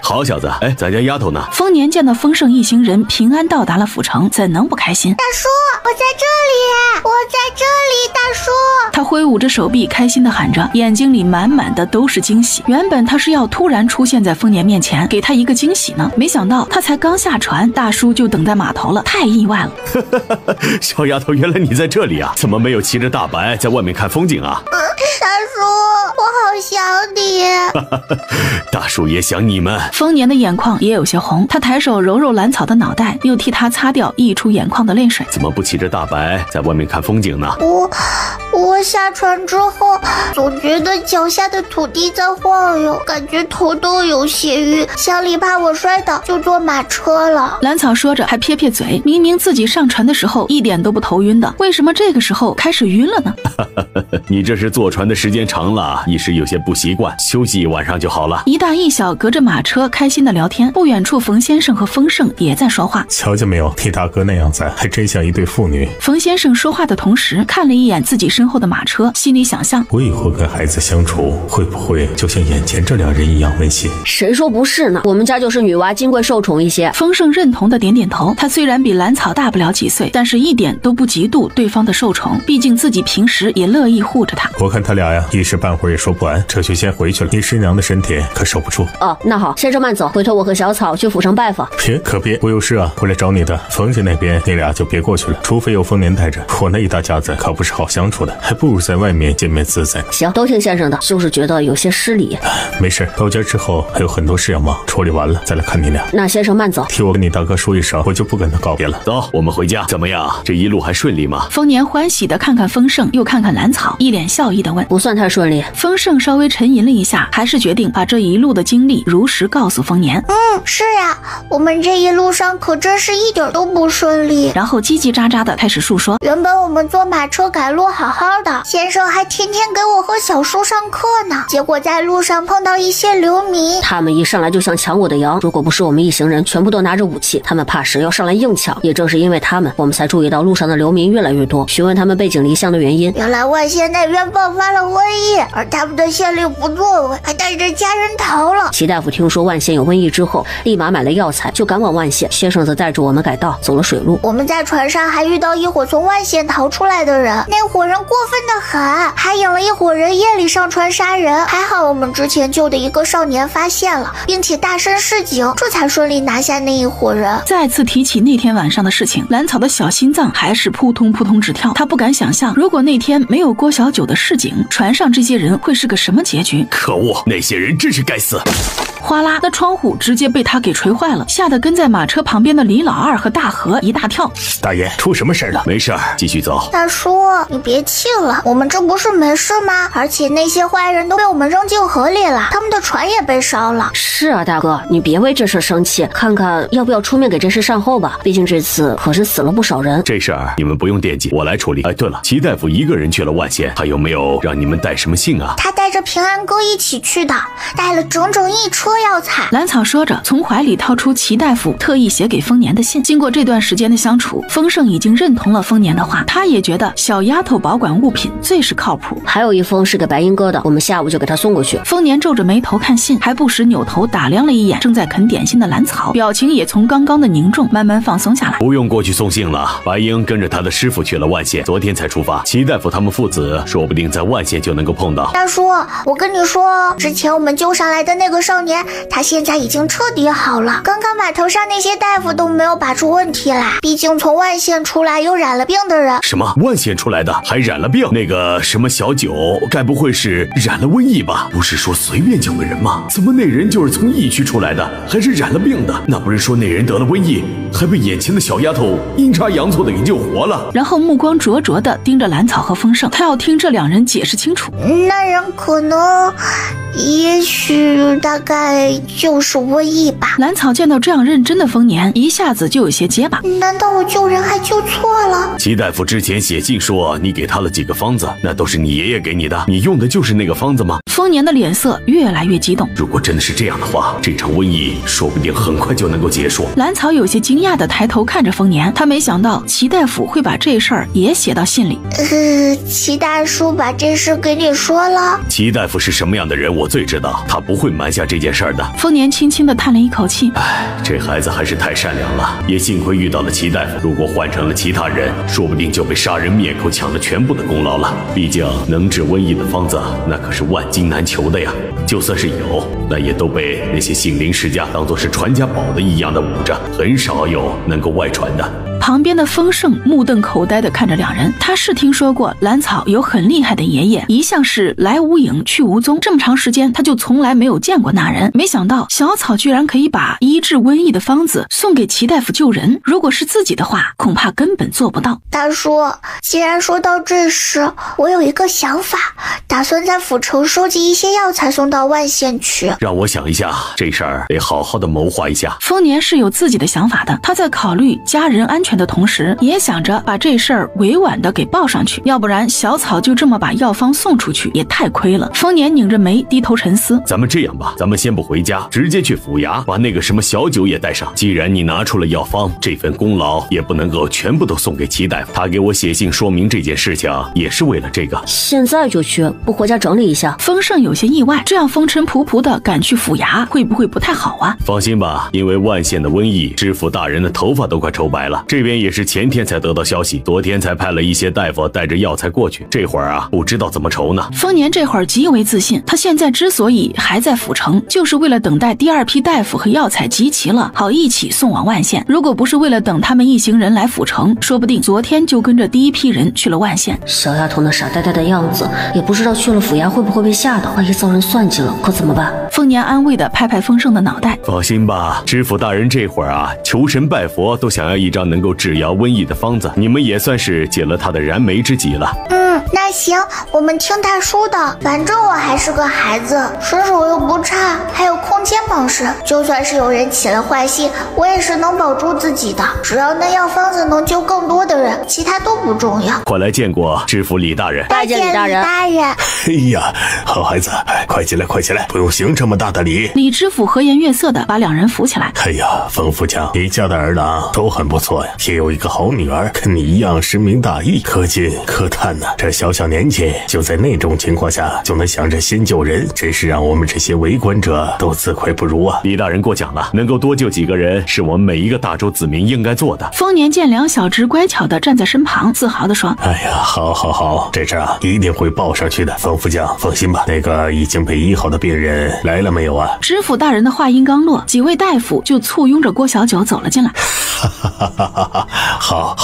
好小子，咱家丫头呢？丰年见到丰盛一行人平安到达了府城，怎能不开心？大叔，我在这里，大叔。他挥舞着手臂，开心地喊着，眼睛里满满的都是惊喜。原本他是要突然出现在丰年面前，给他一个惊喜呢，没想到他才刚下船，大叔就等在码头了，太意外了。小丫头，原来你在这里啊？怎么没有骑着大白在外面看风景啊？大叔，我好想你。大叔也想你们。丰年的眼眶也有些红，他抬手揉揉兰草的脑袋，又替他擦掉溢出眼眶的泪水。怎么不骑着大白在外面看风景呢？我下船之后，总觉得脚下的土地在晃悠，感觉头都有些晕。乡里怕我摔倒，就坐马车了。兰草说着还撇撇嘴，明明自己上船的时候一点都不头晕的，为什么这个时候开始晕了呢？你这是坐船的时间长了，一时有些不习惯，休息一晚上就好了。一大一小隔着马车开心的聊天，不远处冯先生和丰盛也在说话。瞧见没有，你大哥那样子还真像一对父女。冯先生说话的同时看了一眼自己身后的马车，心里想象，我以后跟孩子相处会不会就像眼前这两人一样温馨？谁说不是呢？我们家就是女娃金贵受宠一些。丰盛认同的点点头，他虽然比兰草大不了几岁，但是一点都不嫉妒对方的受宠，毕竟自己平时也乐意护着他。我看他俩呀，一时半会儿也说不完，这就先回去了。你师娘的身体可受不住。哦，那好，先生慢走，回头我和小草去府上拜访。别，我有事啊，回来找你的。冯家那边你俩就别过去了，除非有丰年带着。我那一大家子可不是好相处的，还不如在外面见面自在。行，都听先生的，就是觉得有些失礼。没事，到家之后还有很多事要忙，处理完了再来看你俩。那先生慢走，替我跟你大哥说一声，我就不跟他告别了。走，我们回家。怎么样？这一路还顺利吗？丰年欢喜的看看丰盛，又看看兰草，一脸笑意的问：不算太顺利。丰盛稍微沉吟了一下，还是决定把这一路的经历如实告诉丰年。是呀，我们这一路上可真是一点都不顺利。然后叽叽喳喳的开始述说，原本我们坐马车赶路好好的，先生还天天给我和小叔上课呢，结果在路上碰到一些流民，他们一上来就像抢我的羊，如果不是我们一行人全部都拿着武器，他们怕是要上来硬抢。也正是因为他们，我们才注意到路上的流民越来越多，询问他们背井离乡的原因。原来万县那边爆发了瘟疫，而他们的县令不作为，还带着家人逃了。齐大夫听说万县有瘟疫之后，立马买了药材就赶往万县，先生则带着我们改道走了水路。我们在船上还遇到一伙从万县逃出来的人，那伙人过分的很，还引了一伙人夜里上船杀人。还好我们之前救的一个少年发现了，并且大声示警，这才顺利拿下那一伙人。再次提起那天晚上的事情，兰草的小心脏还是扑通扑通直跳。他不敢想象，如果那天没有郭小九的示警，船上这些人会是个什么结局。可恶，那些人真是该死！哗啦，那窗户直接被他给锤坏了，吓得跟在马车旁边的李老二和大河一大跳。大爷，出什么事了？没事，继续走。大叔，你别气了，我们这不是没事吗？而且那些坏人都被我们扔进河里了，他们的船也被烧了。是啊，大哥，你别为这事生气，看看要不要出面给这事善后吧，毕竟这次可是死了不少人。这事儿你们不用惦记，我来处理。哎，对了，齐大夫一个人去了万县，他有没有让你们带什么信啊？他带着平安哥一起去的，带了整整1车药材。兰草说着，从怀里掏出齐大夫特意写给丰年的信。经过这段时间的相处，丰盛已经认同了丰年的话，他也觉得小丫头保管物品最是靠谱。还有一封是给白银哥的，我们下午就给他送过去。丰年皱着眉头看信，还不时扭头打量了一眼正在啃点心的兰草，表情也从刚刚的凝重慢慢放松下来。不用过去送信了，白英跟着他的师傅去了万县，昨天才出发。齐大夫他们父子说不定在万县就能够碰到。大叔，我跟你说，之前我们救上来的那个少年，他现在已经彻底好了。刚刚码头上那些大夫都没有拔出问题来，毕竟从万县出来又染了病的人。什么？万县出来的还染了病？那个什么小九，该不会是染了瘟疫吧？不是说随便救个人吗？怎么那人就是从疫区出来的，还是染了病的？那不是说那人得了瘟疫，还被眼前的小丫头阴差阳错的给救活了？然后目光灼灼的盯着兰草和丰盛，他要听这两人解释清楚。那人可能，也许，大概就是瘟疫吧。兰草见到这样认真的丰年，一下子就有些结巴。难道我救人还救错了？齐大夫之前写信说你给他了几个方子，那都是你爷爷给你的，你用的就是那个方子吗？丰年的脸色越来越激动。如果真的是这样的话，这场瘟疫说不定很快就能够结束。兰草有些惊讶的抬头看着丰年，他没想到齐大夫会把这事儿也写到信里。齐大叔把这事给你说了？齐大夫是什么样的人我最知道，他不会瞒下这件事儿的。丰年轻轻地叹了一口气，这孩子还是太善良了，也幸亏遇到了齐大夫，如果换成了其他人，说不定就被杀人灭口，抢了全部的功劳了。毕竟能治瘟疫的方子那可是万金难求的呀，就算是有，那也都被那些姓林世家当作是传家宝的一样的捂着，很少有能够外传的。旁边的丰盛目瞪口呆地看着两人。他是听说过兰草有很厉害的爷爷，一向是来无影去无踪，这么长时间他就从来没有见过那人。没想到小草居然可以把医治瘟疫的方子送给齐大夫救人，如果是自己的话，恐怕根本做不到。大叔，既然说到这事，我有一个想法，打算在府城收集一些药材送到万县去。让我想一下，这事儿得好好的谋划一下。丰年是有自己的想法的，他在考虑家人安全的同时，也想着把这事儿委婉的给报上去，要不然小草就这么把药方送出去也太亏了。丰年拧着眉低头沉思，咱们这样吧，咱们先不回家，直接去府衙，把那个什么小九也带上。既然你拿出了药方，这份功劳也不能够全部都送给齐大夫，他给我写信说明这件事情也是为了这个。现在就去，不回家整理一下？丰盛有些意外，这样风尘仆仆的赶去府衙，会不会不太好啊？放心吧，因为万县的瘟疫，知府大人的头发都快抽白了。这边也是前天才得到消息，昨天才派了一些大夫带着药材过去，这会儿啊，不知道怎么筹呢。丰年这会儿极为自信，他现在之所以还在府城，就是为了等待第二批大夫和药材集齐了，好一起送往万县。如果不是为了等他们一行人来府城，说不定昨天就跟着第一批人去了万县。小丫头那傻呆呆的样子，也不知道去了府衙会不会被吓到，万一遭人算计了，可怎么办？丰年安慰地拍拍丰盛的脑袋，放心吧，知府大人这会儿啊，求神拜佛都想要一张能够治疗瘟疫的方子，你们也算是解了他的燃眉之急了。那行，我们听大叔的，反正我还是个孩子，身手又不差，还有空间帮式，就算是有人起了坏心，我也是能保住自己的。只要那药方子能救更多的人，其他都不重要。快来见过知府李大人。拜见李大人。哎呀，好孩子，快起来，快起来，不用行这么大的礼。李知府和颜悦色的把两人扶起来。哎呀，冯副将，你家的儿郎都很不错呀，也有一个好女儿，跟你一样深明大义，可敬可叹呐。这小小年纪就在那种情况下就能想着先救人，真是让我们这些为官者都自愧不如啊。李大人过奖了，能够多救几个人是我们每一个大周子民应该做的。丰年见两小侄乖巧的站在身旁，自豪地说，哎呀，好好好，这事啊一定会报上去的。冯副将放心吧，那个已经被医好的病人来了没有啊？知府大人的话音刚落，几位大夫就簇拥着郭小九走了进来。好，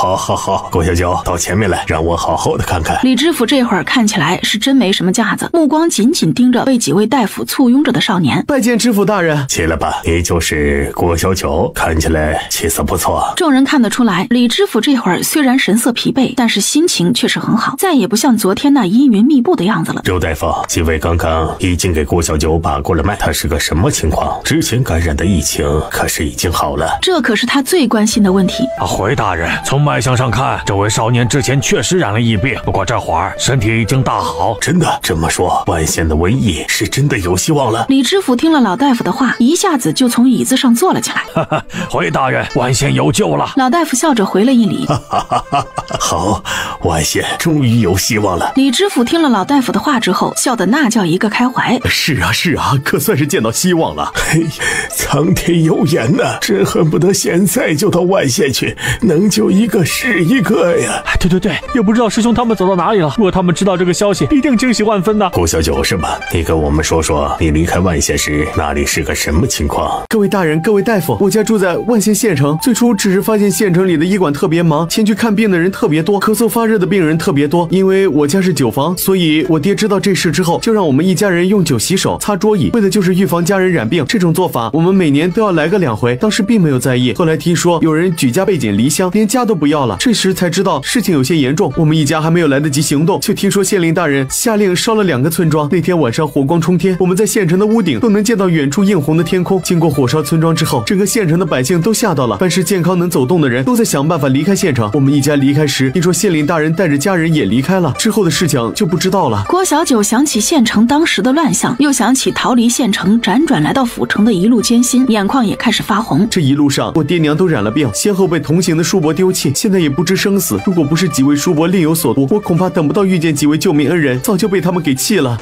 郭小九到前面来，让我好好的看看。李知府这会儿看起来是真没什么架子，目光紧紧盯着被几位大夫簇拥着的少年。拜见知府大人。起来吧，你就是郭小九，看起来气色不错。众人看得出来，李知府这会儿虽然神色疲惫，但是心情却是很好，再也不像昨天那阴云密布的样子了。周大夫，几位刚刚已经给郭小九把过了脉，他是个什么情况？之前感染的疫情可是已经好了？这可是他最关心的问题。回大人，从脉象上看，这位少年之前确实染了疫病，不过这会儿身体已经大好。真的这么说，万县的瘟疫是真的有希望了？李知府听了老大夫的话，一下子就从椅子上坐了起来。回大人，万县有救了。老大夫笑着回了一礼。好，万县终于有希望了。李知府听了老大夫的话之后，笑得那叫一个开怀。是啊，可算是见到希望了。嘿，苍天有眼呐，真恨不得现在就到万县去，能救一个是一个呀。对，也不知道师兄他们走到哪里了，如果他们知道这个消息，必定惊喜万分的。郭小九是吧？你跟我们说说，你离开万县时那里是个什么情况？各位大人，各位大夫，我家住在万县县城，最初只是发现县城里的医馆特别忙，前去看病的人特别多，咳嗽发热的病人特别多。因为我家是酒房，所以我爹知道这事之后，就让我们一家人用酒洗手、擦桌椅，为的就是预防家人染病。这种做法我们每年都要来个2回，当时并没有在意。后来听说有人举家背井离乡，连家都不要了，这时才知道事情有些严重。我们一家还没有来得及行动，就听说县令大人下令烧了2个村庄。那天晚上火光冲天，我们在县城的屋顶都能见到远处映红的天空。经过火烧村庄之后，整个县城的百姓都吓到了，凡是健康能走动的人都在想办法离开县城。我们一家离开时，听说县令大人带着家人也离开了，之后的事情就不知道了。郭小九想起县城当时的乱象，又想起逃离县城辗转来到府城的一路艰辛，眼眶也开始发红。这一路上我爹娘都染了病，先后被同行的叔伯丢弃，现在也不知生死。如果不是几位叔伯另有所图，我恐怕等不到遇见几位救命恩人，早就被他们给弃了。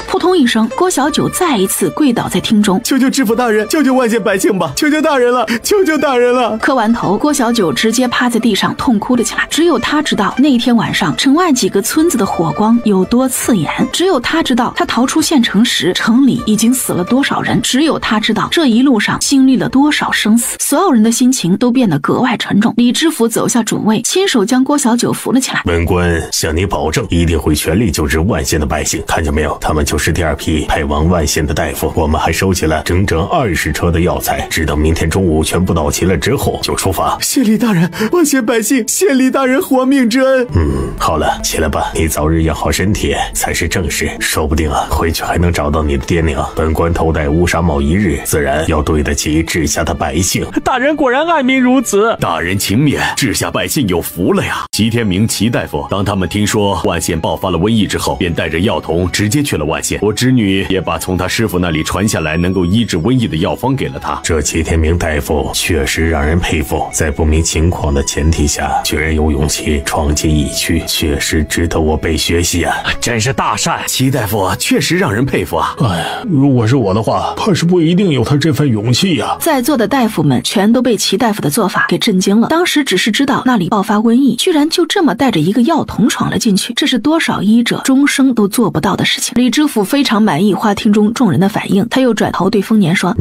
扑通通一声，郭小九再一次跪倒在厅中，求求知府大人，救救万县百姓吧！求求大人了，求求大人了！磕完头，郭小九直接趴在地上痛哭了起来。只有他知道那天晚上城外几个村子的火光有多刺眼，只有他知道他逃出县城时城里已经死了多少人，只有他知道这一路上经历了多少生死。所有人的心情都变得格外沉重。李知府走下主位，亲手将郭小九扶了起来。本官向你保证，一定会全力救治万县的百姓。看见没有，他们就是第二批派往万县的大夫。我们还收起了整整20车的药材，直到明天中午全部到齐了之后就出发。县令大人，万县百姓，县令大人活命之恩。好了，起来吧，你早日养好身体才是正事。说不定回去还能找到你的爹娘。本官头戴乌纱帽一日，自然要对得起治下的百姓。大人果然爱民如子，大人请免，治下百姓有福了呀！齐天明齐大夫，当他们听说万县爆发了瘟疫之后，便带着药童直接去了万县。我侄女也把从他师傅那里传下来能够医治瘟疫的药方给了他。这齐天明大夫确实让人佩服，在不明情况的前提下，居然有勇气闯进疫区，确实值得我辈学习啊！真是大善，齐大夫确实让人佩服啊！如果是我的话，怕是不一定有他这份勇气呀。在座的大夫们全都被齐大夫的做法给震惊了。当时只是知道那里爆发瘟疫，居然就这么带着一个药童闯了进去，这是多少医者终生都做不到的事情。李知府非常满意花厅中众人的反应，他又转头对丰年说：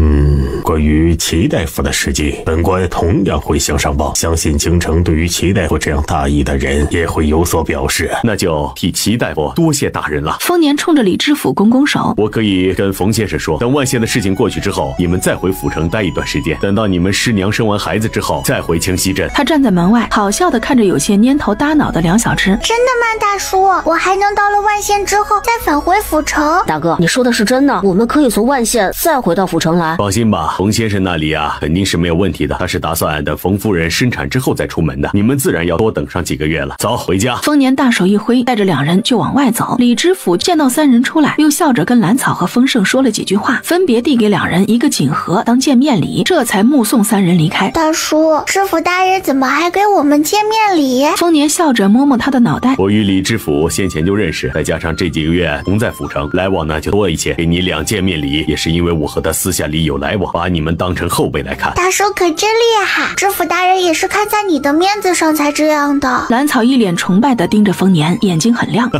关于齐大夫的事迹，本官同样会向上报，相信京城对于齐大夫这样大义的人也会有所表示。那就替齐大夫多谢大人了。丰年冲着李知府拱拱手：我可以跟冯先生说，等万县的事情过去之后，你们再回府城待一段时间，等到你们师娘生完孩子之后再回清溪镇。他站在门外好笑地看着有些蔫头耷脑的梁小芝。真的吗，大叔？我还能到了万县之后再返回府城？大哥，你说的是真的？我们可以从万县再回到府城来？放心吧，冯先生那里啊肯定是没有问题的，他是打算等冯夫人生产之后再出门的，你们自然要多等上几个月了。走，回家。丰年大手一挥，带着两人就往外走。李知府见到三人出来，又笑着跟兰草和丰盛说了几句话，分别递给两人一个锦盒当见面礼，这才目送三人离开。大叔，知府大人怎么还给我们见面礼？丰年笑着摸摸他的脑袋。我与李知府先前就认识，再加上这几个月同在府城，来往呢就多一些，给你2见面礼，也是因为我和他私下里有来往，把你们当成后辈来看。大叔可真厉害，知府大人也是看在你的面子上才这样的。兰草一脸崇拜地盯着丰年，眼睛很亮。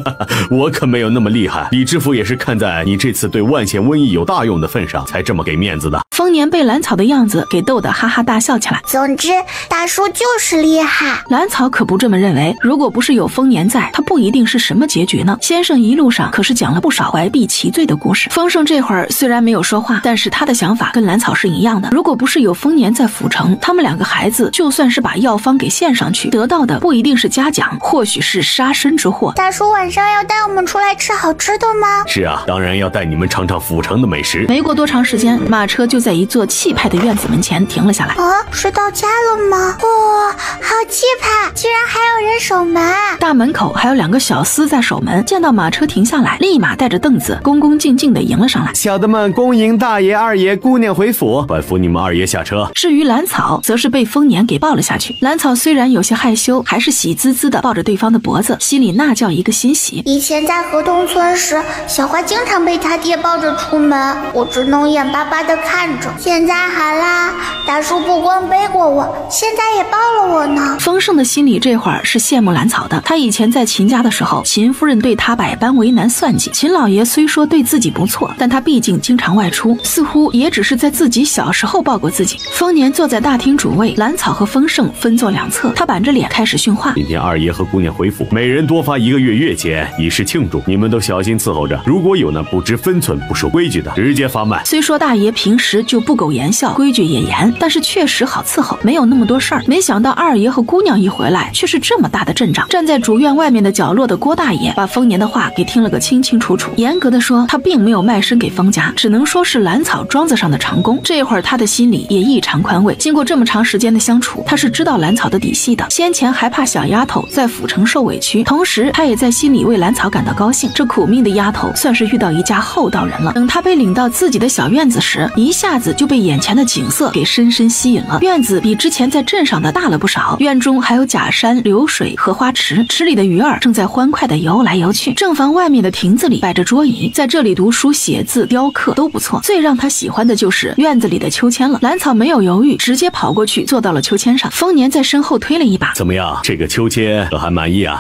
我可没有那么厉害，李知府也是看在你这次对万县瘟疫有大用的份上，才这么给面子的。丰年被兰草的样子给逗得哈哈大笑起来。总之，大叔就是厉害。兰草可不这么认为，如果不是有丰年在，他不一定是什么结局呢。先生一路上可是讲了不少怀璧其罪的故事。丰盛这会儿虽然没有说话，但是他的想法跟兰草是一样的。如果不是有丰年在府城，他们2个孩子就算是把药方给献上去，得到的不一定是嘉奖，或许是杀身之祸。大叔晚上要带我们出来吃好吃的吗？是啊，当然要带你们尝尝府城的美食。没过多长时间，马车就在一座气派的院子门前停了下来。是到家了吗？哇，好气派，居然还有人守门。大门口还有2个小厮在守门，见到马车停下来，立马带着凳子恭恭敬敬地迎了上来。小的们恭迎大爷、二爷、姑娘回府，快扶你们二爷下车。至于兰草，则是被丰年给抱了下去。兰草虽然有些害羞，还是喜滋滋地抱着对方的脖子，心里那叫一个欣喜。以前在河东村时，小花经常被他爹抱着出门，我只能眼巴巴地看着。现在好啦，大叔不光背过我，现在也抱了我呢。丰盛的心里这会儿是羡慕兰草的。他以前在秦家的时候，秦夫人对他百般为难算计，秦老爷虽说对自己不错，但他毕竟经常外出，似乎也只是在自己小时候抱过自己。丰年坐在大厅主位，兰草和丰盛分坐2侧，他板着脸开始训话。今天二爷和姑娘回府，每人多发1个月月钱，以示庆祝，你们都小心伺候着，如果有那不知分寸不守规矩的，直接发卖。虽说大爷平时就不苟言笑，规矩也严，但是确实好伺候，没有那么多事儿。没想到二爷和姑娘一回来，却是这么大的阵仗。站在主院外面的角落的郭大爷，把丰年的话给听了个清清楚楚。严格的说，他并没有卖身给丰家，只能说是兰草庄子上的长工。这会儿他的心里也异常宽慰。经过这么长时间的相处，他是知道兰草的底细的。先前还怕小丫头在府城受委屈，同时他也在心里为兰草感到高兴。这苦命的丫头算是遇到一家厚道人了。等他被领到自己的小院子时，一下下子就被眼前的景色给深深吸引了。院子比之前在镇上的大了不少，院中还有假山、流水、荷花池，池里的鱼儿正在欢快地游来游去。正房外面的亭子里摆着桌椅，在这里读书、写字、雕刻都不错。最让他喜欢的就是院子里的秋千了。兰草没有犹豫，直接跑过去坐到了秋千上。丰年在身后推了一把：“怎么样，这个秋千可还满意啊？”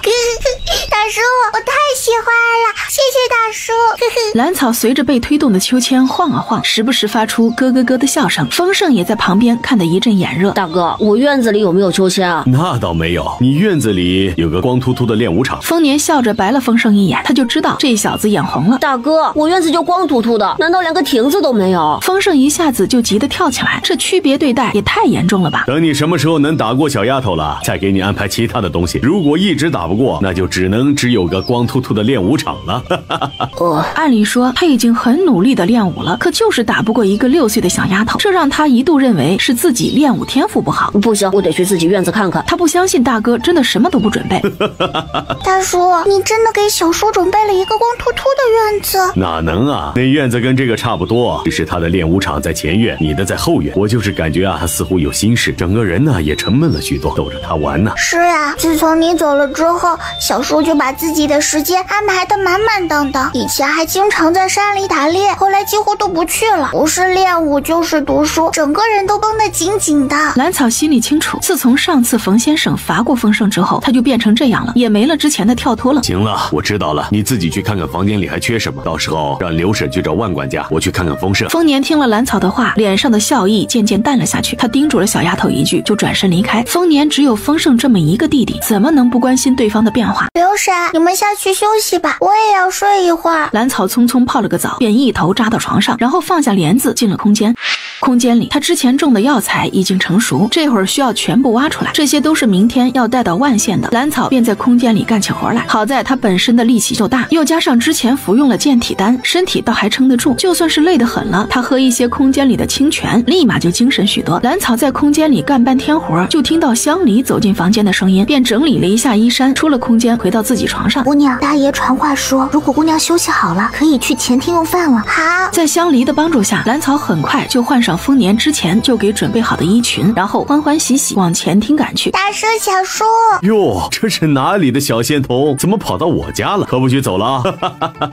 大叔，我太喜欢了，谢谢大叔。兰草随着被推动的秋千晃啊晃，时不时发出咯咯咯的笑声。丰盛也在旁边看得一阵眼热。大哥，我院子里有没有秋千啊？那倒没有，你院子里有个光秃秃的练武场。丰年笑着白了丰盛一眼，他就知道这小子眼红了。大哥，我院子就光秃秃的，难道连个亭子都没有？丰盛一下子就急得跳起来，这区别对待也太严重了吧？等你什么时候能打过小丫头了，再给你安排其他的东西。如果一直打不过，那就只有个光秃秃的练武场了。按理说他已经很努力的练武了，可就是打不过一个6岁的小丫头，这让他一度认为是自己练武天赋不好。不行，我得去自己院子看看。他不相信大哥真的什么都不准备。大叔，你真的给小叔准备了一个光秃秃的院子？哪能啊，那院子跟这个差不多，只是他的练武场在前院，你的在后院。我就是感觉啊，他似乎有心事，整个人呢也沉闷了许多，逗着他玩呢。是啊，自从你走了之后，小叔就把自己的时间安排得满满当当。以前还经常在山里打猎，后来几乎都不去了，不是练武就是读书，整个人都绷得紧紧的。兰草心里清楚，自从上次冯先生罚过丰盛之后，他就变成这样了，也没了之前的跳脱了。行了，我知道了，你自己去看看房间里还缺什么，到时候让刘婶去找万管家，我去看看丰盛。丰年听了兰草的话，脸上的笑意渐渐淡了下去，他叮嘱了小丫头一句，就转身离开。丰年只有丰盛这么一个弟弟，怎么能不关心对方的变化？刘婶，你们下去休息吧，我也要睡一会儿。兰草匆匆泡了个澡，便一头扎到床上，然后放下帘子进了空间。空间里，他之前种的药材已经成熟，这会儿需要全部挖出来，这些都是明天要带到万县的。兰草便在空间里干起活来。好在他本身的力气就大，又加上之前服用了健体丹，身体倒还撑得住。就算是累得很了，他喝一些空间里的清泉，立马就精神许多。兰草在空间里干半天活，就听到乡里走进房间的声音，便整理了一下衣衫，出了空间，回到自己床上。姑娘，大爷传话说，如果姑娘休息好了，可以去前厅用饭了。好，在香梨的帮助下，兰草很快就换上丰年之前就给准备好的衣裙，然后欢欢喜喜往前厅赶去。大叔，小叔，哟，这是哪里的小仙童？怎么跑到我家了？可不许走了啊！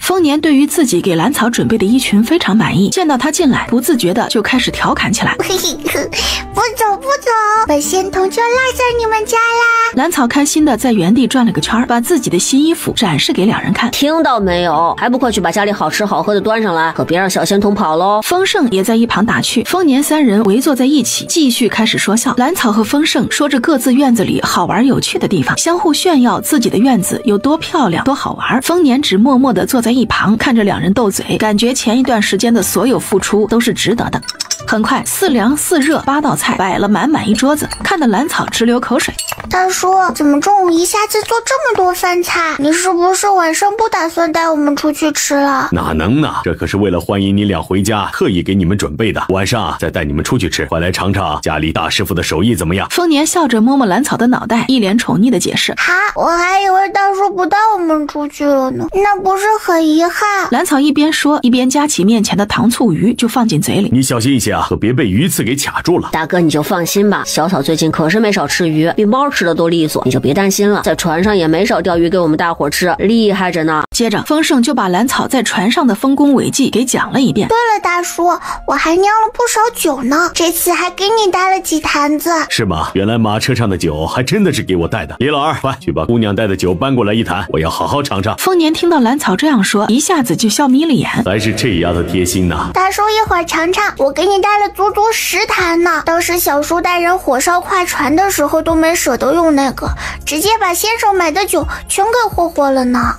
丰年对于自己给兰草准备的衣裙非常满意，见到他进来，不自觉的就开始调侃起来。不走不走，本仙童就落在你们家啦！兰草开心的在原地转了个圈，把自己的新衣服展示给两人看。听到没有？还不快去把家里好吃好喝的端上来，可别让小仙童跑喽！丰盛也在一旁打趣。丰年三人围坐在一起，继续开始说笑。兰草和丰盛说着各自院子里好玩有趣的地方，相互炫耀自己的院子有多漂亮多好玩。丰年只默默地坐在一旁，看着两人斗嘴，感觉前一段时间的所有付出都是值得的。很快，4凉4热8道菜摆了满满一桌子，看得兰草直流口水。大叔，怎么中午一下子做这么多饭菜？你是不是晚上不打算带我们出去吃了？哪能呢？这可是为了欢迎你俩回家，特意给你们准备的。晚上再带你们出去吃，快来尝尝家里大师傅的手艺怎么样？丰年笑着摸摸兰草的脑袋，一脸宠溺的解释：哈，我还以为大叔不带我们出去了呢，那不是很遗憾？兰草一边说，一边夹起面前的糖醋鱼就放进嘴里。你小心一些啊，可别被鱼刺给卡住了。大哥你就放心吧，小草最近可是没少吃鱼，比猫吃的都利索，你就别担心了。在船上也没少钓鱼给我们大伙吃，厉害着呢。接着丰盛就把兰草在船上的丰功伟绩给讲了一遍。对了，大叔，我还酿了不少酒呢，这次还给你带了几坛子。是吗？原来马车上的酒还真的是给我带的。李老二，快去把姑娘带的酒搬过来一坛，我要好好尝尝。丰年听到兰草这样说，一下子就笑眯了眼。还是这丫头贴心呐。大叔一会儿尝尝，我给你带了足足10坛呢。当时小叔带人火烧快船的时候都没舍得用那个，直接把先生买的酒全给霍霍了呢。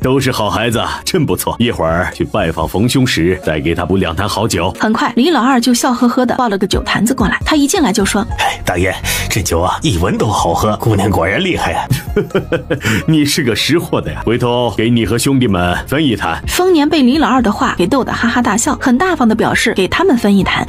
都是好孩子，真不错。一会儿去拜访冯兄时，再给他补2坛好酒。很快，李老二就笑呵呵的抱了个酒坛子过来。他一进来就说：“大爷，这酒啊，一闻都好喝，姑娘果然厉害呀！”你是个识货的呀，回头给你和兄弟们分1坛。丰年被李老二的话给逗得哈哈大笑，很大方的表示给他们分1坛。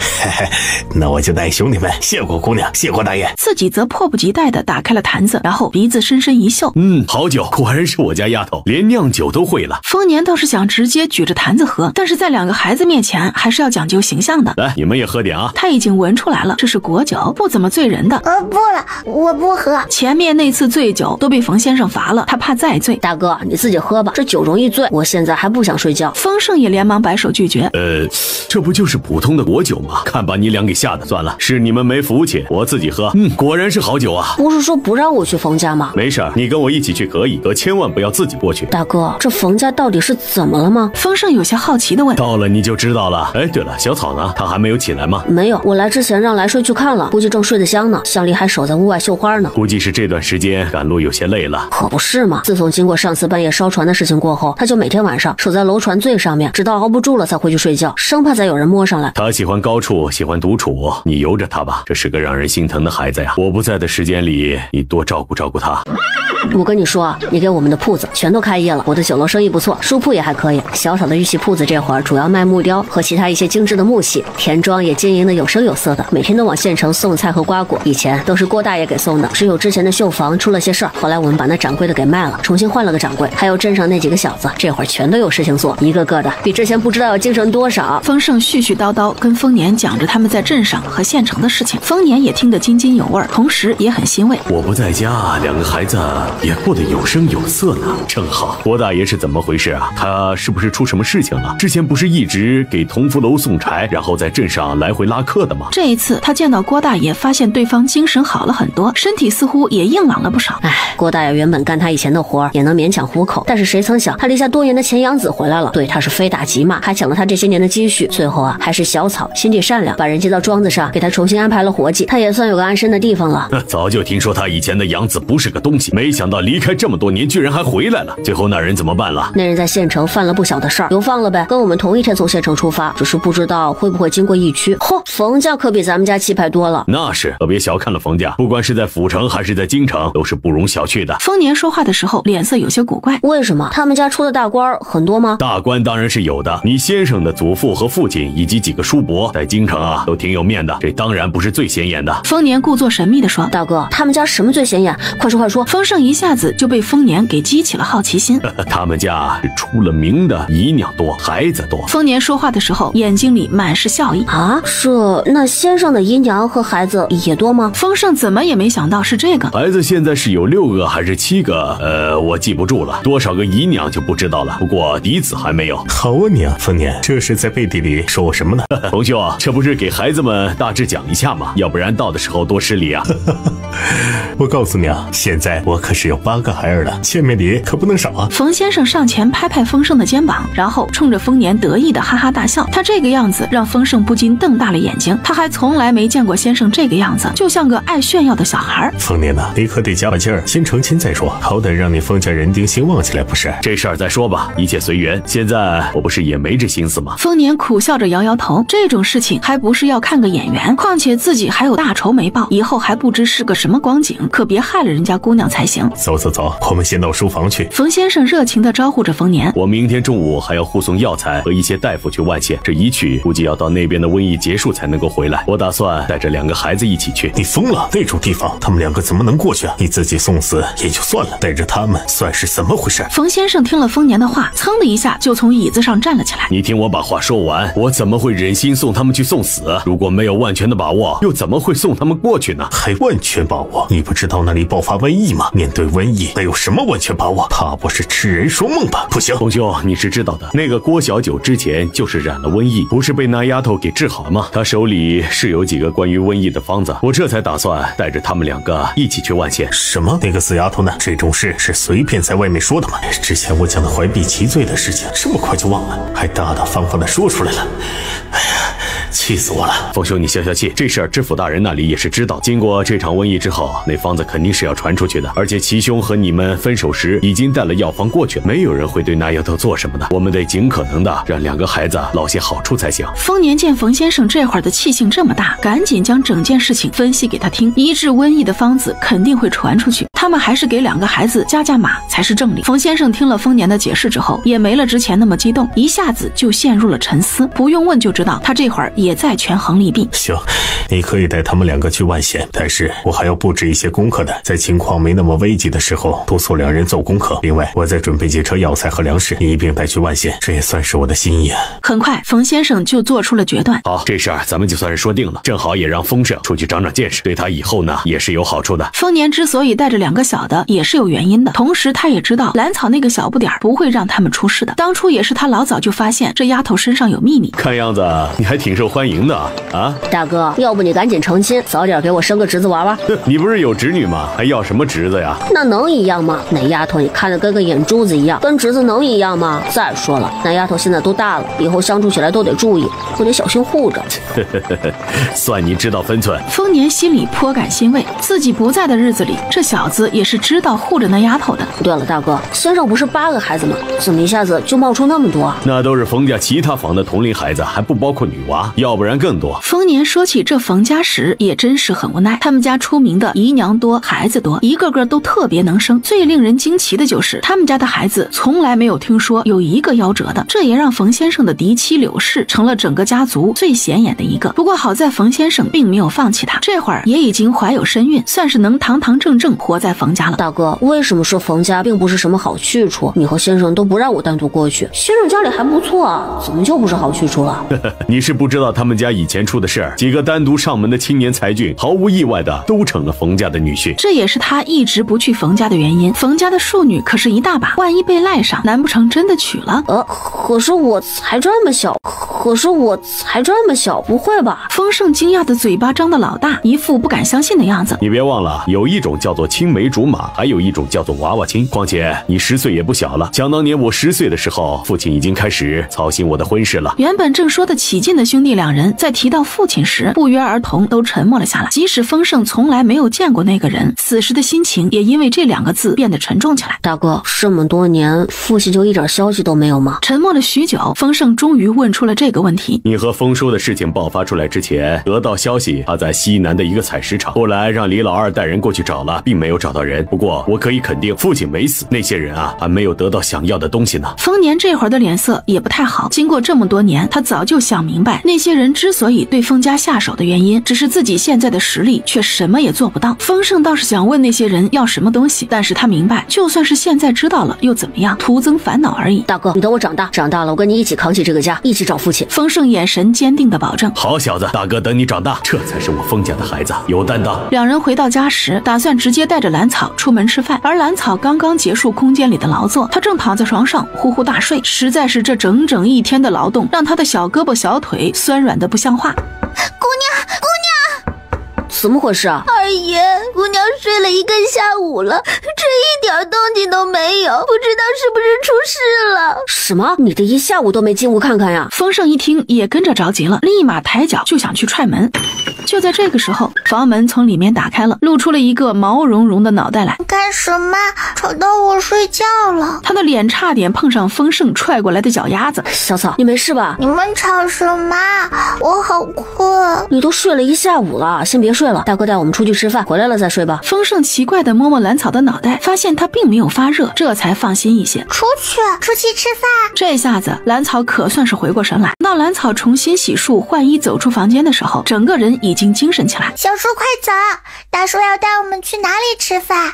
那我就带兄弟们谢过姑娘，谢过大爷。自己则迫不及待的打开了坛子，然后鼻子深深一嗅，好酒，果然是我家家丫头连酿酒都会了。丰年倒是想直接举着坛子喝，但是在2个孩子面前还是要讲究形象的。来，你们也喝点啊。他已经闻出来了，这是果酒，不怎么醉人的。不了，我不喝。前面那次醉酒都被冯先生罚了，他怕再醉。大哥，你自己喝吧，这酒容易醉，我现在还不想睡觉。丰盛也连忙摆手拒绝。这不就是普通的果酒吗？看把你俩给吓的。算了，是你们没福气，我自己喝。果然是好酒啊。不是说不让我去冯家吗？没事，你跟我一起去可以，可千万不要自己过去。大哥，这冯家到底是怎么了吗？丰盛有些好奇的问。到了你就知道了。哎，对了，小草呢？他还没有起来吗？没有，我来之前让来睡去看了，估计正睡得香呢。向丽还守在屋外绣花呢，估计是这段时间赶路有些累了。可不是嘛，自从经过上次半夜烧船的事情过后，他就每天晚上守在楼船最上面，直到熬不住了才回去睡觉，生怕再有人摸上来。他喜欢高处，喜欢独处，你由着他吧，这是个让人心疼的孩子呀。我不在的时间里，你多照顾照顾他。我跟你说啊，你给我们的铺子全都开业了，我的酒楼生意不错，书铺也还可以。小小的玉器铺子这会儿主要卖木雕和其他一些精致的木器，田庄也经营的有声有色的，每天都往县城送菜和瓜果。以前都是郭大爷给送的，只有之前的绣房出了些事儿，后来我们把那掌柜的给卖了，重新换了个掌柜。还有镇上那几个小子，这会儿全都有事情做，一个个的比之前不知道要精神多少。丰盛絮絮叨叨跟丰年讲着他们在镇上和县城的事情，丰年也听得津津有味，同时也很欣慰。我不在家，2个孩子也过得有声有色呢，正好。郭大爷是怎么回事啊？他是不是出什么事情了？之前不是一直给同福楼送柴，然后在镇上来回拉客的吗？这一次他见到郭大爷，发现对方精神好了很多，身体似乎也硬朗了不少。郭大爷原本干他以前的活也能勉强糊口，但是谁曾想他离下多年的前养子回来了，对他是非打即骂，还抢了他这些年的积蓄。最后啊，还是小草心地善良，把人接到庄子上，给他重新安排了活计，他也算有个安身的地方了。早就听说他以前的养子不是个东西，没想到离开这么多年居然还回来了。最后那人怎么办了？那人在县城犯了不小的事儿，流放了呗，跟我们同一天从县城出发，只是不知道会不会经过疫区。嚯，冯家可比咱们家气派多了。那是，可别小看了冯家，不管是在府城还是在京城，都是不容小觑的。丰年说话的时候脸色有些古怪。为什么？他们家出的大官很多吗？大官当然是有的，你先生的祖父和父亲以及几个叔伯在京城啊都挺有面的，这当然不是最显眼的。丰年故作神秘地说：大哥，他们家什么最显眼？快说快说。丰盛一下子就被丰年给激起了好奇心。他们家是出了名的姨娘多，孩子多。丰年说话的时候眼睛里满是笑意。啊，那先生的姨娘和孩子也多吗？丰盛怎么也没想到是这个。孩子现在是有6个还是7个？我记不住了，多少个姨娘就不知道了。不过嫡子还没有。好啊你啊，丰年，这是在背地里说我什么呢？冯兄啊，这不是给孩子们大致讲一下吗？要不然到的时候多失礼啊。我告诉你啊，现在我可是有8个孩儿了，见面礼可不能少啊。冯先生上前拍拍丰盛的肩膀，然后冲着丰年得意的哈哈大笑。他这个样子让丰盛不禁瞪大了眼睛，他还从来没见过先生这个样子，就像个爱炫耀的小孩。丰年呐，你可得加把劲儿，先成亲再说，好歹让你丰家人丁兴旺起来不是？这事儿再说吧，一切随缘。现在我不是也没这心思吗？丰年苦笑着摇摇头，这种事情还不是要看个眼缘，况且自己还有大仇没报，以后还不知是个什么光景，可别害了人家姑娘才行。走走走，我们先到书房去。冯先生热情地招呼着丰年。我明天中午还要护送药材和一些大夫去万县，这一去估计要到那边的瘟疫结束才能够回来。我打算带着2个孩子一起去。你疯了？那种地方他们2个怎么能过去啊？你自己送死也就算了，带着他们算是怎么回事？冯先生听了丰年的话，噌的一下就从椅子上站了起来。你听我把话说完，我怎么会忍心送他们去送死？如果没有万全的把握，又怎么会送他们过去呢？还万全把握？你不知道那里爆发瘟疫吗？面对瘟疫，那有什么完全把握？怕不是痴人说梦吧？不行，洪兄，你是知道的，那个郭小九之前就是染了瘟疫，不是被那丫头给治好了吗？他手里是有几个关于瘟疫的方子，我这才打算带着他们2个一起去万县。什么？那个死丫头呢？这种事是随便在外面说的吗？之前我讲的怀璧其罪的事情，这么快就忘了，还大大方方的说出来了。哎呀，气死我了！冯兄，你消消气，这事儿知府大人那里也是知道。经过这场瘟疫之后，那方子肯定是要传出去的，而且齐兄和你们分手时已经带了药方过去，没有人会对那丫头做什么的。我们得尽可能的让2个孩子捞些好处才行。丰年见冯先生这会儿的气性这么大，赶紧将整件事情分析给他听。医治瘟疫的方子肯定会传出去，他们还是给2个孩子加码才是正理。冯先生听了丰年的解释之后，也没了之前那么激动，一下子就陷入了沉思。不用问就知道，他这会儿也在权衡利弊。行，你可以带他们2个去万县，但是我还要布置一些功课的，在情况没那么危急的时候督促2人做功课。另外，我再准备几车药材和粮食，你一并带去万县，这也算是我的心意啊。很快，冯先生就做出了决断。好，这事儿咱们就算是说定了，正好也让风盛出去长长见识，对他以后呢也是有好处的。丰年之所以带着2个小的，也是有原因的。同时，他也知道兰草那个小不点儿不会让他们出事的。当初也是他老早就发现这丫头身上有秘密。看样子你还挺受欢迎的啊！大哥，要不你赶紧成亲，早点给我生个侄子玩玩。你不是有侄女吗？还要什么侄子呀？那能一样吗？那丫头你看着跟个眼珠子一样，跟侄子能一样吗？再说了，那丫头现在都大了，以后相处起来都得注意，我得小心护着。算你知道分寸。丰年心里颇感欣慰，自己不在的日子里，这小子也是知道护着那丫头的。对了，大哥，先生不是8个孩子吗？怎么一下子就冒出那么多啊？那都是冯家其他房的同龄孩子，还不包括女娃，要不然更多。丰年说起这冯家时，也真是很无奈。他们家出名的姨娘多，孩子多，一个个都特别能生。最令人惊奇的就是他们家的孩子从来没有听说有一个夭折的，这也让冯先生的嫡妻柳氏成了整个家族最显眼的一个。不过好在冯先生并没有放弃他，这会儿也已经怀有身孕，算是能堂堂正正活在冯家了。大哥，为什么说冯家并不是什么好去处？你和先生都不让我单独过去，先生家里还不错啊，怎么就不是好去处了？你是不知道他们家以前出的事儿，几个单独上门的青年才俊，毫无意外的都成了冯家的女婿。这也是他一直不去冯家的原因。冯家的庶女可是一大把，万一被赖上，难不成真的娶了？可是我才这么小，不会吧？丰盛惊讶的嘴巴张得老大，一副不敢相信的样子。你别忘了，有一种叫做青梅竹马，还有一种叫做娃娃亲。况且你10岁也不小了，想当年我10岁的时候，父亲已经开始操心我的婚事了。原本正说得起劲的兄弟2人，在提到父亲时，不约而同都沉默了下来。即使丰盛从来没有见过那个人，此时的心情也因为这2个字变得沉重起来。大哥，这么多年，父亲就一点消息都没有吗？沉默了许久，丰盛终于问出了这个问题。你和丰叔的事情爆发出来之前，得到消息他在西南的一个采石场，后来让李老二带人过去找了，并没有找到人。不过我可以肯定，父亲没死，那些人啊还没有得到想要的东西呢。丰年这会儿的脸色也不太好，经过这么多年，他早就想明白，那些人之所以对丰家下手的原因，只是自己现在的实力却什么也做不到。丰盛倒是想问那些人要什么东西，但是他明白，就算是现在知道了又怎么样，徒增烦恼而已。大哥，你等我长大，长大了我跟你一起扛起这个家，一起找父亲。丰盛眼神坚定的保证。好小子，大哥等你长大，这才是我丰家的孩子，有担当。2人回到家时，打算直接带着兰草出门吃饭，而兰草刚刚结束空间里的劳作，她正躺在床上呼呼大睡。实在是这整整1天的劳动，让她的小胳膊小腿酸软的不像话。姑娘，怎么回事啊？二爷，姑娘睡了1个下午了，这一点动静都没有，不知道是不是出事了。什么？你这1下午都没进屋看看呀？丰盛一听也跟着着急了，立马抬脚就想去踹门。就在这个时候，房门从里面打开了，露出了一个毛茸茸的脑袋来。干什么？吵到我睡觉了。他的脸差点碰上丰盛踹过来的脚丫子。小草，你没事吧？你们吵什么？我好困。你都睡了1下午了，先别睡了，大哥带我们出去吃饭，回来了再睡吧。丰盛奇怪地摸摸兰草的脑袋，发现他并没有发热，这才放心一些。出去吃饭。这下子兰草可算是回过神来。到兰草重新洗漱换衣走出房间的时候，整个人已经精神起来。小叔快走，大叔要带我们去哪里吃饭？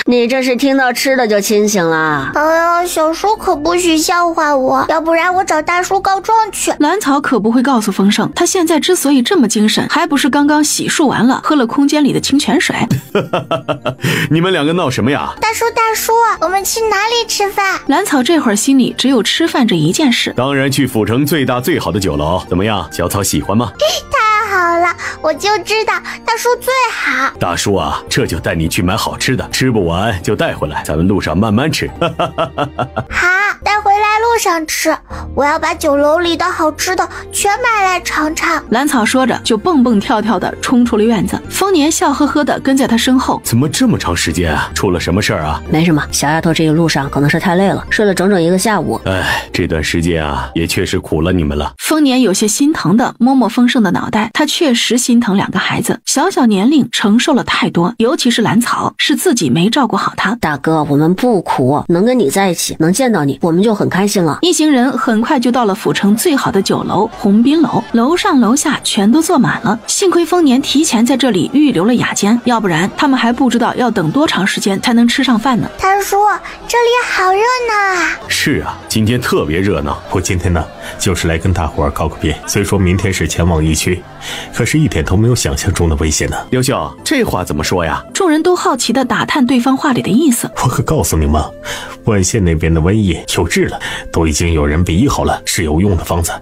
你这是听到吃的就清醒了。哎呀，小叔可不许笑话我，要不然我找大叔告状去。兰草可不会告诉丰盛，他现在之所以这么精神，还不是刚刚洗漱完了，喝了空间里的清泉水。你们2个闹什么呀？大叔，我们去哪里吃饭？兰草这会儿心里只有吃饭这一件事。当然去府城最大最好的酒楼，怎么样？小草喜欢吗？太好了，我就知道大叔最好。大叔啊，这就带你去买好吃的，吃不完就带回来，咱们路上慢慢吃。好，带回来路上吃，我要把酒楼里的好吃的全买来尝尝。兰草说着就蹦蹦跳跳的冲出了院子。丰年笑呵呵的跟在他身后。怎么这么长时间啊？出了什么事儿啊？没什么，小丫头这一路上可能是太累了，睡了整整1个下午。这段时间啊，也确实苦了你们了。丰年有些心疼的摸摸丰盛的脑袋，他确实心疼2个孩子，小年龄承受了太多，尤其是兰草，是自己没照顾好他。大哥，我们不苦，能跟你在一起，能见到你，我们就很开心。心了。一行人很快就到了府城最好的酒楼鸿宾楼，楼上楼下全都坐满了。幸亏丰年提前在这里预留了雅间，要不然他们还不知道要等多长时间才能吃上饭呢。大叔，这里好热闹啊！是啊，今天特别热闹。我今天呢，就是来跟大伙儿告个别。虽说明天是前往疫区，可是一点都没有想象中的危险呢。刘兄，这话怎么说呀？众人都好奇地打探对方话里的意思。我可告诉你们，万县那边的瘟疫有治了，都已经有人被医好了，是有用的方子。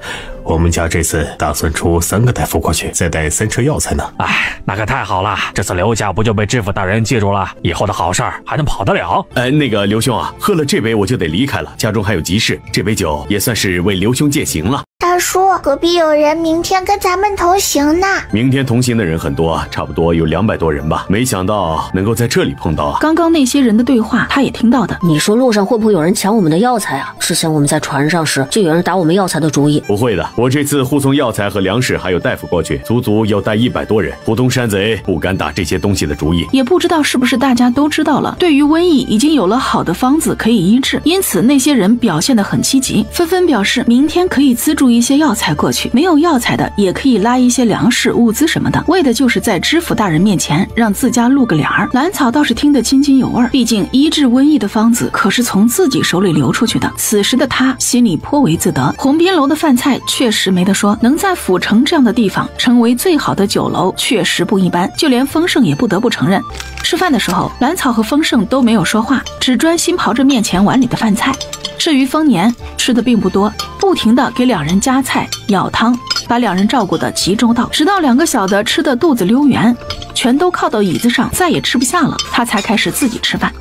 我们家这次打算出3个大夫过去，再带3车药材呢。哎，那可太好了，这次刘家不就被知府大人记住了，以后的好事儿还能跑得了。那个刘兄啊，喝了这杯我就得离开了，家中还有急事，这杯酒也算是为刘兄践行了。大叔，隔壁有人明天跟咱们同行呢。明天同行的人很多，差不多有200多人吧，没想到能够在这里碰到啊。刚刚那些人的对话他也听到的。你说路上会不会有人抢我们的药材啊？之前我们在船上时就有人打我们药材的主意。不会的，我这次护送药材和粮食还有大夫过去，足足要带100多人，普通山贼不敢打这些东西的主意。也不知道是不是大家都知道了，对于瘟疫已经有了好的方子可以医治，因此那些人表现得很积极，纷纷表示明天可以资助一些药材过去，没有药材的也可以拉一些粮食物资什么的，为的就是在知府大人面前让自家露个脸儿。兰草倒是听得津津有味，毕竟医治瘟疫的方子可是从自己手里流出去的。此时的他心里颇为自得。鸿宾楼的饭菜确实没得说，能在府城这样的地方成为最好的酒楼确实不一般，就连丰盛也不得不承认。吃饭的时候，兰草和丰盛都没有说话，只专心刨着面前碗里的饭菜。至于丰年，吃的并不多，不停地给2人夹菜舀汤，把2人照顾得极周到，直到2个小的吃得肚子溜圆，全都靠到椅子上再也吃不下了，他才开始自己吃饭。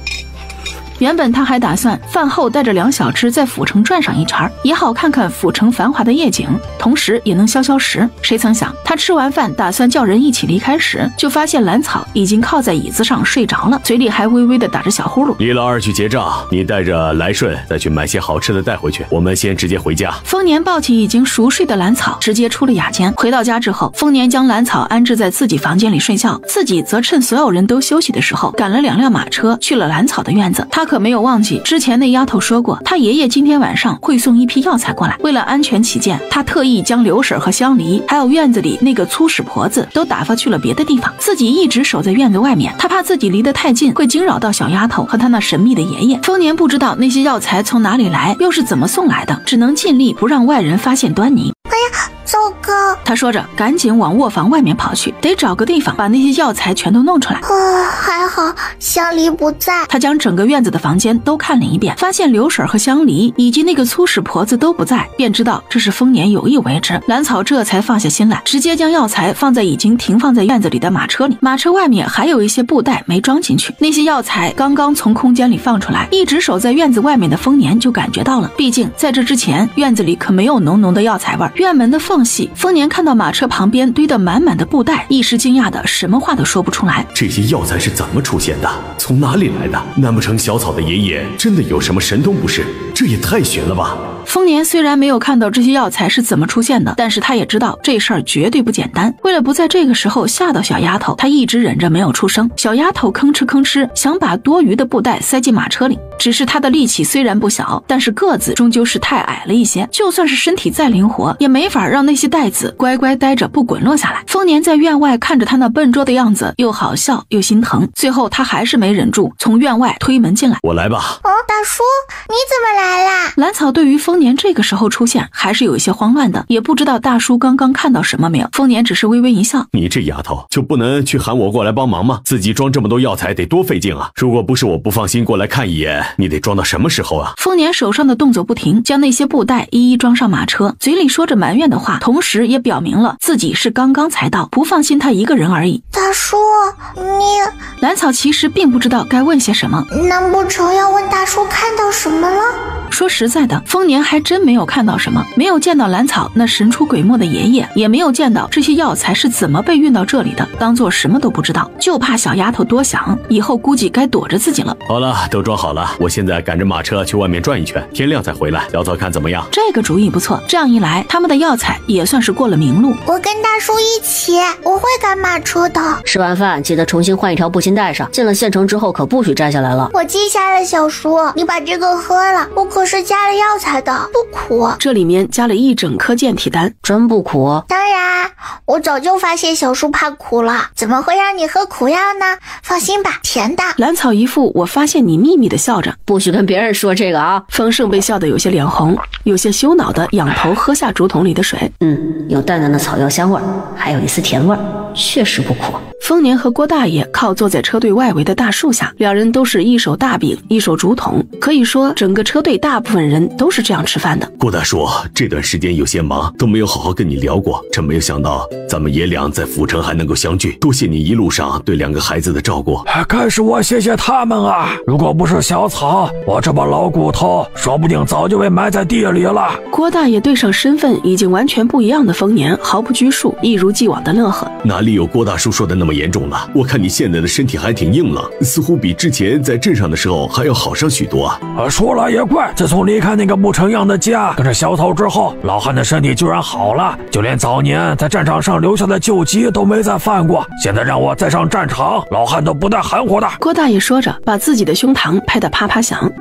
原本他还打算饭后带着2小只在府城转上一圈，也好看看府城繁华的夜景，同时也能消消食。谁曾想他吃完饭打算叫人一起离开时，就发现兰草已经靠在椅子上睡着了，嘴里还微微的打着小呼噜。李老二去结账，你带着来顺再去买些好吃的带回去，我们先直接回家。丰年抱起已经熟睡的兰草，直接出了雅间。回到家之后，丰年将兰草安置在自己房间里睡觉，自己则趁所有人都休息的时候，赶了2辆马车去了兰草的院子。他可没有忘记之前那丫头说过，他爷爷今天晚上会送一批药材过来。为了安全起见，他特意将刘婶和香梨还有院子里那个粗使婆子都打发去了别的地方，自己一直守在院子外面。他怕自己离得太近会惊扰到小丫头和他那神秘的爷爷。丰年不知道那些药材从哪里来，又是怎么送来的，只能尽力不让外人发现端倪。哎呀，糟糕！他说着，赶紧往卧房外面跑去，得找个地方把那些药材全都弄出来。还好香梨不在。他将整个院子的房间都看了一遍，发现刘婶和香梨以及那个粗使婆子都不在，便知道这是丰年有意为之。兰草这才放下心来，直接将药材放在已经停放在院子里的马车里。马车外面还有一些布袋没装进去，那些药材刚刚从空间里放出来，一直守在院子外面的丰年就感觉到了。毕竟在这之前，院子里可没有浓浓的药材味。院门的缝隙，丰年看到马车旁边堆得满满的布袋，一时惊讶的什么话都说不出来。这些药材是怎么出现的？从哪里来的？难不成小草的爷爷真的有什么神通不是？这也太悬了吧！丰年虽然没有看到这些药材是怎么出现的，但是他也知道这事儿绝对不简单。为了不在这个时候吓到小丫头，他一直忍着没有出声。小丫头吭哧吭哧想把多余的布袋塞进马车里，只是她的力气虽然不小，但是个子终究是太矮了一些，就算是身体再灵活，也没法让那些袋子乖乖待着不滚落下来。丰年在院外看着他那笨拙的样子，又好笑又心疼，最后他还是没忍住，从院外推门进来。我来吧。大叔，你怎么来啦？兰草对于丰年这个时候出现还是有一些慌乱的，也不知道大叔刚刚看到什么没有。丰年只是微微一笑，你这丫头就不能去喊我过来帮忙吗？自己装这么多药材得多费劲啊！如果不是我不放心过来看一眼，你得装到什么时候啊？丰年手上的动作不停，将那些布袋一一装上马车，嘴里说着埋怨的话，同时也表明了自己是刚刚才到，不放心他一个人而已。大叔，兰草其实并不知道该问些什么，难不成要问大叔看到什么了？说实在的，丰年还真没有看到什么，没有见到兰草那神出鬼没的爷爷，也没有见到这些药材是怎么被运到这里的，当做什么都不知道，就怕小丫头多想，以后估计该躲着自己了。好了，都装好了，我现在赶着马车去外面转一圈，天亮再回来，小草看怎么样？这个主意不错，这样一来，他们的药材也算是过了明路。我跟大叔一起，我会赶马车的。吃完饭记得重新换一条布巾带上，进了县城之后可不许摘下来了。我记下了，小叔，你把这个喝了，我可是加了药材的，不苦。这里面加了一整颗健体丹，真不苦。当然，我早就发现小树怕苦了，怎么会让你喝苦药呢？放心吧，甜的。兰草一副我发现你秘密的笑着，不许跟别人说这个啊！丰盛被笑得有些脸红，有些羞恼的仰头喝下竹筒里的水。有淡淡的草药香味儿，还有一丝甜味儿，确实不苦。丰年和郭大爷靠坐在车队外围的大树下，两人都是一手大饼一手竹筒，可以说整个车队大部分人都是这样吃饭的。郭大叔，这段时间有些忙，都没有好好跟你聊过，真没有想到咱们爷俩在府城还能够相聚，多谢你一路上对2个孩子的照顾。该是我谢谢他们啊！如果不是小草，我这把老骨头说不定早就被埋在地里了。郭大爷对上身份已经完全不一样的丰年毫不拘束，一如既往的乐呵。哪里有郭大叔说的那么严重了？我看你现在的身体还挺硬朗，似乎比之前在镇上的时候还要好上许多啊。说来也怪，自从离开那个不成样的家，跟着小草之后，老汉的身体居然好了，就连早年在战场上留下的旧疾都没再犯过。现在让我再上战场，老汉都不带含糊的。郭大爷说着，把自己的胸膛拍得啪啪响。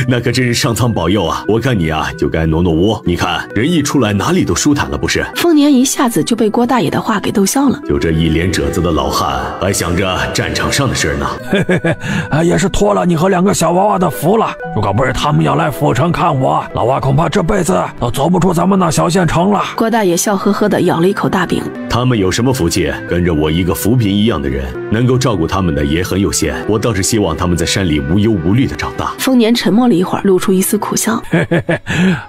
那可真是上苍保佑啊！我看你啊，就该挪挪窝。你看人一出来，哪里都舒坦了，不是？丰年一下子就被郭大爷的话给逗笑了。就这一脸褶子的老汉，还想着战场上的事呢。嘿嘿嘿，也是托了你和2个小娃娃的福了。如果不是他们要来府城看我，老娃恐怕这辈子都走不出咱们那小县城了。郭大爷笑呵呵地咬了一口大饼。他们有什么福气？跟着我一个扶贫一样的人，能够照顾他们的也很有限。我倒是希望他们在山里无忧无虑的长大。丰年沉默了一会儿，露出一丝苦笑。嘿嘿嘿，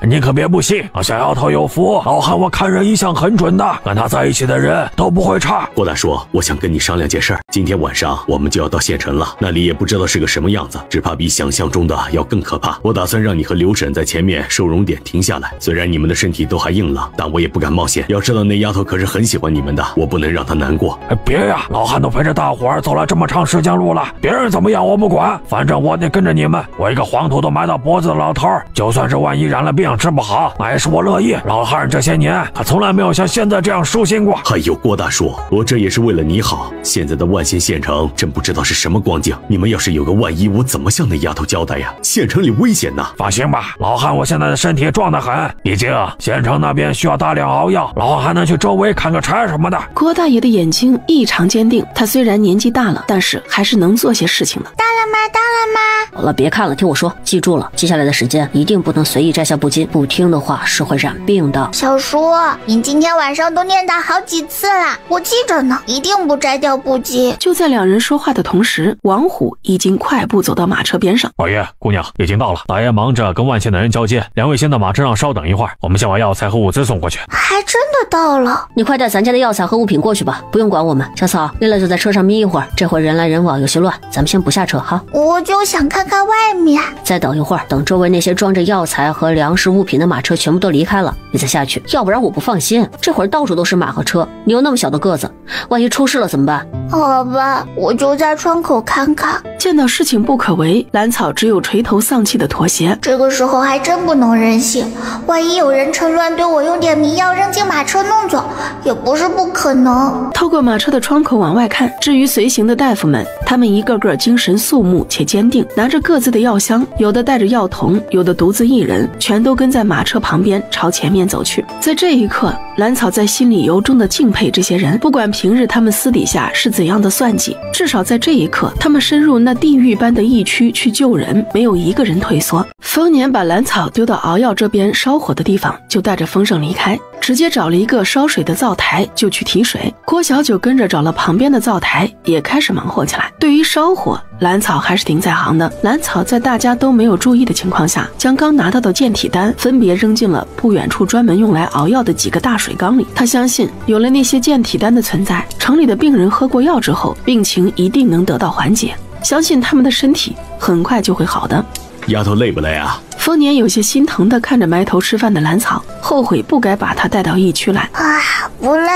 你可别不信，小丫头有福，老汉我看人一向很准的，跟他在一起的人都不会差。郭大叔，我想跟你商量件事儿。今天晚上我们就要到县城了，那里也不知道是个什么样子，只怕比想象中的要更可怕。我打算让你和刘婶在前面收容点停下来，虽然你们的身体都还硬朗，但我也不敢冒险。要知道那丫头可是很喜欢你们的，我不能让她难过。别呀，老汉都陪着大伙儿走了这么长时间路了，别人怎么样我不管，反正我得跟着你们。我一个黄土都埋到脖子的老头儿，就算是万一染了病治不好，那也是我乐意。老汉这些年他从来没有像现在这样舒心过。哎呦，郭大叔，我这也是为了你好。现在的万县县城真不知道是什么光景，你们要是有个万一，我怎么向那丫头交代呀？县城里危险呐！放心吧，老汉我现在的身体壮得很，毕竟县城那边需要大量熬药，老汉还能去周围看个差什么的。郭大爷的眼睛异常坚定，他虽然年纪大了，但是还是能做些事情的。到了吗？到了吗？好了，别看了，听我说，记住了，接下来的时间一定不能随意摘下布巾，不听的话是会染病的。小叔，你今天晚上都念叨好几次了，我记着呢，一定不摘掉布巾。就在两人说话的同时，王虎已经快步走到马车边上。老爷，姑娘已经到了，大爷忙着跟万县的人交接，两位先到马车上稍等一会儿，我们先把药材和物资送过去。还真的到了，你快带咱家的药材和物品过去吧，不用管我们。小草，累了就在车上眯一会儿，这会人来人往有些乱，咱们先不下车哈。我就想看看外面。再等一会儿，等周围那些装着药材和粮食物品的马车全部都离开了，你再下去，要不然我不放心。这会儿到处都是马和车，你又那么小的个子，万一出事了怎么办？好吧，我就在窗口看看。见到事情不可为，兰草只有垂头丧气的妥协。这个时候还真不能任性，万一有人趁乱对我用点迷药扔进马车弄走，也不是不可能。透过马车的窗口往外看，至于随行的大夫们，他们一个个精神肃穆且坚定，拿着各自的药箱，有的带着药童，有的独自一人，全都跟在马车旁边朝前面走去。在这一刻，兰草在心里由衷的敬佩这些人，不管平日他们私底下是怎样的算计，至少在这一刻，他们深入那地狱般的疫区去救人，没有一个人退缩。丰年把兰草丢到熬药这边烧火的地方，就带着丰盛离开，直接找了一个烧水的灶台就去提水。郭小九跟着找了旁边的灶台，也开始忙活起来。对于烧火，兰草还是挺在行的。兰草在大家都没有注意的情况下，将刚拿到的健体丹分别扔进了不远处专门用来熬药的几个大水缸里。他相信有了那些健体丹的存在，城里的病人喝过药之后，病情一定能得到缓解，相信他们的身体很快就会好的。丫头累不累啊？丰年有些心疼地看着埋头吃饭的兰草，后悔不该把她带到疫区来。不累，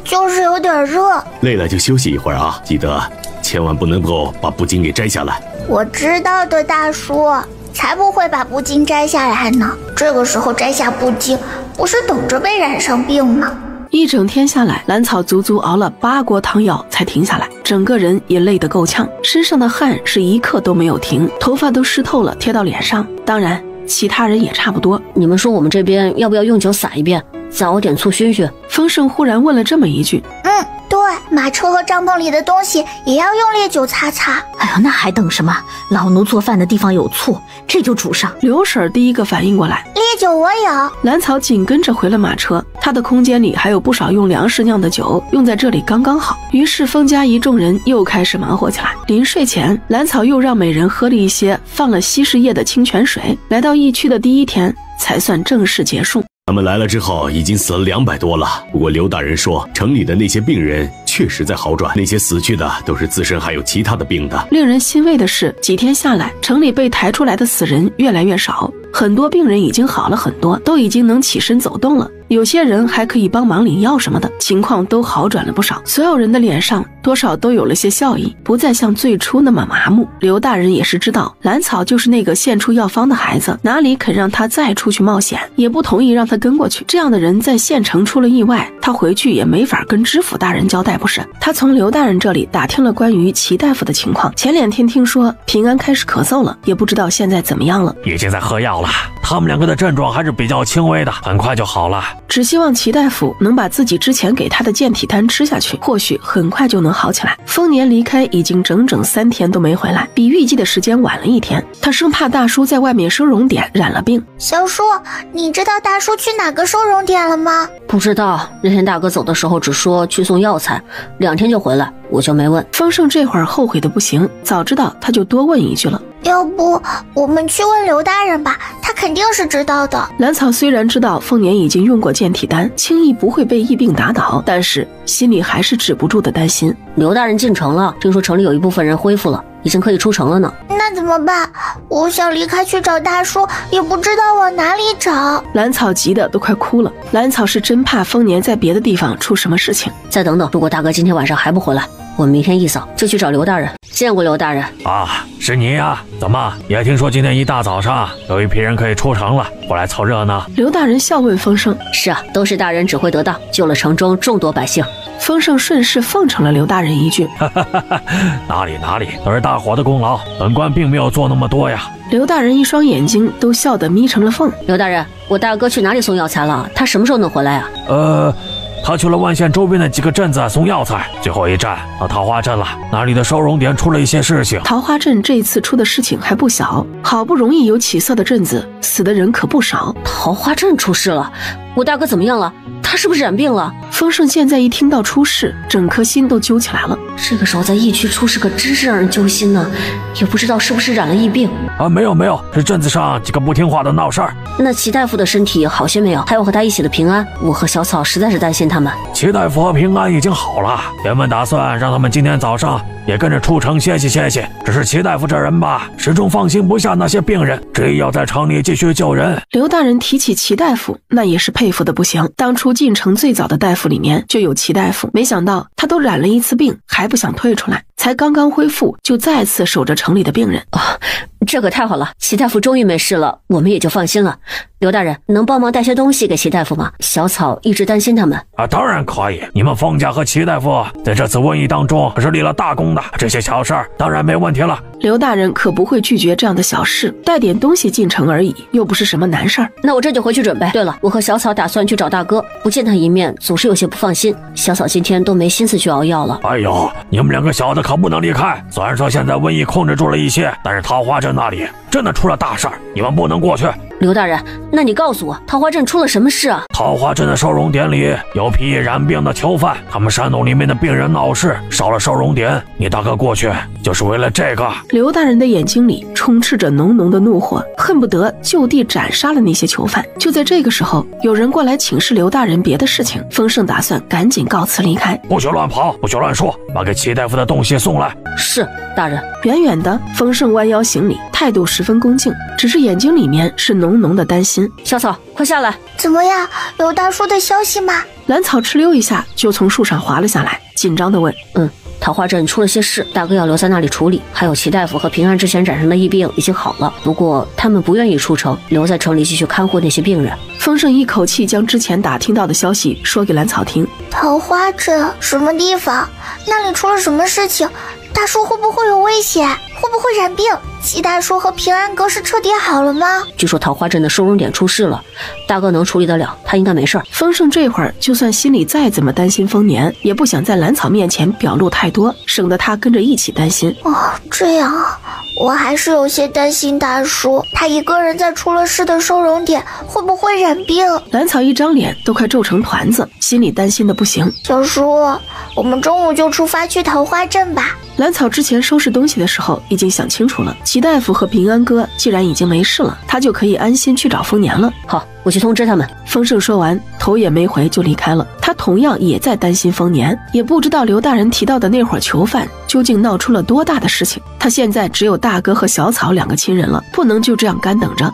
就是有点热。累了就休息一会儿啊，记得千万不能够把布巾给摘下来。我知道的，大叔，才不会把布巾摘下来呢。这个时候摘下布巾，不是等着被染上病吗？一整天下来，兰草足足熬了8锅汤药才停下来。整个人也累得够呛，身上的汗是一刻都没有停，头发都湿透了贴到脸上。当然其他人也差不多。你们说我们这边要不要用酒洒一遍，再熬点醋熏熏？丰盛忽然问了这么一句。对，马车和帐篷里的东西也要用烈酒擦擦。哎呦，那还等什么？老奴做饭的地方有醋，这就煮上。刘婶第一个反应过来，烈酒我有。兰草紧跟着回了马车，他的空间里还有不少用粮食酿的酒，用在这里刚刚好。于是封家一众人又开始忙活起来。临睡前，兰草又让每人喝了一些放了稀释液的清泉水。来到疫区的第一天，才算正式结束。他们来了之后，已经死了200多了。不过刘大人说，城里的那些病人确实在好转，那些死去的都是自身还有其他的病的。令人欣慰的是，几天下来，城里被抬出来的死人越来越少，很多病人已经好了很多，都已经能起身走动了。有些人还可以帮忙领药什么的，情况都好转了不少。所有人的脸上多少都有了些笑意，不再像最初那么麻木。刘大人也是知道兰草就是那个献出药方的孩子，哪里肯让他再出去冒险，也不同意让他跟过去。这样的人在县城出了意外，他回去也没法跟知府大人交代不是。他从刘大人这里打听了关于齐大夫的情况，前2天听说平安开始咳嗽了，也不知道现在怎么样了。已经在喝药了，他们2个的症状还是比较轻微的，很快就好了。只希望齐大夫能把自己之前给他的健体丹吃下去，或许很快就能好起来。丰年离开已经整整3天都没回来，比预计的时间晚了1天。他生怕大叔在外面收容点染了病。小叔，你知道大叔去哪个收容点了吗？不知道，那天大哥走的时候只说去送药材，2天就回来，我就没问。丰盛这会儿后悔的不行，早知道他就多问一句了。要不我们去问刘大人吧，他肯定是知道的。兰草虽然知道丰年已经用过健体丹，轻易不会被疫病打倒，但是心里还是止不住的担心。刘大人进城了，听说城里有一部分人恢复了，已经可以出城了呢。那怎么办？我想离开去找大叔，也不知道往哪里找。兰草急得都快哭了。兰草是真怕丰年在别的地方出什么事情。再等等，如果大哥今天晚上还不回来，我们明天一早就去找刘大人。见过刘大人啊，是你呀？怎么也听说今天一大早上有一批人可以出城了，过来凑热闹？刘大人笑问丰盛。是啊，都是大人指挥得当，救了城中众多百姓。丰盛顺势奉承了刘大人一句。哪里，都是大伙的功劳，本官并没有做那么多呀。刘大人一双眼睛都笑得眯成了缝。刘大人，我大哥去哪里送药材了？他什么时候能回来啊？他去了万县周边的几个镇子送药材，最后一站到桃花镇了，那里的收容点出了一些事情。桃花镇这次出的事情还不小，好不容易有起色的镇子，死的人可不少。桃花镇出事了，我大哥怎么样了？他是不是染病了？丰盛现在一听到出事，整颗心都揪起来了。这个时候在疫区出事可真是让人揪心呢，也不知道是不是染了疫病啊？没有，是镇子上几个不听话的闹事儿。那齐大夫的身体好些没有？还有和他一起的平安，我和小草实在是担心他们。齐大夫和平安已经好了，原本打算让他们今天早上也跟着出城歇息。只是齐大夫这人吧，始终放心不下那些病人，执意要在城里继续救人。刘大人提起齐大夫，那也是佩服的不行。当初进城最早的大夫里面就有齐大夫，没想到他都染了一次病，还不想退出来，才刚刚恢复就再次守着城里的病人。这可太好了，齐大夫终于没事了，我们也就放心了。刘大人，能帮忙带些东西给齐大夫吗？小草一直担心他们。当然可以，你们丰家和齐大夫在这次瘟疫当中可是立了大功的，这些小事儿当然没问题了。刘大人可不会拒绝这样的小事，带点东西进城而已，又不是什么难事儿。那我这就回去准备。对了，我和小草打算去找大哥，不见他一面总是有些不放心。小草今天都没心思去熬药了。哎呦，你们2个小子可不能离开。虽然说现在瘟疫控制住了一些，但是桃花镇那里真的出了大事儿，你们不能过去。刘大人，那你告诉我，桃花镇出了什么事啊？桃花镇的收容点里有批染病的囚犯，他们煽动里面的病人闹事，烧了收容点。你大哥过去就是为了这个。刘大人的眼睛里充斥着浓浓的怒火，恨不得就地斩杀了那些囚犯。就在这个时候，有人过来请示刘大人别的事情，丰盛打算赶紧告辞离开。不许乱跑，不许乱说，把给齐大夫的东西送来。是，大人。远远的，丰盛弯腰行礼，态度十分恭敬，只是眼睛里面是浓浓的担心。小草，快下来。怎么样，有大叔的消息吗？兰草哧溜一下就从树上滑了下来，紧张地问。桃花镇出了些事，大哥要留在那里处理。还有齐大夫和平安之前染上的疫病已经好了，不过他们不愿意出城，留在城里继续看护那些病人。丰盛一口气将之前打听到的消息说给兰草听。桃花镇什么地方？那里出了什么事情？大叔会不会有危险？会不会染病？齐大叔和平安哥是彻底好了吗？据说桃花镇的收容点出事了，大哥能处理得了，他应该没事。丰盛这会儿就算心里再怎么担心丰年，也不想在兰草面前表露太多，省得他跟着一起担心。哦，这样啊，我还是有些担心大叔，他一个人在出了事的收容点会不会染病？兰草一张脸都快皱成团子，心里担心的不行。小叔，我们中午就出发去桃花镇吧。兰草之前收拾东西的时候已经想清楚了，齐大夫和平安哥既然已经没事了，他就可以安心去找丰年了。好，我去通知他们。丰盛说完，头也没回就离开了。他同样也在担心丰年，也不知道刘大人提到的那伙囚犯究竟闹出了多大的事情。他现在只有大哥和小草两个亲人了，不能就这样干等着。